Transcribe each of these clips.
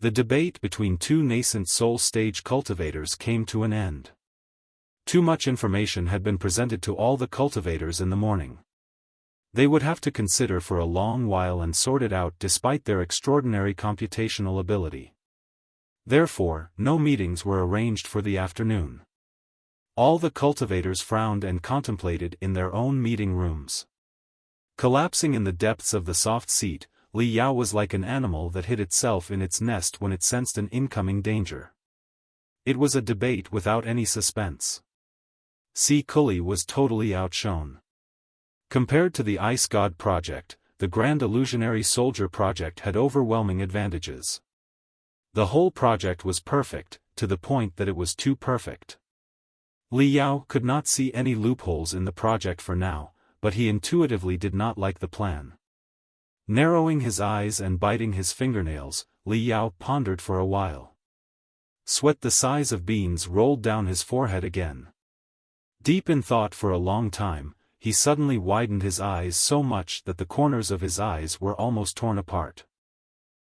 The debate between two nascent soul stage cultivators came to an end. Too much information had been presented to all the cultivators in the morning. They would have to consider for a long while and sort it out despite their extraordinary computational ability. Therefore, no meetings were arranged for the afternoon. All the cultivators frowned and contemplated in their own meeting rooms. Collapsing in the depths of the soft seat, Li Yao was like an animal that hid itself in its nest when it sensed an incoming danger. It was a debate without any suspense. Si Kuli was totally outshone. Compared to the Ice God project, the Grand Illusionary Soldier project had overwhelming advantages. The whole project was perfect, to the point that it was too perfect. Li Yao could not see any loopholes in the project for now, but he intuitively did not like the plan. Narrowing his eyes and biting his fingernails, Li Yao pondered for a while. Sweat the size of beans rolled down his forehead again. Deep in thought for a long time, he suddenly widened his eyes so much that the corners of his eyes were almost torn apart.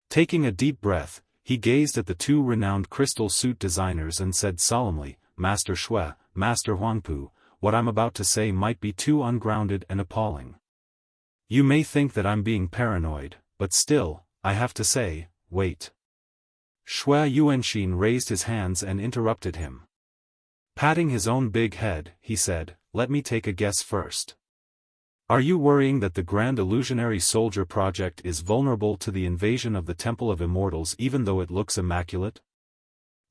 Taking a deep breath, he gazed at the two renowned crystal suit designers and said solemnly, "Master Shui, Master Huangpu, what I'm about to say might be too ungrounded and appalling. You may think that I'm being paranoid, but still, I have to say, wait." Shui Yuanxin raised his hands and interrupted him. Patting his own big head, he said, "Let me take a guess first. Are you worrying that the Grand Illusionary Soldier project is vulnerable to the invasion of the Temple of Immortals even though it looks immaculate?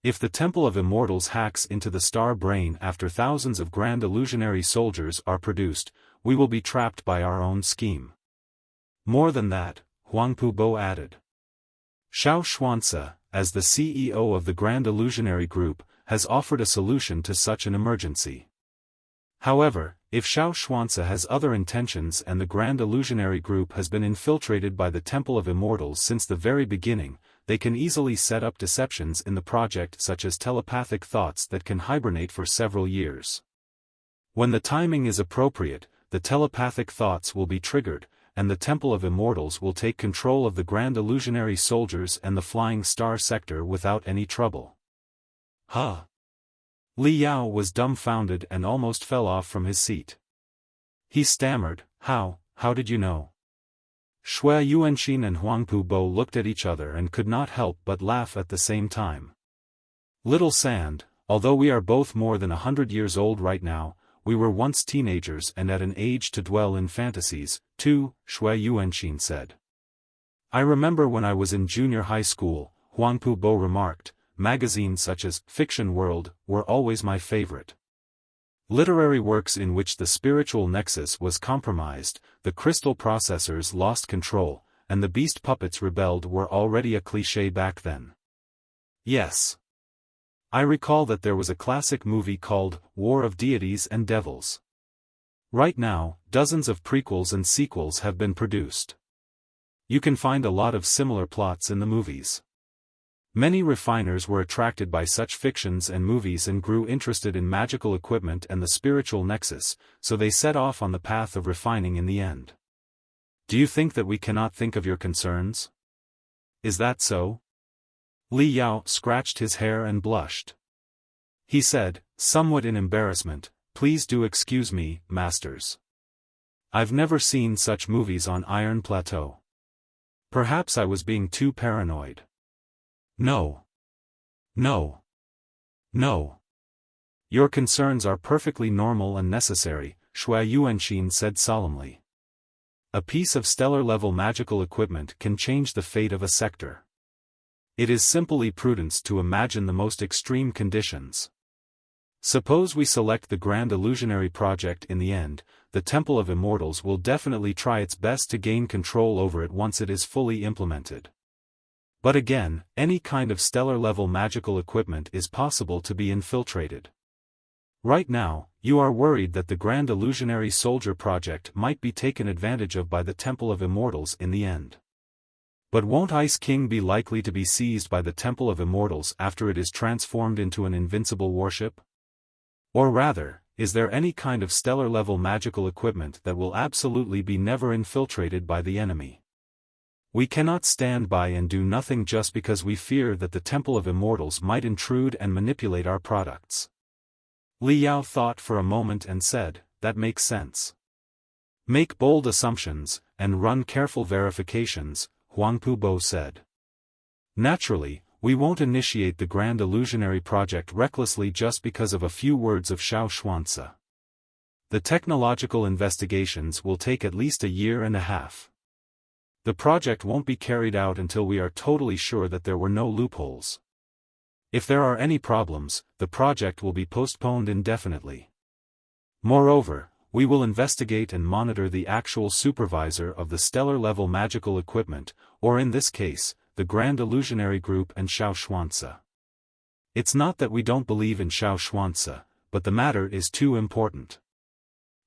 If the Temple of Immortals hacks into the star brain after thousands of Grand Illusionary Soldiers are produced, we will be trapped by our own scheme." More than that, Huangpu Bo added. Xiao Xuanzi, as the CEO of the Grand Illusionary Group, has offered a solution to such an emergency. However, if Xiao Xuanzi has other intentions and the Grand Illusionary Group has been infiltrated by the Temple of Immortals since the very beginning, they can easily set up deceptions in the project such as telepathic thoughts that can hibernate for several years. When the timing is appropriate, the telepathic thoughts will be triggered, and the Temple of Immortals will take control of the Grand Illusionary Soldiers and the Flying Star sector without any trouble. Huh? Li Yao was dumbfounded and almost fell off from his seat. He stammered, how did you know?" Shui Yuanxin and Huangpu Bo looked at each other and could not help but laugh at the same time. "Little Sand, although we are both more than 100 years old right now, we were once teenagers and at an age to dwell in fantasies, too," Shui Yuanxin said. "I remember when I was in junior high school," Huangpu Bo remarked, "magazines such as Fiction World were always my favorite. Literary works in which the spiritual nexus was compromised, the crystal processors lost control, and the beast puppets rebelled were already a cliché back then. Yes. I recall that there was a classic movie called War of Deities and Devils. Right now, dozens of prequels and sequels have been produced. You can find a lot of similar plots in the movies. Many refiners were attracted by such fictions and movies and grew interested in magical equipment and the spiritual nexus, so they set off on the path of refining in the end. Do you think that we cannot think of your concerns? Is that so?" Li Yao scratched his hair and blushed. He said, somewhat in embarrassment, "Please do excuse me, masters. I've never seen such movies on Iron Plateau. Perhaps I was being too paranoid." No. Your concerns are perfectly normal and necessary," Shui Yuanxin said solemnly. "A piece of stellar-level magical equipment can change the fate of a sector. It is simply prudence to imagine the most extreme conditions. Suppose we select the Grand Illusionary Project in the end, the Temple of Immortals will definitely try its best to gain control over it once it is fully implemented. But again, any kind of stellar-level magical equipment is possible to be infiltrated. Right now, you are worried that the Grand Illusionary Soldier project might be taken advantage of by the Temple of Immortals in the end. But won't Ice King be likely to be seized by the Temple of Immortals after it is transformed into an invincible warship? Or rather, is there any kind of stellar-level magical equipment that will absolutely be never infiltrated by the enemy? We cannot stand by and do nothing just because we fear that the Temple of Immortals might intrude and manipulate our products. Li Yao thought for a moment and said, that makes sense. Make bold assumptions, and run careful verifications, Huangpu Bo said. Naturally, we won't initiate the Grand Illusionary Project recklessly just because of a few words of Xiao Xuanzi. The technological investigations will take at least a year and a half. The project won't be carried out until we are totally sure that there were no loopholes. If there are any problems, the project will be postponed indefinitely. Moreover, we will investigate and monitor the actual supervisor of the stellar-level magical equipment, or in this case, the Grand Illusionary Group and Xiao Xuanzi. It's not that we don't believe in Xiao Xuanzi, but the matter is too important.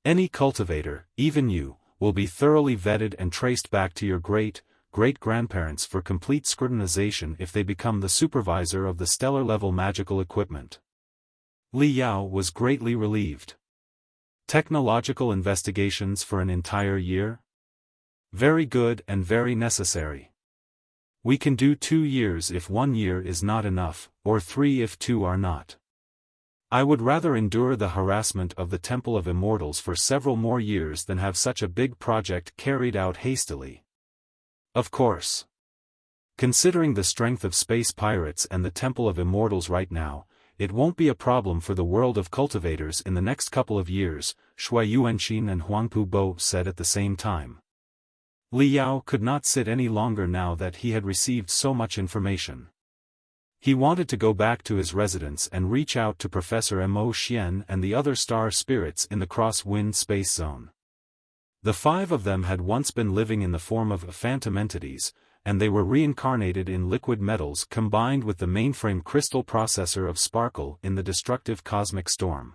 Any cultivator, even you, will be thoroughly vetted and traced back to your great-grandparents for complete scrutinization if they become the supervisor of the stellar-level magical equipment. Li Yao was greatly relieved. Technological investigations for an entire year? Very good and very necessary. We can do 2 years if 1 year is not enough, or 3 if 2 are not. I would rather endure the harassment of the Temple of Immortals for several more years than have such a big project carried out hastily. Of course. Considering the strength of space pirates and the Temple of Immortals right now, it won't be a problem for the world of cultivators in the next couple of years, Shui Yuanxin and Huangpu Bo said at the same time. Li Yao could not sit any longer now that he had received so much information. He wanted to go back to his residence and reach out to Professor Mo Xian and the other star spirits in the cross-wind space zone. The 5 of them had once been living in the form of phantom entities, and they were reincarnated in liquid metals combined with the mainframe crystal processor of Sparkle in the destructive cosmic storm.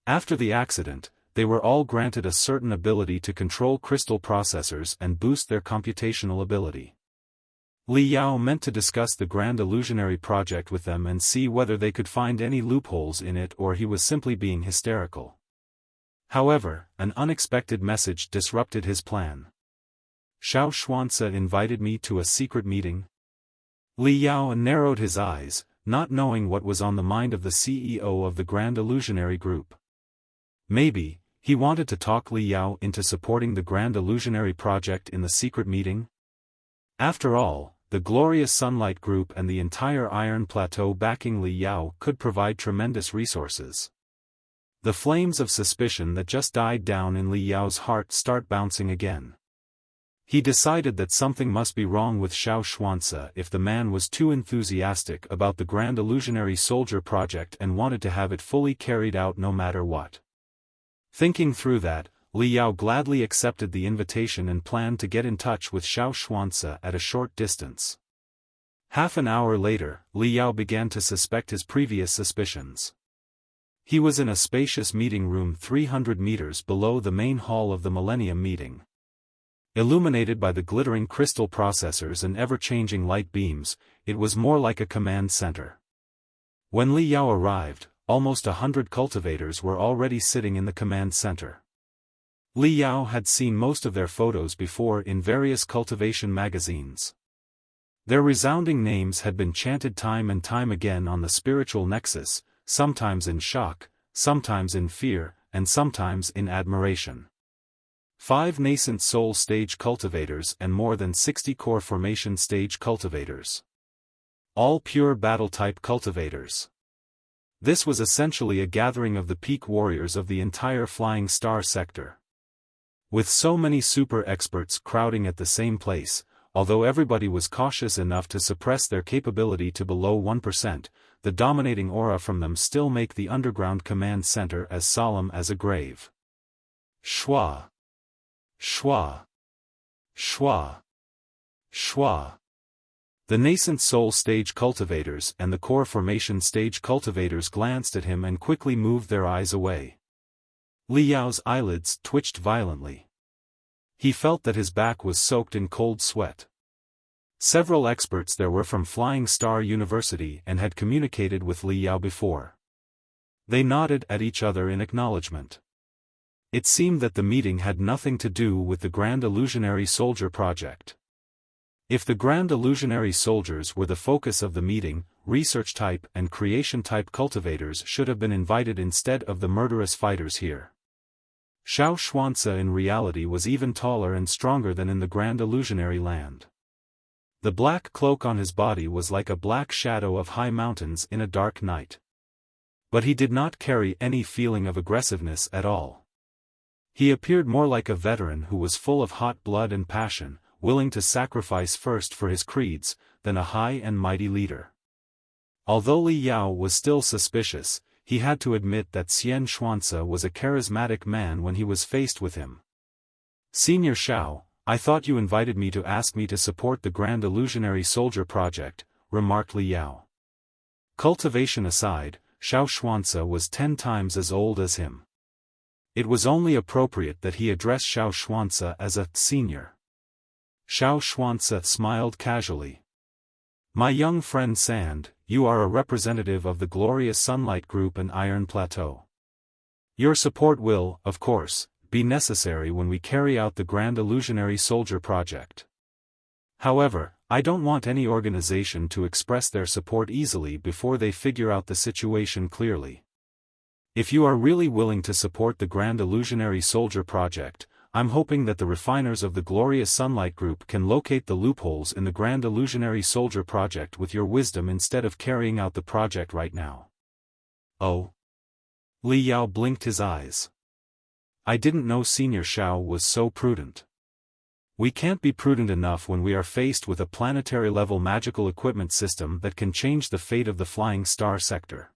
After the accident, they were all granted a certain ability to control crystal processors and boost their computational ability. Li Yao meant to discuss the Grand Illusionary Project with them and see whether they could find any loopholes in it or he was simply being hysterical. However, an unexpected message disrupted his plan. Xiao Xuanzi invited me to a secret meeting. Li Yao narrowed his eyes, not knowing what was on the mind of the CEO of the Grand Illusionary Group. Maybe, he wanted to talk Li Yao into supporting the Grand Illusionary Project in the secret meeting? After all, the Glorious Sunlight Group and the entire Iron Plateau backing Li Yao could provide tremendous resources. The flames of suspicion that just died down in Li Yao's heart start bouncing again. He decided that something must be wrong with Xiao Xuanzi if the man was too enthusiastic about the Grand Illusionary Soldier Project and wanted to have it fully carried out no matter what. Thinking through that, Li Yao gladly accepted the invitation and planned to get in touch with Xiao Xuanzi at a short distance. Half an hour later, Li Yao began to suspect his previous suspicions. He was in a spacious meeting room 300 meters below the main hall of the Millennium meeting. Illuminated by the glittering crystal processors and ever-changing light beams, it was more like a command center. When Li Yao arrived, almost 100 cultivators were already sitting in the command center. Li Yao had seen most of their photos before in various cultivation magazines. Their resounding names had been chanted time and time again on the spiritual nexus, sometimes in shock, sometimes in fear, and sometimes in admiration. 5 nascent soul stage cultivators and more than 60 core formation stage cultivators. All pure battle-type cultivators. This was essentially a gathering of the peak warriors of the entire Flying Star sector. With so many super experts crowding at the same place, although everybody was cautious enough to suppress their capability to below 1%, the dominating aura from them still make the underground command center as solemn as a grave. Schwa. Schwa. Schwa. Schwa. The nascent soul stage cultivators and the core formation stage cultivators glanced at him and quickly moved their eyes away. Li Yao's eyelids twitched violently. He felt that his back was soaked in cold sweat. Several experts there were from Flying Star University and had communicated with Li Yao before. They nodded at each other in acknowledgement. It seemed that the meeting had nothing to do with the Grand Illusionary Soldier Project. If the Grand Illusionary soldiers were the focus of the meeting, research-type and creation-type cultivators should have been invited instead of the murderous fighters here. Xiao Xuanzi in reality was even taller and stronger than in the Grand Illusionary land. The black cloak on his body was like a black shadow of high mountains in a dark night. But he did not carry any feeling of aggressiveness at all. He appeared more like a veteran who was full of hot blood and passion, willing to sacrifice first for his creeds, than a high and mighty leader. Although Li Yao was still suspicious, he had to admit that Xian Xuanzi was a charismatic man when he was faced with him. "Senior Xiao, I thought you invited me to ask me to support the Grand Illusionary Soldier project," remarked Li Yao. Cultivation aside, Xiao Xuanzi was 10 times as old as him. It was only appropriate that he address Xiao Xuanzi as a senior. Xiao Xuanzi smiled casually. "My young friend Sand, you are a representative of the Glorious Sunlight Group and Iron Plateau. Your support will, of course, be necessary when we carry out the Grand Illusionary Soldier project. However, I don't want any organization to express their support easily before they figure out the situation clearly. If you are really willing to support the Grand Illusionary Soldier project, I'm hoping that the refiners of the Glorious Sunlight Group can locate the loopholes in the Grand Illusionary Soldier project with your wisdom instead of carrying out the project right now." "Oh?" Li Yao blinked his eyes. "I didn't know Senior Xiao was so prudent. We can't be prudent enough when we are faced with a planetary-level magical equipment system that can change the fate of the Flying Star sector."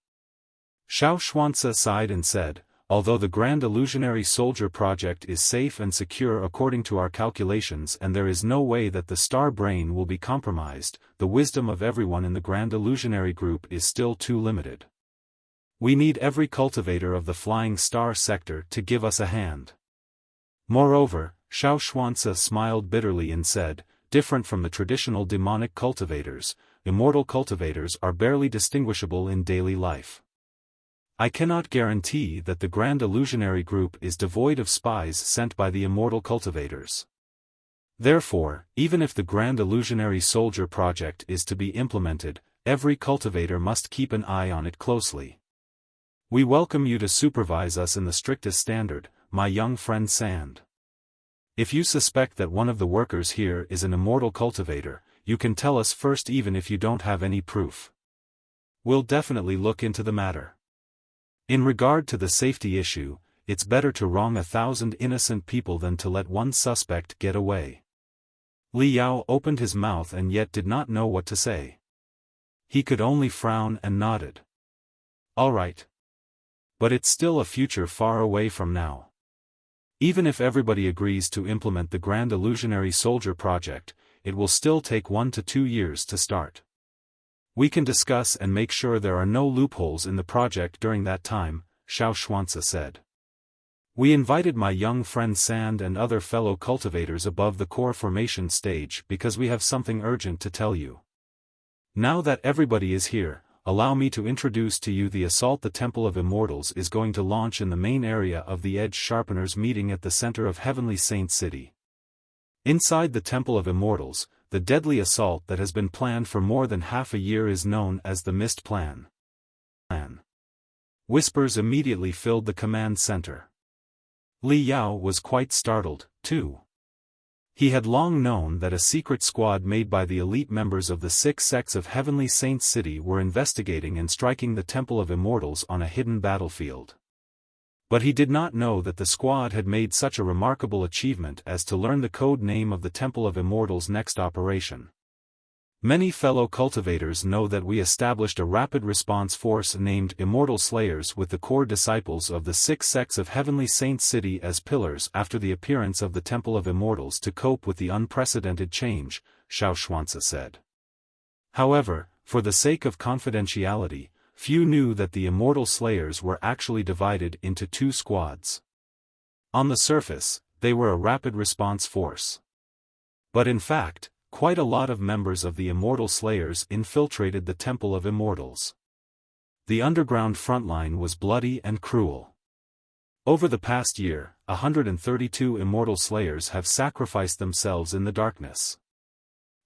Xiao Xuanzi sighed and said, "Although the Grand Illusionary Soldier project is safe and secure according to our calculations and there is no way that the Star Brain will be compromised, the wisdom of everyone in the Grand Illusionary Group is still too limited. We need every cultivator of the Flying Star sector to give us a hand." Moreover, Xiao Xuanzi smiled bitterly and said, "Different from the traditional demonic cultivators, immortal cultivators are barely distinguishable in daily life. I cannot guarantee that the Grand Illusionary Group is devoid of spies sent by the immortal cultivators. Therefore, even if the Grand Illusionary Soldier project is to be implemented, every cultivator must keep an eye on it closely. We welcome you to supervise us in the strictest standard, my young friend Sand. If you suspect that one of the workers here is an immortal cultivator, you can tell us first even if you don't have any proof. We'll definitely look into the matter. In regard to the safety issue, it's better to wrong 1,000 innocent people than to let one suspect get away." Li Yao opened his mouth and yet did not know what to say. He could only frown and nodded. "All right. But it's still a future far away from now. Even if everybody agrees to implement the Grand Illusionary Soldier project, it will still take 1 to 2 years to start. We can discuss and make sure there are no loopholes in the project during that time," Xiao Xuanzi said. "We invited my young friend Sand and other fellow cultivators above the core formation stage because we have something urgent to tell you. Now that everybody is here, allow me to introduce to you the assault the Temple of Immortals is going to launch in the main area of the Edge Sharpeners meeting at the center of Heavenly Saint City. Inside the Temple of Immortals, the deadly assault that has been planned for more than half a year is known as the Mist Plan. Whispers immediately filled the command center. Li Yao was quite startled, too. He had long known that a secret squad made by the elite members of the 6 sects of Heavenly Saint City were investigating and striking the Temple of Immortals on a hidden battlefield. But he did not know that the squad had made such a remarkable achievement as to learn the code name of the Temple of Immortals' next operation. Many fellow cultivators know that we established a rapid response force named Immortal Slayers with the core disciples of the 6 sects of Heavenly Saint City as pillars after the appearance of the Temple of Immortals to cope with the unprecedented change, Xiao Xuanzi said. However, for the sake of confidentiality, few knew that the Immortal Slayers were actually divided into 2 squads. On the surface, they were a rapid response force. But in fact, quite a lot of members of the Immortal Slayers infiltrated the Temple of Immortals. The underground frontline was bloody and cruel. Over the past year, 132 Immortal Slayers have sacrificed themselves in the darkness.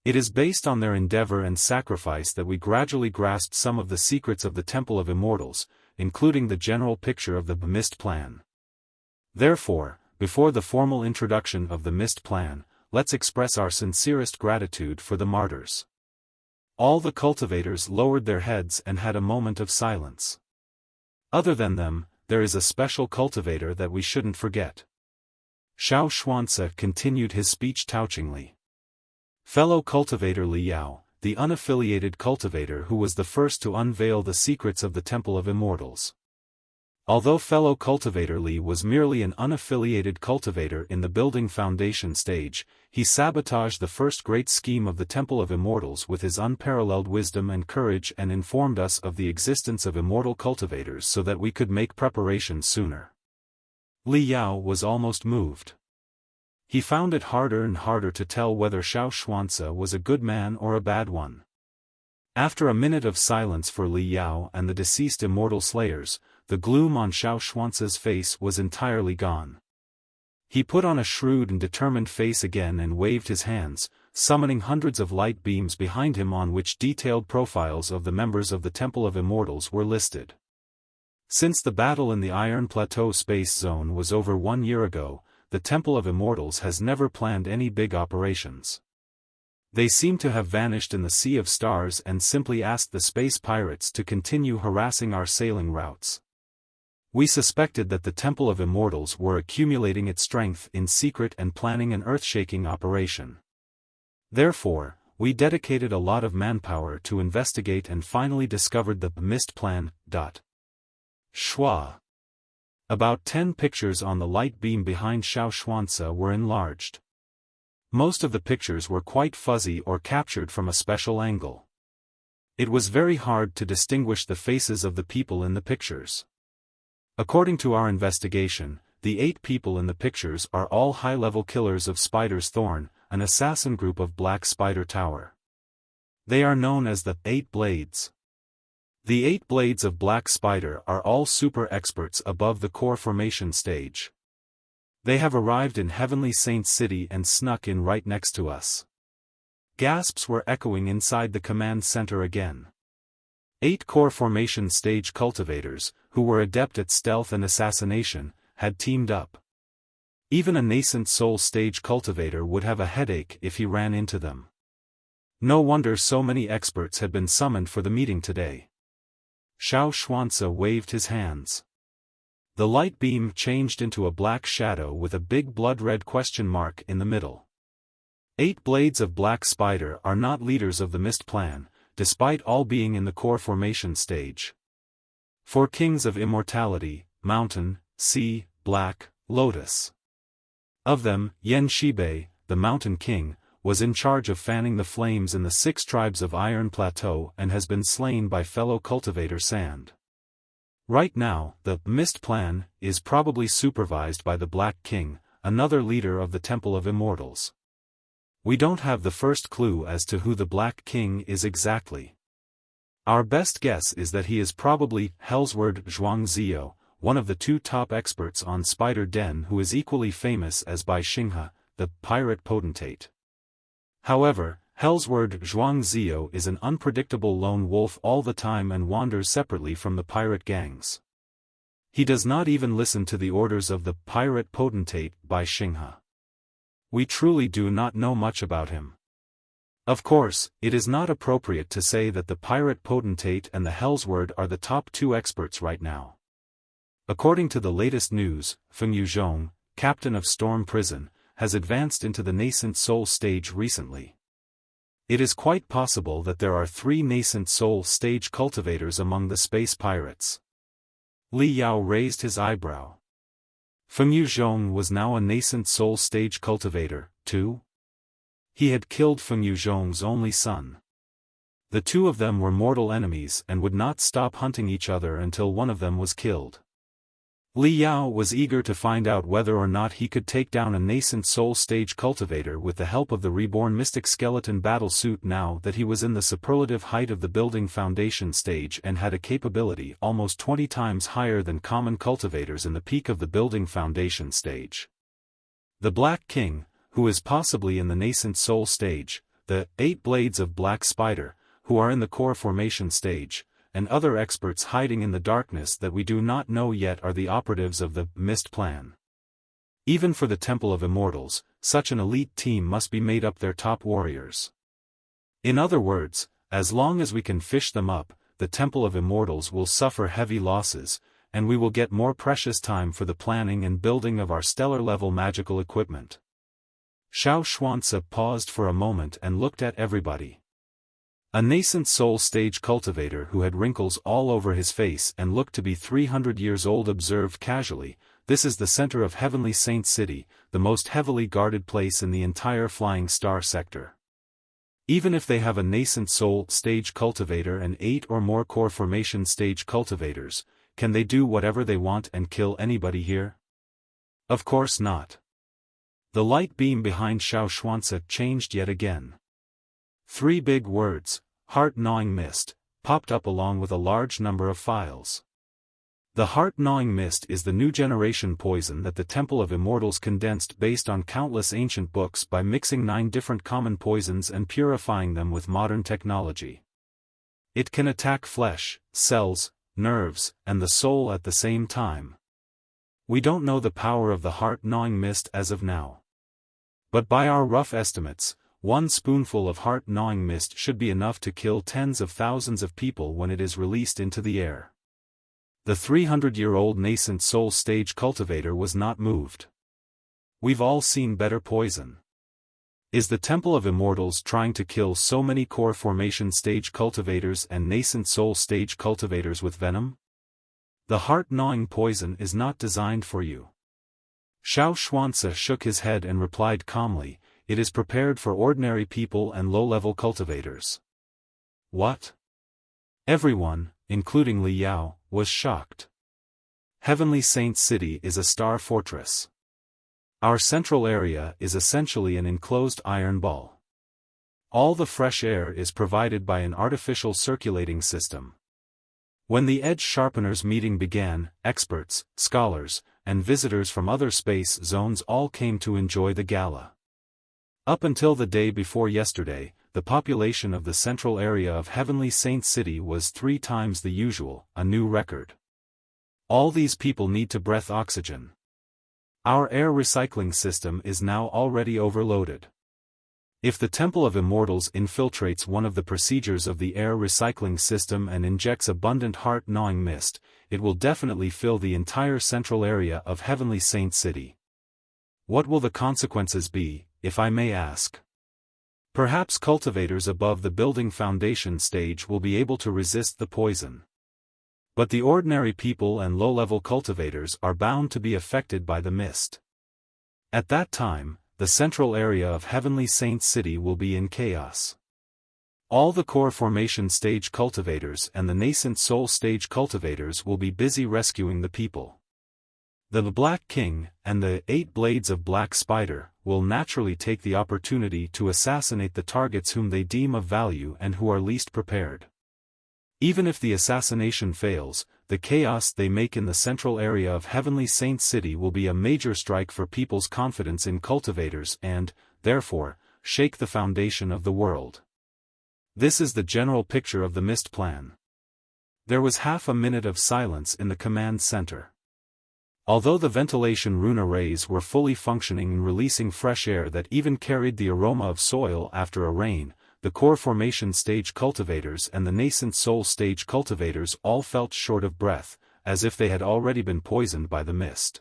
It is based on their endeavor and sacrifice that we gradually grasped some of the secrets of the Temple of Immortals, including the general picture of the Mist Plan. Therefore, before the formal introduction of the Mist Plan, let's express our sincerest gratitude for the martyrs. All the cultivators lowered their heads and had a moment of silence. Other than them, there is a special cultivator that we shouldn't forget. Xiao Xuanzi continued his speech touchingly. Fellow cultivator Li Yao, the unaffiliated cultivator who was the first to unveil the secrets of the Temple of Immortals. Although fellow cultivator Li was merely an unaffiliated cultivator in the building foundation stage, he sabotaged the first great scheme of the Temple of Immortals with his unparalleled wisdom and courage and informed us of the existence of immortal cultivators so that we could make preparations sooner. Li Yao was almost moved. He found it harder and harder to tell whether Xiao Xuanzi was a good man or a bad one. After a minute of silence for Li Yao and the deceased immortal slayers, the gloom on Xiao Xuanzi's face was entirely gone. He put on a shrewd and determined face again and waved his hands, summoning hundreds of light beams behind him on which detailed profiles of the members of the Temple of Immortals were listed. Since the battle in the Iron Plateau space zone was over 1 year ago, the Temple of Immortals has never planned any big operations. They seem to have vanished in the Sea of Stars and simply asked the space pirates to continue harassing our sailing routes. We suspected that the Temple of Immortals were accumulating its strength in secret and planning an earth-shaking operation. Therefore, we dedicated a lot of manpower to investigate and finally discovered the Mist Plan. Schwa. About 10 pictures on the light beam behind Xiao Xuanzi were enlarged. Most of the pictures were quite fuzzy or captured from a special angle. It was very hard to distinguish the faces of the people in the pictures. According to our investigation, the 8 people in the pictures are all high-level killers of Spider's Thorn, an assassin group of Black Spider Tower. They are known as the 8 Blades. The 8 Blades of Black Spider are all super experts above the core formation stage. They have arrived in Heavenly Saint City and snuck in right next to us. Gasps were echoing inside the command center again. 8 core formation stage cultivators, who were adept at stealth and assassination, had teamed up. Even a nascent soul stage cultivator would have a headache if he ran into them. No wonder so many experts had been summoned for the meeting today. Xiao Xuanzi waved his hands. The light beam changed into a black shadow with a big blood-red question mark in the middle. 8 Blades of Black Spider are not leaders of the Mist Plan, despite all being in the core formation stage. 4 Kings of Immortality, Mountain, Sea, Black, Lotus. Of them, Yan Shibei, the Mountain King, was in charge of fanning the flames in the 6 tribes of Iron Plateau and has been slain by fellow cultivator Sand. Right now, the Mist Plan is probably supervised by the Black King, another leader of the Temple of Immortals. We don't have the first clue as to who the Black King is exactly. Our best guess is that he is probably Hellsword Zhuangzio, one of the 2 top experts on Spider Den who is equally famous as by Xinghe, the pirate potentate. However, Hellsword Zhuangzio is an unpredictable lone wolf all the time and wanders separately from the pirate gangs. He does not even listen to the orders of the pirate potentate by Xinghe. We truly do not know much about him. Of course, it is not appropriate to say that the pirate potentate and the Hellsword are the top 2 experts right now. According to the latest news, Feng Yuzhong, captain of Storm Prison, has advanced into the nascent soul stage recently. It is quite possible that there are 3 nascent soul stage cultivators among the space pirates. Li Yao raised his eyebrow. Feng Yuzhong was now a nascent soul stage cultivator, too? He had killed Feng Yuzhong's only son. The 2 of them were mortal enemies and would not stop hunting each other until one of them was killed. Li Yao was eager to find out whether or not he could take down a nascent soul stage cultivator with the help of the reborn mystic skeleton battle suit now that he was in the superlative height of the building foundation stage and had a capability almost 20 times higher than common cultivators in the peak of the building foundation stage. The Black King, who is possibly in the nascent soul stage, the 8 blades of Black Spider, who are in the core formation stage, and other experts hiding in the darkness that we do not know yet are the operatives of the Mist Plan. Even for the Temple of Immortals, such an elite team must be made up their top warriors. In other words, as long as we can fish them up, the Temple of Immortals will suffer heavy losses, and we will get more precious time for the planning and building of our stellar-level magical equipment. Xiao Xuanzi paused for a moment and looked at everybody. A nascent soul stage cultivator who had wrinkles all over his face and looked to be 300 years old observed casually, "This is the center of Heavenly Saint City, the most heavily guarded place in the entire Flying Star sector. Even if they have a nascent soul stage cultivator and 8 or more core formation stage cultivators, can they do whatever they want and kill anybody here? Of course not." The light beam behind Xiao Xuanzi changed yet again. 3 big words, "Heart-gnawing mist," popped up along with a large number of files. The heart-gnawing mist is the new generation poison that the Temple of Immortals condensed based on countless ancient books by mixing 9 different common poisons and purifying them with modern technology. It can attack flesh, cells, nerves, and the soul at the same time. We don't know the power of the heart-gnawing mist as of now. But by our rough estimates, 1 spoonful of heart-gnawing mist should be enough to kill tens of thousands of people when it is released into the air. The 300-year-old nascent soul stage cultivator was not moved. We've all seen better poison. Is the Temple of Immortals trying to kill so many core formation stage cultivators and nascent soul stage cultivators with venom? The heart-gnawing poison is not designed for you. Xiao Xuanzi shook his head and replied calmly, "It is prepared for ordinary people and low-level cultivators." What? Everyone, including Li Yao, was shocked. Heavenly Saint City is a star fortress. Our central area is essentially an enclosed iron ball. All the fresh air is provided by an artificial circulating system. When the Edge Sharpeners meeting began, experts, scholars, and visitors from other space zones all came to enjoy the gala. Up until the day before yesterday, the population of the central area of Heavenly Saint City was 3 times the usual, a new record. All these people need to breathe oxygen. Our air recycling system is now already overloaded. If the Temple of Immortals infiltrates one of the procedures of the air recycling system and injects abundant heart-gnawing mist, it will definitely fill the entire central area of Heavenly Saint City. What will the consequences be, if I may ask? Perhaps cultivators above the building foundation stage will be able to resist the poison. But the ordinary people and low-level cultivators are bound to be affected by the mist. At that time, the central area of Heavenly Saint City will be in chaos. All the core formation stage cultivators and the nascent soul stage cultivators will be busy rescuing the people. The Black King, and the 8 blades of Black Spider, will naturally take the opportunity to assassinate the targets whom they deem of value and who are least prepared. Even if the assassination fails, the chaos they make in the central area of Heavenly Saint City will be a major strike for people's confidence in cultivators and, therefore, shake the foundation of the world. This is the general picture of the Mist Plan. There was half a minute of silence in the command center. Although the ventilation rune arrays were fully functioning and releasing fresh air that even carried the aroma of soil after a rain, the core formation stage cultivators and the nascent soul stage cultivators all felt short of breath, as if they had already been poisoned by the mist.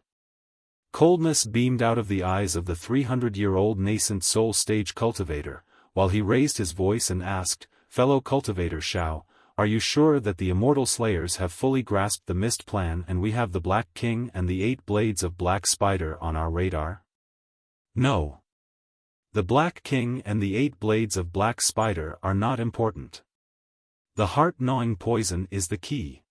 Coldness beamed out of the eyes of the 300-year-old nascent soul stage cultivator, while he raised his voice and asked, "Fellow cultivator Xiao, are you sure that the immortal slayers have fully grasped the Mist Plan and we have the Black King and the 8 blades of Black Spider on our radar?" "No. The Black King and the 8 blades of Black Spider are not important. The heart-gnawing poison is the key."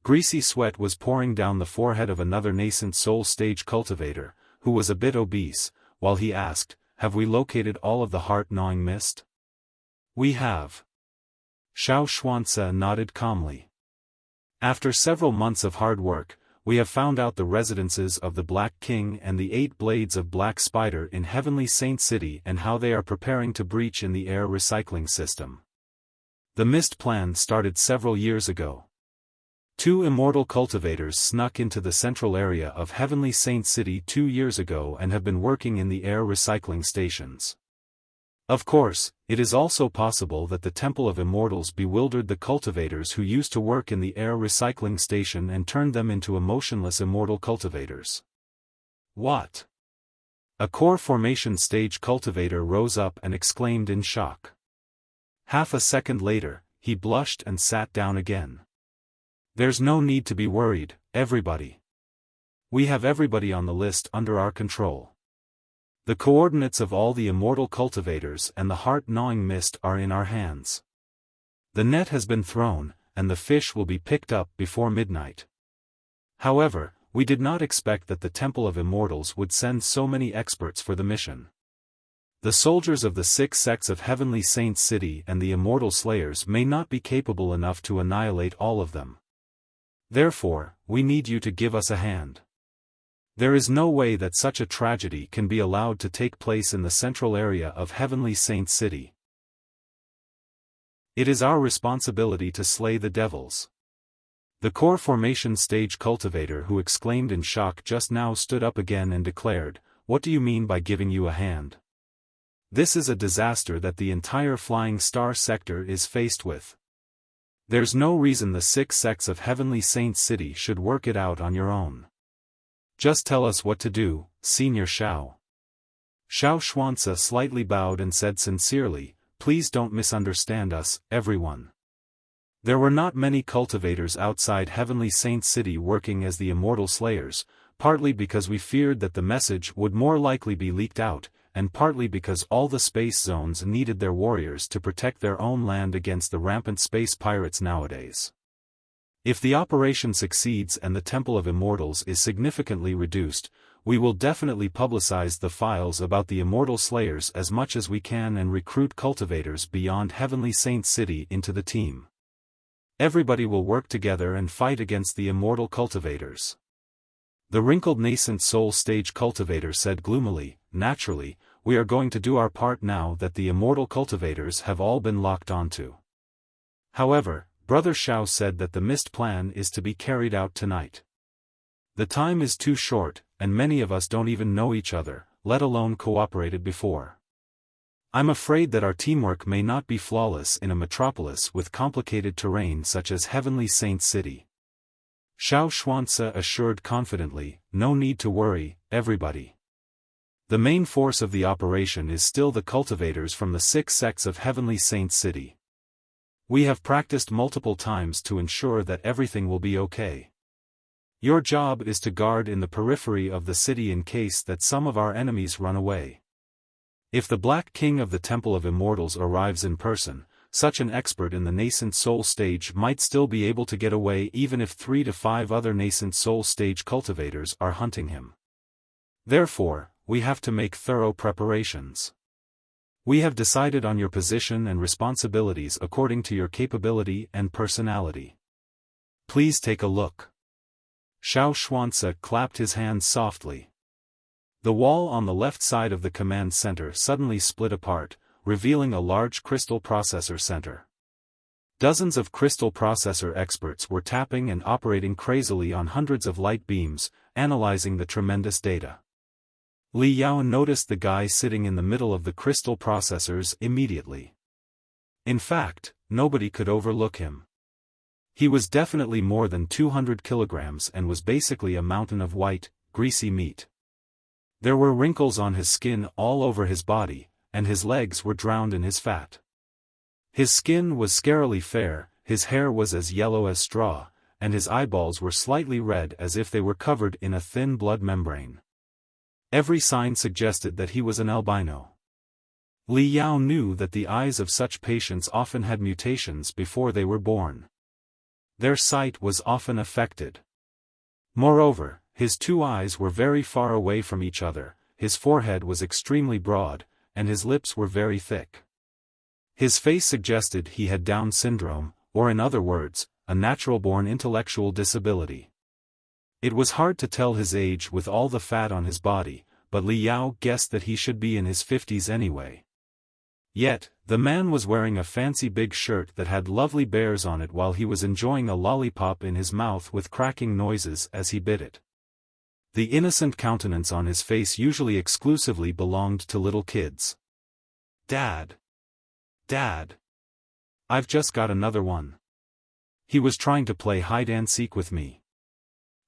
Greasy sweat was pouring down the forehead of another nascent soul stage cultivator, who was a bit obese, while he asked, "Have we located all of the heart-gnawing mist?" "We have." Xiao Xuanzi nodded calmly. After several months of hard work, we have found out the residences of the Black King and the 8 Blades of Black Spider in Heavenly Saint City and how they are preparing to breach in the air recycling system. The Mist plan started several years ago. 2 immortal cultivators snuck into the central area of Heavenly Saint City 2 years ago and have been working in the air recycling stations. Of course, it is also possible that the Temple of Immortals bewildered the cultivators who used to work in the air recycling station and turned them into emotionless immortal cultivators. What? A core formation stage cultivator rose up and exclaimed in shock. Half a second later, he blushed and sat down again. There's no need to be worried, everybody. We have everybody on the list under our control. The coordinates of all the immortal cultivators and the heart-gnawing mist are in our hands. The net has been thrown, and the fish will be picked up before midnight. However, we did not expect that the Temple of Immortals would send so many experts for the mission. The soldiers of the 6 sects of Heavenly Saint City and the Immortal Slayers may not be capable enough to annihilate all of them. Therefore, we need you to give us a hand. There is no way that such a tragedy can be allowed to take place in the central area of Heavenly Saint City. It is our responsibility to slay the devils. The core formation stage cultivator who exclaimed in shock just now stood up again and declared, "What do you mean by giving you a hand? This is a disaster that the entire Flying Star sector is faced with. There's no reason the 6 sects of Heavenly Saint City should work it out on your own. Just tell us what to do, Senior Shao." Shao Xuanzi slightly bowed and said sincerely, "Please don't misunderstand us, everyone. There were not many cultivators outside Heavenly Saint City working as the Immortal Slayers, partly because we feared that the message would more likely be leaked out, and partly because all the space zones needed their warriors to protect their own land against the rampant space pirates nowadays. If the operation succeeds and the Temple of Immortals is significantly reduced, we will definitely publicize the files about the Immortal Slayers as much as we can and recruit cultivators beyond Heavenly Saint City into the team. Everybody will work together and fight against the Immortal Cultivators." The wrinkled Nascent Soul Stage Cultivator said gloomily, "Naturally, we are going to do our part now that the Immortal Cultivators have all been locked onto. However, Brother Shao said that the Mist plan is to be carried out tonight. The time is too short, and many of us don't even know each other, let alone cooperated before. I'm afraid that our teamwork may not be flawless in a metropolis with complicated terrain such as Heavenly Saint City." Shao Xuanzi assured confidently, "No need to worry, everybody. The main force of the operation is still the cultivators from the 6 sects of Heavenly Saint City. We have practiced multiple times to ensure that everything will be okay. Your job is to guard in the periphery of the city in case that some of our enemies run away. If the Black King of the Temple of Immortals arrives in person, such an expert in the Nascent Soul Stage might still be able to get away even if 3 to 5 other Nascent Soul Stage cultivators are hunting him. Therefore, we have to make thorough preparations. We have decided on your position and responsibilities according to your capability and personality. Please take a look." Shao Xuanzi clapped his hands softly. The wall on the left side of the command center suddenly split apart, revealing a large crystal processor center. Dozens of crystal processor experts were tapping and operating crazily on hundreds of light beams, analyzing the tremendous data. Li Yao noticed the guy sitting in the middle of the crystal processors immediately. In fact, nobody could overlook him. He was definitely more than 200 kilograms and was basically a mountain of white, greasy meat. There were wrinkles on his skin all over his body, and his legs were drowned in his fat. His skin was scarily fair, his hair was as yellow as straw, and his eyeballs were slightly red as if they were covered in a thin blood membrane. Every sign suggested that he was an albino. Li Yao knew that the eyes of such patients often had mutations before they were born. Their sight was often affected. Moreover, his 2 eyes were very far away from each other, his forehead was extremely broad, and his lips were very thick. His face suggested he had Down syndrome, or in other words, a natural-born intellectual disability. It was hard to tell his age with all the fat on his body, but Li Yao guessed that he should be in his 50s anyway. Yet, the man was wearing a fancy big shirt that had lovely bears on it while he was enjoying a lollipop in his mouth with cracking noises as he bit it. The innocent countenance on his face usually exclusively belonged to little kids. "Dad! Dad! I've just got another one." He was trying to play hide-and-seek with me.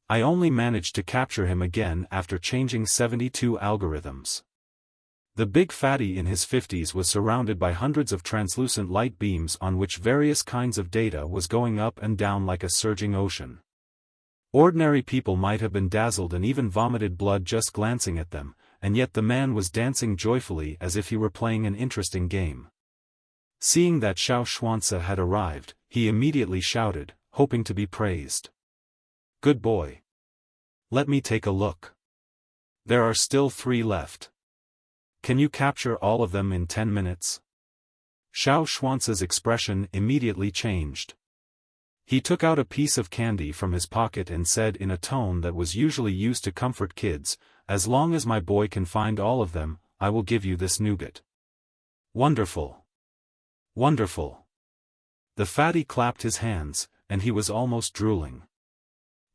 I only managed to capture him again after changing 72 algorithms. The big fatty in his 50s was surrounded by hundreds of translucent light beams on which various kinds of data was going up and down like a surging ocean. Ordinary people might have been dazzled and even vomited blood just glancing at them, and yet the man was dancing joyfully as if he were playing an interesting game. Seeing that Xiao Xuanzi had arrived, he immediately shouted, hoping to be praised. "Good boy. Let me take a look. There are still 3 left. Can you capture all of them in 10 minutes? Xiao Xuanzi's expression immediately changed. He took out a piece of candy from his pocket and said in a tone that was usually used to comfort kids, "As long as my boy can find all of them, I will give you this nougat." "Wonderful! Wonderful!" The fatty clapped his hands, and he was almost drooling.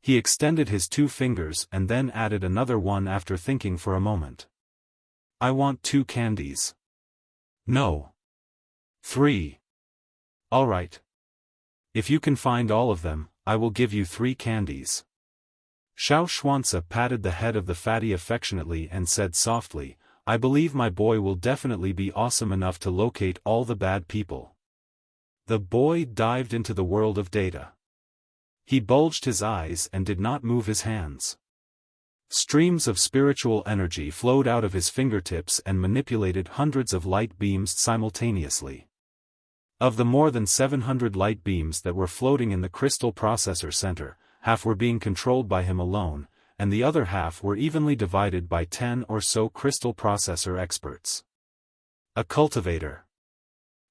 He extended his 2 fingers and then added another one after thinking for a moment. "I want 2 candies. No. 3. All right. If you can find all of them, I will give you 3 candies." Xiao Xuanzi patted the head of the fatty affectionately and said softly, "I believe my boy will definitely be awesome enough to locate all the bad people." The boy dived into the world of data. He bulged his eyes and did not move his hands. Streams of spiritual energy flowed out of his fingertips and manipulated hundreds of light beams simultaneously. Of the more than 700 light beams that were floating in the crystal processor center, half were being controlled by him alone, and the other half were evenly divided by 10 or so crystal processor experts. A cultivator.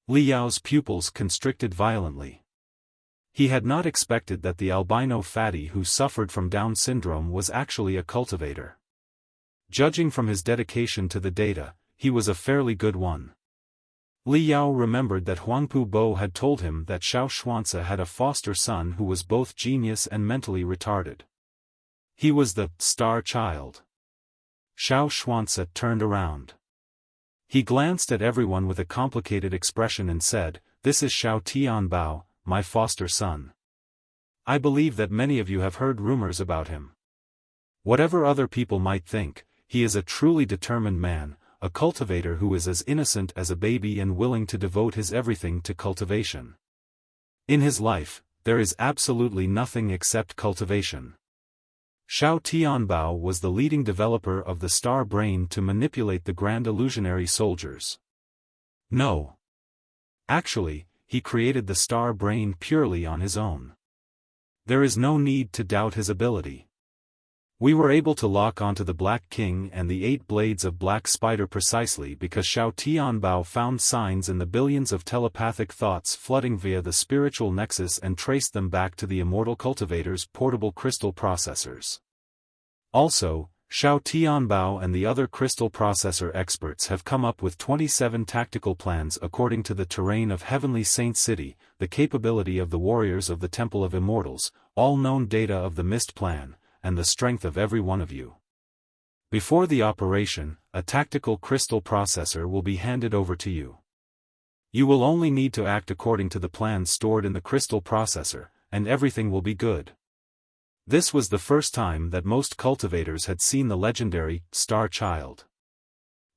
Li Yao's pupils constricted violently. He had not expected that the albino fatty who suffered from Down syndrome was actually a cultivator. Judging from his dedication to the data, he was a fairly good one. Li Yao remembered that Huangpu Bo had told him that Xiao Xuanzi had a foster son who was both genius and mentally retarded. He was the star child. Xiao Xuanzi turned around. He glanced at everyone with a complicated expression and said, "This is Xiao Tianbao, my foster son. I believe that many of you have heard rumors about him. Whatever other people might think, he is a truly determined man, a cultivator who is as innocent as a baby and willing to devote his everything to cultivation. In his life, there is absolutely nothing except cultivation." Xiao Tianbao was the leading developer of the star brain to manipulate the Grand Illusionary soldiers. No. Actually, he created the star brain purely on his own. There is no need to doubt his ability. We were able to lock onto the Black King and the 8 blades of Black Spider precisely because Xiao Tianbao found signs in the billions of telepathic thoughts flooding via the spiritual nexus and traced them back to the immortal cultivator's portable crystal processors. Also, Xiao Tianbao and the other crystal processor experts have come up with 27 tactical plans according to the terrain of Heavenly Saint City, the capability of the warriors of the Temple of Immortals, all known data of the Mist Plan, and the strength of every one of you. Before the operation, a tactical crystal processor will be handed over to you. You will only need to act according to the plans stored in the crystal processor, and everything will be good. This was the first time that most cultivators had seen the legendary Star Child.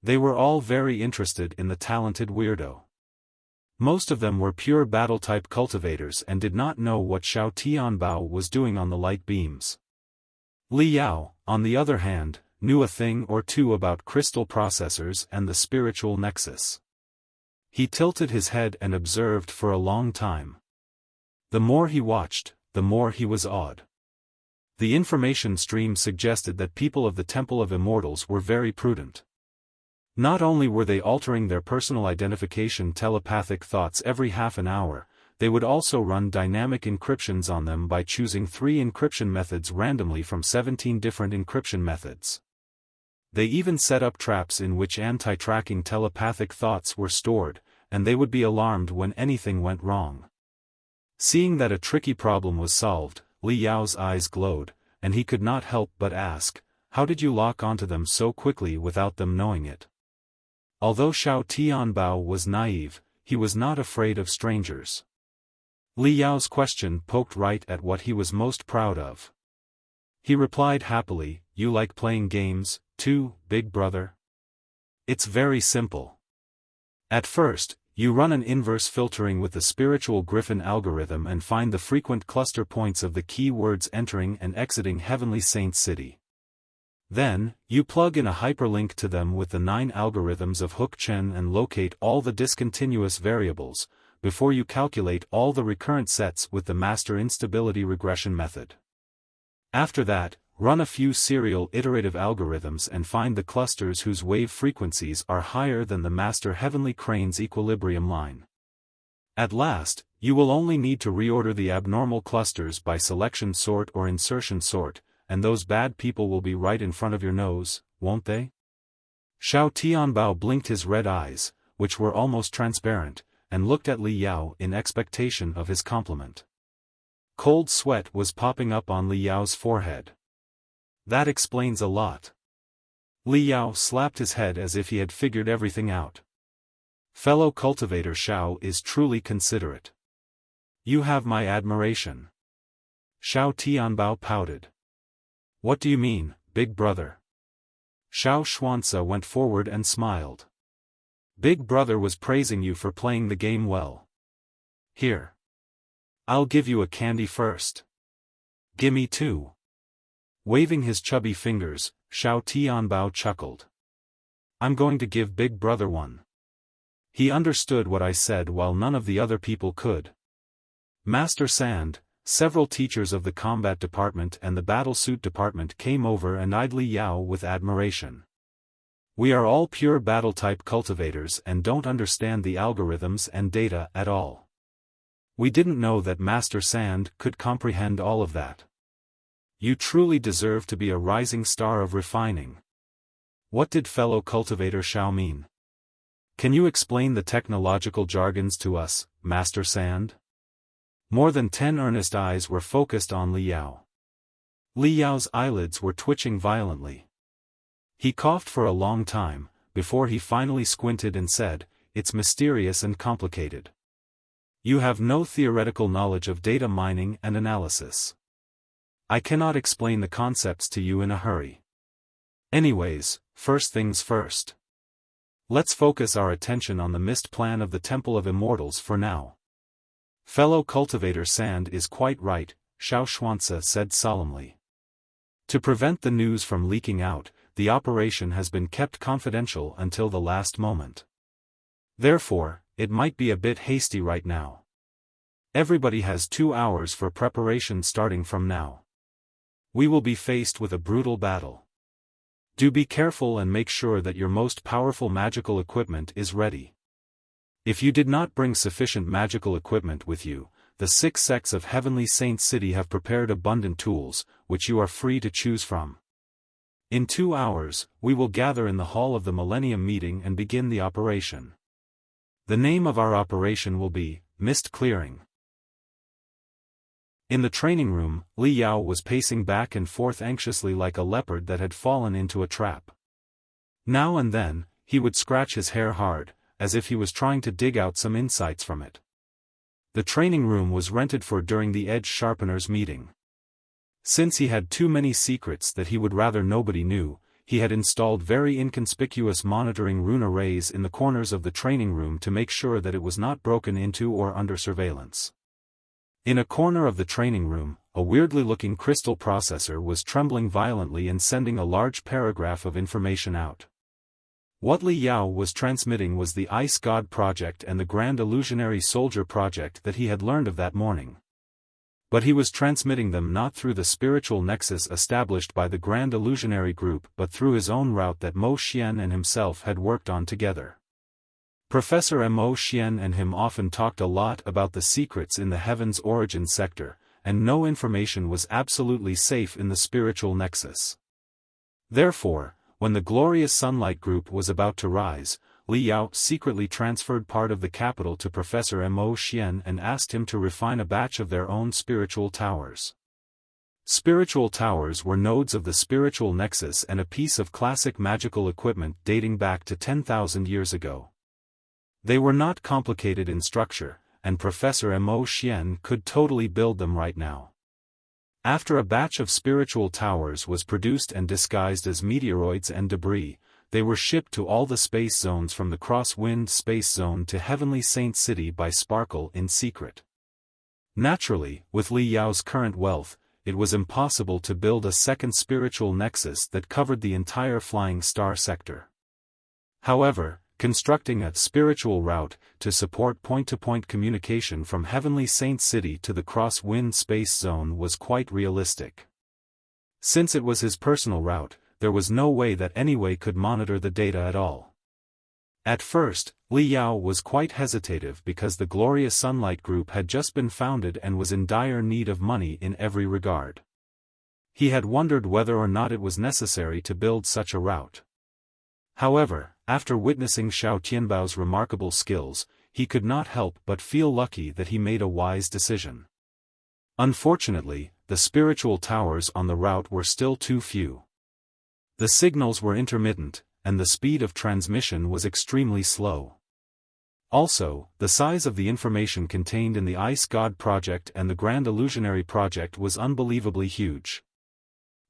They were all very interested in the talented weirdo. Most of them were pure battle-type cultivators and did not know what Xiao Tianbao was doing on the light beams. Li Yao, on the other hand, knew a thing or two about crystal processors and the spiritual nexus. He tilted his head and observed for a long time. The more he watched, the more he was awed. The information stream suggested that people of the Temple of Immortals were very prudent. Not only were they altering their personal identification telepathic thoughts every half an hour, they would also run dynamic encryptions on them by choosing 3 encryption methods randomly from 17 different encryption methods. They even set up traps in which anti-tracking telepathic thoughts were stored, and they would be alarmed when anything went wrong. Seeing that a tricky problem was solved, Li Yao's eyes glowed, and he could not help but ask, "How did you lock onto them so quickly without them knowing it?" Although Xiao Tianbao was naive, he was not afraid of strangers. Li Yao's question poked right at what he was most proud of. He replied happily, "You like playing games, too, big brother? It's very simple. At first, you run an inverse filtering with the spiritual griffin algorithm and find the frequent cluster points of the key words entering and exiting Heavenly Saint City. Then, you plug in a hyperlink to them with the 9 algorithms of Hook Chen and locate all the discontinuous variables, before you calculate all the recurrent sets with the master instability regression method. After that, run a few serial iterative algorithms and find the clusters whose wave frequencies are higher than the master heavenly crane's equilibrium line. At last, you will only need to reorder the abnormal clusters by selection sort or insertion sort, and those bad people will be right in front of your nose, won't they?" Xiao Tianbao blinked his red eyes, which were almost transparent, and looked at Li Yao in expectation of his compliment. Cold sweat was popping up on Li Yao's forehead. "That explains a lot." Li Yao slapped his head as if he had figured everything out. "Fellow cultivator Xiao is truly considerate. You have my admiration." Xiao Tianbao pouted. "What do you mean, big brother?" Xiao Xuanze went forward and smiled. "Big brother was praising you for playing the game well. Here. I'll give you a candy first. Gimme 2. Waving his chubby fingers, Xiao Tianbao chuckled. "I'm going to give Big Brother 1. He understood what I said while none of the other people could." Master Sand, several teachers of the combat department and the battlesuit department came over and eyed Li Yao with admiration. "We are all pure battle-type cultivators and don't understand the algorithms and data at all. We didn't know that Master Sand could comprehend all of that. You truly deserve to be a rising star of refining." What did fellow cultivator Xiao mean? Can you explain the technological jargons to us, Master Sand? More than 10 earnest eyes were focused on Li Yao. Li Yao's eyelids were twitching violently. He coughed for a long time, before he finally squinted and said, "It's mysterious and complicated. You have no theoretical knowledge of data mining and analysis. I cannot explain the concepts to you in a hurry. Anyways, first things first. Let's focus our attention on the missed plan of the Temple of Immortals for now." "Fellow cultivator Sand is quite right," Xiao Xuanze said solemnly. "To prevent the news from leaking out, the operation has been kept confidential until the last moment. Therefore, it might be a bit hasty right now. Everybody has 2 hours for preparation starting from now. We will be faced with a brutal battle. Do be careful and make sure that your most powerful magical equipment is ready. If you did not bring sufficient magical equipment with you, the 6 sects of Heavenly Saint City have prepared abundant tools, which you are free to choose from. In 2 hours, we will gather in the hall of the Millennium meeting and begin the operation. The name of our operation will be Mist Clearing." In the training room, Li Yao was pacing back and forth anxiously like a leopard that had fallen into a trap. Now and then, he would scratch his hair hard, as if he was trying to dig out some insights from it. The training room was rented for during the Edge Sharpeners meeting. Since he had too many secrets that he would rather nobody knew, he had installed very inconspicuous monitoring rune arrays in the corners of the training room to make sure that it was not broken into or under surveillance. In a corner of the training room, a weirdly-looking crystal processor was trembling violently and sending a large paragraph of information out. What Li Yao was transmitting was the Ice God Project and the Grand Illusionary Soldier Project that he had learned of that morning. But he was transmitting them not through the spiritual nexus established by the Grand Illusionary Group but through his own route that Mo Xian and himself had worked on together. Professor Mo Xian and him often talked a lot about the secrets in the Heaven's Origin sector, and no information was absolutely safe in the spiritual nexus. Therefore, when the glorious sunlight group was about to rise, Li Yao secretly transferred part of the capital to Professor Mo Xian and asked him to refine a batch of their own spiritual towers. Spiritual towers were nodes of the spiritual nexus and a piece of classic magical equipment dating back to 10,000 years ago. They were not complicated in structure, and Professor Mo Xian could totally build them right now. After a batch of spiritual towers was produced and disguised as meteoroids and debris, they were shipped to all the space zones from the cross-wind space zone to Heavenly Saint City by Sparkle in secret. Naturally, with Li Yao's current wealth, it was impossible to build a second spiritual nexus that covered the entire Flying Star sector. However, constructing a spiritual route to support point-to-point communication from Heavenly Saint City to the cross-wind space zone was quite realistic. Since it was his personal route, there was no way that anyone could monitor the data at all. At first, Li Yao was quite hesitative because the Glorious Sunlight Group had just been founded and was in dire need of money in every regard. He had wondered whether or not it was necessary to build such a route. However, after witnessing Xiao Tianbao's remarkable skills, he could not help but feel lucky that he made a wise decision. Unfortunately, the spiritual towers on the route were still too few. The signals were intermittent, and the speed of transmission was extremely slow. Also, the size of the information contained in the Ice God project and the Grand Illusionary project was unbelievably huge.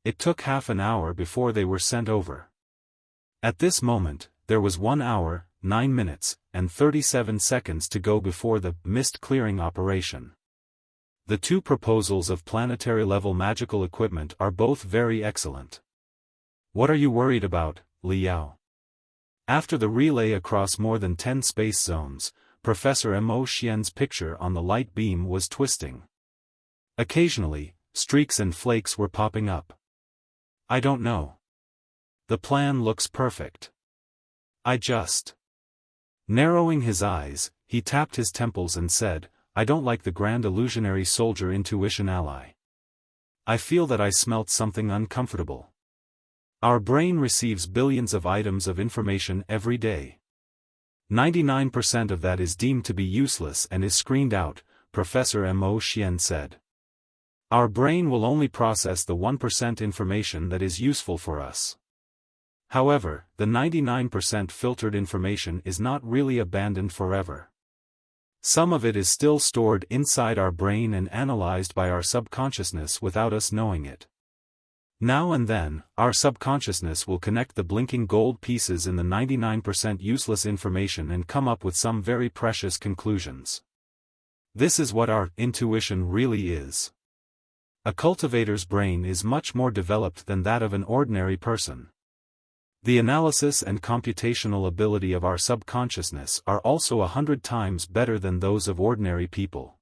It took half an hour before they were sent over. At this moment, there was 1 hour, 9 minutes, and 37 seconds to go before the mist clearing operation. The two proposals of planetary-level magical equipment are both very excellent. What are you worried about, Li Yao? After the relay across more than 10 space zones, Professor Mo Xian's picture on the light beam was twisting. Occasionally, streaks and flakes were popping up. I don't know. The plan looks perfect. Narrowing his eyes, he tapped his temples and said, I don't like the Grand Illusionary Soldier Intuition ally. I feel that I smelt something uncomfortable. Our brain receives billions of items of information every day. 99% of that is deemed to be useless and is screened out, Professor Mo Xian said. Our brain will only process the 1% information that is useful for us. However, the 99% filtered information is not really abandoned forever. Some of it is still stored inside our brain and analyzed by our subconsciousness without us knowing it. Now and then, our subconsciousness will connect the blinking gold pieces in the 99% useless information and come up with some very precious conclusions. This is what our intuition really is. A cultivator's brain is much more developed than that of an ordinary person. The analysis and computational ability of our subconsciousness are also 100 times better than those of ordinary people.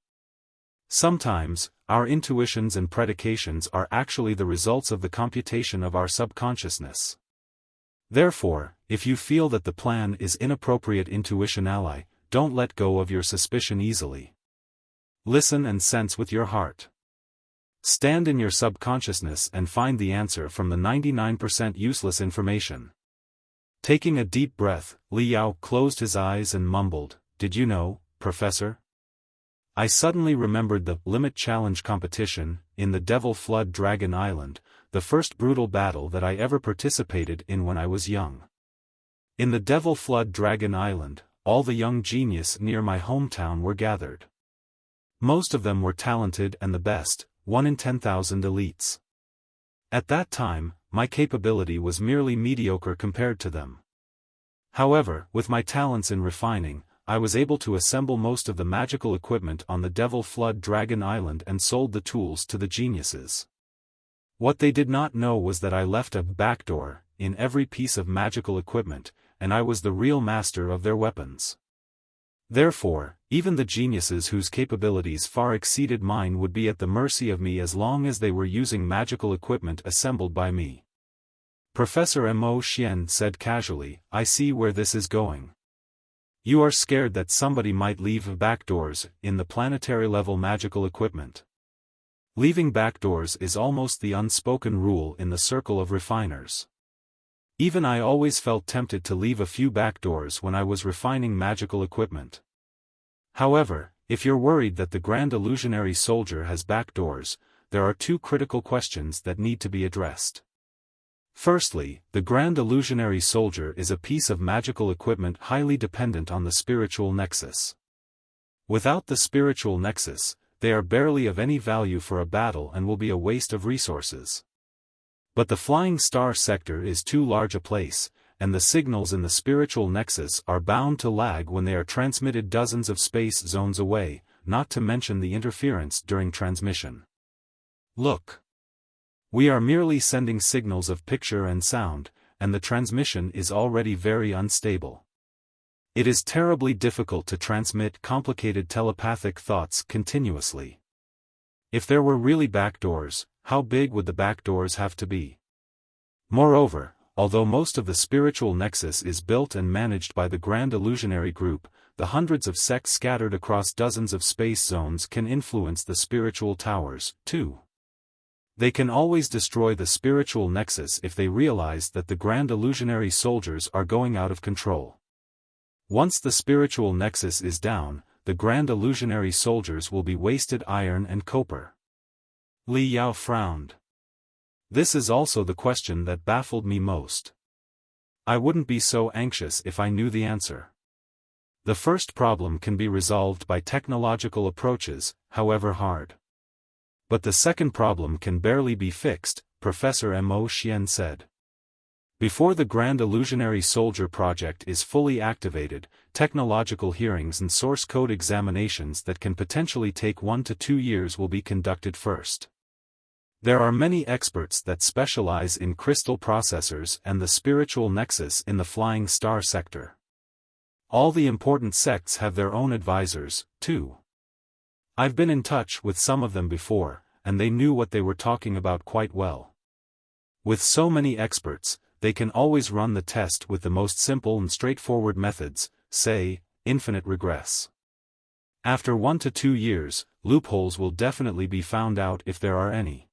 Sometimes, our intuitions and predications are actually the results of the computation of our subconsciousness. Therefore, if you feel that the plan is inappropriate intuition ally, don't let go of your suspicion easily. Listen and sense with your heart. Stand in your subconsciousness and find the answer from the 99% useless information. Taking a deep breath, Li Yao closed his eyes and mumbled, Did you know, Professor? I suddenly remembered the Limit Challenge competition, in the Devil Flood Dragon Island, the first brutal battle that I ever participated in when I was young. In the Devil Flood Dragon Island, all the young genius near my hometown were gathered. Most of them were talented and the best, 1 in 10,000 elites. At that time, my capability was merely mediocre compared to them. However, with my talents in refining, I was able to assemble most of the magical equipment on the Devil Flood Dragon Island and sold the tools to the geniuses. What they did not know was that I left a backdoor in every piece of magical equipment, and I was the real master of their weapons. Therefore, even the geniuses whose capabilities far exceeded mine would be at the mercy of me as long as they were using magical equipment assembled by me. Professor Mo Xian said casually, I see where this is going. You are scared that somebody might leave backdoors in the planetary-level magical equipment. Leaving backdoors is almost the unspoken rule in the circle of refiners. Even I always felt tempted to leave a few backdoors when I was refining magical equipment. However, if you're worried that the Grand Illusionary Soldier has backdoors, there are two critical questions that need to be addressed. Firstly, the Grand Illusionary Soldier is a piece of magical equipment highly dependent on the spiritual nexus. Without the spiritual nexus, they are barely of any value for a battle and will be a waste of resources. But the Flying Star sector is too large a place, and the signals in the spiritual nexus are bound to lag when they are transmitted dozens of space zones away, not to mention the interference during transmission. Look. We are merely sending signals of picture and sound, and the transmission is already very unstable. It is terribly difficult to transmit complicated telepathic thoughts continuously. If there were really backdoors, how big would the backdoors have to be? Moreover, although most of the spiritual nexus is built and managed by the Grand Illusionary Group, the hundreds of sects scattered across dozens of space zones can influence the spiritual towers, too. They can always destroy the spiritual nexus if they realize that the Grand Illusionary Soldiers are going out of control. Once the spiritual nexus is down, the Grand Illusionary Soldiers will be wasted iron and copper. Li Yao frowned. This is also the question that baffled me most. I wouldn't be so anxious if I knew the answer. The first problem can be resolved by technological approaches, however hard. But the second problem can barely be fixed, Professor Mo Xian said. Before the Grand Illusionary Soldier project is fully activated, technological hearings and source code examinations that can potentially take 1 to 2 years will be conducted first. There are many experts that specialize in crystal processors and the spiritual nexus in the Flying Star sector. All the important sects have their own advisors, too. I've been in touch with some of them before, and they knew what they were talking about quite well. With so many experts, they can always run the test with the most simple and straightforward methods, say, infinite regress. After 1 to 2 years, loopholes will definitely be found out if there are any.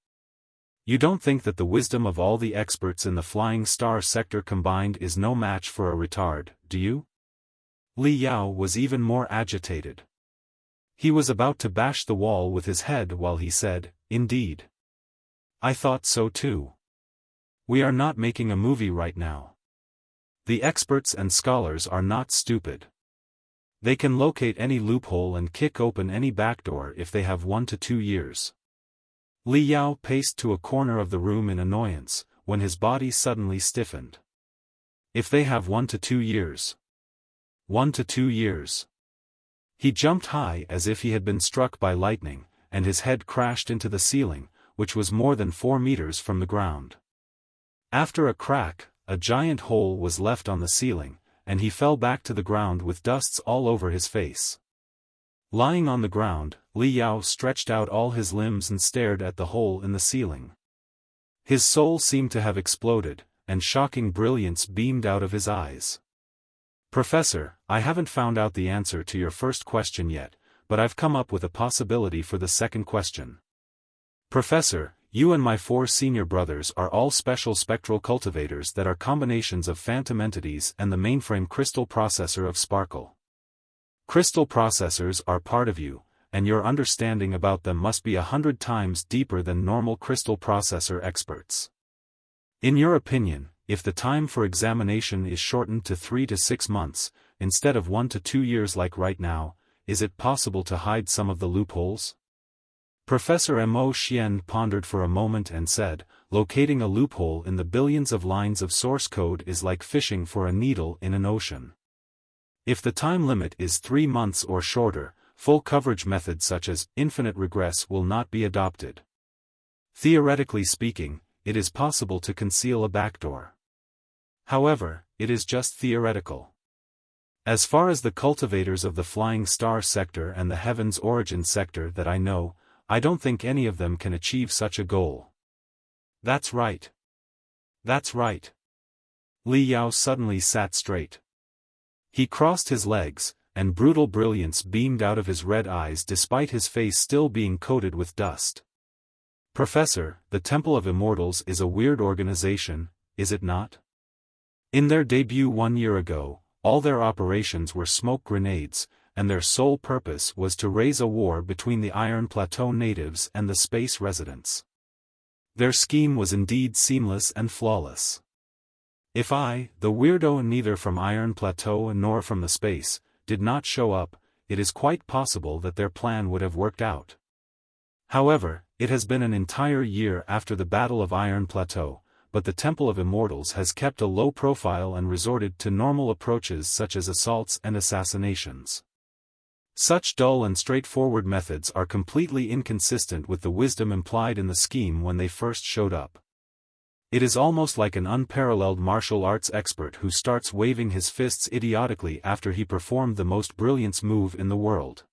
You don't think that the wisdom of all the experts in the Flying Star sector combined is no match for a retard, do you? Li Yao was even more agitated. He was about to bash the wall with his head while he said, "Indeed. I thought so too. We are not making a movie right now. The experts and scholars are not stupid. They can locate any loophole and kick open any backdoor if they have 1 to 2 years." Li Yao paced to a corner of the room in annoyance, when his body suddenly stiffened. If they have 1 to 2 years. 1 to 2 years. He jumped high as if he had been struck by lightning, and his head crashed into the ceiling, which was more than 4 meters from the ground. After a crack, a giant hole was left on the ceiling, and he fell back to the ground with dusts all over his face. Lying on the ground, Li Yao stretched out all his limbs and stared at the hole in the ceiling. His soul seemed to have exploded, and shocking brilliance beamed out of his eyes. "Professor, I haven't found out the answer to your first question yet, but I've come up with a possibility for the second question. Professor, you and my 4 senior brothers are all special spectral cultivators that are combinations of phantom entities and the mainframe crystal processor of Sparkle. Crystal processors are part of you, and your understanding about them must be 100 times deeper than normal crystal processor experts. In your opinion, if the time for examination is shortened to 3 to 6 months, instead of 1 to 2 years like right now, is it possible to hide some of the loopholes?" Professor Mo Xian pondered for a moment and said, "Locating a loophole in the billions of lines of source code is like fishing for a needle in an ocean. If the time limit is 3 months or shorter, full coverage methods such as infinite regress will not be adopted. Theoretically speaking, it is possible to conceal a backdoor. However, it is just theoretical. As far as the cultivators of the Flying Star sector and the Heaven's Origin sector that I know, I don't think any of them can achieve such a goal." "That's right. That's right." Li Yao suddenly sat straight. He crossed his legs, and brutal brilliance beamed out of his red eyes despite his face still being coated with dust. Professor, the Temple of Immortals is a weird organization, is it not? In their debut 1 year ago, all their operations were smoke grenades, and their sole purpose was to raise a war between the Iron Plateau natives and the space residents. Their scheme was indeed seamless and flawless. If I, the weirdo neither from Iron Plateau nor from the space, did not show up, it is quite possible that their plan would have worked out. However, it has been an entire year after the Battle of Iron Plateau, but the Temple of Immortals has kept a low profile and resorted to normal approaches such as assaults and assassinations. Such dull and straightforward methods are completely inconsistent with the wisdom implied in the scheme when they first showed up. It is almost like an unparalleled martial arts expert who starts waving his fists idiotically after he performed the most brilliant move in the world.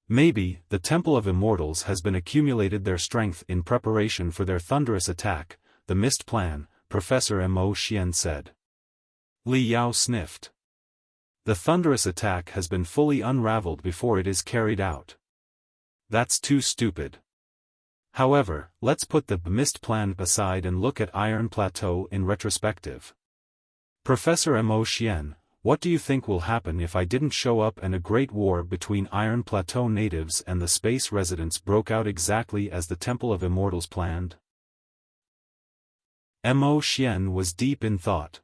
Maybe, the Temple of Immortals has been accumulated their strength in preparation for their thunderous attack, the missed plan, Professor Mo Xian said. Li Yao sniffed. The thunderous attack has been fully unraveled before it is carried out. That's too stupid. However, let's put the missed plan aside and look at Iron Plateau in retrospective. Professor Mo Xian, what do you think will happen if I didn't show up and a great war between Iron Plateau natives and the space residents broke out exactly as the Temple of Immortals planned? Mo Xian was deep in thought.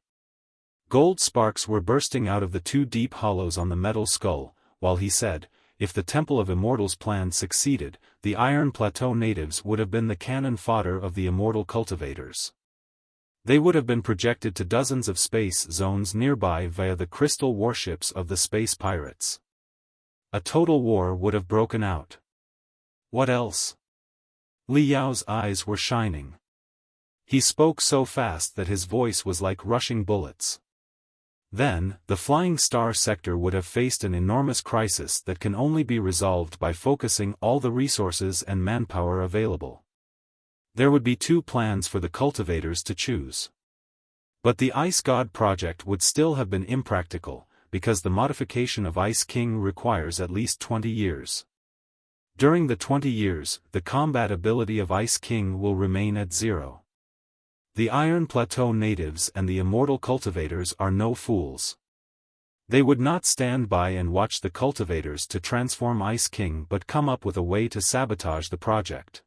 Gold sparks were bursting out of the two deep hollows on the metal skull, while he said, if the Temple of Immortals plan succeeded, the Iron Plateau natives would have been the cannon fodder of the immortal cultivators. They would have been projected to dozens of space zones nearby via the crystal warships of the space pirates. A total war would have broken out. What else? Li Yao's eyes were shining. He spoke so fast that his voice was like rushing bullets. Then, the Flying Star sector would have faced an enormous crisis that can only be resolved by focusing all the resources and manpower available. There would be two plans for the cultivators to choose. But the Ice God project would still have been impractical, because the modification of Ice King requires at least 20 years. During the 20 years, the combat ability of Ice King will remain at 0. The Iron Plateau natives and the immortal cultivators are no fools. They would not stand by and watch the cultivators to transform Ice King but come up with a way to sabotage the project.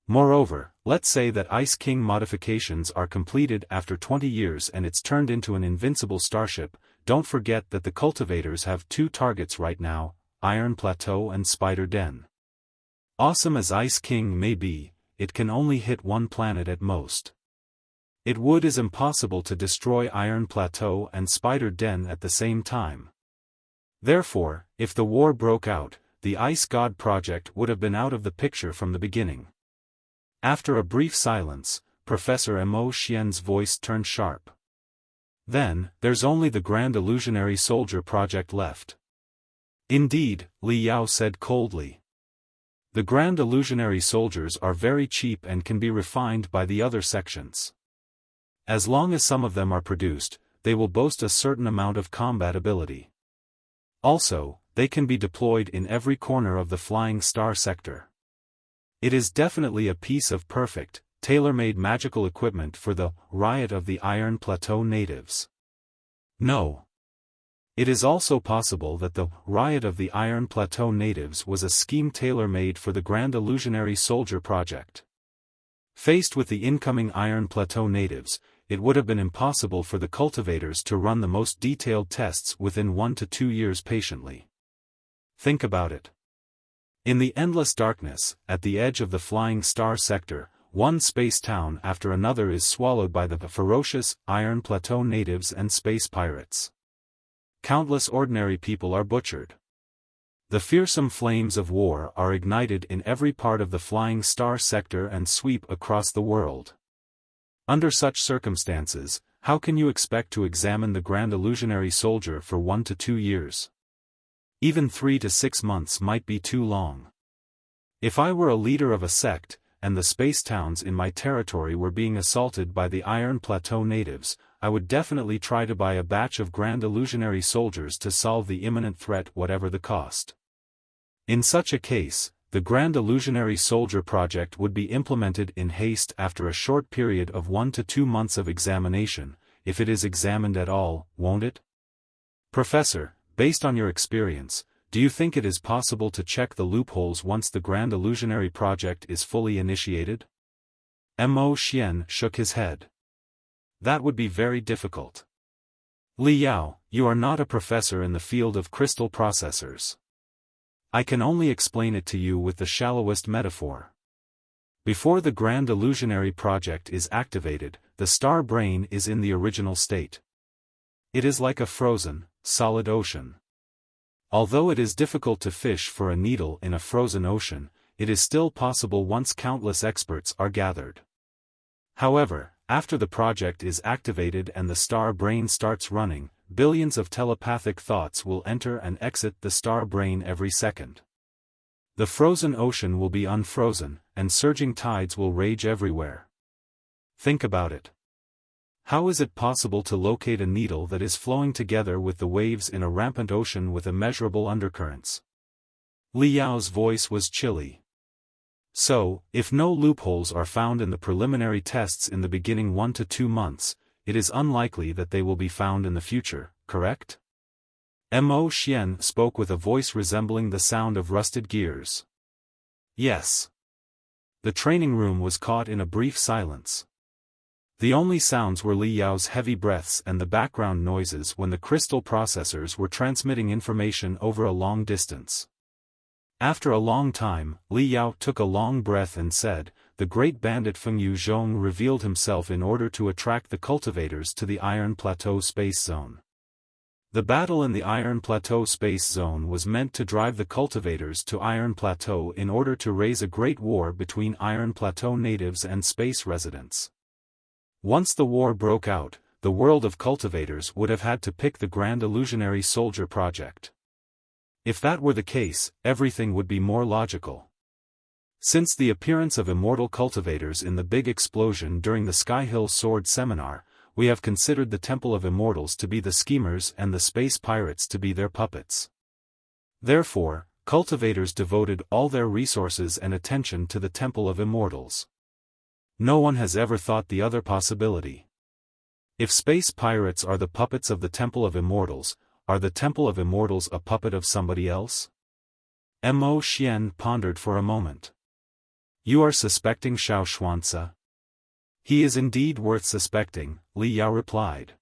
Moreover, let's say that Ice King modifications are completed after 20 years and it's turned into an invincible starship. Don't forget that the cultivators have two targets right now, Iron Plateau and Spider Den. Awesome as Ice King may be, it can only hit one planet at most. It is impossible to destroy Iron Plateau and Spider Den at the same time. Therefore, if the war broke out, the Ice God project would have been out of the picture from the beginning. After a brief silence, Professor Mo Xian's voice turned sharp. Then, there's only the Grand Illusionary Soldier project left. Indeed, Li Yao said coldly. The Grand Illusionary Soldiers are very cheap and can be refined by the other sections. As long as some of them are produced, they will boast a certain amount of combat ability. Also, they can be deployed in every corner of the Flying Star sector. It is definitely a piece of perfect, tailor-made magical equipment for the riot of the Iron Plateau natives. No. It is also possible that the riot of the Iron Plateau natives was a scheme tailor-made for the Grand Illusionary Soldier project. Faced with the incoming Iron Plateau natives, it would have been impossible for the cultivators to run the most detailed tests within 1 to 2 years patiently. Think about it. In the endless darkness, at the edge of the Flying Star sector, one space town after another is swallowed by the ferocious Iron Plateau natives and space pirates. Countless ordinary people are butchered. The fearsome flames of war are ignited in every part of the Flying Star sector and sweep across the world. Under such circumstances, how can you expect to examine the Grand Illusionary Soldier for 1 to 2 years? Even 3 to 6 months might be too long. If I were a leader of a sect, and the space towns in my territory were being assaulted by the Iron Plateau natives, I would definitely try to buy a batch of Grand Illusionary soldiers to solve the imminent threat whatever the cost. In such a case, the Grand Illusionary Soldier project would be implemented in haste after a short period of 1 to 2 months of examination, if it is examined at all, won't it? Professor, based on your experience, do you think it is possible to check the loopholes once the Grand Illusionary project is fully initiated? Mo Xian shook his head. That would be very difficult. Li Yao, you are not a professor in the field of crystal processors. I can only explain it to you with the shallowest metaphor. Before the Grand Illusionary project is activated, the star brain is in the original state. It is like a frozen, solid ocean. Although it is difficult to fish for a needle in a frozen ocean, it is still possible once countless experts are gathered. However, after the project is activated and the star brain starts running, billions of telepathic thoughts will enter and exit the star brain every second. The frozen ocean will be unfrozen, and surging tides will rage everywhere. Think about it. How is it possible to locate a needle that is flowing together with the waves in a rampant ocean with immeasurable undercurrents? Li Yao's voice was chilly. So, if no loopholes are found in the preliminary tests in the beginning 1 to 2 months, it is unlikely that they will be found in the future, correct? Mo Xian spoke with a voice resembling the sound of rusted gears. Yes. The training room was caught in a brief silence. The only sounds were Li Yao's heavy breaths and the background noises when the crystal processors were transmitting information over a long distance. After a long time, Li Yao took a long breath and said, "The great bandit Feng Yuzhong revealed himself in order to attract the cultivators to the Iron Plateau Space Zone. The battle in the Iron Plateau Space Zone was meant to drive the cultivators to Iron Plateau in order to raise a great war between Iron Plateau natives and space residents. Once the war broke out, the world of cultivators would have had to pick the Grand Illusionary Soldier project. If that were the case, everything would be more logical. Since the appearance of immortal cultivators in the big explosion during the Skyhill Sword Seminar, we have considered the Temple of Immortals to be the schemers and the space pirates to be their puppets. Therefore, cultivators devoted all their resources and attention to the Temple of Immortals. No one has ever thought the other possibility. If space pirates are the puppets of the Temple of Immortals, are the Temple of Immortals a puppet of somebody else? Mo Xian pondered for a moment. You are suspecting Xiao Xuanzi? He is indeed worth suspecting, Li Yao replied.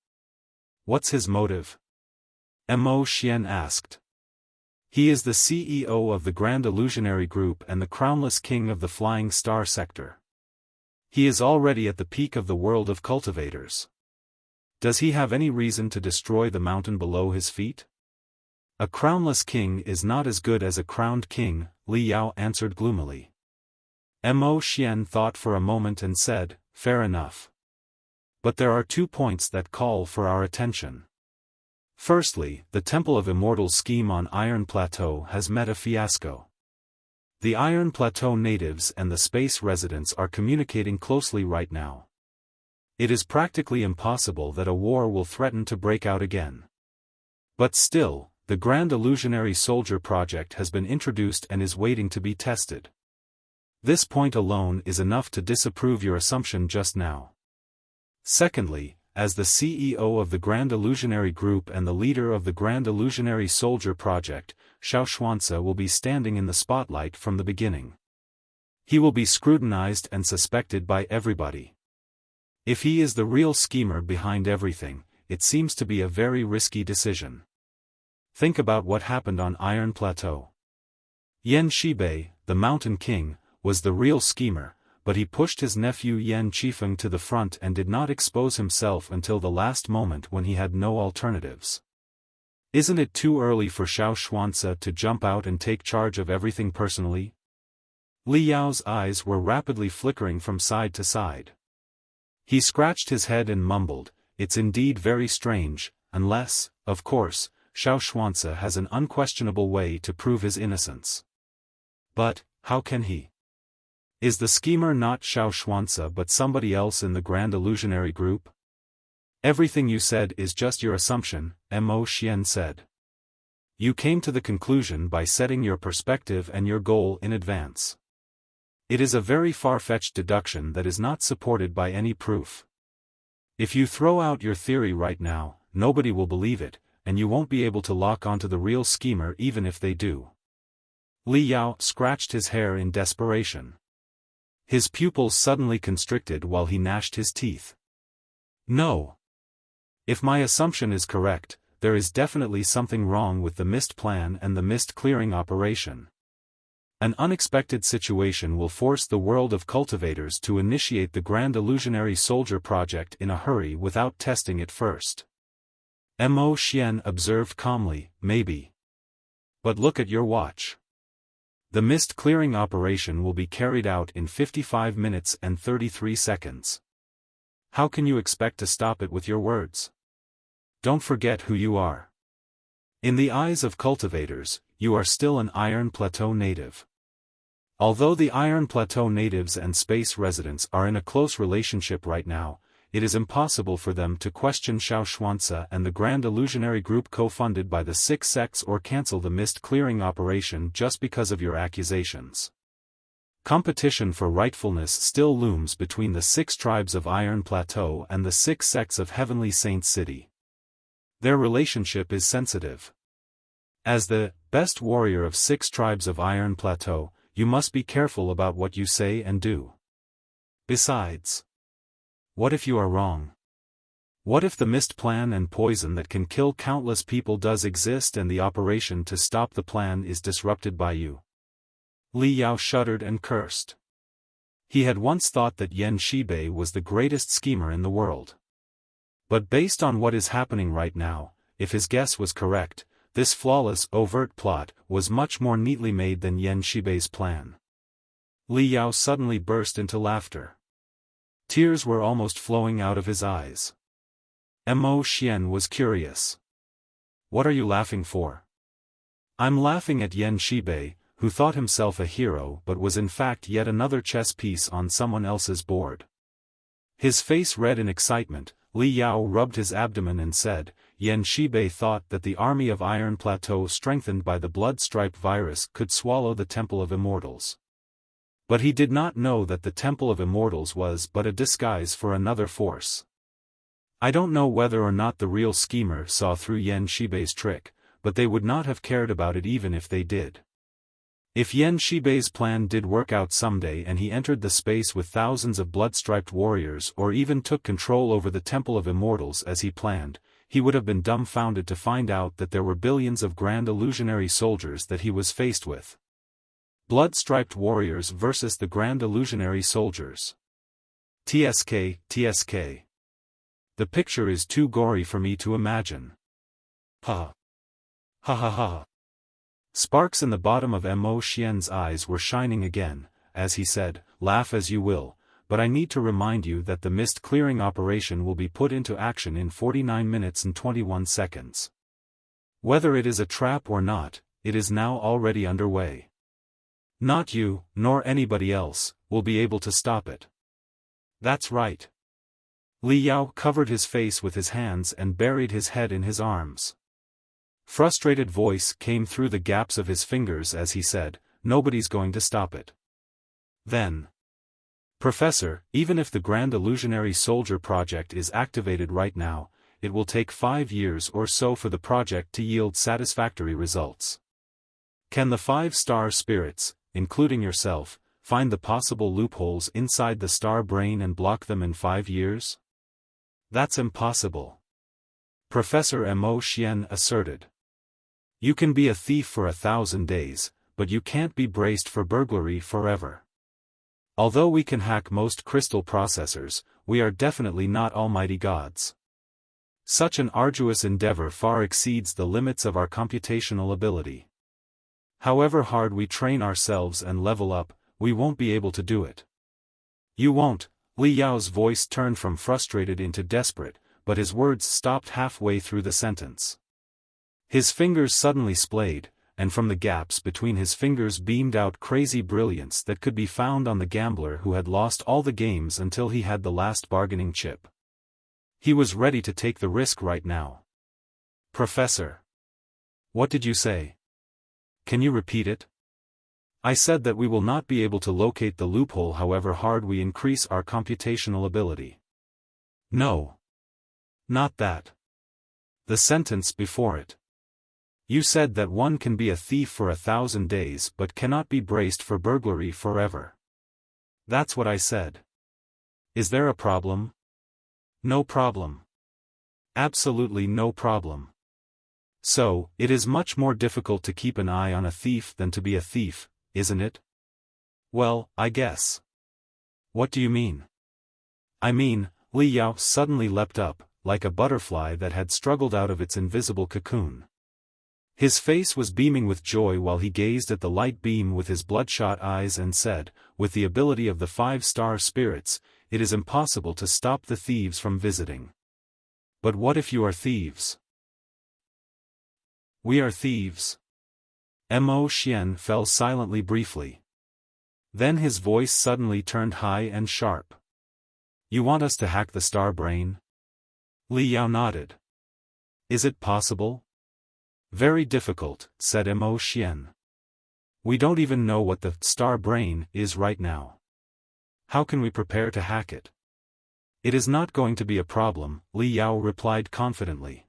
What's his motive? Mo Xian asked. He is the CEO of the Grand Illusionary Group and the crownless king of the Flying Star Sector. He is already at the peak of the world of cultivators. Does he have any reason to destroy the mountain below his feet? A crownless king is not as good as a crowned king, Li Yao answered gloomily. Mo Xian thought for a moment and said, fair enough. But there are 2 points that call for our attention. Firstly, the Temple of Immortals scheme on Iron Plateau has met a fiasco. The Iron Plateau natives and the space residents are communicating closely right now. It is practically impossible that a war will threaten to break out again. But still, the Grand Illusionary Soldier project has been introduced and is waiting to be tested. This point alone is enough to disapprove your assumption just now. Secondly, as the CEO of the Grand Illusionary Group and the leader of the Grand Illusionary Soldier project, Xiao Xuanzi will be standing in the spotlight from the beginning. He will be scrutinized and suspected by everybody. If he is the real schemer behind everything, it seems to be a very risky decision. Think about what happened on Iron Plateau. Yan Shibei, the Mountain King, was the real schemer, but he pushed his nephew Yan Qifeng to the front and did not expose himself until the last moment when he had no alternatives. Isn't it too early for Xiao Xuanzi to jump out and take charge of everything personally? Li Yao's eyes were rapidly flickering from side to side. He scratched his head and mumbled, it's indeed very strange, unless, of course, Xiao Xuanzi has an unquestionable way to prove his innocence. But, how can he? Is the schemer not Xiao Xuanzi but somebody else in the Grand Illusionary Group? Everything you said is just your assumption, Mo Xian said. You came to the conclusion by setting your perspective and your goal in advance. It is a very far-fetched deduction that is not supported by any proof. If you throw out your theory right now, nobody will believe it, and you won't be able to lock onto the real schemer even if they do. Li Yao scratched his hair in desperation. His pupils suddenly constricted while he gnashed his teeth. No. If my assumption is correct, there is definitely something wrong with the mist plan and the mist clearing operation. An unexpected situation will force the world of cultivators to initiate the Grand Illusionary Soldier project in a hurry without testing it first. Mo Xian observed calmly, maybe. But look at your watch. The mist clearing operation will be carried out in 55 minutes and 33 seconds. How can you expect to stop it with your words? Don't forget who you are. In the eyes of cultivators, you are still an Iron Plateau native. Although the Iron Plateau natives and space residents are in a close relationship right now, it is impossible for them to question Xiao Xuanzi and the Grand Illusionary Group co-funded by the Six Sects or cancel the mist clearing operation just because of your accusations. Competition for rightfulness still looms between the 6 tribes of Iron Plateau and the 6 sects of Heavenly Saint City. Their relationship is sensitive. As the best warrior of 6 tribes of Iron Plateau, you must be careful about what you say and do. Besides, what if you are wrong? What if the mist plan and poison that can kill countless people does exist and the operation to stop the plan is disrupted by you? Li Yao shuddered and cursed. He had once thought that Yan Shibei was the greatest schemer in the world. But based on what is happening right now, if his guess was correct, this flawless overt plot was much more neatly made than Yan Shibei's plan. Li Yao suddenly burst into laughter. Tears were almost flowing out of his eyes. Mo Xian was curious. What are you laughing for? I'm laughing at Yan Shibei, who thought himself a hero but was in fact yet another chess piece on someone else's board. His face red in excitement, Li Yao rubbed his abdomen and said, Yan Shibei thought that the army of Iron Plateau strengthened by the blood-striped virus could swallow the Temple of Immortals. But he did not know that the Temple of Immortals was but a disguise for another force. I don't know whether or not the real schemer saw through Yan Shibei's trick, but they would not have cared about it even if they did. If Yan Shibei's plan did work out someday and he entered the space with thousands of blood-striped warriors or even took control over the Temple of Immortals as he planned, he would have been dumbfounded to find out that there were billions of Grand Illusionary soldiers that he was faced with. Blood-striped warriors versus the Grand Illusionary soldiers. TSK. The picture is too gory for me to imagine. Ha. Ha ha ha. Sparks in the bottom of Mo Xian's eyes were shining again, as he said, laugh as you will, but I need to remind you that the mist clearing operation will be put into action in 49 minutes and 21 seconds. Whether it is a trap or not, it is now already underway. Not you, nor anybody else, will be able to stop it. That's right. Li Yao covered his face with his hands and buried his head in his arms. Frustrated voice came through the gaps of his fingers as he said, nobody's going to stop it. Then. Professor, even if the Grand Illusionary Soldier project is activated right now, it will take 5 years or so for the project to yield satisfactory results. Can the 5-star spirits, including yourself, find the possible loopholes inside the star brain and block them in 5 years? That's impossible. Professor Mo Xian asserted. You can be a thief for 1,000 days, but you can't be braced for burglary forever. Although we can hack most crystal processors, we are definitely not almighty gods. Such an arduous endeavor far exceeds the limits of our computational ability. However hard we train ourselves and level up, we won't be able to do it. You won't. Li Yao's voice turned from frustrated into desperate, but his words stopped halfway through the sentence. His fingers suddenly splayed, and from the gaps between his fingers beamed out crazy brilliance that could be found on the gambler who had lost all the games until he had the last bargaining chip. He was ready to take the risk right now. Professor. What did you say? Can you repeat it? I said that we will not be able to locate the loophole however hard we increase our computational ability. No. Not that. The sentence before it. You said that one can be a thief for 1,000 days but cannot be braced for burglary forever. That's what I said. Is there a problem? No problem. Absolutely no problem. So, it is much more difficult to keep an eye on a thief than to be a thief, isn't it? Well, I guess. What do you mean? I mean, Li Yao suddenly leapt up, like a butterfly that had struggled out of its invisible cocoon. His face was beaming with joy while he gazed at the light beam with his bloodshot eyes and said, with the ability of the 5-star spirits, it is impossible to stop the thieves from visiting. But what if you are thieves? We are thieves. Mo Xian fell silently briefly. Then his voice suddenly turned high and sharp. You want us to hack the star brain? Li Yao nodded. Is it possible? Very difficult, said Mo Xian. We don't even know what the star brain is right now. How can we prepare to hack it? It is not going to be a problem, Li Yao replied confidently.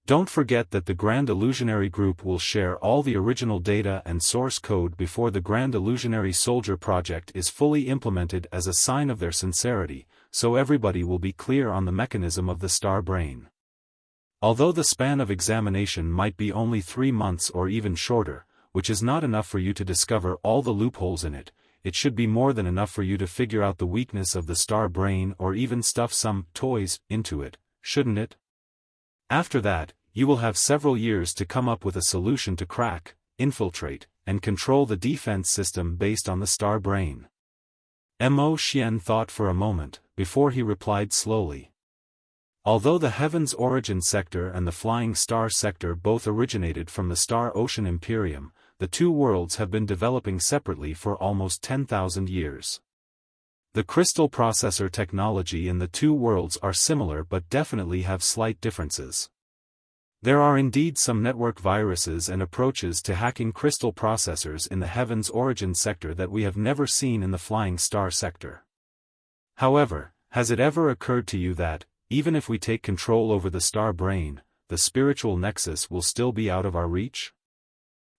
Don't forget that the Grand Illusionary Group will share all the original data and source code before the Grand Illusionary Soldier project is fully implemented as a sign of their sincerity, so everybody will be clear on the mechanism of the star brain. Although the span of examination might be only 3 months or even shorter, which is not enough for you to discover all the loopholes in it, it should be more than enough for you to figure out the weakness of the star brain or even stuff some toys into it, shouldn't it? After that, you will have several years to come up with a solution to crack, infiltrate, and control the defense system based on the star brain. Mo Xian thought for a moment, before he replied slowly. Although the Heaven's Origin Sector and the Flying Star Sector both originated from the Star Ocean Imperium, the two worlds have been developing separately for almost 10,000 years. The crystal processor technology in the two worlds are similar but definitely have slight differences. There are indeed some network viruses and approaches to hacking crystal processors in the Heaven's Origin Sector that we have never seen in the Flying Star Sector. However, has it ever occurred to you that, even if we take control over the star brain, the spiritual nexus will still be out of our reach?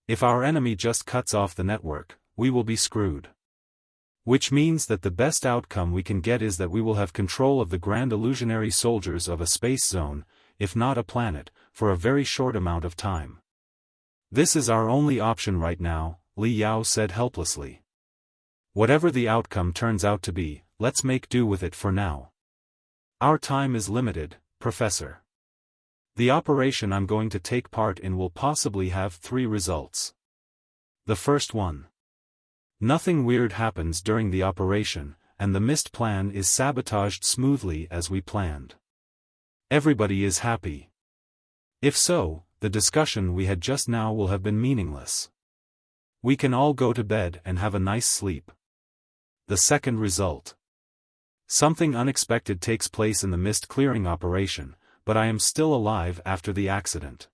If our enemy just cuts off the network, we will be screwed. Which means that the best outcome we can get is that we will have control of the Grand Illusionary Soldiers of a space zone, if not a planet, for a very short amount of time. This is our only option right now, Li Yao said helplessly. Whatever the outcome turns out to be, let's make do with it for now. Our time is limited, Professor. The operation I'm going to take part in will possibly have 3 results. The first one. Nothing weird happens during the operation, and the missed plan is sabotaged smoothly as we planned. Everybody is happy. If so, the discussion we had just now will have been meaningless. We can all go to bed and have a nice sleep. The second result. Something unexpected takes place in the mist clearing operation, but I am still alive after the accident.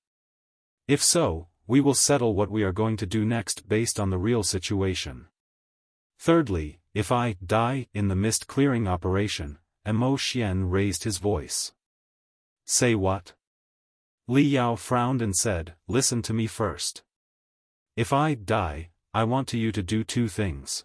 If so, we will settle what we are going to do next based on the real situation. Thirdly, if I die in the mist clearing operation, Mo Xian raised his voice. Say what? Li Yao frowned and said, listen to me first. If I die, I want you to do 2 things.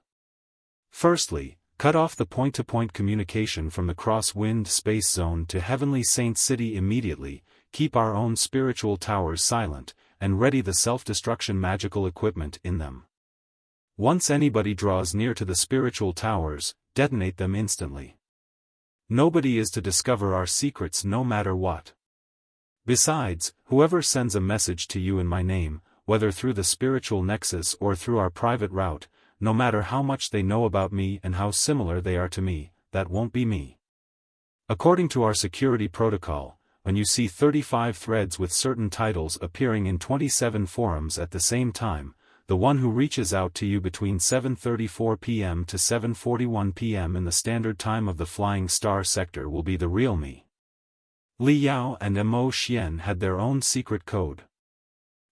Firstly, cut off the point-to-point communication from the cross-wind space zone to Heavenly Saint City immediately, keep our own spiritual towers silent, and ready the self-destruction magical equipment in them. Once anybody draws near to the spiritual towers, detonate them instantly. Nobody is to discover our secrets no matter what. Besides, whoever sends a message to you in my name, whether through the spiritual nexus or through our private route, no matter how much they know about me and how similar they are to me, that won't be me. According to our security protocol, when you see 35 threads with certain titles appearing in 27 forums at the same time, the one who reaches out to you between 7:34 p.m. to 7:41 p.m. in the standard time of the Flying Star Sector will be the real me. Li Yao and Mo Xian had their own secret code.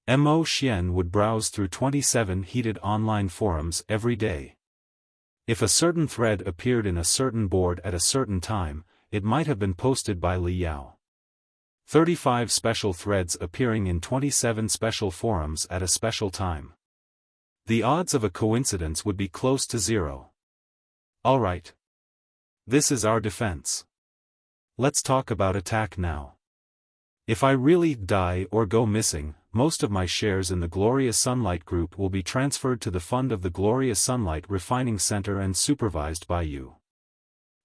Mo Xian would browse through 27 heated online forums every day. If a certain thread appeared in a certain board at a certain time, it might have been posted by Li Yao. 35 special threads appearing in 27 special forums at a special time. The odds of a coincidence would be close to zero. Alright. This is our defense. Let's talk about attack now. If I really die or go missing, most of my shares in the Glorious Sunlight Group will be transferred to the fund of the Glorious Sunlight Refining Center and supervised by you.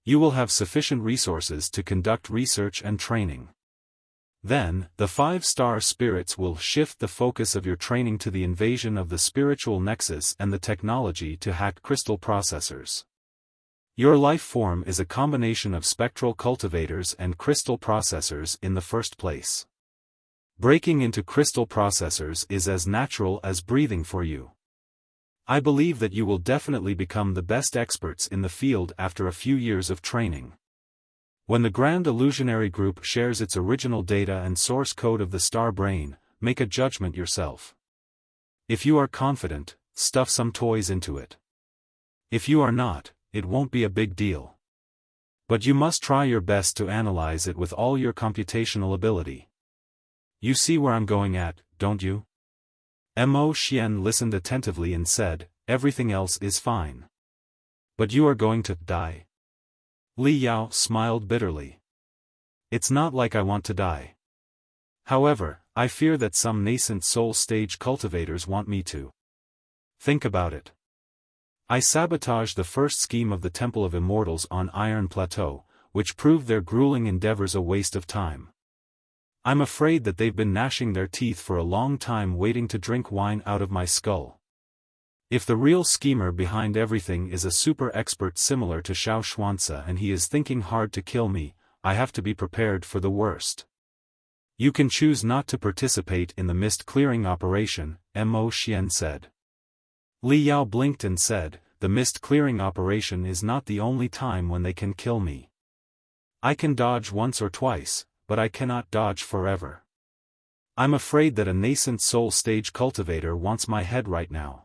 You will have sufficient resources to conduct research and training. Then, the 5-star spirits will shift the focus of your training to the invasion of the spiritual nexus and the technology to hack crystal processors. Your life form is a combination of spectral cultivators and crystal processors in the first place. Breaking into crystal processors is as natural as breathing for you. I believe that you will definitely become the best experts in the field after a few years of training. When the Grand Illusionary Group shares its original data and source code of the star brain, make a judgment yourself. If you are confident, stuff some toys into it. If you are not, it won't be a big deal. But you must try your best to analyze it with all your computational ability. You see where I'm going at, don't you? Mo Xian listened attentively and said, everything else is fine. But you are going to die. Li Yao smiled bitterly. It's not like I want to die. However, I fear that some nascent soul stage cultivators want me to. Think about it. I sabotaged the first scheme of the Temple of Immortals on Iron Plateau, which proved their grueling endeavors a waste of time. I'm afraid that they've been gnashing their teeth for a long time waiting to drink wine out of my skull. If the real schemer behind everything is a super expert similar to Xiao Xuanzi and he is thinking hard to kill me, I have to be prepared for the worst. You can choose not to participate in the mist clearing operation, Mo Xian said. Li Yao blinked and said, the mist clearing operation is not the only time when they can kill me. I can dodge once or twice, but I cannot dodge forever. I'm afraid that a nascent soul stage cultivator wants my head right now.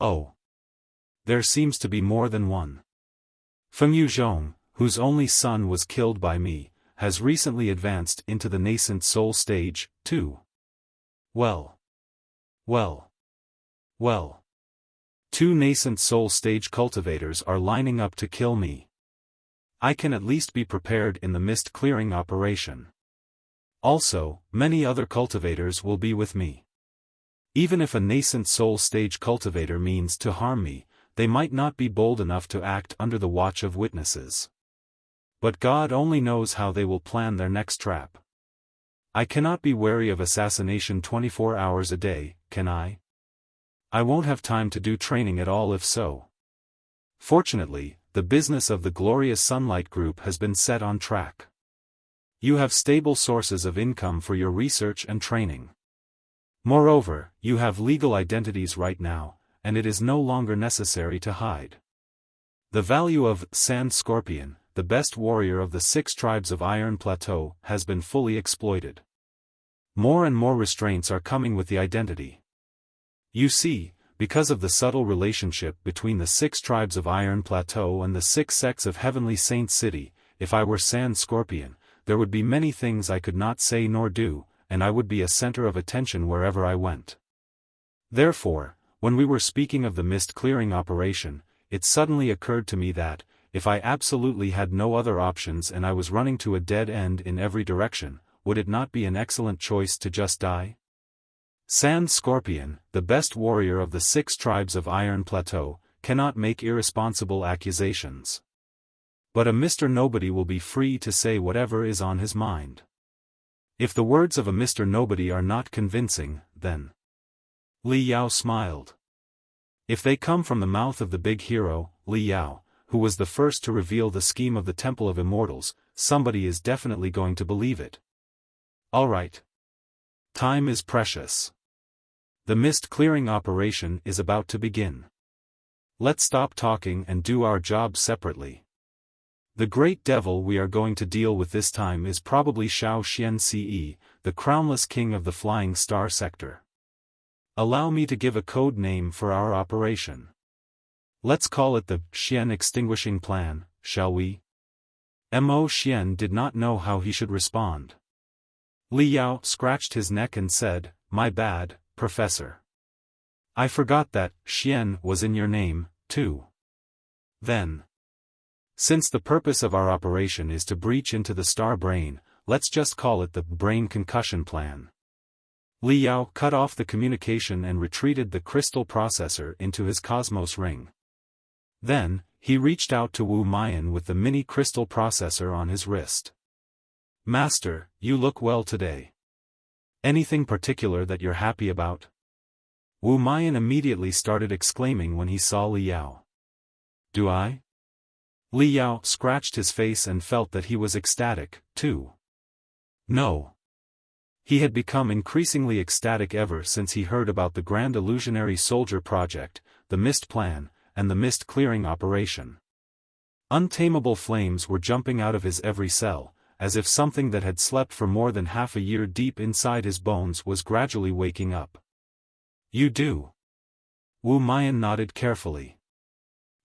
Oh. There seems to be more than one. Feng Yuzhong, whose only son was killed by me, has recently advanced into the nascent soul stage, too. Well. 2 nascent soul stage cultivators are lining up to kill me. I can at least be prepared in the mist clearing operation. Also, many other cultivators will be with me. Even if a nascent soul stage cultivator means to harm me, they might not be bold enough to act under the watch of witnesses. But God only knows how they will plan their next trap. I cannot be wary of assassination 24 hours a day, can I? I won't have time to do training at all if so. Fortunately, the business of the Glorious Sunlight Group has been set on track. You have stable sources of income for your research and training. Moreover, you have legal identities right now, and it is no longer necessary to hide. The value of Sand Scorpion, the best warrior of the 6 tribes of Iron Plateau, has been fully exploited. More and more restraints are coming with the identity. You see, because of the subtle relationship between the 6 tribes of Iron Plateau and the 6 sects of Heavenly Saint City, if I were Sand Scorpion, there would be many things I could not say nor do, and I would be a center of attention wherever I went. Therefore, when we were speaking of the mist clearing operation, it suddenly occurred to me that, if I absolutely had no other options and I was running to a dead end in every direction, would it not be an excellent choice to just die? Sand Scorpion, the best warrior of the 6 tribes of Iron Plateau, cannot make irresponsible accusations. But a Mr. Nobody will be free to say whatever is on his mind. If the words of a Mr. Nobody are not convincing, then... Li Yao smiled. If they come from the mouth of the big hero, Li Yao, who was the first to reveal the scheme of the Temple of Immortals, somebody is definitely going to believe it. Alright. Time is precious. The mist clearing operation is about to begin. Let's stop talking and do our job separately. The great devil we are going to deal with this time is probably Shao Xian-Ce, the crownless king of the Flying Star sector. Allow me to give a code name for our operation. Let's call it the Xian Extinguishing Plan, shall we? Mo Xian did not know how he should respond. Li Yao scratched his neck and said, "My bad, Professor. I forgot that Xian was in your name, too." Then, since the purpose of our operation is to breach into the star brain, let's just call it the Brain Concussion Plan. Li Yao cut off the communication and retreated the crystal processor into his cosmos ring. Then, he reached out to Wu Mian with the mini crystal processor on his wrist. "Master, you look well today. Anything particular that you're happy about?" Wu Mian immediately started exclaiming when he saw Li Yao. "Do I?" Li Yao scratched his face and felt that he was ecstatic, too. No. He had become increasingly ecstatic ever since he heard about the Grand Illusionary Soldier project, the Mist Plan, and the Mist Clearing operation. Untamable flames were jumping out of his every cell, as if something that had slept for more than half a year deep inside his bones was gradually waking up. "You do?" Wu Mian nodded carefully.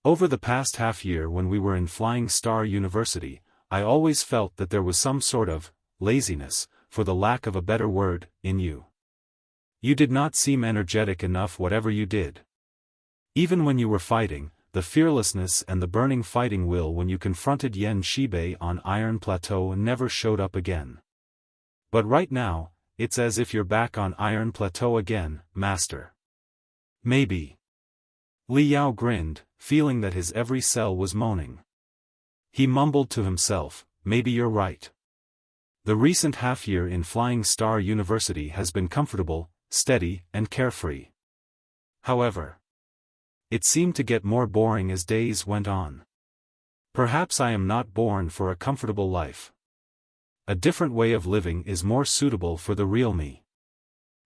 "Over the past half year when we were in Flying Star University, I always felt that there was some sort of laziness, for the lack of a better word, in you. You did not seem energetic enough whatever you did. Even when you were fighting, the fearlessness and the burning fighting will when you confronted Yen Shibei on Iron Plateau never showed up again. But right now, it's as if you're back on Iron Plateau again, Master." "Maybe." Li Yao grinned, feeling that his every cell was moaning. He mumbled to himself, "Maybe you're right. The recent half-year in Flying Star University has been comfortable, steady, and carefree. However, it seemed to get more boring as days went on. Perhaps I am not born for a comfortable life. A different way of living is more suitable for the real me.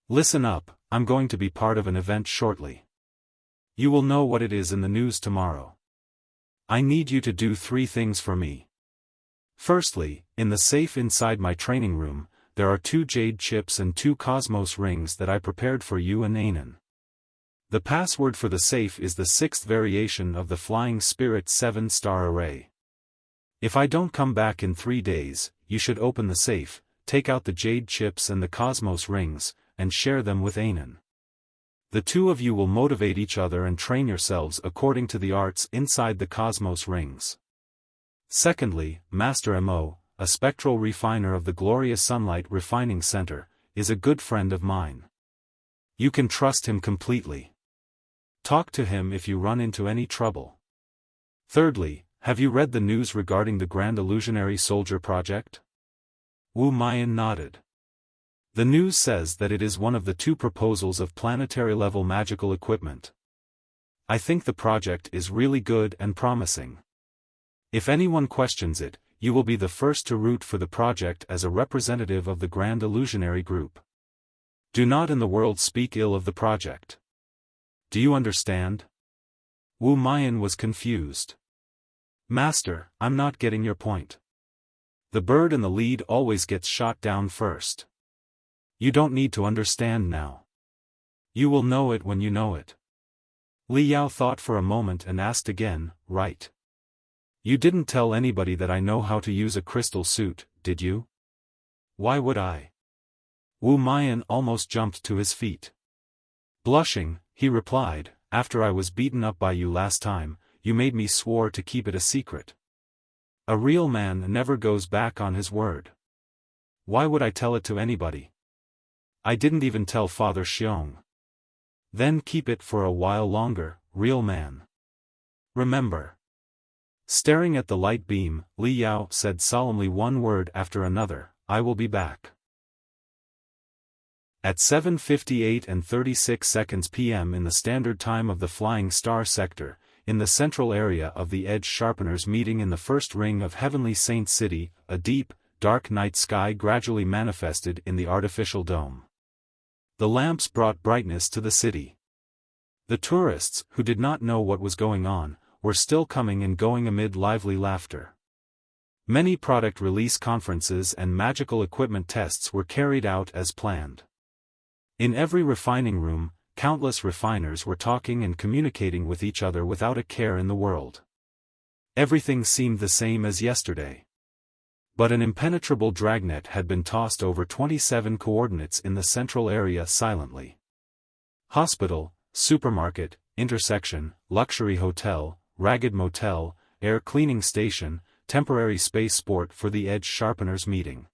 Listen up, I'm going to be part of an event shortly. You will know what it is in the news tomorrow. I need you to do 3 things for me. Firstly, in the safe inside my training room, there are 2 jade chips and 2 cosmos rings that I prepared for you and Anan. The password for the safe is the 6th variation of the Flying Spirit 7-star array. If I don't come back in 3 days, you should open the safe, take out the jade chips and the cosmos rings, and share them with Anan. The 2 of you will motivate each other and train yourselves according to the arts inside the cosmos rings. Secondly, Master Mo, a spectral refiner of the Glorious Sunlight Refining Center, is a good friend of mine. You can trust him completely. Talk to him if you run into any trouble. Thirdly, have you read the news regarding the Grand Illusionary Soldier project?" Wu Mian nodded. "The news says that it is one of the 2 proposals of planetary-level magical equipment. I think the project is really good and promising. If anyone questions it, you will be the first to root for the project as a representative of the Grand Illusionary Group. Do not in the world speak ill of the project. Do you understand?" Wu Mian was confused. "Master, I'm not getting your point. The bird in the lead always gets shot down first. You don't need to understand now. You will know it when you know it." Li Yao thought for a moment and asked again, "Right. You didn't tell anybody that I know how to use a crystal suit, did you?" "Why would I?" Wu Mian almost jumped to his feet. Blushing, he replied, "After I was beaten up by you last time, you made me swore to keep it a secret. A real man never goes back on his word. Why would I tell it to anybody? I didn't even tell Father Xiong. Then keep it for a while longer, real man. Remember." Staring at the light beam, Li Yao said solemnly one word after another, "I will be back." At 7:58 and 36 seconds p.m. in the standard time of the Flying Star sector, in the central area of the Edge Sharpeners meeting in the first ring of Heavenly Saint City, a deep, dark night sky gradually manifested in the artificial dome. The lamps brought brightness to the city. The tourists, who did not know what was going on, were still coming and going amid lively laughter. Many product release conferences and magical equipment tests were carried out as planned. In every refining room, countless refiners were talking and communicating with each other without a care in the world. Everything seemed the same as yesterday. But an impenetrable dragnet had been tossed over 27 coordinates in the central area silently. Hospital, supermarket, intersection, luxury hotel, ragged motel, air cleaning station, temporary space sport for the edge sharpeners meeting.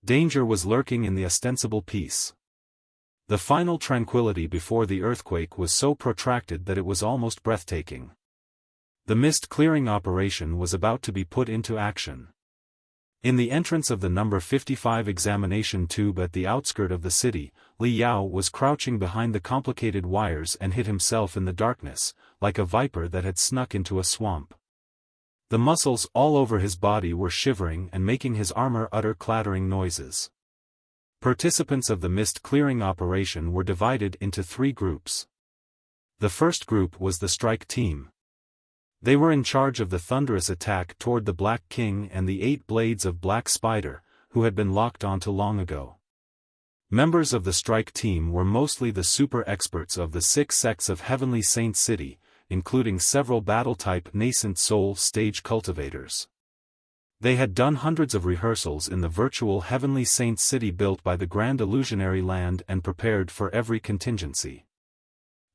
Danger was lurking in the ostensible peace. The final tranquility before the earthquake was so protracted that it was almost breathtaking. The mist-clearing operation was about to be put into action. In the entrance of the number 55 examination tube at the outskirt of the city, Li Yao was crouching behind the complicated wires and hid himself in the darkness, like a viper that had snuck into a swamp. The muscles all over his body were shivering and making his armor utter clattering noises. Participants of the mist-clearing operation were divided into 3 groups. The first group was the strike team. They were in charge of the thunderous attack toward the Black King and the 8 blades of Black Spider, who had been locked onto long ago. Members of the strike team were mostly the super experts of the 6 sects of Heavenly Saint City, including several battle-type nascent soul stage cultivators. They had done hundreds of rehearsals in the virtual Heavenly Saint City built by the Grand Illusionary Land and prepared for every contingency.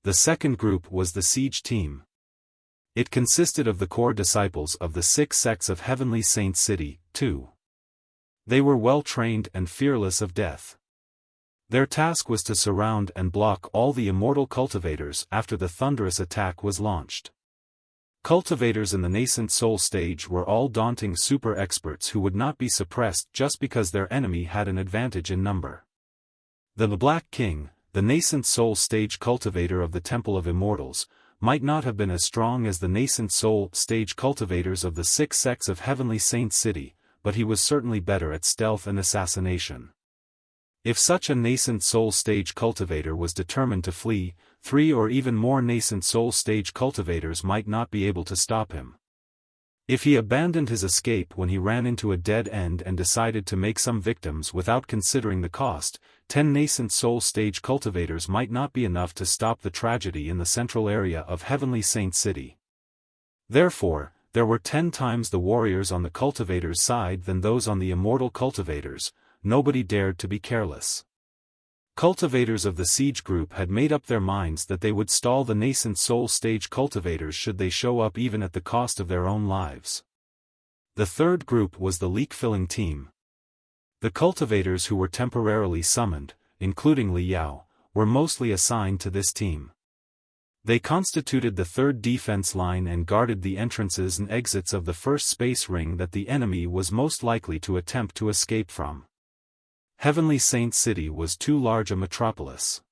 The second group was the siege team. It consisted of the core disciples of the 6 sects of Heavenly Saint City, too. They were well-trained and fearless of death. Their task was to surround and block all the immortal cultivators after the thunderous attack was launched. Cultivators in the nascent soul stage were all daunting super experts who would not be suppressed just because their enemy had an advantage in number. The Black King, the nascent soul stage cultivator of the Temple of Immortals, might not have been as strong as the nascent soul stage cultivators of the 6 sects of Heavenly Saint City, but he was certainly better at stealth and assassination. If such a nascent soul stage cultivator was determined to flee, 3 or even more nascent soul stage cultivators might not be able to stop him. If he abandoned his escape when he ran into a dead end and decided to make some victims without considering the cost, 10 nascent soul stage cultivators might not be enough to stop the tragedy in the central area of Heavenly Saint City. Therefore, there were 10 times the warriors on the cultivators' side than those on the immortal cultivators. Nobody dared to be careless. Cultivators of the siege group had made up their minds that they would stall the nascent soul stage cultivators should they show up even at the cost of their own lives. The third group was the leak-filling team. The cultivators who were temporarily summoned, including Li Yao, were mostly assigned to this team. They constituted the third defense line and guarded the entrances and exits of the first space ring that the enemy was most likely to attempt to escape from. Heavenly Saint City was too large a metropolis.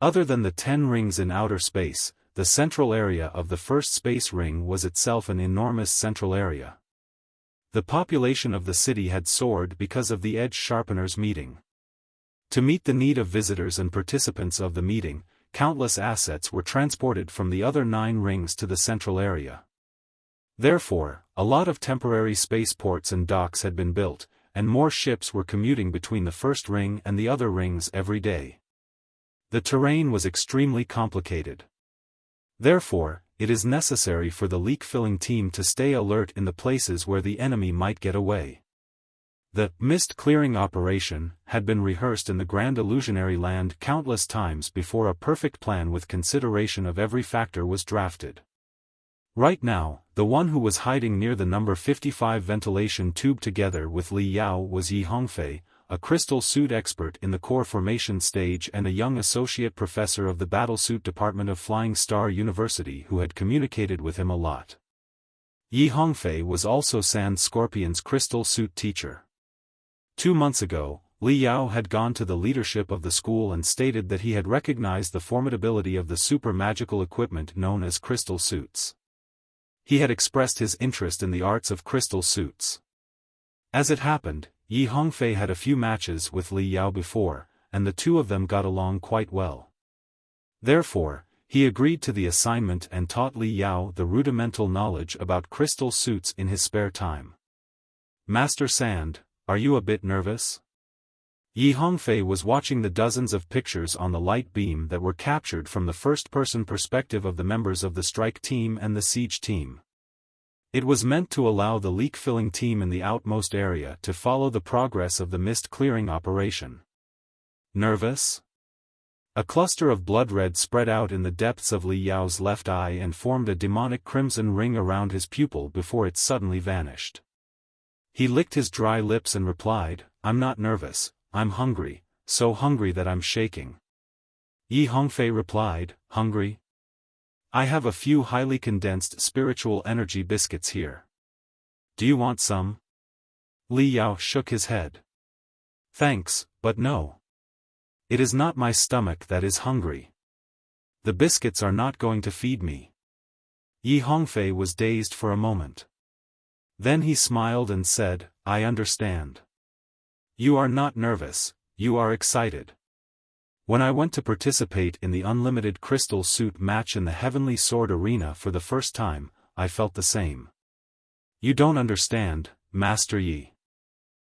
Other than the 10 rings in outer space, the central area of the first space ring was itself an enormous central area. The population of the city had soared because of the edge sharpeners meeting. To meet the need of visitors and participants of the meeting, countless assets were transported from the other 9 rings to the central area. Therefore, a lot of temporary spaceports and docks had been built, and more ships were commuting between the first ring and the other rings every day. The terrain was extremely complicated. Therefore, it is necessary for the leak-filling team to stay alert in the places where the enemy might get away. The mist-clearing operation had been rehearsed in the Grand Illusionary Land countless times before a perfect plan with consideration of every factor was drafted. Right now, the one who was hiding near the number 55 ventilation tube together with Li Yao was Yi Hongfei, a crystal suit expert in the core formation stage and a young associate professor of the battlesuit department of Flying Star University who had communicated with him a lot. Yi Hongfei was also Sand Scorpion's crystal suit teacher. 2 months ago, Li Yao had gone to the leadership of the school and stated that he had recognized the formidability of the super magical equipment known as crystal suits. He had expressed his interest in the arts of crystal suits. As it happened, Yi Hongfei had a few matches with Li Yao before, and the 2 of them got along quite well. Therefore, he agreed to the assignment and taught Li Yao the rudimental knowledge about crystal suits in his spare time. Master Sand, are you a bit nervous? Xinghe was watching the dozens of pictures on the light beam that were captured from the first-person perspective of the members of the strike team and the siege team. It was meant to allow the leak-filling team in the outmost area to follow the progress of the mist-clearing operation. Nervous? A cluster of blood red spread out in the depths of Li Yao's left eye and formed a demonic crimson ring around his pupil before it suddenly vanished. He licked his dry lips and replied, "I'm not nervous, I'm hungry, so hungry that I'm shaking." Xinghe replied, "Hungry? I have a few highly condensed spiritual energy biscuits here. Do you want some?" Li Yao shook his head. "Thanks, but no. It is not my stomach that is hungry. The biscuits are not going to feed me." Xinghe was dazed for a moment. Then he smiled and said, "I understand. You are not nervous, you are excited. When I went to participate in the unlimited crystal suit match in the Heavenly Sword Arena for the first time, I felt the same. You don't understand, Master Yi.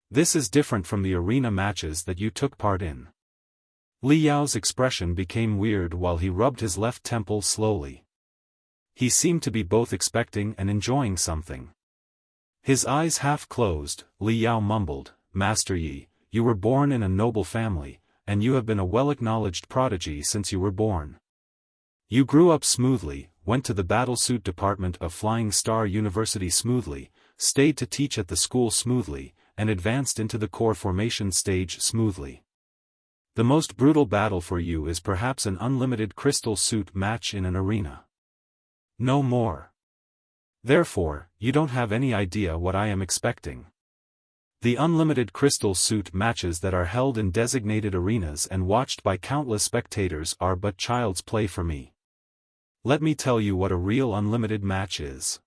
This is different from the arena matches that you took part in." Li Yao's expression became weird while he rubbed his left temple slowly. He seemed to be both expecting and enjoying something. His eyes half closed, Li Yao mumbled, "Master Yi, you were born in a noble family, and you have been a well-acknowledged prodigy since you were born. You grew up smoothly, went to the battlesuit department of Flying Star University smoothly, stayed to teach at the school smoothly, and advanced into the core formation stage smoothly. The most brutal battle for you is perhaps an unlimited crystal suit match in an arena. No more. Therefore, you don't have any idea what I am expecting. The unlimited crystal suit matches that are held in designated arenas and watched by countless spectators are but child's play for me. Let me tell you what a real unlimited match is.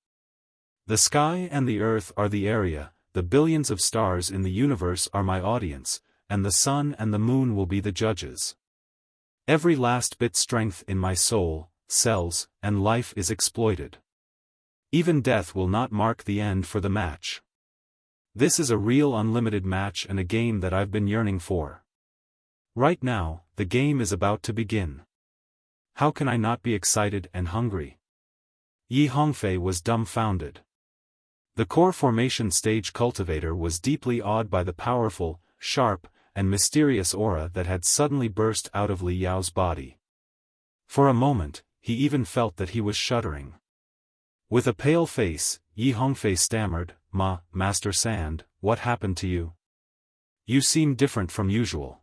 The sky and the earth are the area, the billions of stars in the universe are my audience, and the sun and the moon will be the judges. Every last bit strength in my soul, cells, and life is exploited. Even death will not mark the end for the match. This is a real unlimited match and a game that I've been yearning for. Right now, the game is about to begin. How can I not be excited and hungry?" Xinghe was dumbfounded. The core formation stage cultivator was deeply awed by the powerful, sharp, and mysterious aura that had suddenly burst out of Li Yao's body. For a moment, he even felt that he was shuddering. With a pale face, Xinghe stammered, Master Sand, what happened to you? You seem different from usual."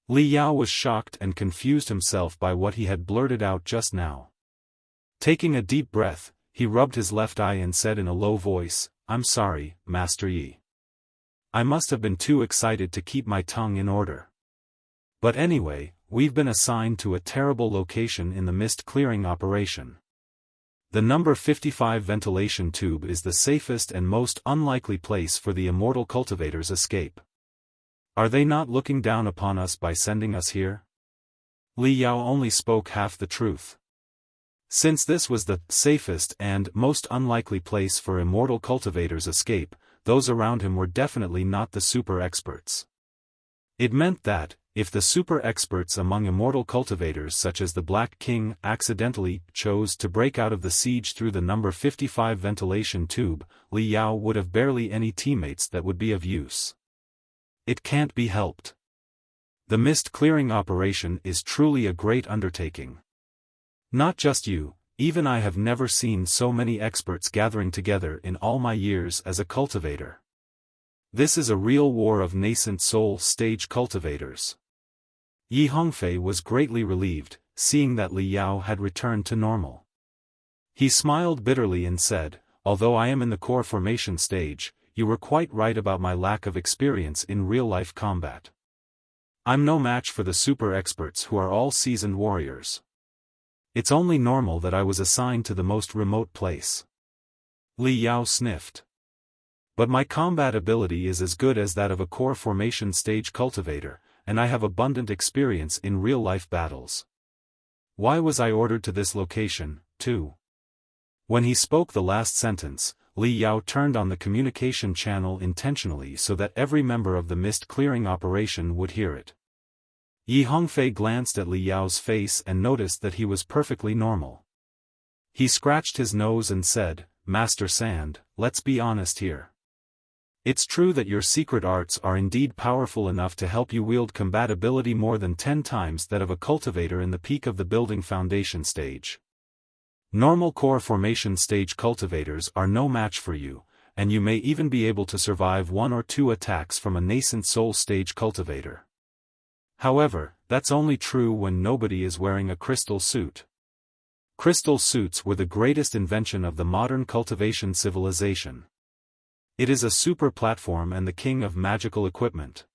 Li Yao was shocked and confused himself by what he had blurted out just now. Taking a deep breath, he rubbed his left eye and said in a low voice, "I'm sorry, Master Yi. I must have been too excited to keep my tongue in order. But anyway, we've been assigned to a terrible location in the mist clearing operation. The number 55 ventilation tube is the safest and most unlikely place for the immortal cultivators' escape. Are they not looking down upon us by sending us here?" Li Yao only spoke half the truth. Since this was the safest and most unlikely place for immortal cultivators' escape, those around him were definitely not the super experts. It meant that, if the super experts among immortal cultivators such as the Black King accidentally chose to break out of the siege through the number 55 ventilation tube, Li Yao would have barely any teammates that would be of use. It can't be helped. The mist clearing operation is truly a great undertaking. Not just you, even I have never seen so many experts gathering together in all my years as a cultivator. This is a real war of nascent soul stage cultivators." Xinghe was greatly relieved, seeing that Li Yao had returned to normal. He smiled bitterly and said, "Although I am in the core formation stage, you were quite right about my lack of experience in real-life combat. I'm no match for the super experts who are all seasoned warriors. It's only normal that I was assigned to the most remote place." Li Yao sniffed. "But my combat ability is as good as that of a core formation stage cultivator, and I have abundant experience in real-life battles. Why was I ordered to this location, too?" When he spoke the last sentence, Li Yao turned on the communication channel intentionally so that every member of the mist-clearing operation would hear it. Yi Hongfei glanced at Li Yao's face and noticed that he was perfectly normal. He scratched his nose and said, "Master Sand, let's be honest here. It's true that your secret arts are indeed powerful enough to help you wield combat ability more than 10 times that of a cultivator in the peak of the building foundation stage. Normal core formation stage cultivators are no match for you, and you may even be able to survive 1 or 2 attacks from a nascent soul stage cultivator. However, that's only true when nobody is wearing a crystal suit. Crystal suits were the greatest invention of the modern cultivation civilization. It is a super platform and the king of magical equipment.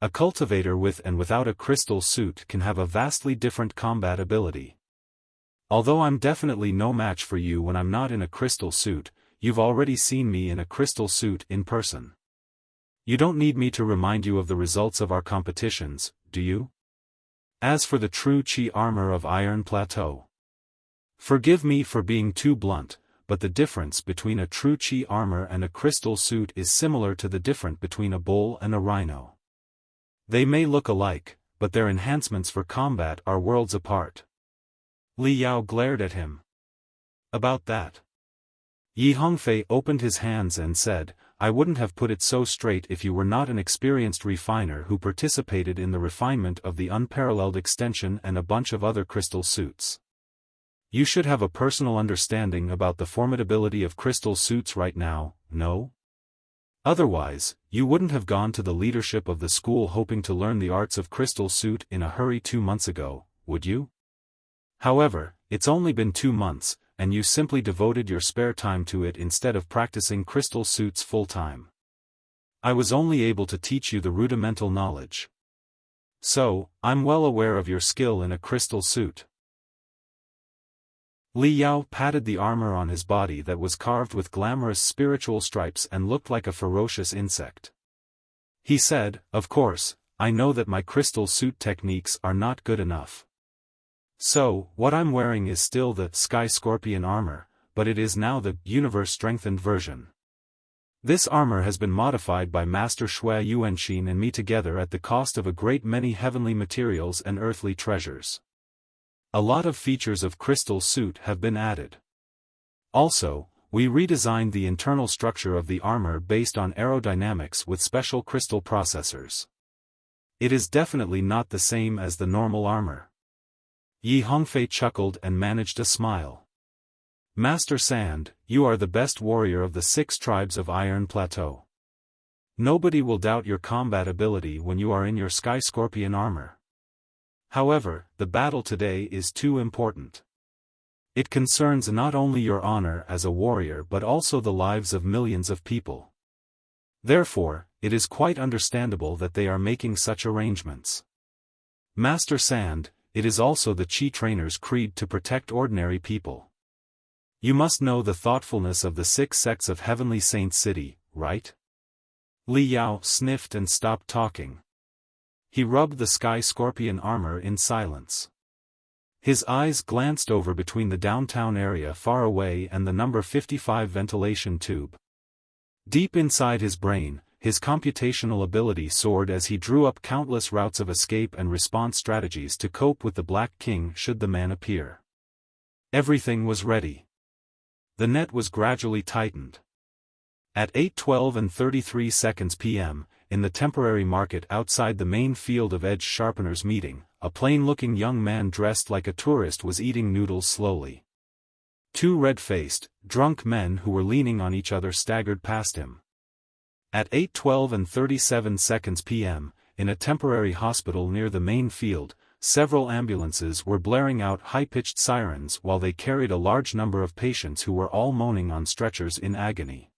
A cultivator with and without a crystal suit can have a vastly different combat ability. Although I'm definitely no match for you when I'm not in a crystal suit, you've already seen me in a crystal suit in person. You don't need me to remind you of the results of our competitions, do you? As for the true Qi armor of Iron Plateau. Forgive me for being too blunt, but the difference between a true Qi armor and a crystal suit is similar to the difference between a bull and a rhino. They may look alike, but their enhancements for combat are worlds apart. Li Yao glared at him. About that. Yi Hongfei opened his hands and said, I wouldn't have put it so straight if you were not an experienced refiner who participated in the refinement of the unparalleled extension and a bunch of other crystal suits. You should have a personal understanding about the formidability of crystal suits right now, no? Otherwise, you wouldn't have gone to the leadership of the school hoping to learn the arts of crystal suit in a hurry 2 months ago, would you? However, it's only been 2 months, and you simply devoted your spare time to it instead of practicing crystal suits full-time. I was only able to teach you the rudimental knowledge. So, I'm well aware of your skill in a crystal suit. Li Yao patted the armor on his body that was carved with glamorous spiritual stripes and looked like a ferocious insect. He said, Of course, I know that my crystal suit techniques are not good enough. So, what I'm wearing is still the Sky Scorpion armor, but it is now the universe-strengthened version. This armor has been modified by Master Shui Yuanxin and me together at the cost of a great many heavenly materials and earthly treasures. A lot of features of crystal suit have been added. Also, we redesigned the internal structure of the armor based on aerodynamics with special crystal processors. It is definitely not the same as the normal armor. Yi Hongfei chuckled and managed a smile. Master Sand, you are the best warrior of the 6 tribes of Iron Plateau. Nobody will doubt your combat ability when you are in your Sky Scorpion armor. However, the battle today is too important. It concerns not only your honor as a warrior but also the lives of millions of people. Therefore, it is quite understandable that they are making such arrangements. Master Sand, it is also the Qi trainer's creed to protect ordinary people. You must know the thoughtfulness of the 6 sects of Heavenly Saint City, right? Li Yao sniffed and stopped talking. He rubbed the Sky Scorpion armor in silence. His eyes glanced over between the downtown area far away and the number 55 ventilation tube. Deep inside his brain, his computational ability soared as he drew up countless routes of escape and response strategies to cope with the Black King should the man appear. Everything was ready. The net was gradually tightened. At 8:12 and 33 seconds p.m., in the temporary market outside the main field of edge sharpeners meeting, a plain-looking young man dressed like a tourist was eating noodles slowly. 2 red-faced, drunk men who were leaning on each other staggered past him. At 8:12 and 37 seconds p.m., in a temporary hospital near the main field, several ambulances were blaring out high-pitched sirens while they carried a large number of patients who were all moaning on stretchers in agony.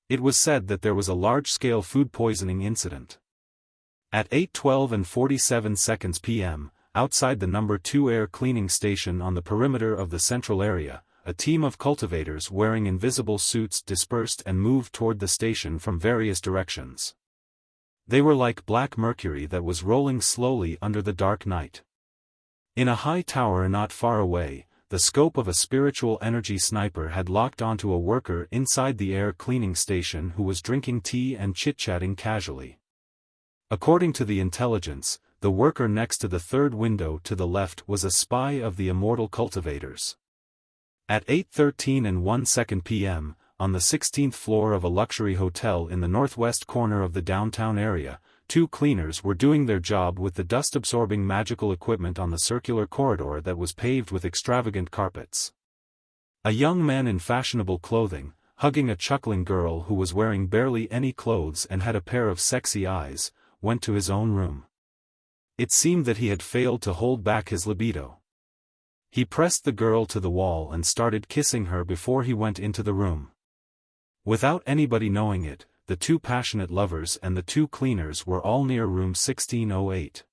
It was said that there was a large-scale food poisoning incident. At 8:12 and 47 seconds p.m., outside the number 2 air cleaning station on the perimeter of the central area, a team of cultivators wearing invisible suits dispersed and moved toward the station from various directions. They were like black mercury that was rolling slowly under the dark night. In a high tower not far away, the scope of a spiritual energy sniper had locked onto a worker inside the air cleaning station who was drinking tea and chit-chatting casually. According to the intelligence, the worker next to the third window to the left was a spy of the immortal cultivators. At 8:13 p.m., on the 16th floor of a luxury hotel in the northwest corner of the downtown area, two cleaners were doing their job with the dust-absorbing magical equipment on the circular corridor that was paved with extravagant carpets. A young man in fashionable clothing, hugging a chuckling girl who was wearing barely any clothes and had a pair of sexy eyes, went to his own room. It seemed that he had failed to hold back his libido. He pressed the girl to the wall and started kissing her before he went into the room. Without anybody knowing it, the two passionate lovers and the two cleaners were all near room 1608.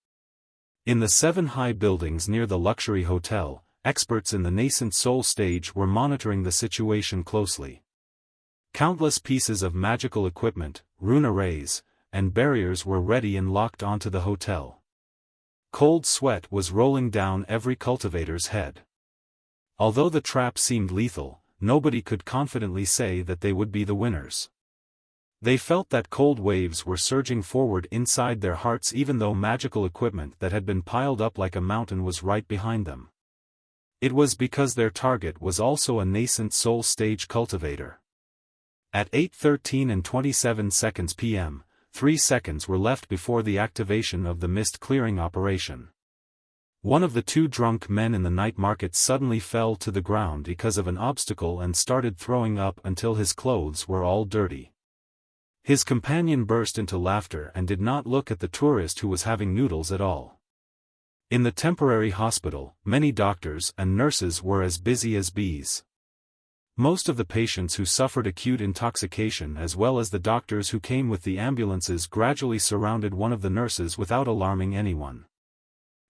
In the 7 high buildings near the luxury hotel, experts in the nascent soul stage were monitoring the situation closely. Countless pieces of magical equipment, rune arrays, and barriers were ready and locked onto the hotel. Cold sweat was rolling down every cultivator's head. Although the trap seemed lethal, nobody could confidently say that they would be the winners. They felt that cold waves were surging forward inside their hearts even though magical equipment that had been piled up like a mountain was right behind them. It was because their target was also a nascent soul stage cultivator. At 8:13 p.m., 3 seconds were left before the activation of the mist clearing operation. One of the two drunk men in the night market suddenly fell to the ground because of an obstacle and started throwing up until his clothes were all dirty. His companion burst into laughter and did not look at the tourist who was having noodles at all. In the temporary hospital, many doctors and nurses were as busy as bees. Most of the patients who suffered acute intoxication as well as the doctors who came with the ambulances gradually surrounded one of the nurses without alarming anyone.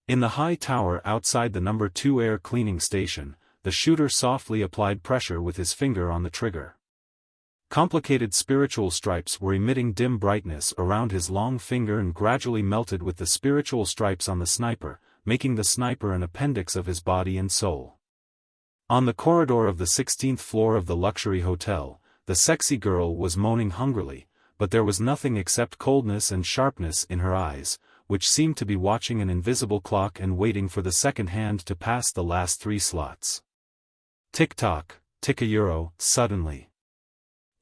In the high tower outside the number 2 air cleaning station, the shooter softly applied pressure with his finger on the trigger. Complicated spiritual stripes were emitting dim brightness around his long finger and gradually melted with the spiritual stripes on the sniper, making the sniper an appendix of his body and soul. On the corridor of the 16th floor of the luxury hotel, the sexy girl was moaning hungrily, but there was nothing except coldness and sharpness in her eyes, which seemed to be watching an invisible clock and waiting for the second hand to pass the last 3 slots. Tick-tock, tick-a-euro, suddenly.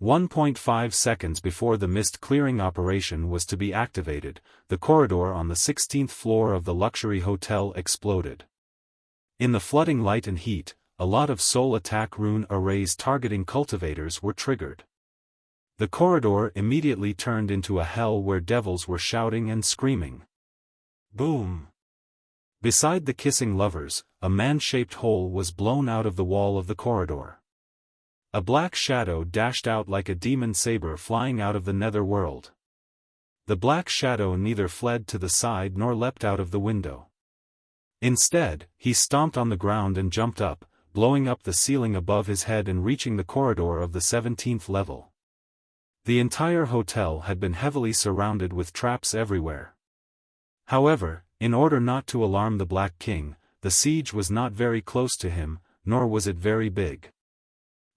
1.5 seconds before the mist clearing operation was to be activated, the corridor on the 16th floor of the luxury hotel exploded. In the flooding light and heat, a lot of soul attack rune arrays targeting cultivators were triggered. The corridor immediately turned into a hell where devils were shouting and screaming. Boom! Beside the kissing lovers, a man-shaped hole was blown out of the wall of the corridor. A black shadow dashed out like a demon saber flying out of the nether world. The black shadow neither fled to the side nor leapt out of the window. Instead, he stomped on the ground and jumped up, blowing up the ceiling above his head and reaching the corridor of the 17th level. The entire hotel had been heavily surrounded with traps everywhere. However, in order not to alarm the Black King, the siege was not very close to him, nor was it very big.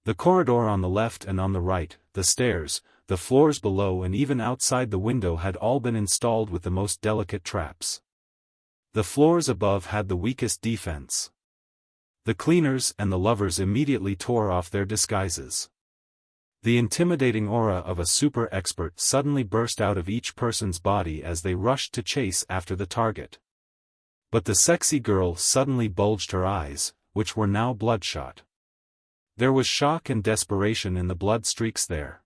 The corridor on the left and on the right, the stairs, the floors below and even outside the window had all been installed with the most delicate traps. The floors above had the weakest defense. The cleaners and the lovers immediately tore off their disguises. The intimidating aura of a super expert suddenly burst out of each person's body as they rushed to chase after the target. But the sexy girl suddenly bulged her eyes, which were now bloodshot. There was shock and desperation in the blood streaks there.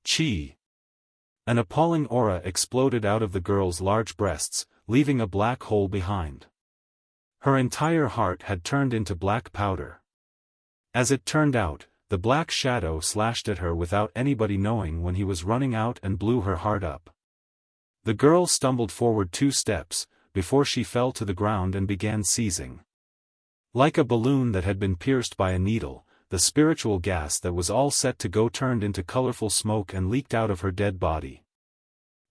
Chi! An appalling aura exploded out of the girl's large breasts, leaving a black hole behind. Her entire heart had turned into black powder. As it turned out, the black shadow slashed at her without anybody knowing when he was running out and blew her heart up. The girl stumbled forward 2 steps, before she fell to the ground and began seizing. Like a balloon that had been pierced by a needle, the spiritual gas that was all set to go turned into colorful smoke and leaked out of her dead body.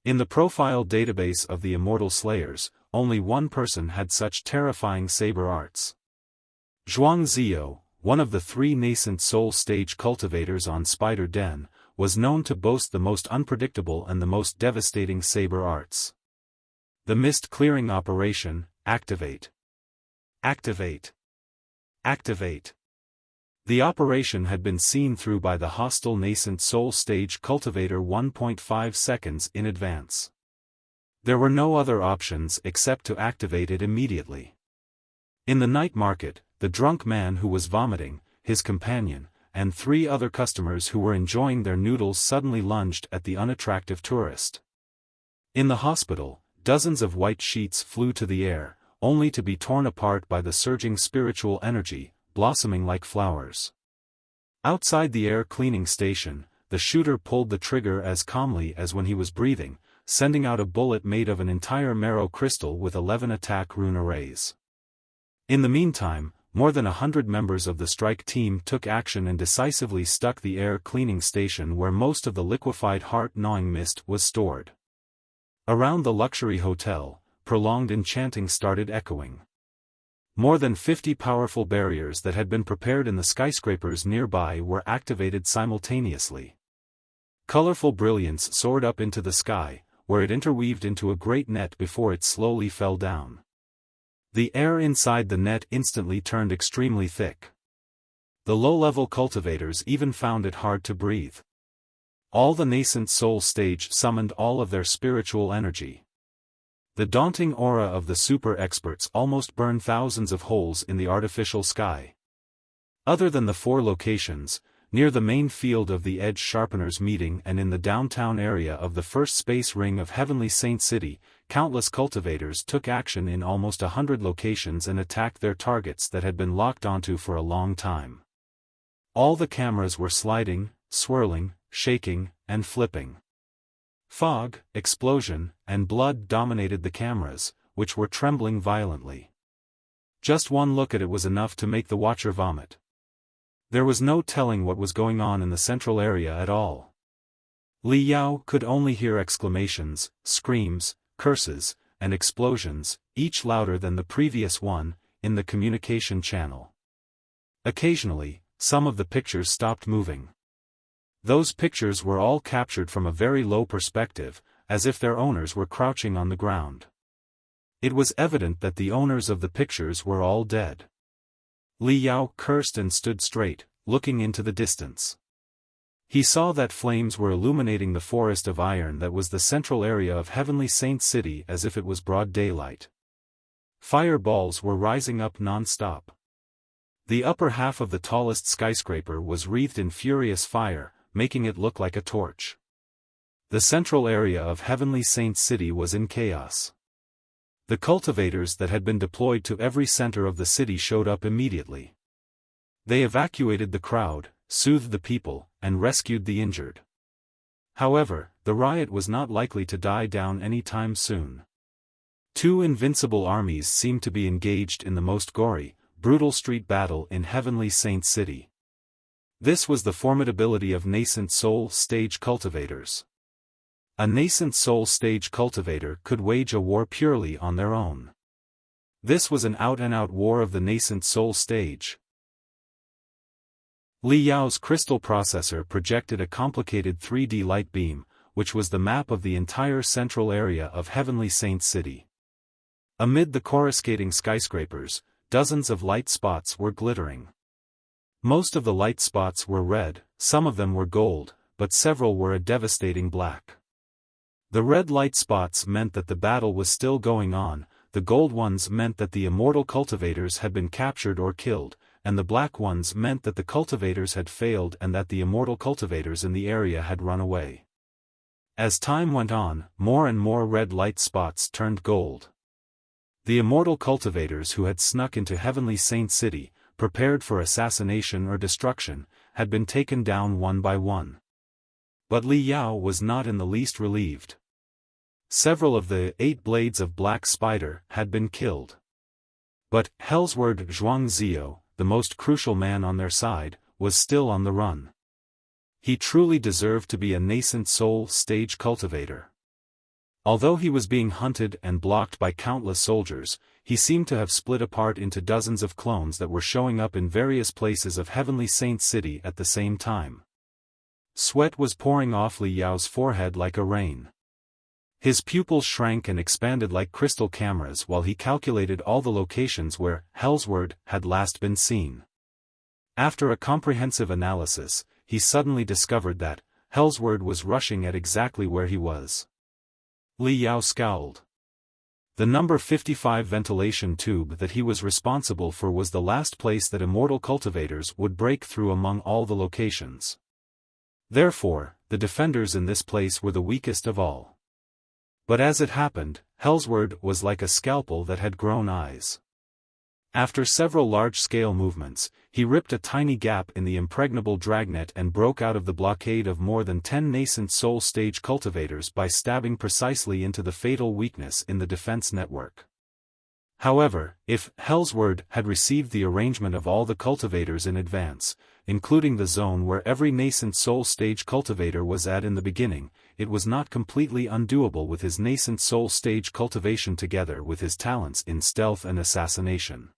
In the profile database of the Immortal Slayers, only one person had such terrifying saber arts. Xinghe, one of the 3 nascent soul stage cultivators on Spider Den, was known to boast the most unpredictable and the most devastating saber arts. The mist clearing operation, activate. Activate. Activate. The operation had been seen through by the hostile nascent soul stage cultivator 1.5 seconds in advance. There were no other options except to activate it immediately. In the night market, the drunk man who was vomiting, his companion, and 3 other customers who were enjoying their noodles suddenly lunged at the unattractive tourist. In the hospital, dozens of white sheets flew to the air, only to be torn apart by the surging spiritual energy, blossoming like flowers. Outside the air cleaning station, the shooter pulled the trigger as calmly as when he was breathing, sending out a bullet made of an entire marrow crystal with 11 attack rune arrays. In the meantime, more than 100 members of the strike team took action and decisively stuck the air cleaning station where most of the liquefied heart-gnawing mist was stored. Around the luxury hotel, prolonged enchanting started echoing. More than 50 powerful barriers that had been prepared in the skyscrapers nearby were activated simultaneously. Colorful brilliance soared up into the sky, where it interweaved into a great net before it slowly fell down. The air inside the net instantly turned extremely thick. The low-level cultivators even found it hard to breathe. All the nascent soul stage summoned all of their spiritual energy. The daunting aura of the super experts almost burned thousands of holes in the artificial sky. Other than the 4 locations, near the main field of the Edge Sharpeners meeting and in the downtown area of the first space ring of Heavenly Saint City, countless cultivators took action in almost 100 locations and attacked their targets that had been locked onto for a long time. All the cameras were sliding, swirling, shaking, and flipping. Fog, explosion, and blood dominated the cameras, which were trembling violently. Just one look at it was enough to make the watcher vomit. There was no telling what was going on in the central area at all. Li Yao could only hear exclamations, screams, curses, and explosions, each louder than the previous one, in the communication channel. Occasionally, some of the pictures stopped moving. Those pictures were all captured from a very low perspective, as if their owners were crouching on the ground. It was evident that the owners of the pictures were all dead. Li Yao cursed and stood straight, looking into the distance. He saw that flames were illuminating the forest of iron that was the central area of Heavenly Saint City as if it was broad daylight. Fireballs were rising up non-stop. The upper half of the tallest skyscraper was wreathed in furious fire, making it look like a torch. The central area of Heavenly Saint City was in chaos. The cultivators that had been deployed to every center of the city showed up immediately. They evacuated the crowd, soothed the people, and rescued the injured. However, the riot was not likely to die down any time soon. 2 invincible armies seemed to be engaged in the most gory, brutal street battle in Heavenly Saint City. This was the formidability of nascent soul stage cultivators. A nascent soul stage cultivator could wage a war purely on their own. This was an out-and-out war of the nascent soul stage. Li Yao's crystal processor projected a complicated 3D light beam, which was the map of the entire central area of Heavenly Saint City. Amid the coruscating skyscrapers, dozens of light spots were glittering. Most of the light spots were red, some of them were gold, but several were a devastating black. The red light spots meant that the battle was still going on, the gold ones meant that the immortal cultivators had been captured or killed, and the black ones meant that the cultivators had failed and that the immortal cultivators in the area had run away. As time went on, more and more red light spots turned gold. The immortal cultivators who had snuck into Heavenly Saint City, prepared for assassination or destruction, had been taken down one by one. But Li Yao was not in the least relieved. Several of the 8 blades of Black Spider had been killed. But Hellsword Xinghe, the most crucial man on their side, was still on the run. He truly deserved to be a nascent soul stage cultivator. Although he was being hunted and blocked by countless soldiers, he seemed to have split apart into dozens of clones that were showing up in various places of Heavenly Saint City at the same time. Sweat was pouring off Li Yao's forehead like a rain. His pupils shrank and expanded like crystal cameras while he calculated all the locations where Hellsword had last been seen. After a comprehensive analysis, he suddenly discovered that Hellsword was rushing at exactly where he was. Li Yao scowled. The number 55 ventilation tube that he was responsible for was the last place that immortal cultivators would break through among all the locations. Therefore, the defenders in this place were the weakest of all. But as it happened, Hellsword was like a scalpel that had grown eyes. After several large-scale movements, he ripped a tiny gap in the impregnable dragnet and broke out of the blockade of more than 10 nascent soul stage cultivators by stabbing precisely into the fatal weakness in the defense network. However, if Hellsword had received the arrangement of all the cultivators in advance, including the zone where every nascent soul stage cultivator was at in the beginning, it was not completely undoable with his nascent soul stage cultivation together with his talents in stealth and assassination.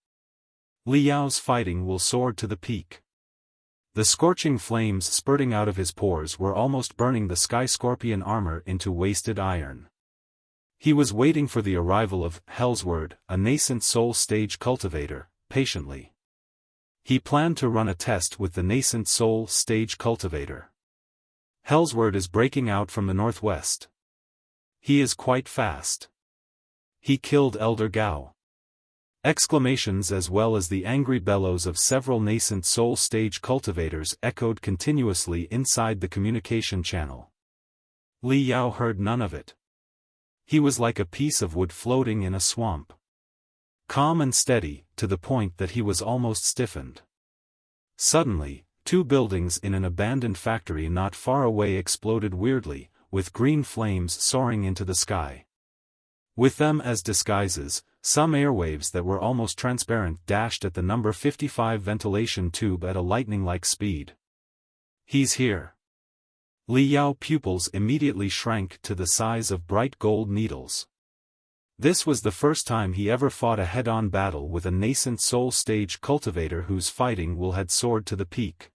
Li Yao's fighting will soar to the peak. The scorching flames spurting out of his pores were almost burning the Sky Scorpion armor into wasted iron. He was waiting for the arrival of Hellsword, a nascent soul stage cultivator, patiently. He planned to run a test with the nascent soul stage cultivator. Hellsword is breaking out from the northwest. He is quite fast. He killed Elder Gao. Exclamations as well as the angry bellows of several nascent soul stage cultivators echoed continuously inside the communication channel. Li Yao heard none of it. He was like a piece of wood floating in a swamp. Calm and steady, to the point that he was almost stiffened. Suddenly, two buildings in an abandoned factory not far away exploded weirdly, with green flames soaring into the sky. With them as disguises, some airwaves that were almost transparent dashed at the number 55 ventilation tube at a lightning-like speed. He's here. Li Yao pupils immediately shrank to the size of bright gold needles. This was the first time he ever fought a head-on battle with a nascent soul stage cultivator whose fighting will had soared to the peak.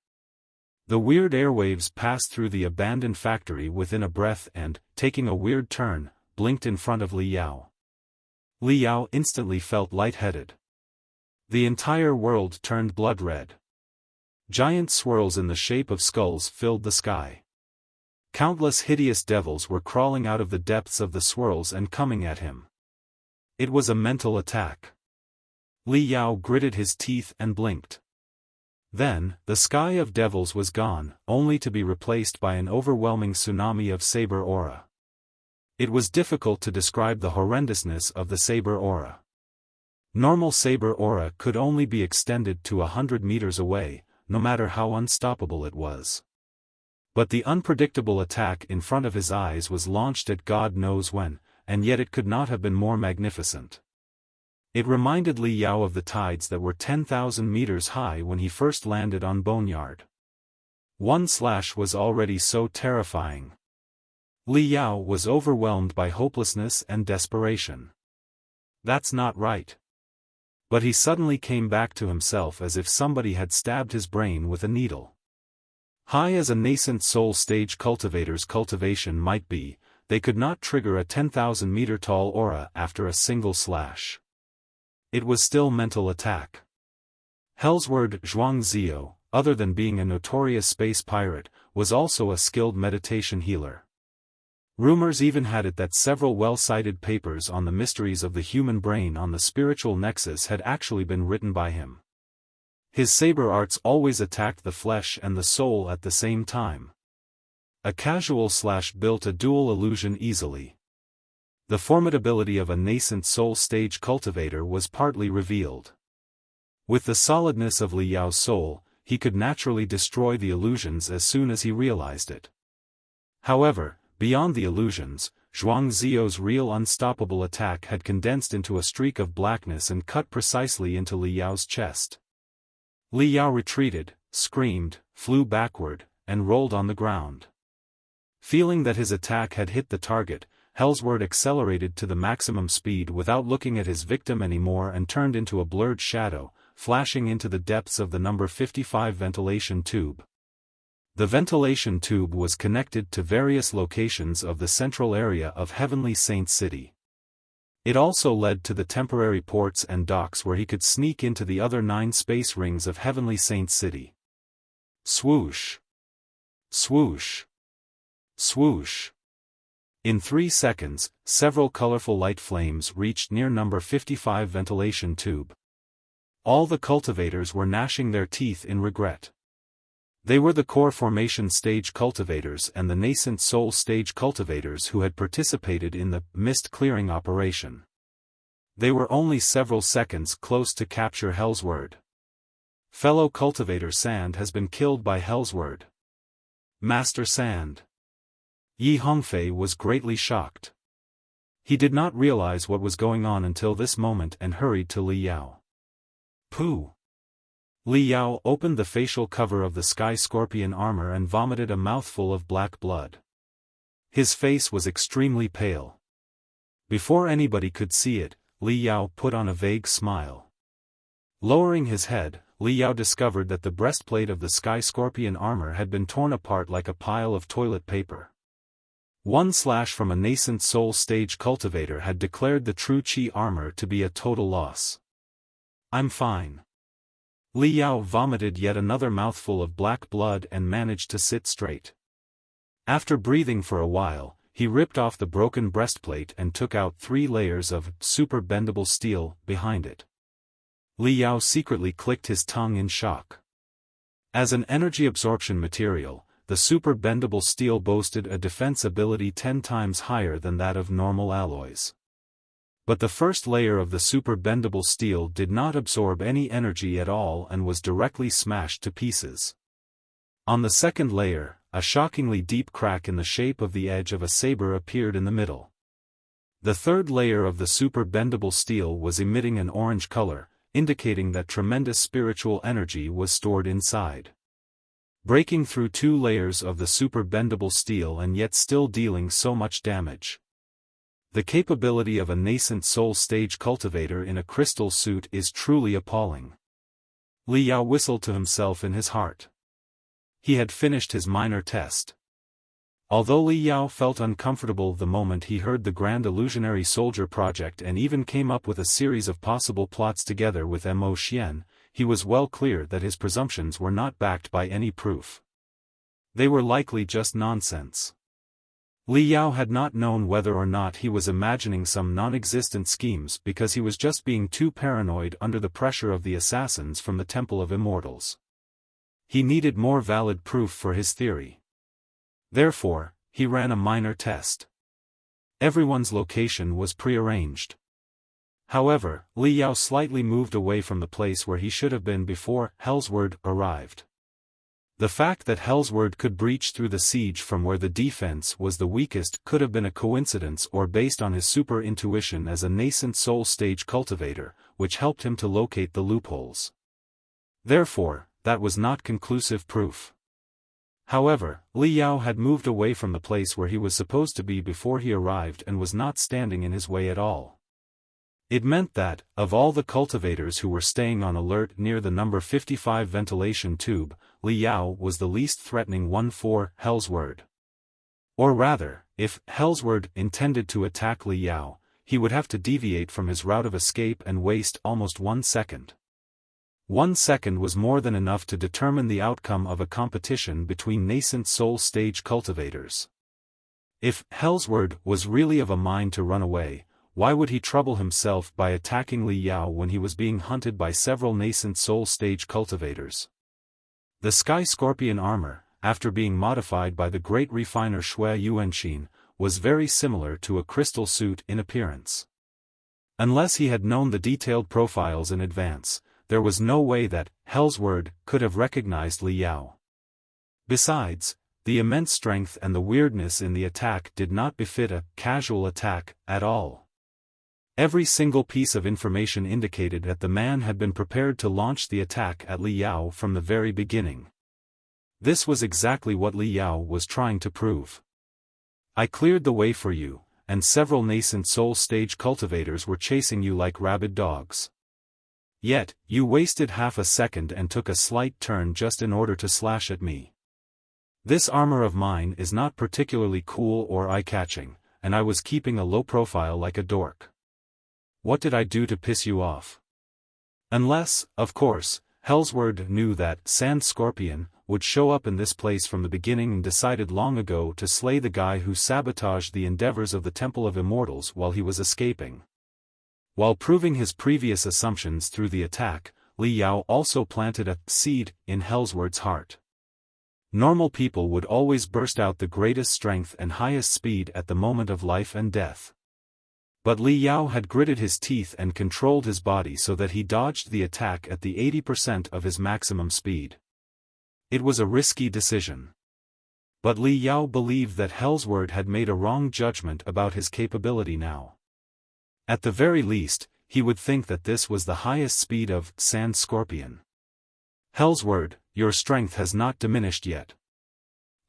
The weird airwaves passed through the abandoned factory within a breath and, taking a weird turn, blinked in front of Li Yao. Li Yao instantly felt lightheaded. The entire world turned blood red. Giant swirls in the shape of skulls filled the sky. Countless hideous devils were crawling out of the depths of the swirls and coming at him. It was a mental attack. Li Yao gritted his teeth and blinked. Then, the sky of devils was gone, only to be replaced by an overwhelming tsunami of Saber aura. It was difficult to describe the horrendousness of the Saber aura. Normal Saber aura could only be extended to 100 meters away, no matter how unstoppable it was. But the unpredictable attack in front of his eyes was launched at God knows when, and yet it could not have been more magnificent. It reminded Li Yao of the tides that were 10,000 meters high when he first landed on Boneyard. One slash was already so terrifying. Li Yao was overwhelmed by hopelessness and desperation. That's not right. But he suddenly came back to himself as if somebody had stabbed his brain with a needle. High as a nascent soul stage cultivator's cultivation might be, they could not trigger a 10,000-meter tall aura after a single slash. It was still mental attack. Hellsword Xinghe, other than being a notorious space pirate, was also a skilled meditation healer. Rumors even had it that several well-cited papers on the mysteries of the human brain on the spiritual nexus had actually been written by him. His saber arts always attacked the flesh and the soul at the same time. A casual slash built a dual illusion easily. The formidability of a nascent soul stage cultivator was partly revealed. With the solidness of Li Yao's soul, he could naturally destroy the illusions as soon as he realized it. However, beyond the illusions, Xinghe's real unstoppable attack had condensed into a streak of blackness and cut precisely into Li Yao's chest. Li Yao retreated, screamed, flew backward, and rolled on the ground. Feeling that his attack had hit the target, Hellsword accelerated to the maximum speed without looking at his victim anymore and turned into a blurred shadow, flashing into the depths of the number 55 ventilation tube. The ventilation tube was connected to various locations of the central area of Heavenly Saint City. It also led to the temporary ports and docks where he could sneak into the other 9 space rings of Heavenly Saint City. Swoosh! Swoosh! Swoosh! In 3 seconds, several colorful light flames reached near number 55 ventilation tube. All the cultivators were gnashing their teeth in regret. They were the core formation stage cultivators and the nascent soul stage cultivators who had participated in the mist clearing operation. They were only several seconds close to capture Hellsword. Fellow cultivator Sand has been killed by Hellsword. Master Sand. Yi Hongfei was greatly shocked. He did not realize what was going on until this moment and hurried to Li Yao. Pooh! Li Yao opened the facial cover of the Sky Scorpion armor and vomited a mouthful of black blood. His face was extremely pale. Before anybody could see it, Li Yao put on a vague smile. Lowering his head, Li Yao discovered that the breastplate of the Sky Scorpion armor had been torn apart like a pile of toilet paper. One slash from a nascent soul stage cultivator had declared the true Qi armor to be a total loss. I'm fine. Li Yao vomited yet another mouthful of black blood and managed to sit straight. After breathing for a while, he ripped off the broken breastplate and took out 3 layers of super bendable steel behind it. Li Yao secretly clicked his tongue in shock. As an energy absorption material, the super bendable steel boasted a defense ability 10 times higher than that of normal alloys. But the first layer of the super bendable steel did not absorb any energy at all and was directly smashed to pieces. On the second layer, a shockingly deep crack in the shape of the edge of a saber appeared in the middle. The third layer of the super bendable steel was emitting an orange color, indicating that tremendous spiritual energy was stored inside. Breaking through 2 layers of the super bendable steel and yet still dealing so much damage. The capability of a nascent soul stage cultivator in a crystal suit is truly appalling. Li Yao whistled to himself in his heart. He had finished his minor test. Although Li Yao felt uncomfortable the moment he heard the Grand Illusionary Soldier project and even came up with a series of possible plots together with Mo Xian, he was well clear that his presumptions were not backed by any proof. They were likely just nonsense. Li Yao had not known whether or not he was imagining some non-existent schemes because he was just being too paranoid under the pressure of the assassins from the Temple of Immortals. He needed more valid proof for his theory. Therefore, he ran a minor test. Everyone's location was prearranged. However, Li Yao slightly moved away from the place where he should have been before Hellsword arrived. The fact that Hellsword could breach through the siege from where the defense was the weakest could have been a coincidence or based on his super intuition as a nascent soul stage cultivator, which helped him to locate the loopholes. Therefore, that was not conclusive proof. However, Li Yao had moved away from the place where he was supposed to be before he arrived and was not standing in his way at all. It meant that, of all the cultivators who were staying on alert near the number 55 ventilation tube, Li Yao was the least threatening one for Hellsword. Or rather, if Hellsword intended to attack Li Yao, he would have to deviate from his route of escape and waste almost 1 second. 1 second was more than enough to determine the outcome of a competition between nascent soul stage cultivators. If Hellsword was really of a mind to run away, why would he trouble himself by attacking Li Yao when he was being hunted by several nascent soul stage cultivators? The Sky Scorpion armor, after being modified by the great refiner Shui Yuanxin, was very similar to a crystal suit in appearance. Unless he had known the detailed profiles in advance, there was no way that Hellsword could have recognized Li Yao. Besides, the immense strength and the weirdness in the attack did not befit a casual attack at all. Every single piece of information indicated that the man had been prepared to launch the attack at Li Yao from the very beginning. This was exactly what Li Yao was trying to prove. I cleared the way for you, and several nascent soul stage cultivators were chasing you like rabid dogs. Yet, you wasted half a second and took a slight turn just in order to slash at me. This armor of mine is not particularly cool or eye-catching, and I was keeping a low profile like a dork. What did I do to piss you off? Unless, of course, Hellsword knew that Sand Scorpion would show up in this place from the beginning and decided long ago to slay the guy who sabotaged the endeavors of the Temple of Immortals while he was escaping. While proving his previous assumptions through the attack, Li Yao also planted a seed in Hellsword's heart. Normal people would always burst out the greatest strength and highest speed at the moment of life and death. But Li Yao had gritted his teeth and controlled his body so that he dodged the attack at the 80% of his maximum speed. It was a risky decision. But Li Yao believed that Hellsword had made a wrong judgment about his capability now. At the very least, he would think that this was the highest speed of Sand Scorpion. Hellsword, your strength has not diminished yet.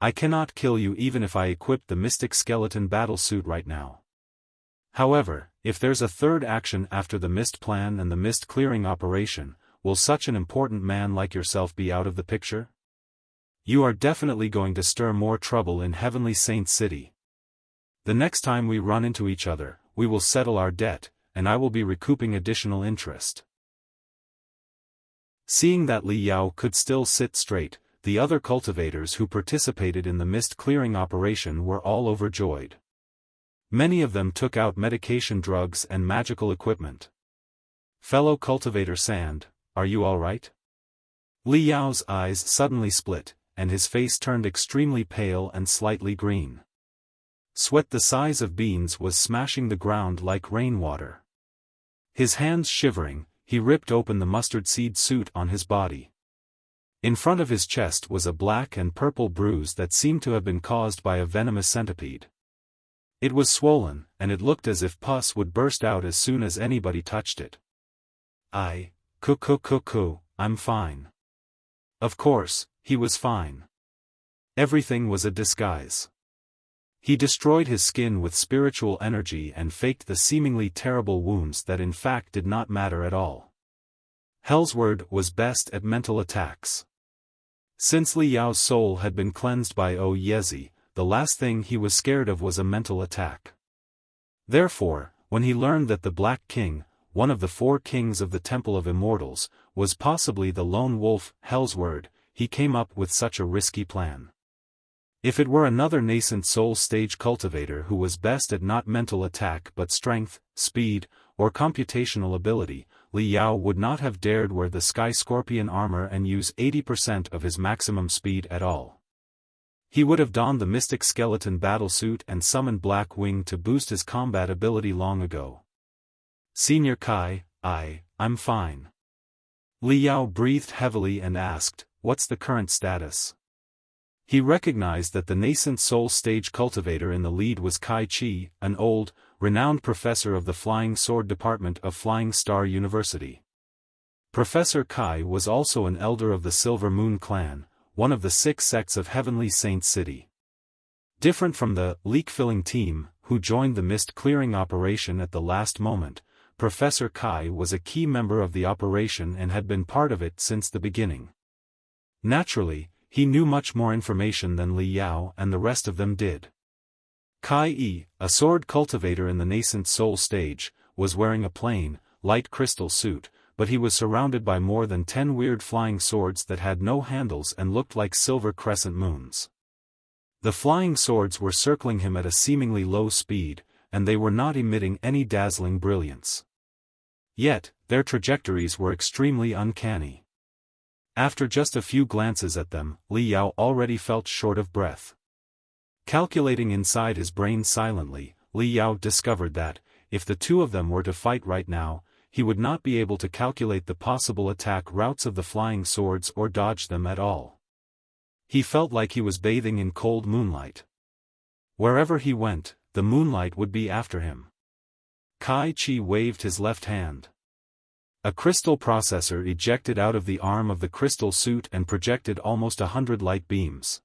I cannot kill you even if I equip the Mystic Skeleton battlesuit right now. However, if there's a third action after the mist plan and the mist clearing operation, will such an important man like yourself be out of the picture? You are definitely going to stir more trouble in Heavenly Saint City. The next time we run into each other, we will settle our debt, and I will be recouping additional interest. Seeing that Li Yao could still sit straight, the other cultivators who participated in the mist clearing operation were all overjoyed. Many of them took out medication drugs and magical equipment. Fellow cultivator Sand, are you all right? Li Yao's eyes suddenly split, and his face turned extremely pale and slightly green. Sweat the size of beans was smashing the ground like rainwater. His hands shivering, he ripped open the mustard seed suit on his body. In front of his chest was a black and purple bruise that seemed to have been caused by a venomous centipede. It was swollen, and it looked as if pus would burst out as soon as anybody touched it. I'm fine. Of course, he was fine. Everything was a disguise. He destroyed his skin with spiritual energy and faked the seemingly terrible wounds that in fact did not matter at all. Hellsword was best at mental attacks. Since Li Yao's soul had been cleansed by Yezi, the last thing he was scared of was a mental attack. Therefore, when he learned that the Black King, one of the 4 kings of the Temple of Immortals, was possibly the lone wolf, Hellsword, he came up with such a risky plan. If it were another nascent soul stage cultivator who was best at not mental attack but strength, speed, or computational ability, Li Yao would not have dared wear the Sky Scorpion armor and use 80% of his maximum speed at all. He would have donned the Mystic Skeleton battlesuit and summoned Black Wing to boost his combat ability long ago. Senior Kai, I'm fine. Li Yao breathed heavily and asked, what's the current status? He recognized that the nascent soul stage cultivator in the lead was Kai Chi, an old, renowned professor of the Flying Sword Department of Flying Star University. Professor Kai was also an elder of the Silver Moon clan, one of the 6 sects of Heavenly Saint City. Different from the leak-filling team, who joined the mist clearing operation at the last moment, Professor Kai was a key member of the operation and had been part of it since the beginning. Naturally, he knew much more information than Li Yao and the rest of them did. Kai, a sword cultivator in the nascent soul stage, was wearing a plain, light crystal suit, but he was surrounded by more than 10 weird flying swords that had no handles and looked like silver crescent moons. The flying swords were circling him at a seemingly low speed, and they were not emitting any dazzling brilliance. Yet, their trajectories were extremely uncanny. After just a few glances at them, Li Yao already felt short of breath. Calculating inside his brain silently, Li Yao discovered that, if the 2 of them were to fight right now, he would not be able to calculate the possible attack routes of the flying swords or dodge them at all. He felt like he was bathing in cold moonlight. Wherever he went, the moonlight would be after him. Kai Chi waved his left hand. A crystal processor ejected out of the arm of the crystal suit and projected almost 100 light beams.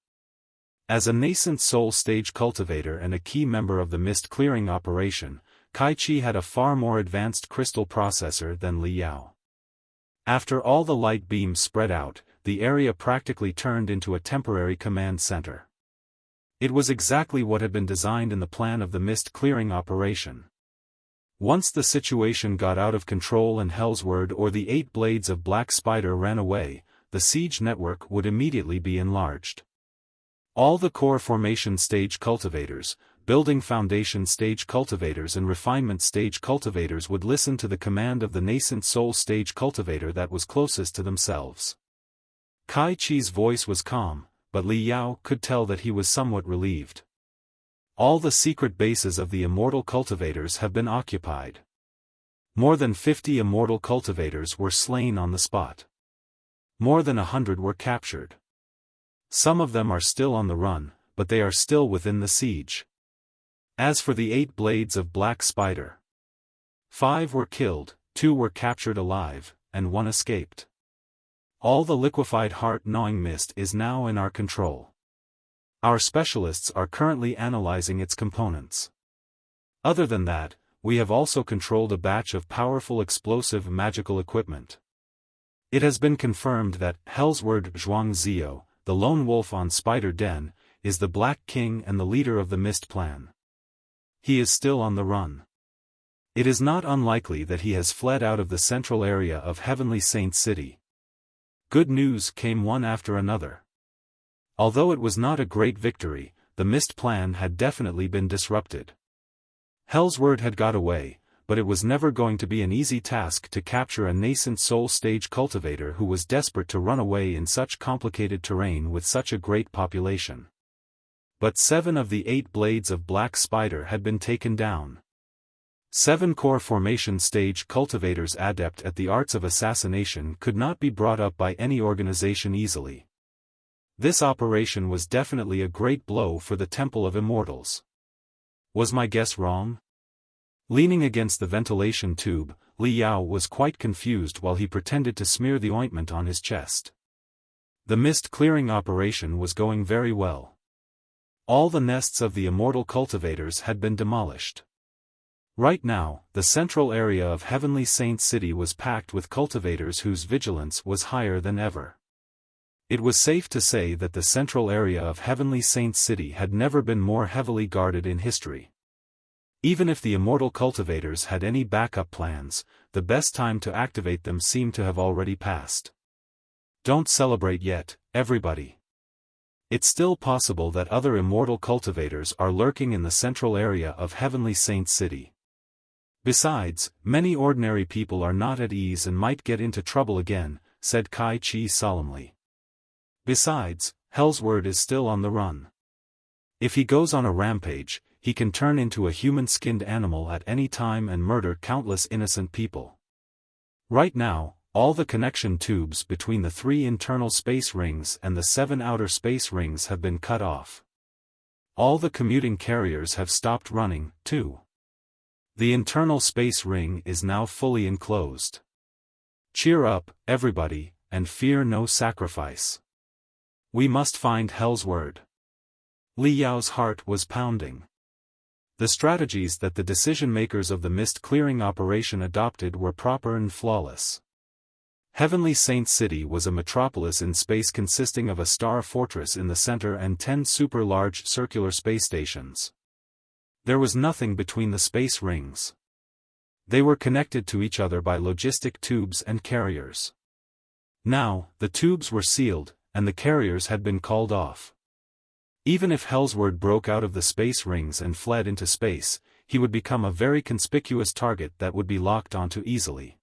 As a nascent soul stage cultivator and a key member of the mist clearing operation, Kai-Chi had a far more advanced crystal processor than Li Yao. After all the light beams spread out, the area practically turned into a temporary command center. It was exactly what had been designed in the plan of the mist clearing operation. Once the situation got out of control and Hellsword or the 8 Blades of Black Spider ran away, the siege network would immediately be enlarged. All the core formation stage cultivators, building foundation stage cultivators and refinement stage cultivators would listen to the command of the nascent soul stage cultivator that was closest to themselves. Kai-Chi's voice was calm, but Li Yao could tell that he was somewhat relieved. All the secret bases of the immortal cultivators have been occupied. More than 50 immortal cultivators were slain on the spot. More than 100 were captured. Some of them are still on the run, but they are still within the siege. As for the 8 Blades of Black Spider, 5 were killed, 2 were captured alive, and 1 escaped. All the liquefied heart-gnawing mist is now in our control. Our specialists are currently analyzing its components. Other than that, we have also controlled a batch of powerful explosive magical equipment. It has been confirmed that Hellsword Zhuangzio, the lone wolf on Spider Den, is the Black King and the leader of the Mist Plan. He is still on the run. It is not unlikely that he has fled out of the central area of Heavenly Saint City. Good news came one after another. Although it was not a great victory, the Mist Plan had definitely been disrupted. Hellsword had got away, but it was never going to be an easy task to capture a nascent soul stage cultivator who was desperate to run away in such complicated terrain with such a great population. But 7 of the 8 Blades of Black Spider had been taken down. 7 core formation stage cultivators adept at the arts of assassination could not be brought up by any organization easily. This operation was definitely a great blow for the Temple of Immortals. Was my guess wrong? Leaning against the ventilation tube, Li Yao was quite confused while he pretended to smear the ointment on his chest. The mist clearing operation was going very well. All the nests of the immortal cultivators had been demolished. Right now, the central area of Heavenly Saint City was packed with cultivators whose vigilance was higher than ever. It was safe to say that the central area of Heavenly Saint City had never been more heavily guarded in history. Even if the immortal cultivators had any backup plans, the best time to activate them seemed to have already passed. Don't celebrate yet, everybody. It's still possible that other immortal cultivators are lurking in the central area of Heavenly Saint City. Besides, many ordinary people are not at ease and might get into trouble again, said Kai-Chi solemnly. Besides, Hellsword is still on the run. If he goes on a rampage, he can turn into a human-skinned animal at any time and murder countless innocent people. Right now, all the connection tubes between the 3 internal space rings and the 7 outer space rings have been cut off. All the commuting carriers have stopped running, too. The internal space ring is now fully enclosed. Cheer up, everybody, and fear no sacrifice. We must find Hellsword. Li Yao's heart was pounding. The strategies that the decision-makers of the mist-clearing operation adopted were proper and flawless. Heavenly Saint City was a metropolis in space consisting of a star fortress in the center and 10 super-large circular space stations. There was nothing between the space rings. They were connected to each other by logistic tubes and carriers. Now, the tubes were sealed, and the carriers had been called off. Even if Hellsword broke out of the space rings and fled into space, he would become a very conspicuous target that would be locked onto easily.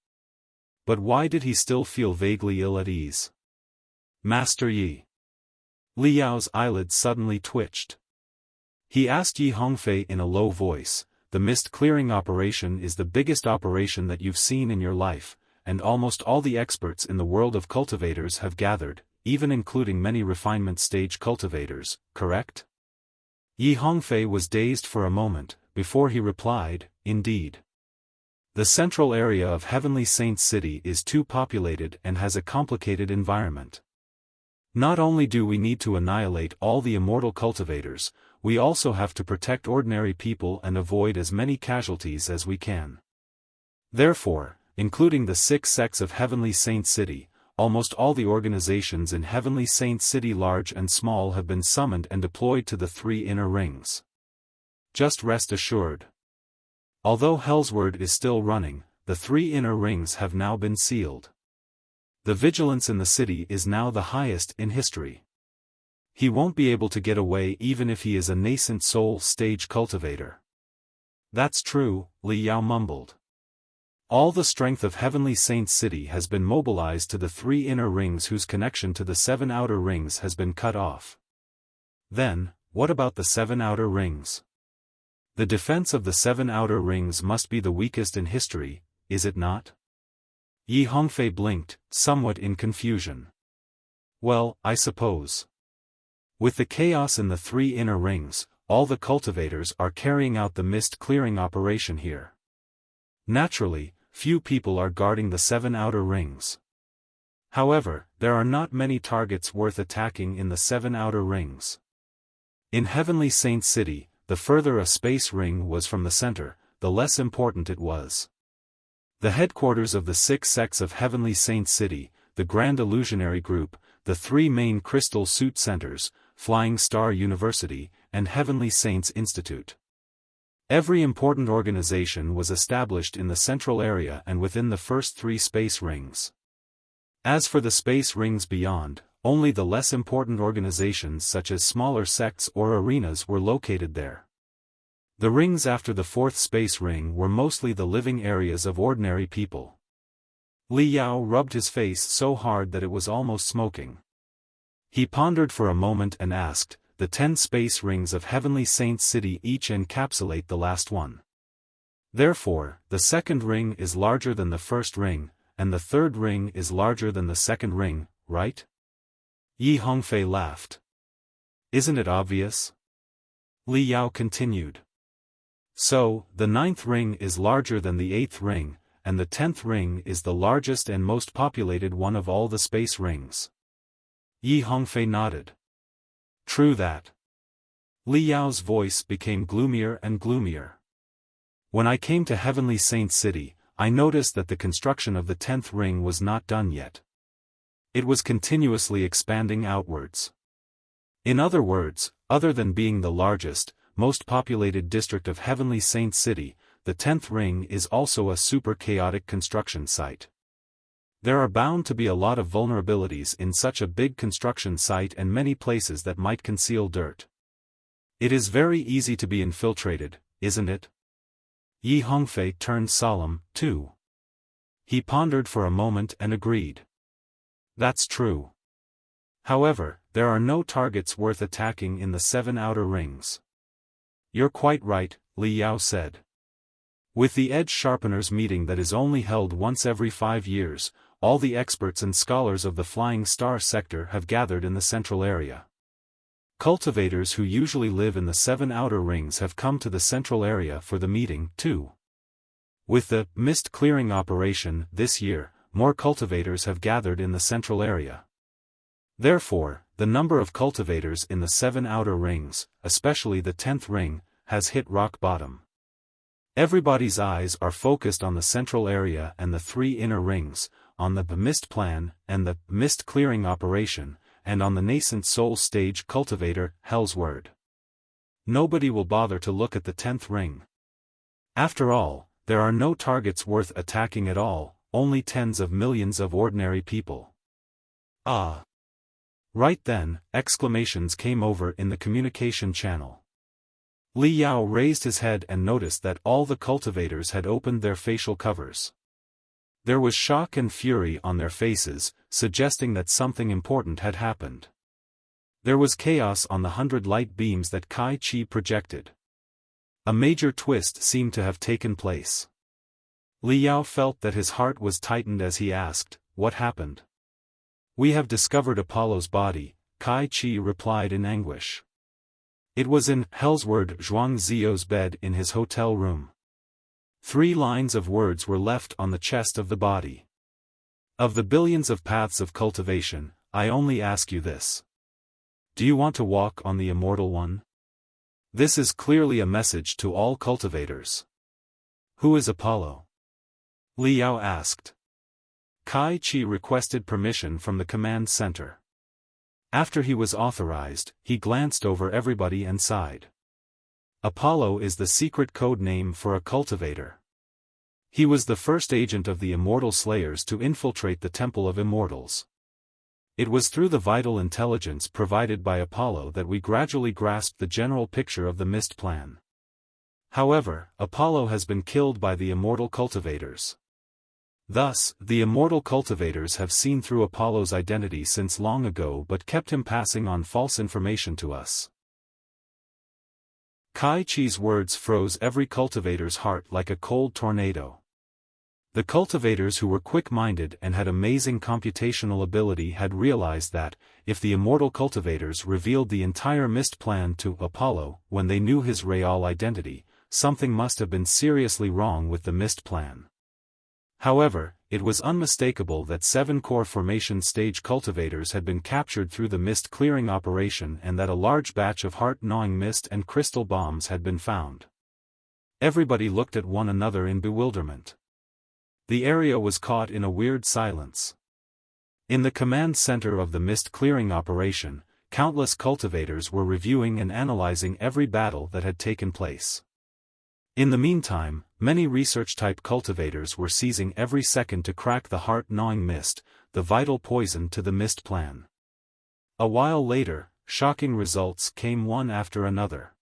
But why did he still feel vaguely ill at ease? Master Yi. Li Yao's eyelids suddenly twitched. He asked Yi Hongfei in a low voice, "The mist-clearing operation is the biggest operation that you've seen in your life, and almost all the experts in the world of cultivators have gathered, even including many refinement stage cultivators, correct?" Yi Hongfei was dazed for a moment, before he replied, "Indeed. The central area of Heavenly Saint City is too populated and has a complicated environment. Not only do we need to annihilate all the immortal cultivators, we also have to protect ordinary people and avoid as many casualties as we can. Therefore, including the 6 sects of Heavenly Saint City, almost all the organizations in Heavenly Saint City large and small have been summoned and deployed to the 3 inner rings. Just rest assured. Although Hellsword is still running, the 3 inner rings have now been sealed. The vigilance in the city is now the highest in history. He won't be able to get away even if he is a nascent soul stage cultivator. That's true, Li Yao mumbled. All the strength of Heavenly Saint City has been mobilized to the 3 inner rings whose connection to the 7 outer rings has been cut off. Then, what about the 7 outer rings? The defense of the 7 outer rings must be the weakest in history, is it not? Yi Hongfei blinked, somewhat in confusion. Well, I suppose. With the chaos in the 3 inner rings, all the cultivators are carrying out the mist clearing operation here. Naturally, few people are guarding the 7 outer rings. However, there are not many targets worth attacking in the 7 outer rings. In Heavenly Saint City, the further a space ring was from the center, the less important it was. The headquarters of the 6 sects of Heavenly Saint City, the Grand Illusionary Group, the 3 main crystal suit centers, Flying Star University, and Heavenly Saints Institute. Every important organization was established in the central area and within the first 3 space rings. As for the space rings beyond, only the less important organizations such as smaller sects or arenas were located there. The rings after the 4th space ring were mostly the living areas of ordinary people. Li Yao rubbed his face so hard that it was almost smoking. He pondered for a moment and asked, the 10 space rings of Heavenly Saint City each encapsulate the last one. Therefore, the 2nd ring is larger than the 1st ring, and the 3rd ring is larger than the 2nd ring, right? Yi Hongfei laughed. Isn't it obvious? Li Yao continued. So, the 9th ring is larger than the 8th ring, and the 10th ring is the largest and most populated one of all the space rings. Yi Hongfei nodded. True that. Li Yao's voice became gloomier and gloomier. When I came to Heavenly Saint City, I noticed that the construction of the 10th ring was not done yet. It was continuously expanding outwards. In other words, other than being the largest, most populated district of Heavenly Saint City, the 10th ring is also a super chaotic construction site. There are bound to be a lot of vulnerabilities in such a big construction site and many places that might conceal dirt. It is very easy to be infiltrated, isn't it? Yi Hongfei turned solemn, too. He pondered for a moment and agreed. That's true. However, there are no targets worth attacking in the 7 outer rings. You're quite right, Li Yao said. With the Edge Sharpeners meeting that is only held once every 5 years, all the experts and scholars of the Flying Star sector have gathered in the central area. Cultivators who usually live in the 7 outer rings have come to the central area for the meeting, too. With the mist clearing operation this year, more cultivators have gathered in the central area. Therefore, the number of cultivators in the 7 outer rings, especially the 10th ring, has hit rock bottom. Everybody's eyes are focused on the central area and the 3 inner rings, on the mist plan and the mist clearing operation, and on the nascent soul stage cultivator, Hellsword. Nobody will bother to look at the 10th ring. After all, there are no targets worth attacking at all, only tens of millions of ordinary people. Ah! Right then, exclamations came over in the communication channel. Li Yao raised his head and noticed that all the cultivators had opened their facial covers. There was shock and fury on their faces, suggesting that something important had happened. There was chaos on the 100 light beams that Kai Chi projected. A major twist seemed to have taken place. Li Yao felt that his heart was tightened as he asked, "What happened?" "We have discovered Apollo's body," Kai Chi replied in anguish. It was in Hellsword Zhuang Zio's bed in his hotel room. 3 lines of words were left on the chest of the body. Of the billions of paths of cultivation, I only ask you this. Do you want to walk on the immortal one? This is clearly a message to all cultivators. Who is Apollo? Li Yao asked. Kai Chi requested permission from the command center. After he was authorized, he glanced over everybody and sighed. Apollo is the secret code name for a cultivator. He was the first agent of the Immortal Slayers to infiltrate the Temple of Immortals. It was through the vital intelligence provided by Apollo that we gradually grasped the general picture of the Mist Plan. However, Apollo has been killed by the Immortal Cultivators. Thus, the Immortal Cultivators have seen through Apollo's identity since long ago but kept him passing on false information to us. Kai Chi's words froze every cultivator's heart like a cold tornado. The cultivators who were quick-minded and had amazing computational ability had realized that, if the Immortal Cultivators revealed the entire Mist Plan to Apollo when they knew his real identity, something must have been seriously wrong with the Mist Plan. However, it was unmistakable that 7 core formation stage cultivators had been captured through the mist clearing operation and that a large batch of heart-gnawing mist and crystal bombs had been found. Everybody looked at one another in bewilderment. The area was caught in a weird silence. In the command center of the mist clearing operation, countless cultivators were reviewing and analyzing every battle that had taken place. In the meantime, many research-type cultivators were seizing every second to crack the heart-gnawing mist, the vital poison to the Mist Plan. A while later, shocking results came one after another.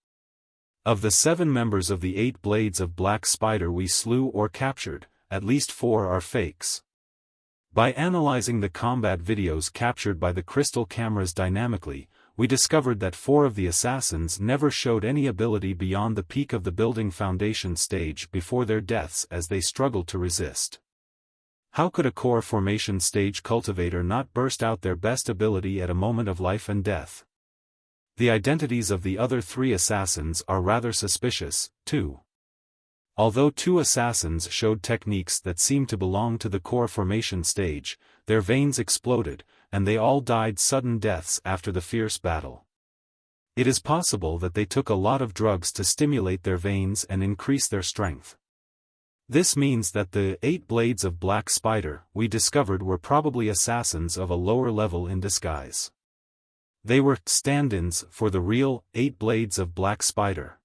Of the 7 members of the 8 blades of Black Spider we slew or captured, at least 4 are fakes. By analyzing the combat videos captured by the crystal cameras dynamically, we discovered that 4 of the assassins never showed any ability beyond the peak of the building foundation stage before their deaths as they struggled to resist. How could a core formation stage cultivator not burst out their best ability at a moment of life and death? The identities of the other 3 assassins are rather suspicious, too. Although 2 assassins showed techniques that seemed to belong to the core formation stage, their veins exploded, and they all died sudden deaths after the fierce battle. It is possible that they took a lot of drugs to stimulate their veins and increase their strength. This means that the 8 blades of Black Spider we discovered were probably assassins of a lower level in disguise. They were stand-ins for the real 8 blades of Black Spider.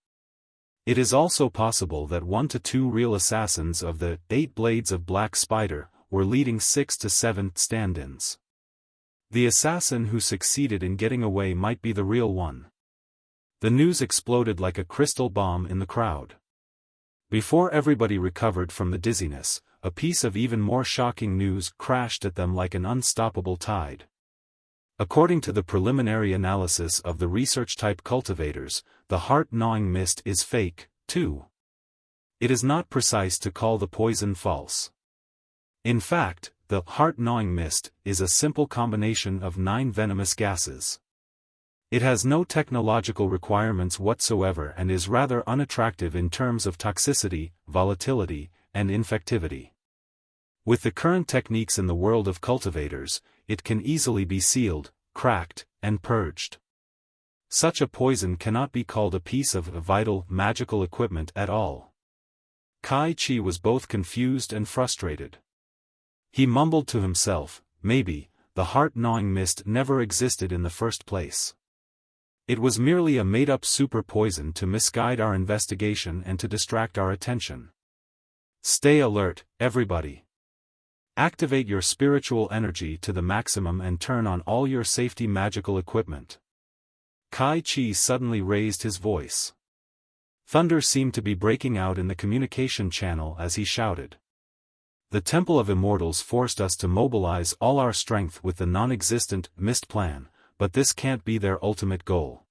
It is also possible that 1 to 2 real assassins of the 8 blades of Black Spider were leading 6 to 7 stand-ins. The assassin who succeeded in getting away might be the real one. The news exploded like a crystal bomb in the crowd. Before everybody recovered from the dizziness, a piece of even more shocking news crashed at them like an unstoppable tide. According to the preliminary analysis of the research-type cultivators, the heart-gnawing mist is fake, too. It is not precise to call the poison false. In fact, the heart-gnawing mist is a simple combination of 9 venomous gases. It has no technological requirements whatsoever and is rather unattractive in terms of toxicity, volatility, and infectivity. With the current techniques in the world of cultivators, it can easily be sealed, cracked, and purged. Such a poison cannot be called a piece of vital, magical equipment at all. Kai Chi was both confused and frustrated. He mumbled to himself, maybe, the heart-gnawing mist never existed in the first place. It was merely a made-up super poison to misguide our investigation and to distract our attention. Stay alert, everybody. Activate your spiritual energy to the maximum and turn on all your safety magical equipment. Kai Chi suddenly raised his voice. Thunder seemed to be breaking out in the communication channel as he shouted. The Temple of Immortals forced us to mobilize all our strength with the non-existent Mist Plan, but this can't be their ultimate goal.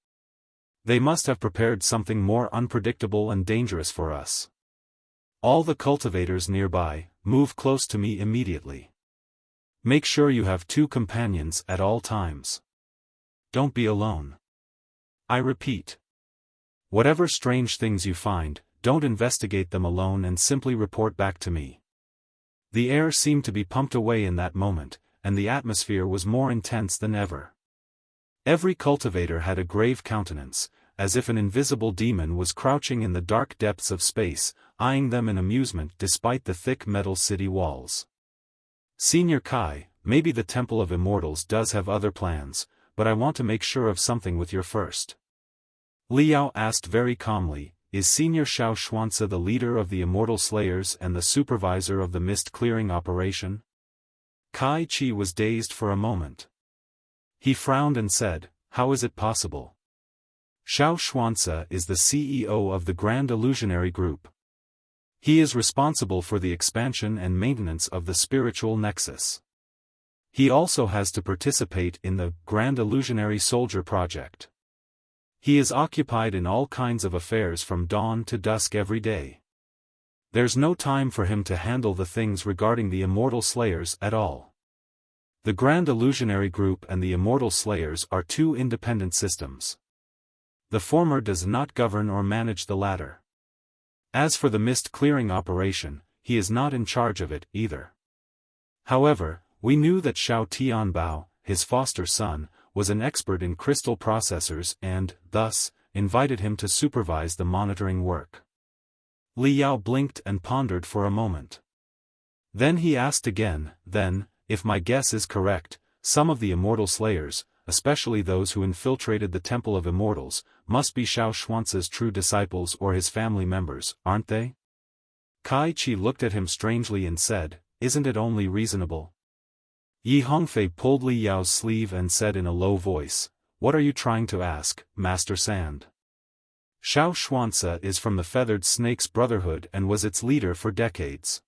They must have prepared something more unpredictable and dangerous for us. All the cultivators nearby, move close to me immediately. Make sure you have 2 companions at all times. Don't be alone. I repeat. Whatever strange things you find, don't investigate them alone and simply report back to me. The air seemed to be pumped away in that moment, and the atmosphere was more intense than ever. Every cultivator had a grave countenance, as if an invisible demon was crouching in the dark depths of space, eyeing them in amusement despite the thick metal city walls. Senior Kai, maybe the Temple of Immortals does have other plans, but I want to make sure of something with your first. Liao asked very calmly, is Senior Xiao Xuanzi the leader of the Immortal Slayers and the supervisor of the mist-clearing operation? Kai Chi was dazed for a moment. He frowned and said, how is it possible? Xiao Xuanzi is the CEO of the Grand Illusionary Group. He is responsible for the expansion and maintenance of the spiritual nexus. He also has to participate in the Grand Illusionary Soldier Project. He is occupied in all kinds of affairs from dawn to dusk every day. There's no time for him to handle the things regarding the Immortal Slayers at all. The Grand Illusionary Group and the Immortal Slayers are two independent systems. The former does not govern or manage the latter. As for the mist-clearing operation, he is not in charge of it either. However, we knew that Xiao Tianbao, his foster son, was an expert in crystal processors and, thus, invited him to supervise the monitoring work. Liao blinked and pondered for a moment. Then he asked again, then, if my guess is correct, some of the Immortal Slayers, especially those who infiltrated the Temple of Immortals, must be Xiao Xuanzi's true disciples or his family members, aren't they? Kai Chi looked at him strangely and said, isn't it only reasonable? Yi Hongfei pulled Li Yao's sleeve and said in a low voice, what are you trying to ask, Master Sand? Xiao Xuanzi is from the Feathered Snake's Brotherhood and was its leader for decades.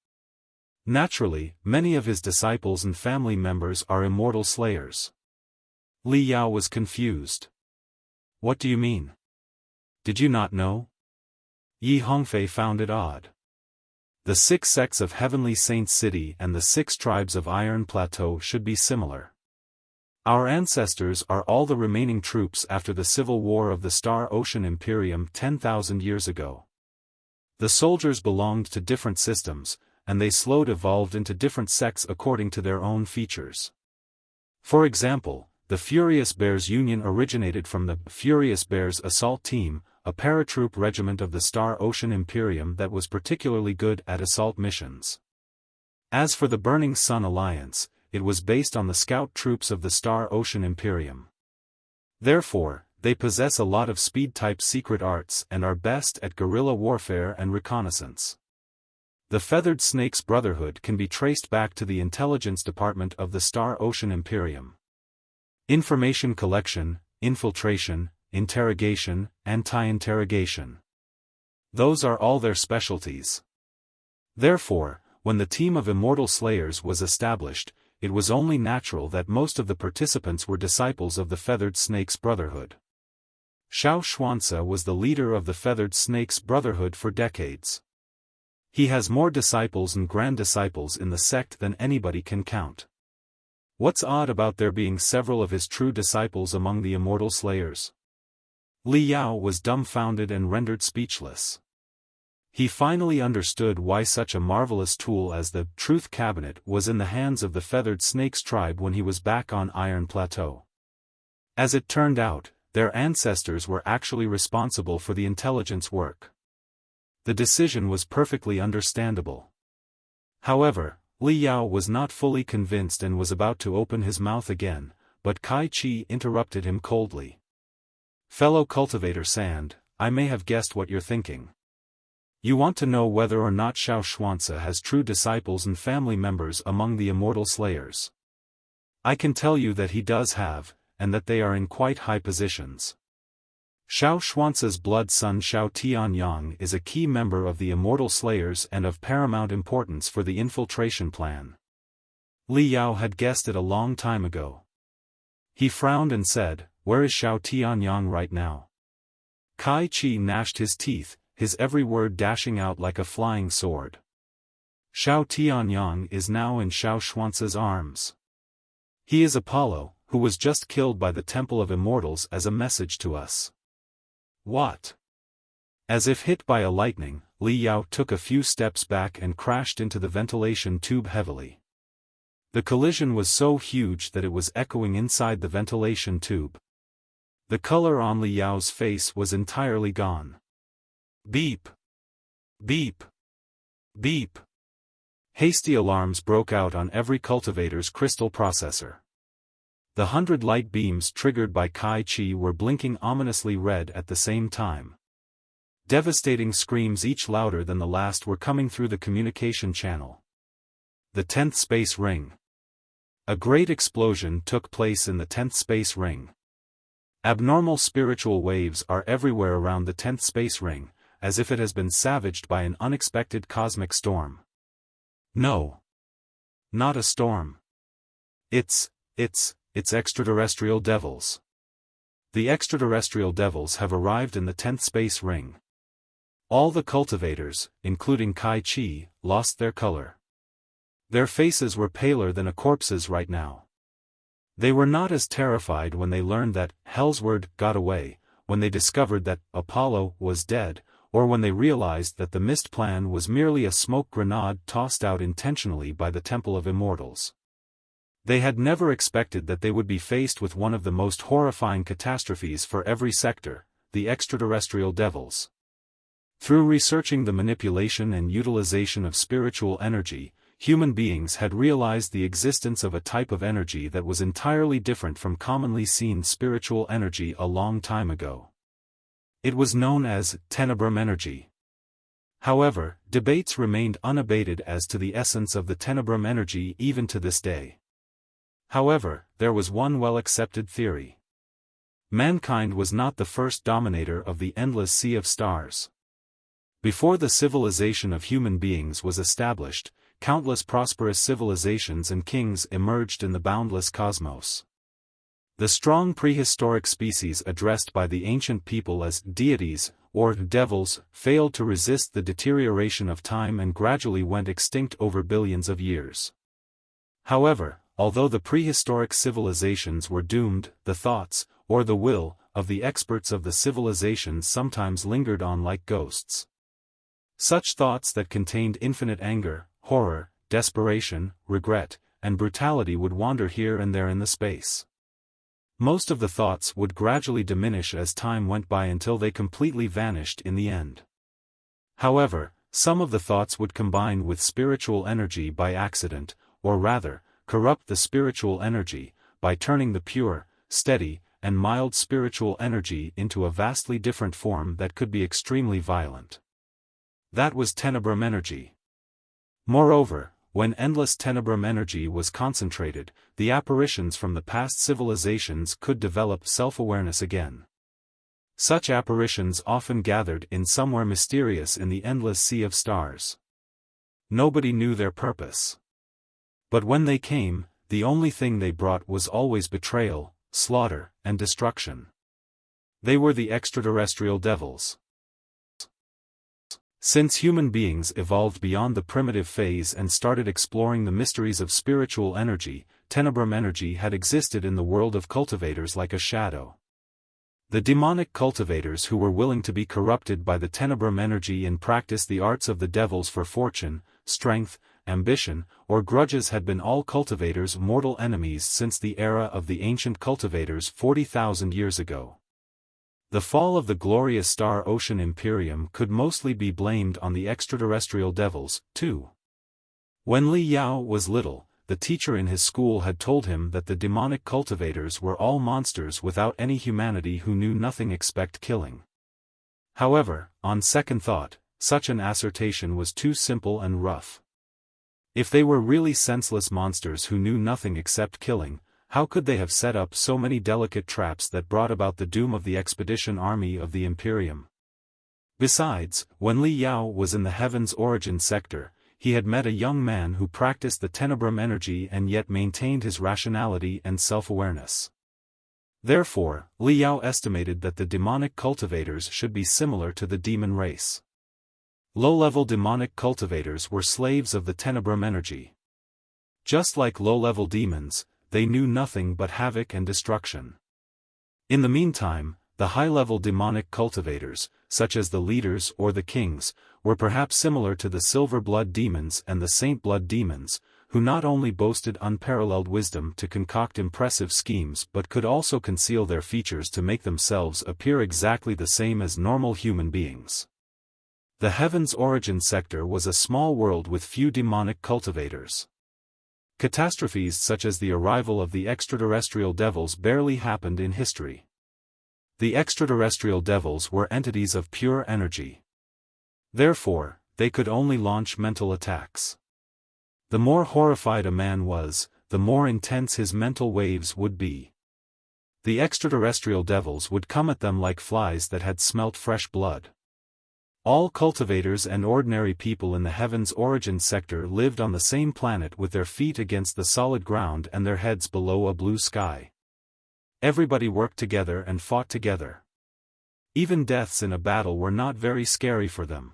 Naturally, many of his disciples and family members are Immortal Slayers. Li Yao was confused. What do you mean? Did you not know? Yi Hongfei found it odd. The 6 sects of Heavenly Saint City and the 6 tribes of Iron Plateau should be similar. Our ancestors are all the remaining troops after the civil war of the Star Ocean Imperium 10,000 years ago. The soldiers belonged to different systems, and they slowly evolved into different sects according to their own features. For example, the Furious Bears Union originated from the Furious Bears Assault Team, a paratroop regiment of the Star Ocean Imperium that was particularly good at assault missions. As for the Burning Sun Alliance, it was based on the scout troops of the Star Ocean Imperium. Therefore, they possess a lot of speed-type secret arts and are best at guerrilla warfare and reconnaissance. The Feathered Snake's Brotherhood can be traced back to the intelligence department of the Star Ocean Imperium. Information collection, infiltration, interrogation, anti-interrogation. Those are all their specialties. Therefore, when the team of Immortal Slayers was established, it was only natural that most of the participants were disciples of the Feathered Snake's Brotherhood. Xiao Xuanzi was the leader of the Feathered Snake's Brotherhood for decades. He has more disciples and grand disciples in the sect than anybody can count. What's odd about there being several of his true disciples among the Immortal Slayers? Li Yao was dumbfounded and rendered speechless. He finally understood why such a marvelous tool as the Truth Cabinet was in the hands of the Feathered Snake's tribe when he was back on Iron Plateau. As it turned out, their ancestors were actually responsible for the intelligence work. The decision was perfectly understandable. However, Li Yao was not fully convinced and was about to open his mouth again, but Kai Chi interrupted him coldly. Fellow Cultivator Sand, I may have guessed what you're thinking. You want to know whether or not Xiao Xuanzi has true disciples and family members among the Immortal Slayers. I can tell you that he does have, and that they are in quite high positions. Xiao Xuanzi's blood son Xiao Tianyang is a key member of the Immortal Slayers and of paramount importance for the infiltration plan. Li Yao had guessed it a long time ago. He frowned and said, where is Xiao Tianyang right now? Kai Chi gnashed his teeth, his every word dashing out like a flying sword. Xiao Tianyang is now in Xiao Xuanzi's arms. He is Apollo, who was just killed by the Temple of Immortals as a message to us. What? As if hit by a lightning, Li Yao took a few steps back and crashed into the ventilation tube heavily. The collision was so huge that it was echoing inside the ventilation tube. The color on Li Yao's face was entirely gone. Beep! Beep! Beep! Hasty alarms broke out on every cultivator's crystal processor. The 100 light beams triggered by Kai Chi were blinking ominously red at the same time. Devastating screams, each louder than the last, were coming through the communication channel. The 10th space ring. A great explosion took place in the 10th space ring. Abnormal spiritual waves are everywhere around the 10th space ring, as if it has been savaged by an unexpected cosmic storm. No. Not a storm. It's extraterrestrial devils. The extraterrestrial devils have arrived in the 10th space ring. All the cultivators, including Kai Chi, lost their color. Their faces were paler than a corpse's right now. They were not as terrified when they learned that Hellsword got away, when they discovered that Apollo was dead, or when they realized that the Mist plan was merely a smoke grenade tossed out intentionally by the Temple of Immortals. They had never expected that they would be faced with one of the most horrifying catastrophes for every sector, the extraterrestrial devils. Through researching the manipulation and utilization of spiritual energy, human beings had realized the existence of a type of energy that was entirely different from commonly seen spiritual energy a long time ago. It was known as Tenebrum energy. However, debates remained unabated as to the essence of the Tenebrum energy even to this day. However, there was one well-accepted theory. Mankind was not the first dominator of the endless sea of stars. Before the civilization of human beings was established, countless prosperous civilizations and kings emerged in the boundless cosmos. The strong prehistoric species addressed by the ancient people as deities, or devils, failed to resist the deterioration of time and gradually went extinct over billions of years. However, although the prehistoric civilizations were doomed, the thoughts, or the will, of the experts of the civilizations sometimes lingered on like ghosts. Such thoughts that contained infinite anger, horror, desperation, regret, and brutality would wander here and there in the space. Most of the thoughts would gradually diminish as time went by until they completely vanished in the end. However, some of the thoughts would combine with spiritual energy by accident, or rather, corrupt the spiritual energy, by turning the pure, steady, and mild spiritual energy into a vastly different form that could be extremely violent. That was Tenebrum energy. Moreover, when endless Tenebrum energy was concentrated, the apparitions from the past civilizations could develop self-awareness again. Such apparitions often gathered in somewhere mysterious in the endless sea of stars. Nobody knew their purpose. But when they came, the only thing they brought was always betrayal, slaughter, and destruction. They were the extraterrestrial devils. Since human beings evolved beyond the primitive phase and started exploring the mysteries of spiritual energy, Tenebrum energy had existed in the world of cultivators like a shadow. The demonic cultivators who were willing to be corrupted by the Tenebrum energy and practice the arts of the devils for fortune, strength, ambition, or grudges had been all cultivators' mortal enemies since the era of the ancient cultivators 40,000 years ago. The fall of the glorious Star Ocean Imperium could mostly be blamed on the extraterrestrial devils, too. When Li Yao was little, the teacher in his school had told him that the demonic cultivators were all monsters without any humanity who knew nothing except killing. However, on second thought, such an assertion was too simple and rough. If they were really senseless monsters who knew nothing except killing, how could they have set up so many delicate traps that brought about the doom of the expedition army of the Imperium? Besides, when Li Yao was in the Heaven's Origin sector, he had met a young man who practiced the Tenebrum energy and yet maintained his rationality and self-awareness. Therefore, Li Yao estimated that the demonic cultivators should be similar to the demon race. Low-level demonic cultivators were slaves of the Tenebrum energy. Just like low-level demons, they knew nothing but havoc and destruction. In the meantime, the high-level demonic cultivators, such as the leaders or the kings, were perhaps similar to the silver blood demons and the saint blood demons, who not only boasted unparalleled wisdom to concoct impressive schemes but could also conceal their features to make themselves appear exactly the same as normal human beings. The Heaven's Origin sector was a small world with few demonic cultivators. Catastrophes such as the arrival of the extraterrestrial devils barely happened in history. The extraterrestrial devils were entities of pure energy. Therefore, they could only launch mental attacks. The more horrified a man was, the more intense his mental waves would be. The extraterrestrial devils would come at them like flies that had smelt fresh blood. All cultivators and ordinary people in the Heaven's Origin sector lived on the same planet with their feet against the solid ground and their heads below a blue sky. Everybody worked together and fought together. Even deaths in a battle were not very scary for them.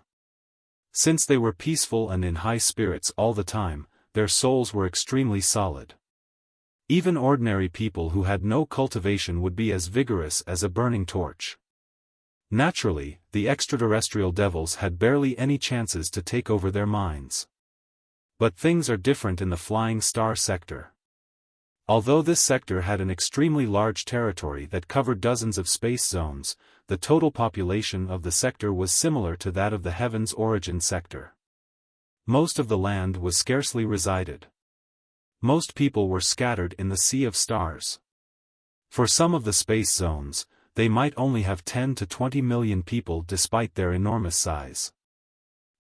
Since they were peaceful and in high spirits all the time, their souls were extremely solid. Even ordinary people who had no cultivation would be as vigorous as a burning torch. Naturally, the extraterrestrial devils had barely any chances to take over their minds. But things are different in the Flying Star sector. Although this sector had an extremely large territory that covered dozens of space zones, the total population of the sector was similar to that of the Heaven's Origin sector. Most of the land was scarcely resided. Most people were scattered in the sea of stars. For some of the space zones, they might only have 10 to 20 million people despite their enormous size.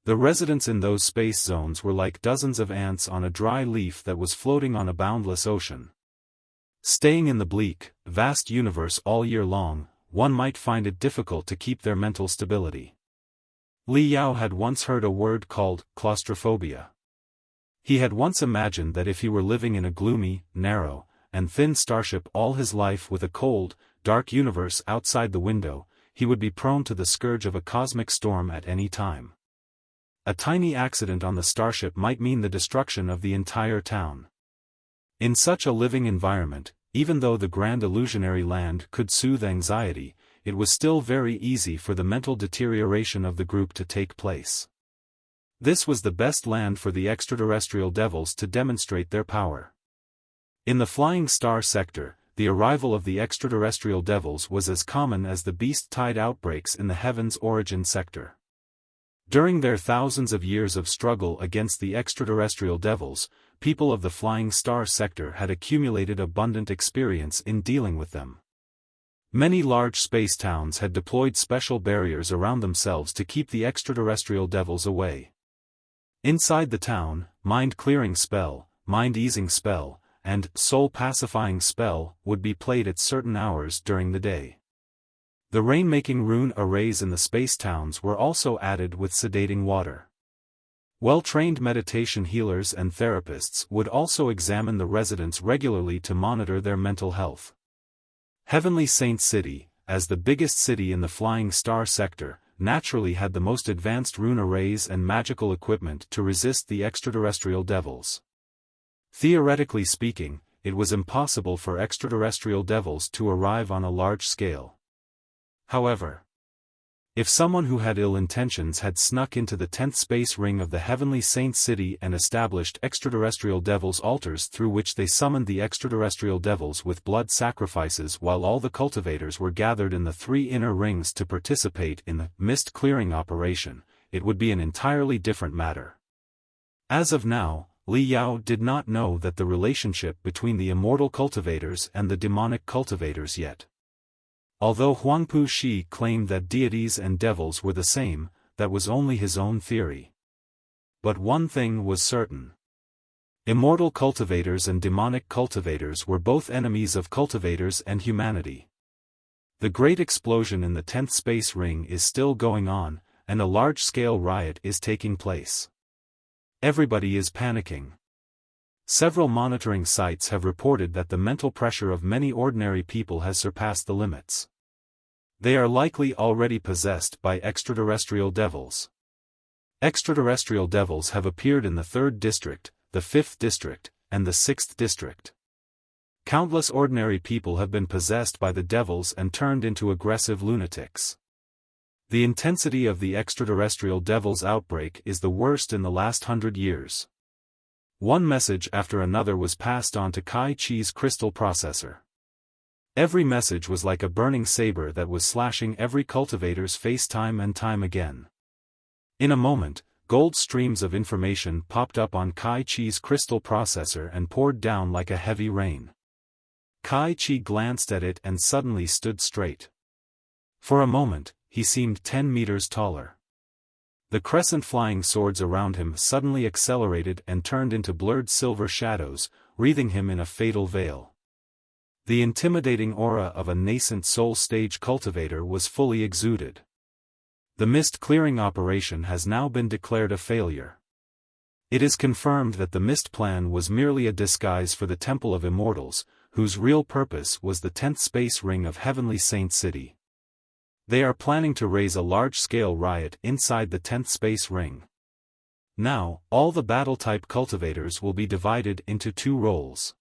The residents in those space zones were like dozens of ants on a dry leaf that was floating on a boundless ocean. Staying in the bleak, vast universe all year long, one might find it difficult to keep their mental stability. Li Yao had once heard a word called claustrophobia. He had once imagined that if he were living in a gloomy, narrow, and thin starship all his life with a cold, dark universe outside the window, he would be prone to the scourge of a cosmic storm at any time. A tiny accident on the starship might mean the destruction of the entire town. In such a living environment, even though the grand illusionary land could soothe anxiety, it was still very easy for the mental deterioration of the group to take place. This was the best land for the extraterrestrial devils to demonstrate their power. In the Flying Star sector, the arrival of the extraterrestrial devils was as common as the beast tide outbreaks in the Heaven's Origin sector. During their thousands of years of struggle against the extraterrestrial devils, people of the Flying Star sector had accumulated abundant experience in dealing with them. Many large space towns had deployed special barriers around themselves to keep the extraterrestrial devils away. Inside the town, mind-clearing spell, mind-easing spell, and soul-pacifying spell would be played at certain hours during the day. The rain-making rune arrays in the space towns were also added with sedating water. Well-trained meditation healers and therapists would also examine the residents regularly to monitor their mental health. Heavenly Saint City, as the biggest city in the Flying Star sector, naturally had the most advanced rune arrays and magical equipment to resist the extraterrestrial devils. Theoretically speaking, it was impossible for extraterrestrial devils to arrive on a large scale. However, if someone who had ill intentions had snuck into the 10th space ring of the Heavenly Saint City and established extraterrestrial devils' altars through which they summoned the extraterrestrial devils with blood sacrifices while all the cultivators were gathered in the 3 inner rings to participate in the mist-clearing operation, it would be an entirely different matter. As of now, Li Yao did not know that the relationship between the immortal cultivators and the demonic cultivators yet. Although Huangpu Shi claimed that deities and devils were the same, that was only his own theory. But one thing was certain. Immortal cultivators and demonic cultivators were both enemies of cultivators and humanity. The great explosion in the 10th space ring is still going on, and a large-scale riot is taking place. Everybody is panicking. Several monitoring sites have reported that the mental pressure of many ordinary people has surpassed the limits. They are likely already possessed by extraterrestrial devils. Extraterrestrial devils have appeared in the 3rd district, the 5th district, and the 6th district. Countless ordinary people have been possessed by the devils and turned into aggressive lunatics. The intensity of the extraterrestrial devils' outbreak is the worst in the last 100 years. One message after another was passed on to Kai Chi's crystal processor. Every message was like a burning saber that was slashing every cultivator's face time and time again. In a moment, gold streams of information popped up on Kai Chi's crystal processor and poured down like a heavy rain. Kai Chi glanced at it and suddenly stood straight. For a moment, he seemed 10 meters taller. The crescent flying swords around him suddenly accelerated and turned into blurred silver shadows, wreathing him in a fatal veil. The intimidating aura of a nascent soul stage cultivator was fully exuded. The mist clearing operation has now been declared a failure. It is confirmed that the mist plan was merely a disguise for the Temple of Immortals, whose real purpose was the 10th space ring of Heavenly Saint City. They are planning to raise a large-scale riot inside the 10th space ring. Now, all the battle-type cultivators will be divided into two roles.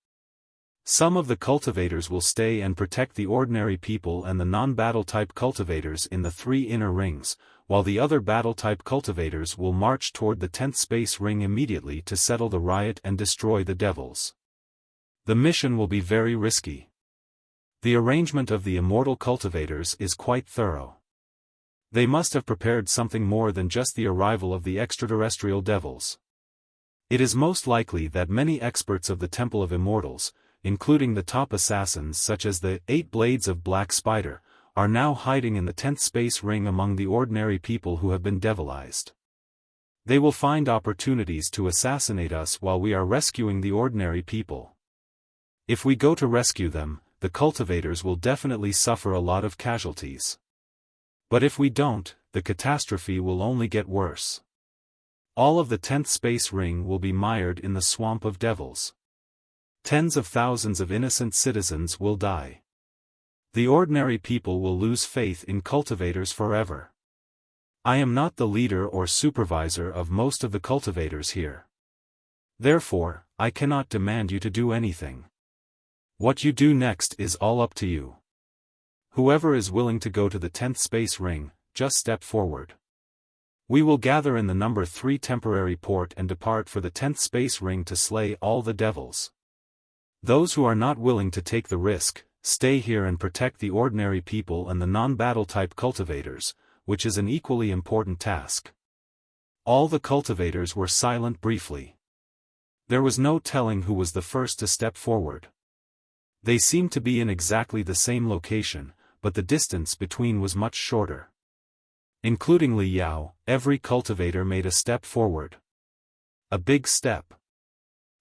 Some of the cultivators will stay and protect the ordinary people and the non-battle-type cultivators in the three inner rings, while the other battle-type cultivators will march toward the 10th space ring immediately to settle the riot and destroy the devils. The mission will be very risky. The arrangement of the immortal cultivators is quite thorough. They must have prepared something more than just the arrival of the extraterrestrial devils. It is most likely that many experts of the Temple of Immortals, including the top assassins such as the 8 Blades of Black Spider, are now hiding in the 10th space ring among the ordinary people who have been devilized. They will find opportunities to assassinate us while we are rescuing the ordinary people. If we go to rescue them, the cultivators will definitely suffer a lot of casualties. But if we don't, the catastrophe will only get worse. All of the 10th space ring will be mired in the swamp of devils. Tens of thousands of innocent citizens will die. The ordinary people will lose faith in cultivators forever. I am not the leader or supervisor of most of the cultivators here. Therefore, I cannot demand you to do anything. What you do next is all up to you. Whoever is willing to go to the 10th space ring, just step forward. We will gather in the number 3 temporary port and depart for the 10th space ring to slay all the devils. Those who are not willing to take the risk, stay here and protect the ordinary people and the non-battle type cultivators, which is an equally important task. All the cultivators were silent briefly. There was no telling who was the first to step forward. They seemed to be in exactly the same location, but the distance between was much shorter. Including Li Yao, every cultivator made a step forward. A big step.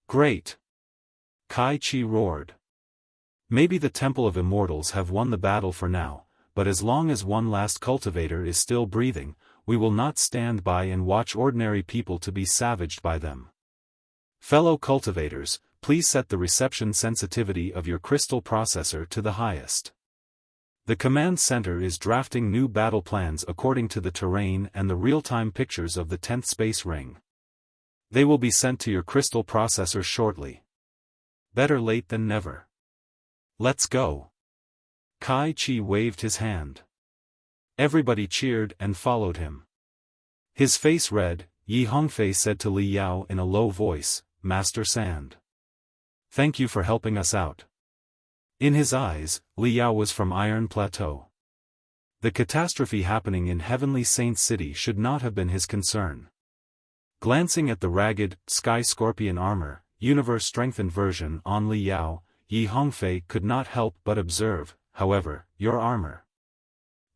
Great! Kai Chi roared. Maybe the Temple of Immortals have won the battle for now, but as long as one last cultivator is still breathing, we will not stand by and watch ordinary people to be savaged by them. Fellow cultivators, please set the reception sensitivity of your crystal processor to the highest. The command center is drafting new battle plans according to the terrain and the real-time pictures of the 10th space ring. They will be sent to your crystal processor shortly. Better late than never. Let's go. Kai Chi waved his hand. Everybody cheered and followed him. His face red, Yi Hongfei said to Li Yao in a low voice, Master Sand. Thank you for helping us out. In his eyes, Li Yao was from Iron Plateau. The catastrophe happening in Heavenly Saint City should not have been his concern. Glancing at the ragged, sky scorpion armor, universe-strengthened version on Li Yao, Yi Hongfei could not help but observe, however, your armor.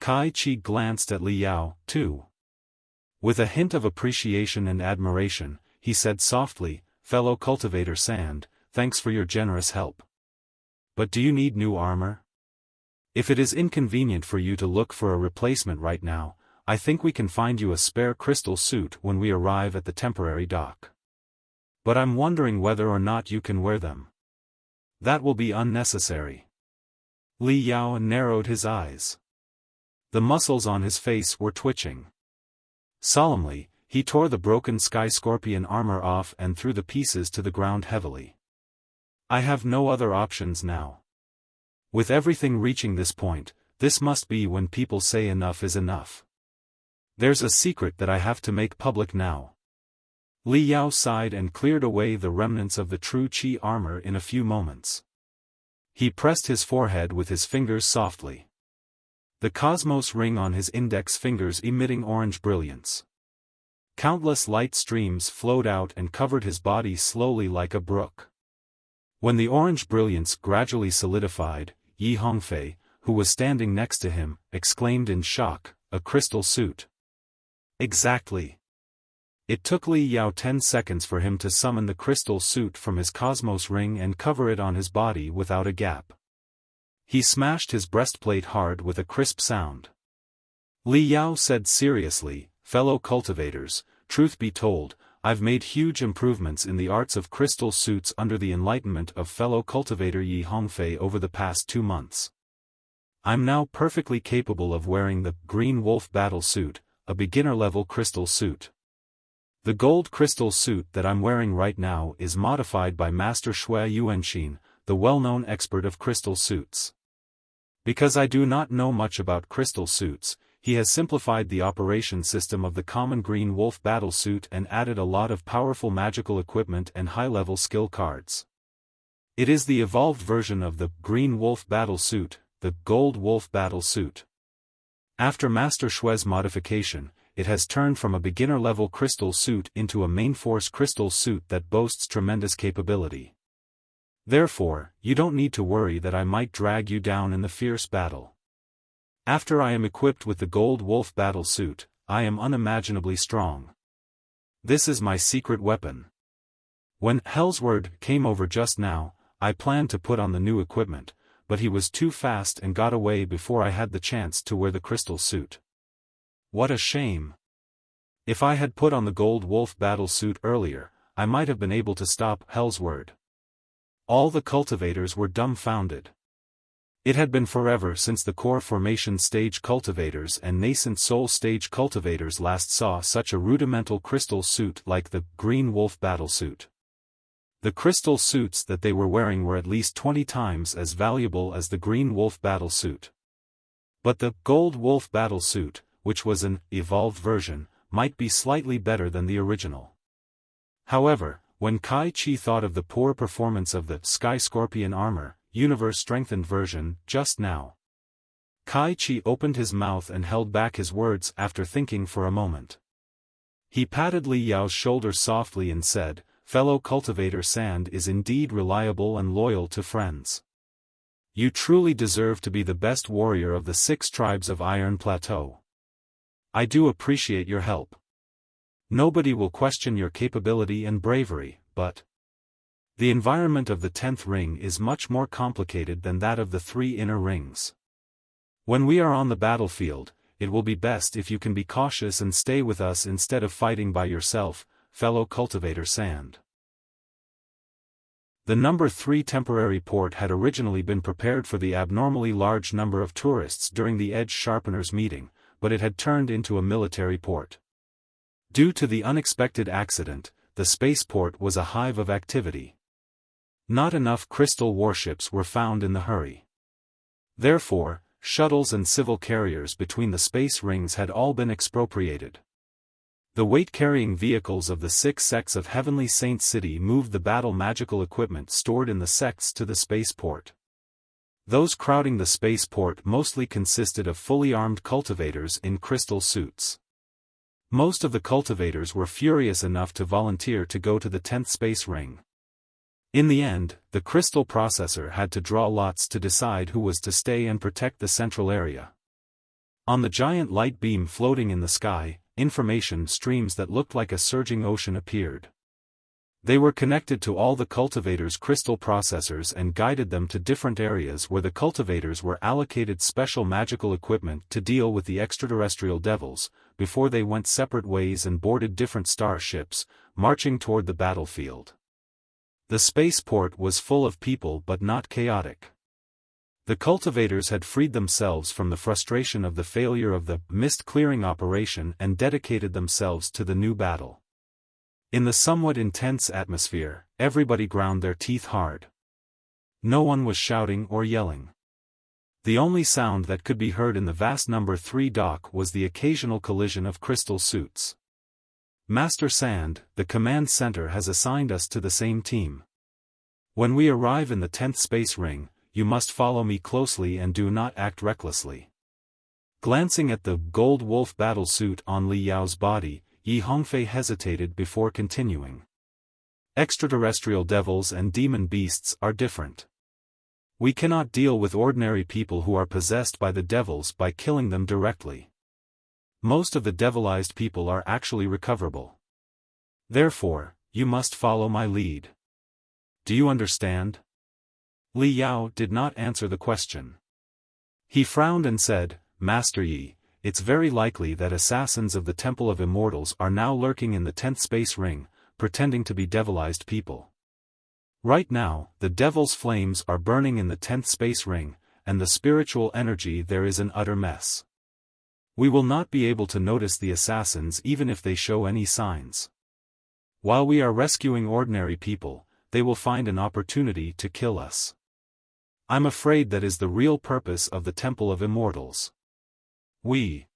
Kai Chi glanced at Li Yao, too. With a hint of appreciation and admiration, he said softly, Fellow cultivator Sand, thanks for your generous help. But do you need new armor? If it is inconvenient for you to look for a replacement right now, I think we can find you a spare crystal suit when we arrive at the temporary dock. But I'm wondering whether or not you can wear them. That will be unnecessary. Li Yao narrowed his eyes. The muscles on his face were twitching. Solemnly, he tore the broken sky scorpion armor off and threw the pieces to the ground heavily. I have no other options now. With everything reaching this point, this must be when people say enough is enough. There's a secret that I have to make public now. Li Yao sighed and cleared away the remnants of the true Qi armor in a few moments. He pressed his forehead with his fingers softly. The cosmos ring on his index fingers emitting orange brilliance. Countless light streams flowed out and covered his body slowly like a brook. When the orange brilliance gradually solidified, Xinghe, who was standing next to him, exclaimed in shock, "A crystal suit." Exactly. It took Li Yao 10 seconds for him to summon the crystal suit from his cosmos ring and cover it on his body without a gap. He smashed his breastplate hard with a crisp sound. Li Yao said seriously, "Fellow cultivators, truth be told, I've made huge improvements in the arts of crystal suits under the enlightenment of fellow cultivator Xinghe over the past 2 months. I'm now perfectly capable of wearing the Green Wolf Battle Suit, a beginner-level crystal suit. The gold crystal suit that I'm wearing right now is modified by Master Shui Yuanxin, the well-known expert of crystal suits. Because I do not know much about crystal suits, he has simplified the operation system of the common Green Wolf Battle Suit and added a lot of powerful magical equipment and high-level skill cards. It is the evolved version of the Green Wolf Battle Suit, the Gold Wolf Battle Suit. After Master Shui's modification, it has turned from a beginner-level crystal suit into a main-force crystal suit that boasts tremendous capability. Therefore, you don't need to worry that I might drag you down in the fierce battle. After I am equipped with the Gold Wolf Battle Suit, I am unimaginably strong. This is my secret weapon. When Hellsword came over just now, I planned to put on the new equipment, but he was too fast and got away before I had the chance to wear the crystal suit. What a shame. If I had put on the Gold Wolf Battle Suit earlier, I might have been able to stop Hellsword. All the cultivators were dumbfounded. It had been forever since the core formation stage cultivators and nascent soul stage cultivators last saw such a rudimental crystal suit like the Green Wolf Battle Suit. The crystal suits that they were wearing were at least 20 times as valuable as the Green Wolf Battle Suit. But the Gold Wolf Battle Suit, which was an evolved version, might be slightly better than the original. However, when Kai Chi thought of the poor performance of the Sky Scorpion armor, universe-strengthened version, just now, Kai Chi opened his mouth and held back his words after thinking for a moment. He patted Li Yao's shoulder softly and said, "Fellow cultivator Sand is indeed reliable and loyal to friends. You truly deserve to be the best warrior of the 6 tribes of Iron Plateau. I do appreciate your help. Nobody will question your capability and bravery, but the environment of the 10th ring is much more complicated than that of the 3 inner rings. When we are on the battlefield, it will be best if you can be cautious and stay with us instead of fighting by yourself, fellow cultivator Sand." The number 3 temporary port had originally been prepared for the abnormally large number of tourists during the Edge Sharpeners meeting, but it had turned into a military port. Due to the unexpected accident, the spaceport was a hive of activity. Not enough crystal warships were found in the hurry. Therefore, shuttles and civil carriers between the space rings had all been expropriated. The weight-carrying vehicles of the 6 sects of Heavenly Saint City moved the battle magical equipment stored in the sects to the spaceport. Those crowding the spaceport mostly consisted of fully armed cultivators in crystal suits. Most of the cultivators were furious enough to volunteer to go to the 10th space ring. In the end, the crystal processor had to draw lots to decide who was to stay and protect the central area. On the giant light beam floating in the sky, information streams that looked like a surging ocean appeared. They were connected to all the cultivators' crystal processors and guided them to different areas where the cultivators were allocated special magical equipment to deal with the extraterrestrial devils, before they went separate ways and boarded different starships, marching toward the battlefield. The spaceport was full of people but not chaotic. The cultivators had freed themselves from the frustration of the failure of the mist-clearing operation and dedicated themselves to the new battle. In the somewhat intense atmosphere, everybody ground their teeth hard. No one was shouting or yelling. The only sound that could be heard in the vast number 3 dock was the occasional collision of crystal suits. Master Sand, the command center has assigned us to the same team. When we arrive in the 10th space ring, you must follow me closely and do not act recklessly. Glancing at the gold wolf battle suit on Li Yao's body, Yi Hongfei hesitated before continuing. Extraterrestrial devils and demon beasts are different. We cannot deal with ordinary people who are possessed by the devils by killing them directly. Most of the devilized people are actually recoverable. Therefore, you must follow my lead. Do you understand? Li Yao did not answer the question. He frowned and said, Master Yi, it's very likely that assassins of the Temple of Immortals are now lurking in the 10th space ring, pretending to be devilized people. Right now, the devil's flames are burning in the 10th space ring, and the spiritual energy there is an utter mess. We will not be able to notice the assassins even if they show any signs. While we are rescuing ordinary people, they will find an opportunity to kill us. I'm afraid that is the real purpose of the Temple of Immortals. Yi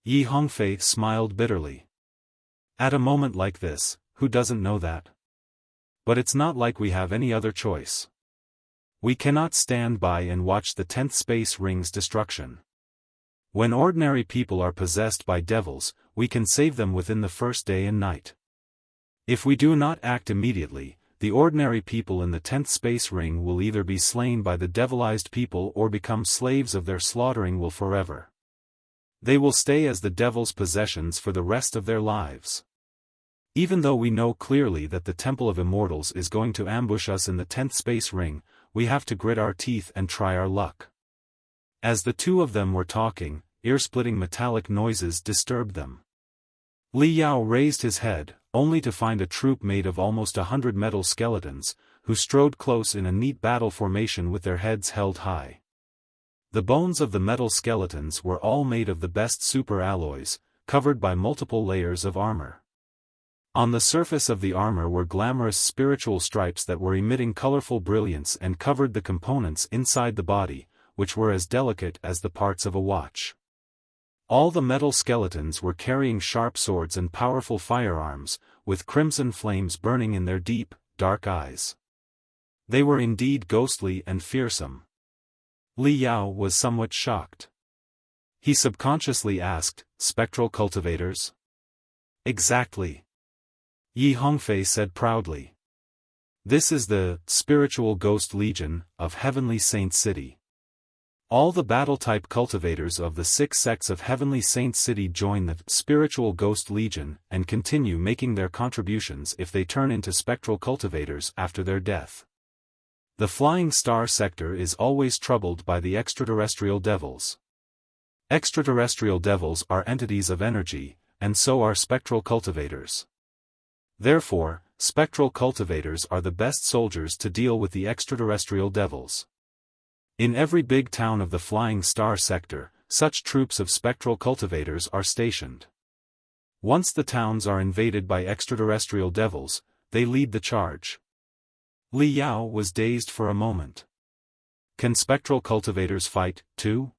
Hongfei smiled bitterly. At a moment like this, who doesn't know that? But it's not like we have any other choice. We cannot stand by and watch the 10th space ring's destruction. When ordinary people are possessed by devils, we can save them within the first day and night. If we do not act immediately, the ordinary people in the 10th space ring will either be slain by the devilized people or become slaves of their slaughtering will forever. They will stay as the devil's possessions for the rest of their lives. Even though we know clearly that the Temple of Immortals is going to ambush us in the 10th space ring, we have to grit our teeth and try our luck. As the two of them were talking, ear-splitting metallic noises disturbed them. Li Yao raised his head, only to find a troop made of almost 100 metal skeletons, who strode close in a neat battle formation with their heads held high. The bones of the metal skeletons were all made of the best super alloys, covered by multiple layers of armor. On the surface of the armor were glamorous spiritual stripes that were emitting colorful brilliance and covered the components inside the body, which were as delicate as the parts of a watch. All the metal skeletons were carrying sharp swords and powerful firearms, with crimson flames burning in their deep, dark eyes. They were indeed ghostly and fearsome. Li Yao was somewhat shocked. He subconsciously asked, "Spectral cultivators?" "Exactly," Yi Hongfei said proudly. "This is the Spiritual Ghost Legion of Heavenly Saint City. All the battle-type cultivators of the 6 sects of Heavenly Saint City join the Spiritual Ghost Legion and continue making their contributions if they turn into spectral cultivators after their death. The Flying Star sector is always troubled by the extraterrestrial devils. Extraterrestrial devils are entities of energy, and so are spectral cultivators. Therefore, spectral cultivators are the best soldiers to deal with the extraterrestrial devils. In every big town of the Flying Star sector, such troops of spectral cultivators are stationed. Once the towns are invaded by extraterrestrial devils, they lead the charge." Li Yao was dazed for a moment. "Can spectral cultivators fight, too?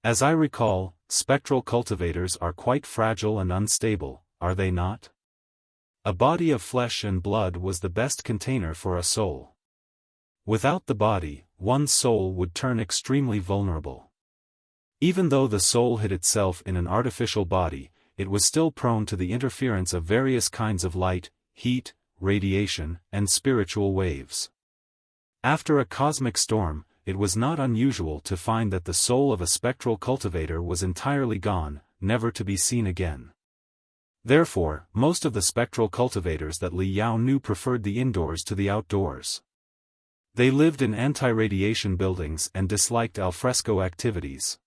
As I recall, spectral cultivators are quite fragile and unstable, are they not? A body of flesh and blood was the best container for a soul. Without the body, one's soul would turn extremely vulnerable. Even though the soul hid itself in an artificial body, it was still prone to the interference of various kinds of light, heat, radiation, and spiritual waves. After a cosmic storm, it was not unusual to find that the soul of a spectral cultivator was entirely gone, never to be seen again. Therefore, most of the spectral cultivators that Li Yao knew preferred the indoors to the outdoors. They lived in anti-radiation buildings and disliked alfresco activities.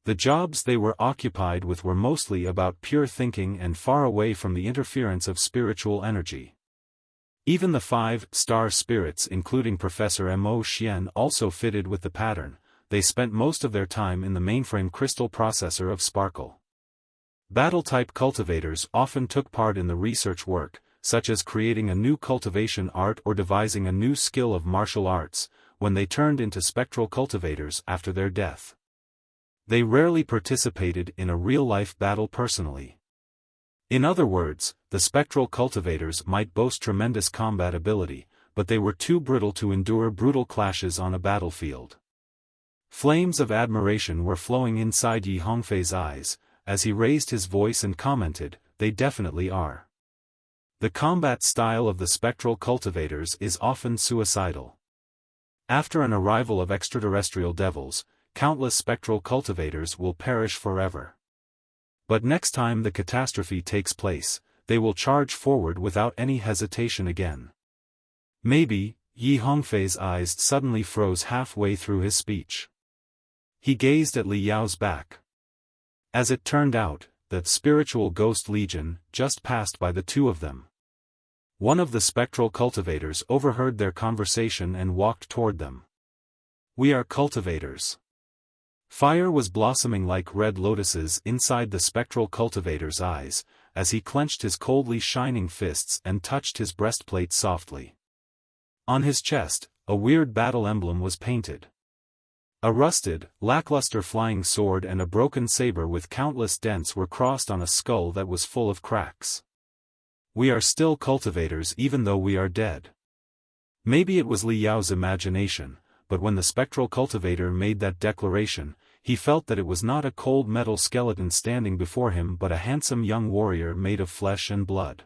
The jobs they were occupied with were mostly about pure thinking and far away from the interference of spiritual energy. Even the 5-star spirits including Professor Mo Xian also fitted with the pattern. They spent most of their time in the mainframe crystal processor of Sparkle. Battle-type cultivators often took part in the research work, such as creating a new cultivation art or devising a new skill of martial arts, when they turned into spectral cultivators after their death. They rarely participated in a real-life battle personally. In other words, the spectral cultivators might boast tremendous combat ability, but they were too brittle to endure brutal clashes on a battlefield. Flames of admiration were flowing inside Yi Hongfei's eyes, as he raised his voice and commented, "They definitely are." The combat style of the spectral cultivators is often suicidal. After an arrival of extraterrestrial devils, countless spectral cultivators will perish forever. But next time the catastrophe takes place, they will charge forward without any hesitation again. Maybe, Yi Hongfei's eyes suddenly froze halfway through his speech. He gazed at Li Yao's back. As it turned out, the spiritual ghost legion just passed by the two of them. One of the spectral cultivators overheard their conversation and walked toward them. "We are cultivators." Fire was blossoming like red lotuses inside the spectral cultivator's eyes, as he clenched his coldly shining fists and touched his breastplate softly. On his chest, a weird battle emblem was painted. A rusted, lackluster flying sword and a broken saber with countless dents were crossed on a skull that was full of cracks. "We are still cultivators even though we are dead." Maybe it was Li Yao's imagination, but when the spectral cultivator made that declaration, he felt that it was not a cold metal skeleton standing before him but a handsome young warrior made of flesh and blood.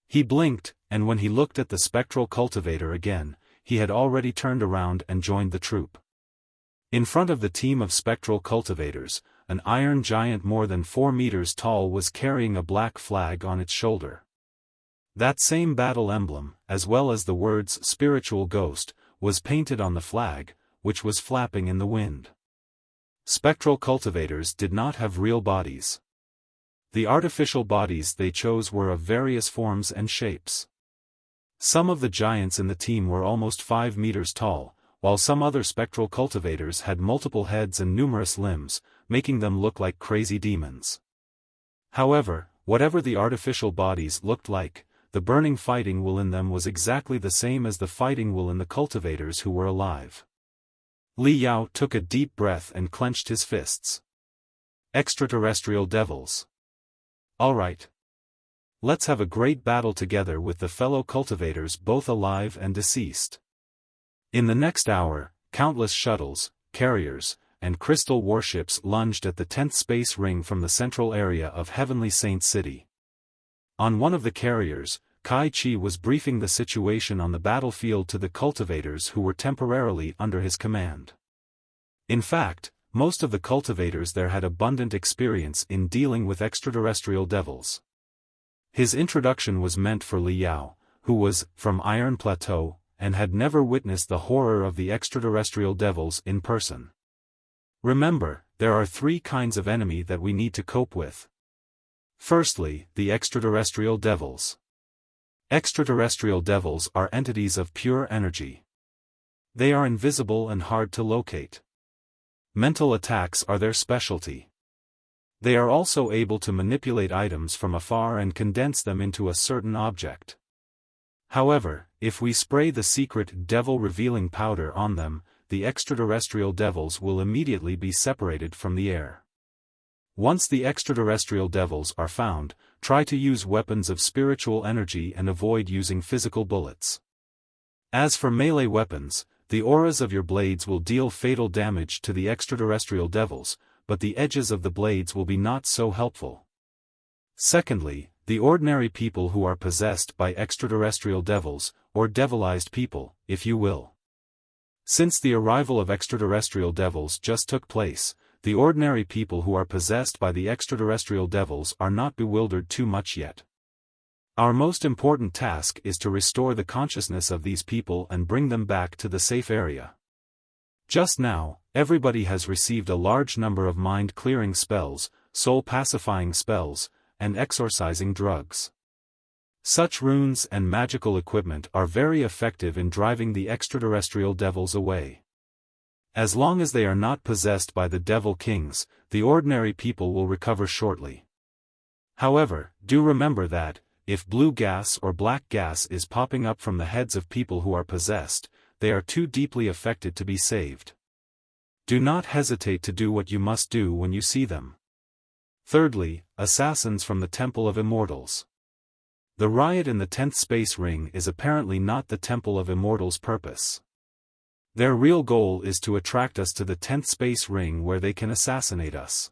He blinked, and when he looked at the spectral cultivator again, he had already turned around and joined the troop. In front of the team of spectral cultivators, an iron giant more than 4 meters tall was carrying a black flag on its shoulder. That same battle emblem, as well as the words "Spiritual Ghost," was painted on the flag, which was flapping in the wind. Spectral cultivators did not have real bodies. The artificial bodies they chose were of various forms and shapes. Some of the giants in the team were almost 5 meters tall, while some other spectral cultivators had multiple heads and numerous limbs, making them look like crazy demons. However, whatever the artificial bodies looked like, the burning fighting will in them was exactly the same as the fighting will in the cultivators who were alive. Li Yao took a deep breath and clenched his fists. Extraterrestrial devils. All right. Let's have a great battle together with the fellow cultivators both alive and deceased. In the next hour, countless shuttles, carriers, and crystal warships lunged at the 10th space ring from the central area of Heavenly Saint City. On one of the carriers, Kai Chi was briefing the situation on the battlefield to the cultivators who were temporarily under his command. In fact, most of the cultivators there had abundant experience in dealing with extraterrestrial devils. His introduction was meant for Li Yao, who was from Iron Plateau, and had never witnessed the horror of the extraterrestrial devils in person. Remember, there are 3 kinds of enemy that we need to cope with. Firstly, the extraterrestrial devils. Extraterrestrial devils are entities of pure energy. They are invisible and hard to locate. Mental attacks are their specialty. They are also able to manipulate items from afar and condense them into a certain object. However, if we spray the secret devil-revealing powder on them, the extraterrestrial devils will immediately be separated from the air. Once the extraterrestrial devils are found, try to use weapons of spiritual energy and avoid using physical bullets. As for melee weapons, the auras of your blades will deal fatal damage to the extraterrestrial devils, but the edges of the blades will be not so helpful. Secondly, the ordinary people who are possessed by extraterrestrial devils, or devilized people, if you will. Since the arrival of extraterrestrial devils just took place, the ordinary people who are possessed by the extraterrestrial devils are not bewildered too much yet. Our most important task is to restore the consciousness of these people and bring them back to the safe area. Just now, everybody has received a large number of mind-clearing spells, soul-pacifying spells, and exorcising drugs. Such runes and magical equipment are very effective in driving the extraterrestrial devils away. As long as they are not possessed by the Devil Kings, the ordinary people will recover shortly. However, do remember that, if blue gas or black gas is popping up from the heads of people who are possessed, they are too deeply affected to be saved. Do not hesitate to do what you must do when you see them. Thirdly, assassins from the Temple of Immortals. The riot in the 10th Space Ring is apparently not the Temple of Immortals' purpose. Their real goal is to attract us to the 10th Space Ring where they can assassinate us.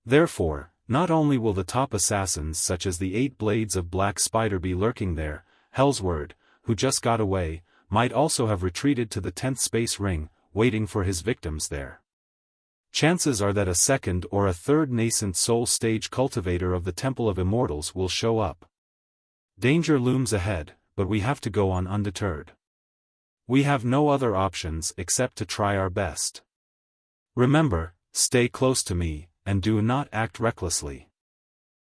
Therefore, not only will the top assassins such as the 8 Blades of Black Spider be lurking there, Hellsword, who just got away, might also have retreated to the 10th Space Ring, waiting for his victims there. Chances are that a second or a third nascent soul stage cultivator of the Temple of Immortals will show up. Danger looms ahead, but we have to go on undeterred. We have no other options except to try our best. Remember, stay close to me, and do not act recklessly.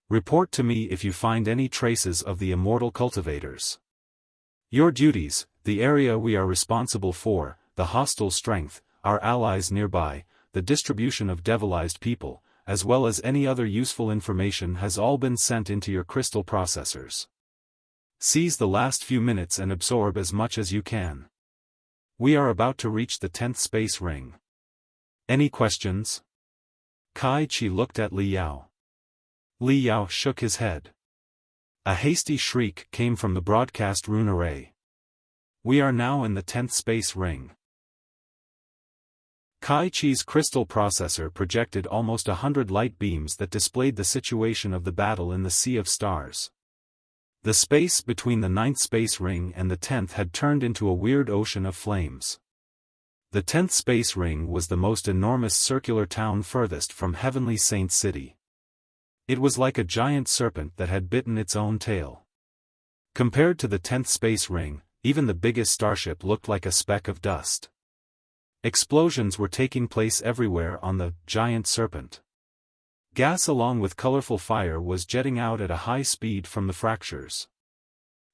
Report to me if you find any traces of the immortal cultivators. Your duties, the area we are responsible for, the hostile strength, our allies nearby, the distribution of devilized people, as well as any other useful information has all been sent into your crystal processors. Seize the last few minutes and absorb as much as you can. We are about to reach the 10th Space Ring. Any questions? Kai Chi looked at Li Yao. Li Yao shook his head. A hasty shriek came from the broadcast rune array. We are now in the 10th Space Ring. Kai Chi's crystal processor projected almost 100 light beams that displayed the situation of the battle in the Sea of Stars. The space between the 9th Space Ring and the 10th had turned into a weird ocean of flames. The 10th Space Ring was the most enormous circular town furthest from Heavenly Saint City. It was like a giant serpent that had bitten its own tail. Compared to the 10th Space Ring, even the biggest starship looked like a speck of dust. Explosions were taking place everywhere on the giant serpent. Gas along with colorful fire was jetting out at a high speed from the fractures.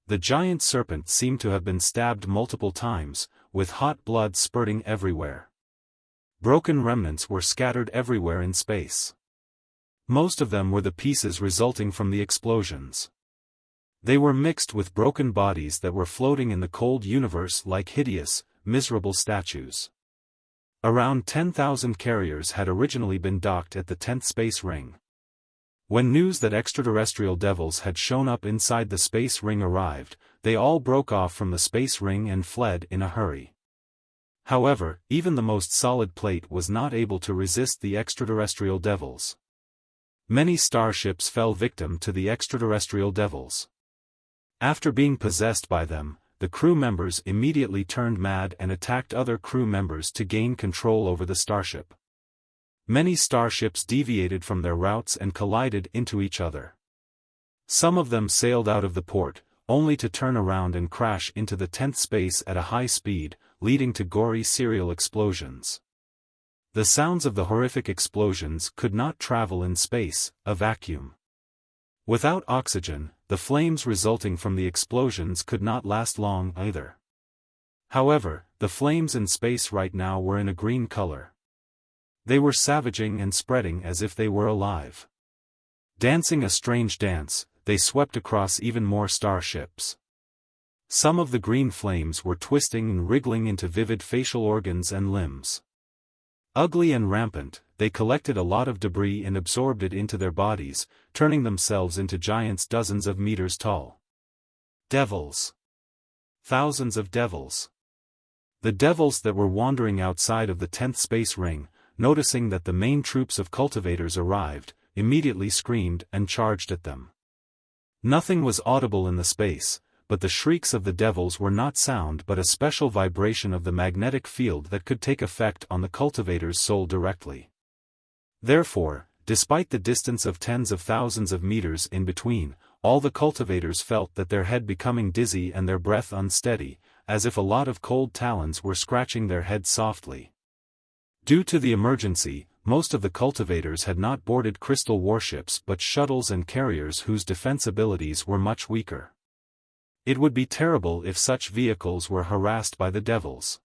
The giant serpent seemed to have been stabbed multiple times, with hot blood spurting everywhere. Broken remnants were scattered everywhere in space. Most of them were the pieces resulting from the explosions. They were mixed with broken bodies that were floating in the cold universe like hideous, miserable statues. Around 10,000 carriers had originally been docked at the 10th Space Ring. When news that extraterrestrial devils had shown up inside the Space Ring arrived, they all broke off from the Space Ring and fled in a hurry. However, even the most solid plate was not able to resist the extraterrestrial devils. Many starships fell victim to the extraterrestrial devils. After being possessed by them, the crew members immediately turned mad and attacked other crew members to gain control over the starship. Many starships deviated from their routes and collided into each other. Some of them sailed out of the port, only to turn around and crash into the 10th space at a high speed, leading to gory serial explosions. The sounds of the horrific explosions could not travel in space, a vacuum. Without oxygen, the flames resulting from the explosions could not last long either. However, the flames in space right now were in a green color. They were savaging and spreading as if they were alive. Dancing a strange dance, they swept across even more starships. Some of the green flames were twisting and wriggling into vivid facial organs and limbs. Ugly and rampant, they collected a lot of debris and absorbed it into their bodies, turning themselves into giants dozens of meters tall. Devils. Thousands of devils. The devils that were wandering outside of the 10th Space Ring, noticing that the main troops of cultivators arrived, immediately screamed and charged at them. Nothing was audible in the space, but the shrieks of the devils were not sound but a special vibration of the magnetic field that could take effect on the cultivator's soul directly. Therefore, despite the distance of tens of thousands of meters in between, all the cultivators felt that their head becoming dizzy and their breath unsteady, as if a lot of cold talons were scratching their heads softly. Due to the emergency, most of the cultivators had not boarded crystal warships but shuttles and carriers whose defense abilities were much weaker. It would be terrible if such vehicles were harassed by the devils.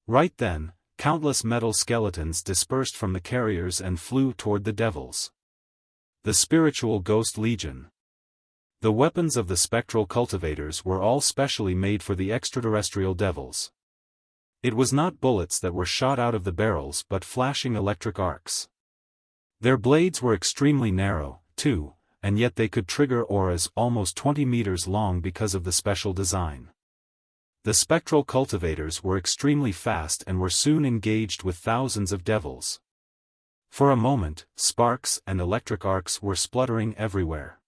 Right then, countless metal skeletons dispersed from the carriers and flew toward the devils. The Spiritual Ghost Legion. The weapons of the spectral cultivators were all specially made for the extraterrestrial devils. It was not bullets that were shot out of the barrels but flashing electric arcs. Their blades were extremely narrow, too, and yet they could trigger auras almost 20 meters long because of the special design. The spectral cultivators were extremely fast and were soon engaged with thousands of devils. For a moment, sparks and electric arcs were spluttering everywhere.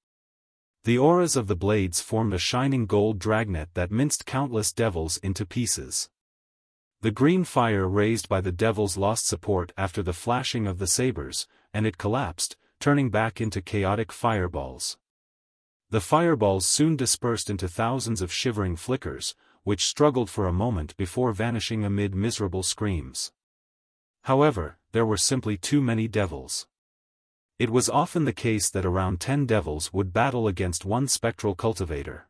The auras of the blades formed a shining gold dragnet that minced countless devils into pieces. The green fire raised by the devils lost support after the flashing of the sabers, and it collapsed, turning back into chaotic fireballs. The fireballs soon dispersed into thousands of shivering flickers, which struggled for a moment before vanishing amid miserable screams. However, there were simply too many devils. It was often the case that around 10 devils would battle against one spectral cultivator.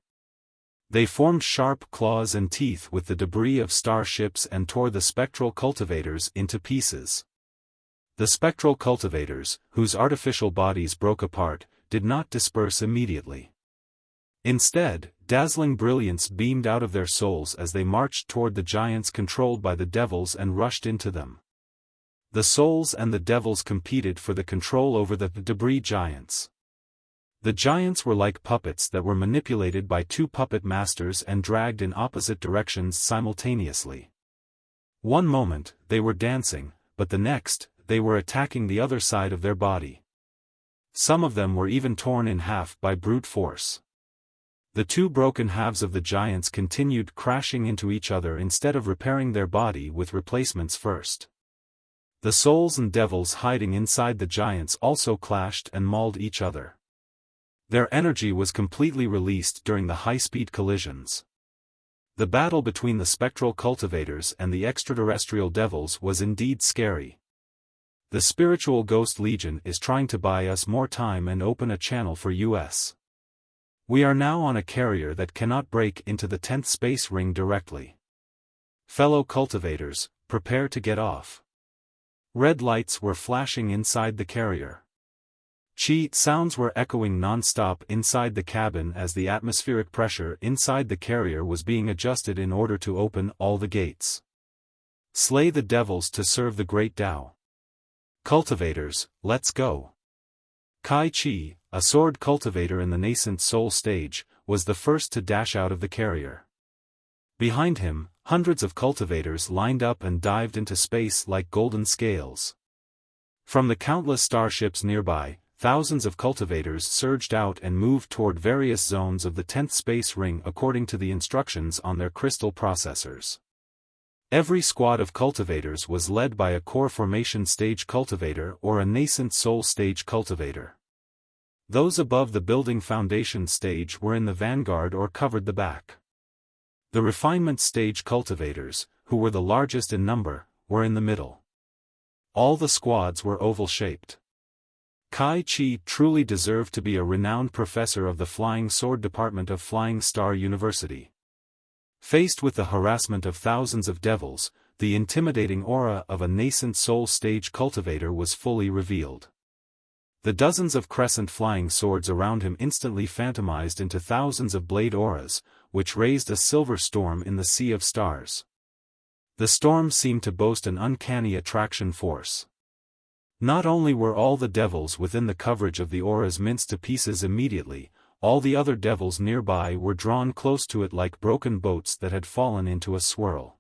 They formed sharp claws and teeth with the debris of starships and tore the spectral cultivators into pieces. The spectral cultivators, whose artificial bodies broke apart, did not disperse immediately. Instead, dazzling brilliance beamed out of their souls as they marched toward the giants controlled by the devils and rushed into them. The souls and the devils competed for the control over the debris giants. The giants were like puppets that were manipulated by two puppet masters and dragged in opposite directions simultaneously. One moment, they were dancing, but the next, they were attacking the other side of their body. Some of them were even torn in half by brute force. The two broken halves of the giants continued crashing into each other instead of repairing their body with replacements first. The souls and devils hiding inside the giants also clashed and mauled each other. Their energy was completely released during the high-speed collisions. The battle between the spectral cultivators and the extraterrestrial devils was indeed scary. The spiritual Ghost Legion is trying to buy us more time and open a channel for us. We are now on a carrier that cannot break into the 10th space ring directly. Fellow cultivators, prepare to get off. Red lights were flashing inside the carrier. Chi sounds were echoing non-stop inside the cabin as the atmospheric pressure inside the carrier was being adjusted in order to open all the gates. Slay the devils to serve the great Tao. Cultivators, let's go. Kai Chi, a sword cultivator in the nascent soul stage, was the first to dash out of the carrier. Behind him, hundreds of cultivators lined up and dived into space like golden scales. From the countless starships nearby, thousands of cultivators surged out and moved toward various zones of the 10th space ring according to the instructions on their crystal processors. Every squad of cultivators was led by a core formation stage cultivator or a nascent soul stage cultivator. Those above the building foundation stage were in the vanguard or covered the back. The refinement stage cultivators, who were the largest in number, were in the middle. All the squads were oval-shaped. Kai Chi truly deserved to be a renowned professor of the Flying Sword Department of Flying Star University. Faced with the harassment of thousands of devils, the intimidating aura of a nascent soul stage cultivator was fully revealed. The dozens of crescent flying swords around him instantly phantomized into thousands of blade auras, which raised a silver storm in the sea of stars. The storm seemed to boast an uncanny attraction force. Not only were all the devils within the coverage of the auras minced to pieces immediately, all the other devils nearby were drawn close to it like broken boats that had fallen into a swirl.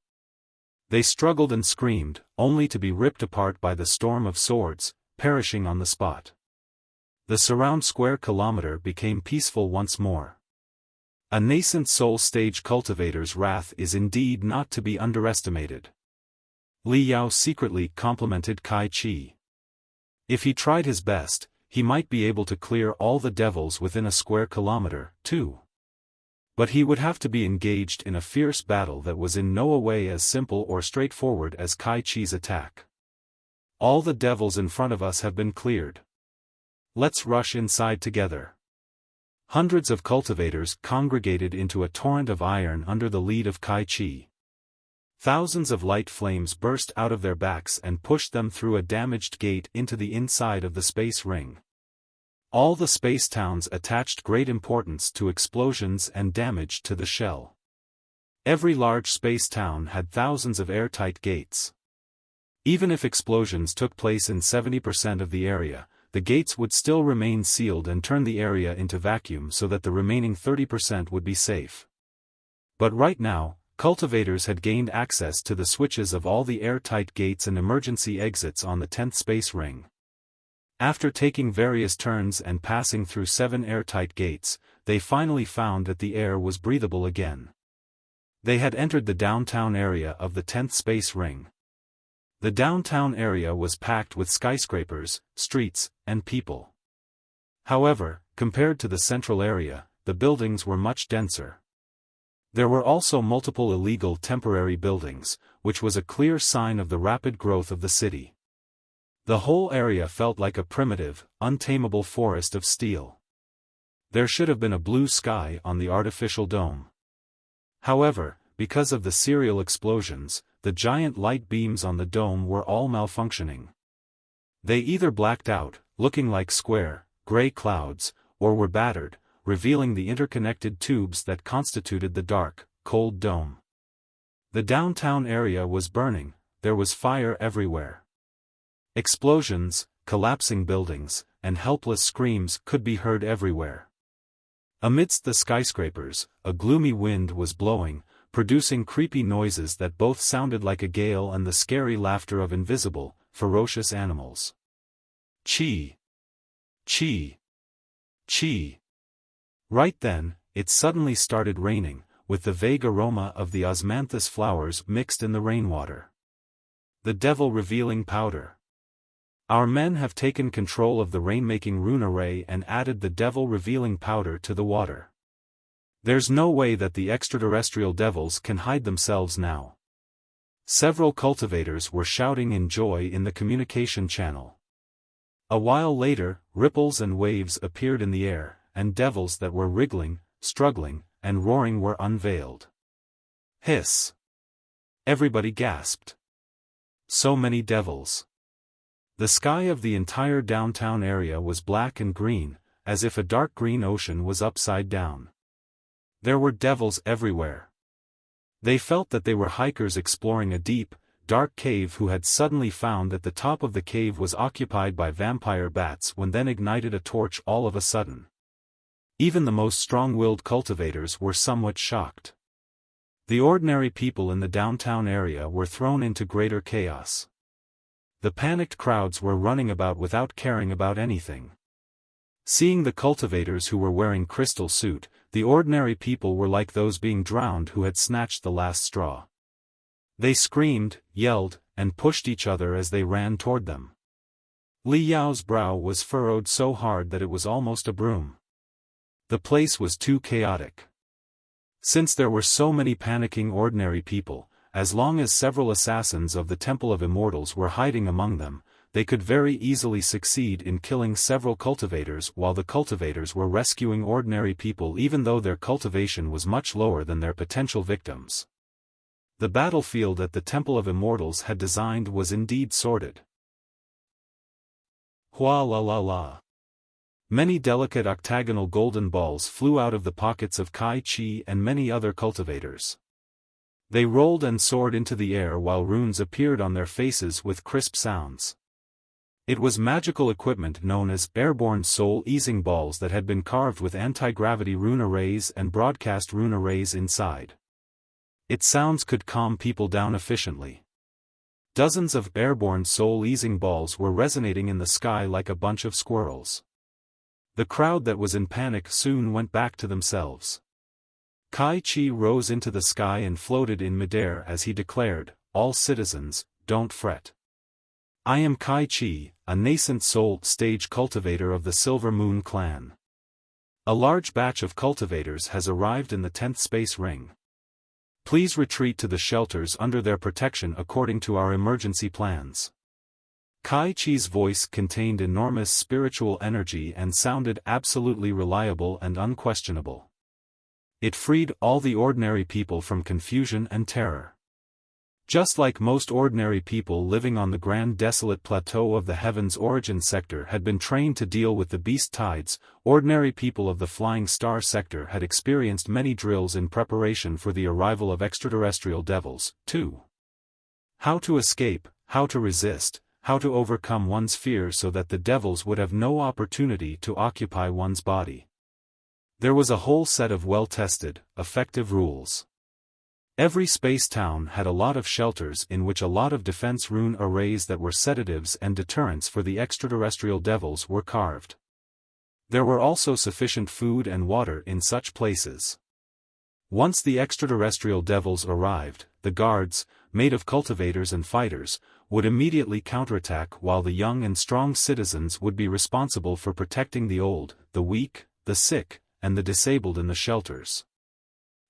They struggled and screamed, only to be ripped apart by the storm of swords, perishing on the spot. The surround square kilometer became peaceful once more. A nascent soul stage cultivator's wrath is indeed not to be underestimated. Li Yao secretly complimented Kai Chi. If he tried his best, he might be able to clear all the devils within a square kilometer, too. But he would have to be engaged in a fierce battle that was in no way as simple or straightforward as Kai Chi's attack. All the devils in front of us have been cleared. Let's rush inside together. Hundreds of cultivators congregated into a torrent of iron under the lead of Kai Chi. Thousands of light flames burst out of their backs and pushed them through a damaged gate into the inside of the space ring. All the space towns attached great importance to explosions and damage to the shell. Every large space town had thousands of airtight gates. Even if explosions took place in 70% of the area, the gates would still remain sealed and turn the area into vacuum so that the remaining 30% would be safe. But right now, cultivators had gained access to the switches of all the airtight gates and emergency exits on the 10th space ring. After taking various turns and passing through 7 airtight gates, they finally found that the air was breathable again. They had entered the downtown area of the 10th space ring. The downtown area was packed with skyscrapers, streets, and people. However, compared to the central area, the buildings were much denser. There were also multiple illegal temporary buildings, which was a clear sign of the rapid growth of the city. The whole area felt like a primitive, untamable forest of steel. There should have been a blue sky on the artificial dome. However, because of the serial explosions, the giant light beams on the dome were all malfunctioning. They either blacked out, looking like square, gray clouds, or were battered, revealing the interconnected tubes that constituted the dark, cold dome. The downtown area was burning, there was fire everywhere. Explosions, collapsing buildings, and helpless screams could be heard everywhere. Amidst the skyscrapers, a gloomy wind was blowing, producing creepy noises that both sounded like a gale and the scary laughter of invisible, ferocious animals. Chee! Chee! Chee! Right then, it suddenly started raining, with the vague aroma of the osmanthus flowers mixed in the rainwater. The devil-revealing powder. Our men have taken control of the rainmaking rune array and added the devil-revealing powder to the water. There's no way that the extraterrestrial devils can hide themselves now. Several cultivators were shouting in joy in the communication channel. A while later, ripples and waves appeared in the air, and devils that were wriggling, struggling, and roaring were unveiled. Hiss! Everybody gasped. So many devils. The sky of the entire downtown area was black and green, as if a dark green ocean was upside down. There were devils everywhere. They felt that they were hikers exploring a deep, dark cave who had suddenly found that the top of the cave was occupied by vampire bats when then ignited a torch all of a sudden. Even the most strong-willed cultivators were somewhat shocked. The ordinary people in the downtown area were thrown into greater chaos. The panicked crowds were running about without caring about anything. Seeing the cultivators who were wearing crystal suit, the ordinary people were like those being drowned who had snatched the last straw. They screamed, yelled, and pushed each other as they ran toward them. Li Yao's brow was furrowed so hard that it was almost a broom. The place was too chaotic. Since there were so many panicking ordinary people, as long as several assassins of the Temple of Immortals were hiding among them, they could very easily succeed in killing several cultivators while the cultivators were rescuing ordinary people even though their cultivation was much lower than their potential victims. The battlefield that the Temple of Immortals had designed was indeed sordid. Hua la la la. Many delicate octagonal golden balls flew out of the pockets of Kai Chi and many other cultivators. They rolled and soared into the air while runes appeared on their faces with crisp sounds. It was magical equipment known as airborne soul-easing balls that had been carved with anti-gravity rune arrays and broadcast rune arrays inside. Its sounds could calm people down efficiently. Dozens of airborne soul-easing balls were resonating in the sky like a bunch of squirrels. The crowd that was in panic soon went back to themselves. Kai Chi rose into the sky and floated in midair as he declared, "All citizens, don't fret. I am Kai Chi, a nascent soul stage cultivator of the Silver Moon clan. A large batch of cultivators has arrived in the 10th space ring. Please retreat to the shelters under their protection according to our emergency plans." Kai Chi's voice contained enormous spiritual energy and sounded absolutely reliable and unquestionable. It freed all the ordinary people from confusion and terror. Just like most ordinary people living on the grand desolate plateau of the Heaven's Origin sector had been trained to deal with the beast tides, ordinary people of the Flying Star sector had experienced many drills in preparation for the arrival of extraterrestrial devils, too. How to escape, how to resist, how to overcome one's fear so that the devils would have no opportunity to occupy one's body. There was a whole set of well-tested, effective rules. Every space town had a lot of shelters in which a lot of defense rune arrays that were sedatives and deterrents for the extraterrestrial devils were carved. There were also sufficient food and water in such places. Once the extraterrestrial devils arrived, the guards, made of cultivators and fighters, would immediately counterattack while the young and strong citizens would be responsible for protecting the old, the weak, the sick, and the disabled in the shelters.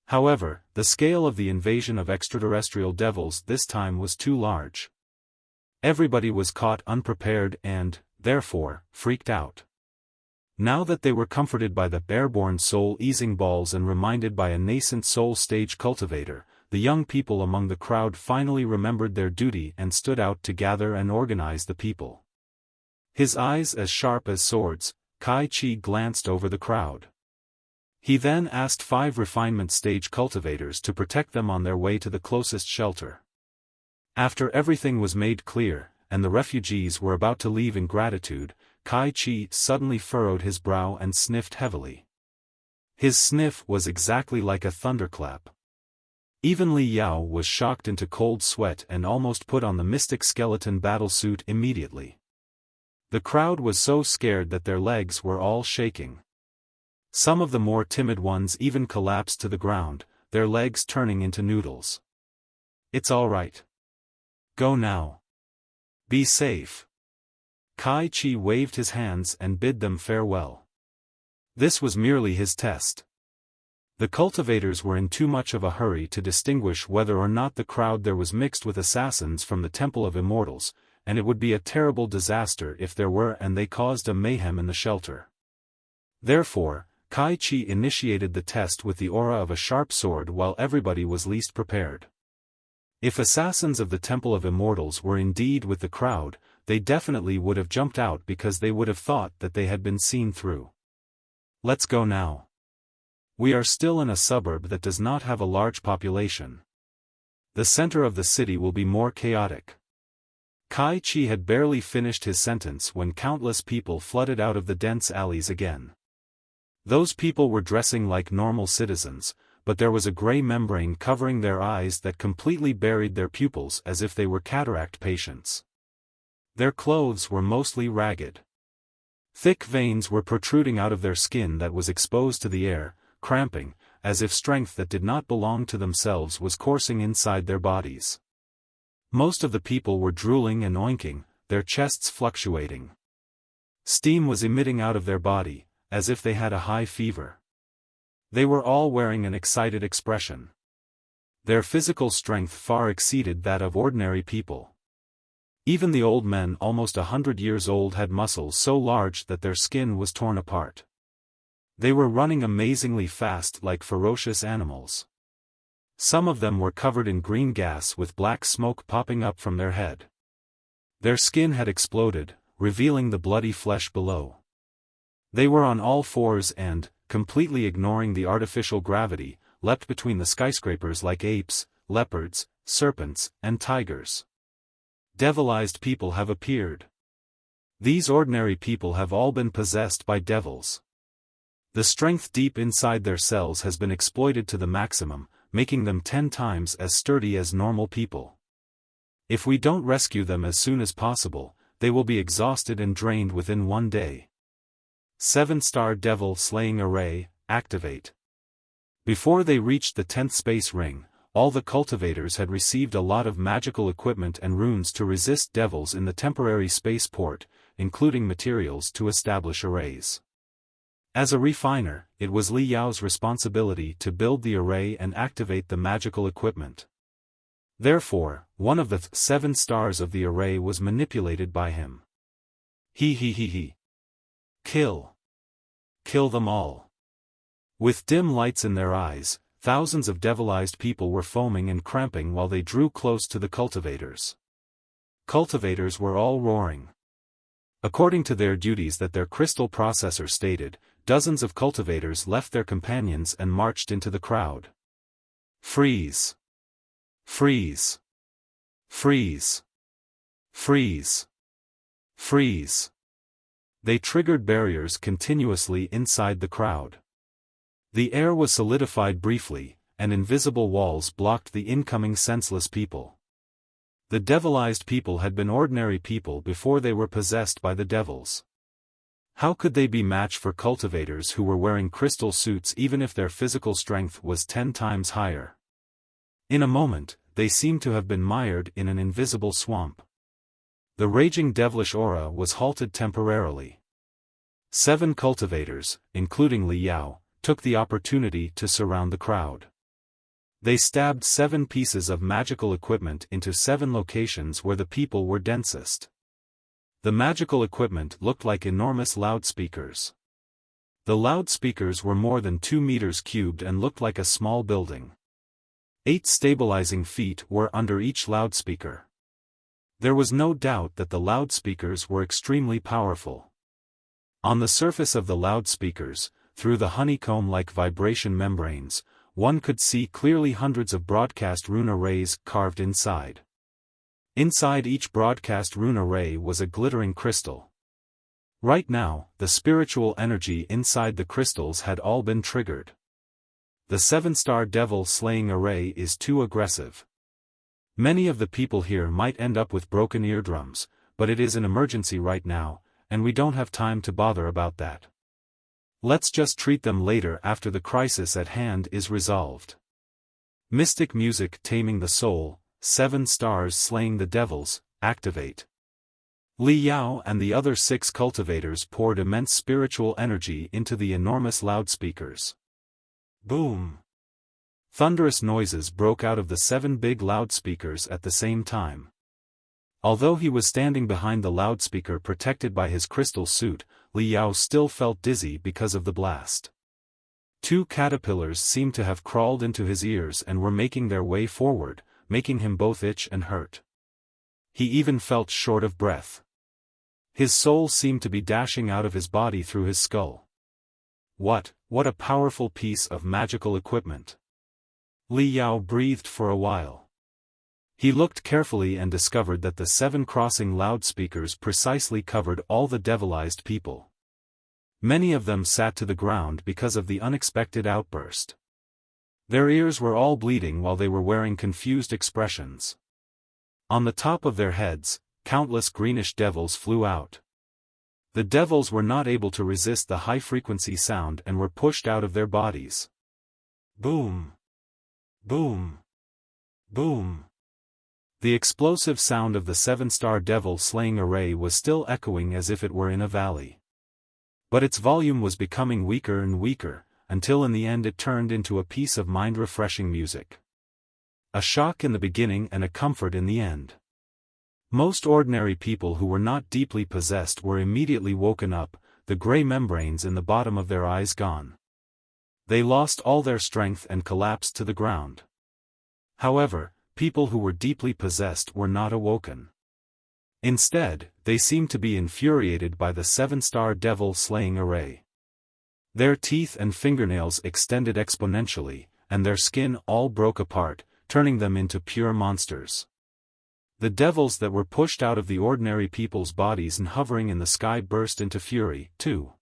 However, the scale of the invasion of extraterrestrial devils this time was too large. Everybody was caught unprepared and, therefore, freaked out. Now that they were comforted by the airborne soul-easing balls and reminded by a nascent soul-stage cultivator, the young people among the crowd finally remembered their duty and stood out to gather and organize the people. His eyes as sharp as swords, Kai Chi glanced over the crowd. He then asked 5 refinement stage cultivators to protect them on their way to the closest shelter. After everything was made clear, and the refugees were about to leave in gratitude, Kai Chi suddenly furrowed his brow and sniffed heavily. His sniff was exactly like a thunderclap. Even Li Yao was shocked into cold sweat and almost put on the mystic skeleton battlesuit immediately. The crowd was so scared that their legs were all shaking. Some of the more timid ones even collapsed to the ground, their legs turning into noodles. "It's all right. Go now. Be safe." Kai Chi waved his hands and bid them farewell. This was merely his test. The cultivators were in too much of a hurry to distinguish whether or not the crowd there was mixed with assassins from the Temple of Immortals, and it would be a terrible disaster if there were, and they caused a mayhem in the shelter. Therefore, Kai Chi initiated the test with the aura of a sharp sword while everybody was least prepared. If assassins of the Temple of Immortals were indeed with the crowd, they definitely would have jumped out because they would have thought that they had been seen through. "Let's go now. We are still in a suburb that does not have a large population. The center of the city will be more chaotic." Kai Chi had barely finished his sentence when countless people flooded out of the dense alleys again. Those people were dressing like normal citizens, but there was a gray membrane covering their eyes that completely buried their pupils as if they were cataract patients. Their clothes were mostly ragged. Thick veins were protruding out of their skin that was exposed to the air, cramping, as if strength that did not belong to themselves was coursing inside their bodies. Most of the people were drooling and oinking, their chests fluctuating. Steam was emitting out of their body, as if they had a high fever. They were all wearing an excited expression. Their physical strength far exceeded that of ordinary people. Even the old men almost 100 years old had muscles so large that their skin was torn apart. They were running amazingly fast like ferocious animals. Some of them were covered in green gas with black smoke popping up from their head. Their skin had exploded, revealing the bloody flesh below. They were on all fours and, completely ignoring the artificial gravity, leapt between the skyscrapers like apes, leopards, serpents, and tigers. Devilized people have appeared. These ordinary people have all been possessed by devils. The strength deep inside their cells has been exploited to the maximum, making them 10 times as sturdy as normal people. If we don't rescue them as soon as possible, they will be exhausted and drained within 1 day. 7-star Devil Slaying Array, activate. Before they reached the 10th space ring, all the cultivators had received a lot of magical equipment and runes to resist devils in the temporary spaceport, including materials to establish arrays. As a refiner, it was Li Yao's responsibility to build the array and activate the magical equipment. Therefore, one of the 7 stars of the array was manipulated by him. He. Kill. Kill them all. With dim lights in their eyes, thousands of devilized people were foaming and cramping while they drew close to the cultivators. Cultivators were all roaring. According to their duties that their crystal processor stated, dozens of cultivators left their companions and marched into the crowd. Freeze! Freeze! Freeze! Freeze! Freeze! They triggered barriers continuously inside the crowd. The air was solidified briefly, and invisible walls blocked the incoming senseless people. The devilized people had been ordinary people before they were possessed by the devils. How could they be match for cultivators who were wearing crystal suits even if their physical strength was 10 times higher? In a moment, they seemed to have been mired in an invisible swamp. The raging devilish aura was halted temporarily. 7 cultivators, including Li Yao, took the opportunity to surround the crowd. They stabbed 7 pieces of magical equipment into 7 locations where the people were densest. The magical equipment looked like enormous loudspeakers. The loudspeakers were more than 2 meters cubed and looked like a small building. 8 stabilizing feet were under each loudspeaker. There was no doubt that the loudspeakers were extremely powerful. On the surface of the loudspeakers, through the honeycomb-like vibration membranes, one could see clearly hundreds of broadcast rune arrays carved inside. Inside each broadcast rune array was a glittering crystal. Right now, the spiritual energy inside the crystals had all been triggered. The 7-star devil slaying array is too aggressive. Many of the people here might end up with broken eardrums, but it is an emergency right now, and we don't have time to bother about that. Let's just treat them later after the crisis at hand is resolved. Mystic music taming the soul, 7 stars slaying the devils, activate. Li Yao and the other 6 cultivators poured immense spiritual energy into the enormous loudspeakers. Boom! Thunderous noises broke out of the 7 big loudspeakers at the same time. Although he was standing behind the loudspeaker protected by his crystal suit, Li Yao still felt dizzy because of the blast. 2 caterpillars seemed to have crawled into his ears and were making their way forward, making him both itch and hurt. He even felt short of breath. His soul seemed to be dashing out of his body through his skull. What a powerful piece of magical equipment! Li Yao breathed for a while. He looked carefully and discovered that the 7 crossing loudspeakers precisely covered all the devilized people. Many of them sat to the ground because of the unexpected outburst. Their ears were all bleeding while they were wearing confused expressions. On the top of their heads, countless greenish devils flew out. The devils were not able to resist the high-frequency sound and were pushed out of their bodies. Boom! Boom! Boom! The explosive sound of the 7-star devil slaying array was still echoing as if it were in a valley. But its volume was becoming weaker and weaker, until in the end it turned into a piece of mind-refreshing music. A shock in the beginning and a comfort in the end. Most ordinary people who were not deeply possessed were immediately woken up, the gray membranes in the bottom of their eyes gone. They lost all their strength and collapsed to the ground. However, people who were deeply possessed were not awoken. Instead, they seemed to be infuriated by the 7-star devil slaying array. Their teeth and fingernails extended exponentially, and their skin all broke apart, turning them into pure monsters. The devils that were pushed out of the ordinary people's bodies and hovering in the sky burst into fury, too.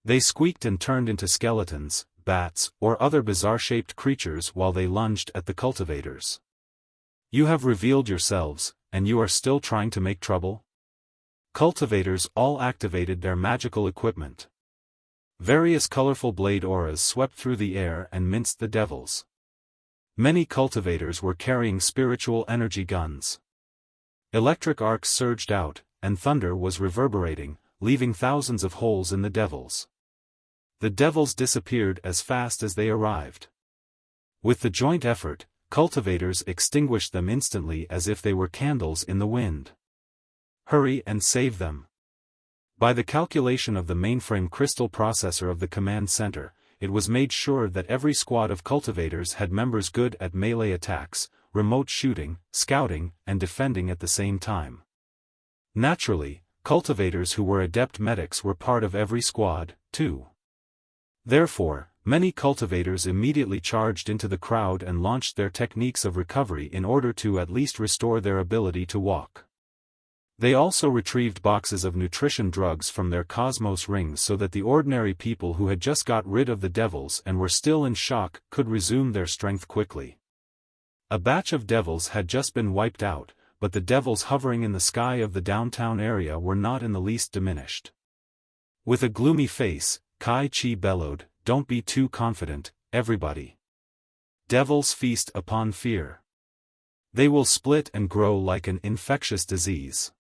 They squeaked and turned into skeletons, bats, or other bizarre-shaped creatures while they lunged at the cultivators. You have revealed yourselves, and you are still trying to make trouble? Cultivators all activated their magical equipment. Various colorful blade auras swept through the air and minced the devils. Many cultivators were carrying spiritual energy guns. Electric arcs surged out, and thunder was reverberating, leaving thousands of holes in the devils. The devils disappeared as fast as they arrived. With the joint effort, cultivators extinguished them instantly as if they were candles in the wind. Hurry and save them. By the calculation of the mainframe crystal processor of the command center, it was made sure that every squad of cultivators had members good at melee attacks, remote shooting, scouting, and defending at the same time. Naturally, cultivators who were adept medics were part of every squad, too. Therefore, many cultivators immediately charged into the crowd and launched their techniques of recovery in order to at least restore their ability to walk. They also retrieved boxes of nutrition drugs from their cosmos rings so that the ordinary people who had just got rid of the devils and were still in shock could resume their strength quickly. A batch of devils had just been wiped out, but the devils hovering in the sky of the downtown area were not in the least diminished. With a gloomy face, Kai Chi bellowed, "Don't be too confident, everybody. Devils feast upon fear. They will split and grow like an infectious disease.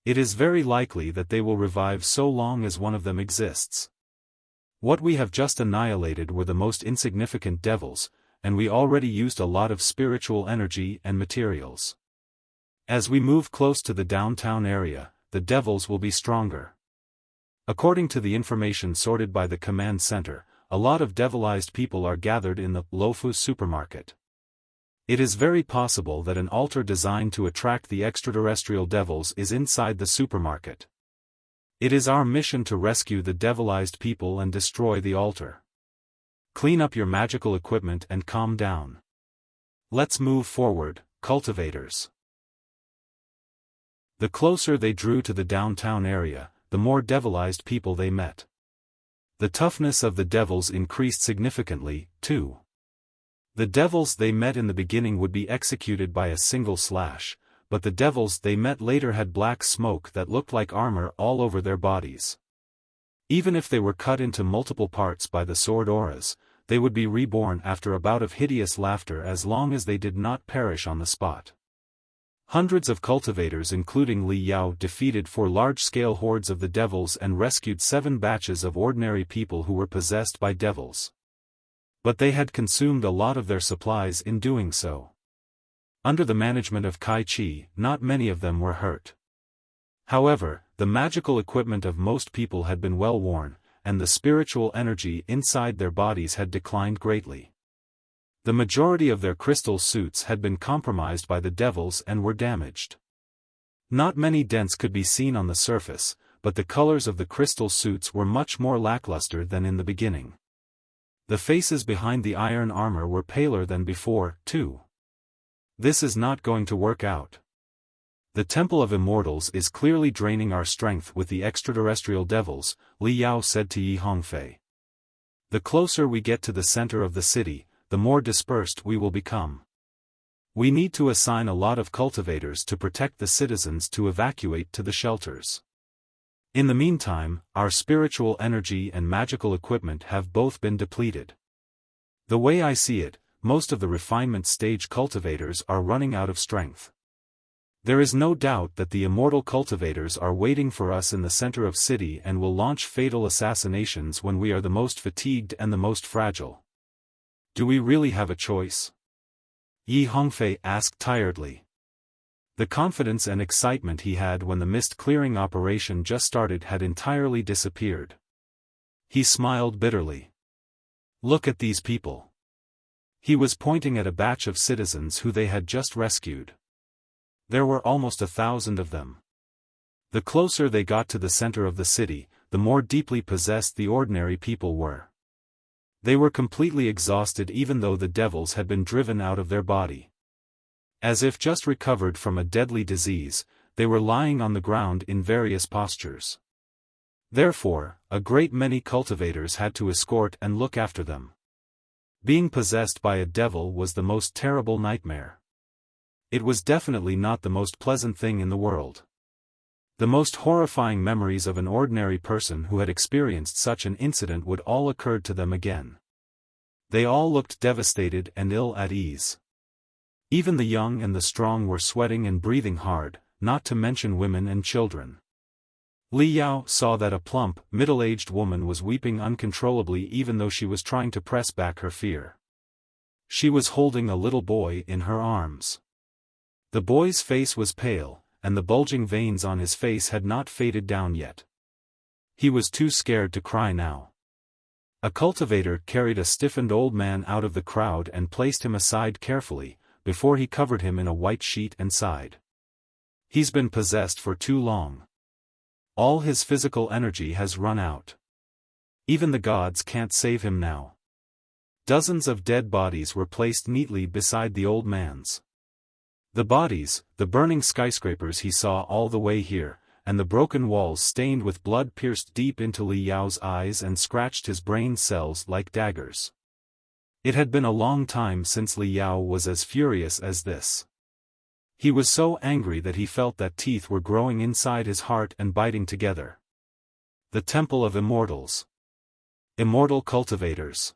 It is very likely that they will revive so long as one of them exists. What we have just annihilated were the most insignificant devils, and we already used a lot of spiritual energy and materials. As we move close to the downtown area, the devils will be stronger." According to the information sorted by the command center, a lot of devilized people are gathered in the Lofu supermarket. It is very possible that an altar designed to attract the extraterrestrial devils is inside the supermarket. It is our mission to rescue the devilized people and destroy the altar. Clean up your magical equipment and calm down. Let's move forward, cultivators. The closer they drew to the downtown area, the more devilized people they met. The toughness of the devils increased significantly, too. The devils they met in the beginning would be executed by a single slash, but the devils they met later had black smoke that looked like armor all over their bodies. Even if they were cut into multiple parts by the sword auras, they would be reborn after a bout of hideous laughter as long as they did not perish on the spot. Hundreds of cultivators including Li Yao defeated 4 large-scale hordes of the devils and rescued 7 batches of ordinary people who were possessed by devils. But they had consumed a lot of their supplies in doing so. Under the management of Kai Chi, not many of them were hurt. However, the magical equipment of most people had been well worn, and the spiritual energy inside their bodies had declined greatly. The majority of their crystal suits had been compromised by the devils and were damaged. Not many dents could be seen on the surface, but the colors of the crystal suits were much more lackluster than in the beginning. The faces behind the iron armor were paler than before, too. This is not going to work out. The Temple of Immortals is clearly draining our strength with the extraterrestrial devils, Li Yao said to Yi Hongfei. The closer we get to the center of the city, the more dispersed we will become. We need to assign a lot of cultivators to protect the citizens to evacuate to the shelters. In the meantime, our spiritual energy and magical equipment have both been depleted. The way I see it, most of the refinement stage cultivators are running out of strength. There is no doubt that the immortal cultivators are waiting for us in the center of city and will launch fatal assassinations when we are the most fatigued and the most fragile. Do we really have a choice? Yi Hongfei asked tiredly. The confidence and excitement he had when the mist-clearing operation just started had entirely disappeared. He smiled bitterly. Look at these people. He was pointing at a batch of citizens who they had just rescued. There were almost 1,000 of them. The closer they got to the center of the city, the more deeply possessed the ordinary people were. They were completely exhausted even though the devils had been driven out of their body. As if just recovered from a deadly disease, they were lying on the ground in various postures. Therefore, a great many cultivators had to escort and look after them. Being possessed by a devil was the most terrible nightmare. It was definitely not the most pleasant thing in the world. The most horrifying memories of an ordinary person who had experienced such an incident would all occur to them again. They all looked devastated and ill at ease. Even the young and the strong were sweating and breathing hard, not to mention women and children. Li Yao saw that a plump, middle-aged woman was weeping uncontrollably even though she was trying to press back her fear. She was holding a little boy in her arms. The boy's face was pale, and the bulging veins on his face had not faded down yet. He was too scared to cry now. A cultivator carried a stiffened old man out of the crowd and placed him aside carefully, before he covered him in a white sheet and sighed. He's been possessed for too long. All his physical energy has run out. Even the gods can't save him now. Dozens of dead bodies were placed neatly beside the old man's. The bodies, the burning skyscrapers he saw all the way here, and the broken walls stained with blood pierced deep into Li Yao's eyes and scratched his brain cells like daggers. It had been a long time since Li Yao was as furious as this. He was so angry that he felt that teeth were growing inside his heart and biting together. The Temple of Immortals. Immortal Cultivators.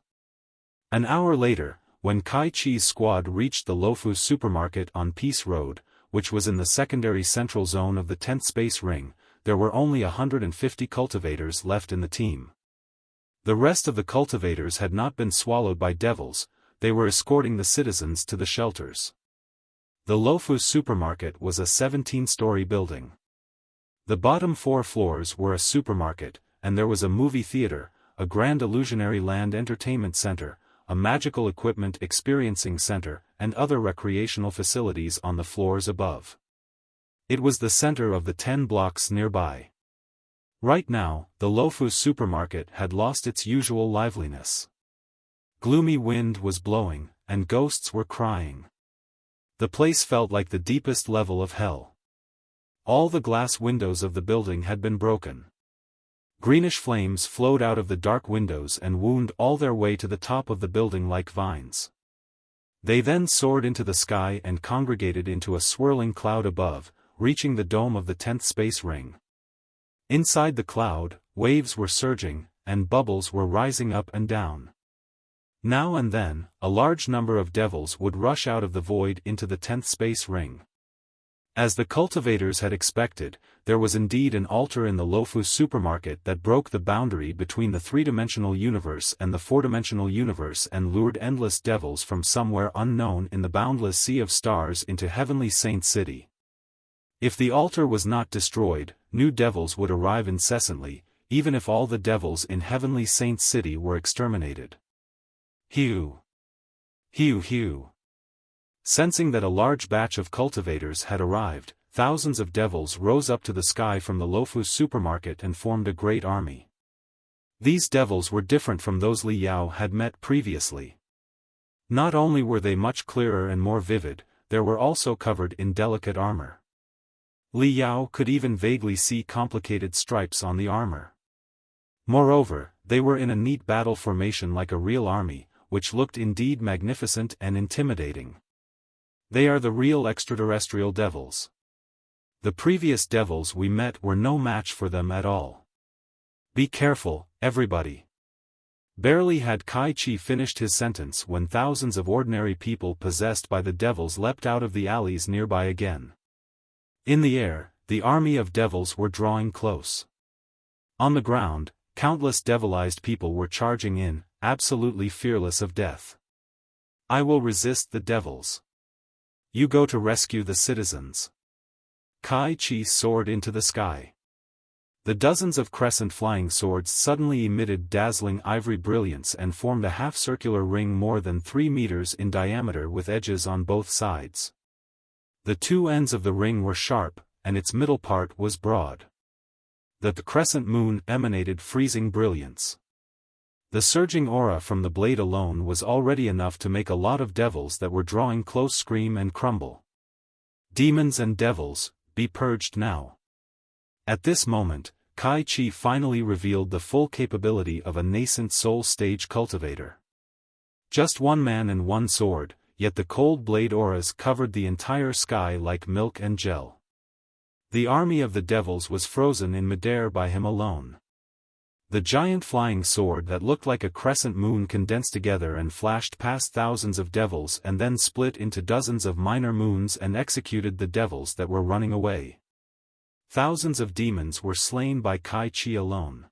An hour later, when Kai Chi's squad reached the Lofu supermarket on Peace Road, which was in the secondary central zone of the 10th Space Ring, there were only 150 cultivators left in the team. The rest of the cultivators had not been swallowed by devils, they were escorting the citizens to the shelters. The Lofu supermarket was a 17-story building. The bottom 4 floors were a supermarket, and there was a movie theater, a grand illusionary land entertainment center, a magical equipment experiencing center, and other recreational facilities on the floors above. It was the center of the 10 blocks nearby. Right now, the Lofu supermarket had lost its usual liveliness. Gloomy wind was blowing, and ghosts were crying. The place felt like the deepest level of hell. All the glass windows of the building had been broken. Greenish flames flowed out of the dark windows and wound all their way to the top of the building like vines. They then soared into the sky and congregated into a swirling cloud above, reaching the dome of the 10th Space Ring. Inside the cloud, waves were surging, and bubbles were rising up and down. Now and then, a large number of devils would rush out of the void into the 10th Space Ring. As the cultivators had expected, there was indeed an altar in the Lofu supermarket that broke the boundary between the three-dimensional universe and the four-dimensional universe and lured endless devils from somewhere unknown in the boundless sea of stars into Heavenly Saint City. If the altar was not destroyed, new devils would arrive incessantly, even if all the devils in Heavenly Saint City were exterminated. Hew! Hew hew! Sensing that a large batch of cultivators had arrived, thousands of devils rose up to the sky from the Lofu supermarket and formed a great army. These devils were different from those Li Yao had met previously. Not only were they much clearer and more vivid, they were also covered in delicate armor. Li Yao could even vaguely see complicated stripes on the armor. Moreover, they were in a neat battle formation like a real army, which looked indeed magnificent and intimidating. They are the real extraterrestrial devils. The previous devils we met were no match for them at all. Be careful, everybody. Barely had Kai Chi finished his sentence when thousands of ordinary people possessed by the devils leapt out of the alleys nearby again. In the air, the army of devils were drawing close. On the ground, countless devilized people were charging in, absolutely fearless of death. I will resist the devils. You go to rescue the citizens. Kai Chi soared into the sky. The dozens of crescent flying swords suddenly emitted dazzling ivory brilliance and formed a half-circular ring more than 3 meters in diameter with edges on both sides. The two ends of the ring were sharp, and its middle part was broad. The crescent moon emanated freezing brilliance. The surging aura from the blade alone was already enough to make a lot of devils that were drawing close scream and crumble. Demons and devils, be purged now. At this moment, Kai Chi finally revealed the full capability of a nascent soul stage cultivator. Just one man and one sword, yet the cold blade auras covered the entire sky like milk and gel. The army of the devils was frozen in midair by him alone. The giant flying sword that looked like a crescent moon condensed together and flashed past thousands of devils and then split into dozens of minor moons and executed the devils that were running away. Thousands of demons were slain by Kai Chi alone.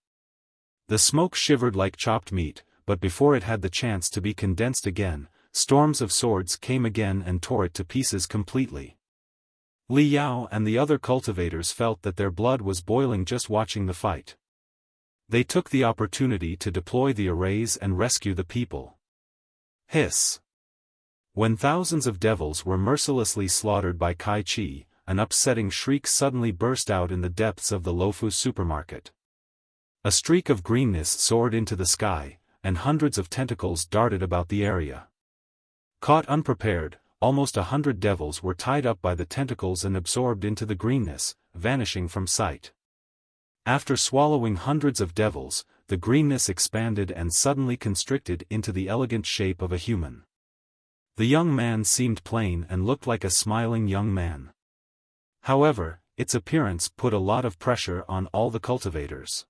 The smoke shivered like chopped meat, but before it had the chance to be condensed again, storms of swords came again and tore it to pieces completely. Li Yao and the other cultivators felt that their blood was boiling just watching the fight. They took the opportunity to deploy the arrays and rescue the people. Hiss! When thousands of devils were mercilessly slaughtered by Kai Chi, an upsetting shriek suddenly burst out in the depths of the Lofu supermarket. A streak of greenness soared into the sky, and hundreds of tentacles darted about the area. Caught unprepared, almost 100 devils were tied up by the tentacles and absorbed into the greenness, vanishing from sight. After swallowing hundreds of devils, the greenness expanded and suddenly constricted into the elegant shape of a human. The young man seemed plain and looked like a smiling young man. However, its appearance put a lot of pressure on all the cultivators.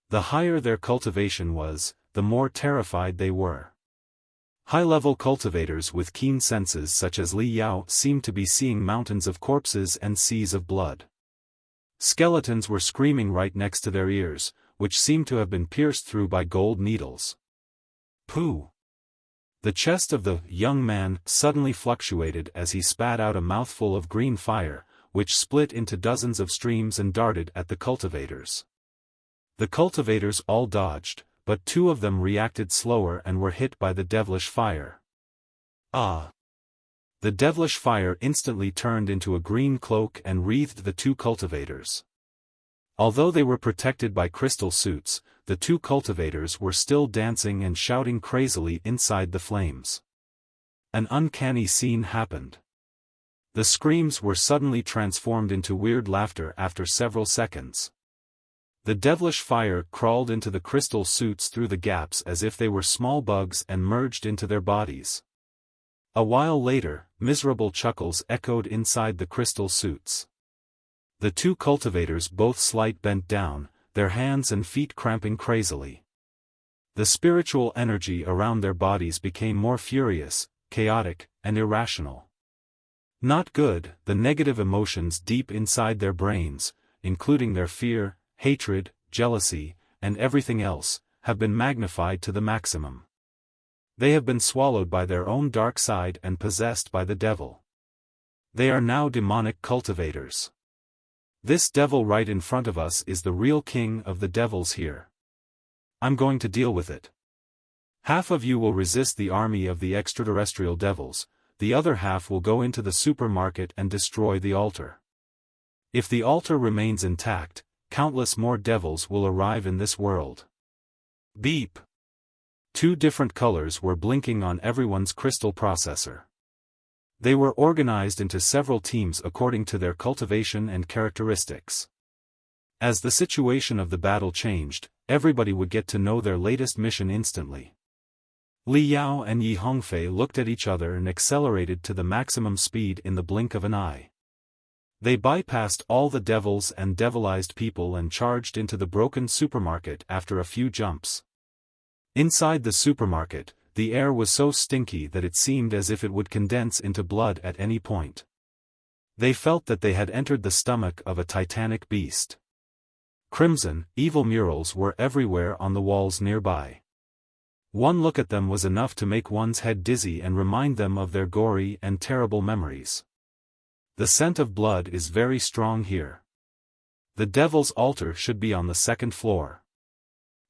The higher their cultivation was, the more terrified they were. High-level cultivators with keen senses such as Li Yao seemed to be seeing mountains of corpses and seas of blood. Skeletons were screaming right next to their ears, which seemed to have been pierced through by gold needles. Pooh! The chest of the young man suddenly fluctuated as he spat out a mouthful of green fire, which split into dozens of streams and darted at the cultivators. The cultivators all dodged, but 2 of them reacted slower and were hit by the devilish fire. Ah! The devilish fire instantly turned into a green cloak and wreathed the 2 cultivators. Although they were protected by crystal suits, the 2 cultivators were still dancing and shouting crazily inside the flames. An uncanny scene happened. The screams were suddenly transformed into weird laughter after several seconds. The devilish fire crawled into the crystal suits through the gaps as if they were small bugs and merged into their bodies. A while later, miserable chuckles echoed inside the crystal suits. The 2 cultivators both slight bent down, their hands and feet cramping crazily. The spiritual energy around their bodies became more furious, chaotic, and irrational. Not good, the negative emotions deep inside their brains, including their fear, hatred, jealousy, and everything else, have been magnified to the maximum. They have been swallowed by their own dark side and possessed by the devil. They are now demonic cultivators. This devil right in front of us is the real king of the devils here. I'm going to deal with it. Half of you will resist the army of the extraterrestrial devils, the other half will go into the supermarket and destroy the altar. If the altar remains intact, countless more devils will arrive in this world. Beep! 2 different colors were blinking on everyone's crystal processor. They were organized into several teams according to their cultivation and characteristics. As the situation of the battle changed, everybody would get to know their latest mission instantly. Li Yao and Yi Hongfei looked at each other and accelerated to the maximum speed in the blink of an eye. They bypassed all the devils and devilized people and charged into the broken supermarket after a few jumps. Inside the supermarket, the air was so stinky that it seemed as if it would condense into blood at any point. They felt that they had entered the stomach of a titanic beast. Crimson, evil murals were everywhere on the walls nearby. One look at them was enough to make one's head dizzy and remind them of their gory and terrible memories. The scent of blood is very strong here. The devil's altar should be on the 2nd floor.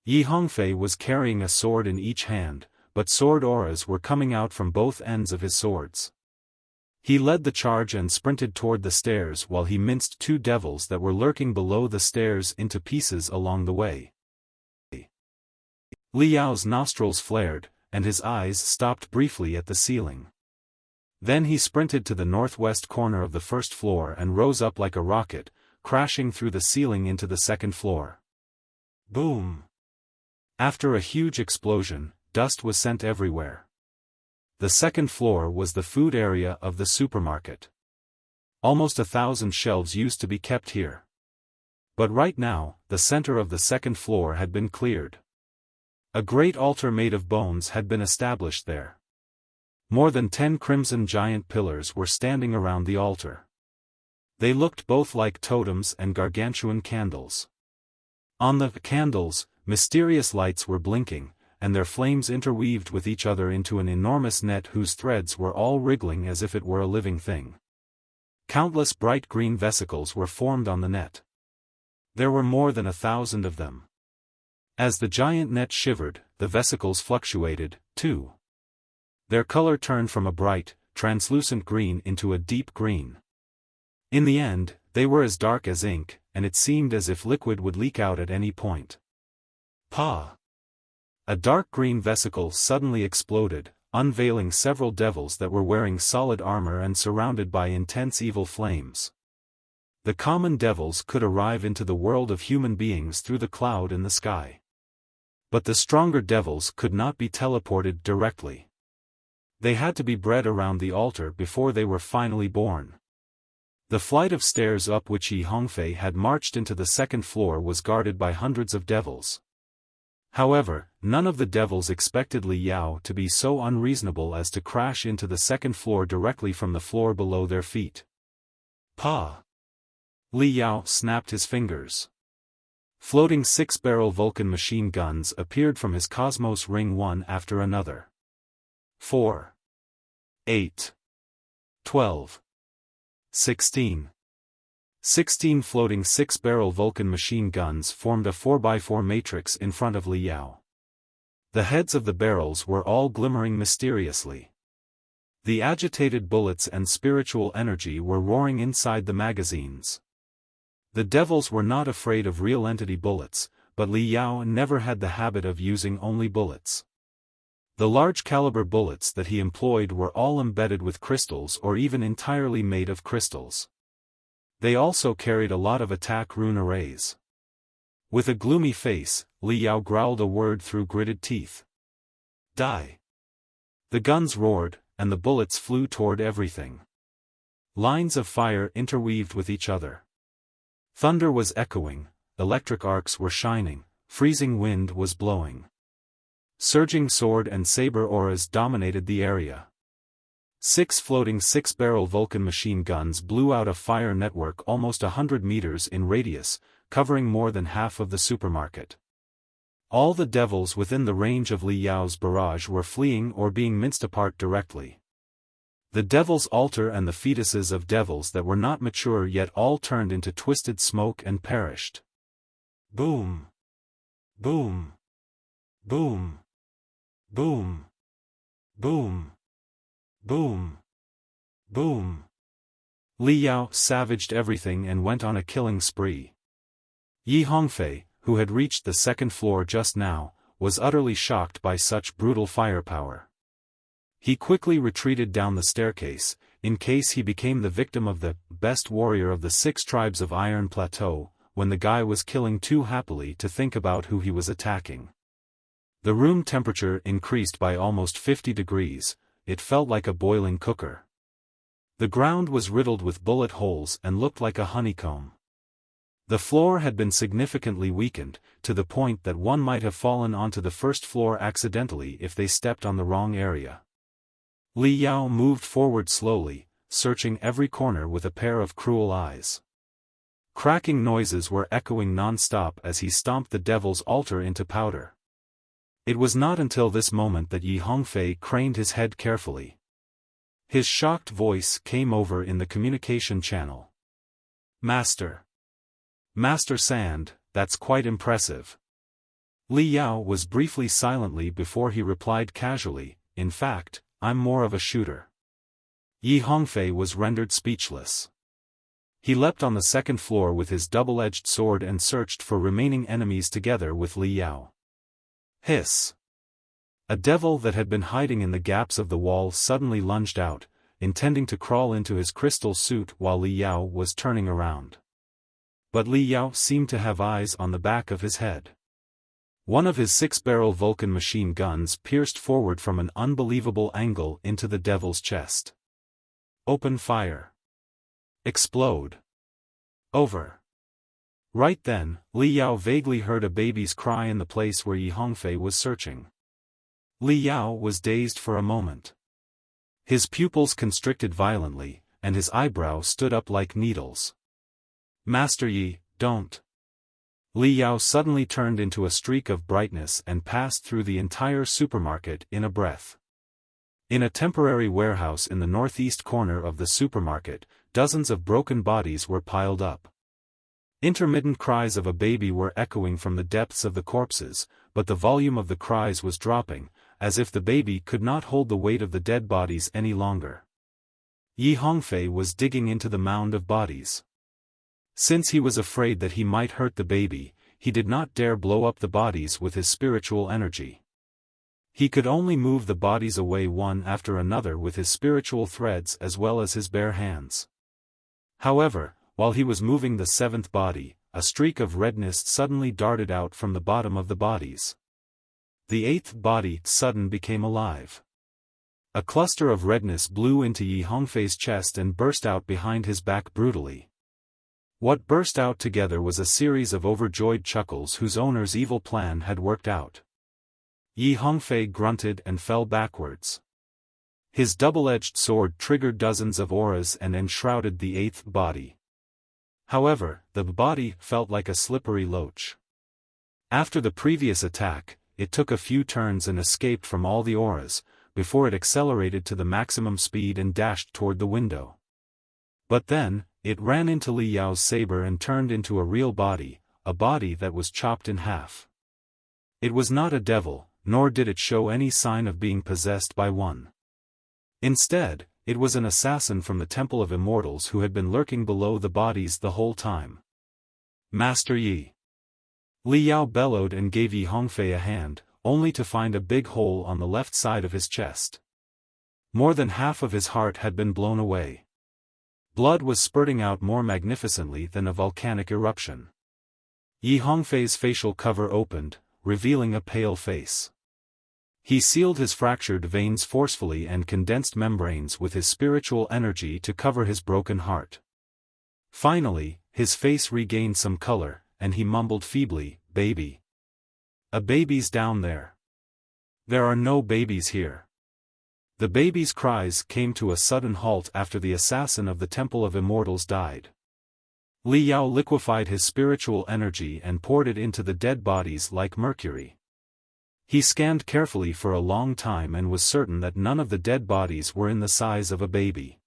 Yi Hongfei was carrying a sword in each hand, but sword auras were coming out from both ends of his swords. He led the charge and sprinted toward the stairs while he minced 2 devils that were lurking below the stairs into pieces along the way. Li Yao's nostrils flared, and his eyes stopped briefly at the ceiling. Then he sprinted to the northwest corner of the 1st floor and rose up like a rocket, crashing through the ceiling into the 2nd floor. Boom! After a huge explosion, dust was sent everywhere. The 2nd floor was the food area of the supermarket. Almost 1,000 shelves used to be kept here. But right now, the center of the 2nd floor had been cleared. A great altar made of bones had been established there. More than 10 crimson giant pillars were standing around the altar. They looked both like totems and gargantuan candles. On the candles, mysterious lights were blinking, and their flames interweaved with each other into an enormous net whose threads were all wriggling as if it were a living thing. Countless bright green vesicles were formed on the net. There were more than 1,000 of them. As the giant net shivered, the vesicles fluctuated, too. Their color turned from a bright, translucent green into a deep green. In the end, they were as dark as ink, and it seemed as if liquid would leak out at any point. Pa! A dark green vesicle suddenly exploded, unveiling several devils that were wearing solid armor and surrounded by intense evil flames. The common devils could arrive into the world of human beings through the cloud in the sky. But the stronger devils could not be teleported directly. They had to be bred around the altar before they were finally born. The flight of stairs up which Xinghe had marched into the second floor was guarded by hundreds of devils. However, none of the devils expected Li Yao to be so unreasonable as to crash into the second floor directly from the floor below their feet. Pa! Li Yao snapped his fingers. Floating 6-barrel Vulcan machine guns appeared from his Cosmos ring one after another. 4. 8. 12. 16. 16 floating 6-barrel Vulcan machine guns formed a 4x4 matrix in front of Li Yao. The heads of the barrels were all glimmering mysteriously. The agitated bullets and spiritual energy were roaring inside the magazines. The devils were not afraid of real entity bullets, but Li Yao never had the habit of using only bullets. The large-caliber bullets that he employed were all embedded with crystals or even entirely made of crystals. They also carried a lot of attack rune arrays. With a gloomy face, Li Yao growled a word through gritted teeth. Die! The guns roared, and the bullets flew toward everything. Lines of fire interweaved with each other. Thunder was echoing, electric arcs were shining, freezing wind was blowing. Surging sword and saber auras dominated the area. 6 floating 6-barrel Vulcan machine guns blew out a fire network almost 100 meters in radius, covering more than half of the supermarket. All the devils within the range of Li Yao's barrage were fleeing or being minced apart directly. The devil's altar and the fetuses of devils that were not mature yet all turned into twisted smoke and perished. Boom! Boom! Boom! Boom! Boom! Boom! Boom! Li Yao savaged everything and went on a killing spree. Xinghe, who had reached the second floor just now, was utterly shocked by such brutal firepower. He quickly retreated down the staircase, in case he became the victim of the best warrior of the 6 tribes of Iron Plateau, when the guy was killing too happily to think about who he was attacking. The room temperature increased by almost 50 degrees, it felt like a boiling cooker. The ground was riddled with bullet holes and looked like a honeycomb. The floor had been significantly weakened, to the point that one might have fallen onto the first floor accidentally if they stepped on the wrong area. Li Yao moved forward slowly, searching every corner with a pair of cruel eyes. Cracking noises were echoing non-stop as he stomped the devil's altar into powder. It was not until this moment that Xinghe craned his head carefully. His shocked voice came over in the communication channel. Master Sand, that's quite impressive. Li Yao was briefly silently before he replied casually, in fact, I'm more of a shooter. Xinghe was rendered speechless. He leapt on the second floor with his double-edged sword and searched for remaining enemies together with Li Yao. Hiss! A devil that had been hiding in the gaps of the wall suddenly lunged out, intending to crawl into his crystal suit while Li Yao was turning around. But Li Yao seemed to have eyes on the back of his head. One of his 6-barrel Vulcan machine guns pierced forward from an unbelievable angle into the devil's chest. Open fire. Explode. Over. Right then, Li Yao vaguely heard a baby's cry in the place where Xinghe was searching. Li Yao was dazed for a moment. His pupils constricted violently, and his eyebrows stood up like needles. Master Yi, don't. Li Yao suddenly turned into a streak of brightness and passed through the entire supermarket in a breath. In a temporary warehouse in the northeast corner of the supermarket, dozens of broken bodies were piled up. Intermittent cries of a baby were echoing from the depths of the corpses, but the volume of the cries was dropping, as if the baby could not hold the weight of the dead bodies any longer. Xinghe was digging into the mound of bodies. Since he was afraid that he might hurt the baby, he did not dare blow up the bodies with his spiritual energy. He could only move the bodies away one after another with his spiritual threads as well as his bare hands. However, while he was moving the seventh body, a streak of redness suddenly darted out from the bottom of the bodies. The eighth body suddenly became alive. A cluster of redness blew into Yi Hongfei's chest and burst out behind his back brutally. What burst out together was a series of overjoyed chuckles whose owner's evil plan had worked out. Yi Hongfei grunted and fell backwards. His double-edged sword triggered dozens of auras and enshrouded the eighth body. However, the body felt like a slippery loach. After the previous attack, it took a few turns and escaped from all the auras, before it accelerated to the maximum speed and dashed toward the window. But then, it ran into Li Yao's saber and turned into a real body, a body that was chopped in half. It was not a devil, nor did it show any sign of being possessed by one. Instead, it was an assassin from the Temple of Immortals who had been lurking below the bodies the whole time. Master Yi. Li Yao bellowed and gave Yi Hongfei a hand, only to find a big hole on the left side of his chest. More than half of his heart had been blown away. Blood was spurting out more magnificently than a volcanic eruption. Yi Hongfei's facial cover opened, revealing a pale face. He sealed his fractured veins forcefully and condensed membranes with his spiritual energy to cover his broken heart. Finally, his face regained some color, and he mumbled feebly, "Baby. A baby's down there. There are no babies here." The baby's cries came to a sudden halt after the assassin of the Temple of Immortals died. Li Yao liquefied his spiritual energy and poured it into the dead bodies like mercury. He scanned carefully for a long time and was certain that none of the dead bodies were in the size of a baby.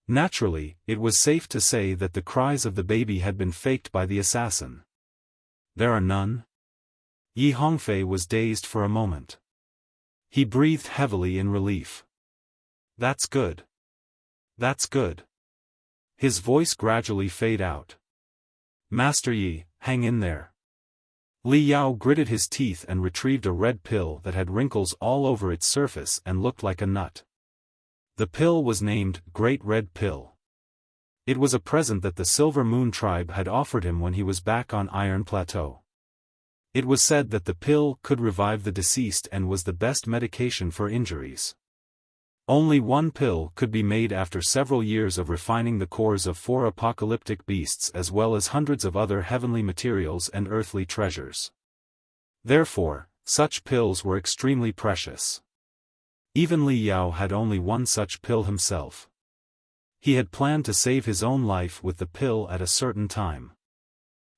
Naturally, it was safe to say that the cries of the baby had been faked by the assassin. "There are none?" Yi Hongfei was dazed for a moment. He breathed heavily in relief. "That's good. That's good." His voice gradually faded out. "Master Yi, hang in there." Li Yao gritted his teeth and retrieved a red pill that had wrinkles all over its surface and looked like a nut. The pill was named Great Red Pill. It was a present that the Silver Moon tribe had offered him when he was back on Iron Plateau. It was said that the pill could revive the deceased and was the best medication for injuries. Only one pill could be made after several years of refining the cores of 4 apocalyptic beasts as well as hundreds of other heavenly materials and earthly treasures. Therefore, such pills were extremely precious. Even Li Yao had only one such pill himself. He had planned to save his own life with the pill at a certain time.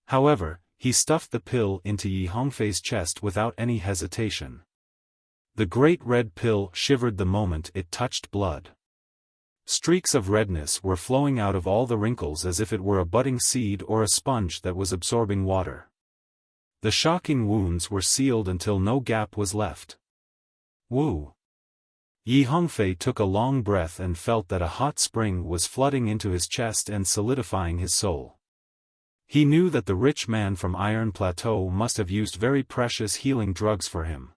However, he stuffed the pill into Yi Hongfei's chest without any hesitation. The great red pill shivered the moment it touched blood. Streaks of redness were flowing out of all the wrinkles as if it were a budding seed or a sponge that was absorbing water. The shocking wounds were sealed until no gap was left. Woo! Yi Hongfei took a long breath and felt that a hot spring was flooding into his chest and solidifying his soul. He knew that the rich man from Iron Plateau must have used very precious healing drugs for him.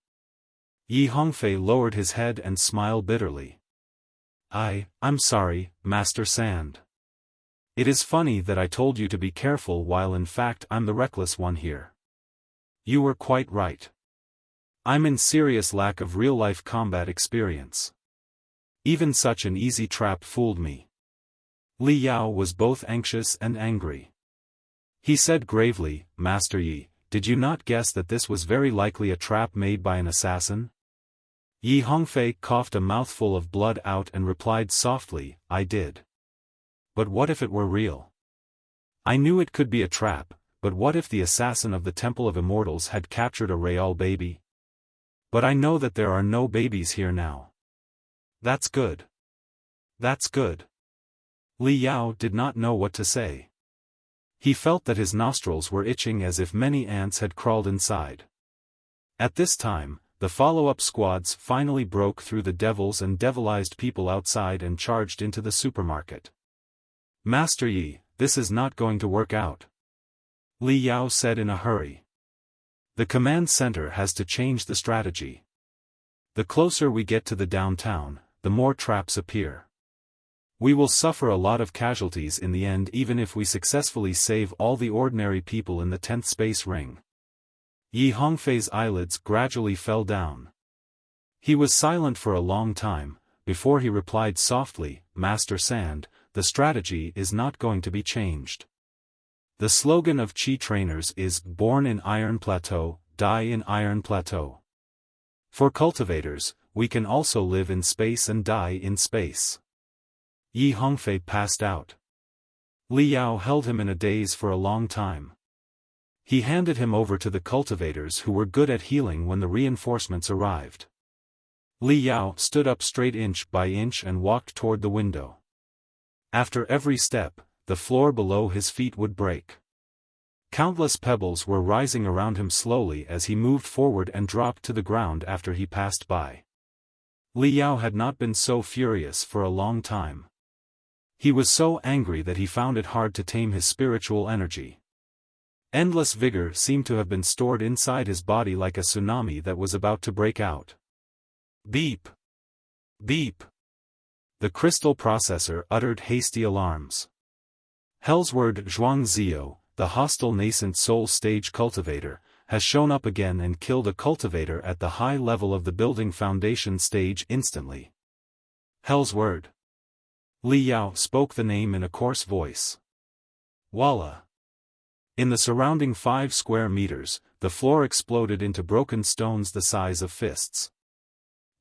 Yi Hongfei lowered his head and smiled bitterly. I'm sorry, Master Sand. It is funny that I told you to be careful while in fact I'm the reckless one here. You were quite right. I'm in serious lack of real-life combat experience. Even such an easy trap fooled me." Li Yao was both anxious and angry. He said gravely, "Master Yi, did you not guess that this was very likely a trap made by an assassin?" Yi Hongfei coughed a mouthful of blood out and replied softly, "I did. But what if it were real? I knew it could be a trap, but what if the assassin of the Temple of Immortals had captured a real baby? But I know that there are no babies here now. That's good. That's good." Li Yao did not know what to say. He felt that his nostrils were itching as if many ants had crawled inside. At this time, the follow-up squads finally broke through the devils and devilized people outside and charged into the supermarket. "Master Yi, this is not going to work out," Li Yao said in a hurry. "The command center has to change the strategy. The closer we get to the downtown, the more traps appear. We will suffer a lot of casualties in the end even if we successfully save all the ordinary people in the 10th space ring. Yi Hongfei's eyelids gradually fell down. He was silent for a long time, before he replied softly, Master Sand, the strategy is not going to be changed. The slogan of Qi trainers is, born in Iron Plateau, die in Iron Plateau. For cultivators, we can also live in space and die in space. Yi Hongfei passed out. Li Yao held him in a daze for a long time. He handed him over to the cultivators who were good at healing when the reinforcements arrived. Li Yao stood up straight inch by inch and walked toward the window. After every step, the floor below his feet would break. Countless pebbles were rising around him slowly as he moved forward and dropped to the ground after he passed by. Li Yao had not been so furious for a long time. He was so angry that he found it hard to tame his spiritual energy. Endless vigor seemed to have been stored inside his body like a tsunami that was about to break out. Beep! Beep! The crystal processor uttered hasty alarms. Hellsword Zhuangzio, the hostile nascent soul stage cultivator, has shown up again and killed a cultivator at the high level of the building foundation stage instantly. Hellsword. Li Yao spoke the name in a coarse voice. Walla. In the surrounding 5 square meters, the floor exploded into broken stones the size of fists.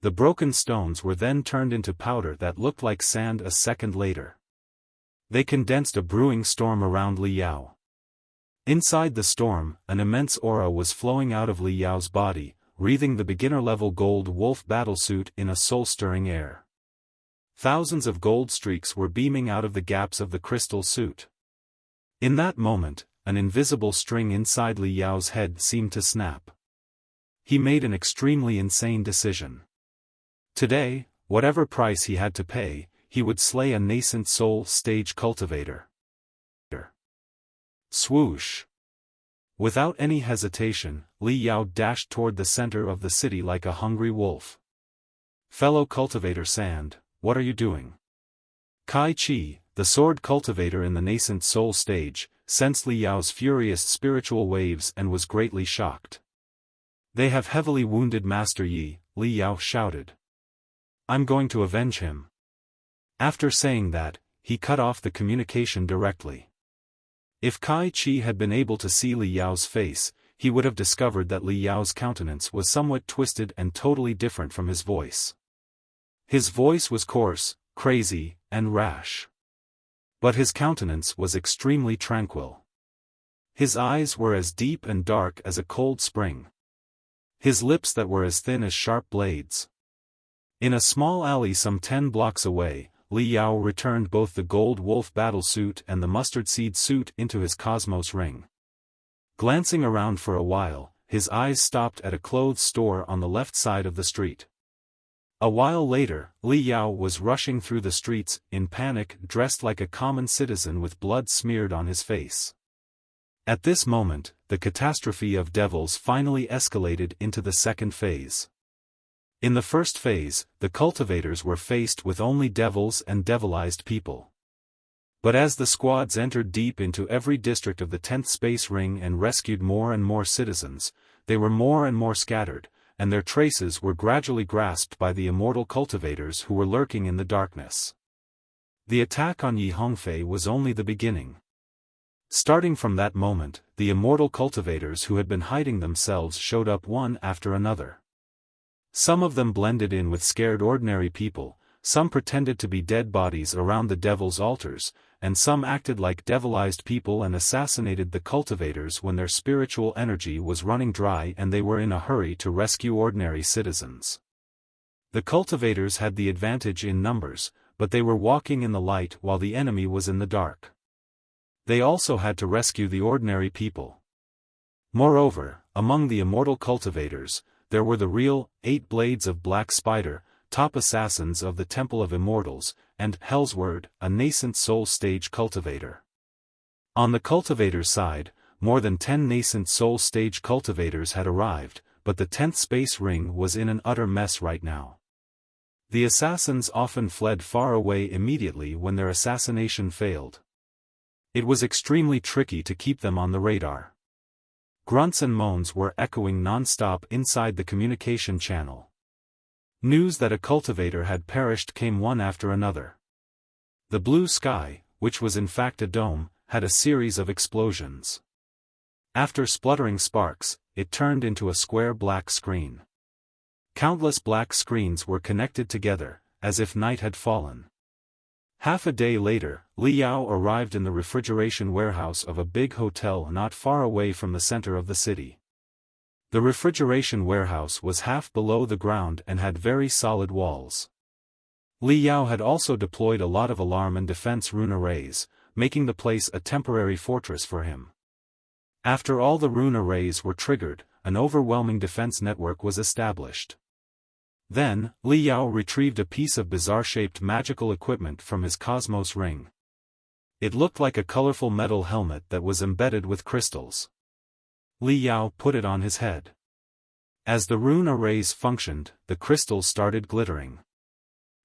The broken stones were then turned into powder that looked like sand a second later. They condensed a brewing storm around Li Yao. Inside the storm, an immense aura was flowing out of Li Yao's body, wreathing the beginner-level gold wolf battlesuit in a soul-stirring air. Thousands of gold streaks were beaming out of the gaps of the crystal suit. In that moment, an invisible string inside Li Yao's head seemed to snap. He made an extremely insane decision. Today, whatever price he had to pay, he would slay a nascent soul stage cultivator. Swoosh! Without any hesitation, Li Yao dashed toward the center of the city like a hungry wolf. Fellow cultivator Sand, what are you doing? Kai Chi, the sword cultivator in the nascent soul stage, sensed Li Yao's furious spiritual waves and was greatly shocked. They have heavily wounded Master Yi, Li Yao shouted. I'm going to avenge him. After saying that, he cut off the communication directly. If Kai Chi had been able to see Li Yao's face, he would have discovered that Li Yao's countenance was somewhat twisted and totally different from his voice. His voice was coarse, crazy, and rash. But his countenance was extremely tranquil. His eyes were as deep and dark as a cold spring. His lips that were as thin as sharp blades. In a small alley some 10 blocks away, Li Yao returned both the gold wolf battlesuit and the mustard seed suit into his cosmos ring. Glancing around for a while, his eyes stopped at a clothes store on the left side of the street. A while later, Li Yao was rushing through the streets, in panic, dressed like a common citizen with blood smeared on his face. At this moment, the catastrophe of devils finally escalated into the second phase. In the first phase, the cultivators were faced with only devils and devilized people. But as the squads entered deep into every district of the 10th space ring and rescued more and more citizens, they were more and more scattered, and their traces were gradually grasped by the immortal cultivators who were lurking in the darkness. The attack on Yi Hongfei was only the beginning. Starting from that moment, the immortal cultivators who had been hiding themselves showed up one after another. Some of them blended in with scared ordinary people, some pretended to be dead bodies around the devil's altars, and some acted like devilized people and assassinated the cultivators when their spiritual energy was running dry and they were in a hurry to rescue ordinary citizens. The cultivators had the advantage in numbers, but they were walking in the light while the enemy was in the dark. They also had to rescue the ordinary people. Moreover, among the immortal cultivators, there were the real, 8 Blades of Black Spider, top assassins of the Temple of Immortals, and Hellsword, a nascent soul stage cultivator. On the cultivator's side, more than 10 nascent soul stage cultivators had arrived, but the 10th space ring was in an utter mess right now. The assassins often fled far away immediately when their assassination failed. It was extremely tricky to keep them on the radar. Grunts and moans were echoing non-stop inside the communication channel. News that a cultivator had perished came one after another. The blue sky, which was in fact a dome, had a series of explosions. After spluttering sparks, it turned into a square black screen. Countless black screens were connected together, as if night had fallen. Half a day later, Li Yao arrived in the refrigeration warehouse of a big hotel not far away from the center of the city. The refrigeration warehouse was half below the ground and had very solid walls. Li Yao had also deployed a lot of alarm and defense rune arrays, making the place a temporary fortress for him. After all the rune arrays were triggered, an overwhelming defense network was established. Then, Li Yao retrieved a piece of bizarre-shaped magical equipment from his Cosmos ring. It looked like a colorful metal helmet that was embedded with crystals. Li Yao put it on his head. As the rune arrays functioned, the crystals started glittering.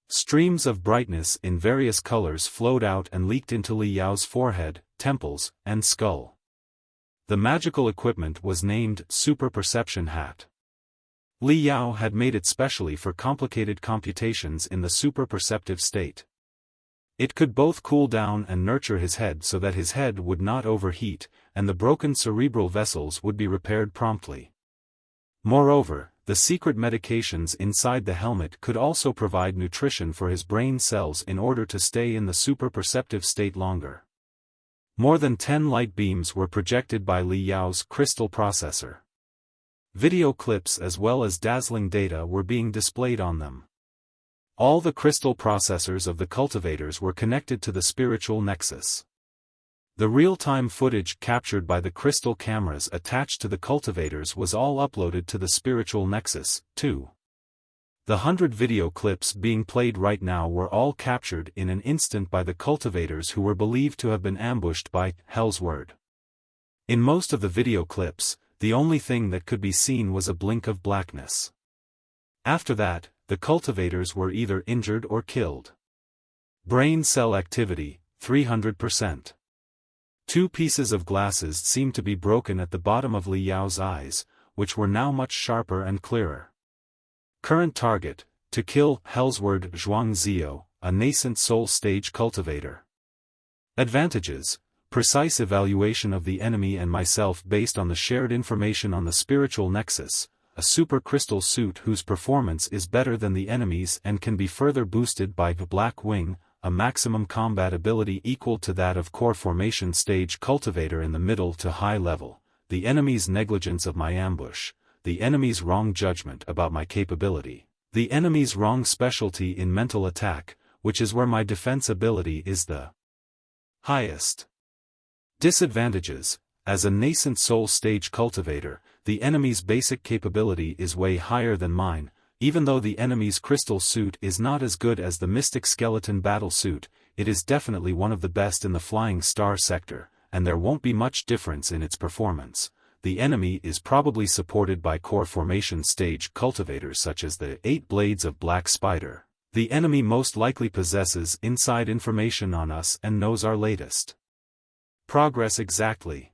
Streams of brightness in various colors flowed out and leaked into Li Yao's forehead, temples, and skull. The magical equipment was named Super Perception Hat. Li Yao had made it specially for complicated computations in the super perceptive state. It could both cool down and nurture his head so that his head would not overheat, and the broken cerebral vessels would be repaired promptly. Moreover, the secret medications inside the helmet could also provide nutrition for his brain cells in order to stay in the super perceptive state longer. More than 10 light beams were projected by Li Yao's crystal processor. Video clips as well as dazzling data were being displayed on them. All the crystal processors of the cultivators were connected to the spiritual nexus. The real-time footage captured by the crystal cameras attached to the cultivators was all uploaded to the spiritual nexus, too. The 100 video clips being played right now were all captured in an instant by the cultivators who were believed to have been ambushed by Hell's Word. In most of the video clips, the only thing that could be seen was a blink of blackness. After that, the cultivators were either injured or killed. Brain cell activity, 300%. 2 pieces of glasses seemed to be broken at the bottom of Li Yao's eyes, which were now much sharper and clearer. Current target, to kill Hellsword Zhuangzio, a nascent soul stage cultivator. Advantages: precise evaluation of the enemy and myself based on the shared information on the spiritual nexus, a super crystal suit whose performance is better than the enemy's and can be further boosted by the Black Wing, a maximum combat ability equal to that of core formation stage cultivator in the middle to high level, the enemy's negligence of my ambush, the enemy's wrong judgment about my capability, the enemy's wrong specialty in mental attack, which is where my defense ability is the highest. Disadvantages: as a nascent soul stage cultivator, the enemy's basic capability is way higher than mine. Even though the enemy's crystal suit is not as good as the Mystic Skeleton battle suit, it is definitely one of the best in the Flying Star sector, and there won't be much difference in its performance. The enemy is probably supported by core formation stage cultivators such as the 8 Blades of Black Spider. The enemy most likely possesses inside information on us and knows our latest progress exactly.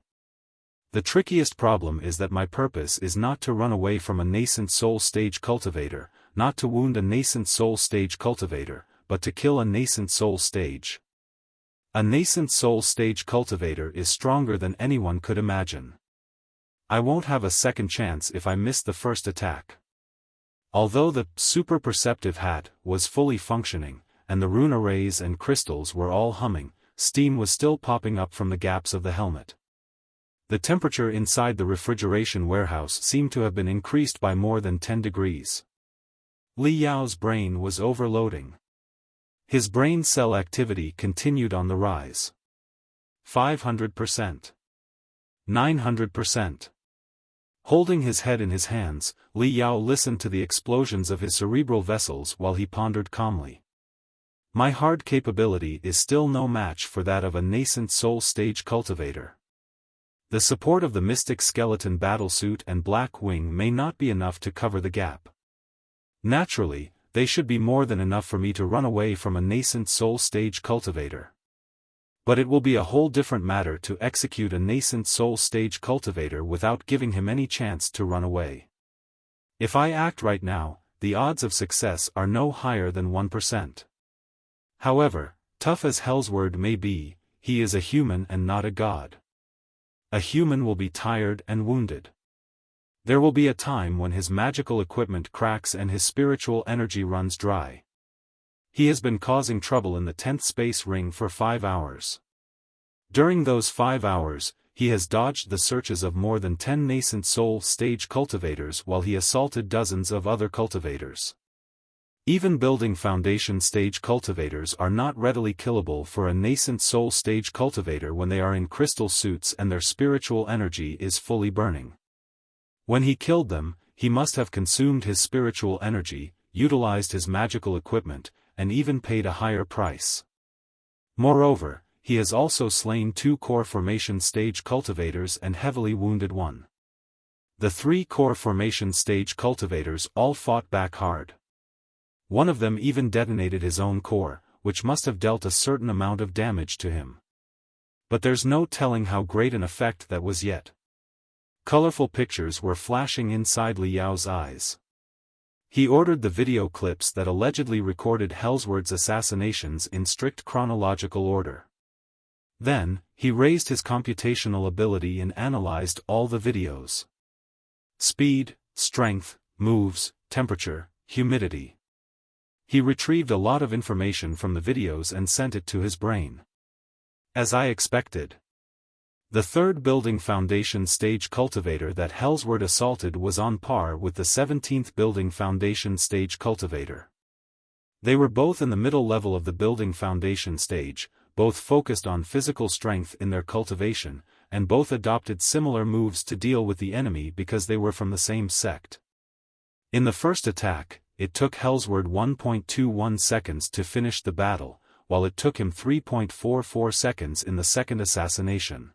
The trickiest problem is that my purpose is not to run away from a nascent soul stage cultivator, not to wound a nascent soul stage cultivator, but to kill a nascent soul stage. A nascent soul stage cultivator is stronger than anyone could imagine. I won't have a second chance if I miss the first attack. Although the super perceptive hat was fully functioning, and the rune arrays and crystals were all humming, steam was still popping up from the gaps of the helmet. The temperature inside the refrigeration warehouse seemed to have been increased by more than 10 degrees. Li Yao's brain was overloading. His brain cell activity continued on the rise. 500%. 900%. Holding his head in his hands, Li Yao listened to the explosions of his cerebral vessels while he pondered calmly. My hard capability is still no match for that of a nascent soul stage cultivator. The support of the Mystic Skeleton battlesuit and Black Wing may not be enough to cover the gap. Naturally, they should be more than enough for me to run away from a nascent soul stage cultivator. But it will be a whole different matter to execute a nascent soul stage cultivator without giving him any chance to run away. If I act right now, the odds of success are no higher than 1%. However, tough as Hellsword may be, he is a human and not a god. A human will be tired and wounded. There will be a time when his magical equipment cracks and his spiritual energy runs dry. He has been causing trouble in the 10th space ring for 5 hours. During those 5 hours, he has dodged the searches of more than 10 nascent soul stage cultivators while he assaulted dozens of other cultivators. Even building foundation stage cultivators are not readily killable for a nascent soul stage cultivator when they are in crystal suits and their spiritual energy is fully burning. When he killed them, he must have consumed his spiritual energy, utilized his magical equipment, and even paid a higher price. Moreover, he has also slain 2 core formation stage cultivators and heavily wounded 1. The 3 core formation stage cultivators all fought back hard. One of them even detonated his own core, which must have dealt a certain amount of damage to him. But there's no telling how great an effect that was yet. Colorful pictures were flashing inside Li Yao's eyes. He ordered the video clips that allegedly recorded Hellsword's assassinations in strict chronological order. Then, he raised his computational ability and analyzed all the videos. Speed, strength, moves, temperature, humidity. He retrieved a lot of information from the videos and sent it to his brain. As I expected. The 3rd building foundation stage cultivator that Hellsword assaulted was on par with the 17th building foundation stage cultivator. They were both in the middle level of the building foundation stage, both focused on physical strength in their cultivation, and both adopted similar moves to deal with the enemy because they were from the same sect. In the first attack, it took Hellsword 1.21 seconds to finish the battle, while it took him 3.44 seconds in the second assassination.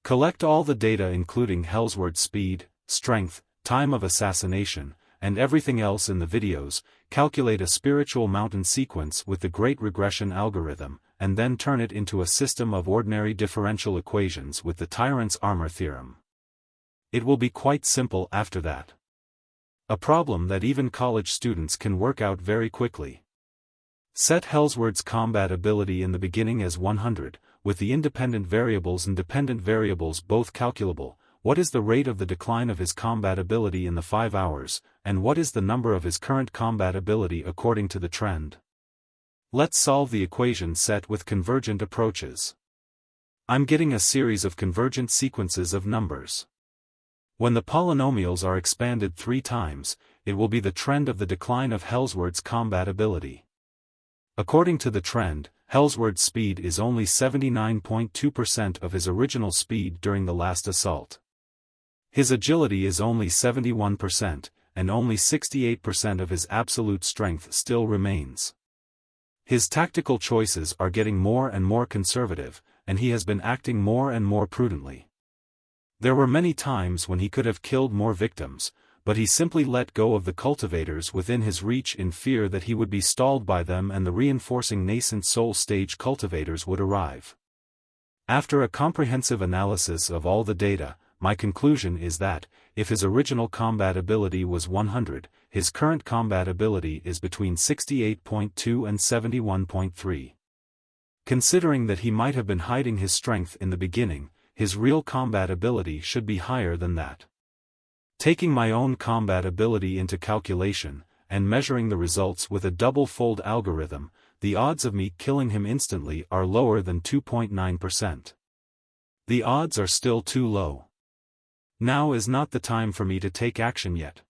Collect all the data including Hellsword's speed, strength, time of assassination, and everything else in the videos, calculate a spiritual mountain sequence with the Great Regression algorithm, and then turn it into a system of ordinary differential equations with the Tyrant's Armor theorem. It will be quite simple after that. A problem that even college students can work out very quickly. Set Hellsword's combat ability in the beginning as 100, with the independent variables and dependent variables both calculable. What is the rate of the decline of his combat ability in the 5 hours, and what is the number of his current combat ability according to the trend? Let's solve the equation set with convergent approaches. I'm getting a series of convergent sequences of numbers. When the polynomials are expanded 3 times, it will be the trend of the decline of Hellsword's combat ability. According to the trend, Hellsword's speed is only 79.2% of his original speed during the last assault. His agility is only 71%, and only 68% of his absolute strength still remains. His tactical choices are getting more and more conservative, and he has been acting more and more prudently. There were many times when he could have killed more victims, but he simply let go of the cultivators within his reach in fear that he would be stalled by them and the reinforcing nascent soul stage cultivators would arrive. After a comprehensive analysis of all the data, my conclusion is that, if his original combat ability was 100, his current combat ability is between 68.2 and 71.3. Considering that he might have been hiding his strength in the beginning, his real combat ability should be higher than that. Taking my own combat ability into calculation, and measuring the results with a double-fold algorithm, the odds of me killing him instantly are lower than 2.9%. The odds are still too low. Now is not the time for me to take action yet.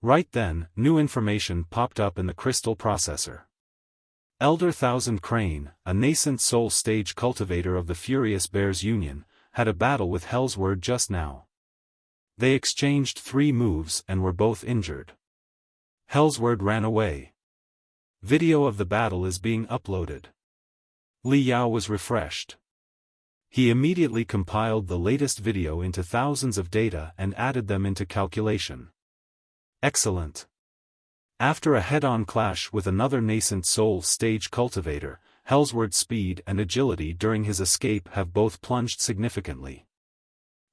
Right then, new information popped up in the crystal processor. Elder Thousand Crane, a nascent soul stage cultivator of the Furious Bears Union, had a battle with Hellsword just now. They exchanged 3 moves and were both injured. Hellsword ran away. Video of the battle is being uploaded. Li Yao was refreshed. He immediately compiled the latest video into thousands of data and added them into calculation. Excellent. After a head-on clash with another nascent soul stage cultivator, Hellsword's speed and agility during his escape have both plunged significantly.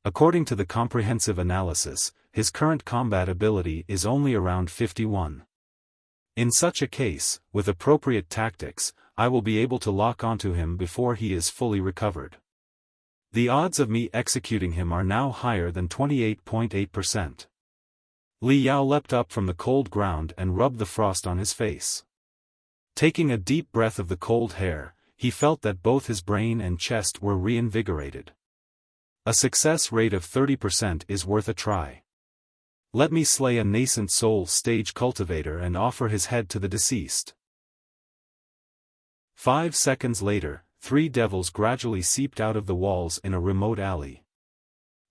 According to the comprehensive analysis, his current combat ability is only around 51. In such a case, with appropriate tactics, I will be able to lock onto him before he is fully recovered. The odds of me executing him are now higher than 28.8%. Li Yao leapt up from the cold ground and rubbed the frost on his face. Taking a deep breath of the cold air, he felt that both his brain and chest were reinvigorated. A success rate of 30% is worth a try. Let me slay a nascent soul stage cultivator and offer his head to the deceased. 5 seconds later, 3 devils gradually seeped out of the walls in a remote alley.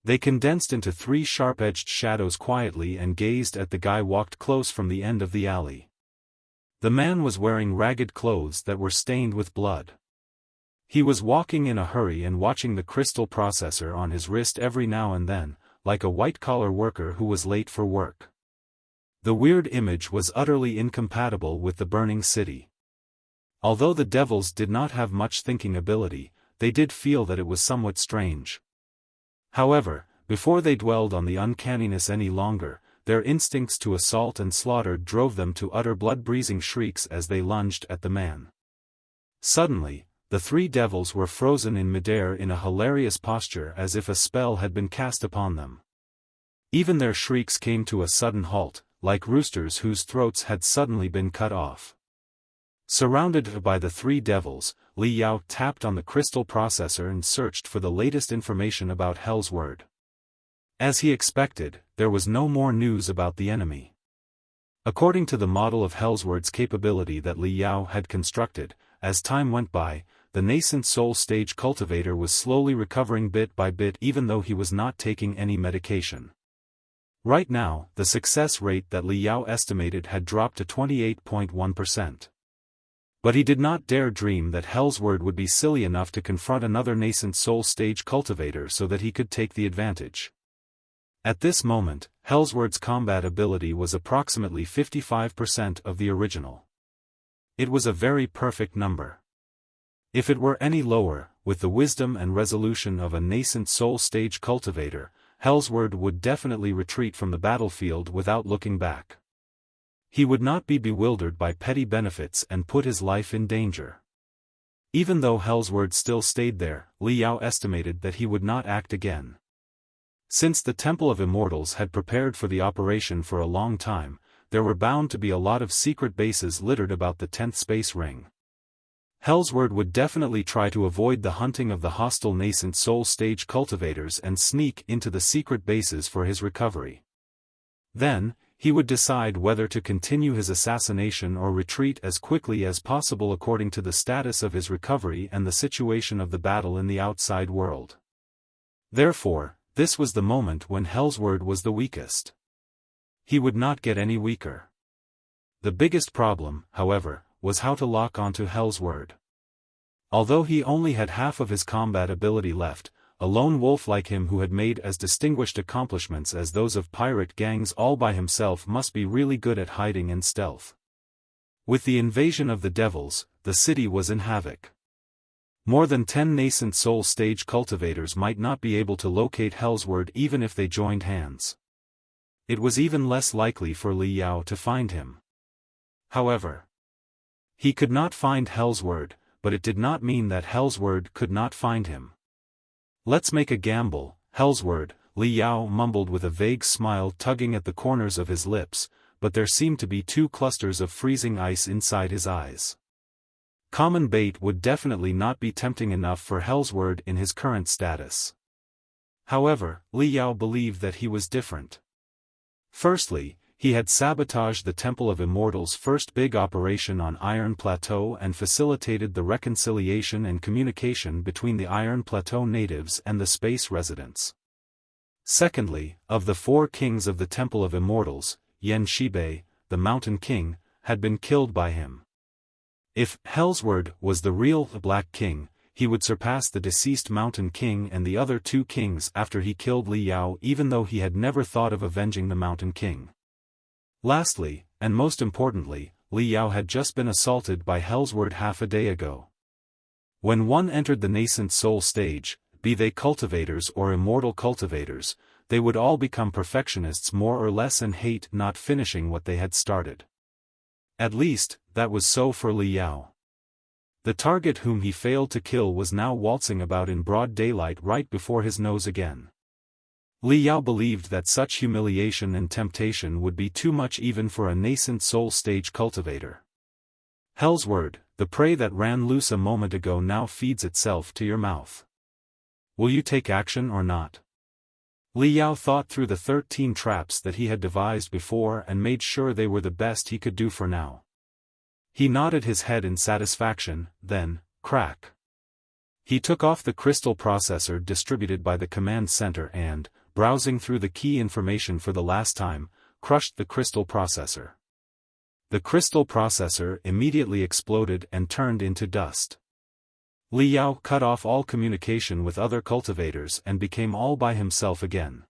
They condensed into 3 sharp-edged shadows quietly and gazed at the guy walked close from the end of the alley. The man was wearing ragged clothes that were stained with blood. He was walking in a hurry and watching the crystal processor on his wrist every now and then, like a white-collar worker who was late for work. The weird image was utterly incompatible with the burning city. Although the devils did not have much thinking ability, they did feel that it was somewhat strange. However, before they dwelled on the uncanniness any longer, their instincts to assault and slaughter drove them to utter blood-breathing shrieks as they lunged at the man. Suddenly, the 3 devils were frozen in midair in a hilarious posture as if a spell had been cast upon them. Even their shrieks came to a sudden halt, like roosters whose throats had suddenly been cut off. Surrounded by the 3 devils, Li Yao tapped on the crystal processor and searched for the latest information about Hellsword. As he expected, there was no more news about the enemy. According to the model of Hellsword's capability that Li Yao had constructed, as time went by, the nascent soul stage cultivator was slowly recovering bit by bit even though he was not taking any medication. Right now, the success rate that Li Yao estimated had dropped to 28.1%. But he did not dare dream that Hellsword would be silly enough to confront another nascent soul stage cultivator so that he could take the advantage. At this moment, Hellsword's combat ability was approximately 55% of the original. It was a very perfect number. If it were any lower, with the wisdom and resolution of a nascent soul stage cultivator, Hellsword would definitely retreat from the battlefield without looking back. He would not be bewildered by petty benefits and put his life in danger. Even though Hellsword still stayed there, Li Yao estimated that he would not act again. Since the Temple of Immortals had prepared for the operation for a long time, there were bound to be a lot of secret bases littered about the 10th space ring. Hellsword would definitely try to avoid the hunting of the hostile nascent soul stage cultivators and sneak into the secret bases for his recovery. Then, he would decide whether to continue his assassination or retreat as quickly as possible according to the status of his recovery and the situation of the battle in the outside world. Therefore, this was the moment when Hellsword was the weakest. He would not get any weaker. The biggest problem, however, was how to lock onto Hellsword. Although he only had half of his combat ability left, a lone wolf like him who had made as distinguished accomplishments as those of pirate gangs all by himself must be really good at hiding and stealth. With the invasion of the devils, the city was in havoc. More than 10 nascent soul stage cultivators might not be able to locate Hellsword even if they joined hands. It was even less likely for Li Yao to find him. However, he could not find Hellsword, but it did not mean that Hellsword could not find him. Let's make a gamble, Hellsword, Li Yao mumbled with a vague smile tugging at the corners of his lips, but there seemed to be 2 clusters of freezing ice inside his eyes. Common bait would definitely not be tempting enough for Hellsword in his current status. However, Li Yao believed that he was different. Firstly, he had sabotaged the Temple of Immortals' first big operation on Iron Plateau and facilitated the reconciliation and communication between the Iron Plateau natives and the space residents. Secondly, of the 4 kings of the Temple of Immortals, Yen Shibei, the Mountain King, had been killed by him. If Hellsword was the real Black King, he would surpass the deceased Mountain King and the other two kings after he killed Li Yao, even though he had never thought of avenging the Mountain King. Lastly, and most importantly, Li Yao had just been assaulted by Hellsword half a day ago. When one entered the nascent soul stage, be they cultivators or immortal cultivators, they would all become perfectionists more or less and hate not finishing what they had started. At least, that was so for Li Yao. The target whom he failed to kill was now waltzing about in broad daylight right before his nose again. Li Yao believed that such humiliation and temptation would be too much even for a nascent soul stage cultivator. Hellsword, the prey that ran loose a moment ago now feeds itself to your mouth. Will you take action or not? Li Yao thought through the 13 traps that he had devised before and made sure they were the best he could do for now. He nodded his head in satisfaction, then, crack. He took off the crystal processor distributed by the command center and, browsing through the key information for the last time, crushed the crystal processor. The crystal processor immediately exploded and turned into dust. Li Yao cut off all communication with other cultivators and became all by himself again.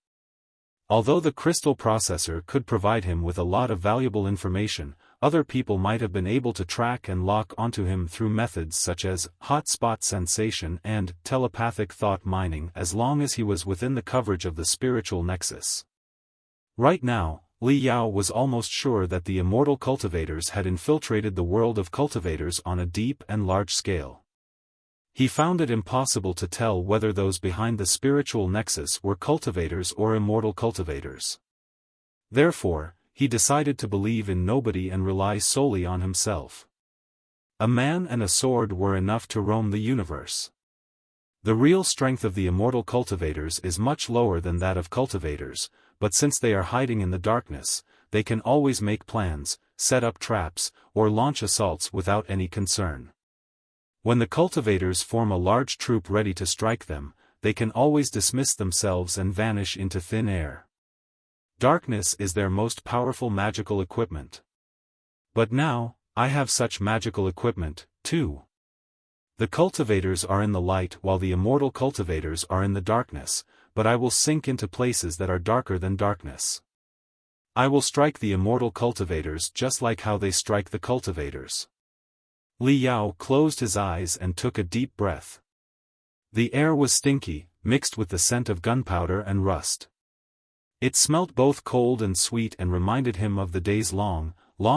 Although the crystal processor could provide him with a lot of valuable information, other people might have been able to track and lock onto him through methods such as hotspot sensation and telepathic thought mining as long as he was within the coverage of the spiritual nexus. Right now, Li Yao was almost sure that the immortal cultivators had infiltrated the world of cultivators on a deep and large scale. He found it impossible to tell whether those behind the spiritual nexus were cultivators or immortal cultivators. Therefore, he decided to believe in nobody and rely solely on himself. A man and a sword were enough to roam the universe. The real strength of the immortal cultivators is much lower than that of cultivators, but since they are hiding in the darkness, they can always make plans, set up traps, or launch assaults without any concern. When the cultivators form a large troop ready to strike them, they can always dismiss themselves and vanish into thin air. Darkness is their most powerful magical equipment. But now, I have such magical equipment, too. The cultivators are in the light while the immortal cultivators are in the darkness, but I will sink into places that are darker than darkness. I will strike the immortal cultivators just like how they strike the cultivators. Li Yao closed his eyes and took a deep breath. The air was stinky, mixed with the scent of gunpowder and rust. It smelt both cold and sweet and reminded him of the days long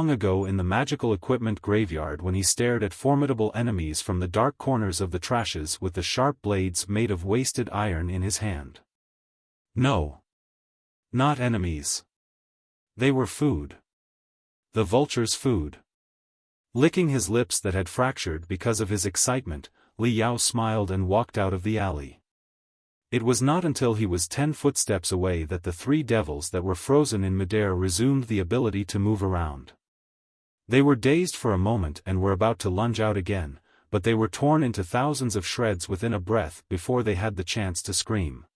ago in the magical equipment graveyard when he stared at formidable enemies from the dark corners of the trashes with the sharp blades made of wasted iron in his hand. No. Not enemies. They were food. The vulture's food. Licking his lips that had fractured because of his excitement, Li Yao smiled and walked out of the alley. It was not until he was 10 footsteps away that the 3 devils that were frozen in midair resumed the ability to move around. They were dazed for a moment and were about to lunge out again, but they were torn into thousands of shreds within a breath before they had the chance to scream.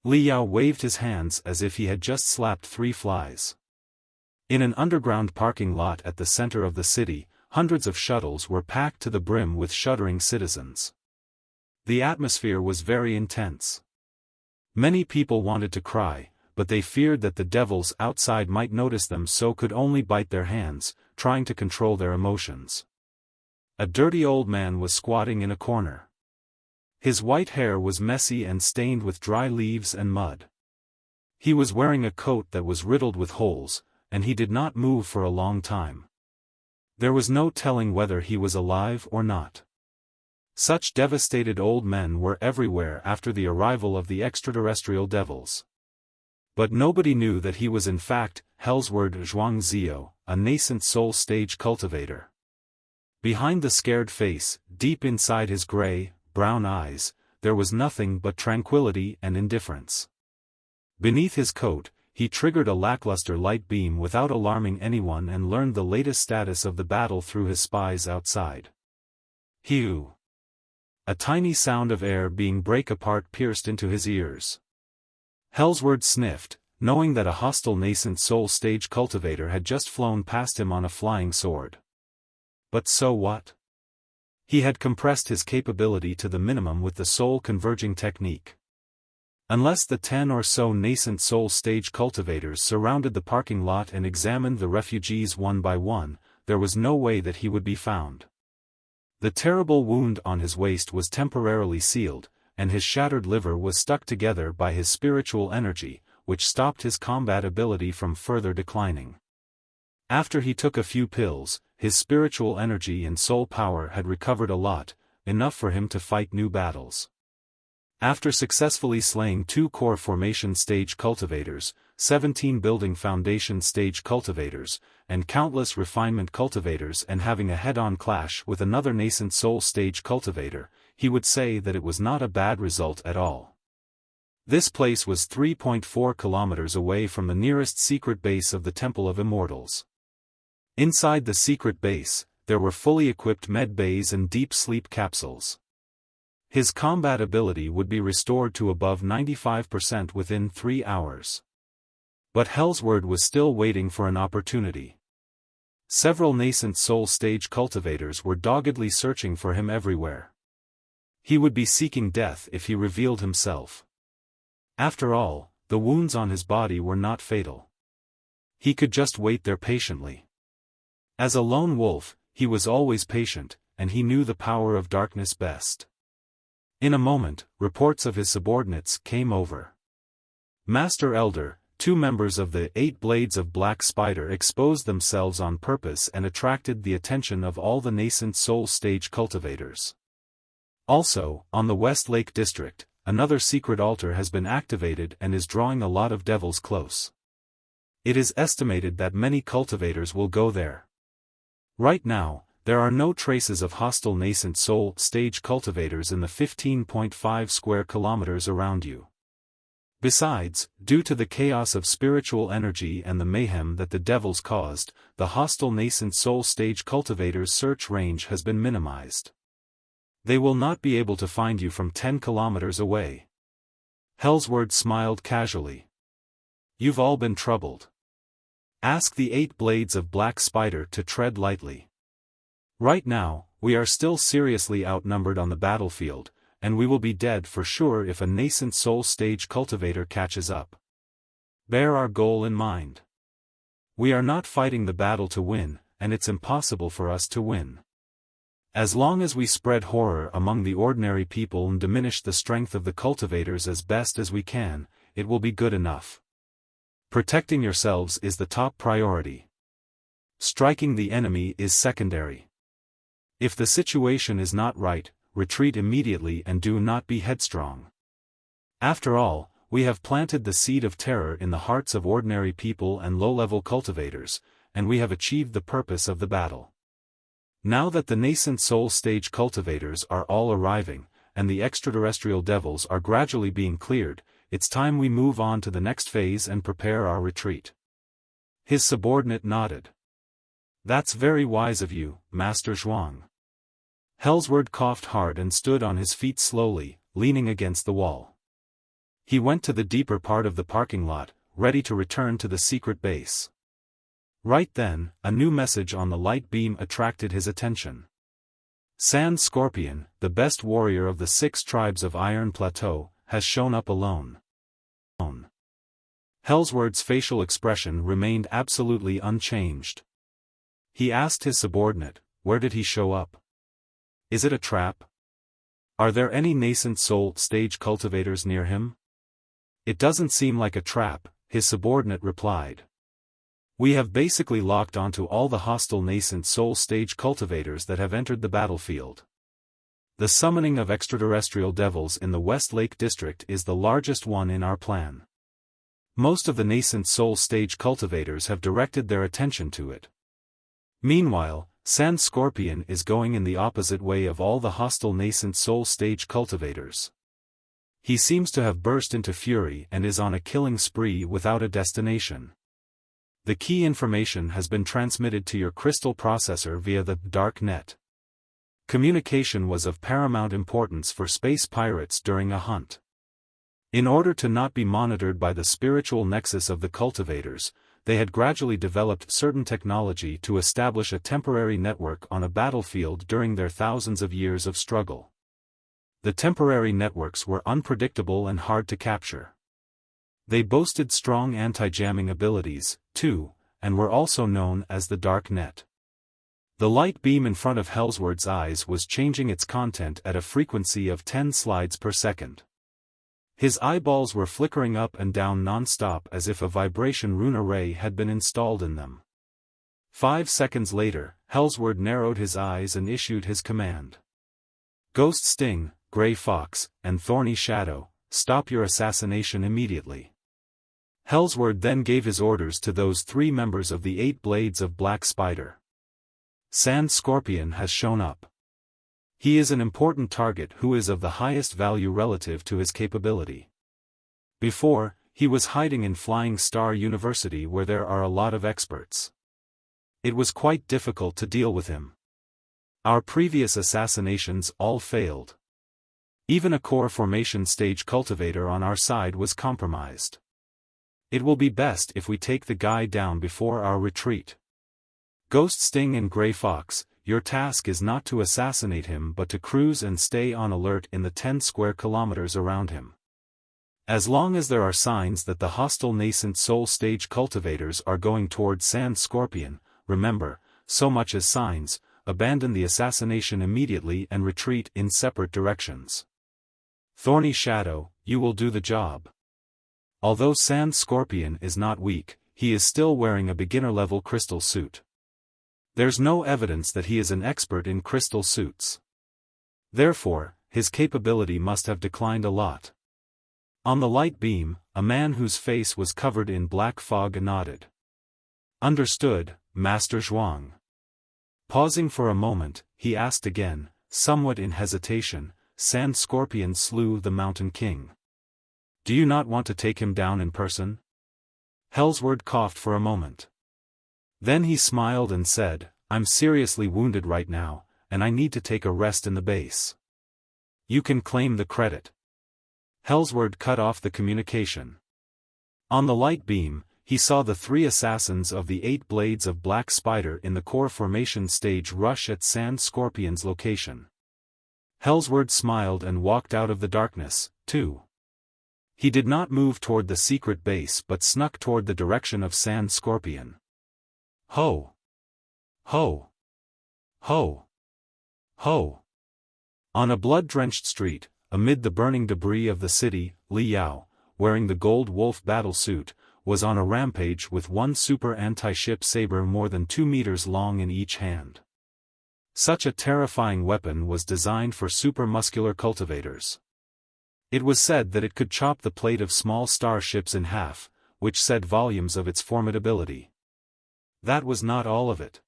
Li Yao waved his hands as if he had just slapped 3 flies. In an underground parking lot at the center of the city, hundreds of shuttles were packed to the brim with shuddering citizens. The atmosphere was very intense. Many people wanted to cry, but they feared that the devils outside might notice them, so could only bite their hands, trying to control their emotions. A dirty old man was squatting in a corner. His white hair was messy and stained with dry leaves and mud. He was wearing a coat that was riddled with holes, and he did not move for a long time. There was no telling whether he was alive or not. Such devastated old men were everywhere after the arrival of the extraterrestrial devils. But nobody knew that he was in fact Hellsword Zhuangzio, a nascent soul stage cultivator. Behind the scared face, deep inside his gray, brown eyes, there was nothing but tranquility and indifference. Beneath his coat, he triggered a lackluster light beam without alarming anyone and learned the latest status of the battle through his spies outside. Hew! A tiny sound of air being break apart pierced into his ears. Hellsword sniffed, knowing that a hostile nascent soul stage cultivator had just flown past him on a flying sword. But so what? He had compressed his capability to the minimum with the soul converging technique. Unless the 10 or so nascent soul stage cultivators surrounded the parking lot and examined the refugees one by one, there was no way that he would be found. The terrible wound on his waist was temporarily sealed, and his shattered liver was stuck together by his spiritual energy, which stopped his combat ability from further declining. After he took a few pills, his spiritual energy and soul power had recovered a lot, enough for him to fight new battles. After successfully slaying 2 core formation stage cultivators, 17 building foundation stage cultivators, and countless refinement cultivators and having a head-on clash with another nascent soul stage cultivator, he would say that it was not a bad result at all. This place was 3.4 kilometers away from the nearest secret base of the Temple of Immortals. Inside the secret base, there were fully equipped med bays and deep sleep capsules. His combat ability would be restored to above 95% within 3 hours. But Hellsword was still waiting for an opportunity. Several nascent soul stage cultivators were doggedly searching for him everywhere. He would be seeking death if he revealed himself. After all, the wounds on his body were not fatal. He could just wait there patiently. As a lone wolf, he was always patient, and he knew the power of darkness best. In a moment, reports of his subordinates came over. Master Elder, 2 members of the 8 Blades of Black Spider exposed themselves on purpose and attracted the attention of all the nascent soul stage cultivators. Also, on the West Lake District, another secret altar has been activated and is drawing a lot of devils close. It is estimated that many cultivators will go there. Right now, there are no traces of hostile nascent soul stage cultivators in the 15.5 square kilometers around you. Besides, due to the chaos of spiritual energy and the mayhem that the devils caused, the hostile nascent soul stage cultivators' search range has been minimized. They will not be able to find you from 10 kilometers away. Hellsword smiled casually. You've all been troubled. Ask the 8 Blades of Black Spider to tread lightly. Right now, we are still seriously outnumbered on the battlefield, and we will be dead for sure if a nascent soul stage cultivator catches up. Bear our goal in mind. We are not fighting the battle to win, and it's impossible for us to win. As long as we spread horror among the ordinary people and diminish the strength of the cultivators as best as we can, it will be good enough. Protecting yourselves is the top priority. Striking the enemy is secondary. If the situation is not right, retreat immediately and do not be headstrong. After all, we have planted the seed of terror in the hearts of ordinary people and low-level cultivators, and we have achieved the purpose of the battle. Now that the nascent soul stage cultivators are all arriving, and the extraterrestrial devils are gradually being cleared, it's time we move on to the next phase and prepare our retreat. His subordinate nodded. That's very wise of you, Master Zhuang. Hellsword coughed hard and stood on his feet slowly, leaning against the wall. He went to the deeper part of the parking lot, ready to return to the secret base. Right then, a new message on the light beam attracted his attention. Sand Scorpion, the best warrior of the 6 tribes of Iron Plateau, has shown up alone. Hellsword's facial expression remained absolutely unchanged. He asked his subordinate, where did he show up? Is it a trap? Are there any nascent soul stage cultivators near him? It doesn't seem like a trap, his subordinate replied. We have basically locked onto all the hostile nascent soul stage cultivators that have entered the battlefield. The summoning of extraterrestrial devils in the West Lake District is the largest one in our plan. Most of the nascent soul stage cultivators have directed their attention to it. Meanwhile, Sand Scorpion is going in the opposite way of all the hostile nascent soul stage cultivators. He seems to have burst into fury and is on a killing spree without a destination. The key information has been transmitted to your crystal processor via the dark net. Communication was of paramount importance for space pirates during a hunt. In order to not be monitored by the spiritual nexus of the cultivators, they had gradually developed certain technology to establish a temporary network on a battlefield during their thousands of years of struggle. The temporary networks were unpredictable and hard to capture. They boasted strong anti-jamming abilities, too, and were also known as the Dark Net. The light beam in front of Hellsword's eyes was changing its content at a frequency of 10 slides per second. His eyeballs were flickering up and down non-stop as if a vibration rune array had been installed in them. 5 seconds later, Hellsword narrowed his eyes and issued his command. Ghost Sting, Grey Fox, and Thorny Shadow, stop your assassination immediately. Hellsword then gave his orders to those 3 members of the 8 Blades of Black Spider. Sand Scorpion has shown up. He is an important target who is of the highest value relative to his capability. Before, he was hiding in Flying Star University where there are a lot of experts. It was quite difficult to deal with him. Our previous assassinations all failed. Even a core formation stage cultivator on our side was compromised. It will be best if we take the guy down before our retreat. Ghost Sting and Grey Fox, your task is not to assassinate him but to cruise and stay on alert in the 10 square kilometers around him. As long as there are signs that the hostile nascent soul stage cultivators are going towards Sand Scorpion, remember, so much as signs, abandon the assassination immediately and retreat in separate directions. Thorny Shadow, you will do the job. Although Sand Scorpion is not weak, he is still wearing a beginner-level crystal suit. There's no evidence that he is an expert in crystal suits. Therefore, his capability must have declined a lot. On the light beam, a man whose face was covered in black fog nodded. Understood, Master Zhuang. Pausing for a moment, he asked again, somewhat in hesitation, Sand Scorpion slew the Mountain King. Do you not want to take him down in person? Hellsword coughed for a moment. Then he smiled and said, I'm seriously wounded right now, and I need to take a rest in the base. You can claim the credit. Hellsword cut off the communication. On the light beam, he saw the 3 assassins of the 8 Blades of Black Spider in the core formation stage rush at Sand Scorpion's location. Hellsword smiled and walked out of the darkness, too. He did not move toward the secret base but snuck toward the direction of Sand Scorpion. Ho! Ho! Ho! Ho! On a blood-drenched street, amid the burning debris of the city, Li Yao, wearing the gold wolf battle suit, was on a rampage with 1 super anti-ship saber more than 2 meters long in each hand. Such a terrifying weapon was designed for super-muscular cultivators. It was said that it could chop the plate of small starships in half, which said volumes of its formidability. That was not all of it.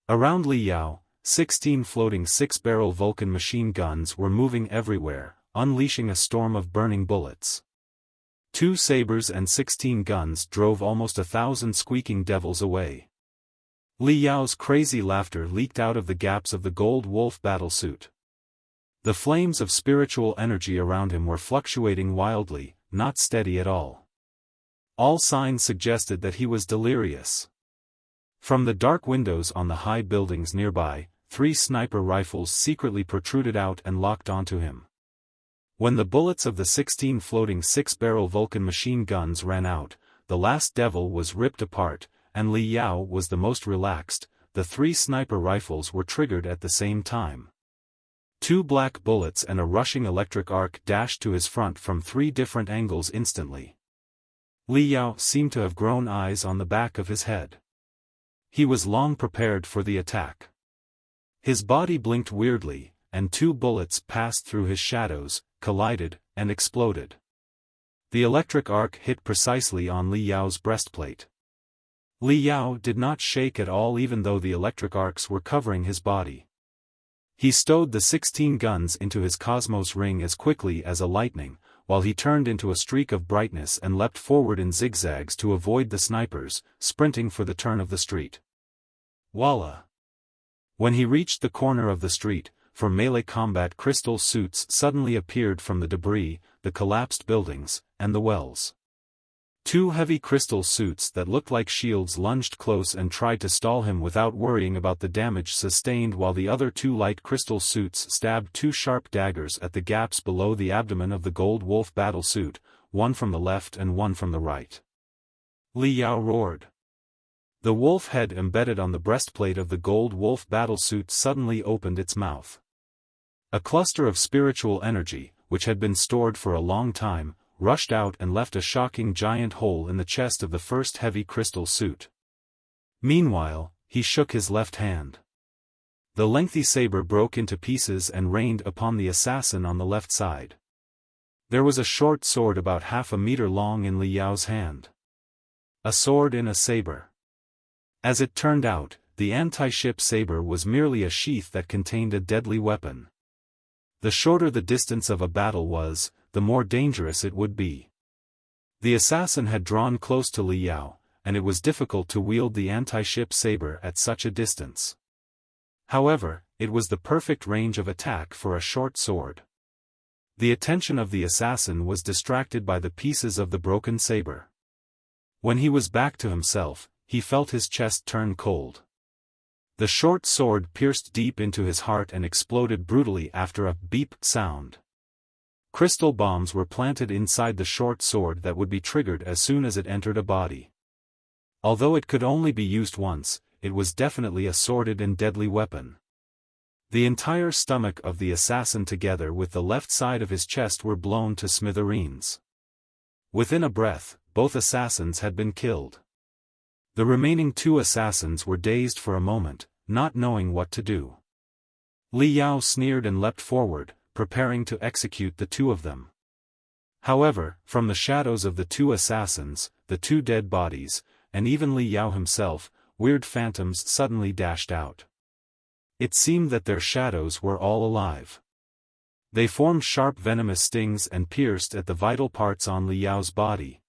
Around Li Yao, 16 floating 6-barrel Vulcan machine guns were moving everywhere, unleashing a storm of burning bullets. 2 sabers and 16 guns drove almost 1,000 squeaking devils away. Li Yao's crazy laughter leaked out of the gaps of the gold wolf battlesuit. The flames of spiritual energy around him were fluctuating wildly, not steady at all. All signs suggested that he was delirious. From the dark windows on the high buildings nearby, 3 sniper rifles secretly protruded out and locked onto him. When the bullets of the 16 floating 6-barrel Vulcan machine guns ran out, the last devil was ripped apart, and Li Yao was the most relaxed. The 3 sniper rifles were triggered at the same time. 2 black bullets and a rushing electric arc dashed to his front from 3 different angles instantly. Li Yao seemed to have grown eyes on the back of his head. He was long prepared for the attack. His body blinked weirdly, and 2 bullets passed through his shadows, collided, and exploded. The electric arc hit precisely on Li Yao's breastplate. Li Yao did not shake at all even though the electric arcs were covering his body. He stowed the 16 guns into his cosmos ring as quickly as a lightning, while he turned into a streak of brightness and leapt forward in zigzags to avoid the snipers, sprinting for the turn of the street. Voila! When he reached the corner of the street, for melee combat crystal suits suddenly appeared from the debris, the collapsed buildings, and the wells. Two heavy crystal suits that looked like shields lunged close and tried to stall him without worrying about the damage sustained, while the other two light crystal suits stabbed two sharp daggers at the gaps below the abdomen of the gold wolf battlesuit, one from the left and one from the right. Li Yao roared. The wolf head embedded on the breastplate of the gold wolf battlesuit suddenly opened its mouth. A cluster of spiritual energy, which had been stored for a long time, rushed out and left a shocking giant hole in the chest of the first heavy crystal suit. Meanwhile, he shook his left hand. The lengthy saber broke into pieces and rained upon the assassin on the left side. There was a short sword about half a meter long in Li Yao's hand. A sword in a saber. As it turned out, the anti-ship saber was merely a sheath that contained a deadly weapon. The shorter the distance of a battle was, the more dangerous it would be. The assassin had drawn close to Li Yao, and it was difficult to wield the anti-ship saber at such a distance. However, it was the perfect range of attack for a short sword. The attention of the assassin was distracted by the pieces of the broken saber. When he was back to himself, he felt his chest turn cold. The short sword pierced deep into his heart and exploded brutally after a beep sound. Crystal bombs were planted inside the short sword that would be triggered as soon as it entered a body. Although it could only be used once, it was definitely a sordid and deadly weapon. The entire stomach of the assassin together with the left side of his chest were blown to smithereens. Within a breath, both assassins had been killed. The remaining two assassins were dazed for a moment, not knowing what to do. Li Yao sneered and leapt forward, preparing to execute the two of them. However, from the shadows of the two assassins, the two dead bodies, and even Li Yao himself, weird phantoms suddenly dashed out. It seemed that their shadows were all alive. They formed sharp venomous stings and pierced at the vital parts on Li Yao's body.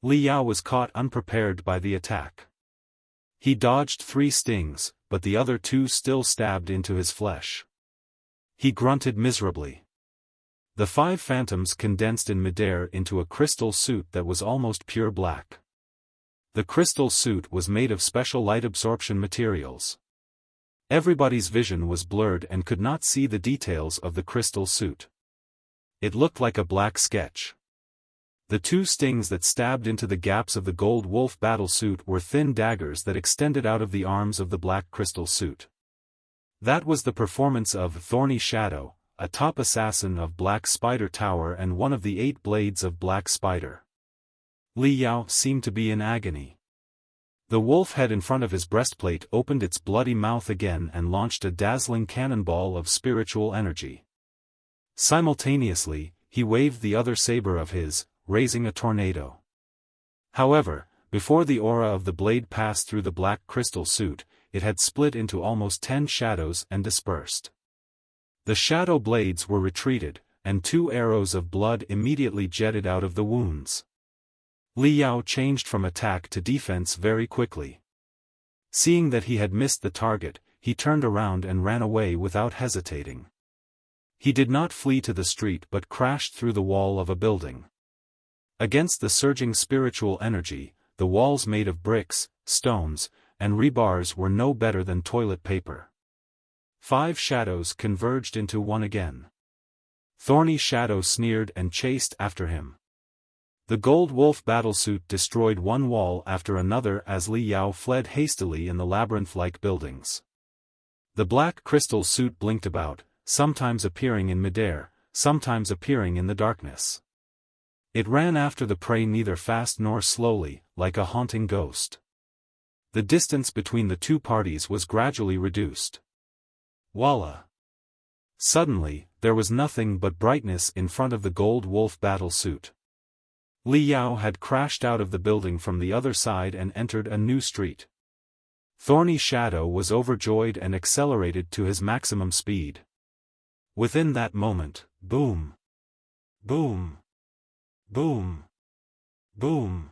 Li Yao was caught unprepared by the attack. He dodged 3 stings, but the other 2 still stabbed into his flesh. He grunted miserably. The 5 phantoms condensed in midair into a crystal suit that was almost pure black. The crystal suit was made of special light absorption materials. Everybody's vision was blurred and could not see the details of the crystal suit. It looked like a black sketch. The 2 stings that stabbed into the gaps of the gold wolf battlesuit were thin daggers that extended out of the arms of the black crystal suit. That was the performance of Thorny Shadow, a top assassin of Black Spider Tower and one of the 8 blades of Black Spider. Li Yao seemed to be in agony. The wolf head in front of his breastplate opened its bloody mouth again and launched a dazzling cannonball of spiritual energy. Simultaneously, he waved the other saber of his, raising a tornado. However, before the aura of the blade passed through the black crystal suit, it had split into almost 10 shadows and dispersed. The shadow blades were retreated, and 2 arrows of blood immediately jetted out of the wounds. Li Yao changed from attack to defense very quickly. Seeing that he had missed the target, he turned around and ran away without hesitating. He did not flee to the street but crashed through the wall of a building. Against the surging spiritual energy, the walls made of bricks, stones, and rebars were no better than toilet paper. 5 shadows converged into one again. Thorny Shadow sneered and chased after him. The gold wolf battlesuit destroyed one wall after another as Li Yao fled hastily in the labyrinth-like buildings. The black crystal suit blinked about, sometimes appearing in midair, sometimes appearing in the darkness. It ran after the prey neither fast nor slowly, like a haunting ghost. The distance between the 2 parties was gradually reduced. Voila! Suddenly, there was nothing but brightness in front of the gold wolf battlesuit. Li Yao had crashed out of the building from the other side and entered a new street. Thorny Shadow was overjoyed and accelerated to his maximum speed. Within that moment, boom! Boom! Boom! Boom!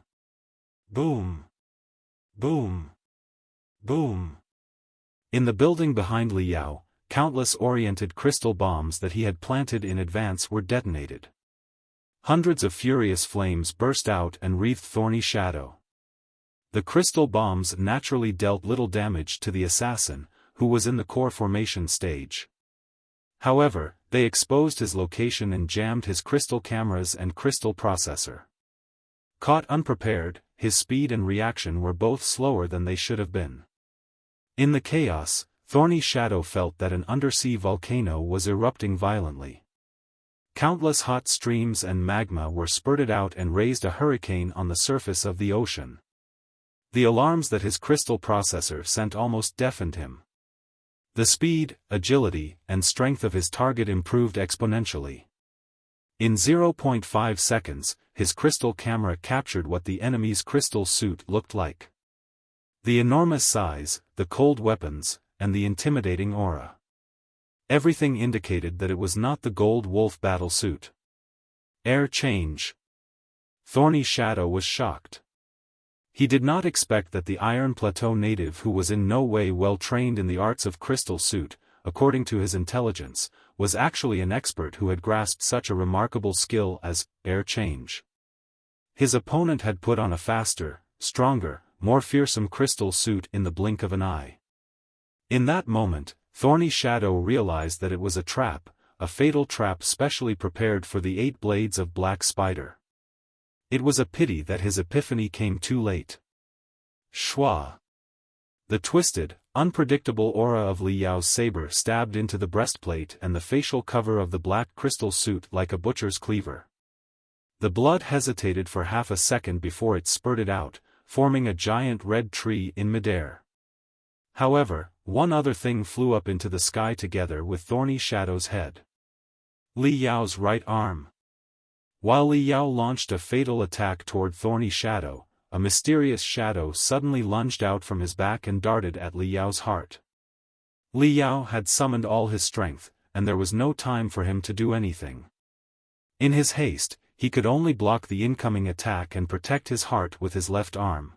Boom! Boom! Boom! In the building behind Li Yao, countless oriented crystal bombs that he had planted in advance were detonated. Hundreds of furious flames burst out and wreathed thorny shadow. The crystal bombs naturally dealt little damage to the assassin, who was in the core formation stage. However, they exposed his location and jammed his crystal cameras and crystal processor. Caught unprepared, his speed and reaction were both slower than they should have been. In the chaos, Thorny Shadow felt that an undersea volcano was erupting violently. Countless hot streams and magma were spurted out and raised a hurricane on the surface of the ocean. The alarms that his crystal processor sent almost deafened him. The speed, agility, and strength of his target improved exponentially. In 0.5 seconds, his crystal camera captured what the enemy's crystal suit looked like. The enormous size, the cold weapons, and the intimidating aura. Everything indicated that it was not the Gold Wolf battle suit. Air change. Thorny Shadow was shocked. He did not expect that the Iron Plateau native, who was in no way well trained in the arts of crystal suit, according to his intelligence, was actually an expert who had grasped such a remarkable skill as air change. His opponent had put on a faster, stronger, more fearsome crystal suit in the blink of an eye. In that moment, Thorny Shadow realized that it was a trap, a fatal trap specially prepared for the 8 blades of Black Spider. It was a pity that his epiphany came too late. Schwa. The twisted, unpredictable aura of Li Yao's saber stabbed into the breastplate and the facial cover of the black crystal suit like a butcher's cleaver. The blood hesitated for half a second before it spurted out, forming a giant red tree in midair. However, one other thing flew up into the sky together with Thorny Shadow's head. Li Yao's right arm. While Li Yao launched a fatal attack toward Thorny Shadow, a mysterious shadow suddenly lunged out from his back and darted at Li Yao's heart. Li Yao had summoned all his strength, and there was no time for him to do anything. In his haste, he could only block the incoming attack and protect his heart with his left arm.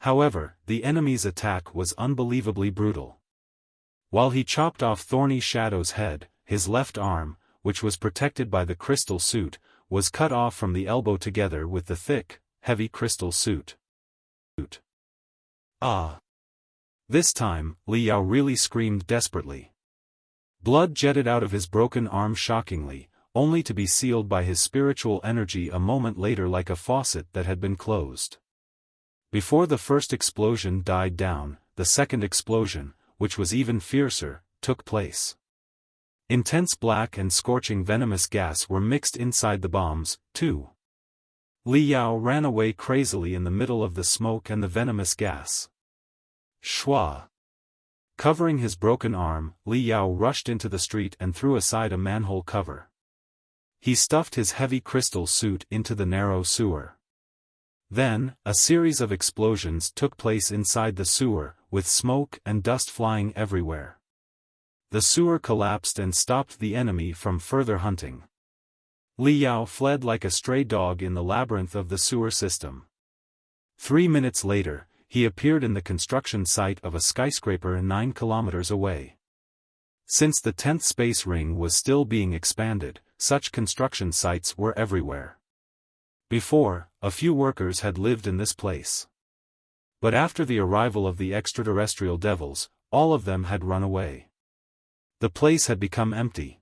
However, the enemy's attack was unbelievably brutal. While he chopped off Thorny Shadow's head, his left arm, which was protected by the crystal suit, was cut off from the elbow together with the thick, heavy crystal suit. Ah! This time, Li Yao really screamed desperately. Blood jetted out of his broken arm shockingly, only to be sealed by his spiritual energy a moment later like a faucet that had been closed. Before the first explosion died down, the second explosion, which was even fiercer, took place. Intense black and scorching venomous gas were mixed inside the bombs, too. Li Yao ran away crazily in the middle of the smoke and the venomous gas. Schwa. Covering his broken arm, Li Yao rushed into the street and threw aside a manhole cover. He stuffed his heavy crystal suit into the narrow sewer. Then, a series of explosions took place inside the sewer, with smoke and dust flying everywhere. The sewer collapsed and stopped the enemy from further hunting. Li Yao fled like a stray dog in the labyrinth of the sewer system. 3 minutes later, he appeared in the construction site of a skyscraper 9 kilometers away. Since the 10th space ring was still being expanded, such construction sites were everywhere. Before, a few workers had lived in this place. But after the arrival of the extraterrestrial devils, all of them had run away. The place had become empty.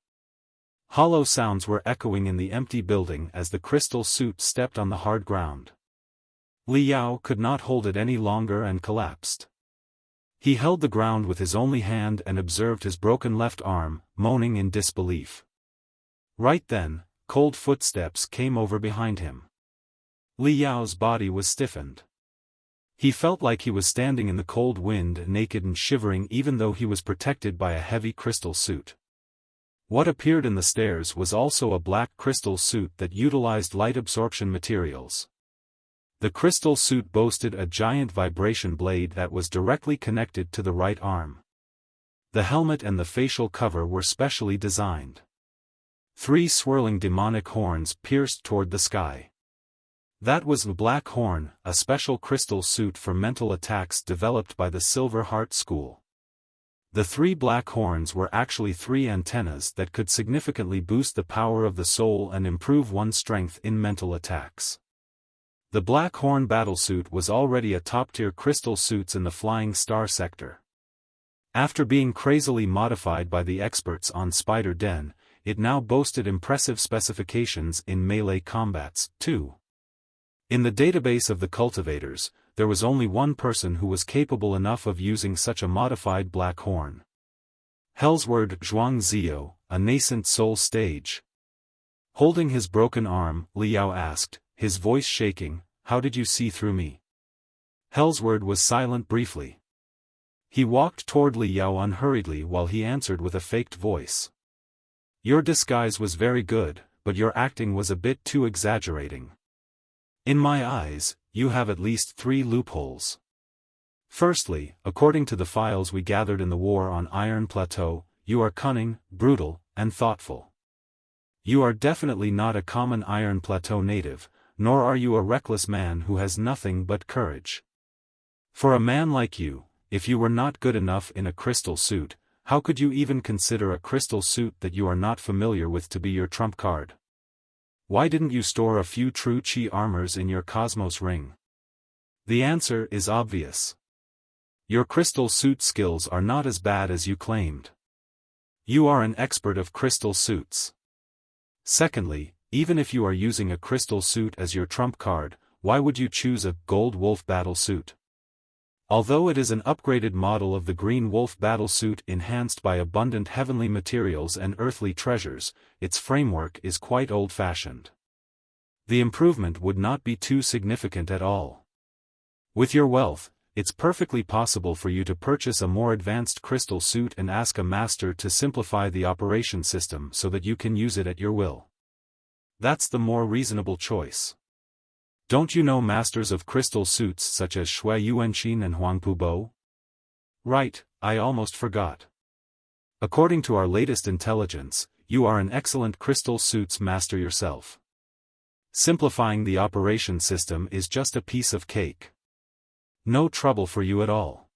Hollow sounds were echoing in the empty building as the crystal suit stepped on the hard ground. Li Yao could not hold it any longer and collapsed. He held the ground with his only hand and observed his broken left arm, moaning in disbelief. Right then, cold footsteps came over behind him. Li Yao's body was stiffened. He felt like he was standing in the cold wind, naked and shivering even though he was protected by a heavy crystal suit. What appeared in the stairs was also a black crystal suit that utilized light absorption materials. The crystal suit boasted a giant vibration blade that was directly connected to the right arm. The helmet and the facial cover were specially designed. 3 swirling demonic horns pierced toward the sky. That was the Black Horn, a special crystal suit for mental attacks developed by the Silver Heart School. The 3 black horns were actually 3 antennas that could significantly boost the power of the soul and improve one's strength in mental attacks. The Black Horn battlesuit was already a top-tier crystal suits in the Flying Star sector. After being crazily modified by the experts on Spider Den, it now boasted impressive specifications in melee combats, too. In the database of the cultivators, there was only one person who was capable enough of using such a modified Black Horn. Hellsword Zhuangzio, a nascent soul stage. Holding his broken arm, Liao asked, his voice shaking, "How did you see through me?" Hellsword was silent briefly. He walked toward Liao unhurriedly while he answered with a faked voice. "Your disguise was very good, but your acting was a bit too exaggerating. In my eyes, you have at least 3 loopholes. Firstly, according to the files we gathered in the war on Iron Plateau, you are cunning, brutal, and thoughtful. You are definitely not a common Iron Plateau native, nor are you a reckless man who has nothing but courage. For a man like you, if you were not good enough in a crystal suit, how could you even consider a crystal suit that you are not familiar with to be your trump card? Why didn't you store a few true chi armors in your Cosmos ring? The answer is obvious. Your crystal suit skills are not as bad as you claimed. You are an expert of crystal suits. Secondly, even if you are using a crystal suit as your trump card, why would you choose a Gold Wolf battle suit? Although it is an upgraded model of the Green Wolf battlesuit enhanced by abundant heavenly materials and earthly treasures, its framework is quite old-fashioned. The improvement would not be too significant at all. With your wealth, it's perfectly possible for you to purchase a more advanced crystal suit and ask a master to simplify the operation system so that you can use it at your will. That's the more reasonable choice. Don't you know masters of crystal suits such as Shui Yuanxin and Huang Pubo? Right, I almost forgot. According to our latest intelligence, you are an excellent crystal suits master yourself. Simplifying the operation system is just a piece of cake. No trouble for you at all.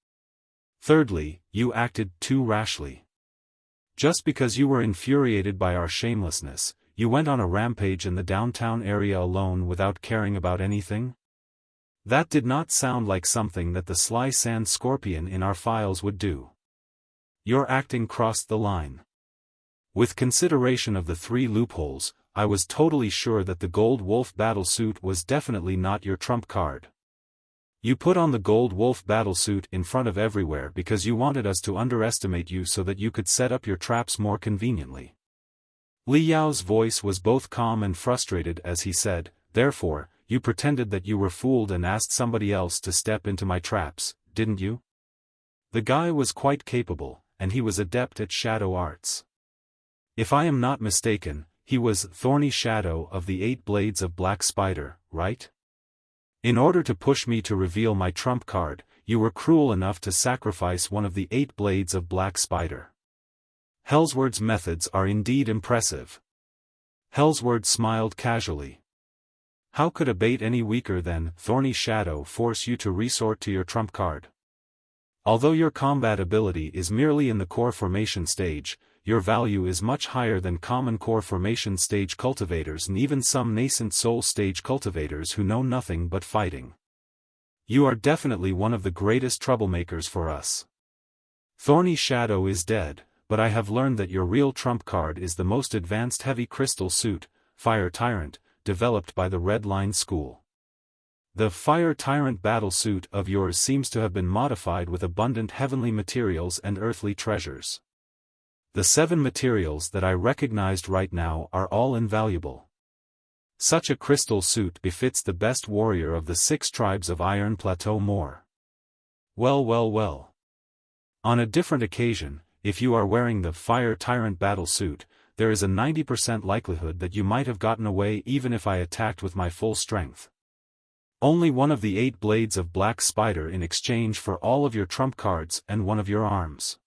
Thirdly, you acted too rashly. Just because you were infuriated by our shamelessness, you went on a rampage in the downtown area alone without caring about anything? That did not sound like something that the sly sand scorpion in our files would do. Your acting crossed the line. With consideration of the 3 loopholes, I was totally sure that the Gold Wolf battlesuit was definitely not your trump card. You put on the Gold Wolf battlesuit in front of everywhere because you wanted us to underestimate you so that you could set up your traps more conveniently. Li Yao's voice was both calm and frustrated as he said, "Therefore, you pretended that you were fooled and asked somebody else to step into my traps, didn't you?" The guy was quite capable, and he was adept at shadow arts. If I am not mistaken, he was Thorny Shadow of the 8 Blades of Black Spider, right? In order to push me to reveal my trump card, you were cruel enough to sacrifice one of the 8 Blades of Black Spider. Hellsword's methods are indeed impressive. Hellsword smiled casually. How could a bait any weaker than Thorny Shadow force you to resort to your trump card? Although your combat ability is merely in the core formation stage, your value is much higher than common core formation stage cultivators and even some nascent soul stage cultivators who know nothing but fighting. You are definitely one of the greatest troublemakers for us. Thorny Shadow is dead, but I have learned that your real trump card is the most advanced heavy crystal suit, Fire Tyrant, developed by the Red Line School. The Fire Tyrant battlesuit of yours seems to have been modified with abundant heavenly materials and earthly treasures. The 7 materials that I recognized right now are all invaluable. Such a crystal suit befits the best warrior of the 6 tribes of Iron Plateau more. Well. On a different occasion, if you are wearing the Fire Tyrant battlesuit, there is a 90% likelihood that you might have gotten away even if I attacked with my full strength. Only one of the 8 Blades of Black Spider in exchange for all of your trump cards and one of your arms.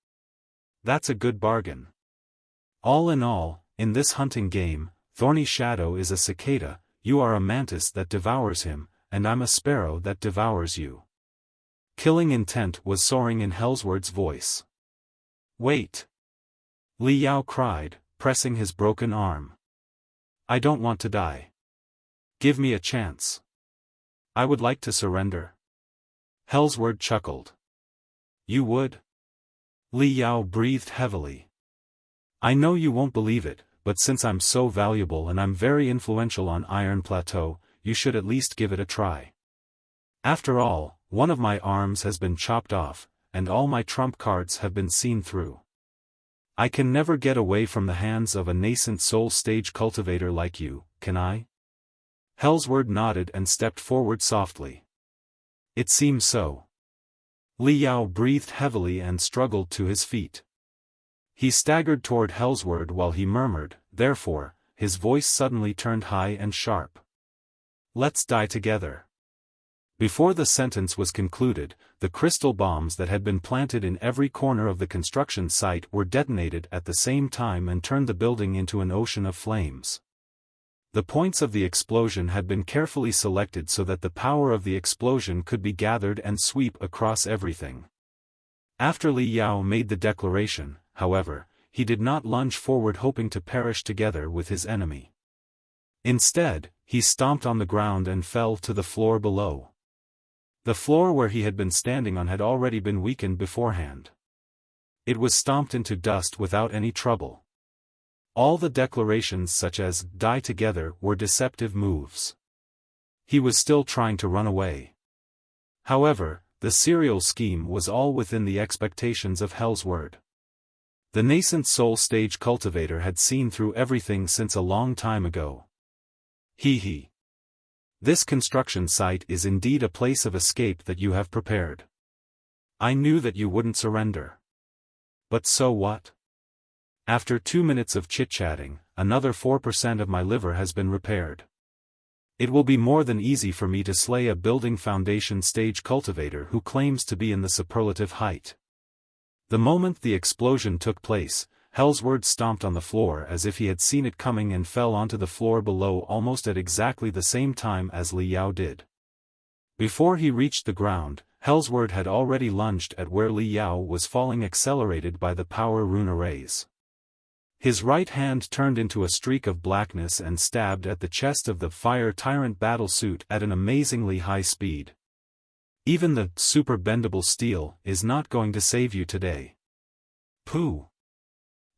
That's a good bargain. All in all, in this hunting game, Thorny Shadow is a cicada, you are a mantis that devours him, and I'm a sparrow that devours you. Killing intent was soaring in Hellsword's voice. Wait! Li Yao cried, pressing his broken arm. I don't want to die. Give me a chance. I would like to surrender. Hellsword chuckled. You would? Li Yao breathed heavily. I know you won't believe it, but since I'm so valuable and I'm very influential on Iron Plateau, you should at least give it a try. After all, one of my arms has been chopped off, and all my trump cards have been seen through. I can never get away from the hands of a nascent soul stage cultivator like you, can I? Hellsword nodded and stepped forward softly. It seems so. Li Yao breathed heavily and struggled to his feet. He staggered toward Hellsword while he murmured, therefore, his voice suddenly turned high and sharp. Let's die together. Before the sentence was concluded, the crystal bombs that had been planted in every corner of the construction site were detonated at the same time and turned the building into an ocean of flames. The points of the explosion had been carefully selected so that the power of the explosion could be gathered and sweep across everything. After Li Yao made the declaration, however, he did not lunge forward hoping to perish together with his enemy. Instead, he stomped on the ground and fell to the floor below. The floor where he had been standing on had already been weakened beforehand. It was stomped into dust without any trouble. All the declarations such as "die together" were deceptive moves. He was still trying to run away. However, the serial scheme was all within the expectations of Hellsword. The nascent soul stage cultivator had seen through everything since a long time ago. He. This construction site is indeed a place of escape that you have prepared. I knew that you wouldn't surrender. But so what? After 2 minutes of chit-chatting, another 4% of my liver has been repaired. It will be more than easy for me to slay a building foundation stage cultivator who claims to be in the superlative height. The moment the explosion took place, Hellsword stomped on the floor as if he had seen it coming and fell onto the floor below almost at exactly the same time as Li Yao did. Before he reached the ground, Hellsword had already lunged at where Li Yao was falling, accelerated by the power rune arrays. His right hand turned into a streak of blackness and stabbed at the chest of the Fire Tyrant battlesuit at an amazingly high speed. Even the super bendable steel is not going to save you today. Pooh!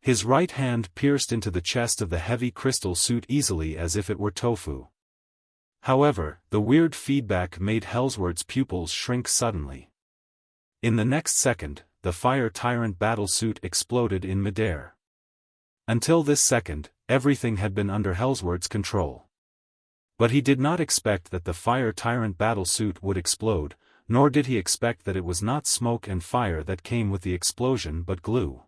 His right hand pierced into the chest of the heavy crystal suit easily as if it were tofu. However, the weird feedback made Hellsword's pupils shrink suddenly. In the next second, the Fire Tyrant battlesuit exploded in midair. Until this second, everything had been under Hellsword's control. But he did not expect that the Fire Tyrant battlesuit would explode, nor did he expect that it was not smoke and fire that came with the explosion but glue.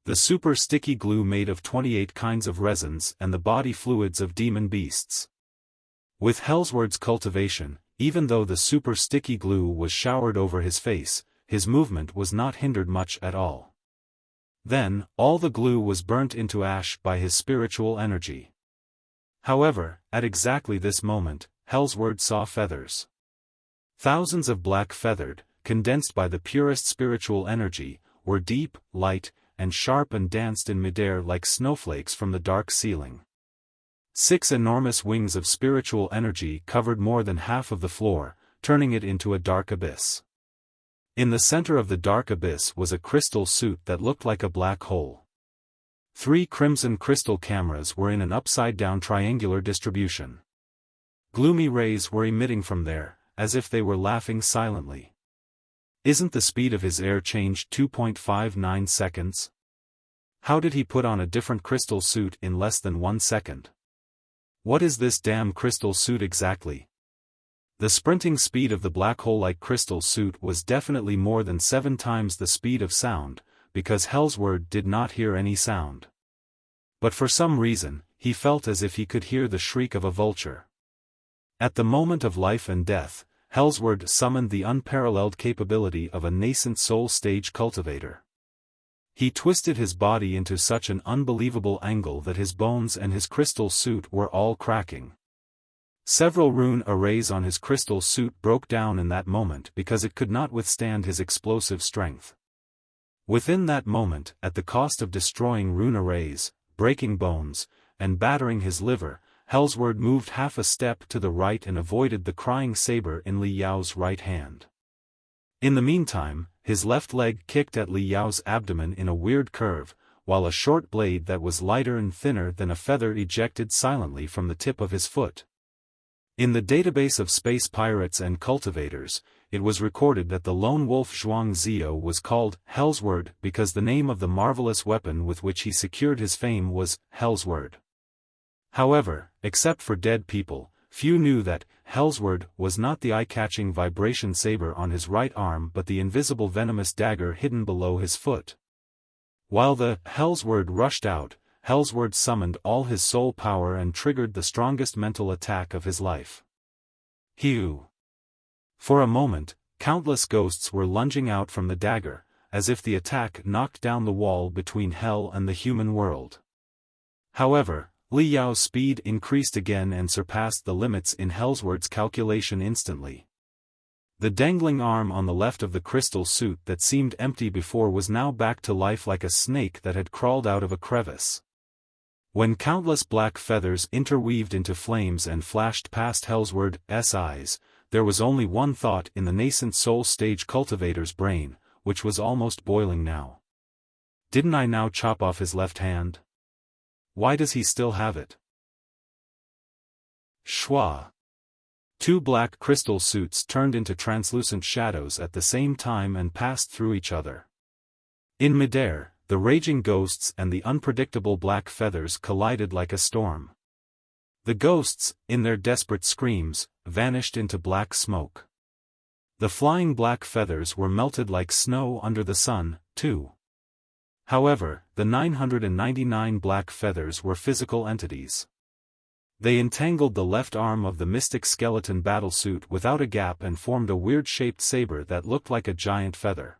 The super sticky glue made of 28 kinds of resins and the body fluids of demon beasts. With Hellsword's cultivation, even though the super sticky glue was showered over his face, his movement was not hindered much at all. Then, all the glue was burnt into ash by his spiritual energy. However, at exactly this moment, Hellsword saw feathers. Thousands of black feathered, condensed by the purest spiritual energy, were deep, light, and sharp and danced in midair like snowflakes from the dark ceiling. 6 enormous wings of spiritual energy covered more than half of the floor, turning it into a dark abyss. In the center of the dark abyss was a crystal suit that looked like a black hole. 3 crimson crystal cameras were in an upside-down triangular distribution. Gloomy rays were emitting from there, as if they were laughing silently. Isn't the speed of his air change 2.59 seconds? How did he put on a different crystal suit in less than 1 second? What is this damn crystal suit exactly? The sprinting speed of the black hole-like crystal suit was definitely more than 7 times the speed of sound, because Hellsword did not hear any sound. But for some reason, he felt as if he could hear the shriek of a vulture. At the moment of life and death, Hellsword summoned the unparalleled capability of a nascent soul stage cultivator. He twisted his body into such an unbelievable angle that his bones and his crystal suit were all cracking. Several rune arrays on his crystal suit broke down in that moment because it could not withstand his explosive strength. Within that moment, at the cost of destroying rune arrays, breaking bones, and battering his liver, Hellsword moved half a step to the right and avoided the crying Saber in Li Yao's right hand. In the meantime, his left leg kicked at Li Yao's abdomen in a weird curve, while a short blade that was lighter and thinner than a feather ejected silently from the tip of his foot. In the database of space pirates and cultivators, it was recorded that the lone wolf Zhuang Zio was called Hellsword because the name of the marvelous weapon with which he secured his fame was Hellsword. However, except for dead people, few knew that Hellsword was not the eye-catching vibration saber on his right arm but the invisible venomous dagger hidden below his foot. While the Hellsword rushed out, Hellsword summoned all his soul power and triggered the strongest mental attack of his life. Hew! For a moment, countless ghosts were lunging out from the dagger, as if the attack knocked down the wall between hell and the human world. However, Li Yao's speed increased again and surpassed the limits in Hellsword's calculation instantly. The dangling arm on the left of the crystal suit that seemed empty before was now back to life like a snake that had crawled out of a crevice. When countless black feathers interweaved into flames and flashed past Hellsword's eyes, there was only one thought in the nascent soul stage cultivator's brain, which was almost boiling now. Didn't I now chop off his left hand? Why does he still have it? Schwa! Two black crystal suits turned into translucent shadows at the same time and passed through each other. In midair, the raging ghosts and the unpredictable black feathers collided like a storm. The ghosts, in their desperate screams, vanished into black smoke. The flying black feathers were melted like snow under the sun, too. However, the 999 black feathers were physical entities. They entangled the left arm of the mystic skeleton battlesuit without a gap and formed a weird-shaped saber that looked like a giant feather.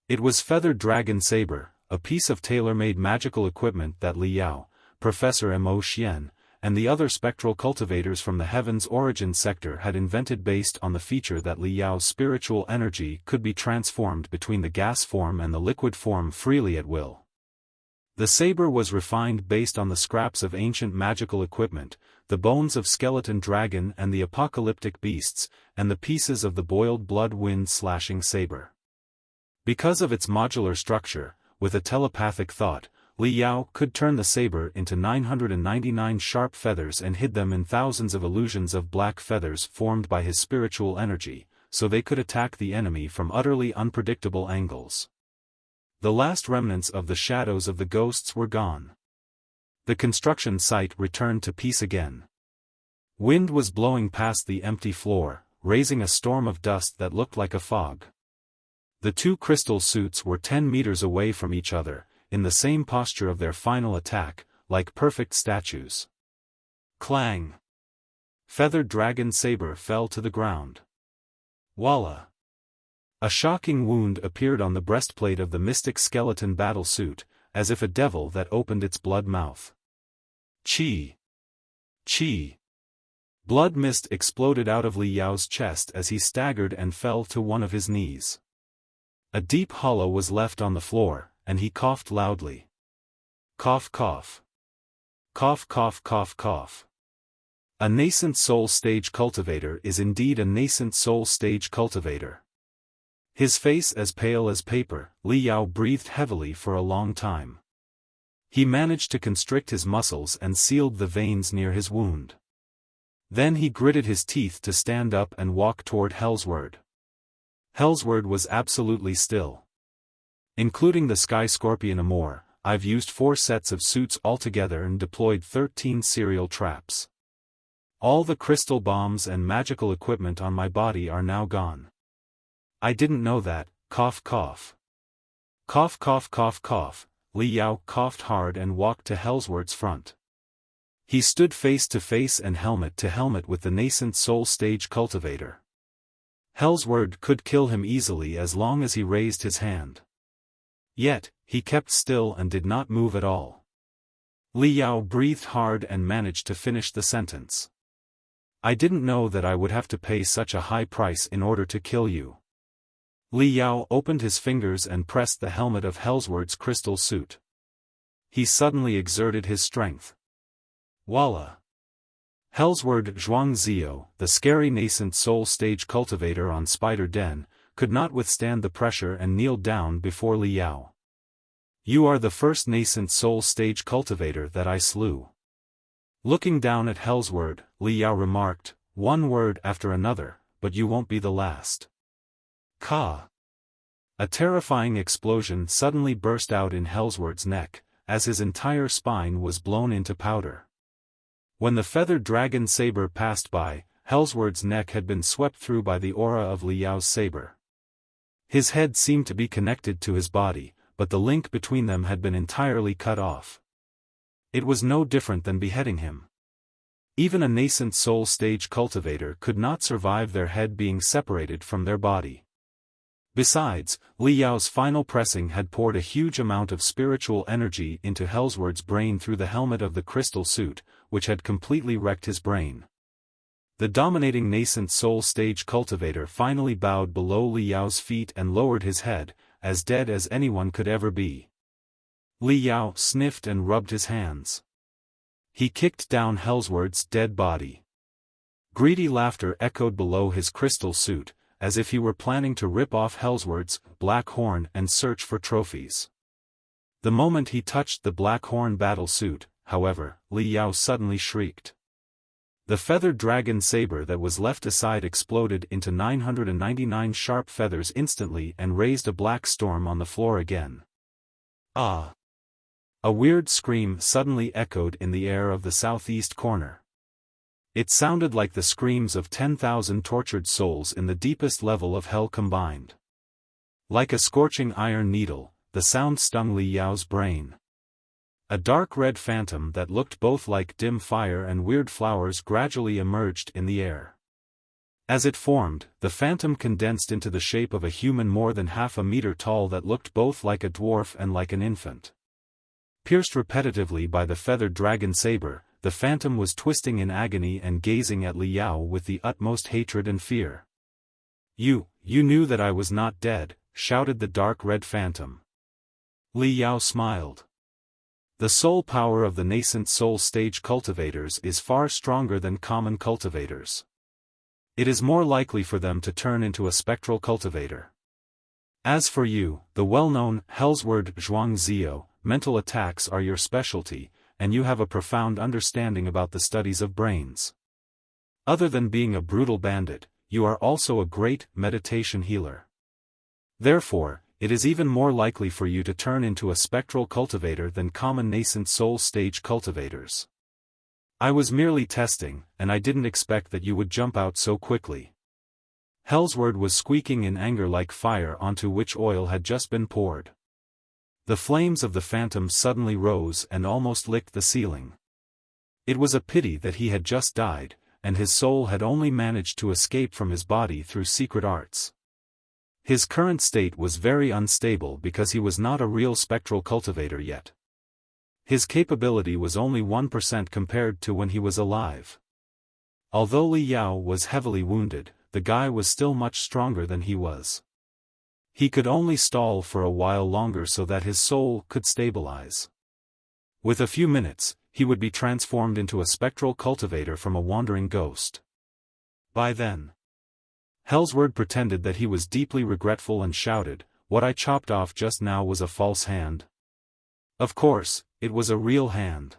It was Feathered Dragon Saber, a piece of tailor-made magical equipment that Li Yao, Professor Mo Xian, and the other spectral cultivators from the Heaven's Origin sector had invented based on the feature that Li Yao's spiritual energy could be transformed between the gas form and the liquid form freely at will. The saber was refined based on the scraps of ancient magical equipment, the bones of skeleton dragon and the apocalyptic beasts, and the pieces of the boiled blood wind-slashing saber. Because of its modular structure, with a telepathic thought, Li Yao could turn the saber into 999 sharp feathers and hid them in thousands of illusions of black feathers formed by his spiritual energy, so they could attack the enemy from utterly unpredictable angles. The last remnants of the shadows of the ghosts were gone. The construction site returned to peace again. Wind was blowing past the empty floor, raising a storm of dust that looked like a fog. The two crystal suits were 10 meters away from each other, in the same posture of their final attack, like perfect statues. Clang! Feathered Dragon Saber fell to the ground. Walla! A shocking wound appeared on the breastplate of the mystic skeleton battle suit, as if a devil that opened its blood mouth. Chi! Chi! Blood mist exploded out of Li Yao's chest as he staggered and fell to one of his knees. A deep hollow was left on the floor, and he coughed loudly. Cough cough. Cough cough cough cough. A nascent soul stage cultivator is indeed a nascent soul stage cultivator. His face as pale as paper, Li Yao breathed heavily for a long time. He managed to constrict his muscles and sealed the veins near his wound. Then he gritted his teeth to stand up and walk toward Hellsword. Hellsword was absolutely still. Including the Sky Scorpion Amor, I've used 4 sets of suits altogether and deployed 13 serial traps. All the crystal bombs and magical equipment on my body are now gone. I didn't know that, cough cough. Cough cough cough cough, Li Yao coughed hard and walked to Hellsword's front. He stood face to face and helmet to helmet with the nascent soul stage cultivator. Hellsword could kill him easily as long as he raised his hand. Yet, he kept still and did not move at all. Li Yao breathed hard and managed to finish the sentence. I didn't know that I would have to pay such a high price in order to kill you. Li Yao opened his fingers and pressed the helmet of Hellsword's crystal suit. He suddenly exerted his strength. Voila! Hellsword Zhuangzio, the scary nascent soul stage cultivator on Spider Den, could not withstand the pressure and kneeled down before Li Yao. You are the first nascent soul stage cultivator that I slew. Looking down at Hellsword, Li Yao remarked, one word after another, but you won't be the last. Ka! A terrifying explosion suddenly burst out in Hellsword's neck, as his entire spine was blown into powder. When the feathered dragon Saber passed by, Hellsword's neck had been swept through by the aura of Li Yao's saber. His head seemed to be connected to his body, but the link between them had been entirely cut off. It was no different than beheading him. Even a nascent soul stage cultivator could not survive their head being separated from their body. Besides, Li Yao's final pressing had poured a huge amount of spiritual energy into Hellsword's brain through the helmet of the crystal suit, which had completely wrecked his brain. The dominating nascent soul stage cultivator finally bowed below Li Yao's feet and lowered his head, as dead as anyone could ever be. Li Yao sniffed and rubbed his hands. He kicked down Hellsword's dead body. Greedy laughter echoed below his crystal suit, as if he were planning to rip off Hellsword's black horn and search for trophies. The moment he touched the black horn battle suit, however, Li Yao suddenly shrieked. The feathered dragon saber that was left aside exploded into 999 sharp feathers instantly and raised a black storm on the floor again. Ah! A weird scream suddenly echoed in the air of the southeast corner. It sounded like the screams of 10,000 tortured souls in the deepest level of hell combined. Like a scorching iron needle, the sound stung Li Yao's brain. A dark red phantom that looked both like dim fire and weird flowers gradually emerged in the air. As it formed, the phantom condensed into the shape of a human more than half a meter tall that looked both like a dwarf and like an infant. Pierced repetitively by the feathered dragon saber, the phantom was twisting in agony and gazing at Li Yao with the utmost hatred and fear. You knew that I was not dead," shouted the dark red phantom. Li Yao smiled. The soul power of the nascent soul stage cultivators is far stronger than common cultivators. It is more likely for them to turn into a spectral cultivator. As for you, the well-known Hellsword Zhuangzio, mental attacks are your specialty, and you have a profound understanding about the studies of brains. Other than being a brutal bandit, you are also a great meditation healer. Therefore, it is even more likely for you to turn into a spectral cultivator than common nascent soul stage cultivators. I was merely testing, and I didn't expect that you would jump out so quickly. Hellsword was squeaking in anger like fire onto which oil had just been poured. The flames of the phantom suddenly rose and almost licked the ceiling. It was a pity that he had just died, and his soul had only managed to escape from his body through secret arts. His current state was very unstable because he was not a real spectral cultivator yet. His capability was only 1% compared to when he was alive. Although Li Yao was heavily wounded, the guy was still much stronger than he was. He could only stall for a while longer so that his soul could stabilize. With a few minutes, he would be transformed into a spectral cultivator from a wandering ghost. By then, Hellsword pretended that he was deeply regretful and shouted, "What I chopped off just now was a false hand." Of course, it was a real hand.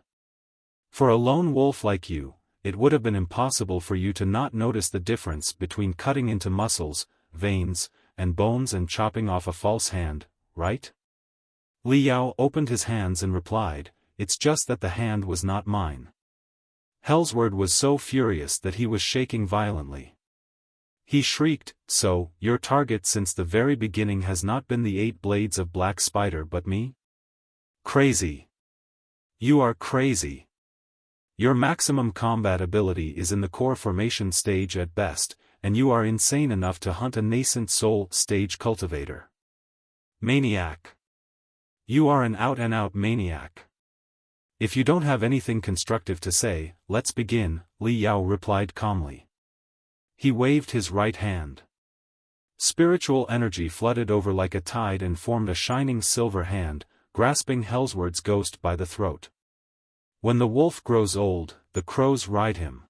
For a lone wolf like you, it would have been impossible for you to not notice the difference between cutting into muscles, veins, and bones and chopping off a false hand, right? Li Yao opened his hands and replied, "It's just that the hand was not mine." Hellsword was so furious that he was shaking violently. He shrieked, "So, your target since the very beginning has not been the 8 blades of Black Spider but me? Crazy. You are crazy. Your maximum combat ability is in the core formation stage at best, and you are insane enough to hunt a nascent soul stage cultivator. Maniac. You are an out-and-out maniac. If you don't have anything constructive to say, let's begin," Li Yao replied calmly. He waved his right hand. Spiritual energy flooded over like a tide and formed a shining silver hand, grasping Hellsword's ghost by the throat. When the wolf grows old, the crows ride him.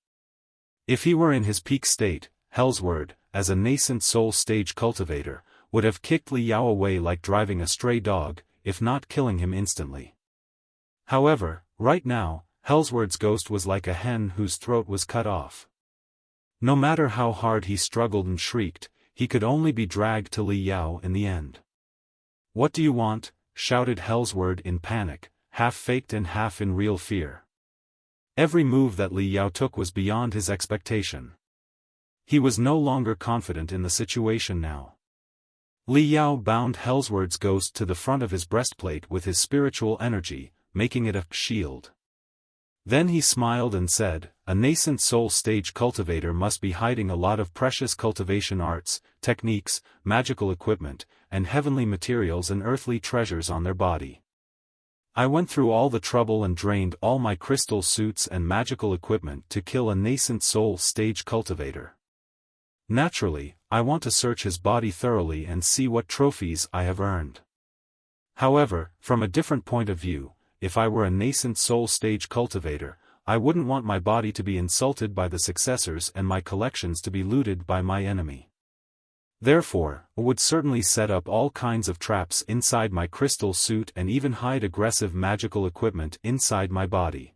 If he were in his peak state, Hellsword, as a nascent soul stage cultivator, would have kicked Li Yao away like driving a stray dog, if not killing him instantly. However, right now, Hellsword's ghost was like a hen whose throat was cut off. No matter how hard he struggled and shrieked, he could only be dragged to Li Yao in the end. "What do you want?" shouted Hellsword in panic, half faked and half in real fear. Every move that Li Yao took was beyond his expectation. He was no longer confident in the situation now. Li Yao bound Hellsword's ghost to the front of his breastplate with his spiritual energy, making it a shield. Then he smiled and said, "A nascent soul stage cultivator must be hiding a lot of precious cultivation arts, techniques, magical equipment, and heavenly materials and earthly treasures on their body. I went through all the trouble and drained all my crystal suits and magical equipment to kill a nascent soul stage cultivator. Naturally, I want to search his body thoroughly and see what trophies I have earned. However, from a different point of view, if I were a nascent soul stage cultivator, I wouldn't want my body to be insulted by the successors and my collections to be looted by my enemy. Therefore, I would certainly set up all kinds of traps inside my crystal suit and even hide aggressive magical equipment inside my body.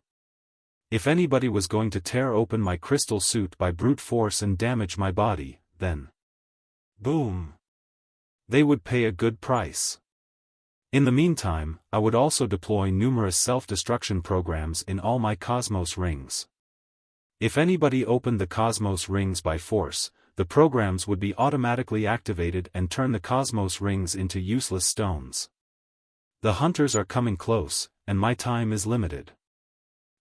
If anybody was going to tear open my crystal suit by brute force and damage my body, then boom! They would pay a good price. In the meantime, I would also deploy numerous self-destruction programs in all my Cosmos rings. If anybody opened the Cosmos rings by force, the programs would be automatically activated and turn the Cosmos rings into useless stones. The hunters are coming close, and my time is limited.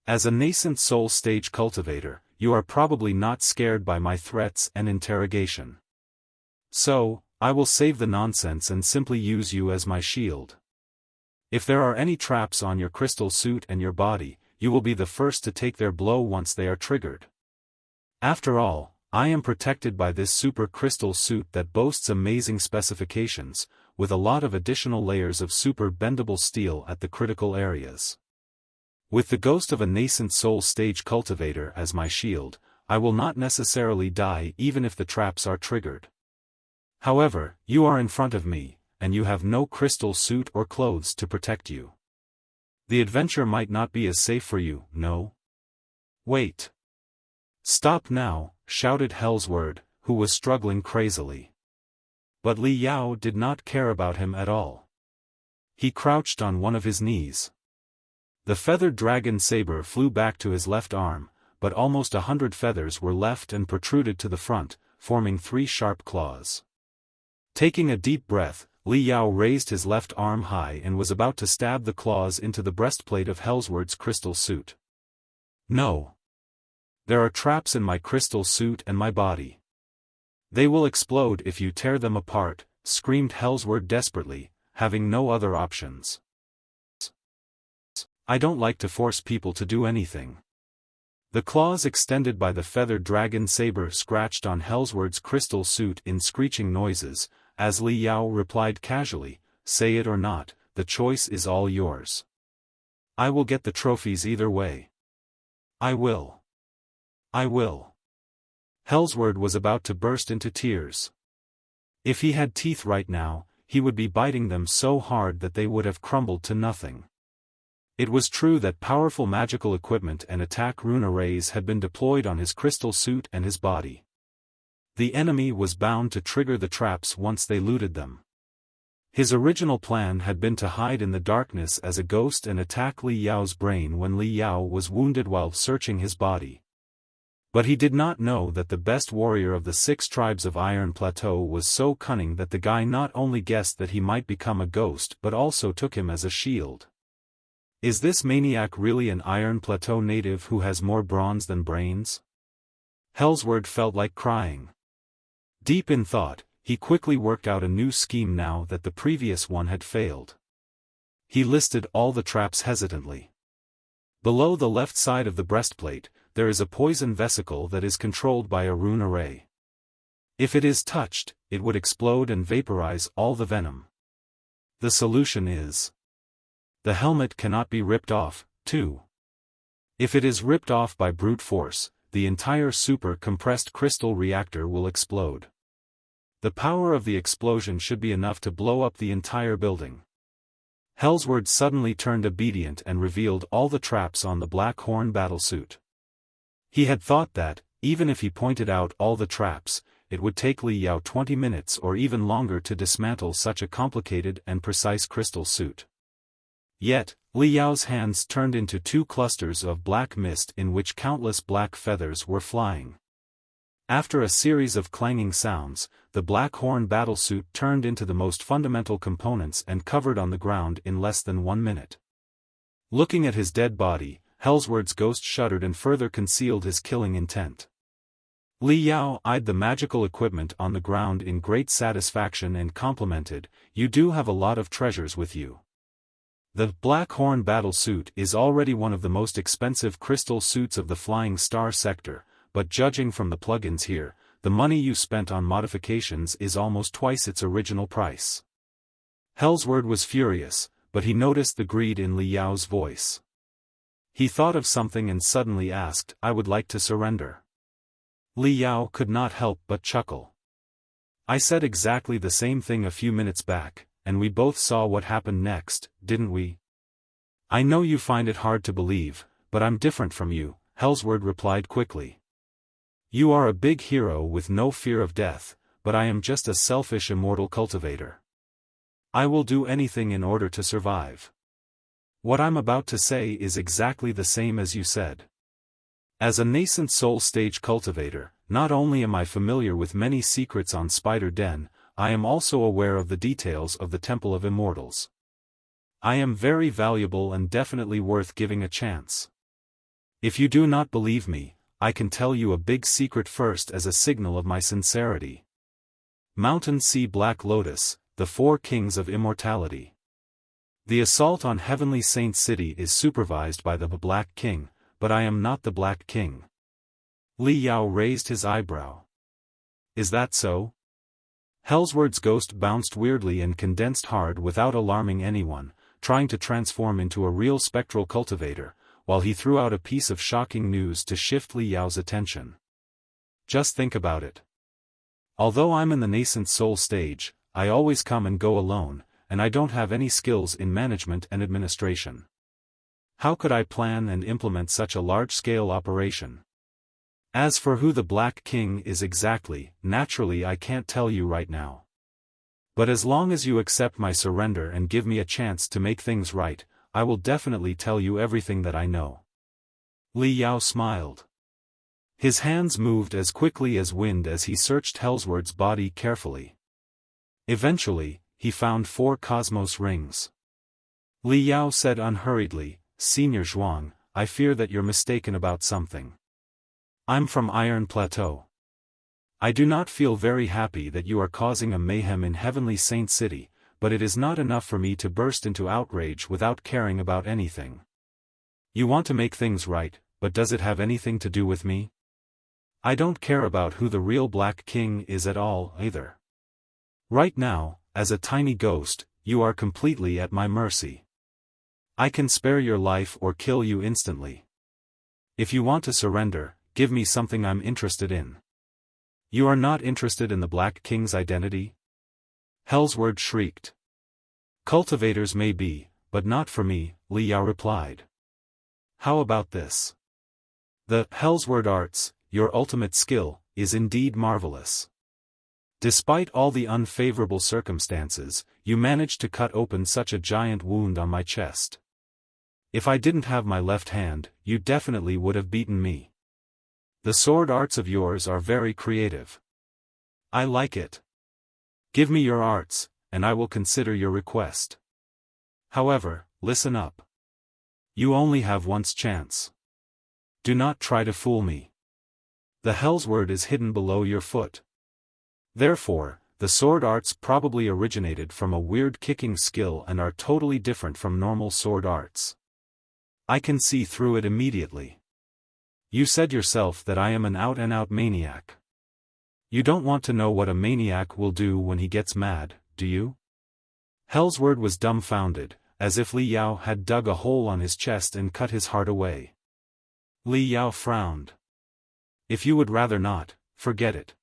As a nascent soul stage cultivator, you are probably not scared by my threats and interrogation. So, I will save the nonsense and simply use you as my shield. If there are any traps on your crystal suit and your body, you will be the first to take their blow once they are triggered. After all, I am protected by this super crystal suit that boasts amazing specifications, with a lot of additional layers of super bendable steel at the critical areas. With the ghost of a nascent soul stage cultivator as my shield, I will not necessarily die even if the traps are triggered. However, you are in front of me, and you have no crystal suit or clothes to protect you. The adventure might not be as safe for you, no? Wait. Stop now, shouted Hellsword, who was struggling crazily. But Li Yao did not care about him at all. He crouched on one of his knees. The feathered dragon Saber flew back to his left arm, but almost 100 feathers were left and protruded to the front, forming 3 sharp claws. Taking a deep breath, Li Yao raised his left arm high and was about to stab the claws into the breastplate of Hellsword's crystal suit. No. There are traps in my crystal suit and my body. They will explode if you tear them apart, screamed Hellsword desperately, having no other options. I don't like to force people to do anything. The claws extended by the feathered dragon Saber scratched on Hellsword's crystal suit in screeching noises, as Li Yao replied casually, "Say it or not, the choice is all yours. I will get the trophies either way. I will. I will." Hellsword was about to burst into tears. If he had teeth right now, he would be biting them so hard that they would have crumbled to nothing. It was true that powerful magical equipment and attack rune arrays had been deployed on his crystal suit and his body. The enemy was bound to trigger the traps once they looted them. His original plan had been to hide in the darkness as a ghost and attack Li Yao's brain when Li Yao was wounded while searching his body. But he did not know that the best warrior of the 6 tribes of Iron Plateau was so cunning that the guy not only guessed that he might become a ghost but also took him as a shield. Is this maniac really an Iron Plateau native who has more bronze than brains? Hellsword felt like crying. Deep in thought, he quickly worked out a new scheme now that the previous one had failed. He listed all the traps hesitantly. Below the left side of the breastplate, there is a poison vesicle that is controlled by a rune array. If it is touched, it would explode and vaporize all the venom. The solution is: the helmet cannot be ripped off, too. If it is ripped off by brute force, the entire super-compressed crystal reactor will explode. The power of the explosion should be enough to blow up the entire building. Hellsword suddenly turned obedient and revealed all the traps on the Black Horn battlesuit. He had thought that, even if he pointed out all the traps, it would take Li Yao 20 minutes or even longer to dismantle such a complicated and precise crystal suit. Yet, Li Yao's hands turned into two clusters of black mist in which countless black feathers were flying. After a series of clanging sounds, the Black Horn battlesuit turned into the most fundamental components and covered on the ground in less than 1 minute. Looking at his dead body, Hellsword's ghost shuddered and further concealed his killing intent. Li Yao eyed the magical equipment on the ground in great satisfaction and complimented, "You do have a lot of treasures with you." The Black Horn battlesuit is already one of the most expensive crystal suits of the Flying Star sector, but judging from the plugins here, the money you spent on modifications is almost twice its original price. Hellsword was furious, but he noticed the greed in Li Yao's voice. He thought of something and suddenly asked, "I would like to surrender." Li Yao could not help but chuckle. "I said exactly the same thing a few minutes back, and we both saw what happened next, didn't we?" "I know you find it hard to believe, but I'm different from you," Hellsword replied quickly. "You are a big hero with no fear of death, but I am just a selfish immortal cultivator. I will do anything in order to survive. What I'm about to say is exactly the same as you said. As a nascent soul stage cultivator, not only am I familiar with many secrets on Spider Den, I am also aware of the details of the Temple of Immortals. I am very valuable and definitely worth giving a chance. If you do not believe me, I can tell you a big secret first as a signal of my sincerity. Mountain Sea Black Lotus, the four kings of immortality. The assault on Heavenly Saint City is supervised by the Black King, but I am not the Black King." Li Yao raised his eyebrow. "Is that so?" Hellsword's ghost bounced weirdly and condensed hard without alarming anyone, trying to transform into a real spectral cultivator, while he threw out a piece of shocking news to shift Li Yao's attention. "Just think about it. Although I'm in the nascent soul stage, I always come and go alone, and I don't have any skills in management and administration. How could I plan and implement such a large-scale operation? As for who the Black King is exactly, naturally I can't tell you right now. But as long as you accept my surrender and give me a chance to make things right, I will definitely tell you everything that I know." Li Yao smiled. His hands moved as quickly as wind as he searched Hellsword's body carefully. Eventually, he found 4 cosmos rings. Li Yao said unhurriedly, "Senior Zhuang, I fear that you're mistaken about something. I'm from Iron Plateau. I do not feel very happy that you are causing a mayhem in Heavenly Saint City, but it is not enough for me to burst into outrage without caring about anything. You want to make things right, but does it have anything to do with me? I don't care about who the real Black King is at all, either. Right now, as a tiny ghost, you are completely at my mercy. I can spare your life or kill you instantly. If you want to surrender, give me something I'm interested in." "You are not interested in the Black King's identity?" Hellsword shrieked. "Cultivators may be, but not for me," Li Yao replied. "How about this? The Hellsword Arts, your ultimate skill, is indeed marvelous. Despite all the unfavorable circumstances, you managed to cut open such a giant wound on my chest. If I didn't have my left hand, you definitely would have beaten me. The sword arts of yours are very creative. I like it. Give me your arts, and I will consider your request. However, listen up. You only have one's chance. Do not try to fool me. The Hellsword is hidden below your foot. Therefore, the sword arts probably originated from a weird kicking skill and are totally different from normal sword arts. I can see through it immediately. You said yourself that I am an out-and-out maniac. You don't want to know what a maniac will do when he gets mad, do you? Hellsword was dumbfounded, as if Li Yao had dug a hole on his chest and cut his heart away. Li Yao frowned. If you would rather not, forget it.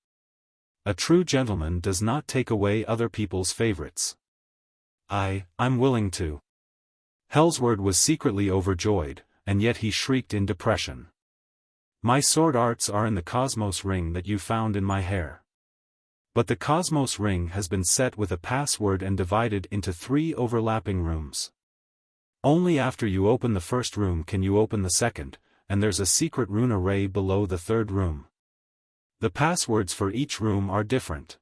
A true gentleman does not take away other people's favorites. I'm willing to. Hellsword was secretly overjoyed, and yet he shrieked in depression. My sword arts are in the Cosmos ring that you found in my hair. But the Cosmos ring has been set with a password and divided into 3 overlapping rooms. Only after you open the first room can you open the second, and there's a secret rune array below the third room. The passwords for each room are different.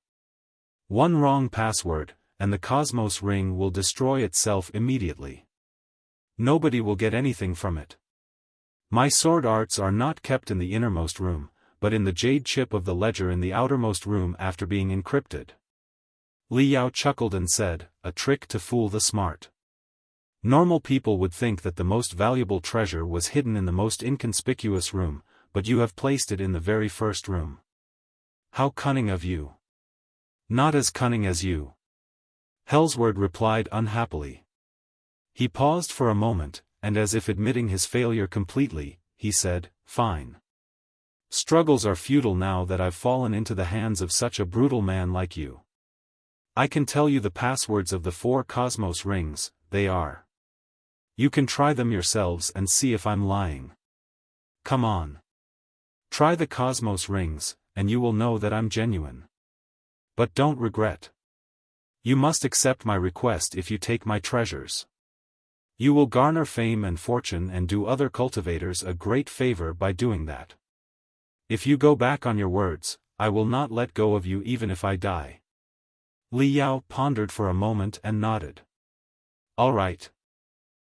One wrong password, and the Cosmos ring will destroy itself immediately. Nobody will get anything from it. My sword arts are not kept in the innermost room, but in the jade chip of the ledger in the outermost room after being encrypted. Li Yao chuckled and said, a trick to fool the smart. Normal people would think that the most valuable treasure was hidden in the most inconspicuous room, but you have placed it in the very first room. How cunning of you. Not as cunning as you. Hellsword replied unhappily. He paused for a moment, and as if admitting his failure completely, he said, fine. Struggles are futile now that I've fallen into the hands of such a brutal man like you. I can tell you the passwords of the 4 Cosmos rings, they are. You can try them yourselves and see if I'm lying. Come on. Try the Cosmos rings, and you will know that I'm genuine. But don't regret. You must accept my request if you take my treasures. You will garner fame and fortune and do other cultivators a great favor by doing that. If you go back on your words, I will not let go of you even if I die. Li Yao pondered for a moment and nodded. All right.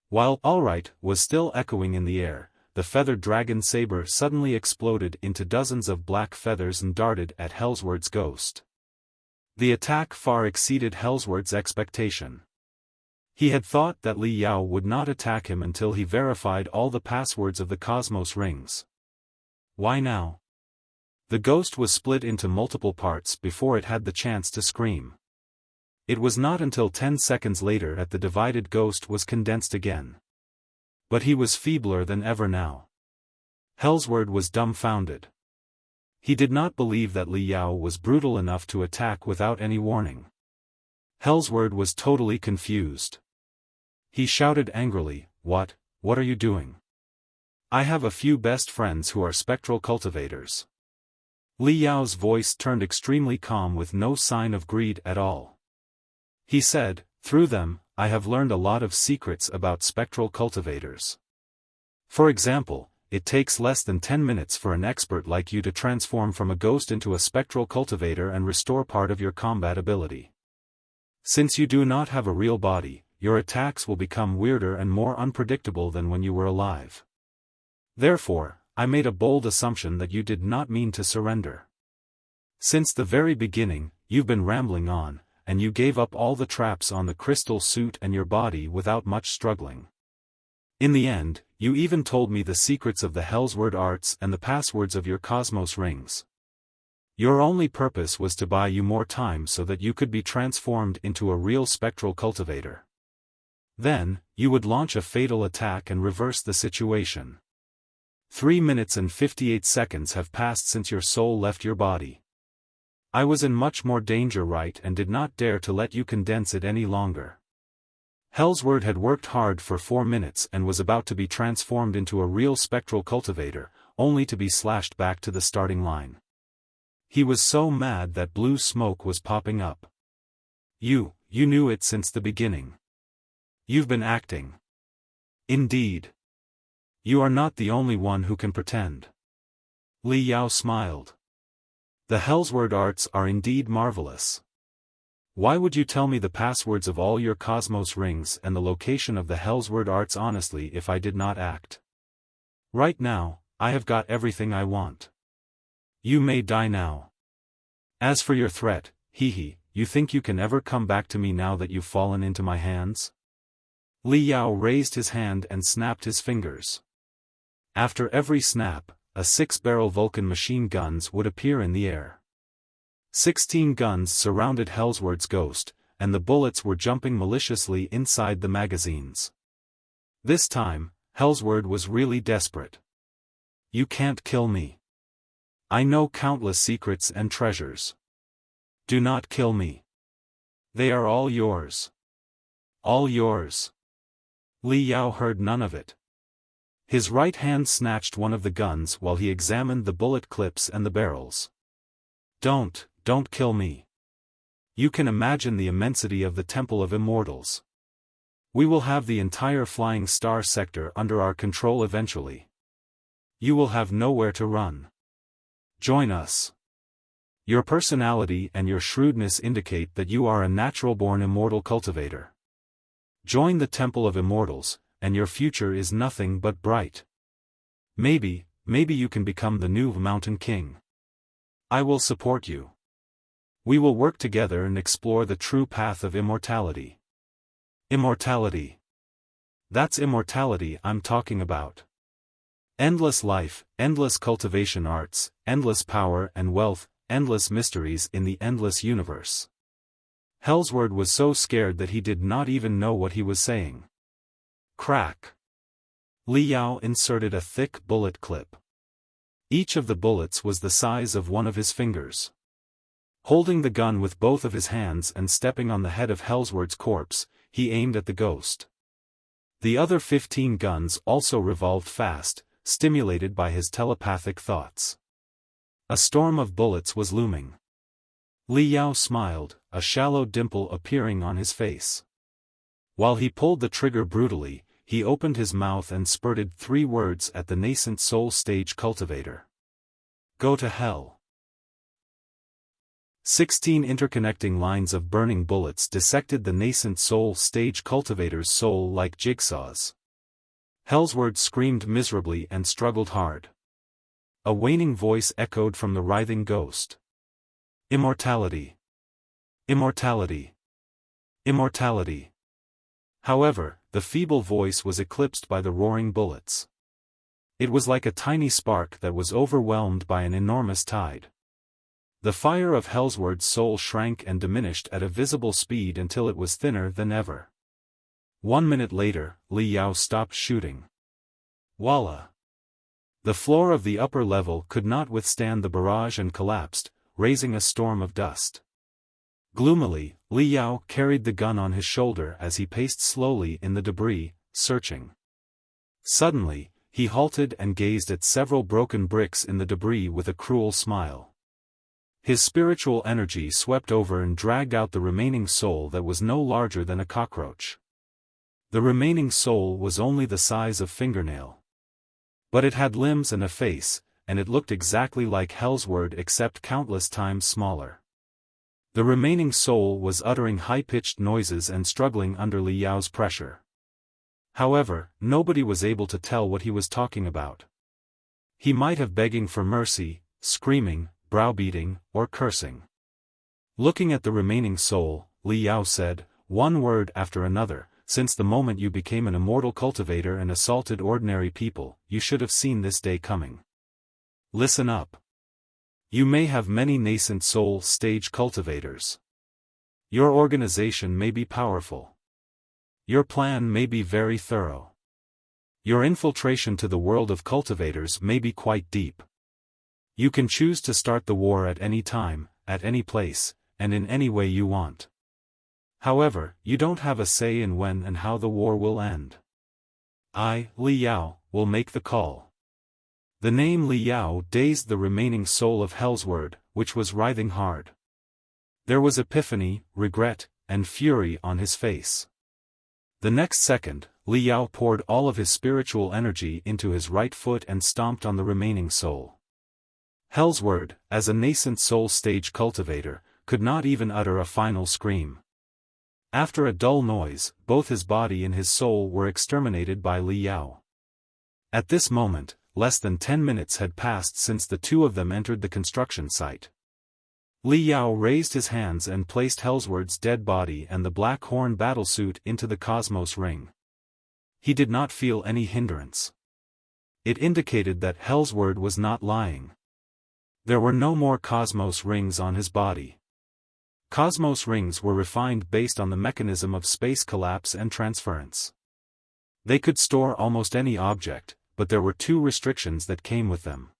While all right was still echoing in the air, the feathered dragon Saber suddenly exploded into dozens of black feathers and darted at Hellsword's ghost. The attack far exceeded Hellsword's expectation. He had thought that Li Yao would not attack him until he verified all the passwords of the Cosmos rings. Why now? The ghost was split into multiple parts before it had the chance to scream. It was not until 10 seconds later that the divided ghost was condensed again. But he was feebler than ever now. Hellsword was dumbfounded. He did not believe that Li Yao was brutal enough to attack without any warning. Hellsword was totally confused. He shouted angrily, What are you doing? I have a few best friends who are spectral cultivators. Li Yao's voice turned extremely calm with no sign of greed at all. He said, through them, I have learned a lot of secrets about spectral cultivators. For example, it takes less than 10 minutes for an expert like you to transform from a ghost into a spectral cultivator and restore part of your combat ability. Since you do not have a real body, your attacks will become weirder and more unpredictable than when you were alive. Therefore, I made a bold assumption that you did not mean to surrender. Since the very beginning, you've been rambling on, and you gave up all the traps on the crystal suit and your body without much struggling. In the end, you even told me the secrets of the Hellsword arts and the passwords of your Cosmos rings. Your only purpose was to buy you more time so that you could be transformed into a real spectral cultivator. Then, you would launch a fatal attack and reverse the situation. 3 minutes and 58 seconds have passed since your soul left your body. I was in much more danger, right, and did not dare to let you condense it any longer. Hellsword had worked hard for 4 minutes and was about to be transformed into a real spectral cultivator, only to be slashed back to the starting line. He was so mad that blue smoke was popping up. You knew it since the beginning. You've been acting. Indeed. You are not the only one who can pretend. Li Yao smiled. The Hellsword arts are indeed marvelous. Why would you tell me the passwords of all your Cosmos rings and the location of the Hellsword arts honestly if I did not act? Right now, I have got everything I want. You may die now. As for your threat, you think you can ever come back to me now that you've fallen into my hands? Li Yao raised his hand and snapped his fingers. After every snap, a 6-barrel Vulcan machine guns would appear in the air. 16 guns surrounded Hellsword's ghost, and the bullets were jumping maliciously inside the magazines. This time, Hellsword was really desperate. You can't kill me. I know countless secrets and treasures. Do not kill me. They are all yours. All yours. Li Yao heard none of it. His right hand snatched one of the guns while he examined the bullet clips and the barrels. Don't kill me. You can imagine the immensity of the Temple of Immortals. We will have the entire Flying Star sector under our control eventually. You will have nowhere to run. Join us. Your personality and your shrewdness indicate that you are a natural-born immortal cultivator. Join the Temple of Immortals, and your future is nothing but bright. Maybe you can become the new Mountain King. I will support you. We will work together and explore the true path of immortality. Immortality. That's immortality I'm talking about. Endless life, endless cultivation arts, endless power and wealth, endless mysteries in the endless universe. Hellsword was so scared that he did not even know what he was saying. Crack. Li Yao inserted a thick bullet clip. Each of the bullets was the size of one of his fingers. Holding the gun with both of his hands and stepping on the head of Hellsword's corpse, he aimed at the ghost. The other 15 guns also revolved fast, stimulated by his telepathic thoughts. A storm of bullets was looming. Li Yao smiled, a shallow dimple appearing on his face. While he pulled the trigger brutally, he opened his mouth and spurted 3 words at the nascent soul stage cultivator. Go to hell. 16 interconnecting lines of burning bullets dissected the nascent soul stage cultivator's soul like jigsaws. Hellsword screamed miserably and struggled hard. A waning voice echoed from the writhing ghost. Immortality. Immortality. Immortality. However, the feeble voice was eclipsed by the roaring bullets. It was like a tiny spark that was overwhelmed by an enormous tide. The fire of Hellsword's soul shrank and diminished at a visible speed until it was thinner than ever. 1 minute later, Li Yao stopped shooting. Voila! The floor of the upper level could not withstand the barrage and collapsed, raising a storm of dust. Gloomily, Li Yao carried the gun on his shoulder as he paced slowly in the debris, searching. Suddenly, he halted and gazed at several broken bricks in the debris with a cruel smile. His spiritual energy swept over and dragged out the remaining soul that was no larger than a cockroach. The remaining soul was only the size of fingernail. But it had limbs and a face, and it looked exactly like Hellsword except countless times smaller. The remaining soul was uttering high-pitched noises and struggling under Li Yao's pressure. However, nobody was able to tell what he was talking about. He might have begging for mercy, screaming, browbeating, or cursing. Looking at the remaining soul, Li Yao said, one word after another, since the moment you became an immortal cultivator and assaulted ordinary people, you should have seen this day coming. Listen up. You may have many nascent soul stage cultivators. Your organization may be powerful. Your plan may be very thorough. Your infiltration to the world of cultivators may be quite deep. You can choose to start the war at any time, at any place, and in any way you want. However, you don't have a say in when and how the war will end. I, Li Yao, will make the call. The name Li Yao dazed the remaining soul of Hellsword, which was writhing hard. There was epiphany, regret, and fury on his face. The next second, Li Yao poured all of his spiritual energy into his right foot and stomped on the remaining soul. Hellsword, as a nascent soul stage cultivator, could not even utter a final scream. After a dull noise, both his body and his soul were exterminated by Li Yao. At this moment, less than 10 minutes had passed since the two of them entered the construction site. Li Yao raised his hands and placed Hellsword's dead body and the Black Horn battlesuit into the Cosmos Ring. He did not feel any hindrance. It indicated that Hellsword was not lying. There were no more cosmos rings on his body. Cosmos rings were refined based on the mechanism of space collapse and transference. They could store almost any object, but there were two restrictions that came with them.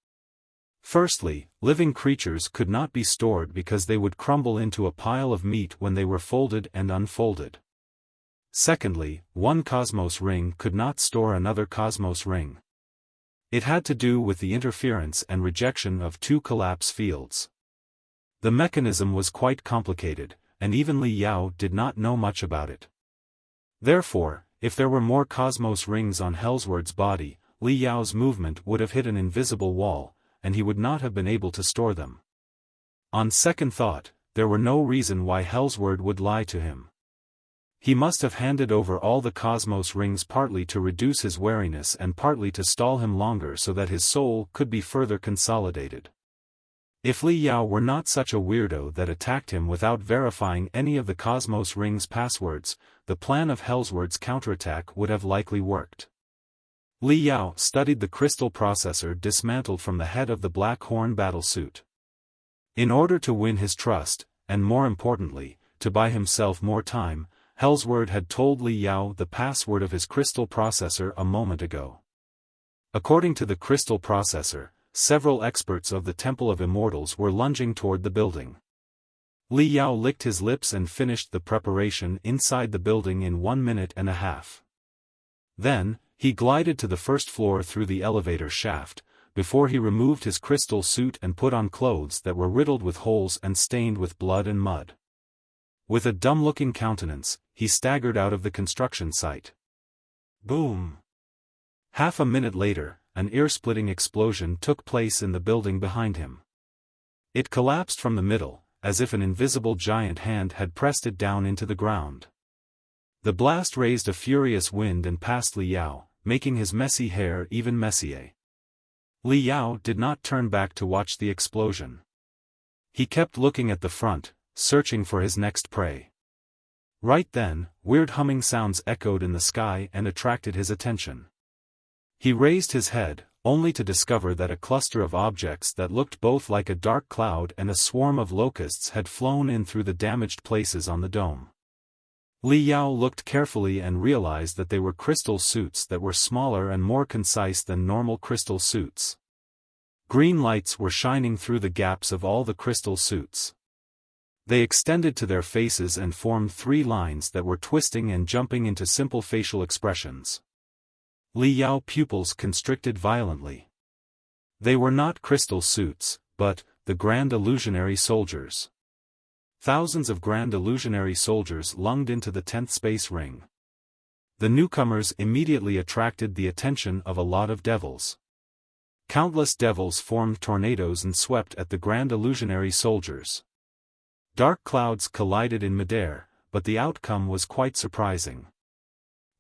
Firstly, living creatures could not be stored because they would crumble into a pile of meat when they were folded and unfolded. Secondly, one cosmos ring could not store another cosmos ring. It had to do with the interference and rejection of two collapse fields. The mechanism was quite complicated, and even Li Yao did not know much about it. Therefore, if there were more cosmos rings on Hellsword's body, Li Yao's movement would have hit an invisible wall, and he would not have been able to store them. On second thought, there were no reason why Hellsword would lie to him. He must have handed over all the cosmos rings partly to reduce his wariness and partly to stall him longer so that his soul could be further consolidated. If Li Yao were not such a weirdo that attacked him without verifying any of the cosmos rings' passwords, the plan of Hellsword's counterattack would have likely worked. Li Yao studied the crystal processor dismantled from the head of the Black Horn battlesuit. In order to win his trust, and more importantly, to buy himself more time, Hellsword had told Li Yao the password of his crystal processor a moment ago. According to the crystal processor, several experts of the Temple of Immortals were lunging toward the building. Li Yao licked his lips and finished the preparation inside the building in 1 minute and a half. Then, he glided to the first floor through the elevator shaft, before he removed his crystal suit and put on clothes that were riddled with holes and stained with blood and mud. With a dumb-looking countenance, he staggered out of the construction site. Boom! Half a minute later, an ear-splitting explosion took place in the building behind him. It collapsed from the middle, as if an invisible giant hand had pressed it down into the ground. The blast raised a furious wind and passed Li Yao, making his messy hair even messier. Li Yao did not turn back to watch the explosion. He kept looking at the front, searching for his next prey. Right then, weird humming sounds echoed in the sky and attracted his attention. He raised his head, only to discover that a cluster of objects that looked both like a dark cloud and a swarm of locusts had flown in through the damaged places on the dome. Li Yao looked carefully and realized that they were crystal suits that were smaller and more concise than normal crystal suits. Green lights were shining through the gaps of all the crystal suits. They extended to their faces and formed 3 lines that were twisting and jumping into simple facial expressions. Li Yao pupils constricted violently. They were not crystal suits, but the Grand Illusionary Soldiers. Thousands of Grand Illusionary Soldiers lunged into the 10th space ring. The newcomers immediately attracted the attention of a lot of devils. Countless devils formed tornadoes and swept at the Grand Illusionary Soldiers. Dark clouds collided in midair, but the outcome was quite surprising.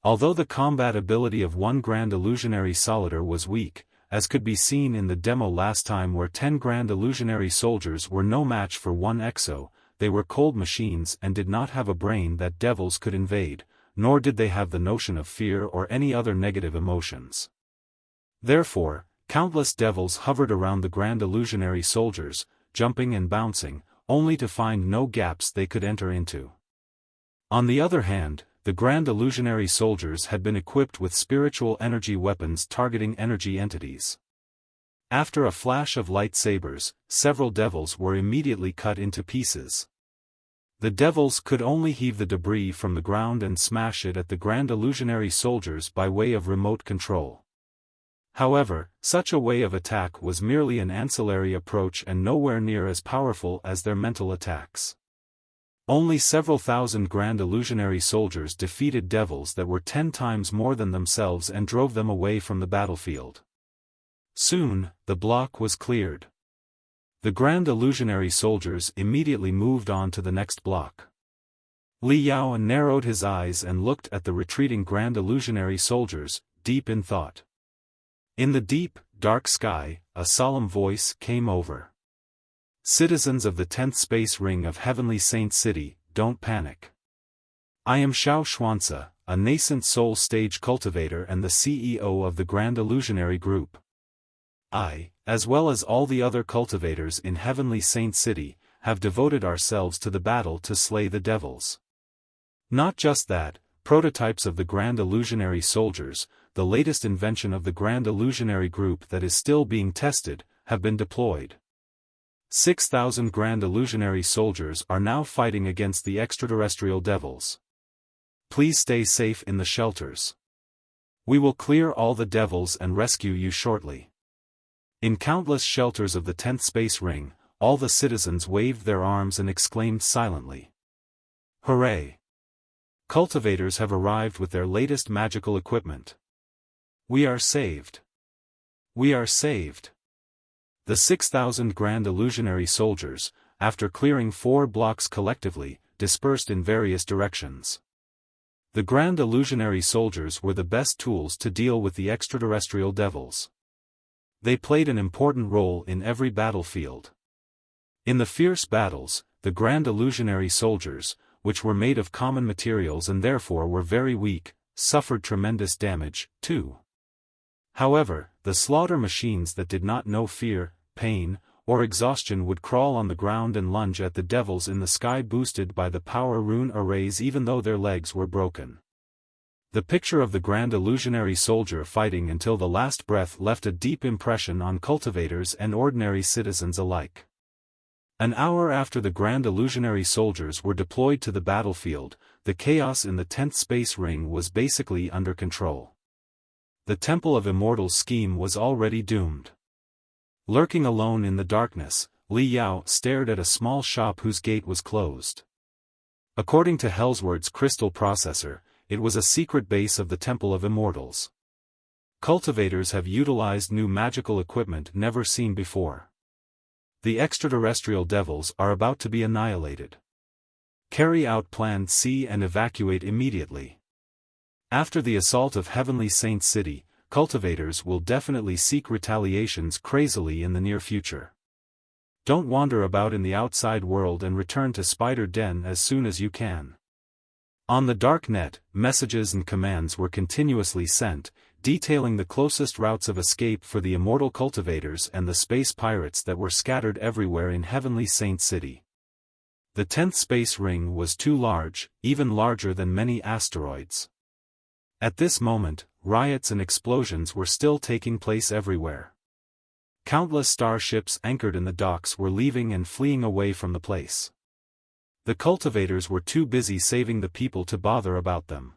Although the combat ability of one Grand Illusionary Soldier was weak, as could be seen in the demo last time where 10 Grand Illusionary Soldiers were no match for one Exo, they were cold machines and did not have a brain that devils could invade, nor did they have the notion of fear or any other negative emotions. Therefore, countless devils hovered around the Grand Illusionary Soldiers, jumping and bouncing, only to find no gaps they could enter into. On the other hand, the Grand Illusionary Soldiers had been equipped with spiritual energy weapons targeting energy entities. After a flash of light sabers, several devils were immediately cut into pieces. The devils could only heave the debris from the ground and smash it at the Grand Illusionary Soldiers by way of remote control. However, such a way of attack was merely an ancillary approach and nowhere near as powerful as their mental attacks. Only several thousand Grand Illusionary Soldiers defeated devils that were 10 times more than themselves and drove them away from the battlefield. Soon, the block was cleared. The Grand Illusionary Soldiers immediately moved on to the next block. Li Yao narrowed his eyes and looked at the retreating Grand Illusionary Soldiers, deep in thought. In the deep, dark sky, a solemn voice came over. Citizens of the 10th space ring of Heavenly Saint City, don't panic. I am Xiao Xuanzi, a nascent soul stage cultivator and the CEO of the Grand Illusionary Group. I, as well as all the other cultivators in Heavenly Saint City, have devoted ourselves to the battle to slay the devils. Not just that, prototypes of the Grand Illusionary Soldiers, the latest invention of the Grand Illusionary Group that is still being tested, have been deployed. 6,000 Grand Illusionary Soldiers are now fighting against the extraterrestrial devils. Please stay safe in the shelters. We will clear all the devils and rescue you shortly. In countless shelters of the 10th Space Ring, all the citizens waved their arms and exclaimed silently. Hooray! Cultivators have arrived with their latest magical equipment. We are saved. We are saved. The 6,000 Grand Illusionary Soldiers, after clearing 4 blocks collectively, dispersed in various directions. The Grand Illusionary Soldiers were the best tools to deal with the extraterrestrial devils. They played an important role in every battlefield. In the fierce battles, the Grand Illusionary Soldiers, which were made of common materials and therefore were very weak, suffered tremendous damage, too. However, the slaughter machines that did not know fear, pain, or exhaustion would crawl on the ground and lunge at the devils in the sky boosted by the power rune arrays even though their legs were broken. The picture of the Grand Illusionary Soldier fighting until the last breath left a deep impression on cultivators and ordinary citizens alike. An hour after the Grand Illusionary Soldiers were deployed to the battlefield, the chaos in the 10th Space Ring was basically under control. The Temple of Immortals scheme was already doomed. Lurking alone in the darkness, Li Yao stared at a small shop whose gate was closed. According to Hellsword's crystal processor, it was a secret base of the Temple of Immortals. Cultivators have utilized new magical equipment never seen before. The extraterrestrial devils are about to be annihilated. Carry out Plan C and evacuate immediately. After the assault of Heavenly Saint City, cultivators will definitely seek retaliations crazily in the near future. Don't wander about in the outside world and return to Spider Den as soon as you can. On the dark net, messages and commands were continuously sent, detailing the closest routes of escape for the immortal cultivators and the space pirates that were scattered everywhere in Heavenly Saint City. The 10th Space Ring was too large, even larger than many asteroids. At this moment, riots and explosions were still taking place everywhere. Countless starships anchored in the docks were leaving and fleeing away from the place. The cultivators were too busy saving the people to bother about them.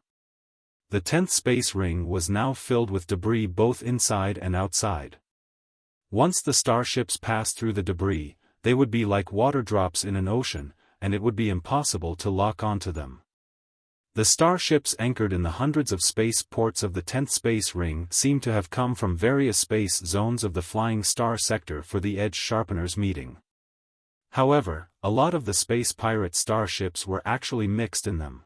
The 10th Space Ring was now filled with debris both inside and outside. Once the starships passed through the debris, they would be like water drops in an ocean, and it would be impossible to lock onto them. The starships anchored in the hundreds of space ports of the 10th Space Ring seemed to have come from various space zones of the Flying Star sector for the Edge Sharpeners meeting. However, a lot of the space pirate starships were actually mixed in them.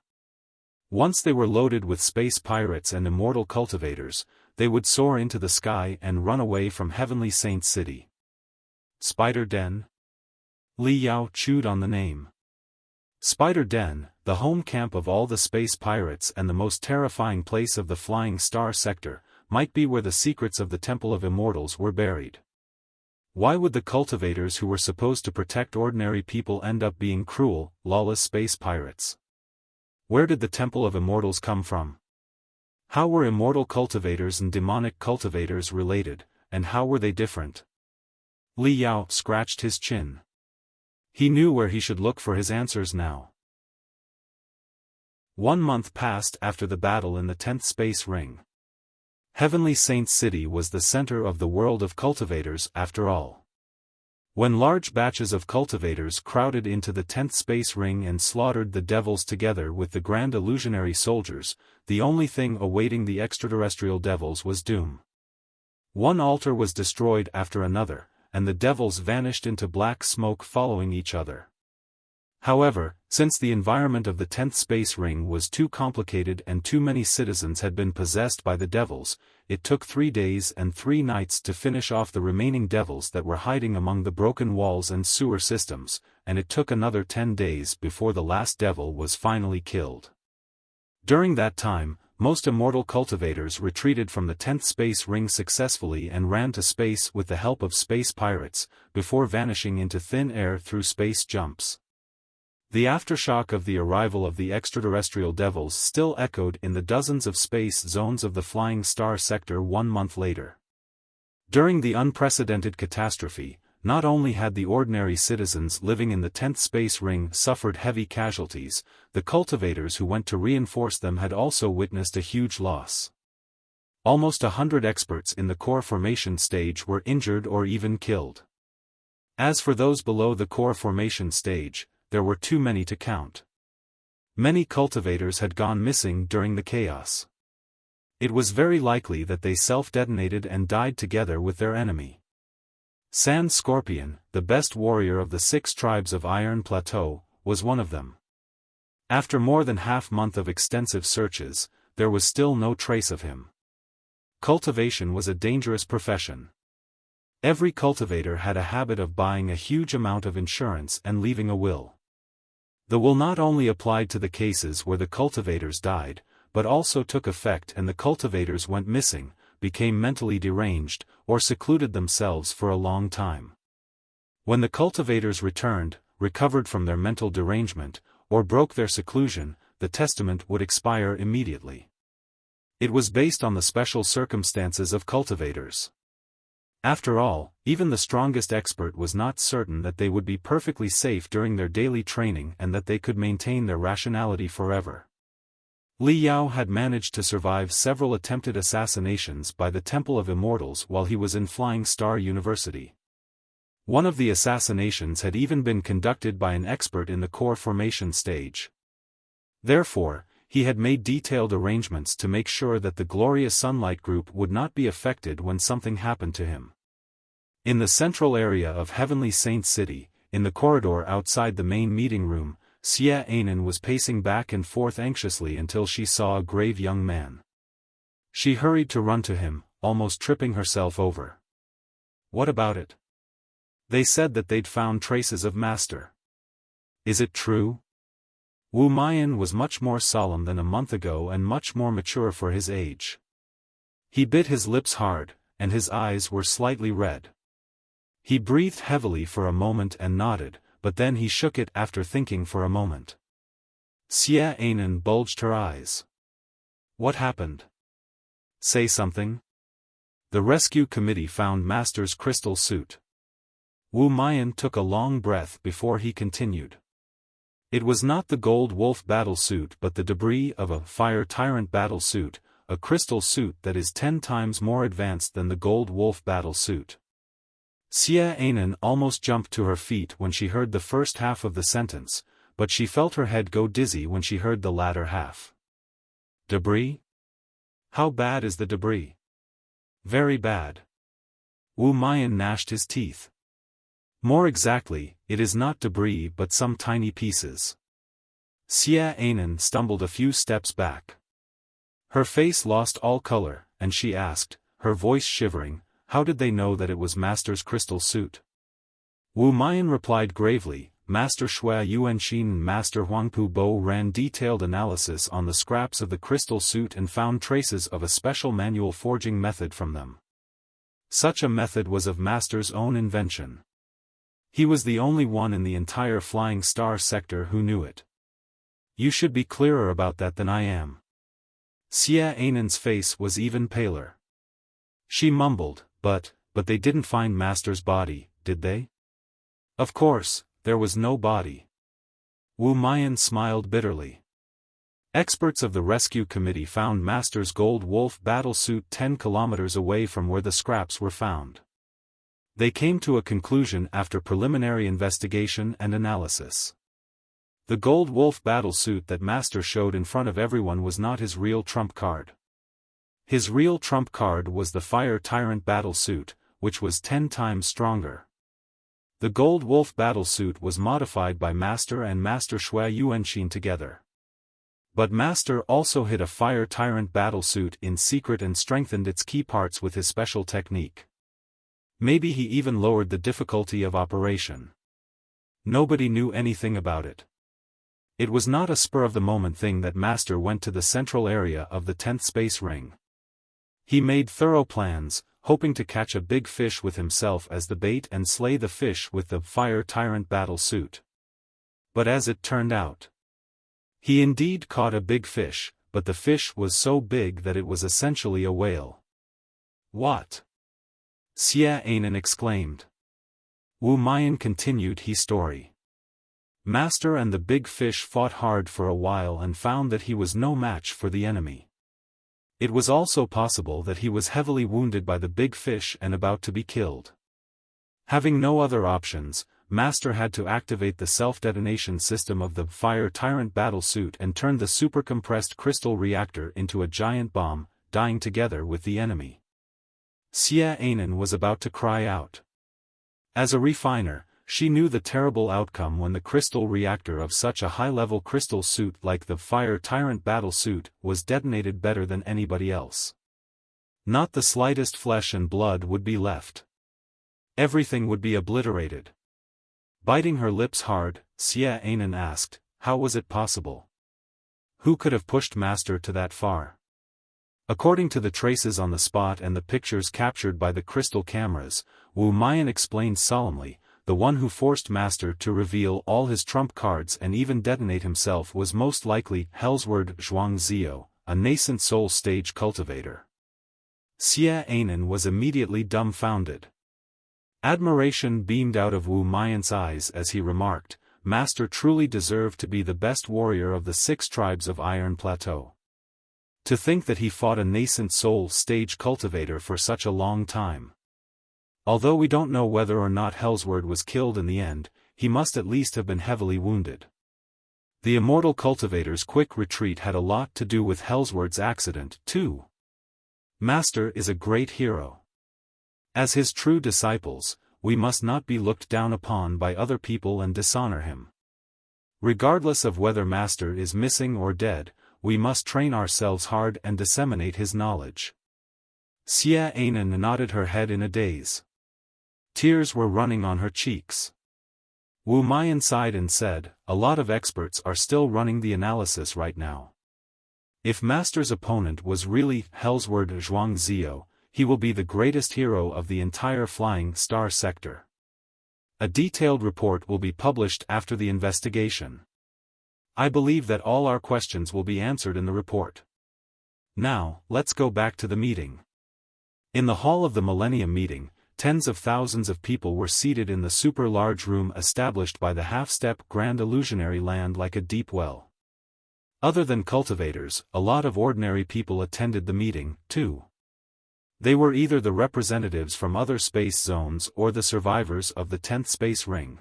Once they were loaded with space pirates and immortal cultivators, they would soar into the sky and run away from Heavenly Saint City. Spider Den? Li Yao chewed on the name. Spider Den, the home camp of all the space pirates and the most terrifying place of the Flying Star sector, might be where the secrets of the Temple of Immortals were buried. Why would the cultivators who were supposed to protect ordinary people end up being cruel, lawless space pirates? Where did the Temple of Immortals come from? How were immortal cultivators and demonic cultivators related, and how were they different? Li Yao scratched his chin. He knew where he should look for his answers now. 1 month passed after the battle in the 10th Space Ring. Heavenly Saint City was the center of the world of cultivators after all. When large batches of cultivators crowded into the 10th Space Ring and slaughtered the devils together with the Grand Illusionary Soldiers, the only thing awaiting the extraterrestrial devils was doom. One altar was destroyed after another, and the devils vanished into black smoke following each other. However, since the environment of the 10th Space Ring was too complicated and too many citizens had been possessed by the devils, it took 3 days and 3 nights to finish off the remaining devils that were hiding among the broken walls and sewer systems, and it took another 10 days before the last devil was finally killed. During that time, most immortal cultivators retreated from the 10th space ring successfully and ran to space with the help of space pirates, before vanishing into thin air through space jumps. The aftershock of the arrival of the extraterrestrial devils still echoed in the dozens of space zones of the Flying Star sector 1 month later. During the unprecedented catastrophe, not only had the ordinary citizens living in the 10th space ring suffered heavy casualties, the cultivators who went to reinforce them had also witnessed a huge loss. Almost 100 experts in the core formation stage were injured or even killed. As for those below the core formation stage, there were too many to count. Many cultivators had gone missing during the chaos. It was very likely that they self-detonated and died together with their enemy. Sand Scorpion, the best warrior of the 6 tribes of Iron Plateau, was one of them. After more than half-month of extensive searches, there was still no trace of him. Cultivation was a dangerous profession. Every cultivator had a habit of buying a huge amount of insurance and leaving a will. The will not only applied to the cases where the cultivators died, but also took effect and the cultivators went missing, became mentally deranged, or secluded themselves for a long time. When the cultivators returned, recovered from their mental derangement, or broke their seclusion, the testament would expire immediately. It was based on the special circumstances of cultivators. After all, even the strongest expert was not certain that they would be perfectly safe during their daily training and that they could maintain their rationality forever. Li Yao had managed to survive several attempted assassinations by the Temple of Immortals while he was in Flying Star University. One of the assassinations had even been conducted by an expert in the core formation stage. Therefore, he had made detailed arrangements to make sure that the Glorious Sunlight Group would not be affected when something happened to him. In the central area of Heavenly Saint City, in the corridor outside the main meeting room, Xie Anan was pacing back and forth anxiously until she saw a grave young man. She hurried to run to him, almost tripping herself over. "What about it? They said that they'd found traces of Master. Is it true?" Wu Mian was much more solemn than a month ago and much more mature for his age. He bit his lips hard, and his eyes were slightly red. He breathed heavily for a moment and nodded, but then he shook it after thinking for a moment. Xie Anan bulged her eyes. "What happened? Say something." "The rescue committee found Master's crystal suit." Wu Mian took a long breath before he continued. It was not the Gold Wolf battle suit but the debris of a Fire Tyrant battle suit, a crystal suit that is 10 times more advanced than the Gold Wolf battle suit. Xie Anan almost jumped to her feet when she heard the first half of the sentence, but she felt her head go dizzy when she heard the latter half. "Debris? How bad is the debris?" "Very bad." Wu Mian gnashed his teeth. "More exactly, it is not debris but some tiny pieces." Xie Anan stumbled a few steps back. Her face lost all color, and she asked, her voice shivering, "How did they know that it was Master's crystal suit?" Wu Mian replied gravely, "Master Shui Yuanxin and Master Huangpu Bo ran detailed analysis on the scraps of the crystal suit and found traces of a special manual forging method from them. Such a method was of Master's own invention. He was the only one in the entire Flying Star sector who knew it. You should be clearer about that than I am." Xie Anan's face was even paler. She mumbled, but they didn't find Master's body, did they?" "Of course, there was no body." Wu Mian smiled bitterly. "Experts of the rescue committee found Master's Gold Wolf battle suit 10 kilometers away from where the scraps were found. They came to a conclusion after preliminary investigation and analysis. The Gold Wolf battle suit that Master showed in front of everyone was not his real trump card. His real trump card was the Fire Tyrant battle suit, which was 10 times stronger. The Gold Wolf battle suit was modified by Master and Master Shui Yuanxin together. But Master also hid a Fire Tyrant battle suit in secret and strengthened its key parts with his special technique. Maybe he even lowered the difficulty of operation. Nobody knew anything about it. It was not a spur-of-the-moment thing that Master went to the central area of the 10th space ring. He made thorough plans, hoping to catch a big fish with himself as the bait and slay the fish with the Fire Tyrant battle suit. But as it turned out, he indeed caught a big fish, but the fish was so big that it was essentially a whale. What? Xinghe exclaimed. Wu Mayan continued his story. Master and the big fish fought hard for a while and found that he was no match for the enemy. It was also possible that he was heavily wounded by the big fish and about to be killed. Having no other options, Master had to activate the self-detonation system of the Fire Tyrant battle suit and turn the super-compressed crystal reactor into a giant bomb, dying together with the enemy. Xinghe was about to cry out. As a refiner, she knew the terrible outcome when the crystal reactor of such a high-level crystal suit like the Fire Tyrant battle suit was detonated better than anybody else. Not the slightest flesh and blood would be left. Everything would be obliterated. Biting her lips hard, Xinghe asked, how was it possible? Who could have pushed Master to that far? According to the traces on the spot and the pictures captured by the crystal cameras, Wu Mayan explained solemnly, the one who forced Master to reveal all his trump cards and even detonate himself was most likely Hellsword Xinghe, a nascent soul stage cultivator. Xinghe was immediately dumbfounded. Admiration beamed out of Wu Mayan's eyes as he remarked, Master truly deserved to be the best warrior of the 6 tribes of Iron Plateau. To think that he fought a nascent soul stage cultivator for such a long time. Although we don't know whether or not Hellsword was killed in the end, he must at least have been heavily wounded. The immortal cultivator's quick retreat had a lot to do with Hellsword's accident, too. Master is a great hero. As his true disciples, we must not be looked down upon by other people and dishonor him. Regardless of whether Master is missing or dead, we must train ourselves hard and disseminate his knowledge. Xinghe nodded her head in a daze. Tears were running on her cheeks. Wu Mayan sighed and said, a lot of experts are still running the analysis right now. If Master's opponent was really Hellsword Xinghe, he will be the greatest hero of the entire Flying Star sector. A detailed report will be published after the investigation. I believe that all our questions will be answered in the report. Now, let's go back to the meeting. In the hall of the Millennium meeting, tens of thousands of people were seated in the super-large room established by the half-step Grand Illusionary land like a deep well. Other than cultivators, a lot of ordinary people attended the meeting, too. They were either the representatives from other space zones or the survivors of the 10th space ring.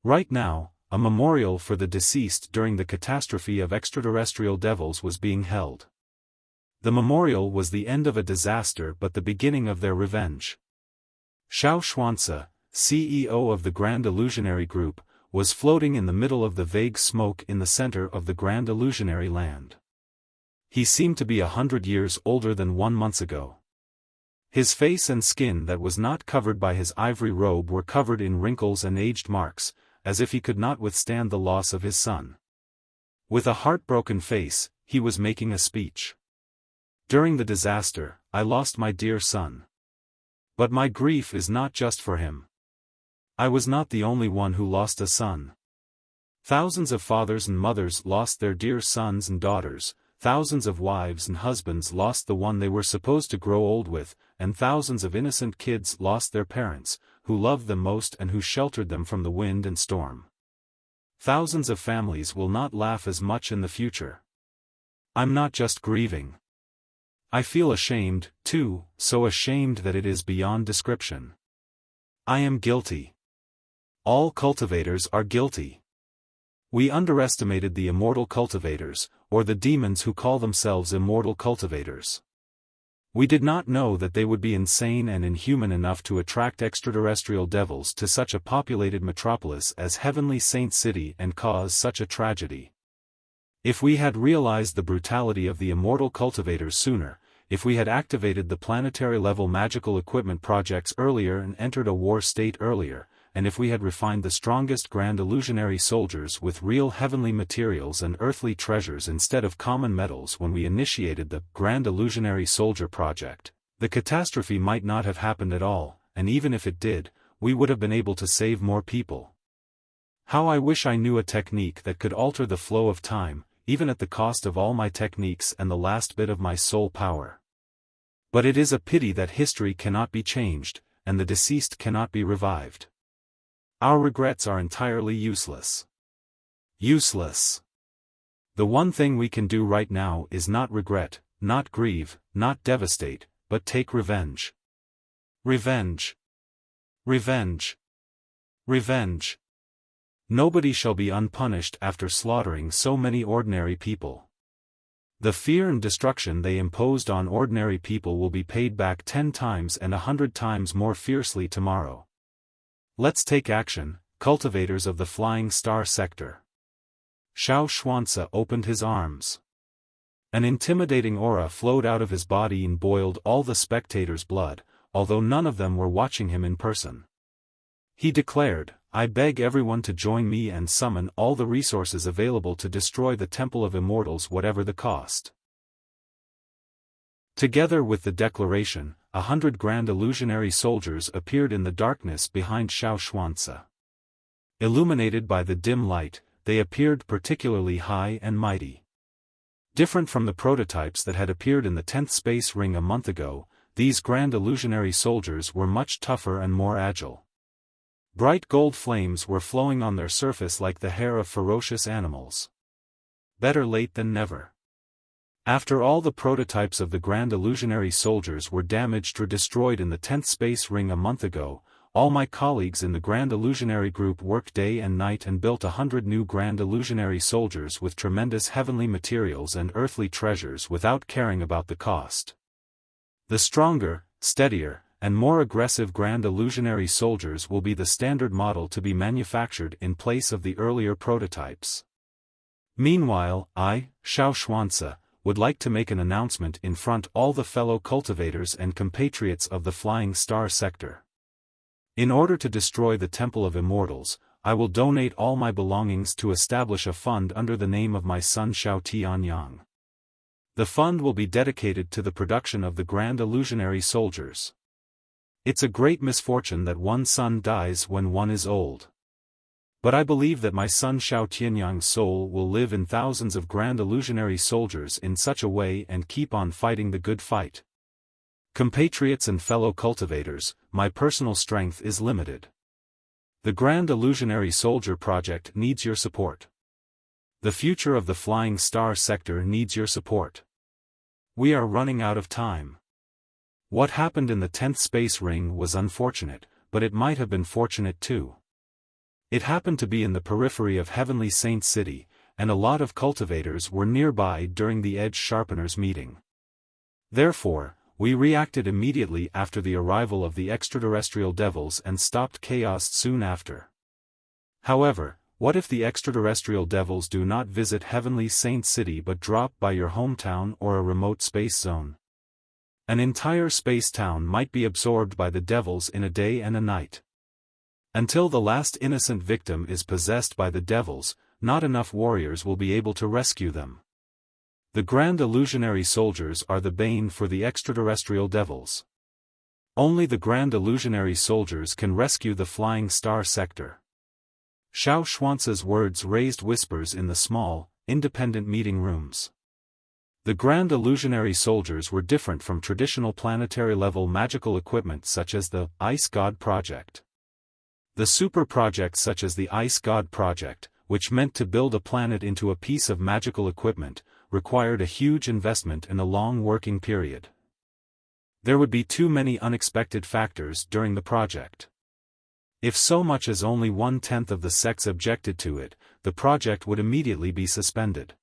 Right now, a memorial for the deceased during the catastrophe of extraterrestrial devils was being held. The memorial was the end of a disaster but the beginning of their revenge. Xiao Xuanzi, CEO of the Grand Illusionary Group, was floating in the middle of the vague smoke in the center of the Grand Illusionary land. He seemed to be 100 years older than 1 month ago. His face and skin that was not covered by his ivory robe were covered in wrinkles and aged marks, as if he could not withstand the loss of his son. With a heartbroken face, he was making a speech. During the disaster, I lost my dear son. But my grief is not just for him. I was not the only one who lost a son. Thousands of fathers and mothers lost their dear sons and daughters, thousands of wives and husbands lost the one they were supposed to grow old with, and thousands of innocent kids lost their parents, who loved them most and who sheltered them from the wind and storm. Thousands of families will not laugh as much in the future. I'm not just grieving. I feel ashamed, too, so ashamed that it is beyond description. I am guilty. All cultivators are guilty. We underestimated the immortal cultivators, or the demons who call themselves immortal cultivators. We did not know that they would be insane and inhuman enough to attract extraterrestrial devils to such a populated metropolis as Heavenly Saint City and cause such a tragedy. If we had realized the brutality of the immortal cultivators sooner, if we had activated the planetary-level magical equipment projects earlier and entered a war state earlier, and if we had refined the strongest grand illusionary soldiers with real heavenly materials and earthly treasures instead of common metals when we initiated the Grand Illusionary Soldier project, the catastrophe might not have happened at all, and even if it did, we would have been able to save more people. How I wish I knew a technique that could alter the flow of time, even at the cost of all my techniques and the last bit of my soul power. But it is a pity that history cannot be changed, and the deceased cannot be revived. Our regrets are entirely useless. Useless. The one thing we can do right now is not regret, not grieve, not devastate, but take revenge. Revenge. Revenge. Revenge. Nobody shall be unpunished after slaughtering so many ordinary people. The fear and destruction they imposed on ordinary people will be paid back 10 times and 100 times more fiercely tomorrow. Let's take action, cultivators of the Flying Star Sector. Xiao Xuanzi opened his arms. An intimidating aura flowed out of his body and boiled all the spectators' blood, although none of them were watching him in person. He declared, "I beg everyone to join me and summon all the resources available to destroy the Temple of Immortals whatever the cost." Together with the declaration, 100 grand illusionary soldiers appeared in the darkness behind Xiao Xuanzi. Illuminated by the dim light, they appeared particularly high and mighty. Different from the prototypes that had appeared in the 10th space ring a month ago, these grand illusionary soldiers were much tougher and more agile. Bright gold flames were flowing on their surface like the hair of ferocious animals. Better late than never. After all the prototypes of the grand illusionary soldiers were damaged or destroyed in the 10th space ring a month ago, all my colleagues in the Grand Illusionary Group worked day and night and built 100 new Grand Illusionary soldiers with tremendous heavenly materials and earthly treasures without caring about the cost. The stronger, steadier, and more aggressive Grand Illusionary soldiers will be the standard model to be manufactured in place of the earlier prototypes. Meanwhile, I, Xiao Xuanzi, would like to make an announcement in front all the fellow cultivators and compatriots of the Flying Star Sector. In order to destroy the Temple of Immortals, I will donate all my belongings to establish a fund under the name of my son Xiao Tianyang. The fund will be dedicated to the production of the Grand Illusionary soldiers. It's a great misfortune that one son dies when one is old. But I believe that my son Xiao Tianyang's soul will live in thousands of Grand Illusionary soldiers in such a way and keep on fighting the good fight. Compatriots and fellow cultivators, my personal strength is limited. The Grand Illusionary Soldier project needs your support. The future of the Flying Star Sector needs your support. We are running out of time. What happened in the 10th space ring was unfortunate, but it might have been fortunate too. It happened to be in the periphery of Heavenly Saint City, and a lot of cultivators were nearby during the Edge Sharpeners meeting. Therefore, we reacted immediately after the arrival of the extraterrestrial devils and stopped chaos soon after. However, what if the extraterrestrial devils do not visit Heavenly Saint City but drop by your hometown or a remote space zone? An entire space town might be absorbed by the devils in a day and a night. Until the last innocent victim is possessed by the devils, not enough warriors will be able to rescue them. The Grand Illusionary soldiers are the bane for the extraterrestrial devils. Only the Grand Illusionary soldiers can rescue the Flying Star Sector. Xiao Xuanzi's words raised whispers in the small, independent meeting rooms. The Grand Illusionary soldiers were different from traditional planetary-level magical equipment such as the Ice God Project. The super projects such as the Ice God Project, which meant to build a planet into a piece of magical equipment, required a huge investment and a long working period. There would be too many unexpected factors during the project. If so much as only 1/10 of the sects objected to it, the project would immediately be suspended.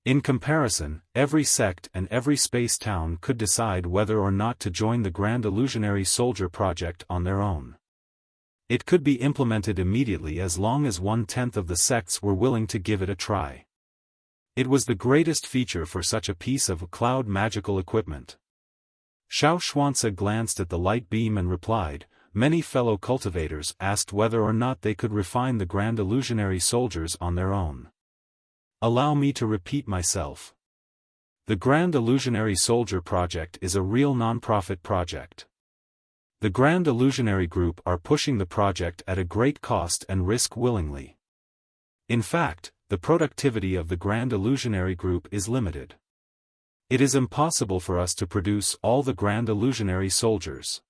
In comparison, every sect and every space town could decide whether or not to join the Grand Illusionary Soldier project on their own. It could be implemented immediately as long as 1/10 of the sects were willing to give it a try. It was the greatest feature for such a piece of cloud magical equipment. Xiao Xuanzi glanced at the light beam and replied, many fellow cultivators asked whether or not they could refine the Grand Illusionary soldiers on their own. Allow me to repeat myself. The Grand Illusionary Soldier Project is a real non-profit project. The Grand Illusionary Group are pushing the project at a great cost and risk willingly. In fact, the productivity of the Grand Illusionary Group is limited. It is impossible for us to produce all the Grand Illusionary soldiers.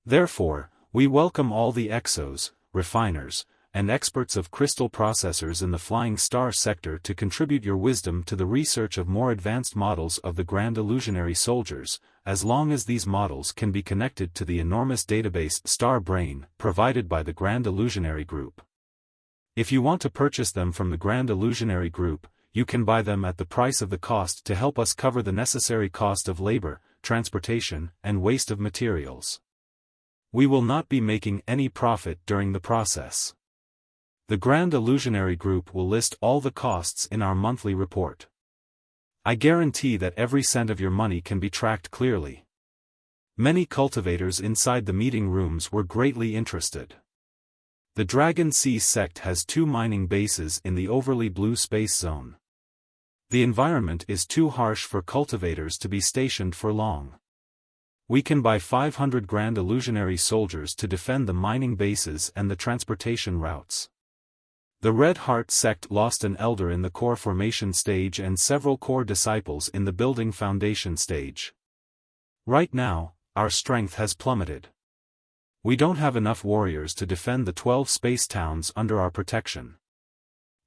Therefore, we welcome all the exos, refiners, and experts of crystal processors in the Flying Star sector to contribute your wisdom to the research of more advanced models of the Grand Illusionary soldiers, as long as these models can be connected to the enormous database Star Brain provided by the Grand Illusionary Group. If you want to purchase them from the Grand Illusionary Group, you can buy them at the price of the cost to help us cover the necessary cost of labor, transportation, and waste of materials. We will not be making any profit during the process. The Grand Illusionary Group will list all the costs in our monthly report. I guarantee that every cent of your money can be tracked clearly. Many cultivators inside the meeting rooms were greatly interested. The Dragon Sea sect has 2 mining bases in the overly blue space zone. The environment is too harsh for cultivators to be stationed for long. We can buy 500 Grand Illusionary soldiers to defend the mining bases and the transportation routes. The Red Heart sect lost an elder in the core formation stage and several core disciples in the building foundation stage. Right now, our strength has plummeted. We don't have enough warriors to defend the 12 space towns under our protection.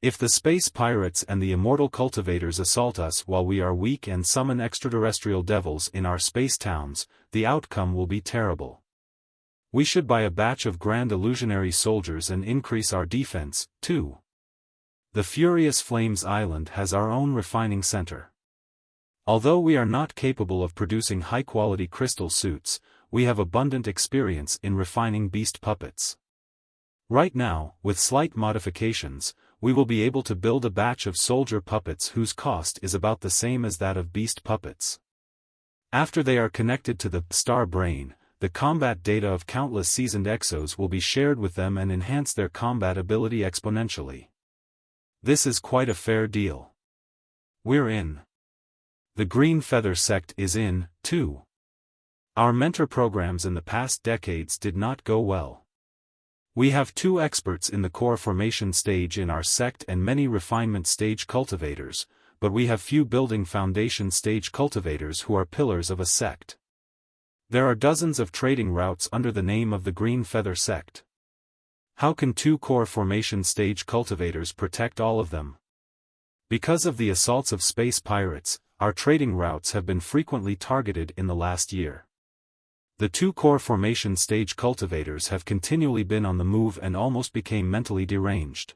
If the space pirates and the immortal cultivators assault us while we are weak and summon extraterrestrial devils in our space towns, the outcome will be terrible. We should buy a batch of Grand Illusionary soldiers and increase our defense, too. The Furious Flames Island has our own refining center. Although we are not capable of producing high-quality crystal suits, we have abundant experience in refining beast puppets. Right now, with slight modifications, we will be able to build a batch of soldier puppets whose cost is about the same as that of beast puppets. After they are connected to the Star Brain, the combat data of countless seasoned exos will be shared with them and enhance their combat ability exponentially. This is quite a fair deal. We're in. The Green Feather sect is in, too. Our mentor programs in the past decades did not go well. We have 2 experts in the core formation stage in our sect and many refinement stage cultivators, but we have few building foundation stage cultivators who are pillars of a sect. There are dozens of trading routes under the name of the Green Feather sect. How can 2 core formation stage cultivators protect all of them? Because of the assaults of space pirates, our trading routes have been frequently targeted in the last year. The 2 core formation stage cultivators have continually been on the move and almost became mentally deranged.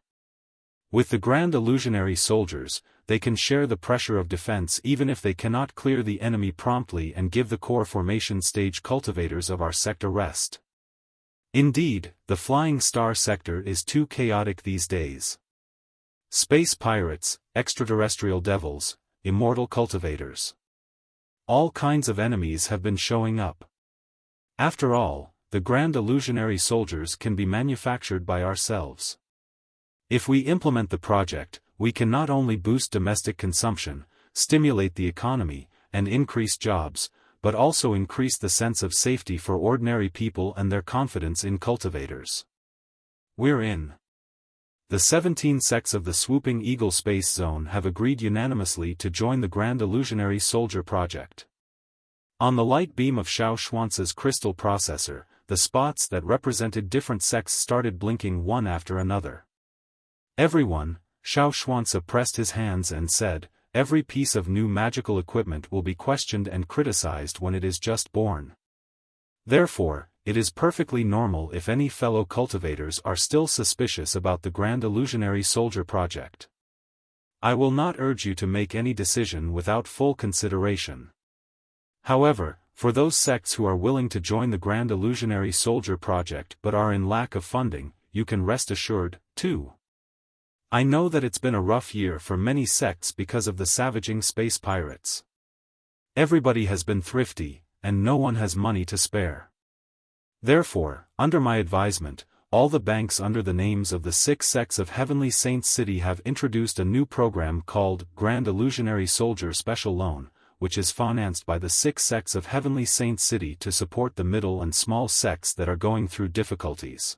With the Grand Illusionary soldiers, they can share the pressure of defense even if they cannot clear the enemy promptly and give the core formation stage cultivators of our sect a rest. Indeed, the Flying Star sector is too chaotic these days. Space pirates, extraterrestrial devils, immortal cultivators. All kinds of enemies have been showing up. After all, the Grand Illusionary soldiers can be manufactured by ourselves. If we implement the project, we can not only boost domestic consumption, stimulate the economy, and increase jobs, but also increase the sense of safety for ordinary people and their confidence in cultivators. We're in. The 17 sects of the Swooping Eagle Space Zone have agreed unanimously to join the Grand Illusionary Soldier Project. On the light beam of Xiao Xuance's crystal processor, the spots that represented different sects started blinking one after another. Everyone, Xiao Xuance pressed his hands and said, every piece of new magical equipment will be questioned and criticized when it is just born. Therefore, it is perfectly normal if any fellow cultivators are still suspicious about the Grand Illusionary Soldier Project. I will not urge you to make any decision without full consideration. However, for those sects who are willing to join the Grand Illusionary Soldier Project but are in lack of funding, you can rest assured, too. I know that it's been a rough year for many sects because of the savaging space pirates. Everybody has been thrifty, and no one has money to spare. Therefore, under my advisement, all the banks under the names of the 6 sects of Heavenly Saints City have introduced a new program called Grand Illusionary Soldier Special Loan, which is financed by the 6 sects of Heavenly Saints City to support the middle and small sects that are going through difficulties.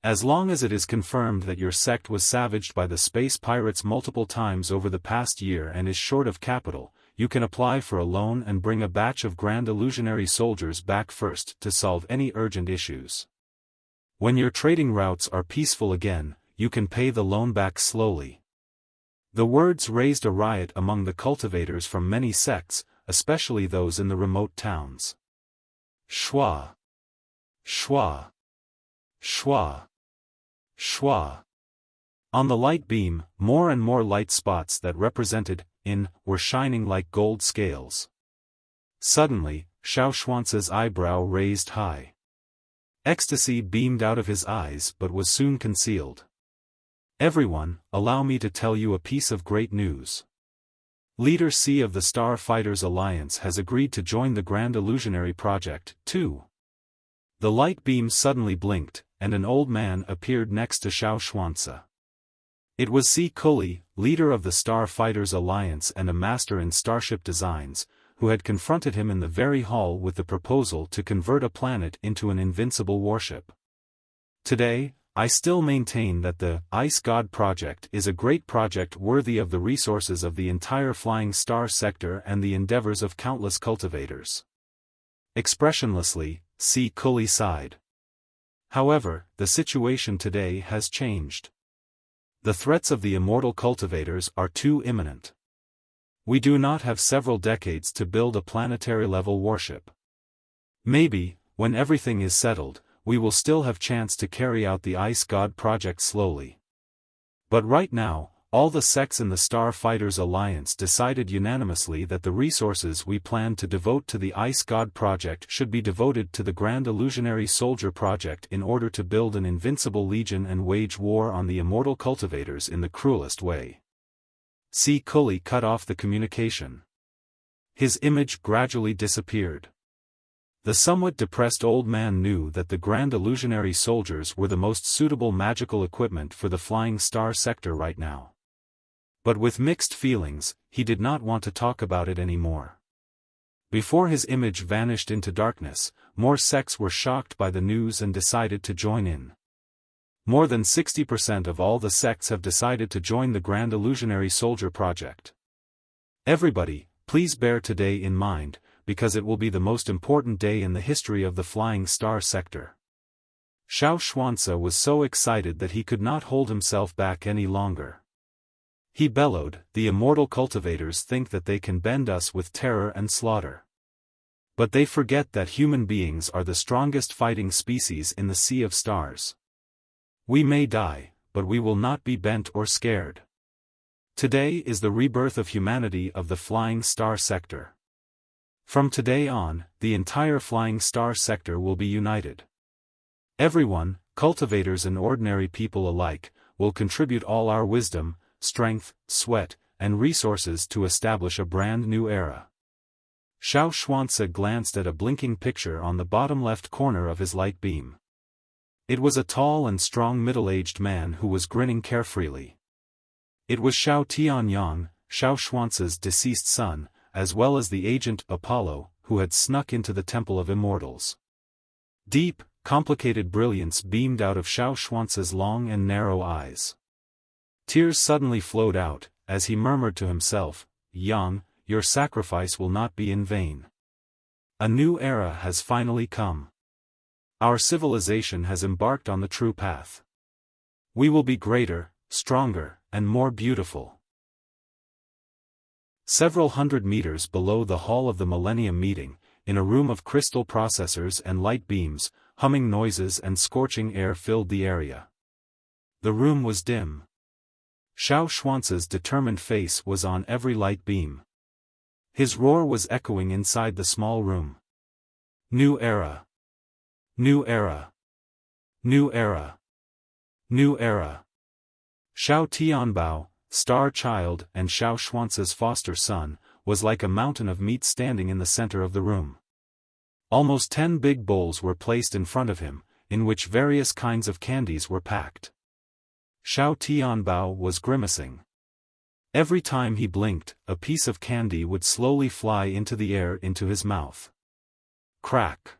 As long as it is confirmed that your sect was savaged by the space pirates multiple times over the past year and is short of capital, you can apply for a loan and bring a batch of Grand Illusionary soldiers back first to solve any urgent issues. When your trading routes are peaceful again, you can pay the loan back slowly. The words raised a riot among the cultivators from many sects, especially those in the remote towns. Schwa! Schwa! Schwa! Schwa! On the light beam, more and more light spots that represented in were shining like gold scales. Suddenly, Xiaoxuance's eyebrow raised high. Ecstasy beamed out of his eyes but was soon concealed. Everyone, allow me to tell you a piece of great news. Leader C of the Star Fighters Alliance has agreed to join the Grand Illusionary Project, too. The light beam suddenly blinked, and an old man appeared next to Xiaoxuance. It was C. Cully, leader of the Star Fighters Alliance and a master in starship designs, who had confronted him in the very hall with the proposal to convert a planet into an invincible warship. Today, I still maintain that the Ice God Project is a great project worthy of the resources of the entire Flying Star sector and the endeavors of countless cultivators. Expressionlessly, C. Cully sighed. However, the situation today has changed. The threats of the immortal cultivators are too imminent. We do not have several decades to build a planetary-level warship. Maybe, when everything is settled, we will still have chance to carry out the Ice God Project slowly. But right now, all the sects in the Star Fighters Alliance decided unanimously that the resources we plan to devote to the Ice God Project should be devoted to the Grand Illusionary Soldier Project in order to build an invincible legion and wage war on the immortal cultivators in the cruelest way. C. Cully cut off the communication. His image gradually disappeared. The somewhat depressed old man knew that the Grand Illusionary Soldiers were the most suitable magical equipment for the Flying Star sector right now. But with mixed feelings, he did not want to talk about it anymore. Before his image vanished into darkness, more sects were shocked by the news and decided to join in. More than 60% of all the sects have decided to join the Grand Illusionary Soldier Project. Everybody, please bear today in mind, because it will be the most important day in the history of the Flying Star sector. Xiaoxuance was so excited that he could not hold himself back any longer. He bellowed, "The immortal cultivators think that they can bend us with terror and slaughter. But they forget that human beings are the strongest fighting species in the Sea of Stars. We may die, but we will not be bent or scared. Today is the rebirth of humanity of the Flying Star sector. From today on, the entire Flying Star sector will be united. Everyone, cultivators and ordinary people alike, will contribute all our wisdom, strength, sweat, and resources to establish a brand new era." Xiaoxuance glanced at a blinking picture on the bottom left corner of his light beam. It was a tall and strong middle-aged man who was grinning carefreely. It was Xiao Tianyang, Xiaoxuance's deceased son, as well as the agent Apollo, who had snuck into the Temple of Immortals. Deep, complicated brilliance beamed out of Xiaoxuance's long and narrow eyes. Tears suddenly flowed out, as he murmured to himself, "Yang, your sacrifice will not be in vain. A new era has finally come. Our civilization has embarked on the true path. We will be greater, stronger, and more beautiful." Several hundred meters below the hall of the Millennium meeting, in a room of crystal processors and light beams, humming noises and scorching air filled the area. The room was dim. Xiaoxuance's determined face was on every light beam. His roar was echoing inside the small room. New era. New era. New era. New era. Xiao Tianbao, Star Child and Xiaoxuance's foster son, was like a mountain of meat standing in the center of the room. Almost 10 big bowls were placed in front of him, in which various kinds of candies were packed. Xiao Tianbao was grimacing. Every time he blinked, a piece of candy would slowly fly into the air into his mouth. Crack!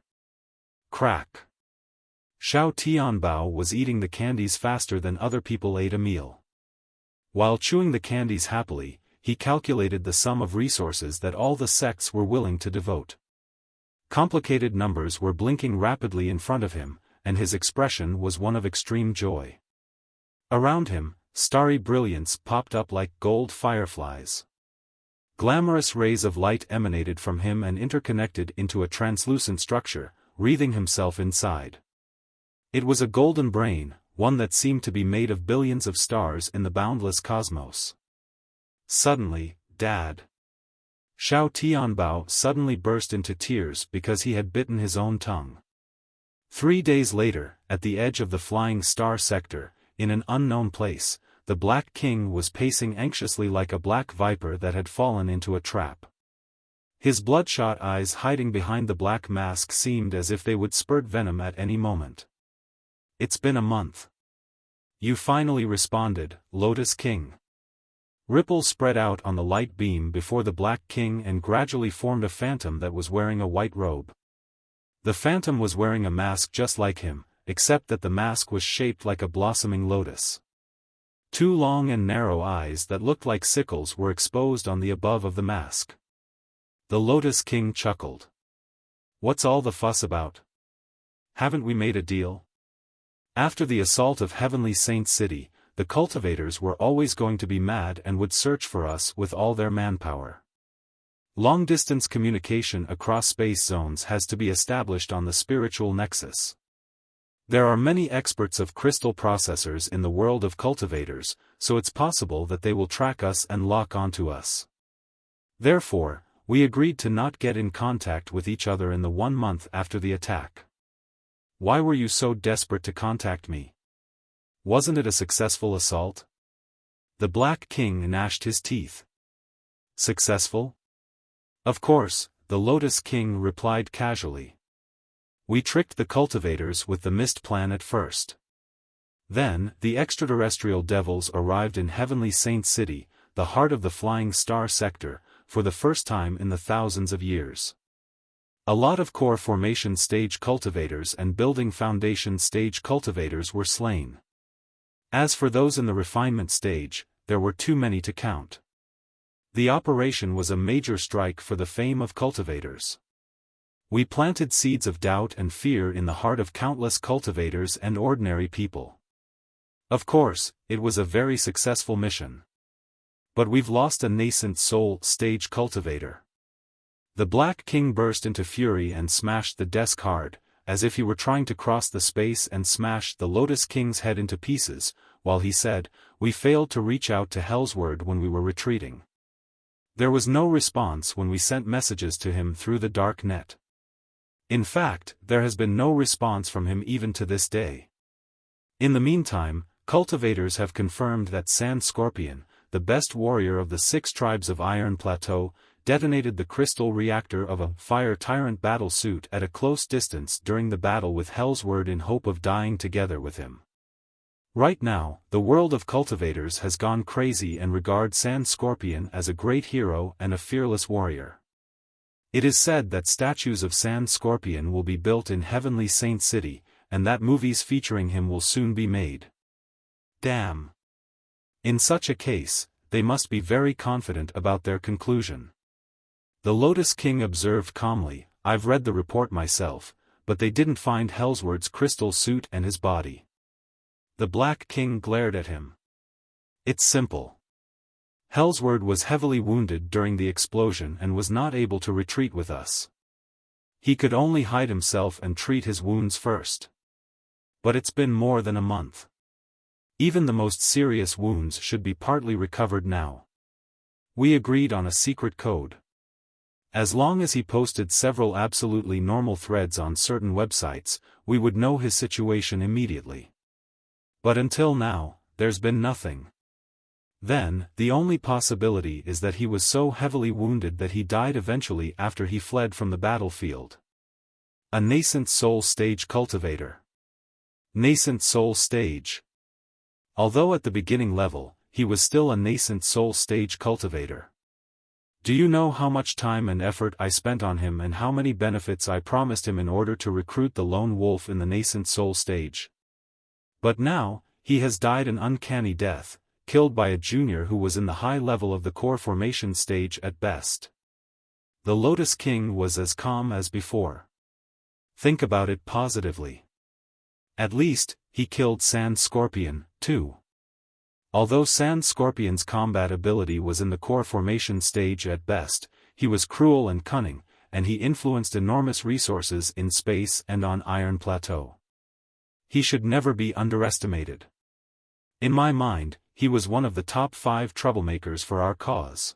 Crack! Xiao Tianbao was eating the candies faster than other people ate a meal. While chewing the candies happily, he calculated the sum of resources that all the sects were willing to devote. Complicated numbers were blinking rapidly in front of him, and his expression was one of extreme joy. Around him, starry brilliance popped up like gold fireflies. Glamorous rays of light emanated from him and interconnected into a translucent structure, wreathing himself inside. It was a golden brain, one that seemed to be made of billions of stars in the boundless cosmos. Suddenly, Dad! Xiao Tianbao suddenly burst into tears because he had bitten his own tongue. 3 days later, at the edge of the Flying Star sector, in an unknown place, the Black King was pacing anxiously like a black viper that had fallen into a trap. His bloodshot eyes hiding behind the black mask seemed as if they would spurt venom at any moment. It's been a month. You finally responded, Lotus King. Ripples spread out on the light beam before the Black King and gradually formed a phantom that was wearing a white robe. The phantom was wearing a mask just like him, except that the mask was shaped like a blossoming lotus. 2 long and narrow eyes that looked like sickles were exposed on the above of the mask. The Lotus King chuckled. What's all the fuss about? Haven't we made a deal? After the assault of Heavenly Saint City, the cultivators were always going to be mad and would search for us with all their manpower. Long-distance communication across space zones has to be established on the spiritual nexus. There are many experts of crystal processors in the world of cultivators, so it's possible that they will track us and lock onto us. Therefore, we agreed to not get in contact with each other in the 1 month after the attack. Why were you so desperate to contact me? Wasn't it a successful assault? The Black King gnashed his teeth. Successful? Of course, the Lotus King replied casually. We tricked the cultivators with the mist plan at first. Then, the extraterrestrial devils arrived in Heavenly Saint City, the heart of the Flying Star sector, for the first time in the thousands of years. A lot of core formation stage cultivators and building foundation stage cultivators were slain. As for those in the refinement stage, there were too many to count. The operation was a major strike for the fame of cultivators. We planted seeds of doubt and fear in the heart of countless cultivators and ordinary people. Of course, it was a very successful mission. But we've lost a nascent soul stage cultivator. The Black King burst into fury and smashed the desk hard, as if he were trying to cross the space and smash the Lotus King's head into pieces, while he said, "We failed to reach out to Hellsward when we were retreating." There was no response when we sent messages to him through the dark net. In fact, there has been no response from him even to this day. In the meantime, cultivators have confirmed that Sand Scorpion, the best warrior of the 6 tribes of Iron Plateau, detonated the crystal reactor of a Fire Tyrant battle suit at a close distance during the battle with Hellsward in hope of dying together with him. Right now, the world of cultivators has gone crazy and regards Sand Scorpion as a great hero and a fearless warrior. It is said that statues of Sand Scorpion will be built in Heavenly Saint City, and that movies featuring him will soon be made. Damn. In such a case, they must be very confident about their conclusion. The Lotus King observed calmly, I've read the report myself, but they didn't find Hellsward's crystal suit and his body. The Black King glared at him. It's simple. Hellsward was heavily wounded during the explosion and was not able to retreat with us. He could only hide himself and treat his wounds first. But it's been more than a month. Even the most serious wounds should be partly recovered now. We agreed on a secret code. As long as he posted several absolutely normal threads on certain websites, we would know his situation immediately. But until now, there's been nothing. Then, the only possibility is that he was so heavily wounded that he died eventually after he fled from the battlefield. A nascent soul stage cultivator. Nascent soul stage. Although at the beginning level, he was still a nascent soul stage cultivator. Do you know how much time and effort I spent on him and how many benefits I promised him in order to recruit the lone wolf in the nascent soul stage? But now, he has died an uncanny death, killed by a junior who was in the high level of the core formation stage at best. The Lotus King was as calm as before. Think about it positively. At least, he killed Sand Scorpion, too. Although Sand Scorpion's combat ability was in the core formation stage at best, he was cruel and cunning, and he influenced enormous resources in space and on Iron Plateau. He should never be underestimated. In my mind, he was one of the top 5 troublemakers for our cause.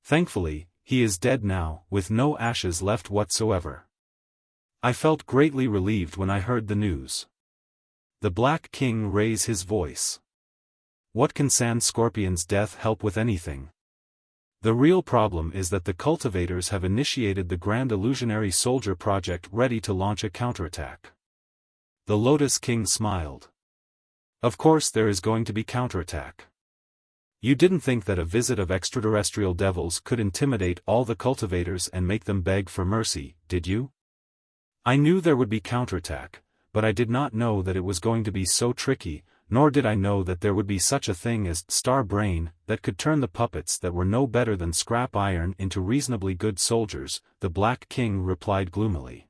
Thankfully, he is dead now, with no ashes left whatsoever. I felt greatly relieved when I heard the news. The Black King raised his voice. What can Sand Scorpion's death help with anything? The real problem is that the cultivators have initiated the Grand Illusionary Soldier project ready to launch a counterattack. The Lotus King smiled. Of course there is going to be counterattack. You didn't think that a visit of extraterrestrial devils could intimidate all the cultivators and make them beg for mercy, did you? I knew there would be counterattack, but I did not know that it was going to be so tricky, nor did I know that there would be such a thing as Star Brain that could turn the puppets that were no better than scrap iron into reasonably good soldiers, the Black King replied gloomily.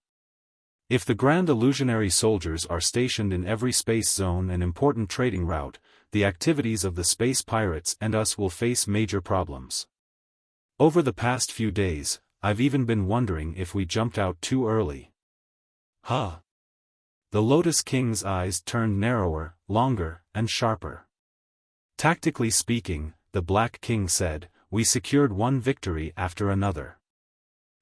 If the Grand Illusionary Soldiers are stationed in every space zone and important trading route, the activities of the space pirates and us will face major problems. Over the past few days, I've even been wondering if we jumped out too early. Huh? The Lotus King's eyes turned narrower, longer, and sharper. Tactically speaking, the Black King said, we secured one victory after another.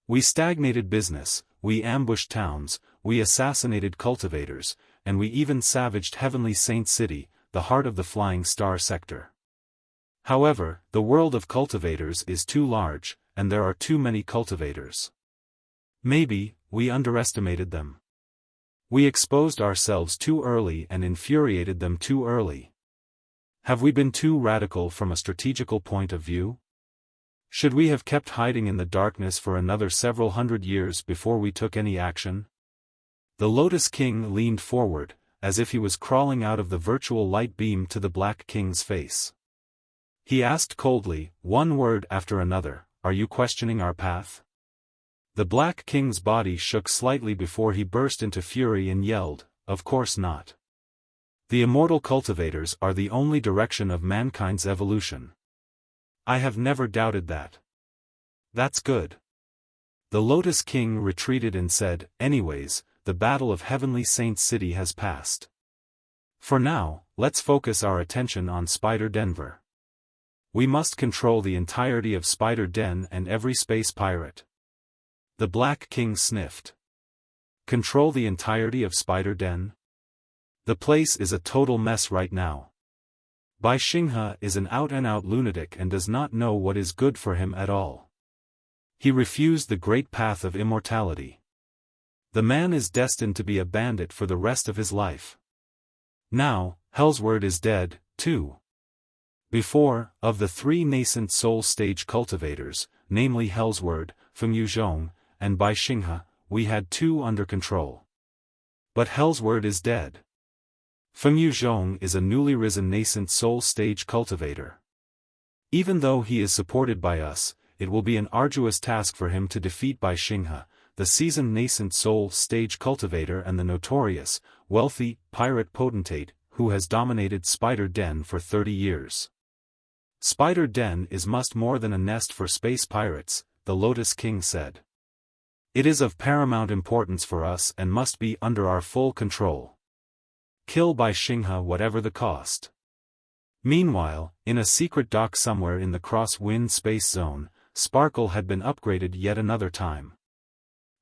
We stagnated business, we ambushed towns, we assassinated cultivators, and we even savaged Heavenly Saint City, the heart of the Flying Star sector. However, the world of cultivators is too large, and there are too many cultivators. Maybe, we underestimated them. We exposed ourselves too early and infuriated them too early. Have we been too radical from a strategical point of view? Should we have kept hiding in the darkness for another several hundred years before we took any action? The Lotus King leaned forward, as if he was crawling out of the virtual light beam to the Black King's face. He asked coldly, one word after another, are you questioning our path? The Black King's body shook slightly before he burst into fury and yelled, of course not. The immortal cultivators are the only direction of mankind's evolution. I have never doubted that. That's good. The Lotus King retreated and said, anyways, the battle of Heavenly Saint City has passed. For now, let's focus our attention on Spider Denver. We must control the entirety of Spider Den and every space pirate. The Black King sniffed. Control the entirety of Spider Den? The place is a total mess right now. Xinghe is an out-and-out lunatic and does not know what is good for him at all. He refused the great path of immortality. The man is destined to be a bandit for the rest of his life. Now, Hellsword is dead, too. Before, of the 3 nascent soul stage cultivators, namely Hellsword, Fengyuzhong, and Xinghe, we had 2 under control. But Hellsword is dead. Fengyuzhong is a newly risen nascent soul stage cultivator. Even though he is supported by us, it will be an arduous task for him to defeat Xinghe, the seasoned nascent soul stage cultivator and the notorious, wealthy, pirate potentate, who has dominated Spider Den for 30 years. Spider Den is much more than a nest for space pirates, the Lotus King said. It is of paramount importance for us and must be under our full control. Kill Xinghe whatever the cost. Meanwhile, in a secret dock somewhere in the Crosswind space zone, Sparkle had been upgraded yet another time.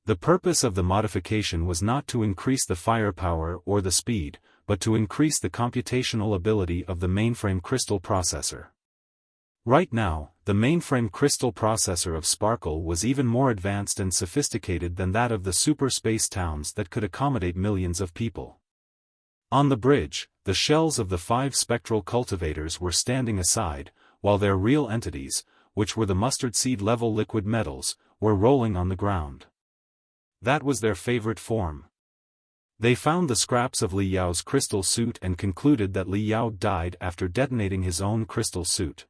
The purpose of the modification was not to increase the firepower or the speed, but to increase the computational ability of the mainframe crystal processor. Right now, the the mainframe crystal processor of Sparkle was even more advanced and sophisticated than that of the super space towns that could accommodate millions of people. On the bridge, the shells of the 5 spectral cultivators were standing aside, while their real entities, which were the mustard seed-level liquid metals, were rolling on the ground. That was their favorite form. They found the scraps of Li Yao's crystal suit and concluded that Li Yao died after detonating his own crystal suit.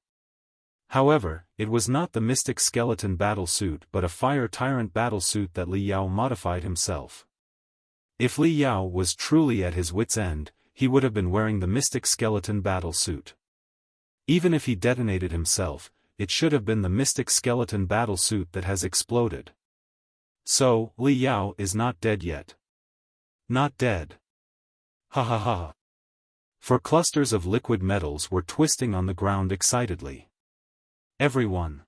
However, it was not the Mystic Skeleton battle suit but a Fire Tyrant battle suit that Li Yao modified himself. If Li Yao was truly at his wit's end, he would have been wearing the Mystic Skeleton battle suit. Even if he detonated himself, it should have been the Mystic Skeleton battle suit that has exploded. So, Li Yao is not dead yet. Not dead. Ha ha ha. For clusters of liquid metals were twisting on the ground excitedly. Everyone.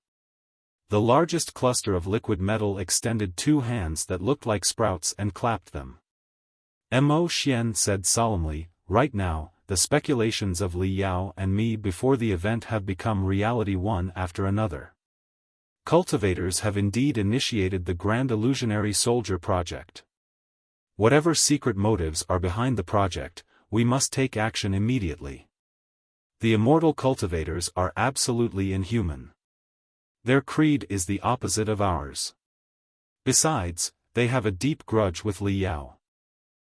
The largest cluster of liquid metal extended 2 hands that looked like sprouts and clapped them. Mo Xian said solemnly, "Right now, the speculations of Li Yao and me before the event have become reality one after another. Cultivators have indeed initiated the Grand Illusionary Soldier project. Whatever secret motives are behind the project, we must take action immediately. The immortal cultivators are absolutely inhuman. Their creed is the opposite of ours. Besides, they have a deep grudge with Li Yao.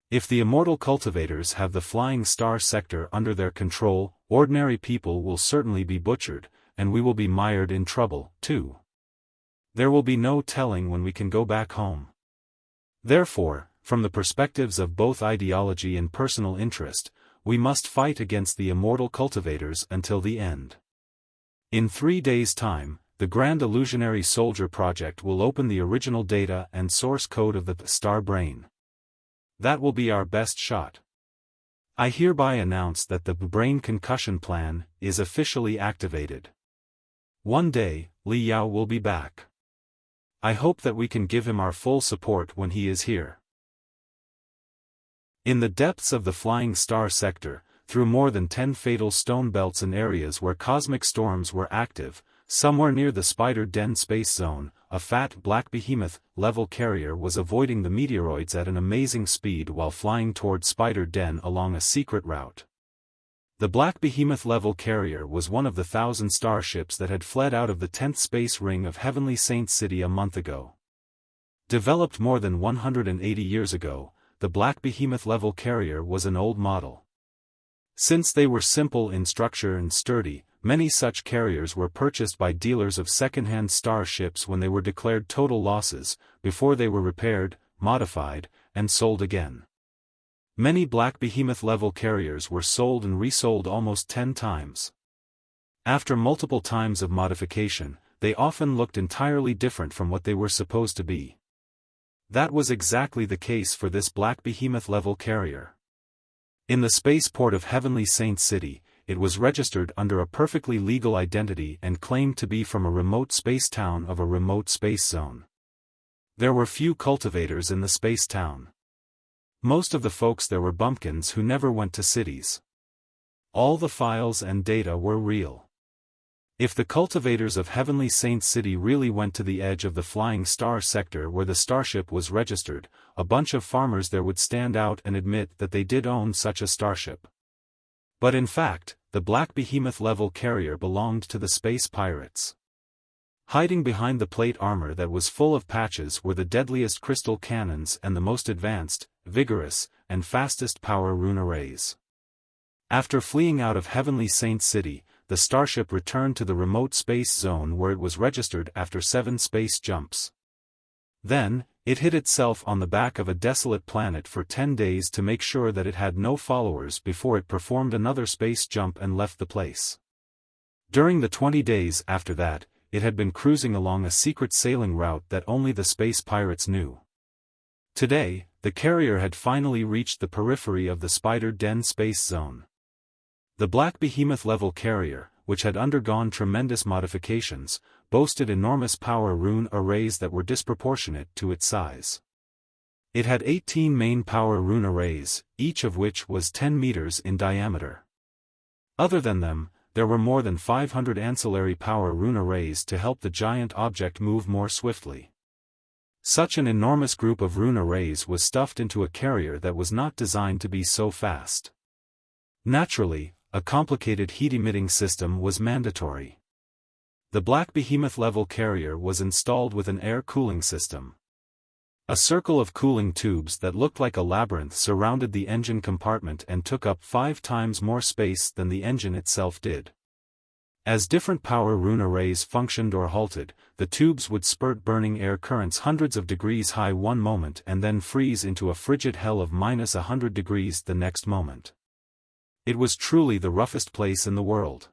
If the immortal cultivators have the Flying Star sector under their control, ordinary people will certainly be butchered, and we will be mired in trouble, too. There will be no telling when we can go back home. Therefore, from the perspectives of both ideology and personal interest, we must fight against the immortal cultivators until the end. In 3 days' time, the Grand Illusionary Soldier project will open the original data and source code of the Star Brain. That will be our best shot. I hereby announce that the Brain Concussion plan is officially activated. One day, Li Yao will be back. I hope that we can give him our full support when he is here." In the depths of the Flying Star sector, through more than 10 fatal stone belts and areas where cosmic storms were active, somewhere near the Spider Den space zone, a fat black behemoth-level carrier was avoiding the meteoroids at an amazing speed while flying toward Spider Den along a secret route. The black behemoth-level carrier was one of the 1,000 starships that had fled out of the 10th space ring of Heavenly Saint City a month ago. Developed more than 180 years ago, the black behemoth-level carrier was an old model. Since they were simple in structure and sturdy, many such carriers were purchased by dealers of second-hand starships when they were declared total losses, before they were repaired, modified, and sold again. Many black behemoth-level carriers were sold and resold almost 10 times. After multiple times of modification, they often looked entirely different from what they were supposed to be. That was exactly the case for this black behemoth-level carrier. In the spaceport of Heavenly Saint City, it was registered under a perfectly legal identity and claimed to be from a remote space town of a remote space zone. There were few cultivators in the space town. Most of the folks there were bumpkins who never went to cities. All the files and data were real. If the cultivators of Heavenly Saint City really went to the edge of the Flying Star sector where the starship was registered, a bunch of farmers there would stand out and admit that they did own such a starship. But in fact, the black behemoth-level carrier belonged to the space pirates. Hiding behind the plate armor that was full of patches were the deadliest crystal cannons and the most advanced, vigorous, and fastest power rune arrays. After fleeing out of Heavenly Saint City, the starship returned to the remote space zone where it was registered after 7 space jumps. Then, it hid itself on the back of a desolate planet for 10 days to make sure that it had no followers before it performed another space jump and left the place. During the 20 days after that, it had been cruising along a secret sailing route that only the space pirates knew. Today, the carrier had finally reached the periphery of the Spider Den space zone. The black behemoth-level carrier, which had undergone tremendous modifications, boasted enormous power rune arrays that were disproportionate to its size. It had 18 main power rune arrays, each of which was 10 meters in diameter. Other than them, there were more than 500 ancillary power rune arrays to help the giant object move more swiftly. Such an enormous group of rune arrays was stuffed into a carrier that was not designed to be so fast. Naturally, a complicated heat-emitting system was mandatory. The Black Behemoth-level carrier was installed with an air cooling system. A circle of cooling tubes that looked like a labyrinth surrounded the engine compartment and took up 5 times more space than the engine itself did. As different power rune arrays functioned or halted, the tubes would spurt burning air currents hundreds of degrees high one moment and then freeze into a frigid hell of -100 degrees the next moment. It was truly the roughest place in the world.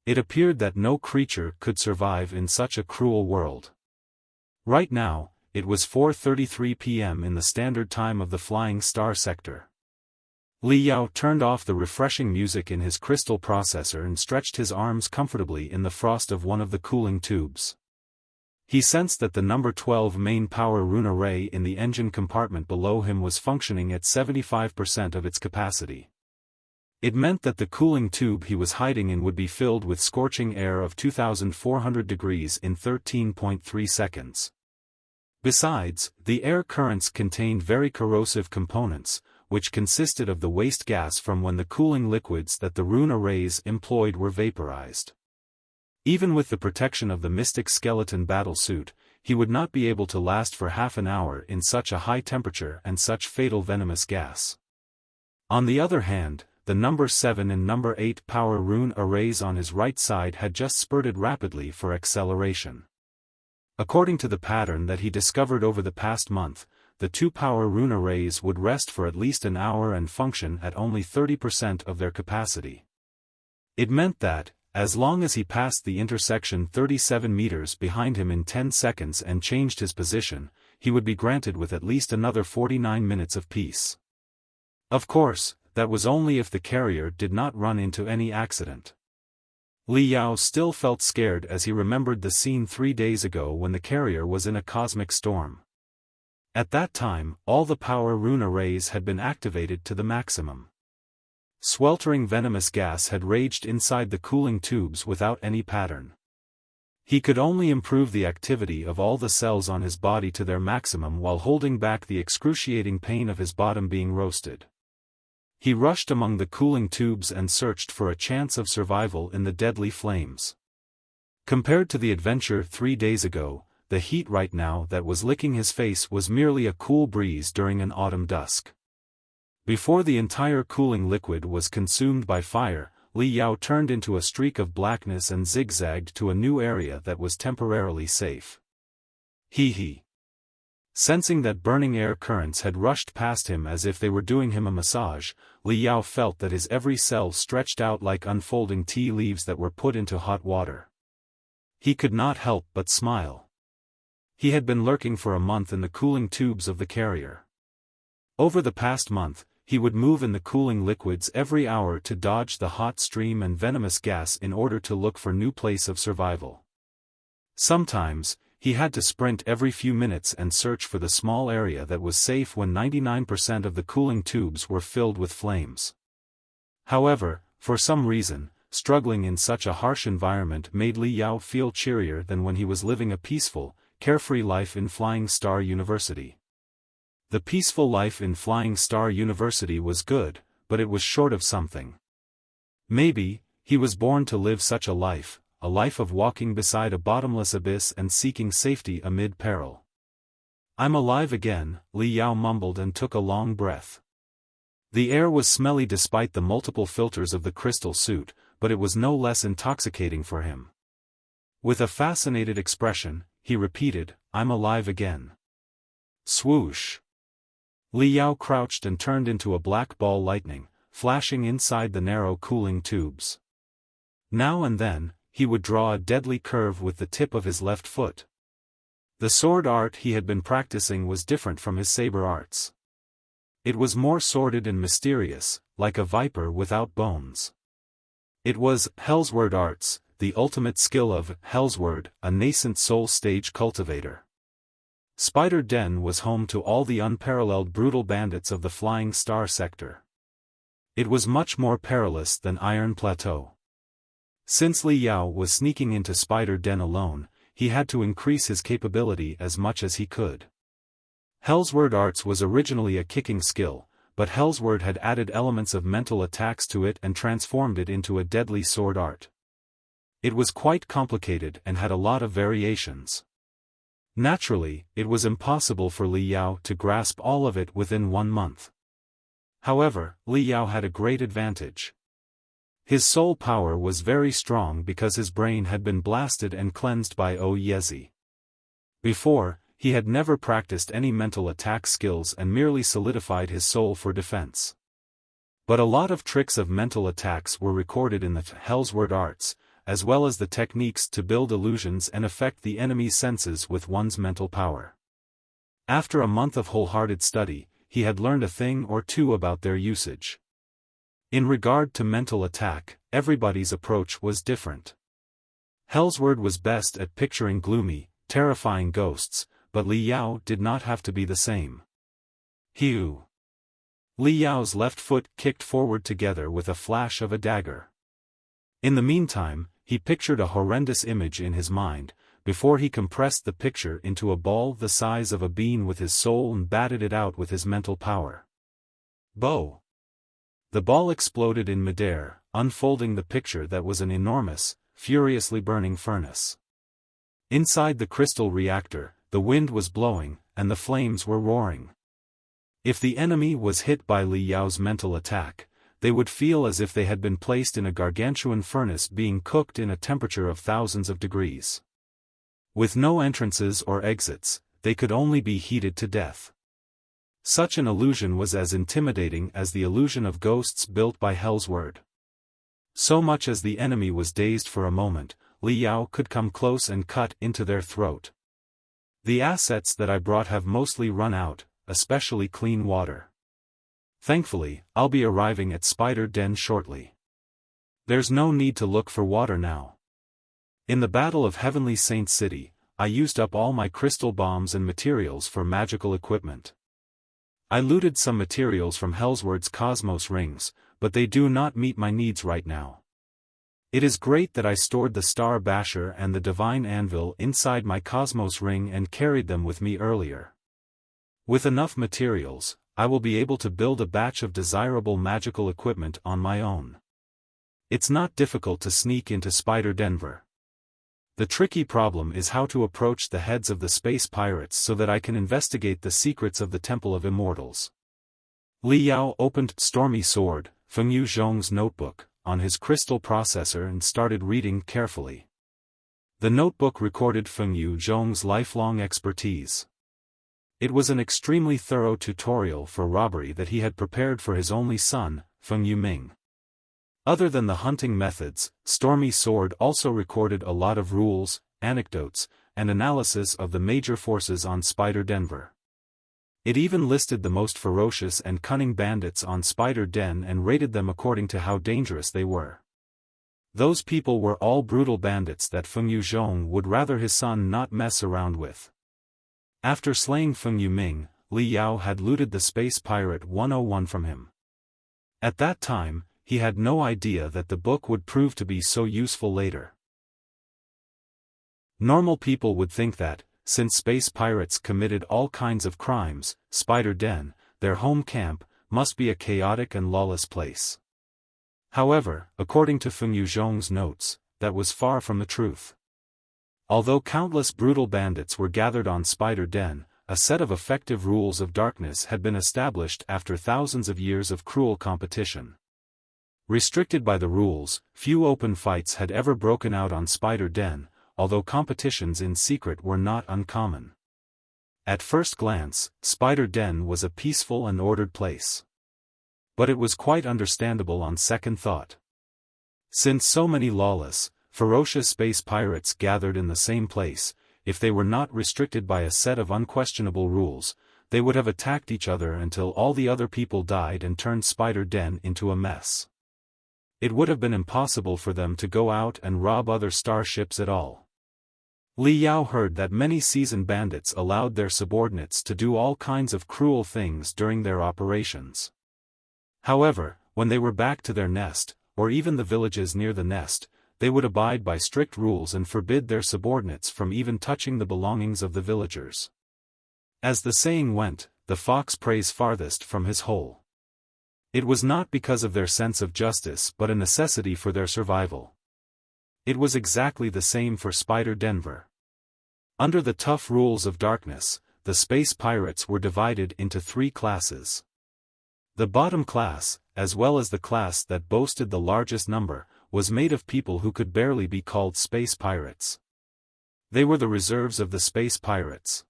It appeared that no creature could survive in such a cruel world. Right now, it was 4:33 p.m. in the standard time of the Flying Star sector. Li Yao turned off the refreshing music in his crystal processor and stretched his arms comfortably in the frost of one of the cooling tubes. He sensed that the number 12 main power rune array in the engine compartment below him was functioning at 75% of its capacity. It meant that the cooling tube he was hiding in would be filled with scorching air of 2,400 degrees in 13.3 seconds. Besides, the air currents contained very corrosive components, which consisted of the waste gas from when the cooling liquids that the rune arrays employed were vaporized. Even with the protection of the Mystic Skeleton battle suit, he would not be able to last for half an hour in such a high temperature and such fatal venomous gas. On the other hand, the number 7 and number 8 power rune arrays on his right side had just spurted rapidly for acceleration. According to the pattern that he discovered over the past month, the 2 power rune arrays would rest for at least an hour and function at only 30% of their capacity. It meant that, as long as he passed the intersection 37 meters behind him in 10 seconds and changed his position, he would be granted with at least another 49 minutes of peace. Of course, that was only if the carrier did not run into any accident. Li Yao still felt scared as he remembered the scene 3 days ago when the carrier was in a cosmic storm. At that time, all the power rune arrays had been activated to the maximum. Sweltering venomous gas had raged inside the cooling tubes without any pattern. He could only improve the activity of all the cells on his body to their maximum while holding back the excruciating pain of his bottom being roasted. He rushed among the cooling tubes and searched for a chance of survival in the deadly flames. Compared to the adventure 3 days ago, the heat right now that was licking his face was merely a cool breeze during an autumn dusk. Before the entire cooling liquid was consumed by fire, Li Yao turned into a streak of blackness and zigzagged to a new area that was temporarily safe. He. Sensing that burning air currents had rushed past him as if they were doing him a massage, Li Yao felt that his every cell stretched out like unfolding tea leaves that were put into hot water. He could not help but smile. He had been lurking for a month in the cooling tubes of the carrier. Over the past month, he would move in the cooling liquids every hour to dodge the hot stream and venomous gas in order to look for new place of survival. Sometimes, he had to sprint every few minutes and search for the small area that was safe when 99% of the cooling tubes were filled with flames. However, for some reason, struggling in such a harsh environment made Li Yao feel cheerier than when he was living a peaceful, carefree life in Flying Star University. The peaceful life in Flying Star University was good, but it was short of something. Maybe, he was born to live such a life of walking beside a bottomless abyss and seeking safety amid peril. "I'm alive again," Li Yao mumbled and took a long breath. The air was smelly despite the multiple filters of the crystal suit, but it was no less intoxicating for him. With a fascinated expression, he repeated, "I'm alive again." Swoosh! Li Yao crouched and turned into a black ball lightning, flashing inside the narrow cooling tubes. Now and then, he would draw a deadly curve with the tip of his left foot. The sword art he had been practicing was different from his saber arts. It was more sordid and mysterious, like a viper without bones. It was Hellsword Arts, the ultimate skill of Hellsword, a nascent soul stage cultivator. Spider Den was home to all the unparalleled brutal bandits of the Flying Star sector. It was much more perilous than Iron Plateau. Since Li Yao was sneaking into Spider Den alone, he had to increase his capability as much as he could. Hell's Word Arts was originally a kicking skill, but Hell's Word had added elements of mental attacks to it and transformed it into a deadly sword art. It was quite complicated and had a lot of variations. Naturally, it was impossible for Li Yao to grasp all of it within 1 month. However, Li Yao had a great advantage. His soul power was very strong because his brain had been blasted and cleansed by Yezi. Before, he had never practiced any mental attack skills and merely solidified his soul for defense. But a lot of tricks of mental attacks were recorded in the Hell's Word Arts, as well as the techniques to build illusions and affect the enemy's senses with one's mental power. After a month of wholehearted study, he had learned a thing or two about their usage. In regard to mental attack, everybody's approach was different. Hell's Word was best at picturing gloomy, terrifying ghosts, but Li Yao did not have to be the same. Li Yao's left foot kicked forward together with a flash of a dagger. In the meantime, he pictured a horrendous image in his mind, before he compressed the picture into a ball the size of a bean with his soul and batted it out with his mental power. Bow! The ball exploded in midair, unfolding the picture that was an enormous, furiously burning furnace. Inside the crystal reactor, the wind was blowing, and the flames were roaring. If the enemy was hit by Li Yao's mental attack, they would feel as if they had been placed in a gargantuan furnace being cooked in a temperature of thousands of degrees. With no entrances or exits, they could only be heated to death. Such an illusion was as intimidating as the illusion of ghosts built by Hell's Word. So much as the enemy was dazed for a moment, Li Yao could come close and cut into their throat. The assets that I brought have mostly run out, especially clean water. Thankfully, I'll be arriving at Spider Den shortly. There's no need to look for water now. In the Battle of Heavenly Saint City, I used up all my crystal bombs and materials for magical equipment. I looted some materials from Hell's Word's Cosmos Rings, but they do not meet my needs right now. It is great that I stored the Star Basher and the Divine Anvil inside my Cosmos Ring and carried them with me earlier. With enough materials, I will be able to build a batch of desirable magical equipment on my own. It's not difficult to sneak into Spider Denver. The tricky problem is how to approach the heads of the space pirates so that I can investigate the secrets of the Temple of Immortals. Li Yao opened Stormy Sword, Fengyu Zhong's notebook, on his crystal processor and started reading carefully. The notebook recorded Fengyu Zhong's lifelong expertise. It was an extremely thorough tutorial for robbery that he had prepared for his only son, Fengyu Ming. Other than the hunting methods, Stormy Sword also recorded a lot of rules, anecdotes, and analysis of the major forces on Spider Denver. It even listed the most ferocious and cunning bandits on Spider Den and rated them according to how dangerous they were. Those people were all brutal bandits that Fengyu Zhong would rather his son not mess around with. After slaying Fengyu Ming, Li Yao had looted the Space Pirate 101 from him. At that time, he had no idea that the book would prove to be so useful later. Normal people would think that, since space pirates committed all kinds of crimes, Spider Den, their home camp, must be a chaotic and lawless place. However, according to Fengyu Zhong's notes, that was far from the truth. Although countless brutal bandits were gathered on Spider Den, a set of effective rules of darkness had been established after thousands of years of cruel competition. Restricted by the rules, few open fights had ever broken out on Spider Den, although competitions in secret were not uncommon. At first glance, Spider Den was a peaceful and ordered place. But it was quite understandable on second thought. Since so many lawless, ferocious space pirates gathered in the same place, if they were not restricted by a set of unquestionable rules, they would have attacked each other until all the other people died and turned Spider Den into a mess. It would have been impossible for them to go out and rob other starships at all. Li Yao heard that many seasoned bandits allowed their subordinates to do all kinds of cruel things during their operations. However, when they were back to their nest, or even the villages near the nest, they would abide by strict rules and forbid their subordinates from even touching the belongings of the villagers. As the saying went, the fox preys farthest from his hole. It was not because of their sense of justice but a necessity for their survival. It was exactly the same for Spider Denver. Under the tough rules of darkness, the space pirates were divided into 3 classes. The bottom class, as well as the class that boasted the largest number, was made of people who could barely be called space pirates. They were the reserves of the space pirates.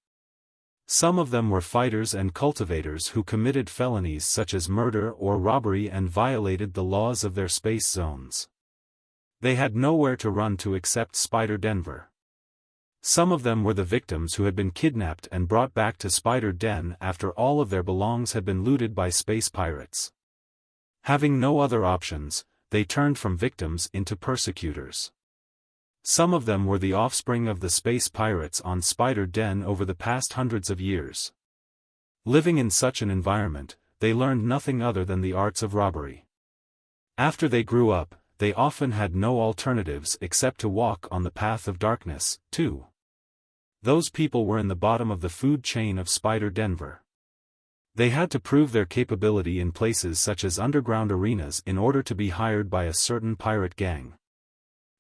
Some of them were fighters and cultivators who committed felonies such as murder or robbery and violated the laws of their space zones. They had nowhere to run to except Spider Denver. Some of them were the victims who had been kidnapped and brought back to Spider Den after all of their belongings had been looted by space pirates. Having no other options, they turned from victims into persecutors. Some of them were the offspring of the space pirates on Spider Den over the past hundreds of years. Living in such an environment, they learned nothing other than the arts of robbery. After they grew up, they often had no alternatives except to walk on the path of darkness, too. Those people were in the bottom of the food chain of Spider Denver. They had to prove their capability in places such as underground arenas in order to be hired by a certain pirate gang.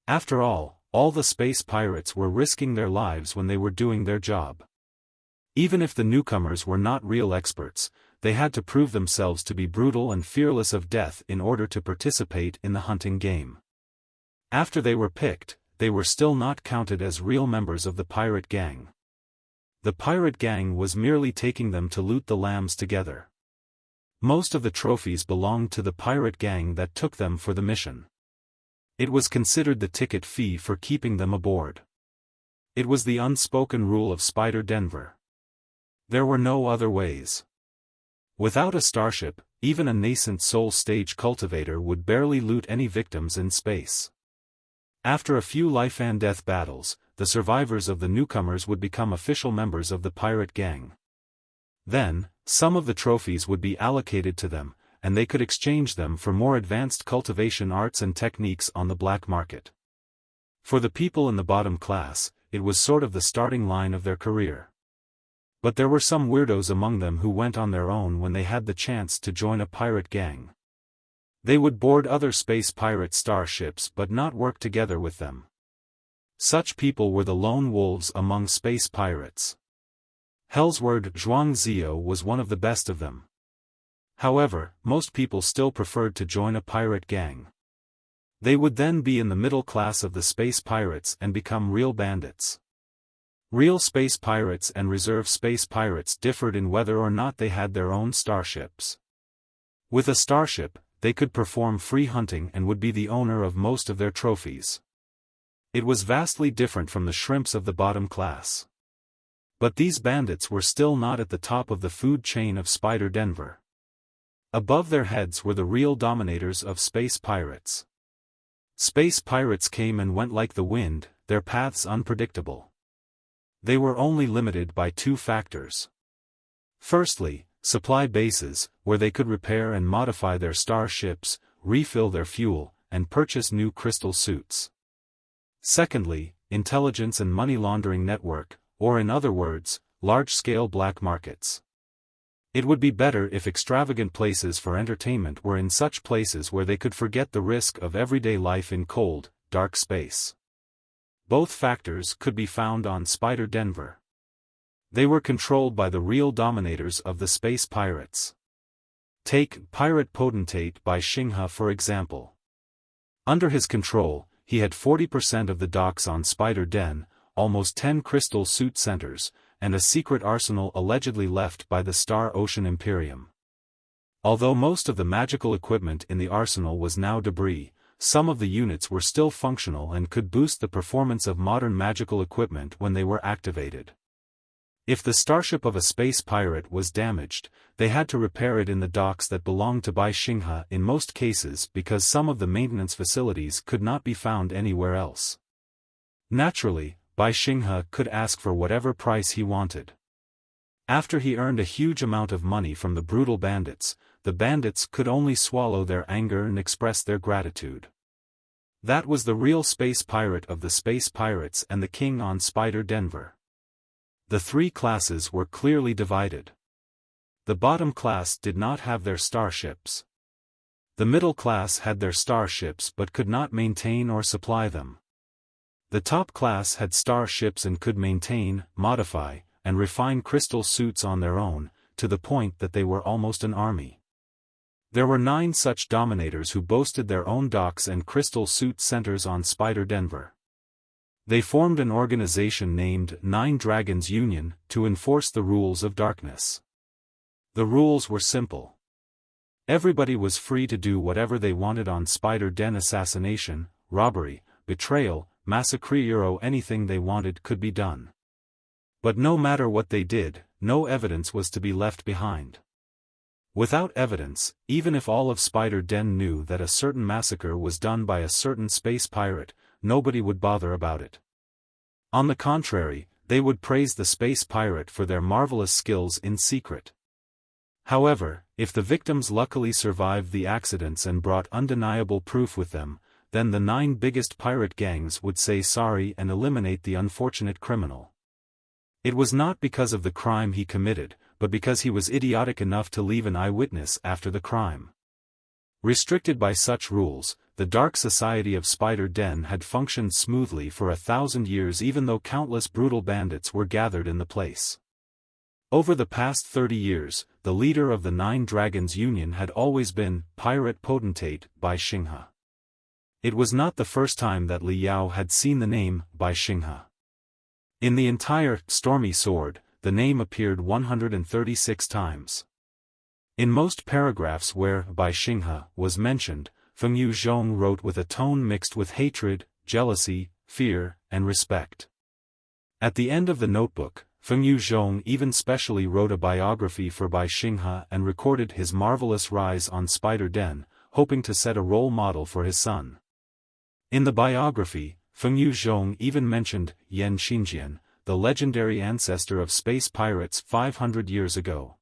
After all the space pirates were risking their lives when they were doing their job. Even if the newcomers were not real experts, they had to prove themselves to be brutal and fearless of death in order to participate in the hunting game. After they were picked, they were still not counted as real members of the pirate gang. The pirate gang was merely taking them to loot the lambs together. Most of the trophies belonged to the pirate gang that took them for the mission. It was considered the ticket fee for keeping them aboard. It was the unspoken rule of Spider Denver. There were no other ways. Without a starship, even a nascent soul stage cultivator would barely loot any victims in space. After a few life-and-death battles, the survivors of the newcomers would become official members of the pirate gang. Then, some of the trophies would be allocated to them, and they could exchange them for more advanced cultivation arts and techniques on the black market. For the people in the bottom class, it was sort of the starting line of their career. But there were some weirdos among them who went on their own when they had the chance to join a pirate gang. They would board other space pirate starships but not work together with them. Such people were the lone wolves among space pirates. Hellsword Zhuangzio was one of the best of them. However, most people still preferred to join a pirate gang. They would then be in the middle class of the space pirates and become real bandits. Real space pirates and reserve space pirates differed in whether or not they had their own starships. With a starship, they could perform free hunting and would be the owner of most of their trophies. It was vastly different from the shrimps of the bottom class. But these bandits were still not at the top of the food chain of Spider Denver. Above their heads were the real dominators of space pirates. Space pirates came and went like the wind, their paths unpredictable. They were only limited by 2 factors. Firstly, supply bases, where they could repair and modify their starships, refill their fuel, and purchase new crystal suits. Secondly, intelligence and money laundering network, or in other words, large-scale black markets. It would be better if extravagant places for entertainment were in such places where they could forget the risk of everyday life in cold, dark space. Both factors could be found on Spider Denver. They were controlled by the real dominators of the space pirates. Take Pirate Potentate by Xinghe for example. Under his control, he had 40% of the docks on Spider Den, almost 10 crystal suit centers, and a secret arsenal allegedly left by the Star Ocean Imperium. Although most of the magical equipment in the arsenal was now debris, some of the units were still functional and could boost the performance of modern magical equipment when they were activated. If the starship of a space pirate was damaged, they had to repair it in the docks that belonged to Bai Xinghe in most cases because some of the maintenance facilities could not be found anywhere else. Naturally, Bai Xinghe could ask for whatever price he wanted. After he earned a huge amount of money from the brutal bandits, the bandits could only swallow their anger and express their gratitude. That was the real space pirate of the space pirates and the king on Spider Denver. The three classes were clearly divided. The bottom class did not have their starships. The middle class had their starships but could not maintain or supply them. The top class had starships and could maintain, modify, and refine crystal suits on their own, to the point that they were almost an army. There were 9 such dominators who boasted their own docks and crystal suit centers on Spider Denver. They formed an organization named 9 Dragons Union to enforce the rules of darkness. The rules were simple. Everybody was free to do whatever they wanted on Spider Den. Assassination, robbery, betrayal, massacre or anything they wanted could be done. But no matter what they did, no evidence was to be left behind. Without evidence, even if all of Spider Den knew that a certain massacre was done by a certain space pirate, nobody would bother about it. On the contrary, they would praise the space pirate for their marvelous skills in secret. However, if the victims luckily survived the accidents and brought undeniable proof with them, then the 9 biggest pirate gangs would say sorry and eliminate the unfortunate criminal. It was not because of the crime he committed, but because he was idiotic enough to leave an eyewitness after the crime. Restricted by such rules, the dark society of Spider Den had functioned smoothly for 1,000 years even though countless brutal bandits were gathered in the place. Over the past 30 years, the leader of the 9 Dragons Union had always been Pirate Potentate by Xinghe. It was not the first time that Li Yao had seen the name by Xinghe. In the entire Stormy Sword, the name appeared 136 times. In most paragraphs where Bai Xinghe was mentioned, Fengyu Zhong wrote with a tone mixed with hatred, jealousy, fear, and respect. At the end of the notebook, Fengyu Zhong even specially wrote a biography for Bai Xinghe and recorded his marvelous rise on Spider Den, hoping to set a role model for his son. In the biography, Fengyu Zhong even mentioned Yan Xingjian, the legendary ancestor of space pirates 500 years ago.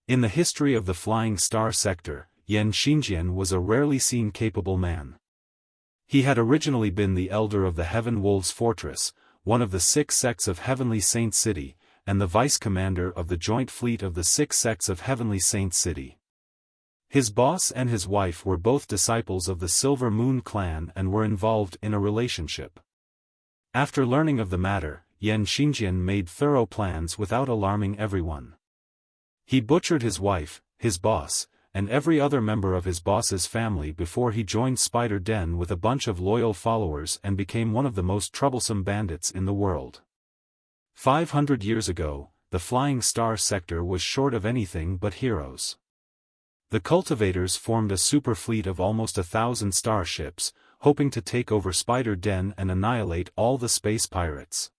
In the history of the Flying Star sector, Yan Xingjian was a rarely seen capable man. He had originally been the elder of the Heaven Wolves Fortress, one of the 6 sects of Heavenly Saint City, and the vice-commander of the joint fleet of the 6 sects of Heavenly Saint City. His boss and his wife were both disciples of the Silver Moon clan and were involved in a relationship. After learning of the matter, Yan Xingjian made thorough plans without alarming everyone. He butchered his wife, his boss, and every other member of his boss's family before he joined Spider Den with a bunch of loyal followers and became one of the most troublesome bandits in the world. 500 years ago, the Flying Star sector was short of anything but heroes. The cultivators formed a super fleet of almost 1,000 starships, hoping to take over Spider Den and annihilate all the space pirates.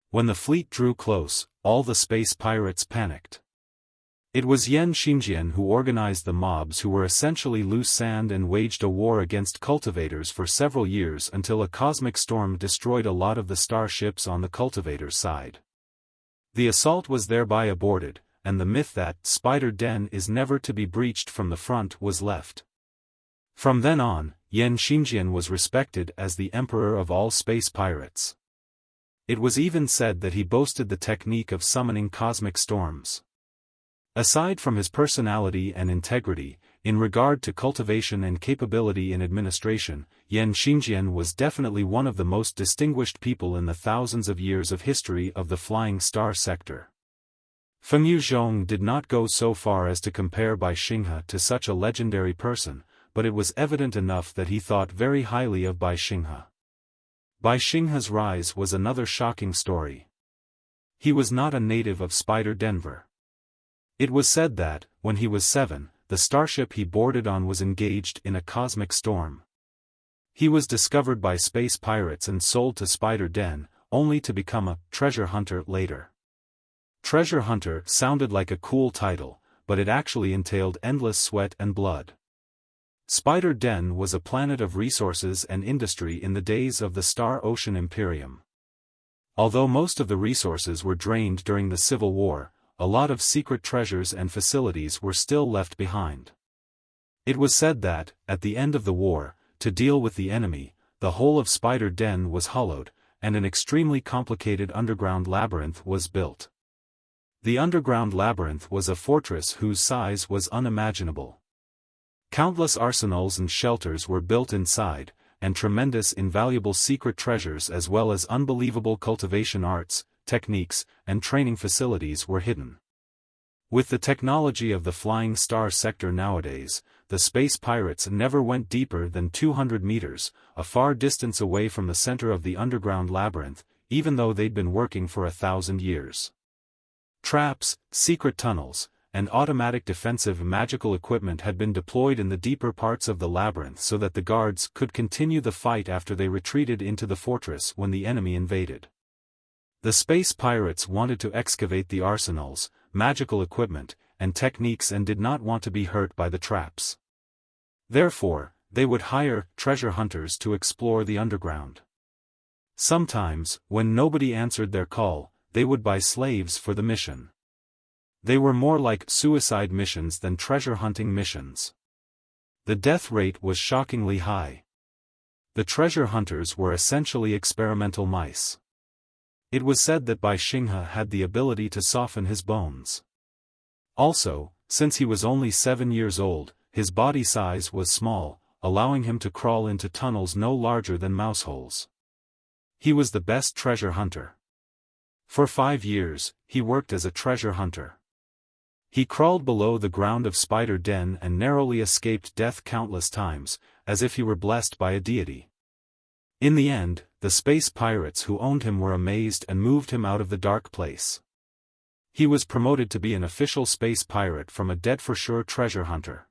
When the fleet drew close, all the space pirates panicked. It was Yan Xingjian who organized the mobs who were essentially loose sand and waged a war against cultivators for several years until a cosmic storm destroyed a lot of the starships on the cultivators' side. The assault was thereby aborted, and the myth that Spider Den is never to be breached from the front was left. From then on, Yan Xingjian was respected as the emperor of all space pirates. It was even said that he boasted the technique of summoning cosmic storms. Aside from his personality and integrity, in regard to cultivation and capability in administration, Yan Xingjian was definitely one of the most distinguished people in the thousands of years of history of the Flying Star sector. Fengyu Zhong did not go so far as to compare Bai Xinghe to such a legendary person, but it was evident enough that he thought very highly of Bai Xinghe. Bai Xinghe's rise was another shocking story. He was not a native of Spider Denver. It was said that, when he was 7, the starship he boarded on was engaged in a cosmic storm. He was discovered by space pirates and sold to Spider Den, only to become a treasure hunter later. Treasure hunter sounded like a cool title, but it actually entailed endless sweat and blood. Spider Den was a planet of resources and industry in the days of the Star Ocean Imperium. Although most of the resources were drained during the Civil War, a lot of secret treasures and facilities were still left behind. It was said that, at the end of the war, to deal with the enemy, the whole of Spider Den was hollowed, and an extremely complicated underground labyrinth was built. The underground labyrinth was a fortress whose size was unimaginable. Countless arsenals and shelters were built inside, and tremendous invaluable secret treasures as well as unbelievable cultivation arts, techniques, and training facilities were hidden. With the technology of the Flying Star sector nowadays, the space pirates never went deeper than 200 meters, a far distance away from the center of the underground labyrinth, even though they'd been working for 1,000 years. Traps, secret tunnels, and automatic defensive magical equipment had been deployed in the deeper parts of the labyrinth so that the guards could continue the fight after they retreated into the fortress when the enemy invaded. The space pirates wanted to excavate the arsenals, magical equipment, and techniques and did not want to be hurt by the traps. Therefore, they would hire treasure hunters to explore the underground. Sometimes, when nobody answered their call, they would buy slaves for the mission. They were more like suicide missions than treasure hunting missions. The death rate was shockingly high. The treasure hunters were essentially experimental mice. It was said that Xinghe had the ability to soften his bones. Also, since he was only 7 years old, his body size was small, allowing him to crawl into tunnels no larger than mouse holes. He was the best treasure hunter. For 5 years, he worked as a treasure hunter. He crawled below the ground of Spider Den and narrowly escaped death countless times, as if he were blessed by a deity. In the end, the space pirates who owned him were amazed and moved him out of the dark place. He was promoted to be an official space pirate from a dead-for-sure treasure hunter.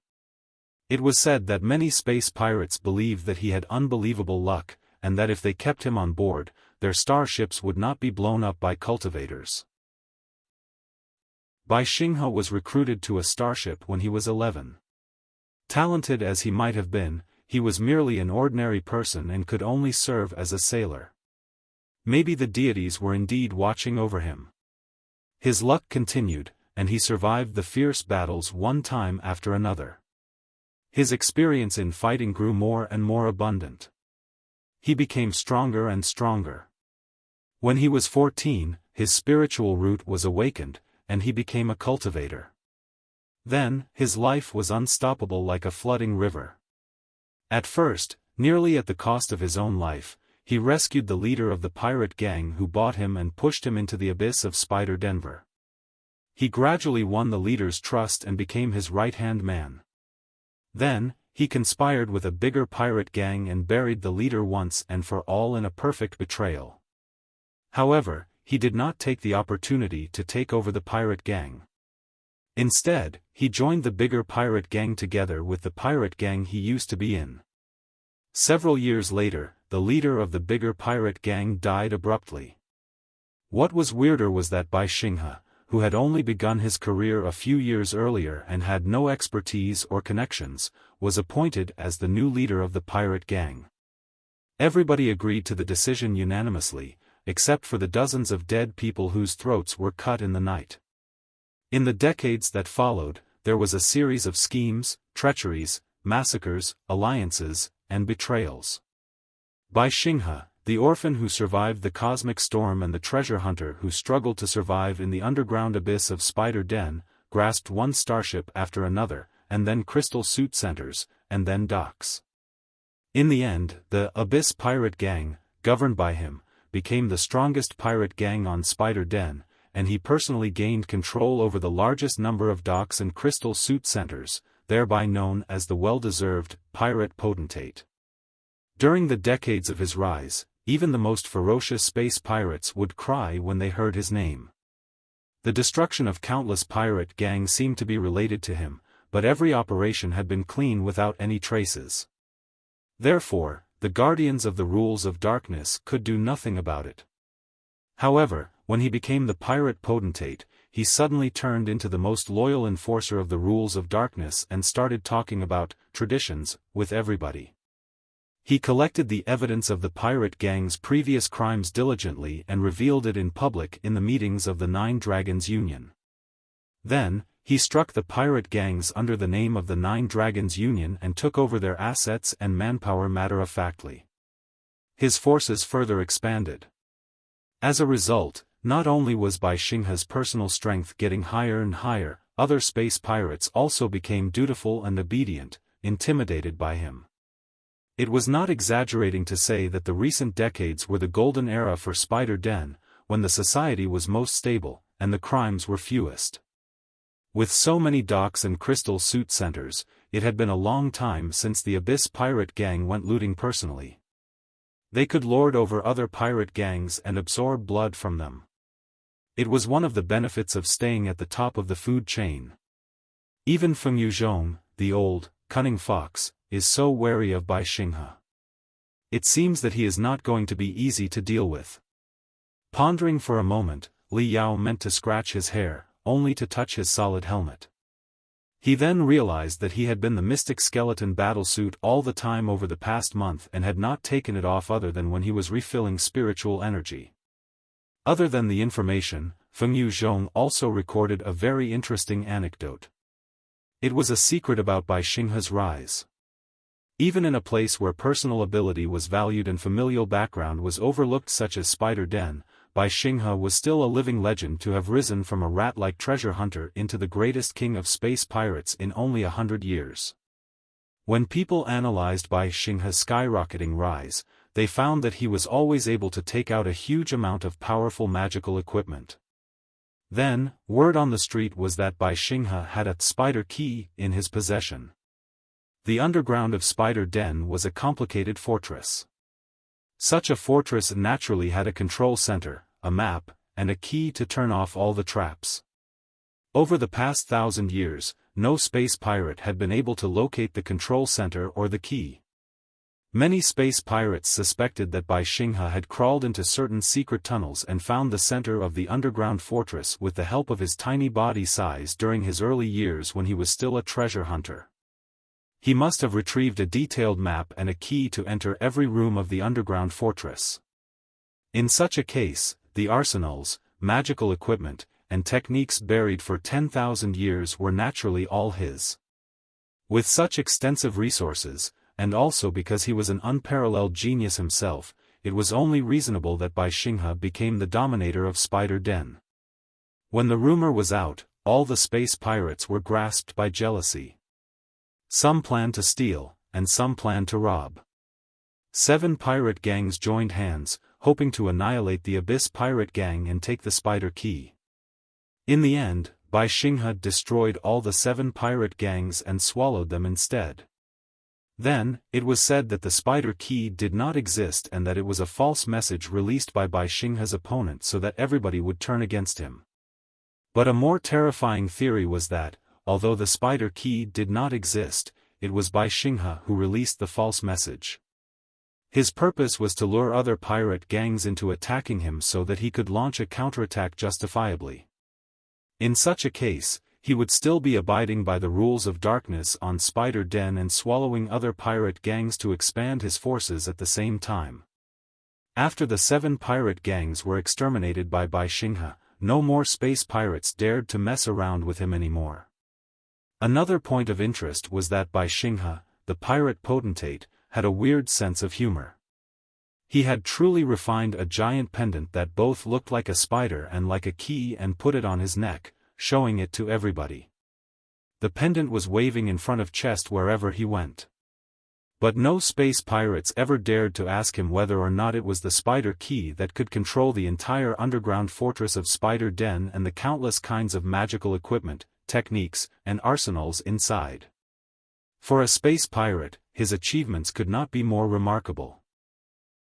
It was said that many space pirates believed that he had unbelievable luck, and that if they kept him on board, their starships would not be blown up by cultivators. Xinghe was recruited to a starship when he was 11. Talented as he might have been, he was merely an ordinary person and could only serve as a sailor. Maybe the deities were indeed watching over him. His luck continued, and he survived the fierce battles one time after another. His experience in fighting grew more and more abundant. He became stronger and stronger. When he was 14, his spiritual root was awakened, and he became a cultivator. Then, his life was unstoppable like a flooding river. At first, nearly at the cost of his own life, he rescued the leader of the pirate gang who bought him and pushed him into the abyss of Spider Denver. He gradually won the leader's trust and became his right-hand man. Then, he conspired with a bigger pirate gang and buried the leader once and for all in a perfect betrayal. However, he did not take the opportunity to take over the pirate gang. Instead, he joined the bigger pirate gang together with the pirate gang he used to be in. Several years later, the leader of the bigger pirate gang died abruptly. What was weirder was that Xinghe, who had only begun his career a few years earlier and had no expertise or connections, was appointed as the new leader of the pirate gang. Everybody agreed to the decision unanimously, except for the dozens of dead people whose throats were cut in the night. In the decades that followed, there was a series of schemes, treacheries, massacres, alliances, and betrayals. Xinghe, the orphan who survived the cosmic storm and the treasure hunter who struggled to survive in the underground abyss of Spider Den, grasped one starship after another, and then crystal suit centers, and then docks. In the end, the Abyss Pirate Gang, governed by him, became the strongest pirate gang on Spider Den, and he personally gained control over the largest number of docks and crystal suit centers, thereby known as the well-deserved pirate potentate. During the decades of his rise, even the most ferocious space pirates would cry when they heard his name. The destruction of countless pirate gangs seemed to be related to him, but every operation had been clean without any traces. Therefore, the guardians of the rules of darkness could do nothing about it. However, when he became the pirate potentate, he suddenly turned into the most loyal enforcer of the rules of darkness and started talking about traditions with everybody. He collected the evidence of the pirate gang's previous crimes diligently and revealed it in public in the meetings of the Nine Dragons Union. Then, he struck the pirate gangs under the name of the Nine Dragons Union and took over their assets and manpower matter-of-factly. His forces further expanded. As a result, not only was Xinghe's personal strength getting higher and higher, other space pirates also became dutiful and obedient, intimidated by him. It was not exaggerating to say that the recent decades were the golden era for Spider Den, when the society was most stable, and the crimes were fewest. With so many docks and crystal suit centers, it had been a long time since the Abyss pirate gang went looting personally. They could lord over other pirate gangs and absorb blood from them. It was one of the benefits of staying at the top of the food chain. Even Feng Yuzhong, the old, cunning fox, is so wary of Xinghe. It seems that he is not going to be easy to deal with. Pondering for a moment, Li Yao meant to scratch his hair, only to touch his solid helmet. He then realized that he had been the mystic skeleton battlesuit all the time over the past month and had not taken it off other than when he was refilling spiritual energy. Other than the information, Feng Yuzhong also recorded a very interesting anecdote. It was a secret about Xinghe's rise. Even in a place where personal ability was valued and familial background was overlooked such as Spider Den, Xinghe was still a living legend to have risen from a rat-like treasure hunter into the greatest king of space pirates in only 100 years. When people analyzed Xinghe's skyrocketing rise, they found that he was always able to take out a huge amount of powerful magical equipment. Then, word on the street was that Xinghe had a spider key in his possession. The underground of Spider Den was a complicated fortress. Such a fortress naturally had a control center, a map, and a key to turn off all the traps. Over the past 1,000 years, no space pirate had been able to locate the control center or the key. Many space pirates suspected that Xinghe had crawled into certain secret tunnels and found the center of the underground fortress with the help of his tiny body size during his early years when he was still a treasure hunter. He must have retrieved a detailed map and a key to enter every room of the underground fortress. In such a case, the arsenals, magical equipment, and techniques buried for 10,000 years were naturally all his. With such extensive resources, and also because he was an unparalleled genius himself, it was only reasonable that Xinghe became the dominator of Spider Den. When the rumor was out, all the space pirates were grasped by jealousy. Some planned to steal, and some planned to rob. 7 pirate gangs joined hands, hoping to annihilate the Abyss pirate gang and take the Spider Key. In the end, Xinghe destroyed all the 7 pirate gangs and swallowed them instead. Then, it was said that the Spider Key did not exist and that it was a false message released by Xinghe's opponent so that everybody would turn against him. But a more terrifying theory was that, although the Spider Key did not exist, it was Xinghe who released the false message. His purpose was to lure other pirate gangs into attacking him so that he could launch a counterattack justifiably. In such a case, he would still be abiding by the rules of darkness on Spider Den and swallowing other pirate gangs to expand his forces at the same time. After the 7 pirate gangs were exterminated by Xinghe, no more space pirates dared to mess around with him anymore. Another point of interest was that Xinghe, the pirate potentate, had a weird sense of humor. He had truly refined a giant pendant that both looked like a spider and like a key and put it on his neck, showing it to everybody. The pendant was waving in front of chest wherever he went. But no space pirates ever dared to ask him whether or not it was the Spider Key that could control the entire underground fortress of Spider Den and the countless kinds of magical equipment, techniques, and arsenals inside. For a space pirate, his achievements could not be more remarkable.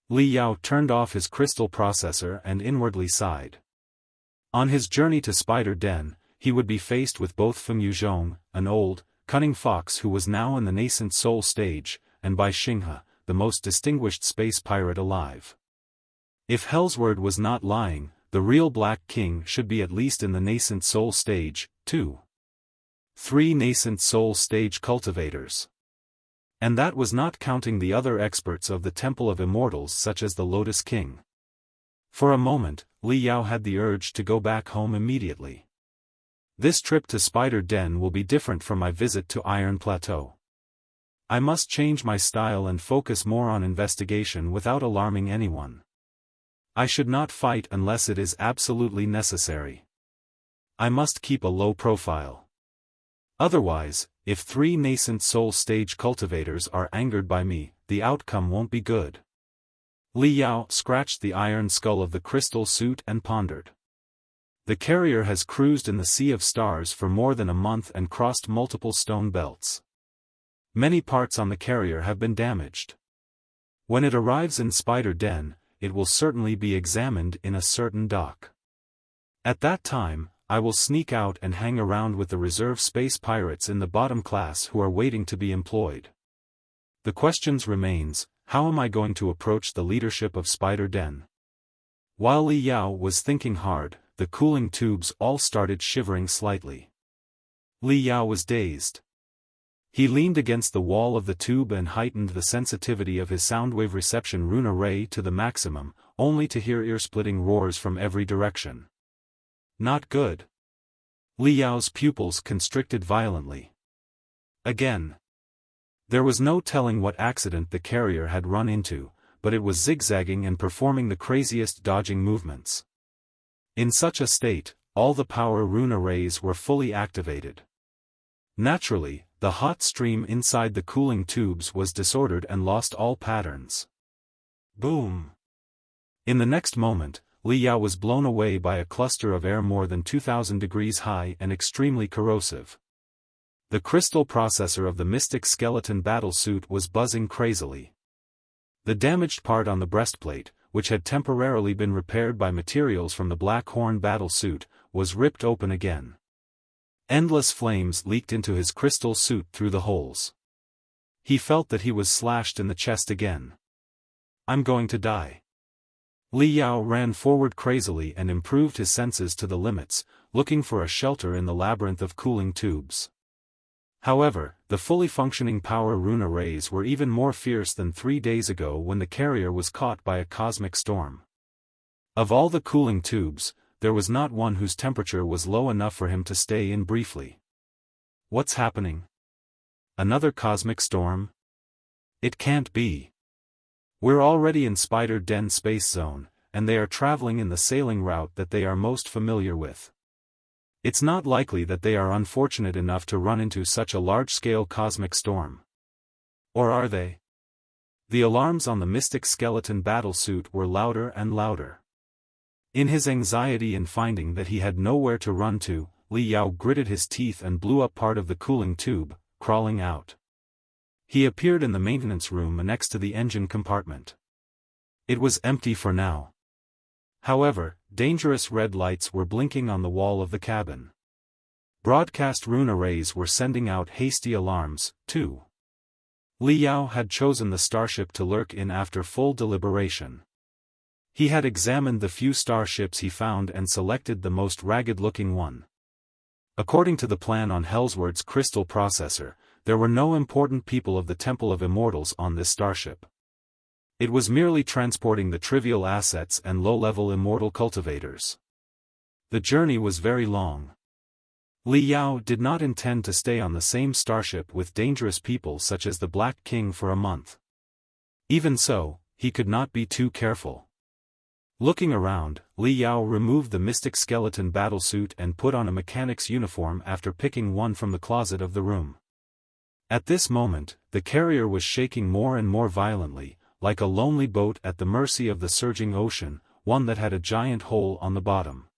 Li Yao turned off his crystal processor and inwardly sighed. On his journey to Spider Den, he would be faced with both Feng Yuzhong, an old, cunning fox who was now in the nascent soul stage, and Xinghe, the most distinguished space pirate alive. If Hellsword was not lying, the real Black King should be at least in the nascent soul stage, too. 3 nascent soul stage cultivators. And that was not counting the other experts of the Temple of Immortals such as the Lotus King. For a moment, Li Yao had the urge to go back home immediately. This trip to Spider Den will be different from my visit to Iron Plateau. I must change my style and focus more on investigation without alarming anyone. I should not fight unless it is absolutely necessary. I must keep a low profile. Otherwise, if 3 nascent soul stage cultivators are angered by me, the outcome won't be good. Li Yao scratched the iron skull of the crystal suit and pondered. The carrier has cruised in the Sea of Stars for more than a month and crossed multiple stone belts. Many parts on the carrier have been damaged. When it arrives in Spider Den, it will certainly be examined in a certain dock. At that time, I will sneak out and hang around with the reserve space pirates in the bottom class who are waiting to be employed. The question remains, how am I going to approach the leadership of Spider Den? While Li Yao was thinking hard, the cooling tubes all started shivering slightly. Li Yao was dazed. He leaned against the wall of the tube and heightened the sensitivity of his soundwave reception rune array to the maximum, only to hear ear-splitting roars from every direction. Not good. Li Yao's pupils constricted violently. Again. There was no telling what accident the carrier had run into, but it was zigzagging and performing the craziest dodging movements. In such a state, all the power rune arrays were fully activated. Naturally, the hot stream inside the cooling tubes was disordered and lost all patterns. Boom! In the next moment, Li Yao was blown away by a cluster of air more than 2,000 degrees high and extremely corrosive. The crystal processor of the Mystic Skeleton battlesuit was buzzing crazily. The damaged part on the breastplate, which had temporarily been repaired by materials from the Black Horn battlesuit, was ripped open again. Endless flames leaked into his crystal suit through the holes. He felt that he was slashed in the chest again. I'm going to die. Li Yao ran forward crazily and improved his senses to the limits, looking for a shelter in the labyrinth of cooling tubes. However, the fully functioning power rune arrays were even more fierce than 3 days ago when the carrier was caught by a cosmic storm. Of all the cooling tubes, there was not one whose temperature was low enough for him to stay in briefly. What's happening? Another cosmic storm? It can't be. We're already in Spider Den space zone, and they are traveling in the sailing route that they are most familiar with. It's not likely that they are unfortunate enough to run into such a large-scale cosmic storm. Or are they? The alarms on the Mystic Skeleton battlesuit were louder and louder. In his anxiety in finding that he had nowhere to run to, Li Yao gritted his teeth and blew up part of the cooling tube, crawling out. He appeared in the maintenance room next to the engine compartment. It was empty for now. However, dangerous red lights were blinking on the wall of the cabin. Broadcast rune arrays were sending out hasty alarms, too. Li Yao had chosen the starship to lurk in after full deliberation. He had examined the few starships he found and selected the most ragged-looking one. According to the plan on Hellsword's crystal processor, there were no important people of the Temple of Immortals on this starship. It was merely transporting the trivial assets and low-level immortal cultivators. The journey was very long. Li Yao did not intend to stay on the same starship with dangerous people such as the Black King for a month. Even so, he could not be too careful. Looking around, Li Yao removed the Mystic Skeleton battlesuit and put on a mechanic's uniform after picking one from the closet of the room. At this moment, the carrier was shaking more and more violently, like a lonely boat at the mercy of the surging ocean, one that had a giant hole on the bottom.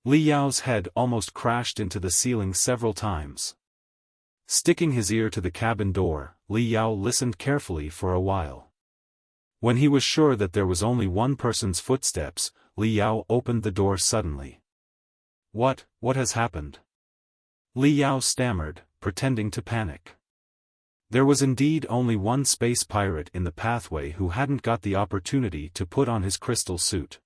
Li Yao's head almost crashed into the ceiling several times. Sticking his ear to the cabin door, Li Yao listened carefully for a while. When he was sure that there was only one person's footsteps, Li Yao opened the door suddenly. What has happened? Li Yao stammered, pretending to panic. There was indeed only one space pirate in the pathway who hadn't got the opportunity to put on his crystal suit.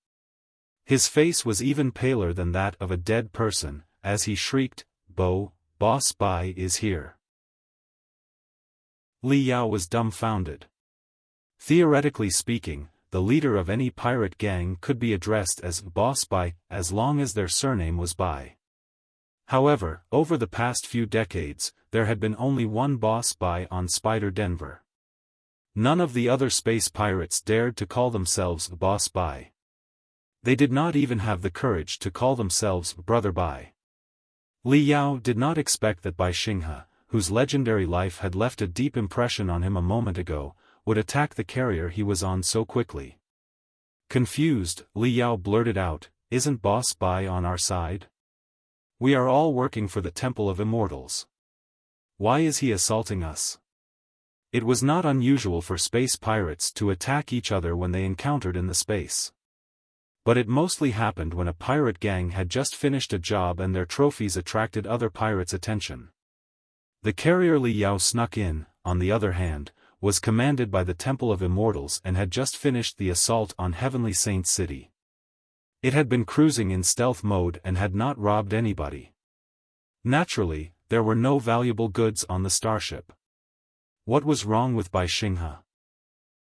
His face was even paler than that of a dead person, as he shrieked, Boss Bai is here. Li Yao was dumbfounded. Theoretically speaking, the leader of any pirate gang could be addressed as Boss Bai, as long as their surname was Bai. However, over the past few decades, there had been only one boss spy on Spider Denver. None of the other space pirates dared to call themselves Boss Spy. They did not even have the courage to call themselves Brother Bai. Li Yao did not expect that Bai Xinghe, whose legendary life had left a deep impression on him a moment ago, would attack the carrier he was on so quickly. Confused, Li Yao blurted out, "Isn't Boss Bai on our side? We are all working for the Temple of Immortals. Why is he assaulting us?" It was not unusual for space pirates to attack each other when they encountered in the space. But it mostly happened when a pirate gang had just finished a job and their trophies attracted other pirates' attention. The carrier Li Yao snuck in, on the other hand, was commanded by the Temple of Immortals and had just finished the assault on Heavenly Saint City. It had been cruising in stealth mode and had not robbed anybody. Naturally, there were no valuable goods on the starship. What was wrong with Bai Xinghe?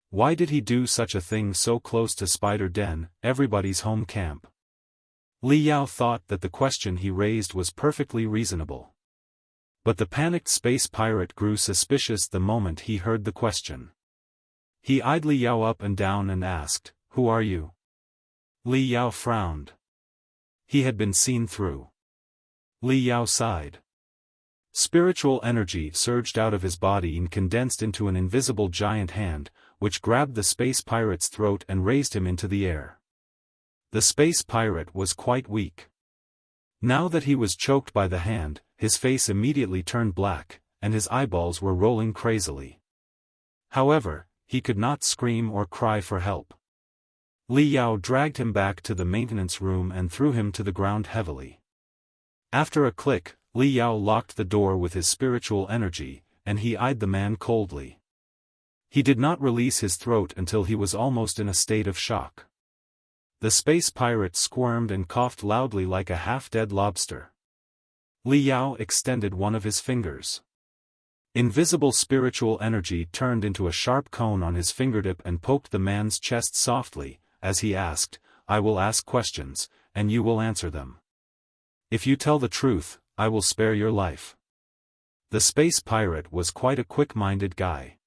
Why did he do such a thing so close to Spider Den, everybody's home camp? Li Yao thought that the question he raised was perfectly reasonable. But the panicked space pirate grew suspicious the moment he heard the question. He eyed Li Yao up and down and asked, "Who are you?" Li Yao frowned. He had been seen through. Li Yao sighed. Spiritual energy surged out of his body and condensed into an invisible giant hand, which grabbed the space pirate's throat and raised him into the air. The space pirate was quite weak. Now that he was choked by the hand, his face immediately turned black, and his eyeballs were rolling crazily. However, he could not scream or cry for help. Li Yao dragged him back to the maintenance room and threw him to the ground heavily. After a click, Li Yao locked the door with his spiritual energy, and he eyed the man coldly. He did not release his throat until he was almost in a state of shock. The space pirate squirmed and coughed loudly like a half-dead lobster. Li Yao extended one of his fingers. Invisible spiritual energy turned into a sharp cone on his fingertip and poked the man's chest softly, as he asked, "I will ask questions, and you will answer them. If you tell the truth, I will spare your life." The space pirate was quite a quick-minded guy.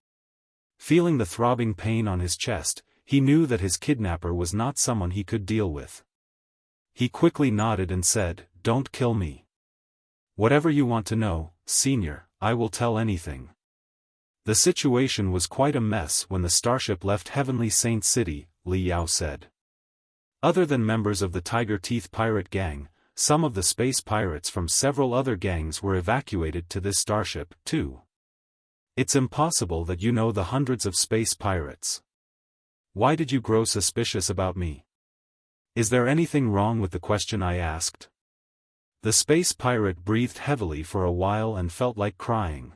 Feeling the throbbing pain on his chest, he knew that his kidnapper was not someone he could deal with. He quickly nodded and said, "Don't kill me. Whatever you want to know, Senior, I will tell anything." The situation was quite a mess when the starship left Heavenly Saint City, Li Yao said. Other than members of the Tiger Teeth pirate gang, some of the space pirates from several other gangs were evacuated to this starship, too. It's impossible that you know the hundreds of space pirates. Why did you grow suspicious about me? Is there anything wrong with the question I asked? The space pirate breathed heavily for a while and felt like crying.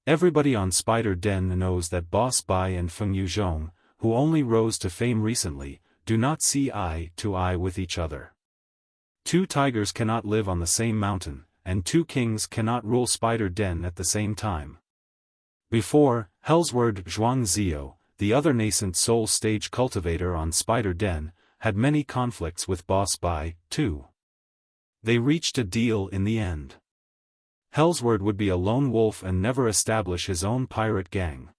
Everybody on Spider Den knows that Boss Bai and Feng Yuzhong, who only rose to fame recently, do not see eye to eye with each other. Two tigers cannot live on the same mountain, and two kings cannot rule Spider Den at the same time. Before, Hellsword Zhuangzio, the other nascent soul stage cultivator on Spider Den, had many conflicts with Boss Bai, too. They reached a deal in the end. Hellsword would be a lone wolf and never establish his own pirate gang.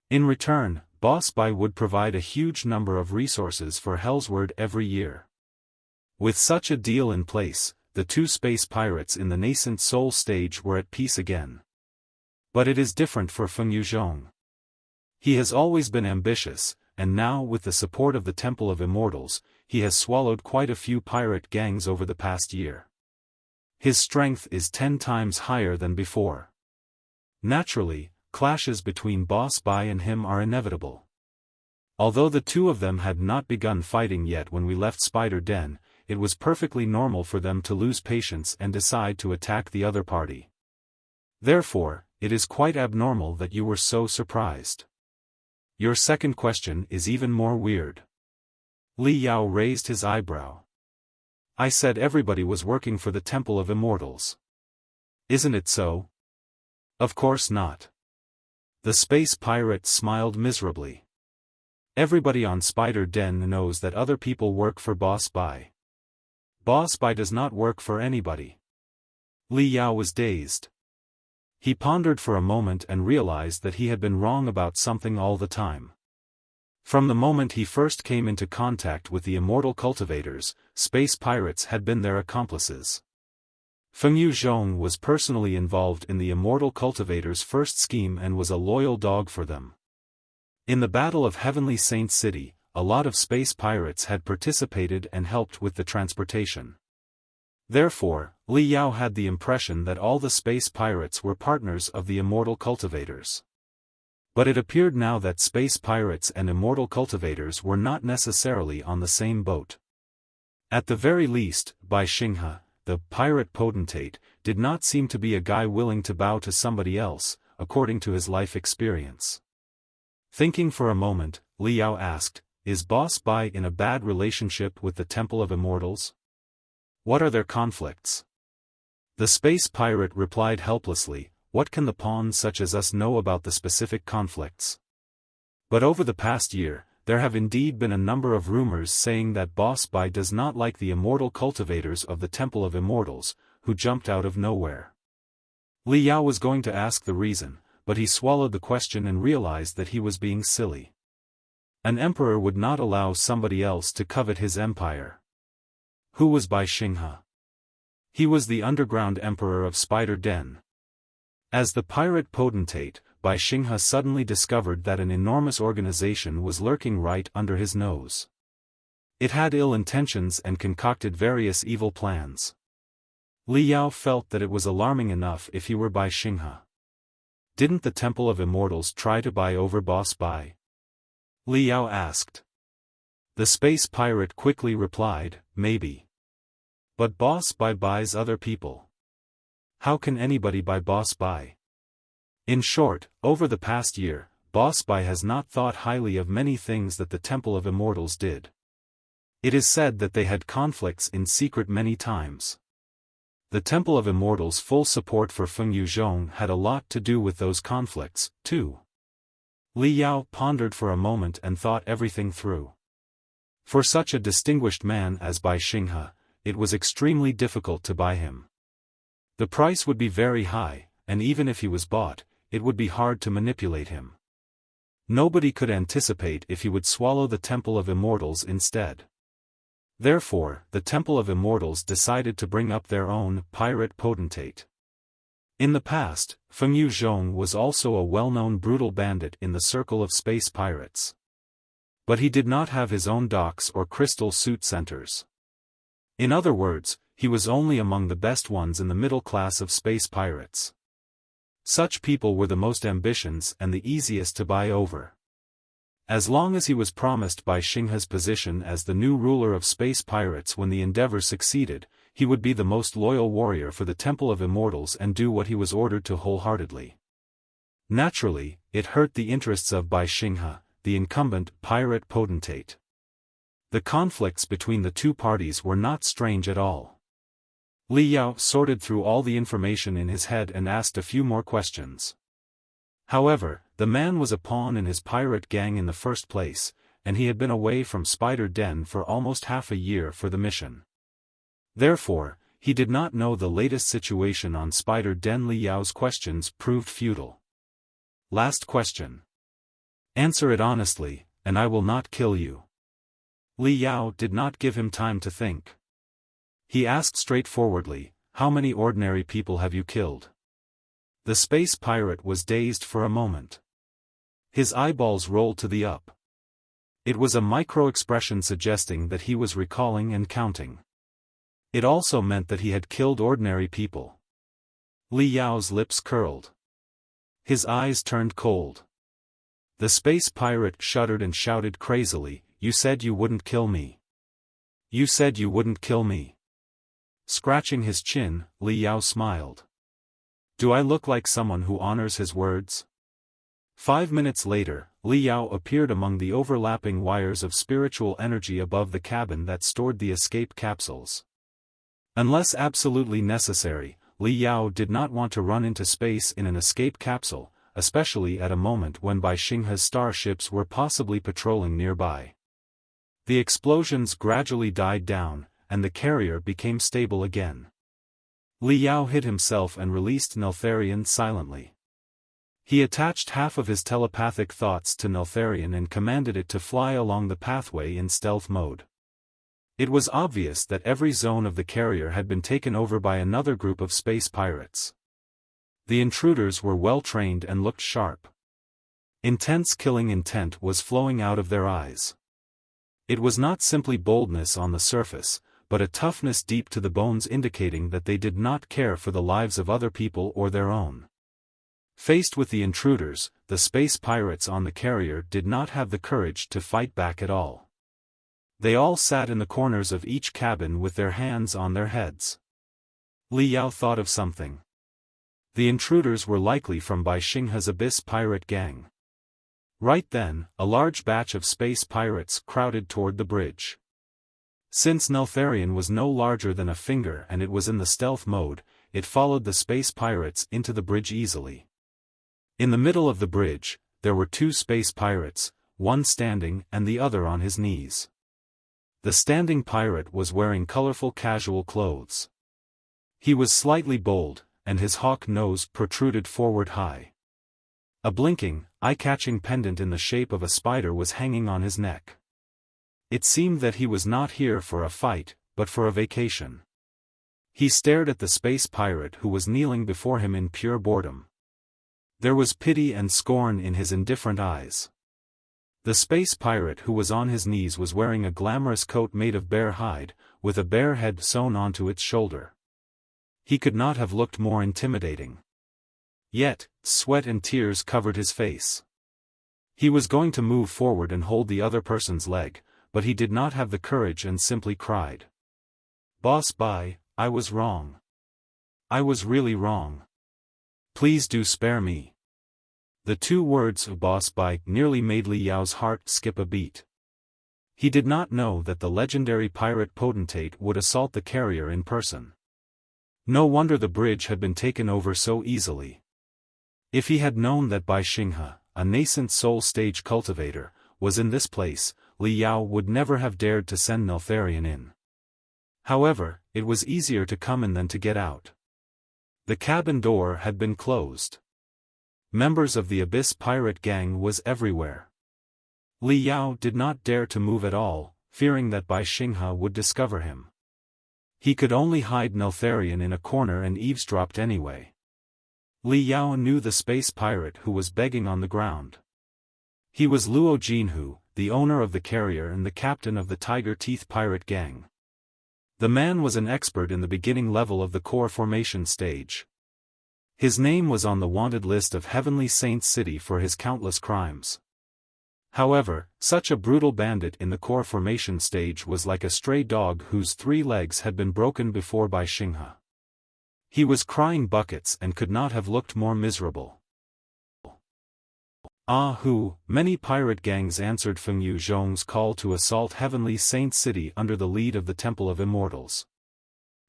In return, Boss Bai would provide a huge number of resources for Hellsword every year. With such a deal in place, the two space pirates in the nascent soul stage were at peace again. But it is different for Feng Yuzhong. He has always been ambitious, and now with the support of the Temple of Immortals, he has swallowed quite a few pirate gangs over the past year. His strength is 10 times higher than before. Naturally, clashes between Boss Bai and him are inevitable. Although the two of them had not begun fighting yet when we left Spider Den, it was perfectly normal for them to lose patience and decide to attack the other party. Therefore, it is quite abnormal that you were so surprised. Your second question is even more weird. Li Yao raised his eyebrow. I said everybody was working for the Temple of Immortals. Isn't it so? Of course not. The space pirate smiled miserably. Everybody on Spider Den knows that other people work for Boss Bai. Boss Bai does not work for anybody. Li Yao was dazed. He pondered for a moment and realized that he had been wrong about something all the time. From the moment he first came into contact with the immortal cultivators, space pirates had been their accomplices. Feng Yuzhong was personally involved in the immortal cultivators' first scheme and was a loyal dog for them. In the Battle of Heavenly Saint City, a lot of space pirates had participated and helped with the transportation. Therefore, Li Yao had the impression that all the space pirates were partners of the immortal cultivators. But it appeared now that space pirates and immortal cultivators were not necessarily on the same boat. At the very least, Bai Xinghe, the pirate potentate, did not seem to be a guy willing to bow to somebody else, according to his life experience. Thinking for a moment, Li Yao asked, "Is Boss Bai in a bad relationship with the Temple of Immortals? What are their conflicts?" The space pirate replied helplessly, "What can the pawns such as us know about the specific conflicts? But over the past year, there have indeed been a number of rumors saying that Boss Bai does not like the immortal cultivators of the Temple of Immortals, who jumped out of nowhere." Li Yao was going to ask the reason, but he swallowed the question and realized that he was being silly. An emperor would not allow somebody else to covet his empire. Who was Bai Xinghe? He was the underground emperor of Spider Den. As the pirate potentate, Bai Xinghe suddenly discovered that an enormous organization was lurking right under his nose. It had ill intentions and concocted various evil plans. Li Yao felt that it was alarming enough if he were Bai Xinghe. Didn't the Temple of Immortals try to buy over Boss Bai? Li Yao asked. The space pirate quickly replied, "Maybe. But Boss Bai buys other people. How can anybody buy Boss Bai?" In short, over the past year, Boss Bai has not thought highly of many things that the Temple of Immortals did. It is said that they had conflicts in secret many times. The Temple of Immortals' full support for Feng Yuzhong had a lot to do with those conflicts, too. Li Yao pondered for a moment and thought everything through. For such a distinguished man as Bai Xinghe, it was extremely difficult to buy him. The price would be very high, and even if he was bought, it would be hard to manipulate him. Nobody could anticipate if he would swallow the Temple of Immortals instead. Therefore, the Temple of Immortals decided to bring up their own pirate potentate. In the past, Feng Yuzhong was also a well-known brutal bandit in the circle of space pirates. But he did not have his own docks or crystal suit centers. In other words, he was only among the best ones in the middle class of space pirates. Such people were the most ambitious and the easiest to buy over. As long as he was promised Bai Xinghe's position as the new ruler of space pirates when the endeavor succeeded, he would be the most loyal warrior for the Temple of Immortals and do what he was ordered to wholeheartedly. Naturally, it hurt the interests of Bai Xinghe, the incumbent pirate potentate. The conflicts between the two parties were not strange at all. Li Yao sorted through all the information in his head and asked a few more questions. However, the man was a pawn in his pirate gang in the first place, and he had been away from Spider Den for almost half a year for the mission. Therefore, he did not know the latest situation on Spider Den. Li Yao's questions proved futile. Last question. Answer it honestly, and I will not kill you. Li Yao did not give him time to think. He asked straightforwardly, "How many ordinary people have you killed?" The space pirate was dazed for a moment. His eyeballs rolled to the up. It was a micro-expression suggesting that he was recalling and counting. It also meant that he had killed ordinary people. Li Yao's lips curled. His eyes turned cold. The space pirate shuddered and shouted crazily, "You said you wouldn't kill me. You said you wouldn't kill me." Scratching his chin, Li Yao smiled. "Do I look like someone who honors his words?" 5 minutes later, Li Yao appeared among the overlapping wires of spiritual energy above the cabin that stored the escape capsules. Unless absolutely necessary, Li Yao did not want to run into space in an escape capsule, especially at a moment when Bai Xinghe's starships were possibly patrolling nearby. The explosions gradually died down, and the carrier became stable again. Li Yao hid himself and released Neltharion silently. He attached half of his telepathic thoughts to Neltharion and commanded it to fly along the pathway in stealth mode. It was obvious that every zone of the carrier had been taken over by another group of space pirates. The intruders were well trained and looked sharp. Intense killing intent was flowing out of their eyes. It was not simply boldness on the surface, but a toughness deep to the bones indicating that they did not care for the lives of other people or their own. Faced with the intruders, the space pirates on the carrier did not have the courage to fight back at all. They all sat in the corners of each cabin with their hands on their heads. Li Yao thought of something. The intruders were likely from Xinghe's Abyss pirate gang. Right then, a large batch of space pirates crowded toward the bridge. Since Neltharion was no larger than a finger and it was in the stealth mode, it followed the space pirates into the bridge easily. In the middle of the bridge, there were two space pirates, one standing and the other on his knees. The standing pirate was wearing colorful casual clothes. He was slightly bald, and his hawk nose protruded forward high. A blinking, eye-catching pendant in the shape of a spider was hanging on his neck. It seemed that he was not here for a fight, but for a vacation. He stared at the space pirate who was kneeling before him in pure boredom. There was pity and scorn in his indifferent eyes. The space pirate who was on his knees was wearing a glamorous coat made of bear hide, with a bear head sewn onto its shoulder. He could not have looked more intimidating. Yet, sweat and tears covered his face. He was going to move forward and hold the other person's leg, but he did not have the courage and simply cried. "Boss Bai, I was wrong. I was really wrong. Please do spare me." The two words of Boss Bai nearly made Li Yao's heart skip a beat. He did not know that the legendary pirate potentate would assault the carrier in person. No wonder the bridge had been taken over so easily. If he had known that Xinghe, a nascent soul stage cultivator, was in this place, Li Yao would never have dared to send Neltharion in. However, it was easier to come in than to get out. The cabin door had been closed. Members of the Abyss pirate gang was everywhere. Li Yao did not dare to move at all, fearing that Xinghe would discover him. He could only hide Neltharion in a corner and eavesdropped anyway. Li Yao knew the space pirate who was begging on the ground. He was Luo Jinhu, the owner of the carrier and the captain of the Tiger Teeth pirate gang. The man was an expert in the beginning level of the core formation stage. His name was on the wanted list of Heavenly Saints City for his countless crimes. However, such a brutal bandit in the core formation stage was like a stray dog whose 3 legs had been broken before by Xinghe. He was crying buckets and could not have looked more miserable. Many pirate gangs answered Fengyu Zhong's call to assault Heavenly Saints City under the lead of the Temple of Immortals.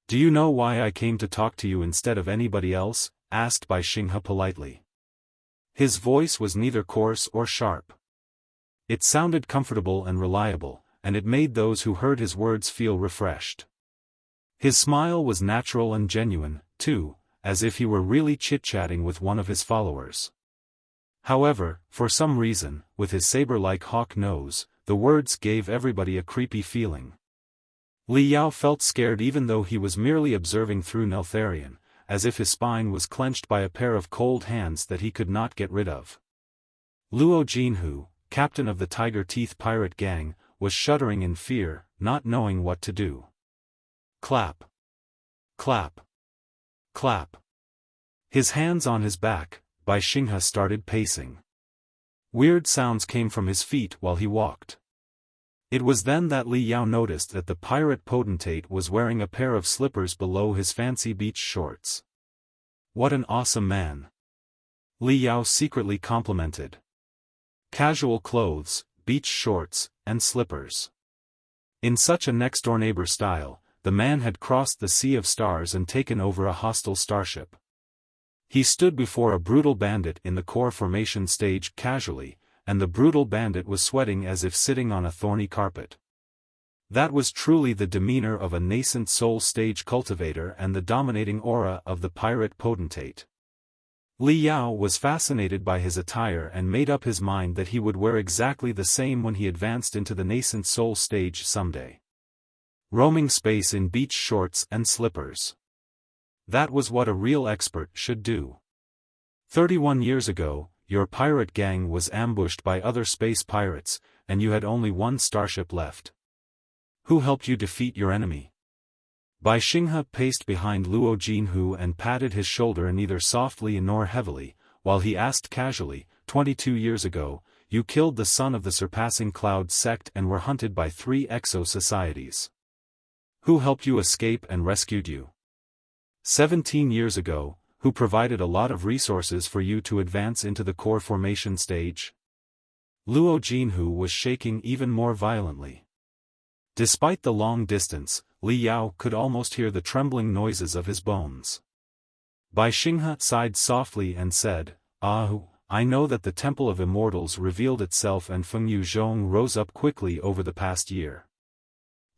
"Do you know why I came to talk to you instead of anybody else?" asked Xinghe politely. His voice was neither coarse or sharp. It sounded comfortable and reliable, and it made those who heard his words feel refreshed. His smile was natural and genuine, too, as if he were really chit-chatting with one of his followers. However, for some reason, with his saber-like hawk nose, the words gave everybody a creepy feeling. Li Yao felt scared even though he was merely observing through Neltharion, as if his spine was clenched by a pair of cold hands that he could not get rid of. Luo Jinhu, captain of the Tiger Teeth pirate gang, was shuddering in fear, not knowing what to do. Clap. Clap. Clap. His hands on his back, Xinghe started pacing. Weird sounds came from his feet while he walked. It was then that Li Yao noticed that the pirate potentate was wearing a pair of slippers below his fancy beach shorts. What an awesome man! Li Yao secretly complimented. Casual clothes, beach shorts, and slippers. In such a next-door neighbor style, the man had crossed the sea of stars and taken over a hostile starship. He stood before a brutal bandit in the core formation stage casually, and the brutal bandit was sweating as if sitting on a thorny carpet. That was truly the demeanor of a nascent soul stage cultivator and the dominating aura of the pirate potentate. Li Yao was fascinated by his attire and made up his mind that he would wear exactly the same when he advanced into the nascent soul stage someday. Roaming space in beach shorts and slippers. That was what a real expert should do. 31 years ago, your pirate gang was ambushed by other space pirates, and you had only one starship left. Who helped you defeat your enemy? Bai Xinghe paced behind Luo Jinhu and patted his shoulder neither softly nor heavily, while he asked casually, 22 years ago, you killed the son of the surpassing cloud sect and were hunted by 3 exo-societies. Who helped you escape and rescued you? 17 years ago, who provided a lot of resources for you to advance into the core formation stage? Luo Jinhu was shaking even more violently. Despite the long distance, Li Yao could almost hear the trembling noises of his bones. Bai Xinghe sighed softly and said, I know that the Temple of Immortals revealed itself and Feng Yuzhong rose up quickly over the past year.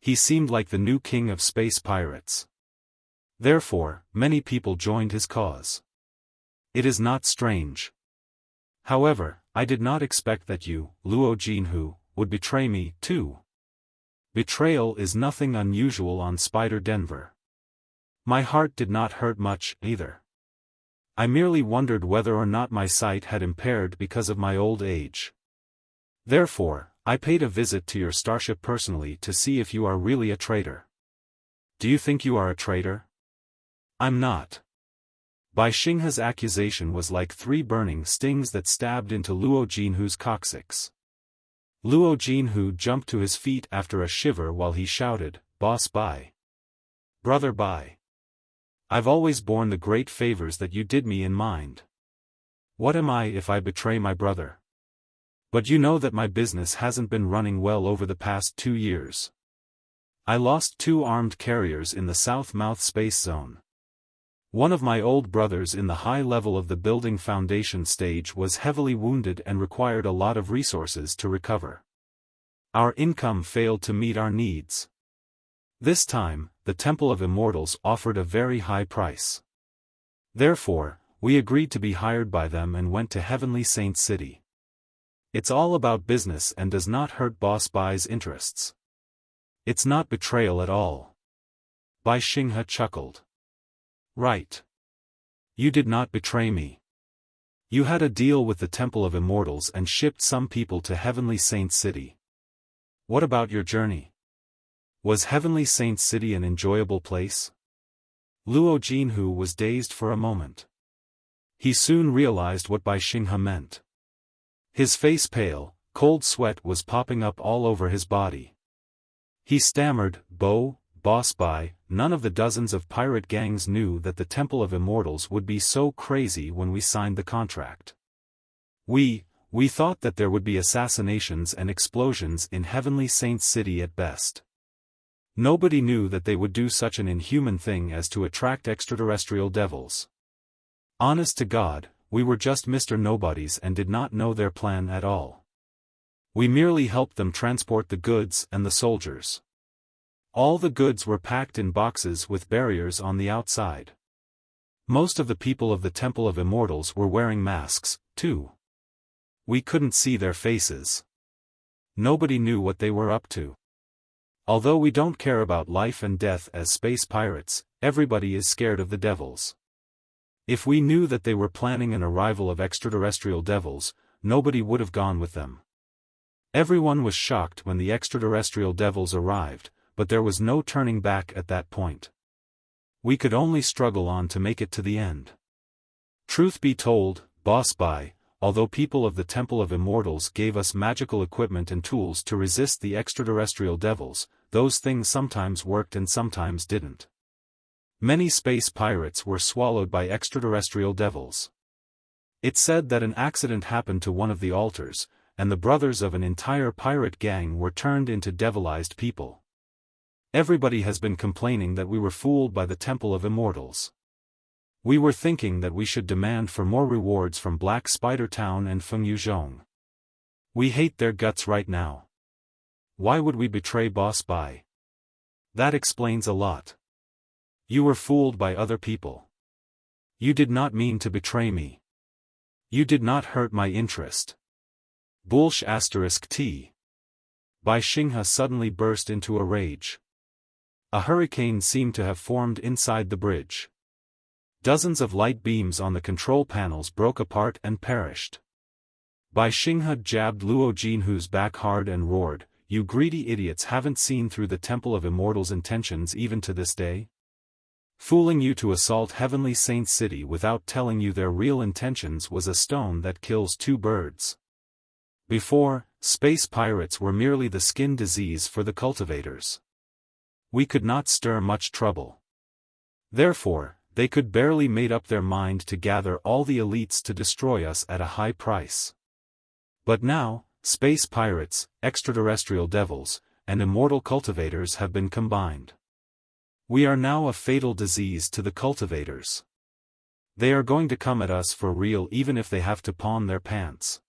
He seemed like the new king of space pirates. Therefore, many people joined his cause. It is not strange. However, I did not expect that you, Luo Jinhu, would betray me, too. Betrayal is nothing unusual on Spider Denver. My heart did not hurt much, either. I merely wondered whether or not my sight had impaired because of my old age. Therefore, I paid a visit to your starship personally to see if you are really a traitor. Do you think you are a traitor? I'm not. Bai Xinghe's accusation was like 3 burning stings that stabbed into Luo Jinhu's coccyx. Luo Jinhu jumped to his feet after a shiver while he shouted, Boss Bai. Brother Bai. I've always borne the great favors that you did me in mind. What am I if I betray my brother? But you know that my business hasn't been running well over the past 2 years. I lost 2 armed carriers in the South Mouth Space Zone. One of my old brothers in the high level of the building foundation stage was heavily wounded and required a lot of resources to recover. Our income failed to meet our needs. This time, the Temple of Immortals offered a very high price. Therefore, we agreed to be hired by them and went to Heavenly Saint City. It's all about business and does not hurt Boss Bai's interests. It's not betrayal at all. Bai Xinghe chuckled. Right. You did not betray me. You had a deal with the Temple of Immortals and shipped some people to Heavenly Saint City. What about your journey? Was Heavenly Saint City an enjoyable place? Luo Jinhu was dazed for a moment. He soon realized what Bai Xinghe meant. His face pale, cold sweat was popping up all over his body. He stammered, Boss Bai, none of the dozens of pirate gangs knew that the Temple of Immortals would be so crazy when we signed the contract. We thought that there would be assassinations and explosions in Heavenly Saint City at best. Nobody knew that they would do such an inhuman thing as to attract extraterrestrial devils. Honest to God, we were just Mr. Nobodies and did not know their plan at all. We merely helped them transport the goods and the soldiers. All the goods were packed in boxes with barriers on the outside. Most of the people of the Temple of Immortals were wearing masks, too. We couldn't see their faces. Nobody knew what they were up to. Although we don't care about life and death as space pirates, everybody is scared of the devils. If we knew that they were planning an arrival of extraterrestrial devils, nobody would have gone with them. Everyone was shocked when the extraterrestrial devils arrived, but there was no turning back at that point. We could only struggle on to make it to the end. Truth be told, Boss Bai, although people of the Temple of Immortals gave us magical equipment and tools to resist the extraterrestrial devils, those things sometimes worked and sometimes didn't. Many space pirates were swallowed by extraterrestrial devils. It's said that an accident happened to one of the altars, and the brothers of an entire pirate gang were turned into devilized people. Everybody has been complaining that we were fooled by the Temple of Immortals. We were thinking that we should demand for more rewards from Black Spider Town and Feng Yuzhong. We hate their guts right now. Why would we betray Boss Bai? That explains a lot. You were fooled by other people. You did not mean to betray me. You did not hurt my interest. Bullsh *T. Bai Xinghe suddenly burst into a rage. A hurricane seemed to have formed inside the bridge. Dozens of light beams on the control panels broke apart and perished. Bai Xinghe jabbed Luo Jinhu's back hard and roared, "You greedy idiots haven't seen through the Temple of Immortals' intentions even to this day? Fooling you to assault Heavenly Saint City without telling you their real intentions was a stone that kills two birds." Before, space pirates were merely the skin disease for the cultivators. We could not stir much trouble. Therefore, they could barely made up their mind to gather all the elites to destroy us at a high price. But now, space pirates, extraterrestrial devils, and immortal cultivators have been combined. We are now a fatal disease to the cultivators. They are going to come at us for real even if they have to pawn their pants.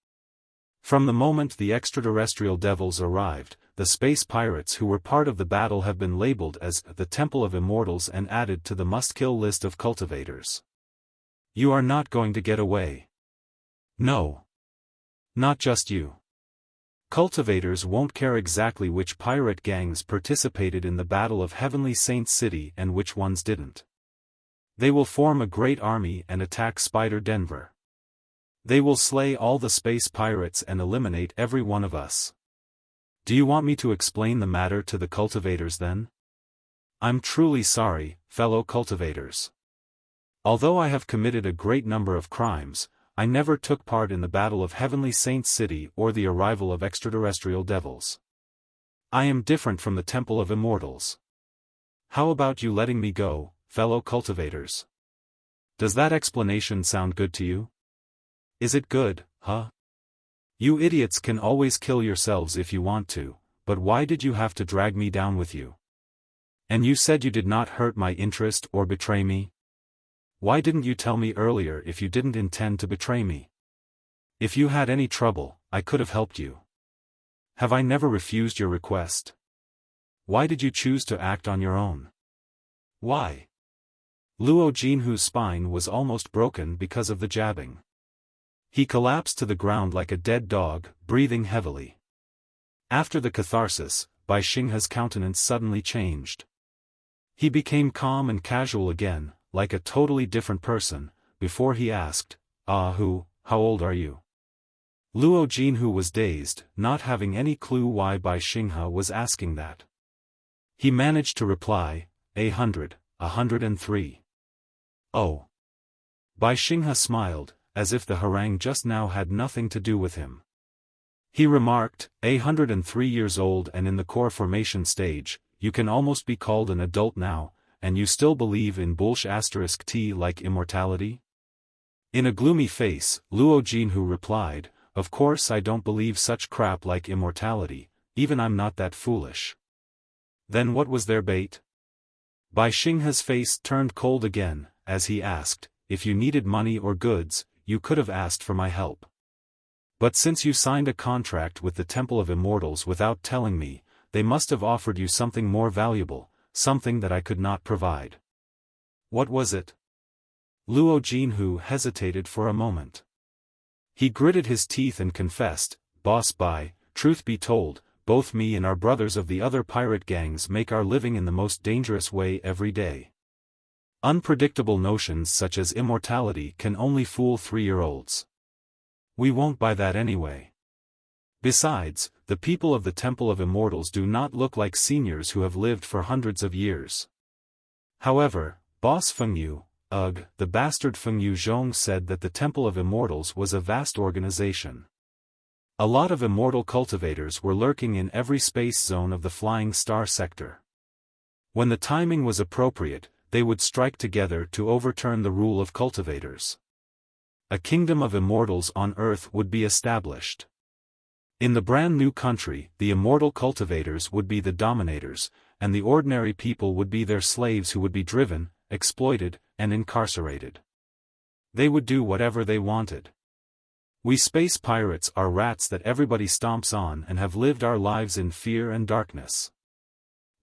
From the moment the extraterrestrial devils arrived, the space pirates who were part of the battle have been labeled as the Temple of Immortals and added to the must-kill list of cultivators. You are not going to get away. No. Not just you. Cultivators won't care exactly which pirate gangs participated in the Battle of Heavenly Saint City and which ones didn't. They will form a great army and attack Spider Denver. They will slay all the space pirates and eliminate every one of us. Do you want me to explain the matter to the cultivators then? I'm truly sorry, fellow cultivators. Although I have committed a great number of crimes, I never took part in the Battle of Heavenly Saint City or the arrival of extraterrestrial devils. I am different from the Temple of Immortals. How about you letting me go, fellow cultivators? Does that explanation sound good to you? Is it good, huh? You idiots can always kill yourselves if you want to, but why did you have to drag me down with you? And you said you did not hurt my interest or betray me? Why didn't you tell me earlier if you didn't intend to betray me? If you had any trouble, I could have helped you. Have I never refused your request? Why did you choose to act on your own? Why? Luo Jinhu's spine was almost broken because of the jabbing. He collapsed to the ground like a dead dog, breathing heavily. After the catharsis, Bai Xinghe's countenance suddenly changed. He became calm and casual again, like a totally different person, before he asked, how old are you? Luo Jinhu was dazed, not having any clue why Bai Xinghe was asking that. He managed to reply, 103. Oh. Bai Xinghe smiled, as if the harangue just now had nothing to do with him. He remarked, 103 years old and in the core formation stage, you can almost be called an adult now, and you still believe in Bullsh *T like immortality? In a gloomy face, Luo Jinhu replied, of course I don't believe such crap like immortality, even I'm not that foolish. Then what was their bait? Bai Xinghe's face turned cold again, as he asked, if you needed money or goods, you could have asked for my help. But since you signed a contract with the Temple of Immortals without telling me, they must have offered you something more valuable, something that I could not provide. What was it? Luo Jinhu hesitated for a moment. He gritted his teeth and confessed, Boss Bai, truth be told, both me and our brothers of the other pirate gangs make our living in the most dangerous way every day. Unpredictable notions such as immortality can only fool 3-year-olds. We won't buy that anyway. Besides, the people of the Temple of Immortals do not look like seniors who have lived for hundreds of years. However, Boss Fengyu, the bastard Fengyu Zhong said that the Temple of Immortals was a vast organization. A lot of immortal cultivators were lurking in every space zone of the Flying Star sector. When the timing was appropriate, they would strike together to overturn the rule of cultivators. A kingdom of immortals on Earth would be established. In the brand new country, the immortal cultivators would be the dominators, and the ordinary people would be their slaves who would be driven, exploited, and incarcerated. They would do whatever they wanted. We space pirates are rats that everybody stomps on and have lived our lives in fear and darkness.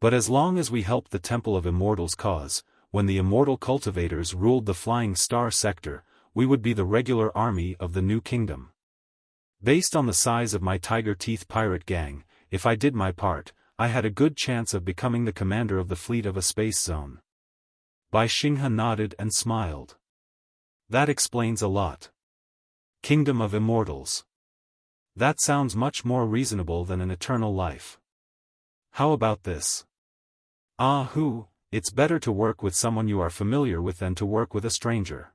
But as long as we help the Temple of Immortals cause, when the immortal cultivators ruled the Flying Star sector, we would be the regular army of the new kingdom. Based on the size of my Tiger Teeth pirate gang, if I did my part, I had a good chance of becoming the commander of the fleet of a space zone. Xinghe nodded and smiled. That explains a lot. Kingdom of Immortals. That sounds much more reasonable than an eternal life. How about this? It's better to work with someone you are familiar with than to work with a stranger.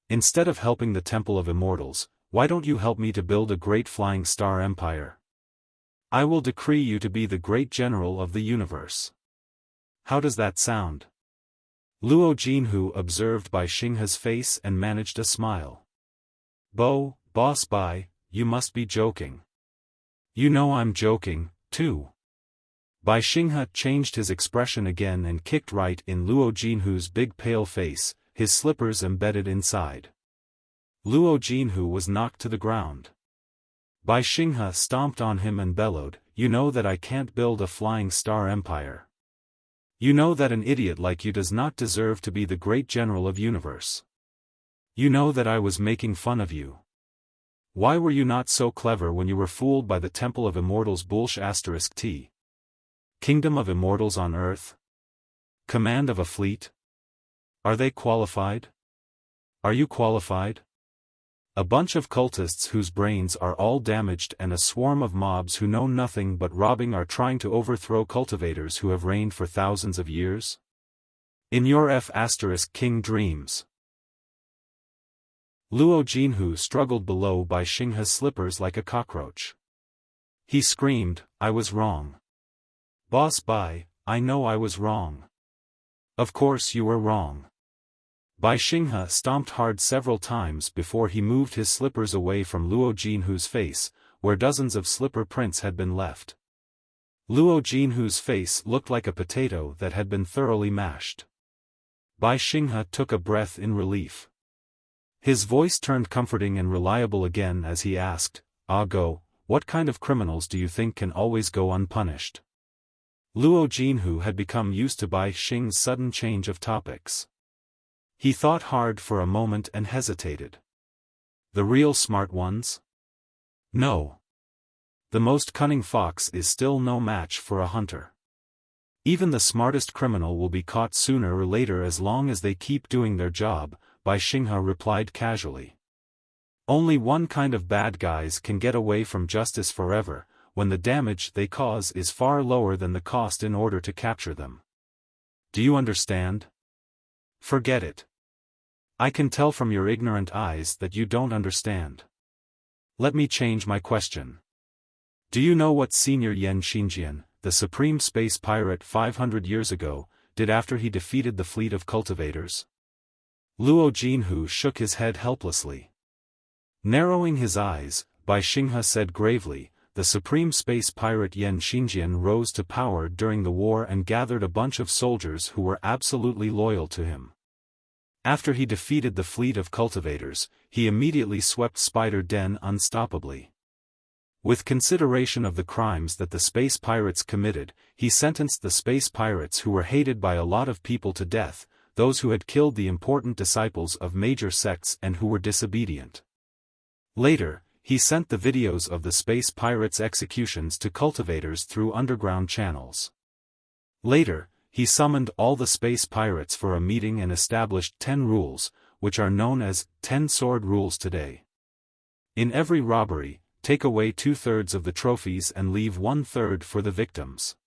Instead of helping the Temple of Immortals, why don't you help me to build a great flying star empire? I will decree you to be the great general of the universe. How does that sound? Luo Jinhu observed Xinghe's face and managed a smile. Boss Bai, you must be joking. You know I'm joking, too. Xinghe changed his expression again and kicked right in Luo Jinhu's big pale face, his slippers embedded inside. Luo Jinhu was knocked to the ground. Xinghe stomped on him and bellowed, "You know that I can't build a flying star empire. You know that an idiot like you does not deserve to be the great general of universe. You know that I was making fun of you. Why were you not so clever when you were fooled by the Temple of Immortals *T? Kingdom of Immortals on Earth? Command of a fleet? Are they qualified? Are you qualified? A bunch of cultists whose brains are all damaged and a swarm of mobs who know nothing but robbing are trying to overthrow cultivators who have reigned for thousands of years? In your King dreams. Luo Jinhu struggled below Xinghe's slippers like a cockroach. He screamed, "I was wrong. Boss Bai, I know I was wrong." Of course you were wrong. Xinghe stomped hard several times before he moved his slippers away from Luo Jinhu's face, where dozens of slipper prints had been left. Luo Jinhu's face looked like a potato that had been thoroughly mashed. Xinghe took a breath in relief. His voice turned comforting and reliable again as he asked, "Go, what kind of criminals do you think can always go unpunished?" Luo Jinhu had become used to Xinghe's sudden change of topics. He thought hard for a moment and hesitated. The real smart ones? No. The most cunning fox is still no match for a hunter. Even the smartest criminal will be caught sooner or later as long as they keep doing their job, Xinghe replied casually. Only one kind of bad guys can get away from justice forever, when the damage they cause is far lower than the cost in order to capture them. Do you understand? Forget it. I can tell from your ignorant eyes that you don't understand. Let me change my question. Do you know what Senior Xinghe, the supreme space pirate 500 years ago, did after he defeated the fleet of cultivators? Luo Jinhu shook his head helplessly. Narrowing his eyes, Xinghe said gravely, "The supreme space pirate Xinghe rose to power during the war and gathered a bunch of soldiers who were absolutely loyal to him. After he defeated the fleet of cultivators, he immediately swept Spider Den unstoppably. With consideration of the crimes that the space pirates committed, he sentenced the space pirates who were hated by a lot of people to death, those who had killed the important disciples of major sects and who were disobedient. Later, he sent the videos of the space pirates' executions to cultivators through underground channels. Later, he summoned all the space pirates for a meeting and established 10 rules, which are known as 10 Sword Rules today. In every robbery, take away 2/3 of the trophies and leave 1/3 for the victims.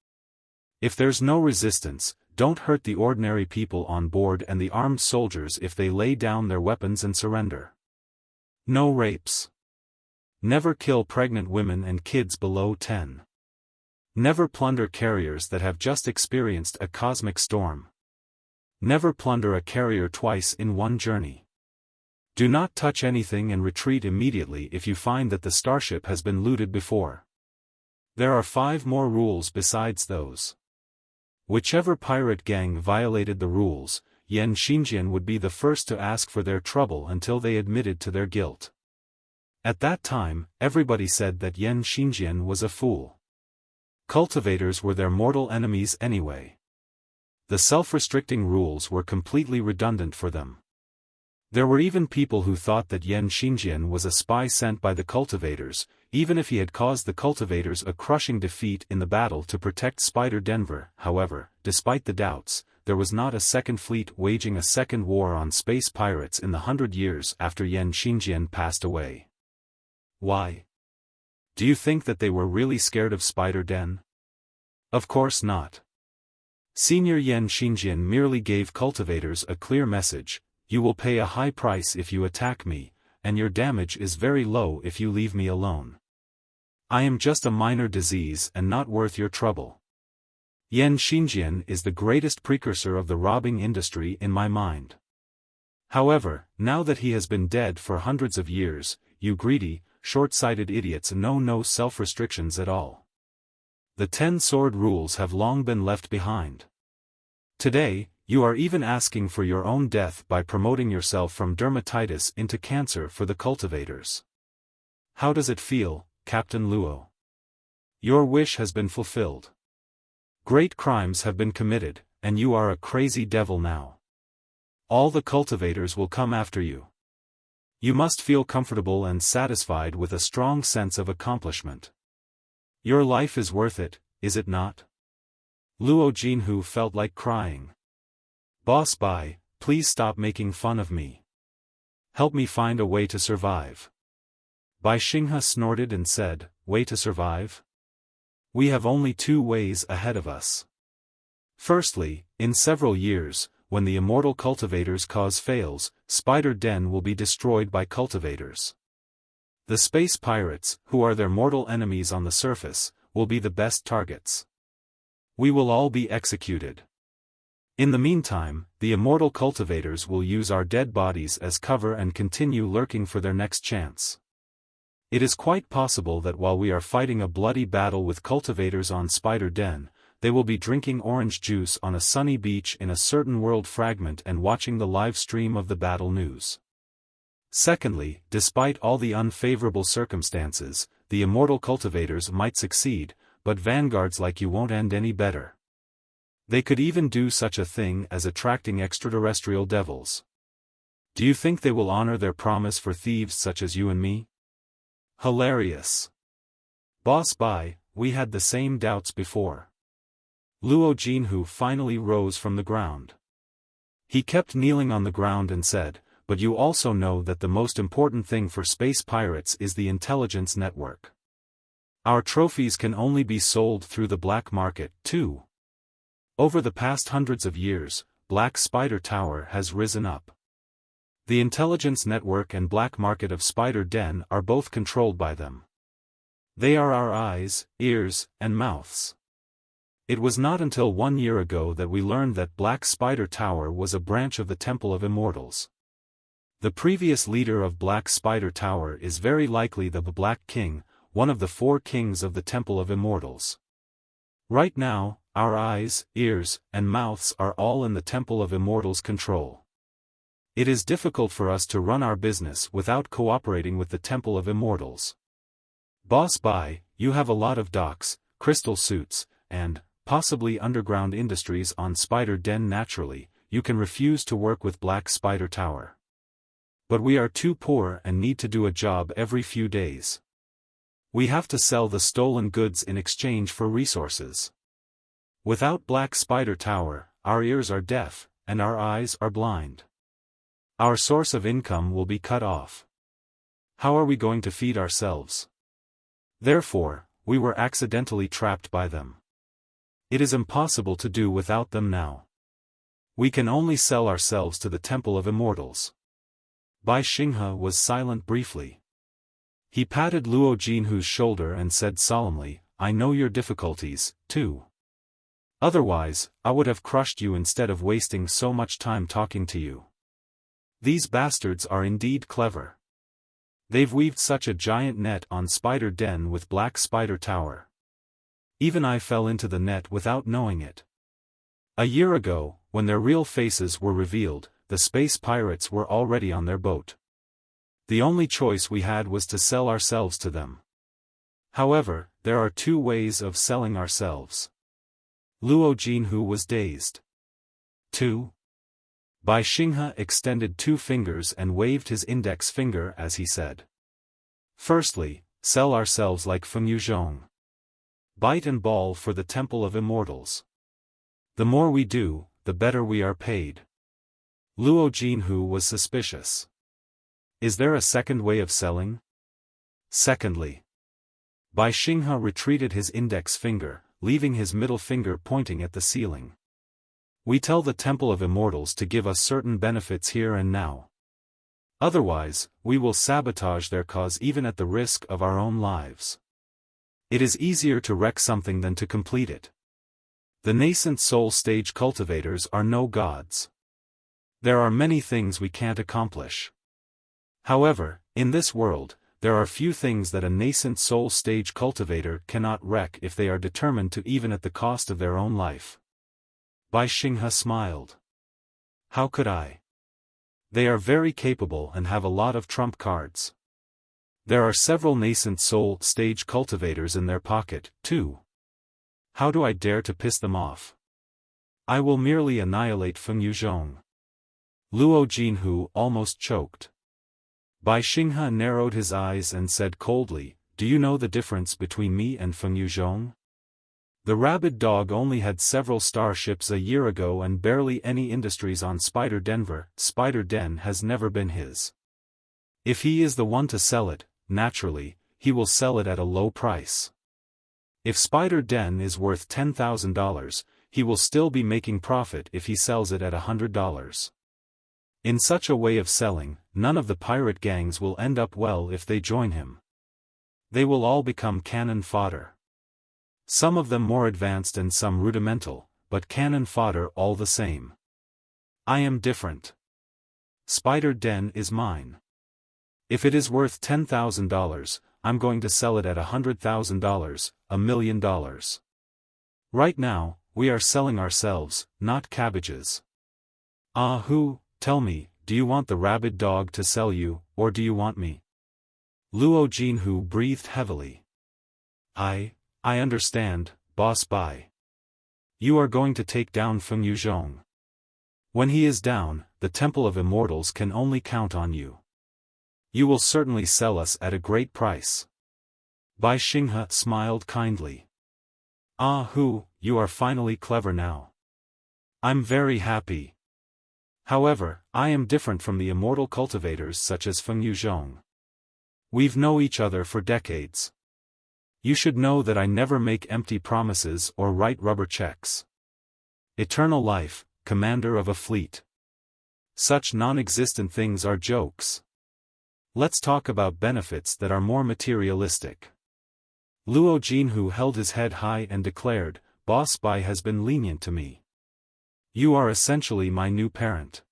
If there's no resistance, don't hurt the ordinary people on board and the armed soldiers if they lay down their weapons and surrender. No rapes. Never kill pregnant women and kids below 10. Never plunder carriers that have just experienced a cosmic storm. Never plunder a carrier twice in one journey. Do not touch anything and retreat immediately if you find that the starship has been looted before. There are 5 more rules besides those. Whichever pirate gang violated the rules, Xinghe would be the first to ask for their trouble until they admitted to their guilt. At that time, everybody said that Xinghe was a fool. Cultivators were their mortal enemies anyway. The self-restricting rules were completely redundant for them. There were even people who thought that Xinghe was a spy sent by the cultivators, even if he had caused the cultivators a crushing defeat in the battle to protect Spider Denver. However, despite the doubts, there was not a second fleet waging a second war on space pirates in the 100 years after Xinghe passed away. Why? Do you think that they were really scared of Spider Den? Of course not. Senior Xinghe merely gave cultivators a clear message: you will pay a high price if you attack me, and your damage is very low if you leave me alone. I am just a minor disease and not worth your trouble. Xinghe is the greatest precursor of the robbing industry in my mind. However, now that he has been dead for hundreds of years, you greedy, short-sighted idiots know no self-restrictions at all. The 10 sword rules have long been left behind. Today, you are even asking for your own death by promoting yourself from dermatitis into cancer for the cultivators. How does it feel, Captain Luo? Your wish has been fulfilled. Great crimes have been committed, and you are a crazy devil now. All the cultivators will come after you. You must feel comfortable and satisfied with a strong sense of accomplishment. Your life is worth it, is it not? Luo Jinhu felt like crying. Boss Bai, please stop making fun of me. Help me find a way to survive. Bai Xinghe snorted and said, way to survive? We have only 2 ways ahead of us. Firstly, in several years, when the immortal cultivators' cause fails, Spider Den will be destroyed by cultivators. The space pirates, who are their mortal enemies on the surface, will be the best targets. We will all be executed. In the meantime, the immortal cultivators will use our dead bodies as cover and continue lurking for their next chance. It is quite possible that while we are fighting a bloody battle with cultivators on Spider Den, they will be drinking orange juice on a sunny beach in a certain world fragment and watching the live stream of the battle news. Secondly, despite all the unfavorable circumstances, the immortal cultivators might succeed, but vanguards like you won't end any better. They could even do such a thing as attracting extraterrestrial devils. Do you think they will honor their promise for thieves such as you and me? Hilarious. Boss Bai, we had the same doubts before. Luo Jinhu finally rose from the ground. He kept kneeling on the ground and said, but you also know that the most important thing for space pirates is the intelligence network. Our trophies can only be sold through the black market, too. Over the past hundreds of years, Black Spider Tower has risen up. The intelligence network and black market of Spider Den are both controlled by them. They are our eyes, ears, and mouths. It was not until 1 year ago that we learned that Black Spider Tower was a branch of the Temple of Immortals. The previous leader of Black Spider Tower is very likely the Black King, one of the 4 kings of the Temple of Immortals. Right now, our eyes, ears, and mouths are all in the Temple of Immortals' control. It is difficult for us to run our business without cooperating with the Temple of Immortals. Boss Bai, you have a lot of docks, crystal suits, and, possibly underground industries on Spider Den. Naturally, you can refuse to work with Black Spider Tower. But we are too poor and need to do a job every few days. We have to sell the stolen goods in exchange for resources. Without Black Spider Tower, our ears are deaf, and our eyes are blind. Our source of income will be cut off. How are we going to feed ourselves? Therefore, we were accidentally trapped by them. It is impossible to do without them now. We can only sell ourselves to the Temple of Immortals. Bai Xinghe was silent briefly. He patted Luo Jinhu's shoulder and said solemnly, I know your difficulties, too. Otherwise, I would have crushed you instead of wasting so much time talking to you. These bastards are indeed clever. They've weaved such a giant net on Spider Den with Black Spider Tower. Even I fell into the net without knowing it. A year ago, when their real faces were revealed, the space pirates were already on their boat. The only choice we had was to sell ourselves to them. However, there are two ways of selling ourselves. Luo Jinhu was dazed. 2. Bai Xinghe extended 2 fingers and waved his index finger as he said. Firstly, sell ourselves like Feng Yuzhong. Bite and ball for the Temple of Immortals. The more we do, the better we are paid. Luo Jinhu was suspicious. Is there a second way of selling? Secondly. Bai Xinghe retreated his index finger, leaving his middle finger pointing at the ceiling. We tell the Temple of Immortals to give us certain benefits here and now. Otherwise, we will sabotage their cause even at the risk of our own lives. It is easier to wreck something than to complete it. The nascent soul stage cultivators are no gods. There are many things we can't accomplish. However, in this world, there are few things that a nascent soul stage cultivator cannot wreck if they are determined to, even at the cost of their own life. Bai Xinghe smiled. How could I? They are very capable and have a lot of trump cards. There are several nascent soul stage cultivators in their pocket, too. How do I dare to piss them off? I will merely annihilate Feng Yuzhong. Luo Jinhu almost choked. Bai Xinghe narrowed his eyes and said coldly, do you know the difference between me and Feng Yuzhong? The rabid dog only had several starships a year ago and barely any industries on Spider Denver. Spider Den has never been his. If he is the one to sell it, naturally, he will sell it at a low price. If Spider Den is worth $10,000, he will still be making profit if he sells it at $100. In such a way of selling, none of the pirate gangs will end up well if they join him. They will all become cannon fodder. Some of them more advanced and some rudimental, but cannon fodder all the same. I am different. Spider Den is mine. If it is worth $10,000, I'm going to sell it at $100,000, $1 million. Right now, we are selling ourselves, not cabbages. Tell me, do you want the rabid dog to sell you, or do you want me? Luo Jinhu breathed heavily. I understand, Boss Bai. You are going to take down Feng Yuzhong. When he is down, the Temple of Immortals can only count on you. You will certainly sell us at a great price. Bai Xinghe smiled kindly. You are finally clever now. I'm very happy. However, I am different from the immortal cultivators such as Feng Yuzhong. We've known each other for decades. You should know that I never make empty promises or write rubber checks. Eternal life, commander of a fleet. Such non-existent things are jokes. Let's talk about benefits that are more materialistic. Luo Jinhu held his head high and declared, Boss Bai has been lenient to me. You are essentially my new parent.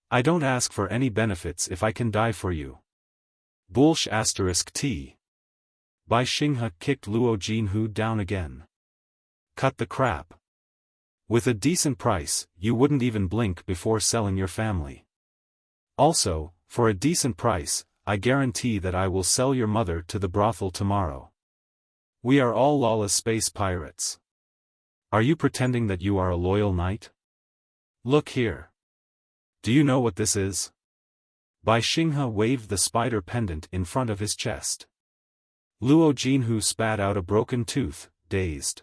I don't ask for any benefits if I can die for you. Bullsh *T. Bai Xinghe kicked Luo Jinhu down again. Cut the crap. With a decent price, you wouldn't even blink before selling your family. Also, for a decent price, I guarantee that I will sell your mother to the brothel tomorrow. We are all lawless space pirates. Are you pretending that you are a loyal knight? Look here. Do you know what this is? Bai Xinghe waved the spider pendant in front of his chest. Luo Jinhu spat out a broken tooth, dazed.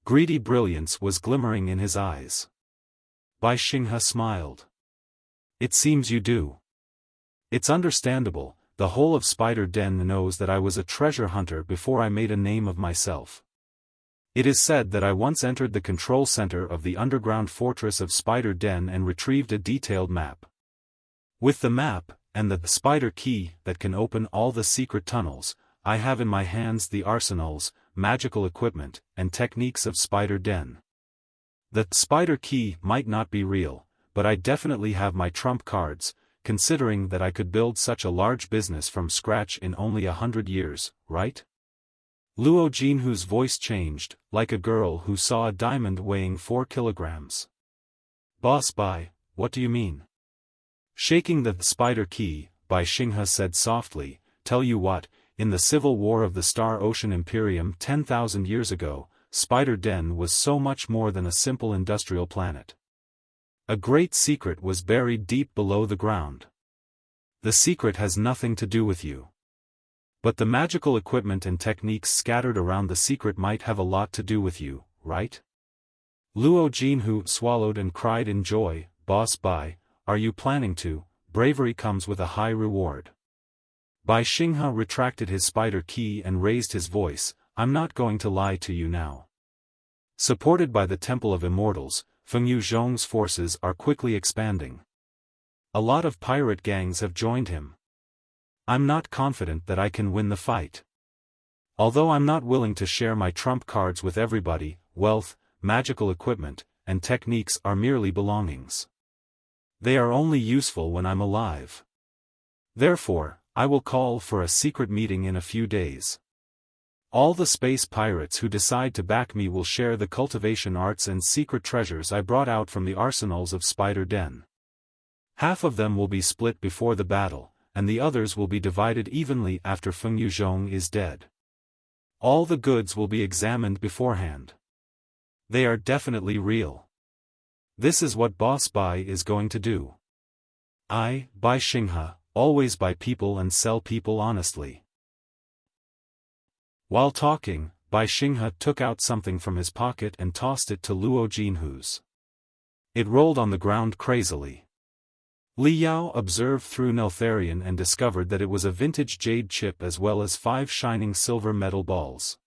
Greedy brilliance was glimmering in his eyes. Bai Xinghe smiled. It seems you do. It's understandable, the whole of Spider Den knows that I was a treasure hunter before I made a name of myself. It is said that I once entered the control center of the underground fortress of Spider Den and retrieved a detailed map. With the map, and the spider key that can open all the secret tunnels, I have in my hands the arsenals, magical equipment, and techniques of Spider Den. The spider key might not be real, but I definitely have my trump cards, considering that I could build such a large business from scratch in only 100 years, right? Luo Jinhu's voice changed, like a girl who saw a diamond weighing 4 kilograms. Boss Bai, what do you mean? Shaking the spider key, Bai Xinghe said softly, tell you what, in the civil war of the Star Ocean Imperium 10,000 years ago, Spider Den was so much more than a simple industrial planet. A great secret was buried deep below the ground. The secret has nothing to do with you. But the magical equipment and techniques scattered around the secret might have a lot to do with you, right? Luo Jinhu swallowed and cried in joy, Boss Bai, are you planning to? Bravery comes with a high reward. Bai Xinghe retracted his spider key and raised his voice, I'm not going to lie to you now. Supported by the Temple of Immortals, Fengyu Zhong's forces are quickly expanding. A lot of pirate gangs have joined him. I'm not confident that I can win the fight. Although I'm not willing to share my trump cards with everybody, wealth, magical equipment, and techniques are merely belongings. They are only useful when I'm alive. Therefore, I will call for a secret meeting in a few days. All the space pirates who decide to back me will share the cultivation arts and secret treasures I brought out from the arsenals of Spider Den. Half of them will be split before the battle, and the others will be divided evenly after Fengyu Zhong is dead. All the goods will be examined beforehand. They are definitely real. This is what Boss Bai is going to do. I, Bai Xinghe, always buy people and sell people honestly. While talking, Bai Xinghe took out something from his pocket and tossed it to Luo Jinhu's. It rolled on the ground crazily. Li Yao observed through Neltharion and discovered that it was a vintage jade chip as well as 5 shining silver metal balls.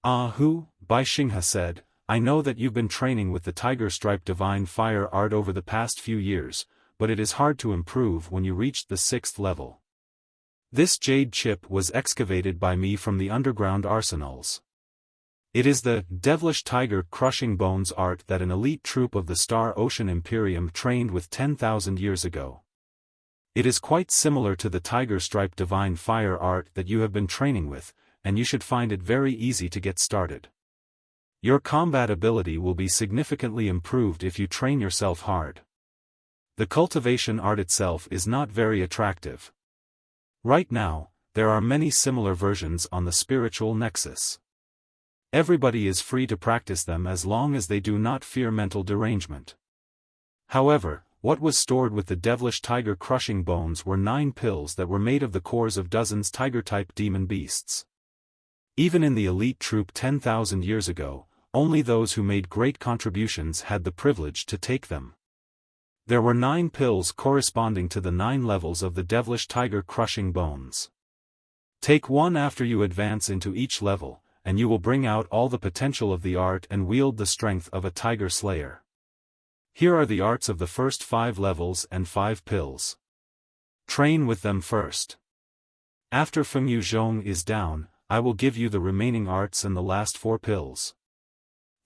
Bai Xinghe said, I know that you've been training with the Tiger Stripe Divine Fire art over the past few years, but it is hard to improve when you reached the 6th level. This jade chip was excavated by me from the underground arsenals. It is the devilish tiger crushing bones art that an elite troop of the Star Ocean Imperium trained with 10,000 years ago. It is quite similar to the Tiger Stripe Divine Fire art that you have been training with, and you should find it very easy to get started. Your combat ability will be significantly improved if you train yourself hard. The cultivation art itself is not very attractive. Right now, there are many similar versions on the spiritual nexus. Everybody is free to practice them as long as they do not fear mental derangement. However, what was stored with the devilish tiger crushing bones were 9 pills that were made of the cores of dozens tiger-type demon beasts. Even in the elite troop 10,000 years ago, only those who made great contributions had the privilege to take them. There were 9 pills corresponding to the 9 levels of the devilish tiger crushing bones. Take one after you advance into each level, and you will bring out all the potential of the art and wield the strength of a tiger slayer. Here are the arts of the first 5 levels and 5 pills. Train with them first. After Fengyu Zhong is down, I will give you the remaining arts and the last 4 pills.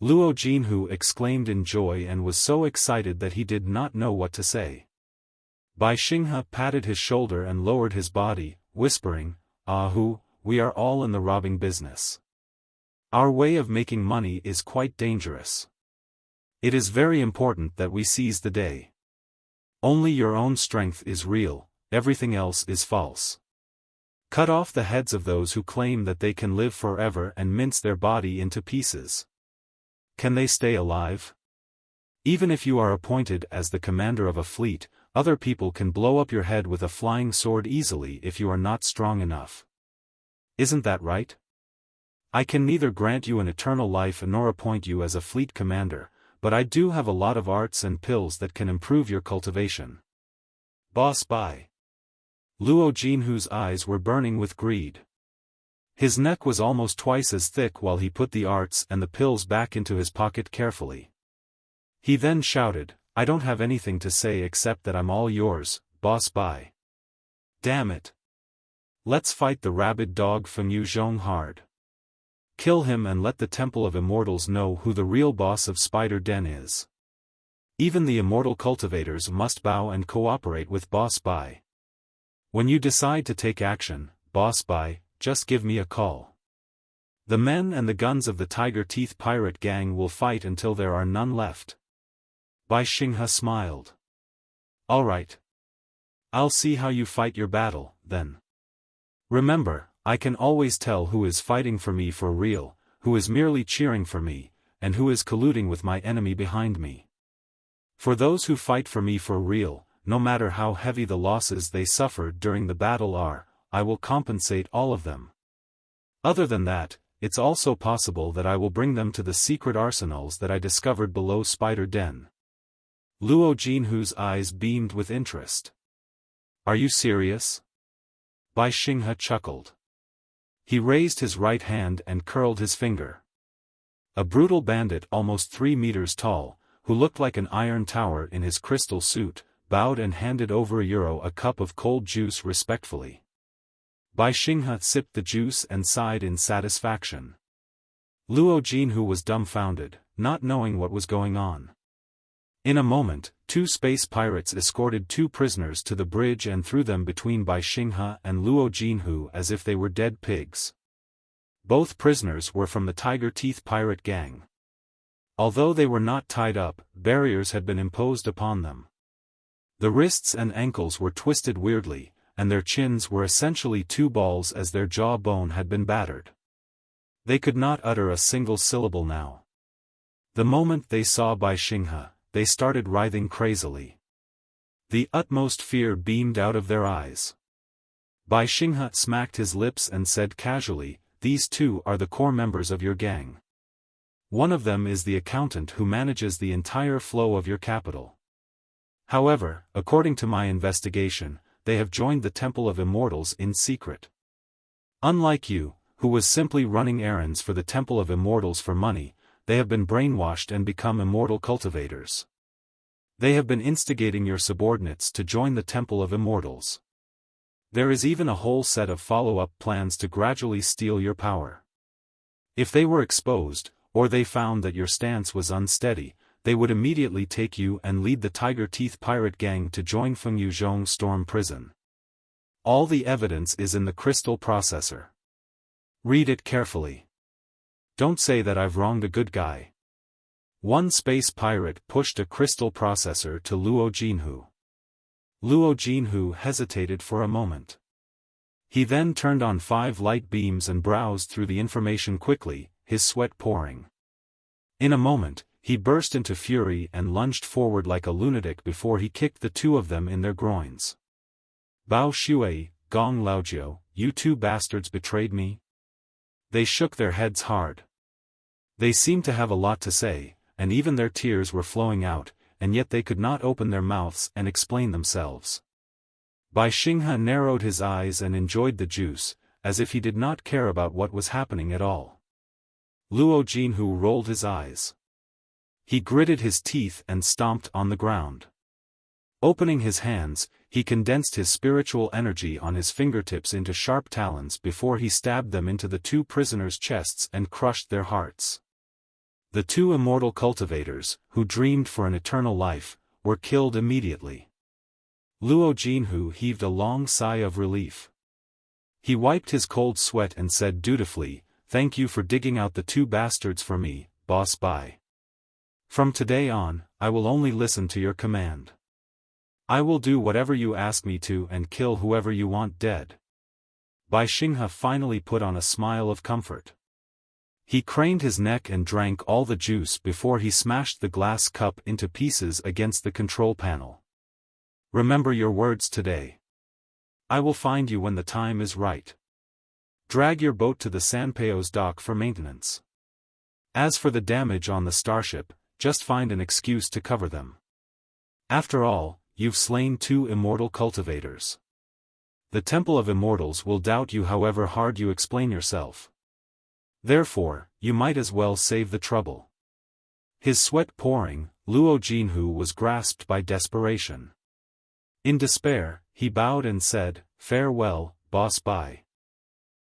Luo Jinhu exclaimed in joy and was so excited that he did not know what to say. Bai Xinghe patted his shoulder and lowered his body, whispering, we are all in the robbing business. Our way of making money is quite dangerous. It is very important that we seize the day. Only your own strength is real, everything else is false. Cut off the heads of those who claim that they can live forever and mince their body into pieces. Can they stay alive? Even if you are appointed as the commander of a fleet, other people can blow up your head with a flying sword easily if you are not strong enough. Isn't that right? I can neither grant you an eternal life nor appoint you as a fleet commander, but I do have a lot of arts and pills that can improve your cultivation. Boss Bai. Luo Jinhu's eyes were burning with greed. His neck was almost twice as thick while he put the arts and the pills back into his pocket carefully. He then shouted, I don't have anything to say except that I'm all yours, Boss Bai. Damn it. Let's fight the rabid dog Fengyu Zhong hard. Kill him and let the Temple of Immortals know who the real boss of Spider Den is. Even the immortal cultivators must bow and cooperate with Boss Bai. When you decide to take action, Boss Bai, just give me a call. The men and the guns of the Tiger Teeth pirate gang will fight until there are none left. Bai Xinghe smiled. All right. I'll see how you fight your battle, then. Remember, I can always tell who is fighting for me for real, who is merely cheering for me, and who is colluding with my enemy behind me. For those who fight for me for real, no matter how heavy the losses they suffered during the battle are, I will compensate all of them. Other than that, it's also possible that I will bring them to the secret arsenals that I discovered below Spider Den. Luo Jinhu's eyes beamed with interest. Are you serious? Bai Xinghe chuckled. He raised his right hand and curled his finger. A brutal bandit almost 3 meters tall, who looked like an iron tower in his crystal suit, bowed and handed over a cup of cold juice respectfully. Bai Xinghe sipped the juice and sighed in satisfaction. Luo Jinhu was dumbfounded, not knowing what was going on. In a moment, 2 space pirates escorted 2 prisoners to the bridge and threw them between Bai Xinghe and Luo Jinhu as if they were dead pigs. Both prisoners were from the Tiger Teeth pirate gang. Although they were not tied up, barriers had been imposed upon them. The wrists and ankles were twisted weirdly, and their chins were essentially 2 balls as their jawbone had been battered. They could not utter a single syllable now. The moment they saw Bai Xinghe, they started writhing crazily. The utmost fear beamed out of their eyes. Bai Xinghe smacked his lips and said casually, "These 2 are the core members of your gang. One of them is the accountant who manages the entire flow of your capital. However, according to my investigation, they have joined the Temple of Immortals in secret. Unlike you, who was simply running errands for the Temple of Immortals for money, they have been brainwashed and become immortal cultivators. They have been instigating your subordinates to join the Temple of Immortals. There is even a whole set of follow-up plans to gradually steal your power. If they were exposed, or they found that your stance was unsteady, they would immediately take you and lead the Tiger Teeth pirate gang to join Fengyu Zhong Storm Prison. All the evidence is in the crystal processor. Read it carefully. Don't say that I've wronged a good guy." One space pirate pushed a crystal processor to Luo Jinhu. Luo Jinhu hesitated for a moment. He then turned on 5 light beams and browsed through the information quickly, his sweat pouring. In a moment, he burst into fury and lunged forward like a lunatic before he kicked the 2 of them in their groins. "Bao Shui, Gong Laojiu, you 2 bastards betrayed me?" They shook their heads hard. They seemed to have a lot to say, and even their tears were flowing out, and yet they could not open their mouths and explain themselves. Bai Xinghe narrowed his eyes and enjoyed the juice, as if he did not care about what was happening at all. Luo Jinhu rolled his eyes. He gritted his teeth and stomped on the ground. Opening his hands, he condensed his spiritual energy on his fingertips into sharp talons before he stabbed them into the 2 prisoners' chests and crushed their hearts. The 2 immortal cultivators, who dreamed for an eternal life, were killed immediately. Luo Jinhu heaved a long sigh of relief. He wiped his cold sweat and said dutifully, "Thank you for digging out the 2 bastards for me, Boss Bai. From today on, I will only listen to your command. I will do whatever you ask me to and kill whoever you want dead." Bai Xinghe finally put on a smile of comfort. He craned his neck and drank all the juice before he smashed the glass cup into pieces against the control panel. "Remember your words today. I will find you when the time is right. Drag your boat to the Sanpeo's dock for maintenance. As for the damage on the starship, just find an excuse to cover them. After all, you've slain 2 immortal cultivators. The Temple of Immortals will doubt you however hard you explain yourself. Therefore, you might as well save the trouble." His sweat pouring, Luo Jinhu was grasped by desperation. In despair, he bowed and said, "Farewell, Boss Bai.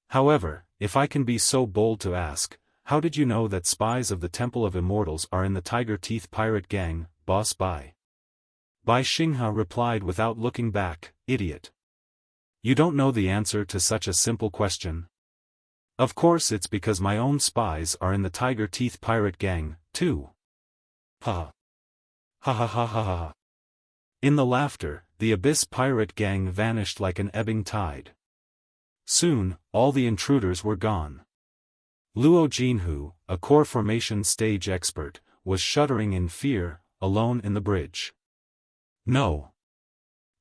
However, if I can be so bold to ask, how did you know that spies of the Temple of Immortals are in the Tiger Teeth pirate gang, Boss Bai?" Bai Xinghe replied without looking back, "Idiot. You don't know the answer to such a simple question? Of course it's because my own spies are in the Tiger Teeth pirate gang, too." Ha ha ha ha ha ha. In the laughter, the Abyss pirate gang vanished like an ebbing tide. Soon, all the intruders were gone. Luo Jinhu, a core formation stage expert, was shuddering in fear, alone in the bridge. No.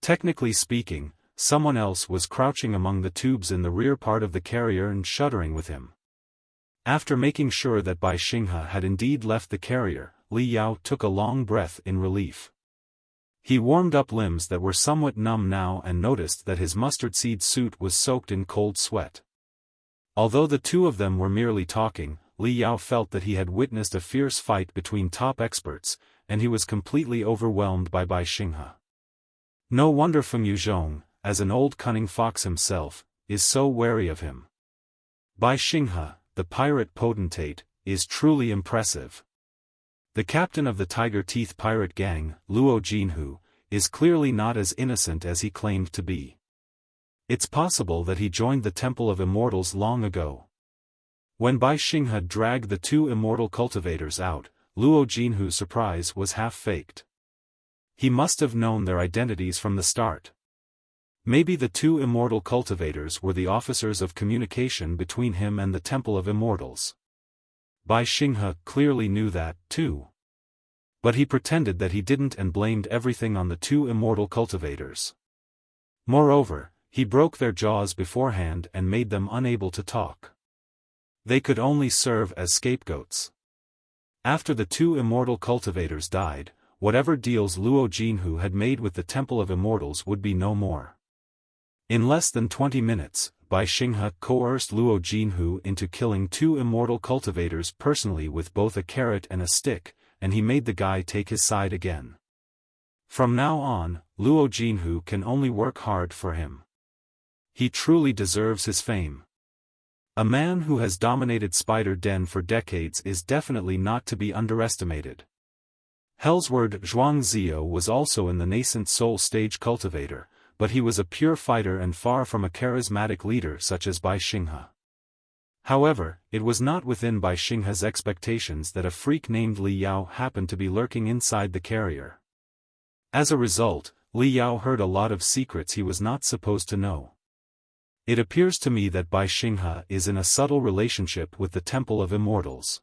Technically speaking, someone else was crouching among the tubes in the rear part of the carrier and shuddering with him. After making sure that Bai Xinghe had indeed left the carrier, Li Yao took a long breath in relief. He warmed up limbs that were somewhat numb now and noticed that his mustard seed suit was soaked in cold sweat. Although the two of them were merely talking, Li Yao felt that he had witnessed a fierce fight between top experts, and he was completely overwhelmed by Bai Xinghe. No wonder Feng Yuzhong, as an old cunning fox himself, is so wary of him. Bai Xinghe, the pirate potentate, is truly impressive. The captain of the Tiger Teeth pirate gang, Luo Jinhu, is clearly not as innocent as he claimed to be. It's possible that he joined the Temple of Immortals long ago. When Bai Xinghe dragged the two immortal cultivators out, Luo Jinhu's surprise was half-faked. He must have known their identities from the start. Maybe the two immortal cultivators were the officers of communication between him and the Temple of Immortals. Bai Xinghe clearly knew that, too. But he pretended that he didn't and blamed everything on the two immortal cultivators. Moreover, he broke their jaws beforehand and made them unable to talk. They could only serve as scapegoats. After the two immortal cultivators died, whatever deals Luo Jinhu had made with the Temple of Immortals would be no more. In less than 20 minutes, Bai Xinghe coerced Luo Jinhu into killing two immortal cultivators personally with both a carrot and a stick, and he made the guy take his side again. From now on, Luo Jinhu can only work hard for him. He truly deserves his fame. A man who has dominated Spider Den for decades is definitely not to be underestimated. Hellsword Zhuangzio was also in the nascent soul stage cultivator, but he was a pure fighter and far from a charismatic leader such as Bai Xinghe. However, it was not within Bai Xinghe's expectations that a freak named Li Yao happened to be lurking inside the carrier. As a result, Li Yao heard a lot of secrets he was not supposed to know. It appears to me that Bai Xinghe is in a subtle relationship with the Temple of Immortals.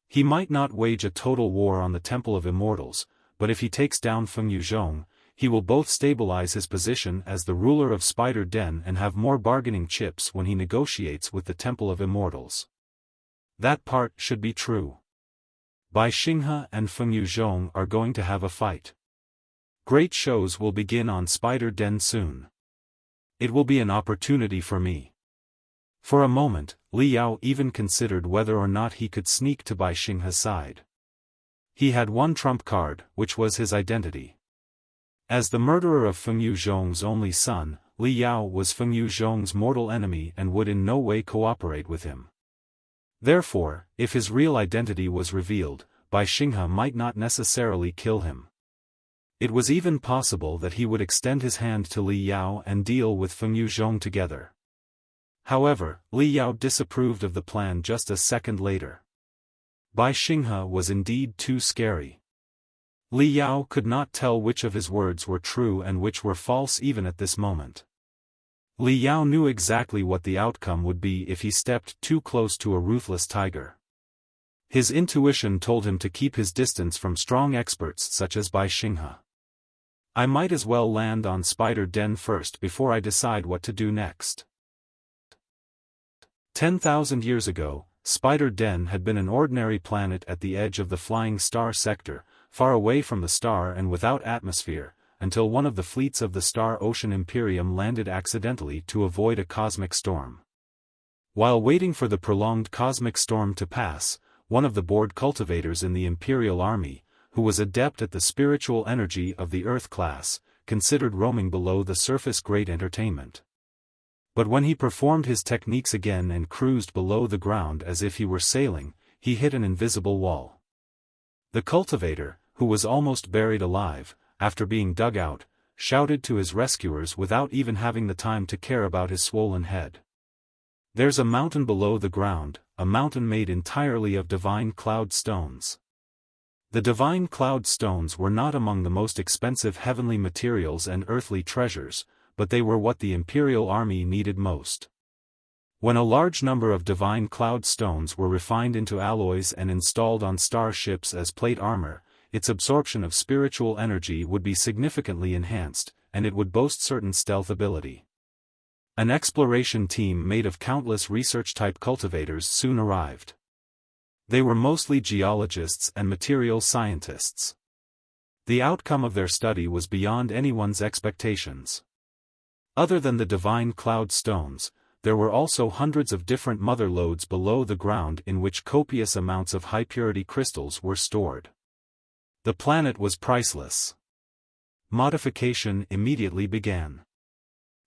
He might not wage a total war on the Temple of Immortals, but if he takes down Feng Yuzhong, he will both stabilize his position as the ruler of Spider Den and have more bargaining chips when he negotiates with the Temple of Immortals. That part should be true. Bai Xinghe and Feng Yuzhong are going to have a fight. Great shows will begin on Spider Den soon. It will be an opportunity for me. For a moment, Li Yao even considered whether or not he could sneak to Bai Xinghe's side. He had one trump card, which was his identity. As the murderer of Feng Yuzhong's only son, Li Yao was Feng Yuzhong's mortal enemy and would in no way cooperate with him. Therefore, if his real identity was revealed, Bai Xinghe might not necessarily kill him. It was even possible that he would extend his hand to Li Yao and deal with Feng Yuzhong together. However, Li Yao disapproved of the plan just a second later. Bai Xinghe was indeed too scary. Li Yao could not tell which of his words were true and which were false even at this moment. Li Yao knew exactly what the outcome would be if he stepped too close to a ruthless tiger. His intuition told him to keep his distance from strong experts such as Bai Xinghe. I might as well land on Spider Den first before I decide what to do next. 10,000 years ago, Spider Den had been an ordinary planet at the edge of the Flying Star sector, far away from the star and without atmosphere, until one of the fleets of the Star Ocean Imperium landed accidentally to avoid a cosmic storm. While waiting for the prolonged cosmic storm to pass, one of the bored cultivators in the Imperial Army, who was adept at the spiritual energy of the Earth class, considered roaming below the surface great entertainment. But when he performed his techniques again and cruised below the ground as if he were sailing, he hit an invisible wall. The cultivator, who was almost buried alive, after being dug out, shouted to his rescuers without even having the time to care about his swollen head. There's a mountain below the ground, a mountain made entirely of divine cloud stones. The divine cloud stones were not among the most expensive heavenly materials and earthly treasures, but they were what the Imperial army needed most. When a large number of divine cloud stones were refined into alloys and installed on star ships as plate armor, its absorption of spiritual energy would be significantly enhanced, and it would boast certain stealth ability. An exploration team made of countless research-type cultivators soon arrived. They were mostly geologists and materials scientists. The outcome of their study was beyond anyone's expectations. Other than the divine cloud stones, there were also hundreds of different mother lodes below the ground in which copious amounts of high-purity crystals were stored. The planet was priceless. Modification immediately began.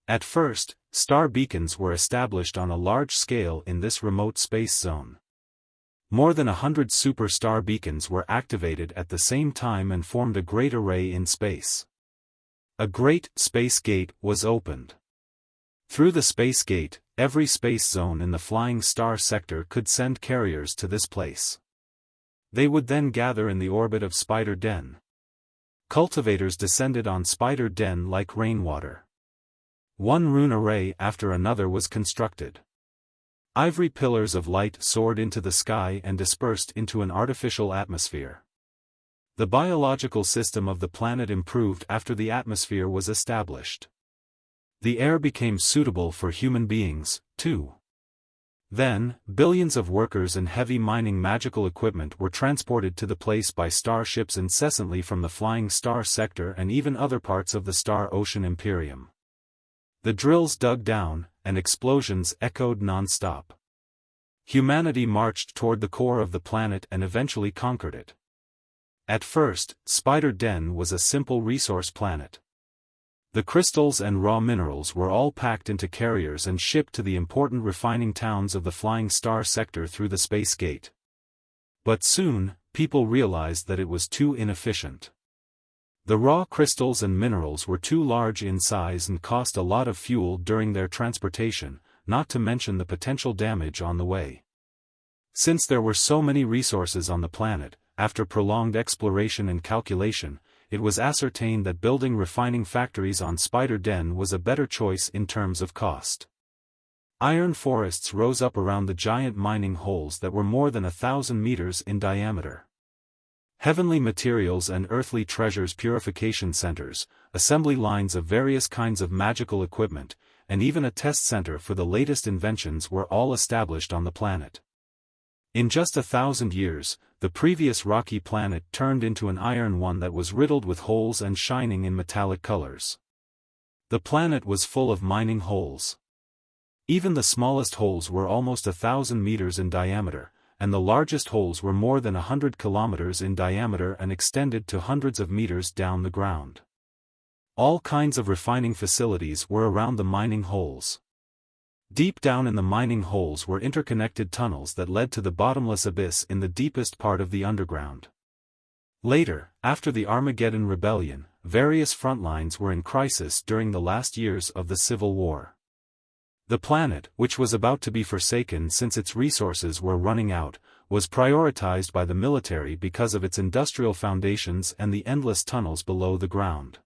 At first, star beacons were established on a large scale in this remote space zone. More than 100 super-star beacons were activated at the same time and formed a great array in space. A great space gate was opened. Through the space gate, every space zone in the flying star sector could send carriers to this place. They would then gather in the orbit of Spider Den. Cultivators descended on Spider Den like rainwater. One rune array after another was constructed. Ivory pillars of light soared into the sky and dispersed into an artificial atmosphere. The biological system of the planet improved after the atmosphere was established. The air became suitable for human beings, too. Then, billions of workers and heavy mining magical equipment were transported to the place by starships incessantly from the flying star sector and even other parts of the Star Ocean Imperium. The drills dug down, and explosions echoed non-stop. Humanity marched toward the core of the planet and eventually conquered it. At first, Spider Den was a simple resource planet. The crystals and raw minerals were all packed into carriers and shipped to the important refining towns of the flying star sector through the space gate. But soon, people realized that it was too inefficient. The raw crystals and minerals were too large in size and cost a lot of fuel during their transportation, not to mention the potential damage on the way. Since there were so many resources on the planet, after prolonged exploration and calculation, it was ascertained that building refining factories on Spider Den was a better choice in terms of cost. Iron forests rose up around the giant mining holes that were more than 1,000 meters in diameter. Heavenly materials and earthly treasures purification centers, assembly lines of various kinds of magical equipment, and even a test center for the latest inventions were all established on the planet. In just 1,000 years, the previous rocky planet turned into an iron one that was riddled with holes and shining in metallic colors. The planet was full of mining holes. Even the smallest holes were almost 1,000 meters in diameter, and the largest holes were more than 100 kilometers in diameter and extended to hundreds of meters down the ground. All kinds of refining facilities were around the mining holes. Deep down in the mining holes were interconnected tunnels that led to the bottomless abyss in the deepest part of the underground. Later, after the Armageddon Rebellion, various front lines were in crisis during the last years of the Civil War. The planet, which was about to be forsaken since its resources were running out, was prioritized by the military because of its industrial foundations and the endless tunnels below the ground.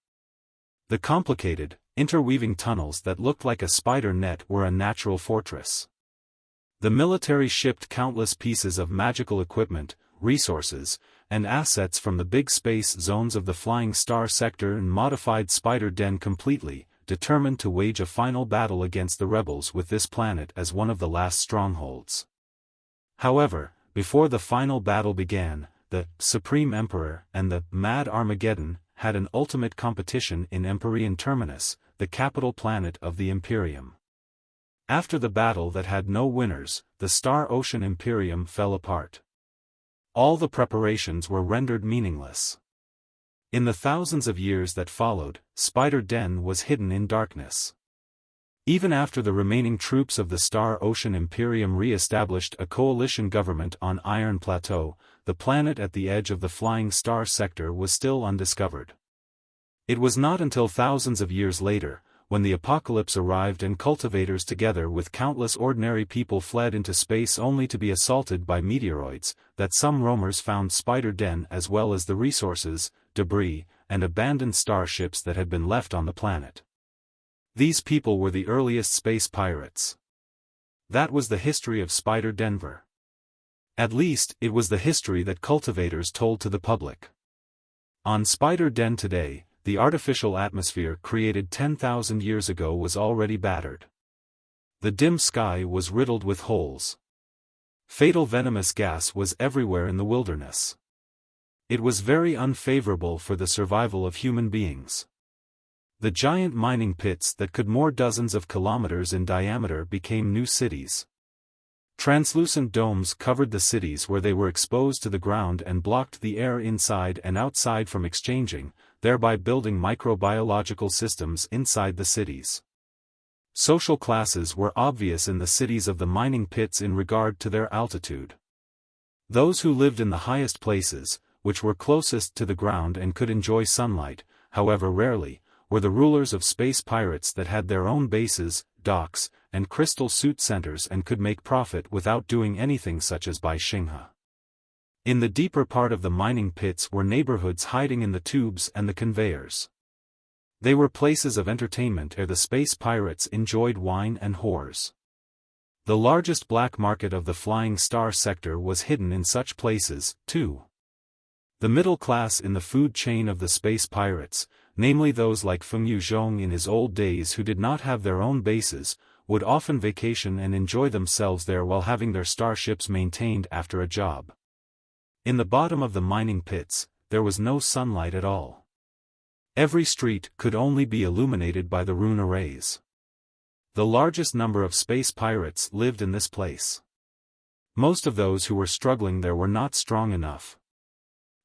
The complicated, interweaving tunnels that looked like a spider net were a natural fortress. The military shipped countless pieces of magical equipment, resources, and assets from the big space zones of the flying star sector and modified Spider Den completely, determined to wage a final battle against the rebels with this planet as one of the last strongholds. However, before the final battle began, the Supreme Emperor and the Mad Armageddon had an ultimate competition in Empyrean Terminus, the capital planet of the Imperium. After the battle that had no winners, the Star Ocean Imperium fell apart. All the preparations were rendered meaningless. In the thousands of years that followed, Spider Den was hidden in darkness. Even after the remaining troops of the Star Ocean Imperium re-established a coalition government on Iron Plateau, the planet at the edge of the flying star sector was still undiscovered. It was not until thousands of years later, when the apocalypse arrived and cultivators together with countless ordinary people fled into space only to be assaulted by meteoroids, that some roamers found Spider Den as well as the resources, debris, and abandoned starships that had been left on the planet. These people were the earliest space pirates. That was the history of Spider Denver. At least, it was the history that cultivators told to the public. On Spider Den today, the artificial atmosphere created 10,000 years ago was already battered. The dim sky was riddled with holes. Fatal venomous gas was everywhere in the wilderness. It was very unfavorable for the survival of human beings. The giant mining pits that could more dozens of kilometers in diameter became new cities. Translucent domes covered the cities where they were exposed to the ground and blocked the air inside and outside from exchanging, thereby building microbiological systems inside the cities. Social classes were obvious in the cities of the mining pits in regard to their altitude. Those who lived in the highest places, which were closest to the ground and could enjoy sunlight, however rarely, were the rulers of space pirates that had their own bases, docks, and crystal suit centers and could make profit without doing anything such as buy Xinghe. In the deeper part of the mining pits were neighborhoods hiding in the tubes and the conveyors. They were places of entertainment ere the space pirates enjoyed wine and whores. The largest black market of the Flying Star sector was hidden in such places, too. The middle class in the food chain of the space pirates, namely those like Feng Yuzhong in his old days who did not have their own bases, would often vacation and enjoy themselves there while having their starships maintained after a job. In the bottom of the mining pits, there was no sunlight at all. Every street could only be illuminated by the rune arrays. The largest number of space pirates lived in this place. Most of those who were struggling there were not strong enough.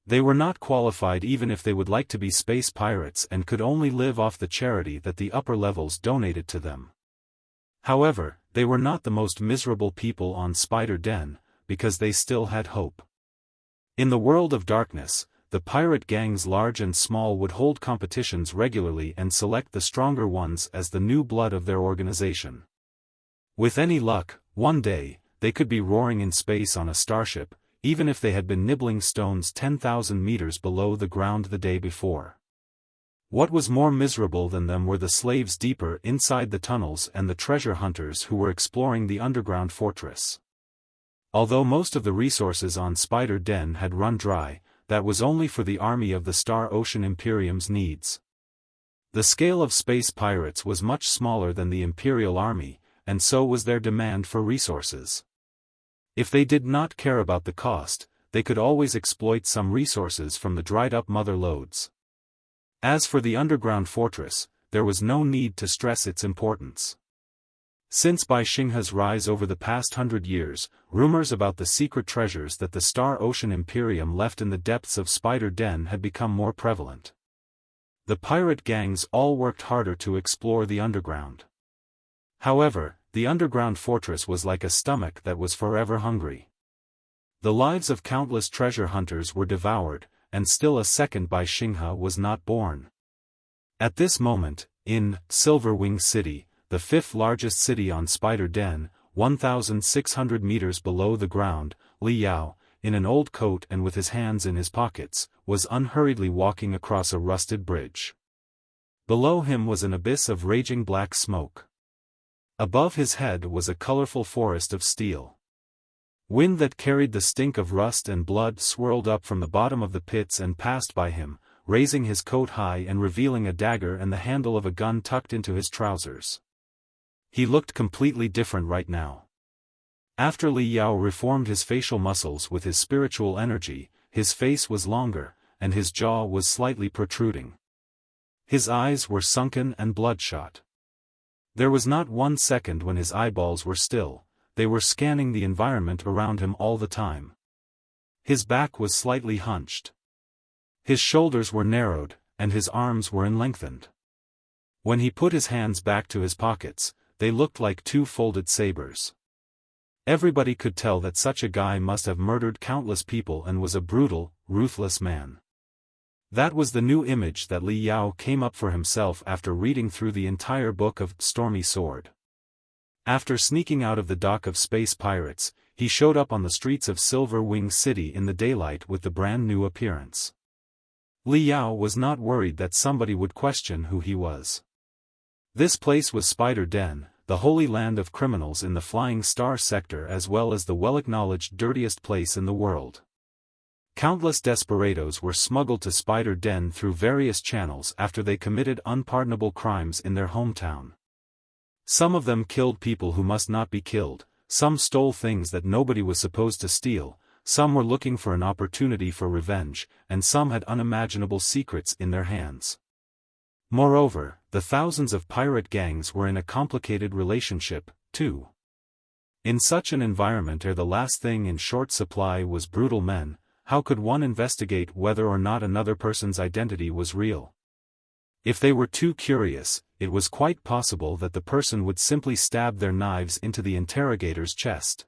They were not qualified even if they would like to be space pirates and could only live off the charity that the upper levels donated to them. However, they were not the most miserable people on Spider Den, because they still had hope. In the world of darkness, the pirate gangs large and small would hold competitions regularly and select the stronger ones as the new blood of their organization. With any luck, one day, they could be roaring in space on a starship, even if they had been nibbling stones 10,000 meters below the ground the day before. What was more miserable than them were the slaves deeper inside the tunnels and the treasure hunters who were exploring the underground fortress. Although most of the resources on Spider Den had run dry, that was only for the army of the Star Ocean Imperium's needs. The scale of space pirates was much smaller than the Imperial Army, and so was their demand for resources. If they did not care about the cost, they could always exploit some resources from the dried-up mother lodes. As for the underground fortress, there was no need to stress its importance. Since Bai Xinghe's rise over the past 100 years, rumors about the secret treasures that the Star Ocean Imperium left in the depths of Spider Den had become more prevalent. The pirate gangs all worked harder to explore the underground. However, the underground fortress was like a stomach that was forever hungry. The lives of countless treasure hunters were devoured, and still a second Bai Xinghe was not born. At this moment, in Silverwing City, the fifth largest city on Spider Den, 1,600 meters below the ground, Li Yao, in an old coat and with his hands in his pockets, was unhurriedly walking across a rusted bridge. Below him was an abyss of raging black smoke. Above his head was a colorful forest of steel. Wind that carried the stink of rust and blood swirled up from the bottom of the pits and passed by him, raising his coat high and revealing a dagger and the handle of a gun tucked into his trousers. He looked completely different right now. After Li Yao reformed his facial muscles with his spiritual energy, his face was longer, and his jaw was slightly protruding. His eyes were sunken and bloodshot. There was not 1 second when his eyeballs were still, they were scanning the environment around him all the time. His back was slightly hunched. His shoulders were narrowed, and his arms were lengthened. When he put his hands back to his pockets, they looked like 2 folded sabers. Everybody could tell that such a guy must have murdered countless people and was a brutal, ruthless man. That was the new image that Li Yao came up for himself after reading through the entire book of Stormy Sword. After sneaking out of the dock of space pirates, he showed up on the streets of Silver Wing City in the daylight with the brand new appearance. Li Yao was not worried that somebody would question who he was. This place was Spider Den, the holy land of criminals in the Flying Star sector, as well as the well-acknowledged dirtiest place in the world. Countless desperados were smuggled to Spider Den through various channels after they committed unpardonable crimes in their hometown. Some of them killed people who must not be killed, some stole things that nobody was supposed to steal, some were looking for an opportunity for revenge, and some had unimaginable secrets in their hands. Moreover, the thousands of pirate gangs were in a complicated relationship, too. In such an environment where the last thing in short supply was brutal men, how could one investigate whether or not another person's identity was real? If they were too curious, it was quite possible that the person would simply stab their knives into the interrogator's chest.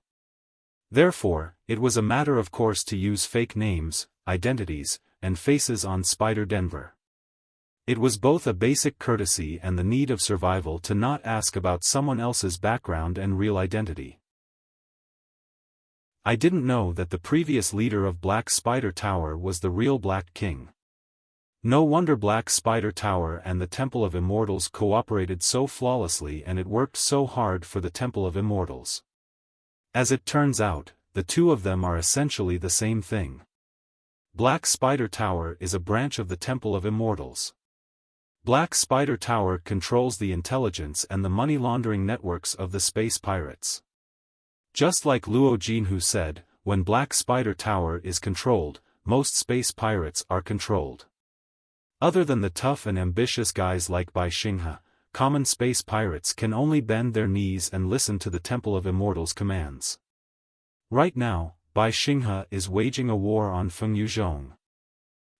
Therefore, it was a matter of course to use fake names, identities, and faces on Spider Denver. It was both a basic courtesy and the need of survival to not ask about someone else's background and real identity. I didn't know that the previous leader of Black Spider Tower was the real Black King. No wonder Black Spider Tower and the Temple of Immortals cooperated so flawlessly, and it worked so hard for the Temple of Immortals. As it turns out, the two of them are essentially the same thing. Black Spider Tower is a branch of the Temple of Immortals. Black Spider Tower controls the intelligence and the money laundering networks of the space pirates. Just like Luo Jinhu said, when Black Spider Tower is controlled, most space pirates are controlled. Other than the tough and ambitious guys like Bai Xinghe, common space pirates can only bend their knees and listen to the Temple of Immortals' commands. Right now, Bai Xinghe is waging a war on Feng Yuzhong.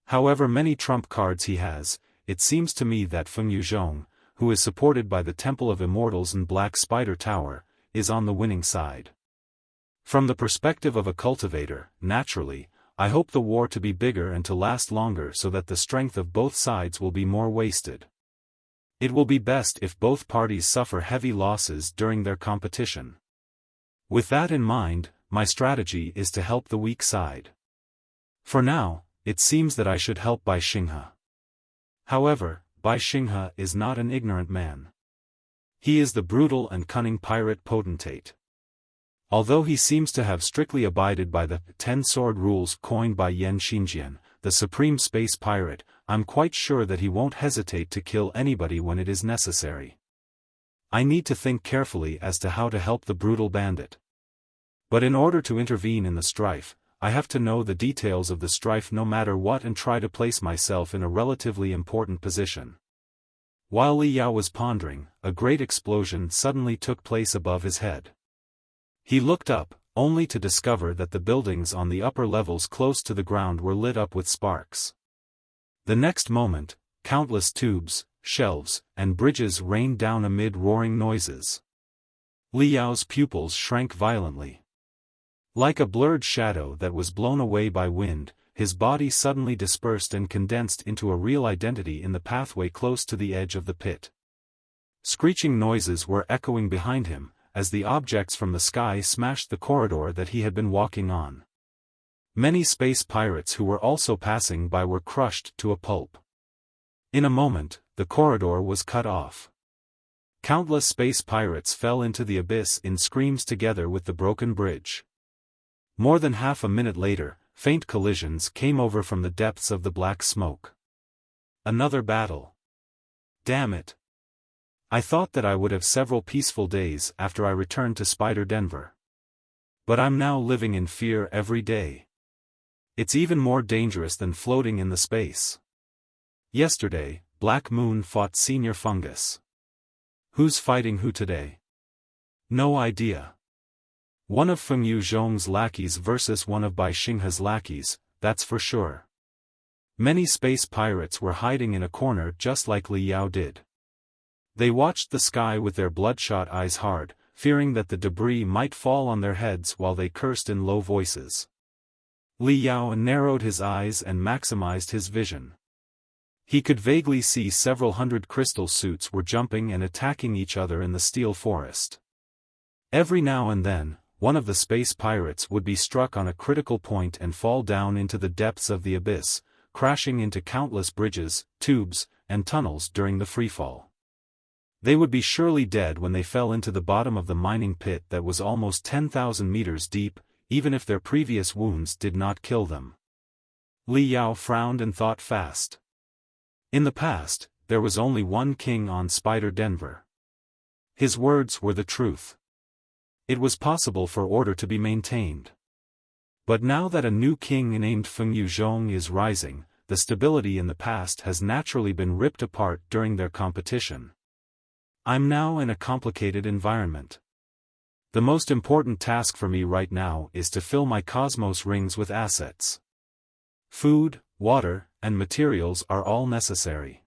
However many trump cards he has, it seems to me that Feng Yuzhong, who is supported by the Temple of Immortals and Black Spider Tower, is on the winning side. From the perspective of a cultivator, naturally, I hope the war to be bigger and to last longer so that the strength of both sides will be more wasted. It will be best if both parties suffer heavy losses during their competition. With that in mind, my strategy is to help the weak side. For now, it seems that I should help Bai Xinghe. However, Bai Xinghe is not an ignorant man. He is the brutal and cunning pirate potentate. Although he seems to have strictly abided by the 10-sword rules coined by Yan Xinjian, the supreme space pirate, I'm quite sure that he won't hesitate to kill anybody when it is necessary. I need to think carefully as to how to help the brutal bandit. But in order to intervene in the strife, I have to know the details of the strife no matter what and try to place myself in a relatively important position. While Li Yao was pondering, a great explosion suddenly took place above his head. He looked up, only to discover that the buildings on the upper levels close to the ground were lit up with sparks. The next moment, countless tubes, shelves, and bridges rained down amid roaring noises. Li Yao's pupils shrank violently. Like a blurred shadow that was blown away by wind, his body suddenly dispersed and condensed into a real identity in the pathway close to the edge of the pit. Screeching noises were echoing behind him, as the objects from the sky smashed the corridor that he had been walking on. Many space pirates who were also passing by were crushed to a pulp. In a moment, the corridor was cut off. Countless space pirates fell into the abyss in screams together with the broken bridge. More than half a minute later, faint collisions came over from the depths of the black smoke. Another battle. Damn it. I thought that I would have several peaceful days after I returned to Spider Denver. But I'm now living in fear every day. It's even more dangerous than floating in the space. Yesterday, Black Moon fought Senior Fungus. Who's fighting who today? No idea. One of Feng Yuzhong's lackeys versus one of Bai Xinghe's lackeys, that's for sure. Many space pirates were hiding in a corner just like Li Yao did. They watched the sky with their bloodshot eyes hard, fearing that the debris might fall on their heads while they cursed in low voices. Li Yao narrowed his eyes and maximized his vision. He could vaguely see several hundred crystal suits were jumping and attacking each other in the steel forest. Every now and then, one of the space pirates would be struck on a critical point and fall down into the depths of the abyss, crashing into countless bridges, tubes, and tunnels during the freefall. They would be surely dead when they fell into the bottom of the mining pit that was almost 10,000 meters deep, even if their previous wounds did not kill them. Li Yao frowned and thought fast. In the past, there was only one king on Spider Denver. His words were the truth. It was possible for order to be maintained. But now that a new king named Feng Yuzhong is rising, the stability in the past has naturally been ripped apart during their competition. I'm now in a complicated environment. The most important task for me right now is to fill my cosmos rings with assets. Food, water, and materials are all necessary.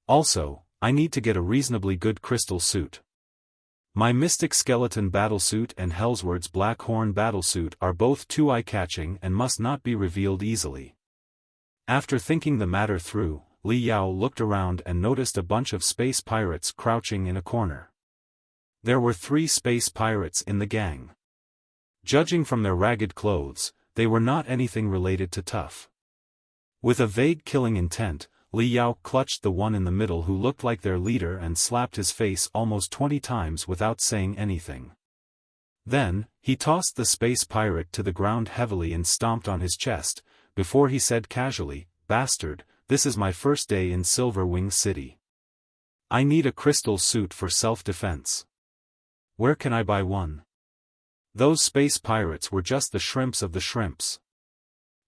Also, I need to get a reasonably good crystal suit. My Mystic Skeleton battlesuit and Hellsword's Black Horn battlesuit are both too eye-catching and must not be revealed easily. After thinking the matter through, Li Yao looked around and noticed a bunch of space pirates crouching in a corner. There were 3 space pirates in the gang. Judging from their ragged clothes, they were not anything related to tough. With a vague killing intent, Li Yao clutched the one in the middle who looked like their leader and slapped his face almost 20 times without saying anything. Then, he tossed the space pirate to the ground heavily and stomped on his chest, before he said casually, "Bastard, this is my first day in Silver Wing City. I need a crystal suit for self-defense. Where can I buy one?" Those space pirates were just the shrimps of the shrimps.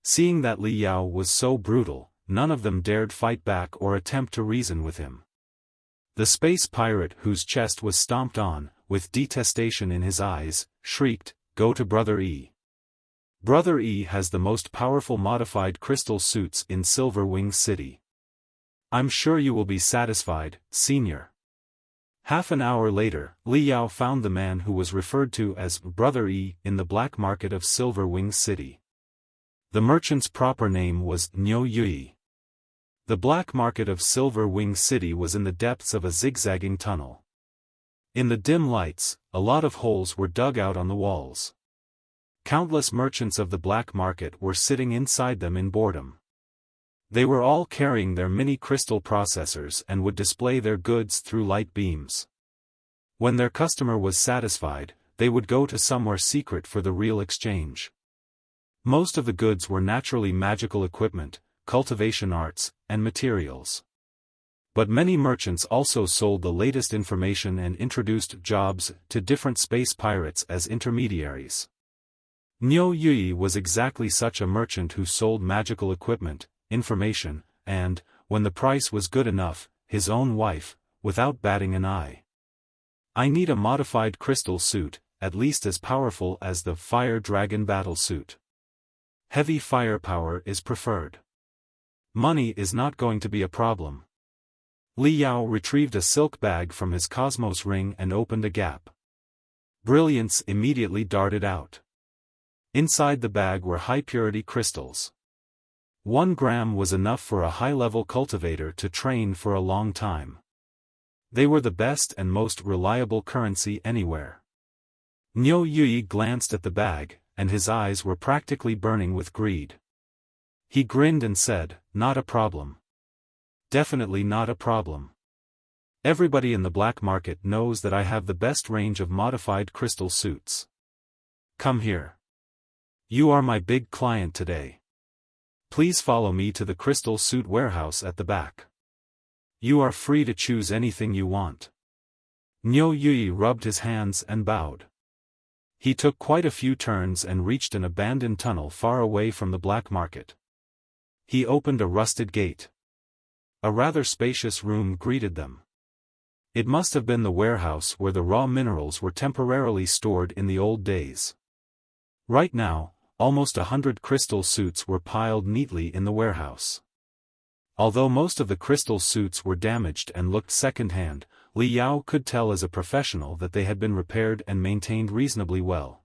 Seeing that Li Yao was so brutal, none of them dared fight back or attempt to reason with him. The space pirate whose chest was stomped on, with detestation in his eyes, shrieked, "Go to Brother E. Brother E has the most powerful modified crystal suits in Silver Wing City. I'm sure you will be satisfied, Senior." Half an hour later, Li Yao found the man who was referred to as Brother E in the black market of Silver Wing City. The merchant's proper name was Niu Yui. The black market of Silver Wing City was in the depths of a zigzagging tunnel. In the dim lights, a lot of holes were dug out on the walls. Countless merchants of the black market were sitting inside them in boredom. They were all carrying their mini crystal processors and would display their goods through light beams. When their customer was satisfied, they would go to somewhere secret for the real exchange. Most of the goods were naturally magical equipment, cultivation arts, and materials. But many merchants also sold the latest information and introduced jobs to different space pirates as intermediaries. Niu Yui was exactly such a merchant who sold magical equipment, information, and, when the price was good enough, his own wife, without batting an eye. I need a modified crystal suit, at least as powerful as the Fire Dragon battle suit. Heavy firepower is preferred. Money is not going to be a problem. Li Yao retrieved a silk bag from his cosmos ring and opened a gap. Brilliance immediately darted out. Inside the bag were high-purity crystals. 1 gram was enough for a high-level cultivator to train for a long time. They were the best and most reliable currency anywhere. Niu Yui glanced at the bag, and his eyes were practically burning with greed. He grinned and said, "Not a problem. Definitely not a problem. Everybody in the black market knows that I have the best range of modified crystal suits. Come here. You are my big client today. Please follow me to the crystal suit warehouse at the back. You are free to choose anything you want." Niu Yui rubbed his hands and bowed. He took quite a few turns and reached an abandoned tunnel far away from the black market. He opened a rusted gate. A rather spacious room greeted them. It must have been the warehouse where the raw minerals were temporarily stored in the old days. Right now, almost 100 crystal suits were piled neatly in the warehouse. Although most of the crystal suits were damaged and looked second-hand, Li Yao could tell as a professional that they had been repaired and maintained reasonably well.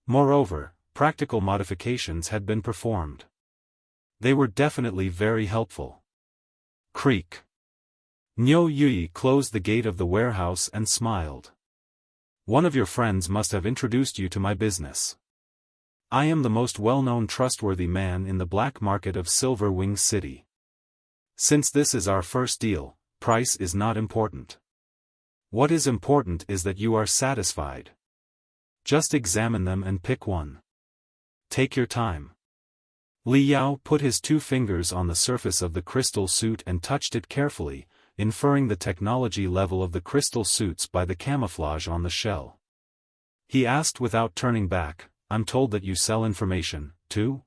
Moreover, practical modifications had been performed. They were definitely very helpful. Creak. Niu Yui closed the gate of the warehouse and smiled. One of your friends must have introduced you to my business. I am the most well-known trustworthy man in the black market of Silver Wing City. Since this is our first deal, price is not important. What is important is that you are satisfied. Just examine them and pick one. Take your time. Li Yao put his 2 fingers on the surface of the crystal suit and touched it carefully, inferring the technology level of the crystal suits by the camouflage on the shell. He asked without turning back, I'm told that you sell information, too?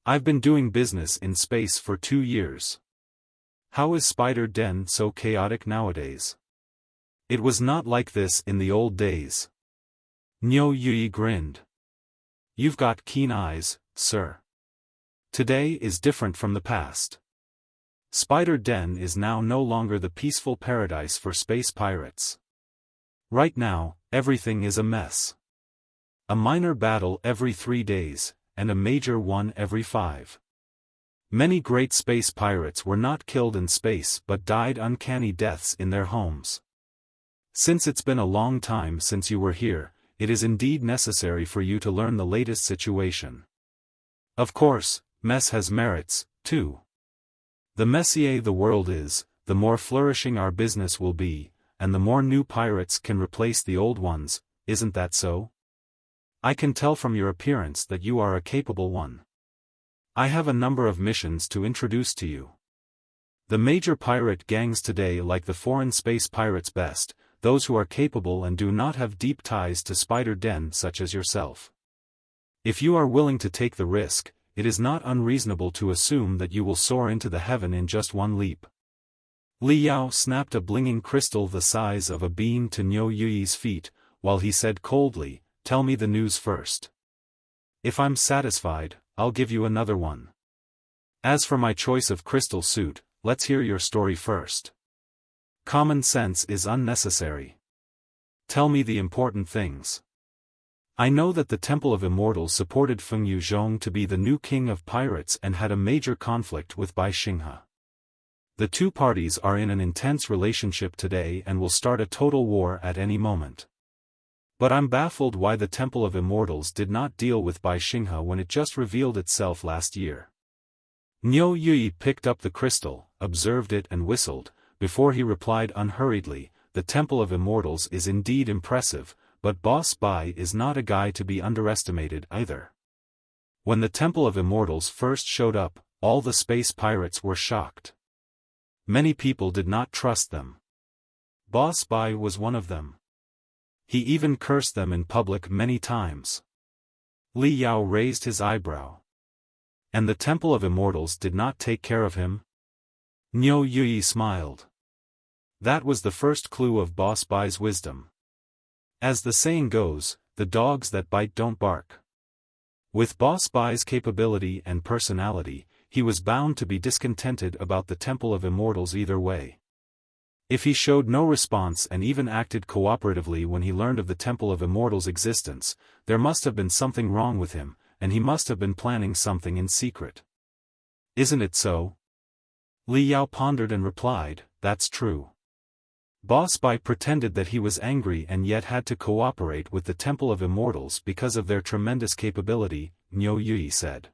I've been doing business in space for 2 years. How is Spider Den so chaotic nowadays? It was not like this in the old days. Niu Yui grinned. You've got keen eyes, sir. Today is different from the past. Spider Den is now no longer the peaceful paradise for space pirates. Right now, everything is a mess. A minor battle every 3 days, and a major one every 5. Many great space pirates were not killed in space but died uncanny deaths in their homes. Since it's been a long time since you were here, it is indeed necessary for you to learn the latest situation. Of course, mess has merits, too. The messier the world is, the more flourishing our business will be, and the more new pirates can replace the old ones, isn't that so? I can tell from your appearance that you are a capable one. I have a number of missions to introduce to you. The major pirate gangs today like the foreign space pirates best, those who are capable and do not have deep ties to Spider Den such as yourself. If you are willing to take the risk, it is not unreasonable to assume that you will soar into the heaven in just one leap. Li Yao snapped a blinging crystal the size of a bean to Niu Yui's feet, while he said coldly, tell me the news first. If I'm satisfied, I'll give you another one. As for my choice of crystal suit, let's hear your story first. Common sense is unnecessary. Tell me the important things. I know that the Temple of Immortals supported Feng Yuzhong to be the new king of pirates and had a major conflict with Bai Xinghe. The 2 parties are in an intense relationship today and will start a total war at any moment. But I'm baffled why the Temple of Immortals did not deal with Bai Xinghe when it just revealed itself last year. Niu Yui picked up the crystal, observed it and whistled, before he replied unhurriedly, the Temple of Immortals is indeed impressive, but Boss Bai is not a guy to be underestimated either. When the Temple of Immortals first showed up, all the space pirates were shocked. Many people did not trust them. Boss Bai was one of them. He even cursed them in public many times. Li Yao raised his eyebrow. And the Temple of Immortals did not take care of him? Niu Yui smiled. That was the first clue of Boss Bai's wisdom. As the saying goes, the dogs that bite don't bark. With Boss Bai's capability and personality, he was bound to be discontented about the Temple of Immortals either way. If he showed no response and even acted cooperatively when he learned of the Temple of Immortals' existence, there must have been something wrong with him, and he must have been planning something in secret. Isn't it so? Li Yao pondered and replied, that's true. Boss Bai pretended that he was angry and yet had to cooperate with the Temple of Immortals because of their tremendous capability, Niu Yui said.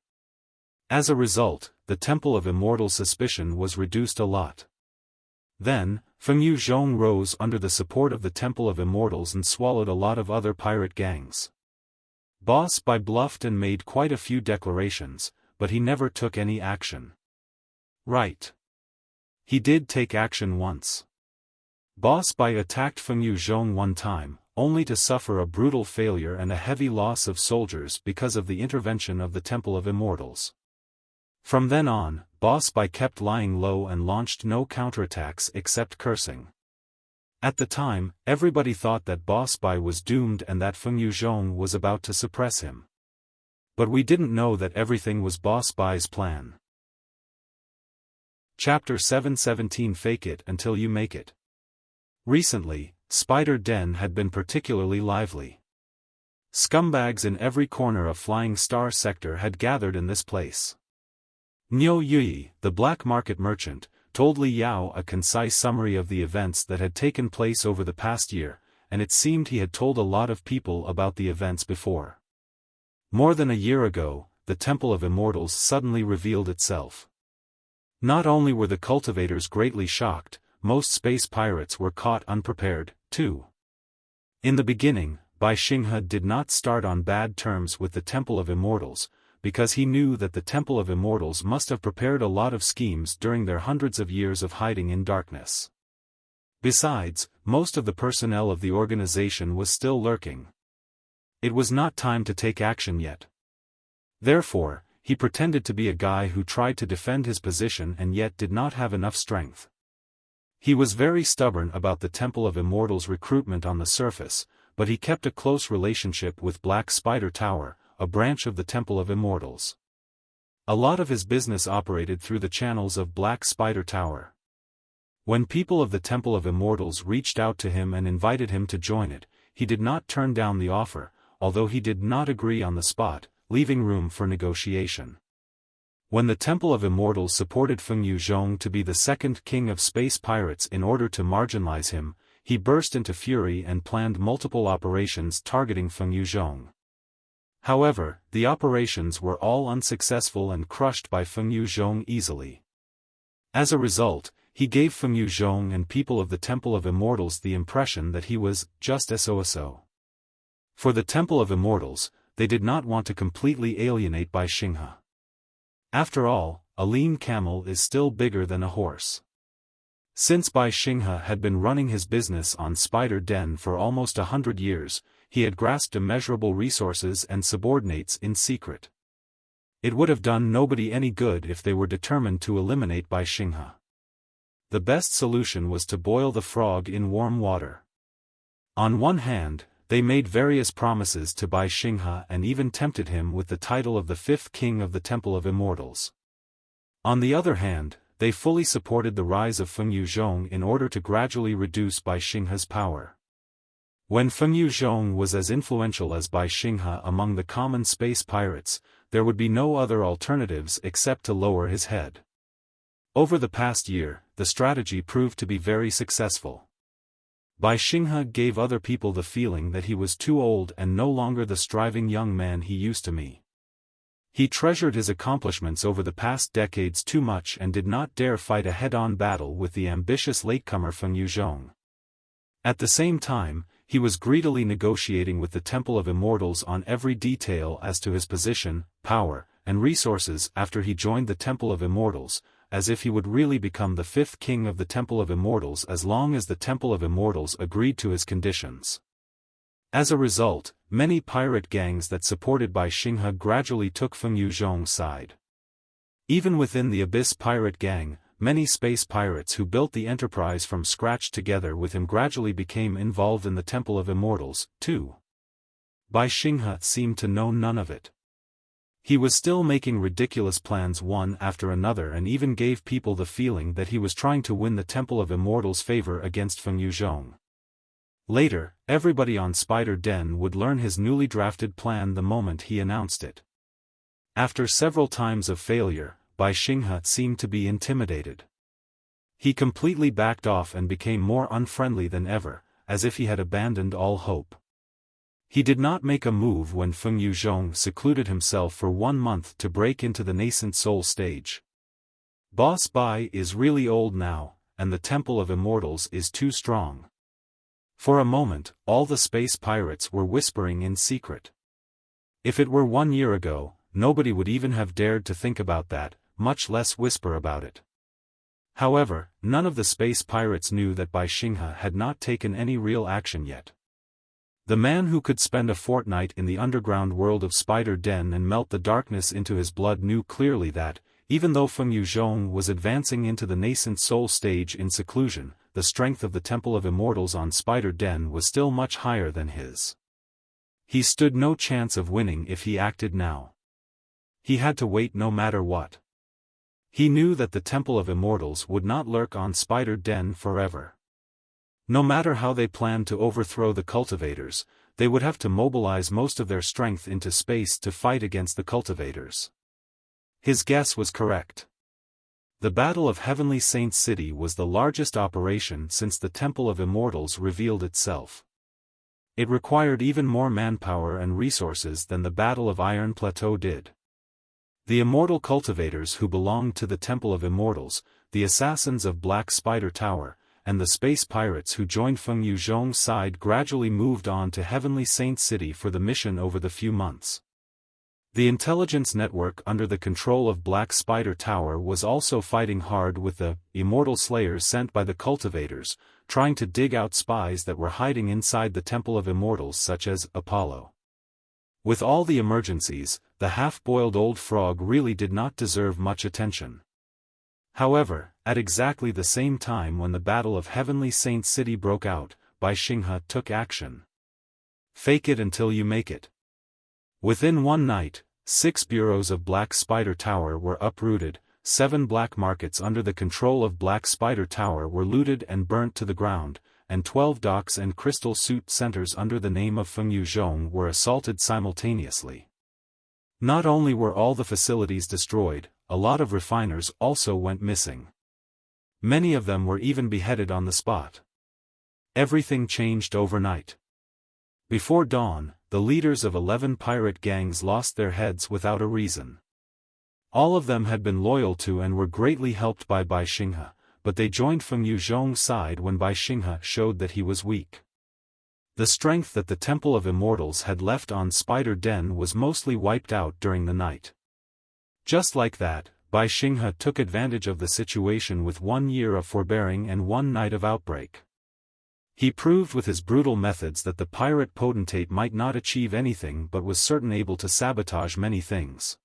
As a result, the Temple of Immortals' suspicion was reduced a lot. Then, Feng Yuzhong rose under the support of the Temple of Immortals and swallowed a lot of other pirate gangs. Boss Bai bluffed and made quite a few declarations, but he never took any action. Right. He did take action once. Boss Bai attacked Feng Yuzhong one time, only to suffer a brutal failure and a heavy loss of soldiers because of the intervention of the Temple of Immortals. From then on, Boss Bai kept lying low and launched no counterattacks except cursing. At the time, everybody thought that Boss Bai was doomed and that Feng Yuzhong was about to suppress him. But we didn't know that everything was Boss Bai's plan. Chapter 717 Fake It Until You Make It. Recently, Spider Den had been particularly lively. Scumbags in every corner of Flying Star Sector had gathered in this place. Niu Yui, the black market merchant, told Li Yao a concise summary of the events that had taken place over the past year, and it seemed he had told a lot of people about the events before. More than a year ago, the Temple of Immortals suddenly revealed itself. Not only were the cultivators greatly shocked, most space pirates were caught unprepared, too. In the beginning, Xinghe did not start on bad terms with the Temple of Immortals, because he knew that the Temple of Immortals must have prepared a lot of schemes during their hundreds of years of hiding in darkness. Besides, most of the personnel of the organization was still lurking. It was not time to take action yet. Therefore, he pretended to be a guy who tried to defend his position and yet did not have enough strength. He was very stubborn about the Temple of Immortals recruitment on the surface, but he kept a close relationship with Black Spider Tower, a branch of the Temple of Immortals. A lot of his business operated through the channels of Black Spider Tower. When people of the Temple of Immortals reached out to him and invited him to join it, he did not turn down the offer, although he did not agree on the spot, leaving room for negotiation. When the Temple of Immortals supported Feng Yuzhong to be the second king of space pirates in order to marginalize him, he burst into fury and planned multiple operations targeting Feng Yuzhong. However, the operations were all unsuccessful and crushed by Feng Yuzhong easily. As a result, he gave Feng Yuzhong and people of the Temple of Immortals the impression that he was just so. For the Temple of Immortals, they did not want to completely alienate Xinghe. After all, a lean camel is still bigger than a horse. Since Xinghe had been running his business on Spider Den for almost 100 years, he had grasped immeasurable resources and subordinates in secret. It would have done nobody any good if they were determined to eliminate Xinghe. The best solution was to boil the frog in warm water. On one hand, they made various promises to Xinghe and even tempted him with the title of the fifth king of the Temple of Immortals. On the other hand, they fully supported the rise of Feng Yuzhong in order to gradually reduce Xinghe's power. When Feng Yuzhong was as influential as Xinghe among the common space pirates, there would be no other alternatives except to lower his head. Over the past year, the strategy proved to be very successful. Xinghe gave other people the feeling that he was too old and no longer the striving young man he used to be. He treasured his accomplishments over the past decades too much and did not dare fight a head-on battle with the ambitious latecomer Feng Yuzhong. At the same time, he was greedily negotiating with the Temple of Immortals on every detail as to his position, power, and resources after he joined the Temple of Immortals, as if he would really become the fifth king of the Temple of Immortals as long as the Temple of Immortals agreed to his conditions. As a result, many pirate gangs that supported Xinghe gradually took Feng Yuzhong's side. Even within the Abyss pirate gang, many space pirates who built the Enterprise from scratch together with him gradually became involved in the Temple of Immortals, too. Xinghe seemed to know none of it. He was still making ridiculous plans one after another and even gave people the feeling that he was trying to win the Temple of Immortals' favor against Feng Yuzhong. Later, everybody on Spider Den would learn his newly drafted plan the moment he announced it. After several times of failure, Xinghe seemed to be intimidated. He completely backed off and became more unfriendly than ever, as if he had abandoned all hope. He did not make a move when Feng Yuzhong secluded himself for 1 month to break into the nascent soul stage. Boss Bai is really old now, and the Temple of Immortals is too strong. For a moment, all the space pirates were whispering in secret. If it were 1 year ago, nobody would even have dared to think about that, much less whisper about it. However, none of the space pirates knew that Xinghe had not taken any real action yet. The man who could spend a fortnight in the underground world of Spider Den and melt the darkness into his blood knew clearly that, even though Feng Yuzhong was advancing into the nascent soul stage in seclusion, the strength of the Temple of Immortals on Spider Den was still much higher than his. He stood no chance of winning if he acted now. He had to wait no matter what. He knew that the Temple of Immortals would not lurk on Spider Den forever. No matter how they planned to overthrow the cultivators, they would have to mobilize most of their strength into space to fight against the cultivators. His guess was correct. The Battle of Heavenly Saints City was the largest operation since the Temple of Immortals revealed itself. It required even more manpower and resources than the Battle of Iron Plateau did. The immortal cultivators who belonged to the Temple of Immortals, the assassins of Black Spider Tower, and the space pirates who joined Feng Yuzhong's side gradually moved on to Heavenly Saint City for the mission over the few months. The intelligence network under the control of Black Spider Tower was also fighting hard with the immortal slayers sent by the cultivators, trying to dig out spies that were hiding inside the Temple of Immortals such as Apollo. With all the emergencies, the half-boiled old frog really did not deserve much attention. However, at exactly the same time when the Battle of Heavenly Saint City broke out, Xinghe took action. Fake it until you make it. Within one night, 6 bureaus of Black Spider Tower were uprooted, 7 black markets under the control of Black Spider Tower were looted and burnt to the ground, and 12 docks and crystal suit centers under the name of Feng Yuzhong were assaulted simultaneously. Not only were all the facilities destroyed, a lot of refiners also went missing. Many of them were even beheaded on the spot. Everything changed overnight. Before dawn, the leaders of 11 pirate gangs lost their heads without a reason. All of them had been loyal to and were greatly helped by Xinghe, but they joined Feng Yuzhong's side when Xinghe showed that he was weak. The strength that the Temple of Immortals had left on Spider Den was mostly wiped out during the night. Just like that, Xinghe took advantage of the situation with 1 year of forbearing and 1 night of outbreak. He proved with his brutal methods that the pirate potentate might not achieve anything but was certain able to sabotage many things.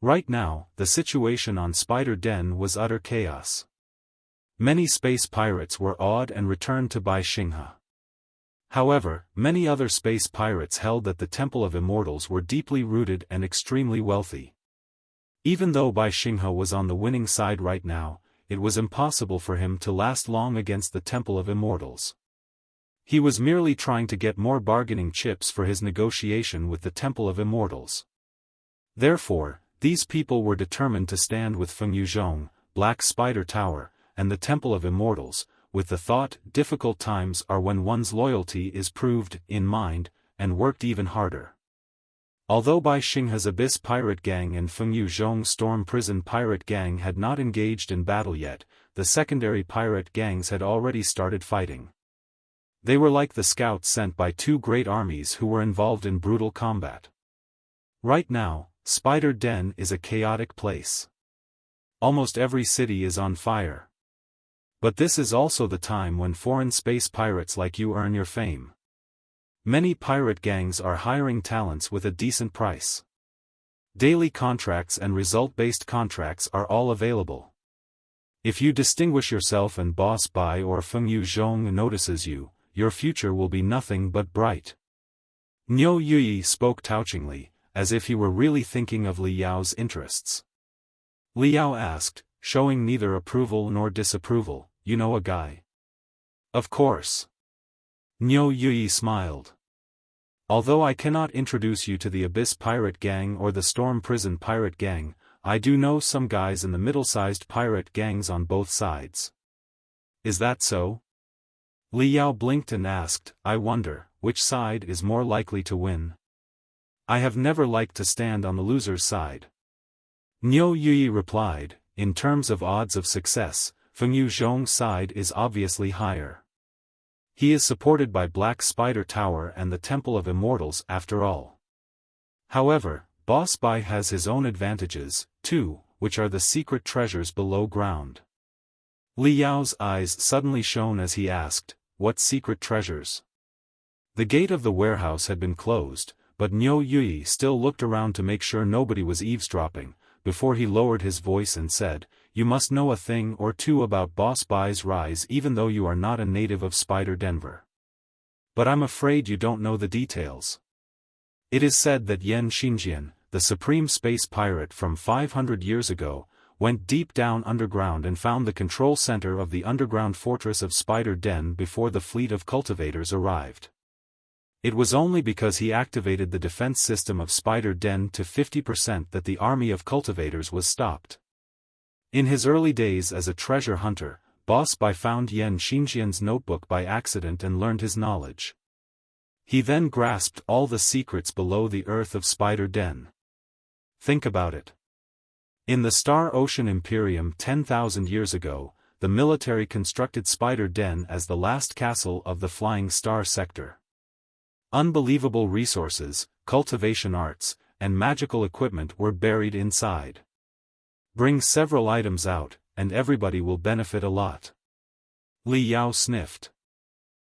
Right now, the situation on Spider Den was utter chaos. Many space pirates were awed and returned to Xinghe. However, many other space pirates held that the Temple of Immortals were deeply rooted and extremely wealthy. Even though Xinghe was on the winning side right now, it was impossible for him to last long against the Temple of Immortals. He was merely trying to get more bargaining chips for his negotiation with the Temple of Immortals. Therefore, these people were determined to stand with Feng Yuzhong, Black Spider Tower, and the Temple of Immortals, with the thought, difficult times are when one's loyalty is proved, in mind, and worked even harder. Although Xinghe's Abyss Pirate Gang and Feng Yuzhong's Storm Prison Pirate Gang had not engaged in battle yet, the secondary pirate gangs had already started fighting. They were like the scouts sent by 2 great armies who were involved in brutal combat. Right now, Spider Den is a chaotic place. Almost every city is on fire. But this is also the time when foreign space pirates like you earn your fame. Many pirate gangs are hiring talents with a decent price. Daily contracts and result-based contracts are all available. If you distinguish yourself and Boss Bai or Feng Yuzhong notices you, your future will be nothing but bright. Niu Yui spoke touchingly, as if he were really thinking of Li Yao's interests. Li Yao asked, showing neither approval nor disapproval, "You know a guy?" "Of course." Niu Yui smiled. "Although I cannot introduce you to the Abyss Pirate Gang or the Storm Prison Pirate Gang, I do know some guys in the middle-sized pirate gangs on both sides." "Is that so?" Li Yao blinked and asked, "I wonder, which side is more likely to win?" "I have never liked to stand on the loser's side." Niu Yui replied, "In terms of odds of success, Feng Yuzhong's side is obviously higher. He is supported by Black Spider Tower and the Temple of Immortals after all. However, Boss Bai has his own advantages, too, which are the secret treasures below ground." Li Yao's eyes suddenly shone as he asked, "What secret treasures?" The gate of the warehouse had been closed, but Niu Yui still looked around to make sure nobody was eavesdropping, before he lowered his voice and said, "You must know a thing or two about Boss Bai's rise even though you are not a native of Spider Denver. But I'm afraid you don't know the details. It is said that Yan Xinghe, the supreme space pirate from 500 years ago, went deep down underground and found the control center of the underground fortress of Spider Den before the fleet of cultivators arrived. It was only because he activated the defense system of Spider Den to 50% that the army of cultivators was stopped. In his early days as a treasure hunter, Boss Bai found Yan Xingjian's notebook by accident and learned his knowledge. He then grasped all the secrets below the earth of Spider Den. Think about it. In the Star Ocean Imperium 10,000 years ago, the military constructed Spider Den as the last castle of the Flying Star sector. Unbelievable resources, cultivation arts, and magical equipment were buried inside. Bring several items out, and everybody will benefit a lot. Li Yao sniffed.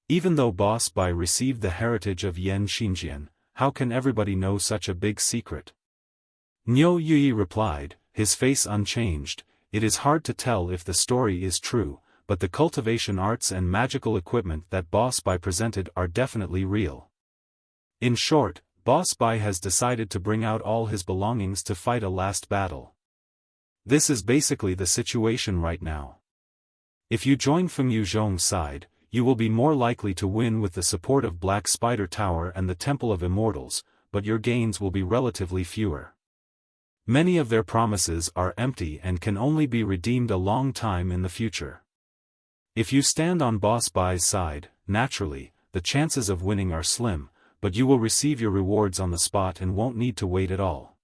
Even though Boss Bai received the heritage of Yan Xingjian, how can everybody know such a big secret? Niu Yi replied, his face unchanged. It is hard to tell if the story is true, but the cultivation arts and magical equipment that Boss Bai presented are definitely real. In short, Boss Bai has decided to bring out all his belongings to fight a last battle. This is basically the situation right now. If you join Feng Yuzhong's side, you will be more likely to win with the support of Black Spider Tower and the Temple of Immortals, but your gains will be relatively fewer. Many of their promises are empty and can only be redeemed a long time in the future. If you stand on Boss Bai's side, naturally, the chances of winning are slim, but you will receive your rewards on the spot and won't need to wait at all.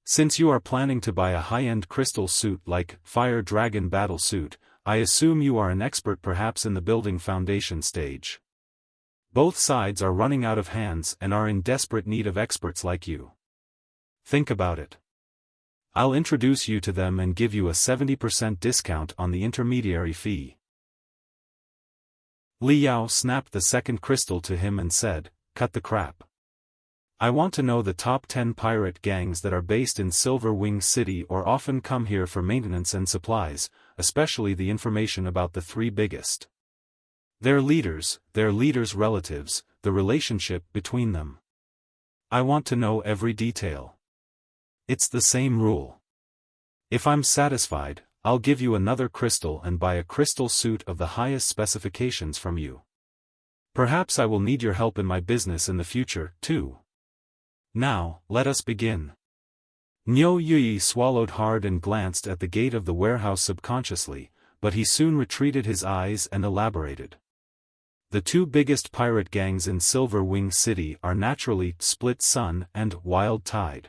Since you are planning to buy a high-end crystal suit like Fire Dragon Battle Suit, I assume you are an expert perhaps in the building foundation stage. Both sides are running out of hands and are in desperate need of experts like you. Think about it. I'll introduce you to them and give you a 70% discount on the intermediary fee. Li Yao snapped the second crystal to him and said, cut the crap. I want to know the top 10 pirate gangs that are based in Silver Wing City or often come here for maintenance and supplies, especially the information about the 3 biggest. Their leaders' relatives, the relationship between them. I want to know every detail. It's the same rule. If I'm satisfied, I'll give you another crystal and buy a crystal suit of the highest specifications from you. Perhaps I will need your help in my business in the future, too. Now, let us begin. Niu Yi swallowed hard and glanced at the gate of the warehouse subconsciously, but he soon retreated his eyes and elaborated. The 2 biggest pirate gangs in Silver Wing City are naturally Split Sun and Wild Tide.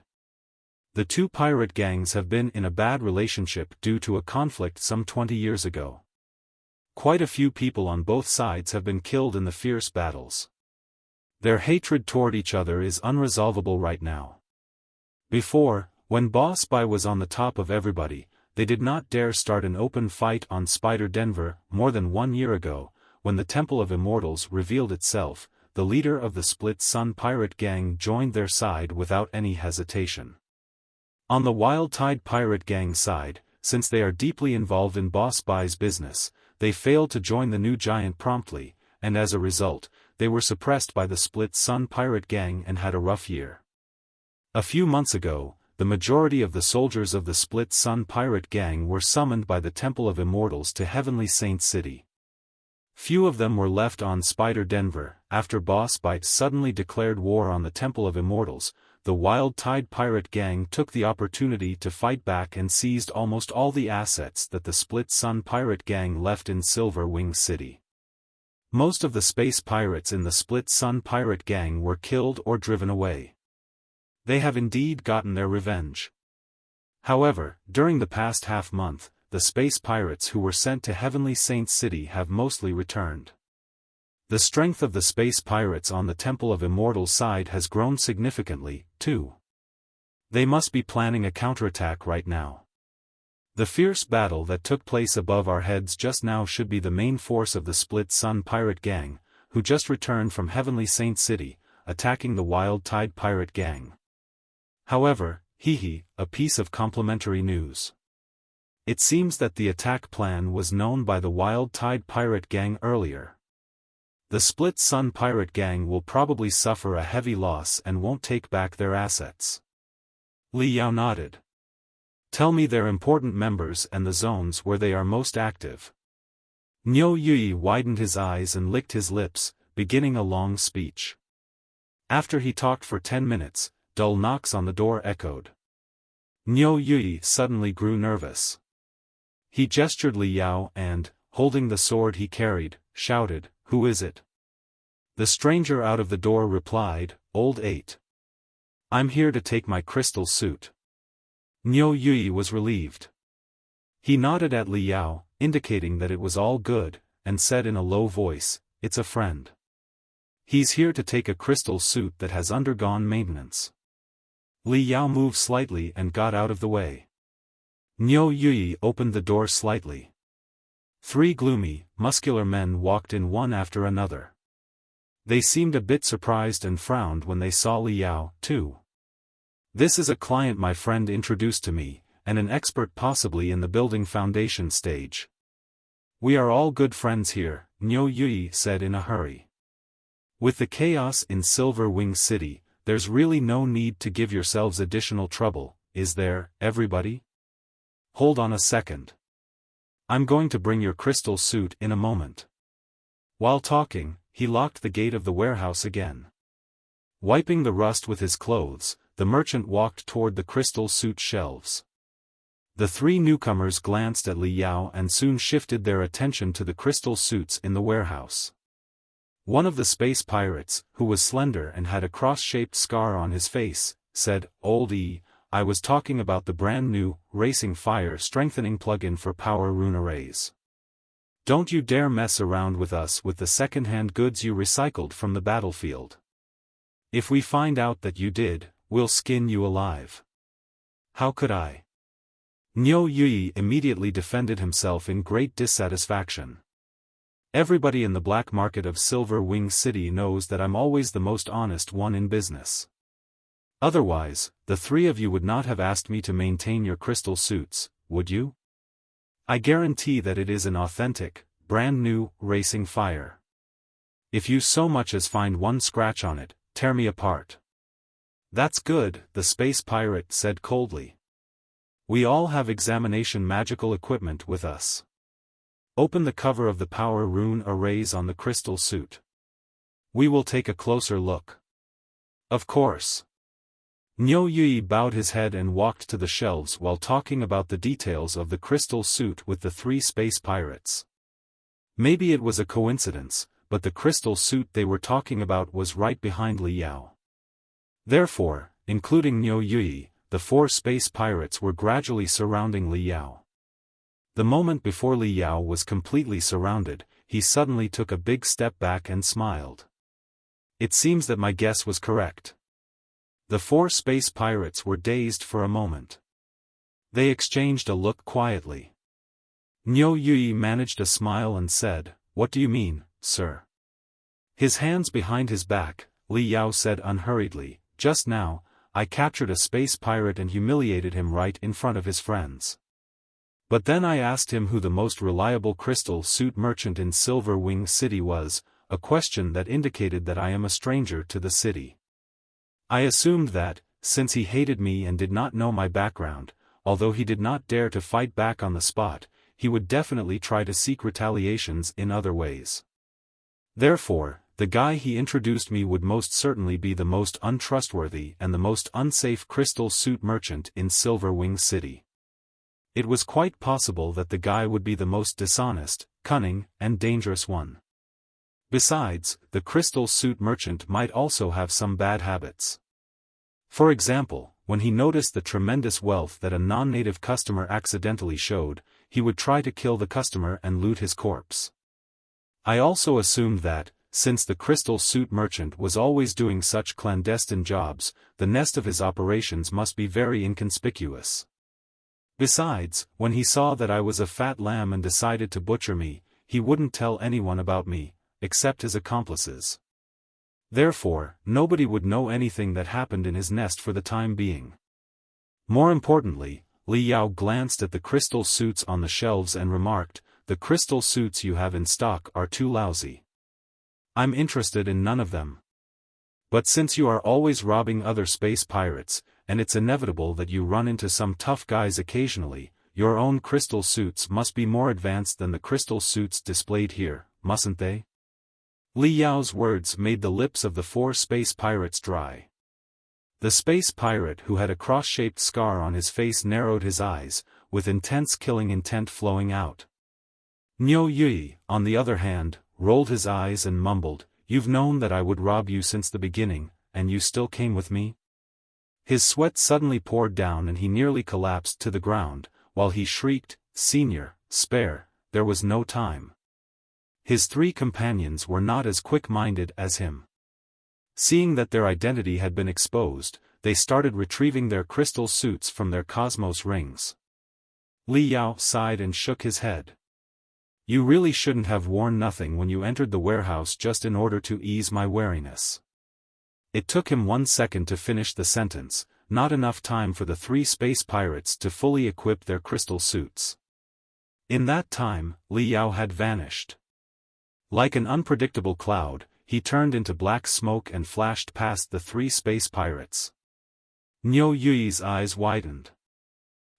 The 2 pirate gangs have been in a bad relationship due to a conflict some 20 years ago. Quite a few people on both sides have been killed in the fierce battles. Their hatred toward each other is unresolvable right now. Before, when Boss Bai was on the top of everybody, they did not dare start an open fight on Spider Denver. More than 1 year ago, when the Temple of Immortals revealed itself, the leader of the Split Sun pirate gang joined their side without any hesitation. On the Wild Tide pirate gang side, since they are deeply involved in Boss Bai's business, they failed to join the new giant promptly, and as a result, they were suppressed by the Split Sun pirate gang and had a rough year. A few months ago, the majority of the soldiers of the Split Sun pirate gang were summoned by the Temple of Immortals to Heavenly Saint City. Few of them were left on Spider Denver. After Boss Bai suddenly declared war on the Temple of Immortals, the Wild Tide pirate gang took the opportunity to fight back and seized almost all the assets that the Split Sun pirate gang left in Silver Wing City. Most of the space pirates in the Split Sun pirate gang were killed or driven away. They have indeed gotten their revenge. However, during the past half-month, the space pirates who were sent to Heavenly Saint City have mostly returned. The strength of the space pirates on the Temple of Immortals side has grown significantly, too. They must be planning a counterattack right now. The fierce battle that took place above our heads just now should be the main force of the Split Sun pirate gang, who just returned from Heavenly Saint City, attacking the Wild Tide pirate gang. However, a piece of complimentary news. It seems that the attack plan was known by the Wild Tide pirate gang earlier. The Split Sun pirate gang will probably suffer a heavy loss and won't take back their assets. Li Yao nodded. Tell me their important members and the zones where they are most active. Niu Yi widened his eyes and licked his lips, beginning a long speech. After he talked for 10 minutes, dull knocks on the door echoed. Niu Yi suddenly grew nervous. He gestured Li Yao and, holding the sword he carried, shouted, "Who is it?" The stranger out of the door replied, "Old 8. I'm here to take my crystal suit." Niu Yui was relieved. He nodded at Li Yao, indicating that it was all good, and said in a low voice, "It's a friend. He's here to take a crystal suit that has undergone maintenance." Li Yao moved slightly and got out of the way. Niu Yui opened the door slightly. 3 gloomy, muscular men walked in one after another. They seemed a bit surprised and frowned when they saw Li Yao, too. "This is a client my friend introduced to me, and an expert possibly in the building foundation stage. We are all good friends here," Niu Yui said in a hurry. "With the chaos in Silver Wing City, there's really no need to give yourselves additional trouble, is there, everybody? Hold on a second. I'm going to bring your crystal suit in a moment." While talking, he locked the gate of the warehouse again. Wiping the rust with his clothes, the merchant walked toward the crystal suit shelves. The 3 newcomers glanced at Li Yao and soon shifted their attention to the crystal suits in the warehouse. One of the space pirates, who was slender and had a cross-shaped scar on his face, said, "Old E, I was talking about the brand new, racing fire strengthening plugin for power rune arrays. Don't you dare mess around with us with the second-hand goods you recycled from the battlefield. If we find out that you did, we'll skin you alive." "How could I?" Niu Yui immediately defended himself in great dissatisfaction. "Everybody in the black market of Silver Wing City knows that I'm always the most honest one in business. Otherwise, the 3 of you would not have asked me to maintain your crystal suits, would you? I guarantee that it is an authentic, brand new, racing fire. If you so much as find one scratch on it, tear me apart." "That's good," the space pirate said coldly. "We all have examination magical equipment with us. Open the cover of the power rune arrays on the crystal suit. We will take a closer look." "Of course." Niu Yui bowed his head and walked to the shelves while talking about the details of the crystal suit with the 3 space pirates. Maybe it was a coincidence, but the crystal suit they were talking about was right behind Li Yao. Therefore, including Niu Yui, the 4 space pirates were gradually surrounding Li Yao. The moment before Li Yao was completely surrounded, he suddenly took a big step back and smiled. "It seems that my guess was correct." The 4 space pirates were dazed for a moment. They exchanged a look quietly. Niu Yui managed a smile and said, "What do you mean, sir?" His hands behind his back, Li Yao said unhurriedly, "Just now, I captured a space pirate and humiliated him right in front of his friends. But then I asked him who the most reliable crystal suit merchant in Silver Wing City was, a question that indicated that I am a stranger to the city. I assumed that, since he hated me and did not know my background, although he did not dare to fight back on the spot, he would definitely try to seek retaliations in other ways. Therefore, the guy he introduced me would most certainly be the most untrustworthy and the most unsafe crystal suit merchant in Silver Wing City. It was quite possible that the guy would be the most dishonest, cunning, and dangerous one. Besides, the crystal suit merchant might also have some bad habits. For example, when he noticed the tremendous wealth that a non-native customer accidentally showed, he would try to kill the customer and loot his corpse. I also assumed that, since the crystal suit merchant was always doing such clandestine jobs, the nest of his operations must be very inconspicuous. Besides, when he saw that I was a fat lamb and decided to butcher me, he wouldn't tell anyone about me, except his accomplices. Therefore, nobody would know anything that happened in his nest for the time being. More importantly, Li Yao glanced at the crystal suits on the shelves and remarked, "The crystal suits you have in stock are too lousy. I'm interested in none of them. But since you are always robbing other space pirates, and it's inevitable that you run into some tough guys occasionally, your own crystal suits must be more advanced than the crystal suits displayed here, mustn't they?" Li Yao's words made the lips of the 4 space pirates dry. The space pirate who had a cross-shaped scar on his face narrowed his eyes, with intense killing intent flowing out. Niu Yui, on the other hand, rolled his eyes and mumbled, "You've known that I would rob you since the beginning, and you still came with me?" His sweat suddenly poured down and he nearly collapsed to the ground, while he shrieked, "Senior, spare, there was no time." His three companions were not as quick-minded as him. Seeing that their identity had been exposed, they started retrieving their crystal suits from their cosmos rings. Li Yao sighed and shook his head. "You really shouldn't have worn nothing when you entered the warehouse just in order to ease my wariness." It took him 1 second to finish the sentence, not enough time for the 3 space pirates to fully equip their crystal suits. In that time, Li Yao had vanished. Like an unpredictable cloud, he turned into black smoke and flashed past the 3 space pirates. Niu Yui's eyes widened.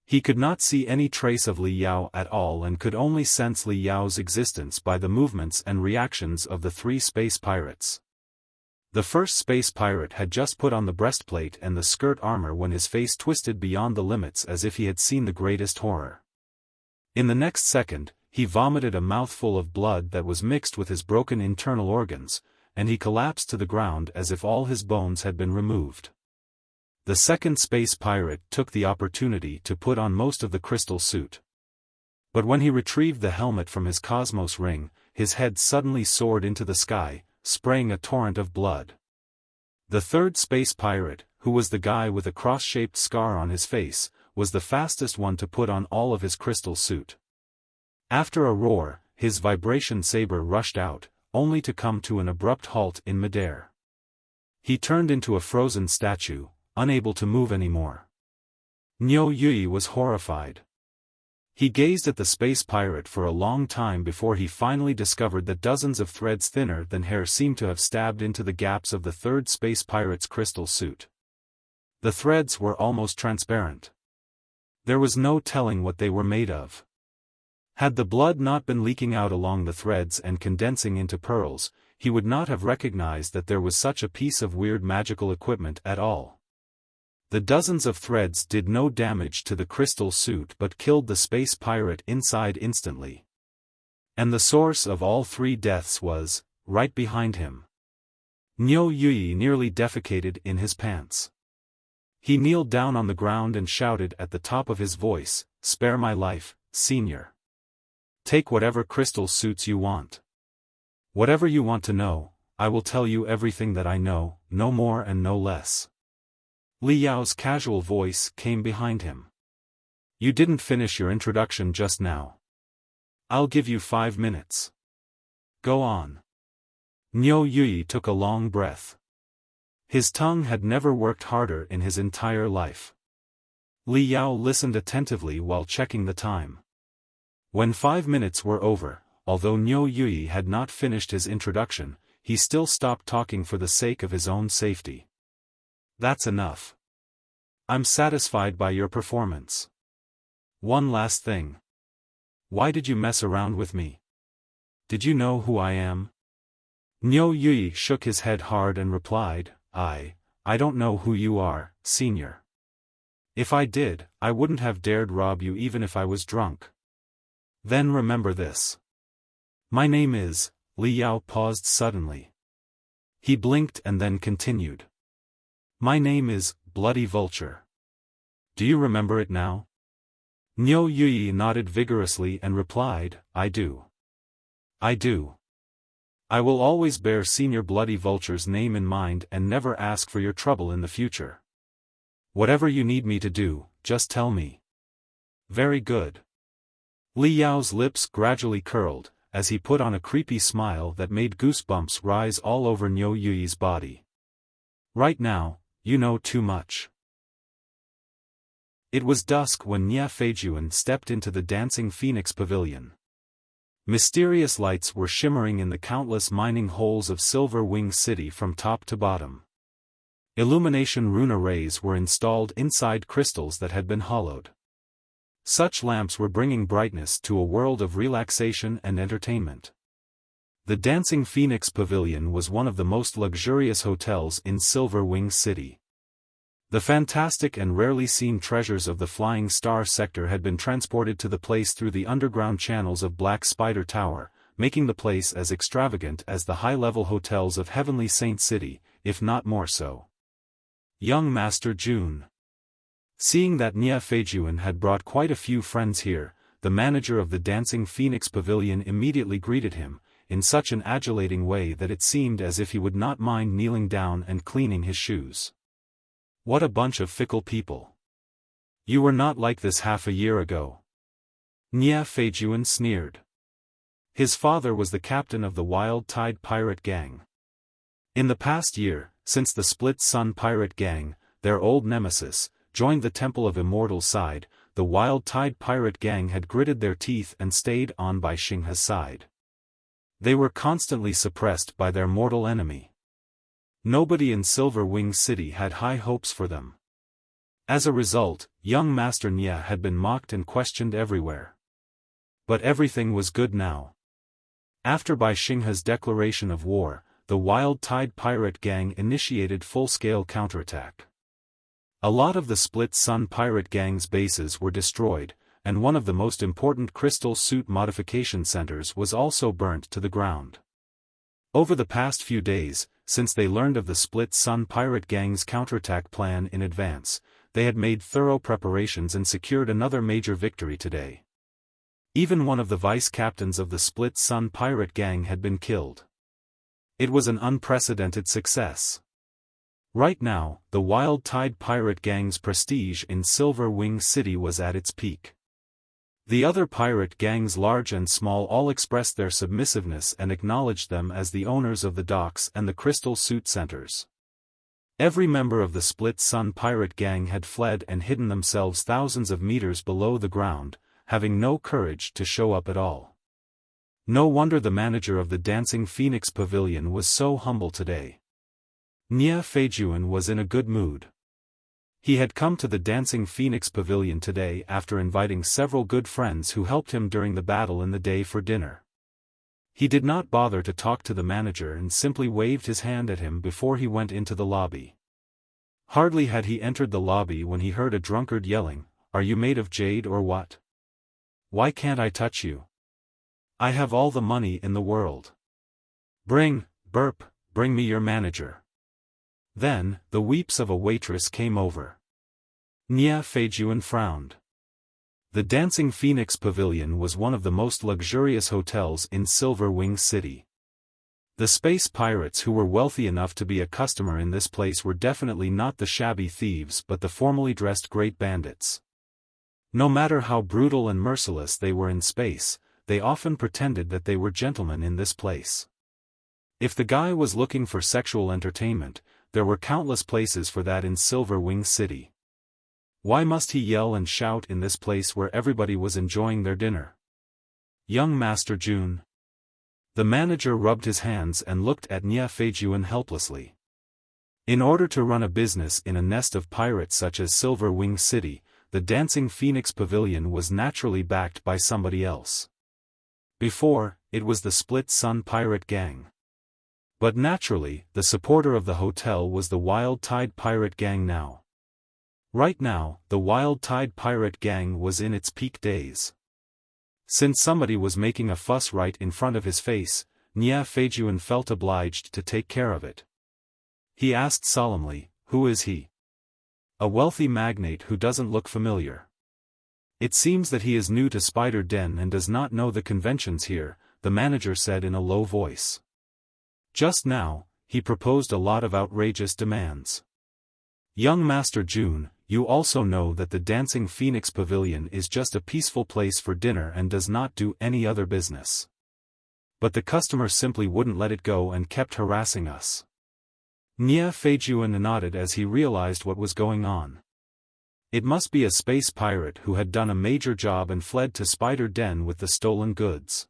He could not see any trace of Li Yao at all and could only sense Li Yao's existence by the movements and reactions of the 3 space pirates. The first space pirate had just put on the breastplate and the skirt armor when his face twisted beyond the limits as if he had seen the greatest horror. In the next second, he vomited a mouthful of blood that was mixed with his broken internal organs, and he collapsed to the ground as if all his bones had been removed. The second space pirate took the opportunity to put on most of the crystal suit. But when he retrieved the helmet from his cosmos ring, his head suddenly soared into the sky, spraying a torrent of blood. The third space pirate, who was the guy with a cross-shaped scar on his face, was the fastest one to put on all of his crystal suit. After a roar, his vibration saber rushed out, only to come to an abrupt halt in midair. He turned into a frozen statue, unable to move anymore. Niu Yui was horrified. He gazed at the space pirate for a long time before he finally discovered that dozens of threads thinner than hair seemed to have stabbed into the gaps of the third space pirate's crystal suit. The threads were almost transparent. There was no telling what they were made of. Had the blood not been leaking out along the threads and condensing into pearls, he would not have recognized that there was such a piece of weird magical equipment at all. The dozens of threads did no damage to the crystal suit but killed the space pirate inside instantly. And the source of all 3 deaths was, right behind him. Niu Yui nearly defecated in his pants. He kneeled down on the ground and shouted at the top of his voice, "Spare my life, Senior. Take whatever crystal suits you want. Whatever you want to know, I will tell you everything that I know, no more and no less." Li Yao's casual voice came behind him. "You didn't finish your introduction just now. I'll give you 5 minutes. Go on." Niu Yui took a long breath. His tongue had never worked harder in his entire life. Li Yao listened attentively while checking the time. When 5 minutes were over, although Niu Yui had not finished his introduction, he still stopped talking for the sake of his own safety. "That's enough. I'm satisfied by your performance. One last thing. Why did you mess around with me? Did you know who I am?" Niu Yui shook his head hard and replied, I don't know who you are, Senior. If I did, I wouldn't have dared rob you even if I was drunk. Then remember this. My name is," Li Yao paused suddenly. He blinked and then continued. "My name is, Bloody Vulture. Do you remember it now?" Niu Yui nodded vigorously and replied, "I do. I do. I will always bear Senior Bloody Vulture's name in mind and never ask for your trouble in the future. Whatever you need me to do, just tell me." "Very good." Li Yao's lips gradually curled, as he put on a creepy smile that made goosebumps rise all over Niu Yui's body. "Right now, you know too much." It was dusk when Nia Feijuan stepped into the Dancing Phoenix Pavilion. Mysterious lights were shimmering in the countless mining holes of Silver Wing City from top to bottom. Illumination rune arrays were installed inside crystals that had been hollowed. Such lamps were bringing brightness to a world of relaxation and entertainment. The Dancing Phoenix Pavilion was one of the most luxurious hotels in Silver Wing City. The fantastic and rarely seen treasures of the Flying Star sector had been transported to the place through the underground channels of Black Spider Tower, making the place as extravagant as the high-level hotels of Heavenly Saint City, if not more so. Young Master June. Seeing that Nia Feijuan had brought quite a few friends here, the manager of the Dancing Phoenix Pavilion immediately greeted him, in such an adulating way that it seemed as if he would not mind kneeling down and cleaning his shoes. What a bunch of fickle people. You were not like this half a year ago. Nia Feijuan sneered. His father was the captain of the Wild Tide pirate gang. In the past year, since the Split Sun pirate gang, their old nemesis, joined the Temple of Immortal's side, the Wild Tide pirate gang had gritted their teeth and stayed on by Xinghe's side. They were constantly suppressed by their mortal enemy. Nobody in Silver Wing City had high hopes for them. As a result, young Master Nia had been mocked and questioned everywhere. But everything was good now. After Bai Xinghe's declaration of war, the Wild Tide pirate gang initiated full-scale counterattack. A lot of the Split Sun pirate gang's bases were destroyed, and one of the most important crystal suit modification centers was also burnt to the ground. Over the past few days, since they learned of the Split Sun pirate gang's counterattack plan in advance, they had made thorough preparations and secured another major victory today. Even one of the vice-captains of the Split Sun pirate gang had been killed. It was an unprecedented success. Right now, the Wild Tide pirate gang's prestige in Silver Wing City was at its peak. The other pirate gangs, large and small, all expressed their submissiveness and acknowledged them as the owners of the docks and the crystal suit centers. Every member of the Split Sun pirate gang had fled and hidden themselves thousands of meters below the ground, having no courage to show up at all. No wonder the manager of the Dancing Phoenix Pavilion was so humble today. Nia Feijuan was in a good mood. He had come to the Dancing Phoenix Pavilion today after inviting several good friends who helped him during the battle in the day for dinner. He did not bother to talk to the manager and simply waved his hand at him before he went into the lobby. Hardly had he entered the lobby when he heard a drunkard yelling, "Are you made of jade or what? Why can't I touch you? I have all the money in the world. Bring me your manager." Then, the weeps of a waitress came over. Nia Feijuan frowned. The Dancing Phoenix Pavilion was one of the most luxurious hotels in Silver Wing City. The space pirates who were wealthy enough to be a customer in this place were definitely not the shabby thieves but the formally dressed great bandits. No matter how brutal and merciless they were in space, they often pretended that they were gentlemen in this place. If the guy was looking for sexual entertainment, there were countless places for that in Silver Wing City. Why must he yell and shout in this place where everybody was enjoying their dinner? Young Master June. The manager rubbed his hands and looked at Nia Feijuan helplessly. In order to run a business in a nest of pirates such as Silver Wing City, the Dancing Phoenix Pavilion was naturally backed by somebody else. Before, it was the Split Sun pirate gang. But naturally, the supporter of the hotel was the Wild Tide pirate gang now. Right now, the Wild Tide pirate gang was in its peak days. Since somebody was making a fuss right in front of his face, Nia Feijuan felt obliged to take care of it. He asked solemnly, "Who is he?" "A wealthy magnate who doesn't look familiar. It seems that he is new to Spider Den and does not know the conventions here," the manager said in a low voice. Just now, he proposed a lot of outrageous demands. "Young Master June, you also know that the Dancing Phoenix Pavilion is just a peaceful place for dinner and does not do any other business. But the customer simply wouldn't let it go and kept harassing us." Nia Feijuan nodded as he realized what was going on. It must be a space pirate who had done a major job and fled to Spider Den with the stolen goods.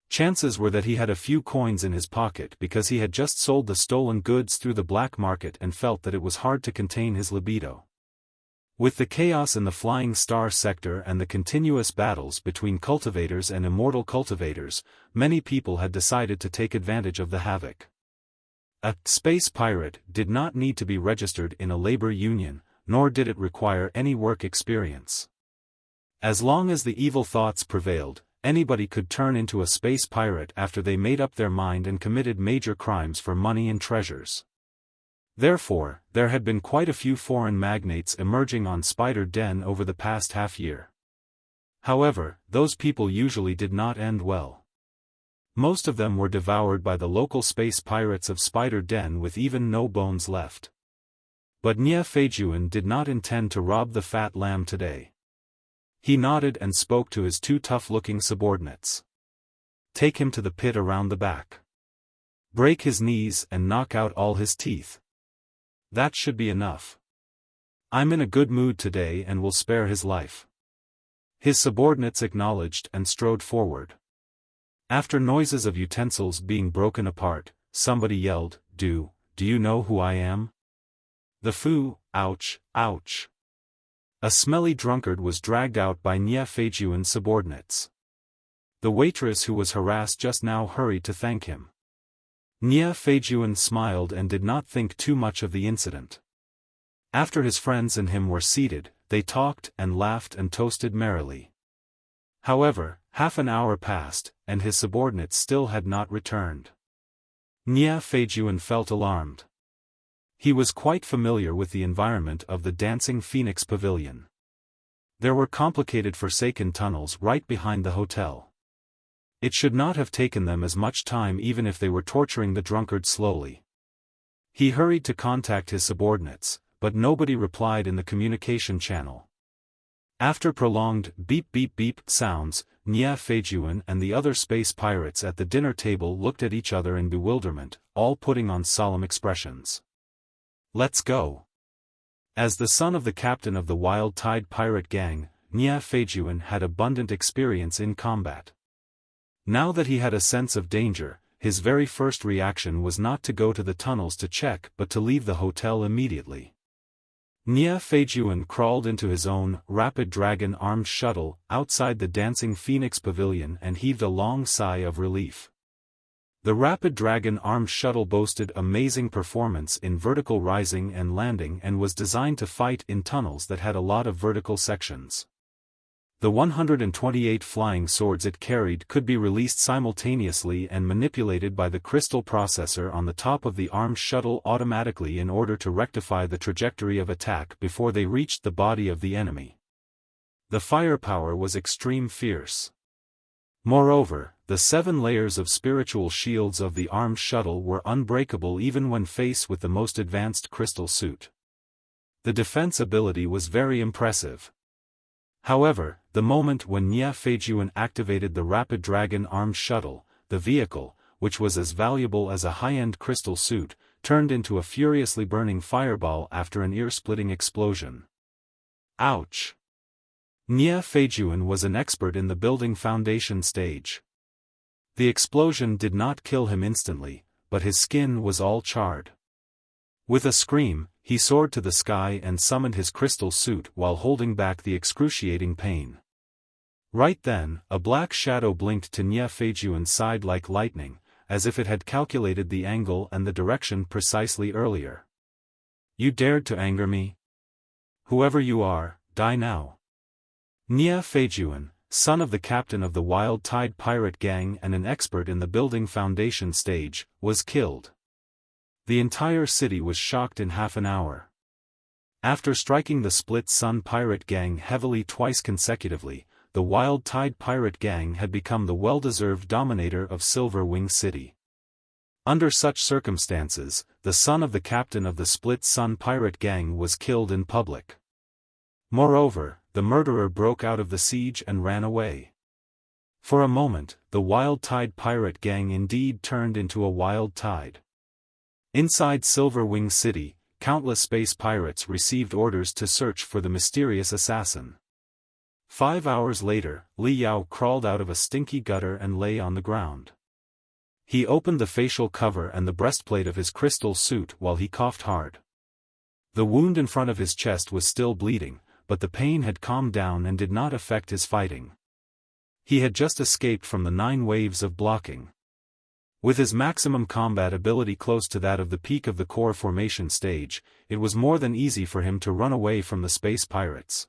Chances were that he had a few coins in his pocket because he had just sold the stolen goods through the black market and felt that it was hard to contain his libido. With the chaos in the Flying Star sector and the continuous battles between cultivators and immortal cultivators, many people had decided to take advantage of the havoc. A space pirate did not need to be registered in a labor union, nor did it require any work experience. As long as the evil thoughts prevailed, anybody could turn into a space pirate after they made up their mind and committed major crimes for money and treasures. Therefore, there had been quite a few foreign magnates emerging on Spider Den over the past half-year. However, those people usually did not end well. Most of them were devoured by the local space pirates of Spider Den with even no bones left. But Xinghe Feijuan did not intend to rob the fat lamb today. He nodded and spoke to his two tough-looking subordinates. Take him to the pit around the back. Break his knees and knock out all his teeth. That should be enough. I'm in a good mood today and will spare his life. His subordinates acknowledged and strode forward. After noises of utensils being broken apart, somebody yelled, Do you know who I am? The foo, ouch, ouch. A smelly drunkard was dragged out by Xinghe Feijuan's subordinates. The waitress who was harassed just now hurried to thank him. Xinghe Feijuan smiled and did not think too much of the incident. After his friends and him were seated, they talked and laughed and toasted merrily. However, half an hour passed, and his subordinates still had not returned. Xinghe Feijuan felt alarmed. He was quite familiar with the environment of the Dancing Phoenix Pavilion. There were complicated forsaken tunnels right behind the hotel. It should not have taken them as much time even if they were torturing the drunkard slowly. He hurried to contact his subordinates, but nobody replied in the communication channel. After prolonged beep-beep-beep sounds, Xinghe Feijuan and the other space pirates at the dinner table looked at each other in bewilderment, all putting on solemn expressions. Let's go. As the son of the captain of the Wild Tide pirate gang, Xinghe Feijuan had abundant experience in combat. Now that he had a sense of danger, his very first reaction was not to go to the tunnels to check but to leave the hotel immediately. Xinghe Feijuan crawled into his own Rapid Dragon armed shuttle outside the Dancing Phoenix Pavilion and heaved a long sigh of relief. The Rapid Dragon armed shuttle boasted amazing performance in vertical rising and landing and was designed to fight in tunnels that had a lot of vertical sections. The 128 flying swords it carried could be released simultaneously and manipulated by the crystal processor on the top of the armed shuttle automatically in order to rectify the trajectory of attack before they reached the body of the enemy. The firepower was extreme fierce. Moreover, the 7 layers of spiritual shields of the armed shuttle were unbreakable even when faced with the most advanced crystal suit. The defense ability was very impressive. However, the moment when Xinghe Feijuan activated the Rapid Dragon armed shuttle, the vehicle, which was as valuable as a high-end crystal suit, turned into a furiously burning fireball after an ear-splitting explosion. Ouch! Xinghe Feijuan was an expert in the building foundation stage. The explosion did not kill him instantly, but his skin was all charred. With a scream, he soared to the sky and summoned his crystal suit while holding back the excruciating pain. Right then, a black shadow blinked to Xinghe Feijuan's side like lightning, as if it had calculated the angle and the direction precisely earlier. You dared to anger me? Whoever you are, die now. Xinghe Feijuan, son of the captain of the Wild Tide pirate gang and an expert in the building foundation stage, was killed. The entire city was shocked in half an hour. After striking the Split Sun pirate gang heavily twice consecutively, the Wild Tide pirate gang had become the well-deserved dominator of Silver Wing City. Under such circumstances, the son of the captain of the Split Sun pirate gang was killed in public. Moreover, the murderer broke out of the siege and ran away. For a moment, the Wild Tide pirate gang indeed turned into a wild tide. Inside Silver Wing City, countless space pirates received orders to search for the mysterious assassin. 5 hours later, Li Yao crawled out of a stinky gutter and lay on the ground. He opened the facial cover and the breastplate of his crystal suit while he coughed hard. The wound in front of his chest was still bleeding, but the pain had calmed down and did not affect his fighting. He had just escaped from the 9 waves of blocking. With his maximum combat ability close to that of the peak of the core formation stage, it was more than easy for him to run away from the space pirates.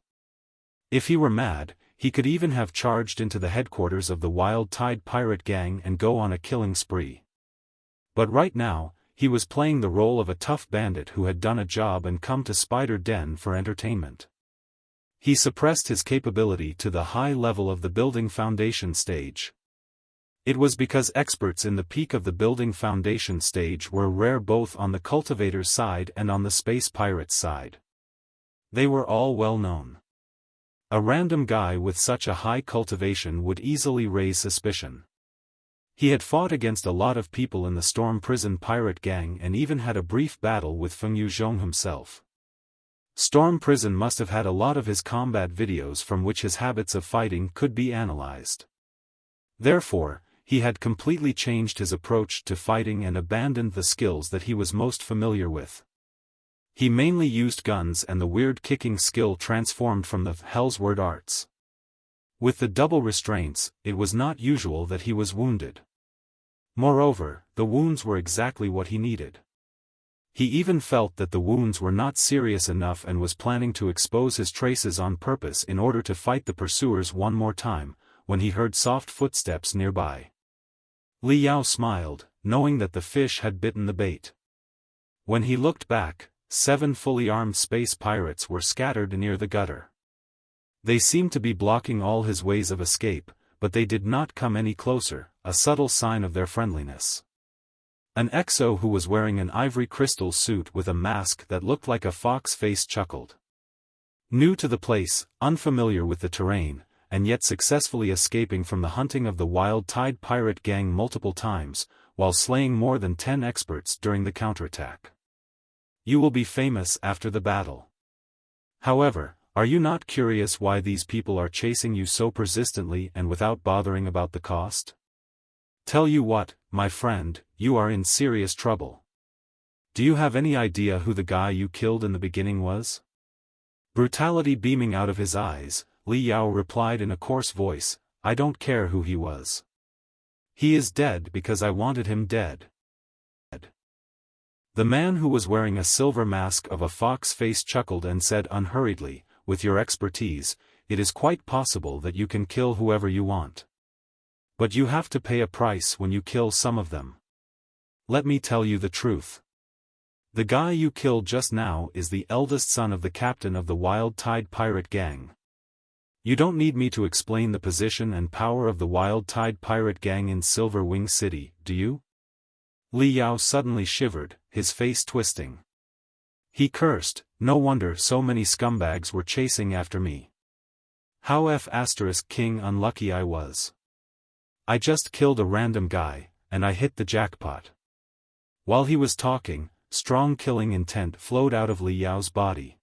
If he were mad, he could even have charged into the headquarters of the Wild Tide pirate gang and go on a killing spree. But right now, he was playing the role of a tough bandit who had done a job and come to Spider Den for entertainment. He suppressed his capability to the high level of the building foundation stage. It was because experts in the peak of the building foundation stage were rare both on the cultivator's side and on the space pirate's side. They were all well known. A random guy with such a high cultivation would easily raise suspicion. He had fought against a lot of people in the Storm Prison pirate gang and even had a brief battle with Feng Yuzhong himself. Storm Prison must have had a lot of his combat videos from which his habits of fighting could be analyzed. Therefore, he had completely changed his approach to fighting and abandoned the skills that he was most familiar with. He mainly used guns and the weird kicking skill transformed from the Hellsword arts. With the double restraints, it was not usual that he was wounded. Moreover, the wounds were exactly what he needed. He even felt that the wounds were not serious enough and was planning to expose his traces on purpose in order to fight the pursuers one more time, when he heard soft footsteps nearby. Li Yao smiled, knowing that the fish had bitten the bait. When he looked back, 7 fully armed space pirates were scattered near the gutter. They seemed to be blocking all his ways of escape, but they did not come any closer, a subtle sign of their friendliness. An exo who was wearing an ivory crystal suit with a mask that looked like a fox face chuckled. New to the place, unfamiliar with the terrain, and yet successfully escaping from the hunting of the Wild Tide pirate gang multiple times, while slaying more than 10 experts during the counterattack. You will be famous after the battle. However, are you not curious why these people are chasing you so persistently and without bothering about the cost? Tell you what, my friend, you are in serious trouble. Do you have any idea who the guy you killed in the beginning was? Brutality beaming out of his eyes, Li Yao replied in a coarse voice, I don't care who he was. He is dead because I wanted him dead. The man who was wearing a silver mask of a fox face chuckled and said unhurriedly, with your expertise, it is quite possible that you can kill whoever you want. But you have to pay a price when you kill some of them. Let me tell you the truth. The guy you killed just now is the eldest son of the captain of the Wild Tide pirate gang. You don't need me to explain the position and power of the Wild Tide pirate gang in Silver Wing City, do you? Li Yao suddenly shivered, his face twisting. He cursed, no wonder so many scumbags were chasing after me. How *king unlucky I was. I just killed a random guy, and I hit the jackpot. While he was talking, strong killing intent flowed out of Li Yao's body.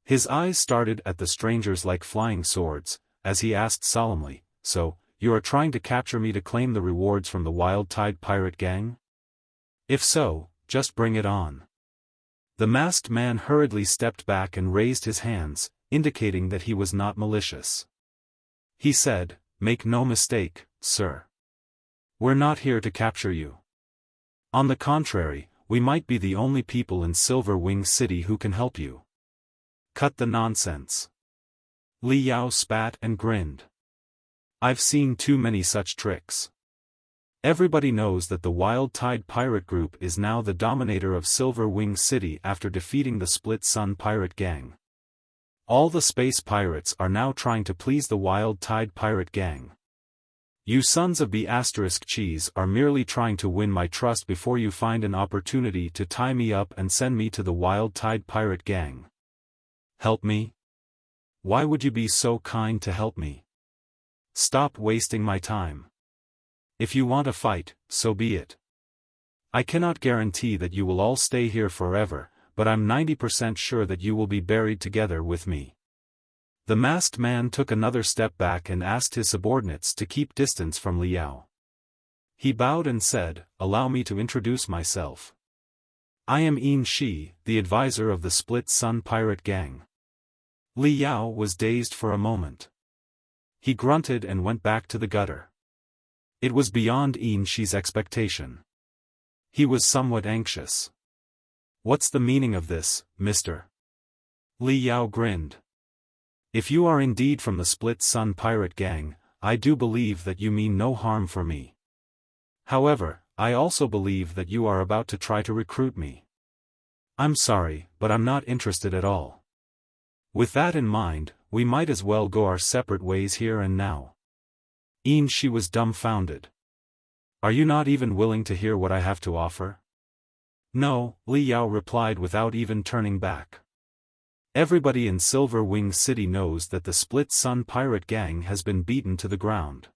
His eyes started at the strangers like flying swords, as he asked solemnly, so, you are trying to capture me to claim the rewards from the Wild Tide pirate gang? If so, just bring it on. The masked man hurriedly stepped back and raised his hands, indicating that he was not malicious. He said, make no mistake, sir. We're not here to capture you. On the contrary, we might be the only people in Silver Wing City who can help you. Cut the nonsense. Li Yao spat and grinned. I've seen too many such tricks. Everybody knows that the Wild Tide pirate group is now the dominator of Silver Wing City after defeating the Split Sun pirate gang. All the space pirates are now trying to please the Wild Tide pirate gang. You sons of B*cheese are merely trying to win my trust before you find an opportunity to tie me up and send me to the Wild Tide pirate gang. Help me? Why would you be so kind to help me? Stop wasting my time. If you want a fight, so be it. I cannot guarantee that you will all stay here forever, but I'm 90% sure that you will be buried together with me. The masked man took another step back and asked his subordinates to keep distance from Li Yao. He bowed and said, allow me to introduce myself. I am Xinghe, the advisor of the Split Sun pirate gang. Li Yao was dazed for a moment. He grunted and went back to the gutter. It was beyond Xinghe's expectation. He was somewhat anxious. "What's the meaning of this, mister?" Li Yao grinned. "If you are indeed from the Split Sun pirate gang, I do believe that you mean no harm for me. However, I also believe that you are about to try to recruit me. I'm sorry, but I'm not interested at all. With that in mind, we might as well go our separate ways here and now." Xinghe was dumbfounded. "Are you not even willing to hear what I have to offer?" "No," Li Yao replied without even turning back. "Everybody in Silver Wing City knows that the Split Sun pirate gang has been beaten to the ground.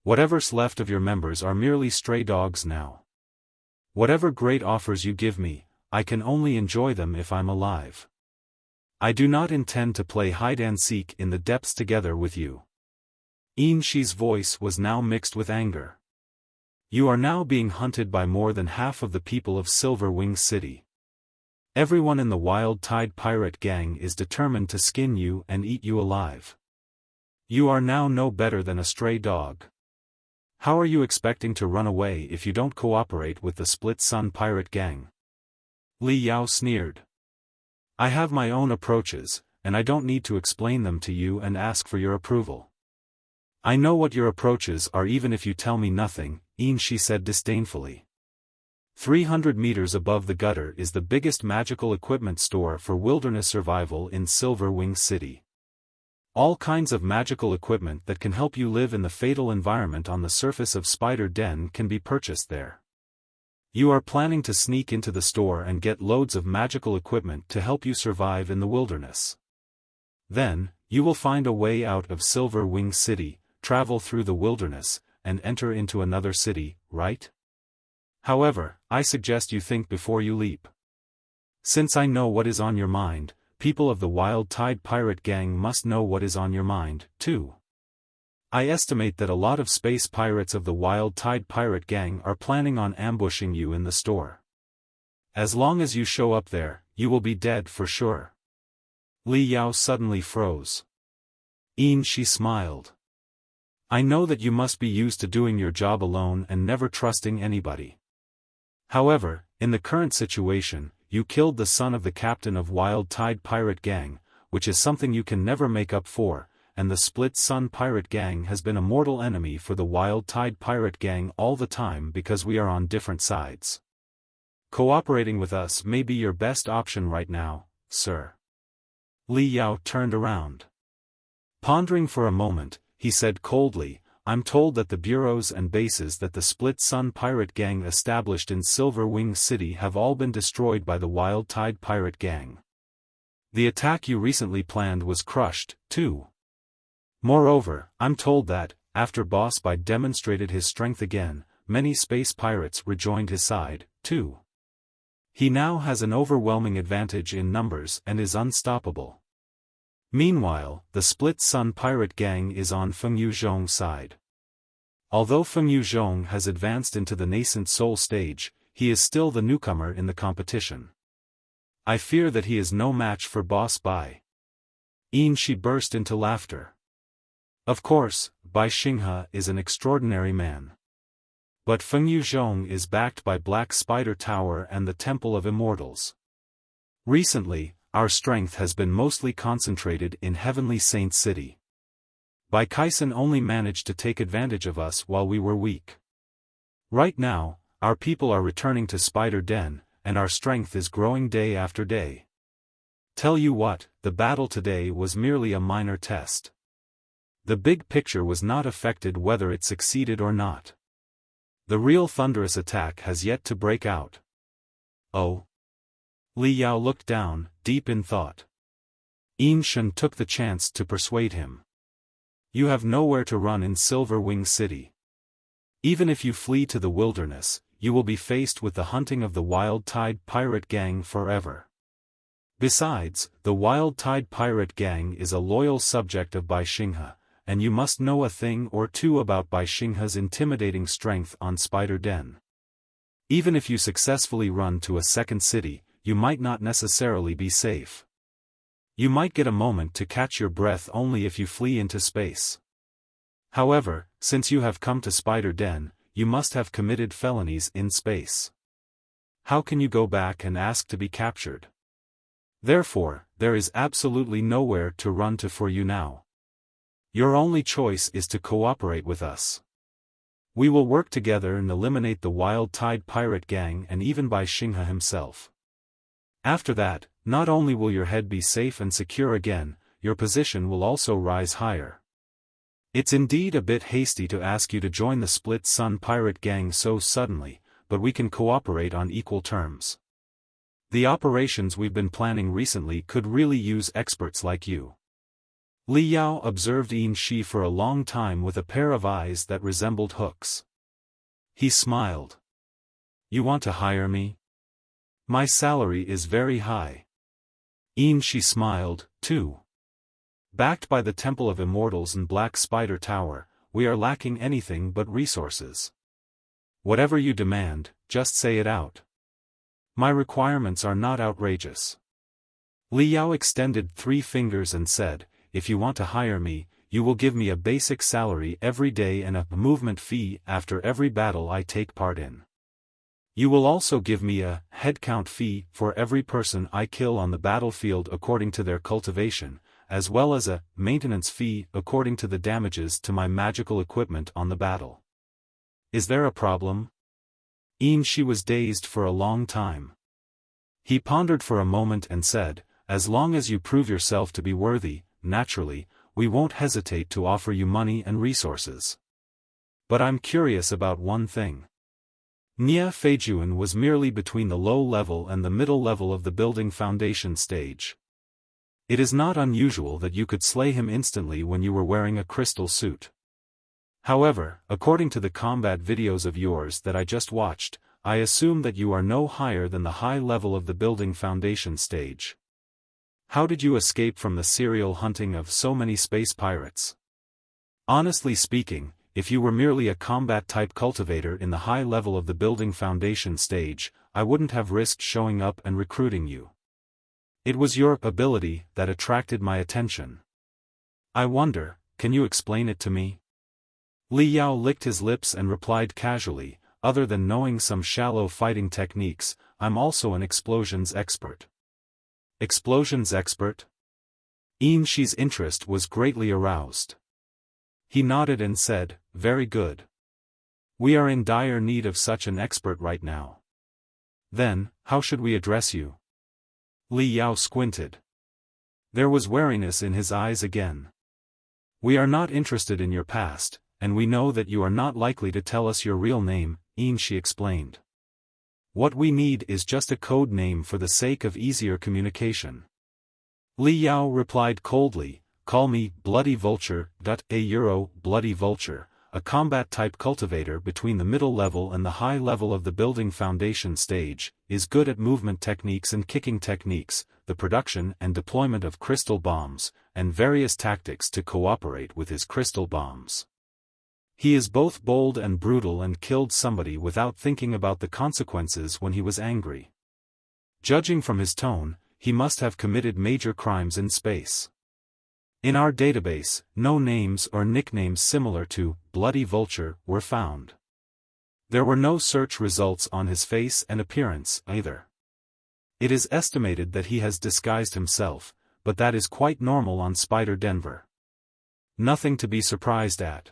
Whatever's left of your members are merely stray dogs now. Whatever great offers you give me, I can only enjoy them if I'm alive. I do not intend to play hide-and-seek in the depths together with you." Xinghe's voice was now mixed with anger. "You are now being hunted by more than half of the people of Silver Wing City. Everyone in the Wild Tide pirate gang is determined to skin you and eat you alive. You are now no better than a stray dog. How are you expecting to run away if you don't cooperate with the Split Sun pirate gang?" Li Yao sneered. "I have my own approaches, and I don't need to explain them to you and ask for your approval." "I know what your approaches are even if you tell me nothing," Xinghe said disdainfully. 300 meters above the gutter is the biggest magical equipment store for wilderness survival in Silver Wing City. All kinds of magical equipment that can help you live in the fatal environment on the surface of Spider Den can be purchased there. You are planning to sneak into the store and get loads of magical equipment to help you survive in the wilderness. Then, you will find a way out of Silver Wing City, travel through the wilderness, and enter into another city, right? However, I suggest you think before you leap. Since I know what is on your mind, people of the Wild Tide pirate gang must know what is on your mind, too. I estimate that a lot of space pirates of the Wild Tide pirate gang are planning on ambushing you in the store. As long as you show up there, you will be dead for sure." Li Yao suddenly froze. Xinghe smiled. "I know that you must be used to doing your job alone and never trusting anybody. However, in the current situation, you killed the son of the captain of Wild Tide pirate gang, which is something you can never make up for, and the Split Sun pirate gang has been a mortal enemy for the Wild Tide pirate gang all the time because we are on different sides. Cooperating with us may be your best option right now, sir." Li Yao turned around. Pondering for a moment, he said coldly, "I'm told that the bureaus and bases that the Split Sun pirate gang established in Silver Wing City have all been destroyed by the Wild Tide pirate gang. The attack you recently planned was crushed, too. Moreover, I'm told that, after Boss Bai demonstrated his strength again, many space pirates rejoined his side, too. He now has an overwhelming advantage in numbers and is unstoppable. Meanwhile, the Split Sun pirate gang is on Feng Yuzhong's side. Although Feng Yuzhong has advanced into the nascent soul stage, he is still the newcomer in the competition. I fear that he is no match for Boss Bai." Xinghe burst into laughter. Of course, Bai Xinghe is an extraordinary man. But Feng Yuzhong is backed by Black Spider Tower and the Temple of Immortals. Recently, our strength has been mostly concentrated in Heavenly Saint City. Bai Kaisen only managed to take advantage of us while we were weak. Right now, our people are returning to Spider Den, and our strength is growing day after day. Tell you what, the battle today was merely a minor test. The big picture was not affected whether it succeeded or not. The real thunderous attack has yet to break out. Oh? Li Yao looked down, deep in thought. Xinghe took the chance to persuade him. You have nowhere to run in Silver Wing City. Even if you flee to the wilderness, you will be faced with the hunting of the Wild Tide pirate gang forever. Besides, the Wild Tide pirate gang is a loyal subject of Bai Xinghe, and you must know a thing or two about Bai Xinghe's intimidating strength on Spider Den. Even if you successfully run to a second city, you might not necessarily be safe. You might get a moment to catch your breath only if you flee into space. However, since you have come to Spider Den, you must have committed felonies in space. How can you go back and ask to be captured? Therefore, there is absolutely nowhere to run to for you now. Your only choice is to cooperate with us. We will work together and eliminate the Wild Tide pirate gang and even by Xinghe himself. After that, not only will your head be safe and secure again, your position will also rise higher. It's indeed a bit hasty to ask you to join the Split Sun pirate gang so suddenly, but we can cooperate on equal terms. The operations we've been planning recently could really use experts like you. Li Yao observed Xinghe for a long time with a pair of eyes that resembled hooks. He smiled. You want to hire me? My salary is very high. Xinghe smiled, too. Backed by the Temple of Immortals and Black Spider Tower, we are lacking anything but resources. Whatever you demand, just say it out. My requirements are not outrageous. Li Yao extended 3 fingers and said, if you want to hire me, you will give me a basic salary every day and a movement fee after every battle I take part in. You will also give me a headcount fee for every person I kill on the battlefield according to their cultivation, as well as a maintenance fee according to the damages to my magical equipment on the battle. Is there a problem? Xinghe was dazed for a long time. He pondered for a moment and said, as long as you prove yourself to be worthy, naturally, we won't hesitate to offer you money and resources. But I'm curious about one thing. Xinghe Feijuan was merely between the low level and the middle level of the building foundation stage. It is not unusual that you could slay him instantly when you were wearing a crystal suit. However, according to the combat videos of yours that I just watched, I assume that you are no higher than the high level of the building foundation stage. How did you escape from the serial hunting of so many space pirates? Honestly speaking, if you were merely a combat-type cultivator in the high level of the building foundation stage, I wouldn't have risked showing up and recruiting you. It was your ability that attracted my attention. I wonder, can you explain it to me? Li Yao licked his lips and replied casually, other than knowing some shallow fighting techniques, I'm also an explosions expert. Explosions expert? Xinghe's interest was greatly aroused. He nodded and said, very good. We are in dire need of such an expert right now. Then, how should we address you? Li Yao squinted. There was wariness in his eyes again. We are not interested in your past, and we know that you are not likely to tell us your real name, Xinghe explained. What we need is just a code name for the sake of easier communication. Li Yao replied coldly, call me Bloody Vulture. Bloody Vulture, a combat-type cultivator between the middle level and the high level of the building foundation stage, is good at movement techniques and kicking techniques, the production and deployment of crystal bombs, and various tactics to cooperate with his crystal bombs. He is both bold and brutal and killed somebody without thinking about the consequences when he was angry. Judging from his tone, he must have committed major crimes in space. In our database, no names or nicknames similar to Bloody Vulture were found. There were no search results on his face and appearance either. It is estimated that he has disguised himself, but that is quite normal on Spider Denver. Nothing to be surprised at.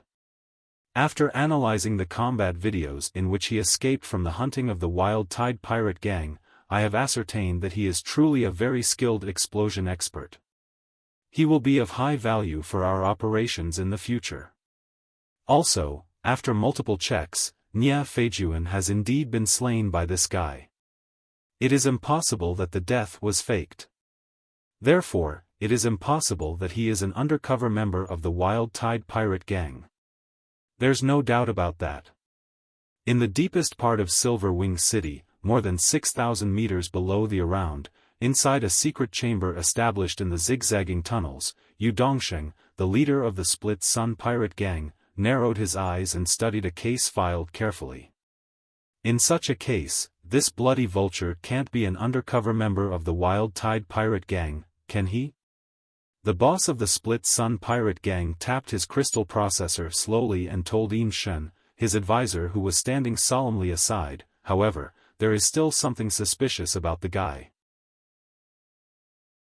After analyzing the combat videos in which he escaped from the hunting of the Wild Tide pirate gang, I have ascertained that he is truly a very skilled explosion expert. He will be of high value for our operations in the future. Also, after multiple checks, Xinghe Feijuan has indeed been slain by this guy. It is impossible that the death was faked. Therefore, it is impossible that he is an undercover member of the Wild Tide pirate gang. There's no doubt about that. In the deepest part of Silver Wing City, more than 6,000 meters below the around, inside a secret chamber established in the zigzagging tunnels, Yu Dongsheng, the leader of the Split Sun pirate gang, narrowed his eyes and studied a case file carefully. In such a case, this Bloody Vulture can't be an undercover member of the Wild Tide pirate gang, can he? The boss of the Split Sun pirate gang tapped his crystal processor slowly and told Shen, his advisor who was standing solemnly aside, however, there is still something suspicious about the guy.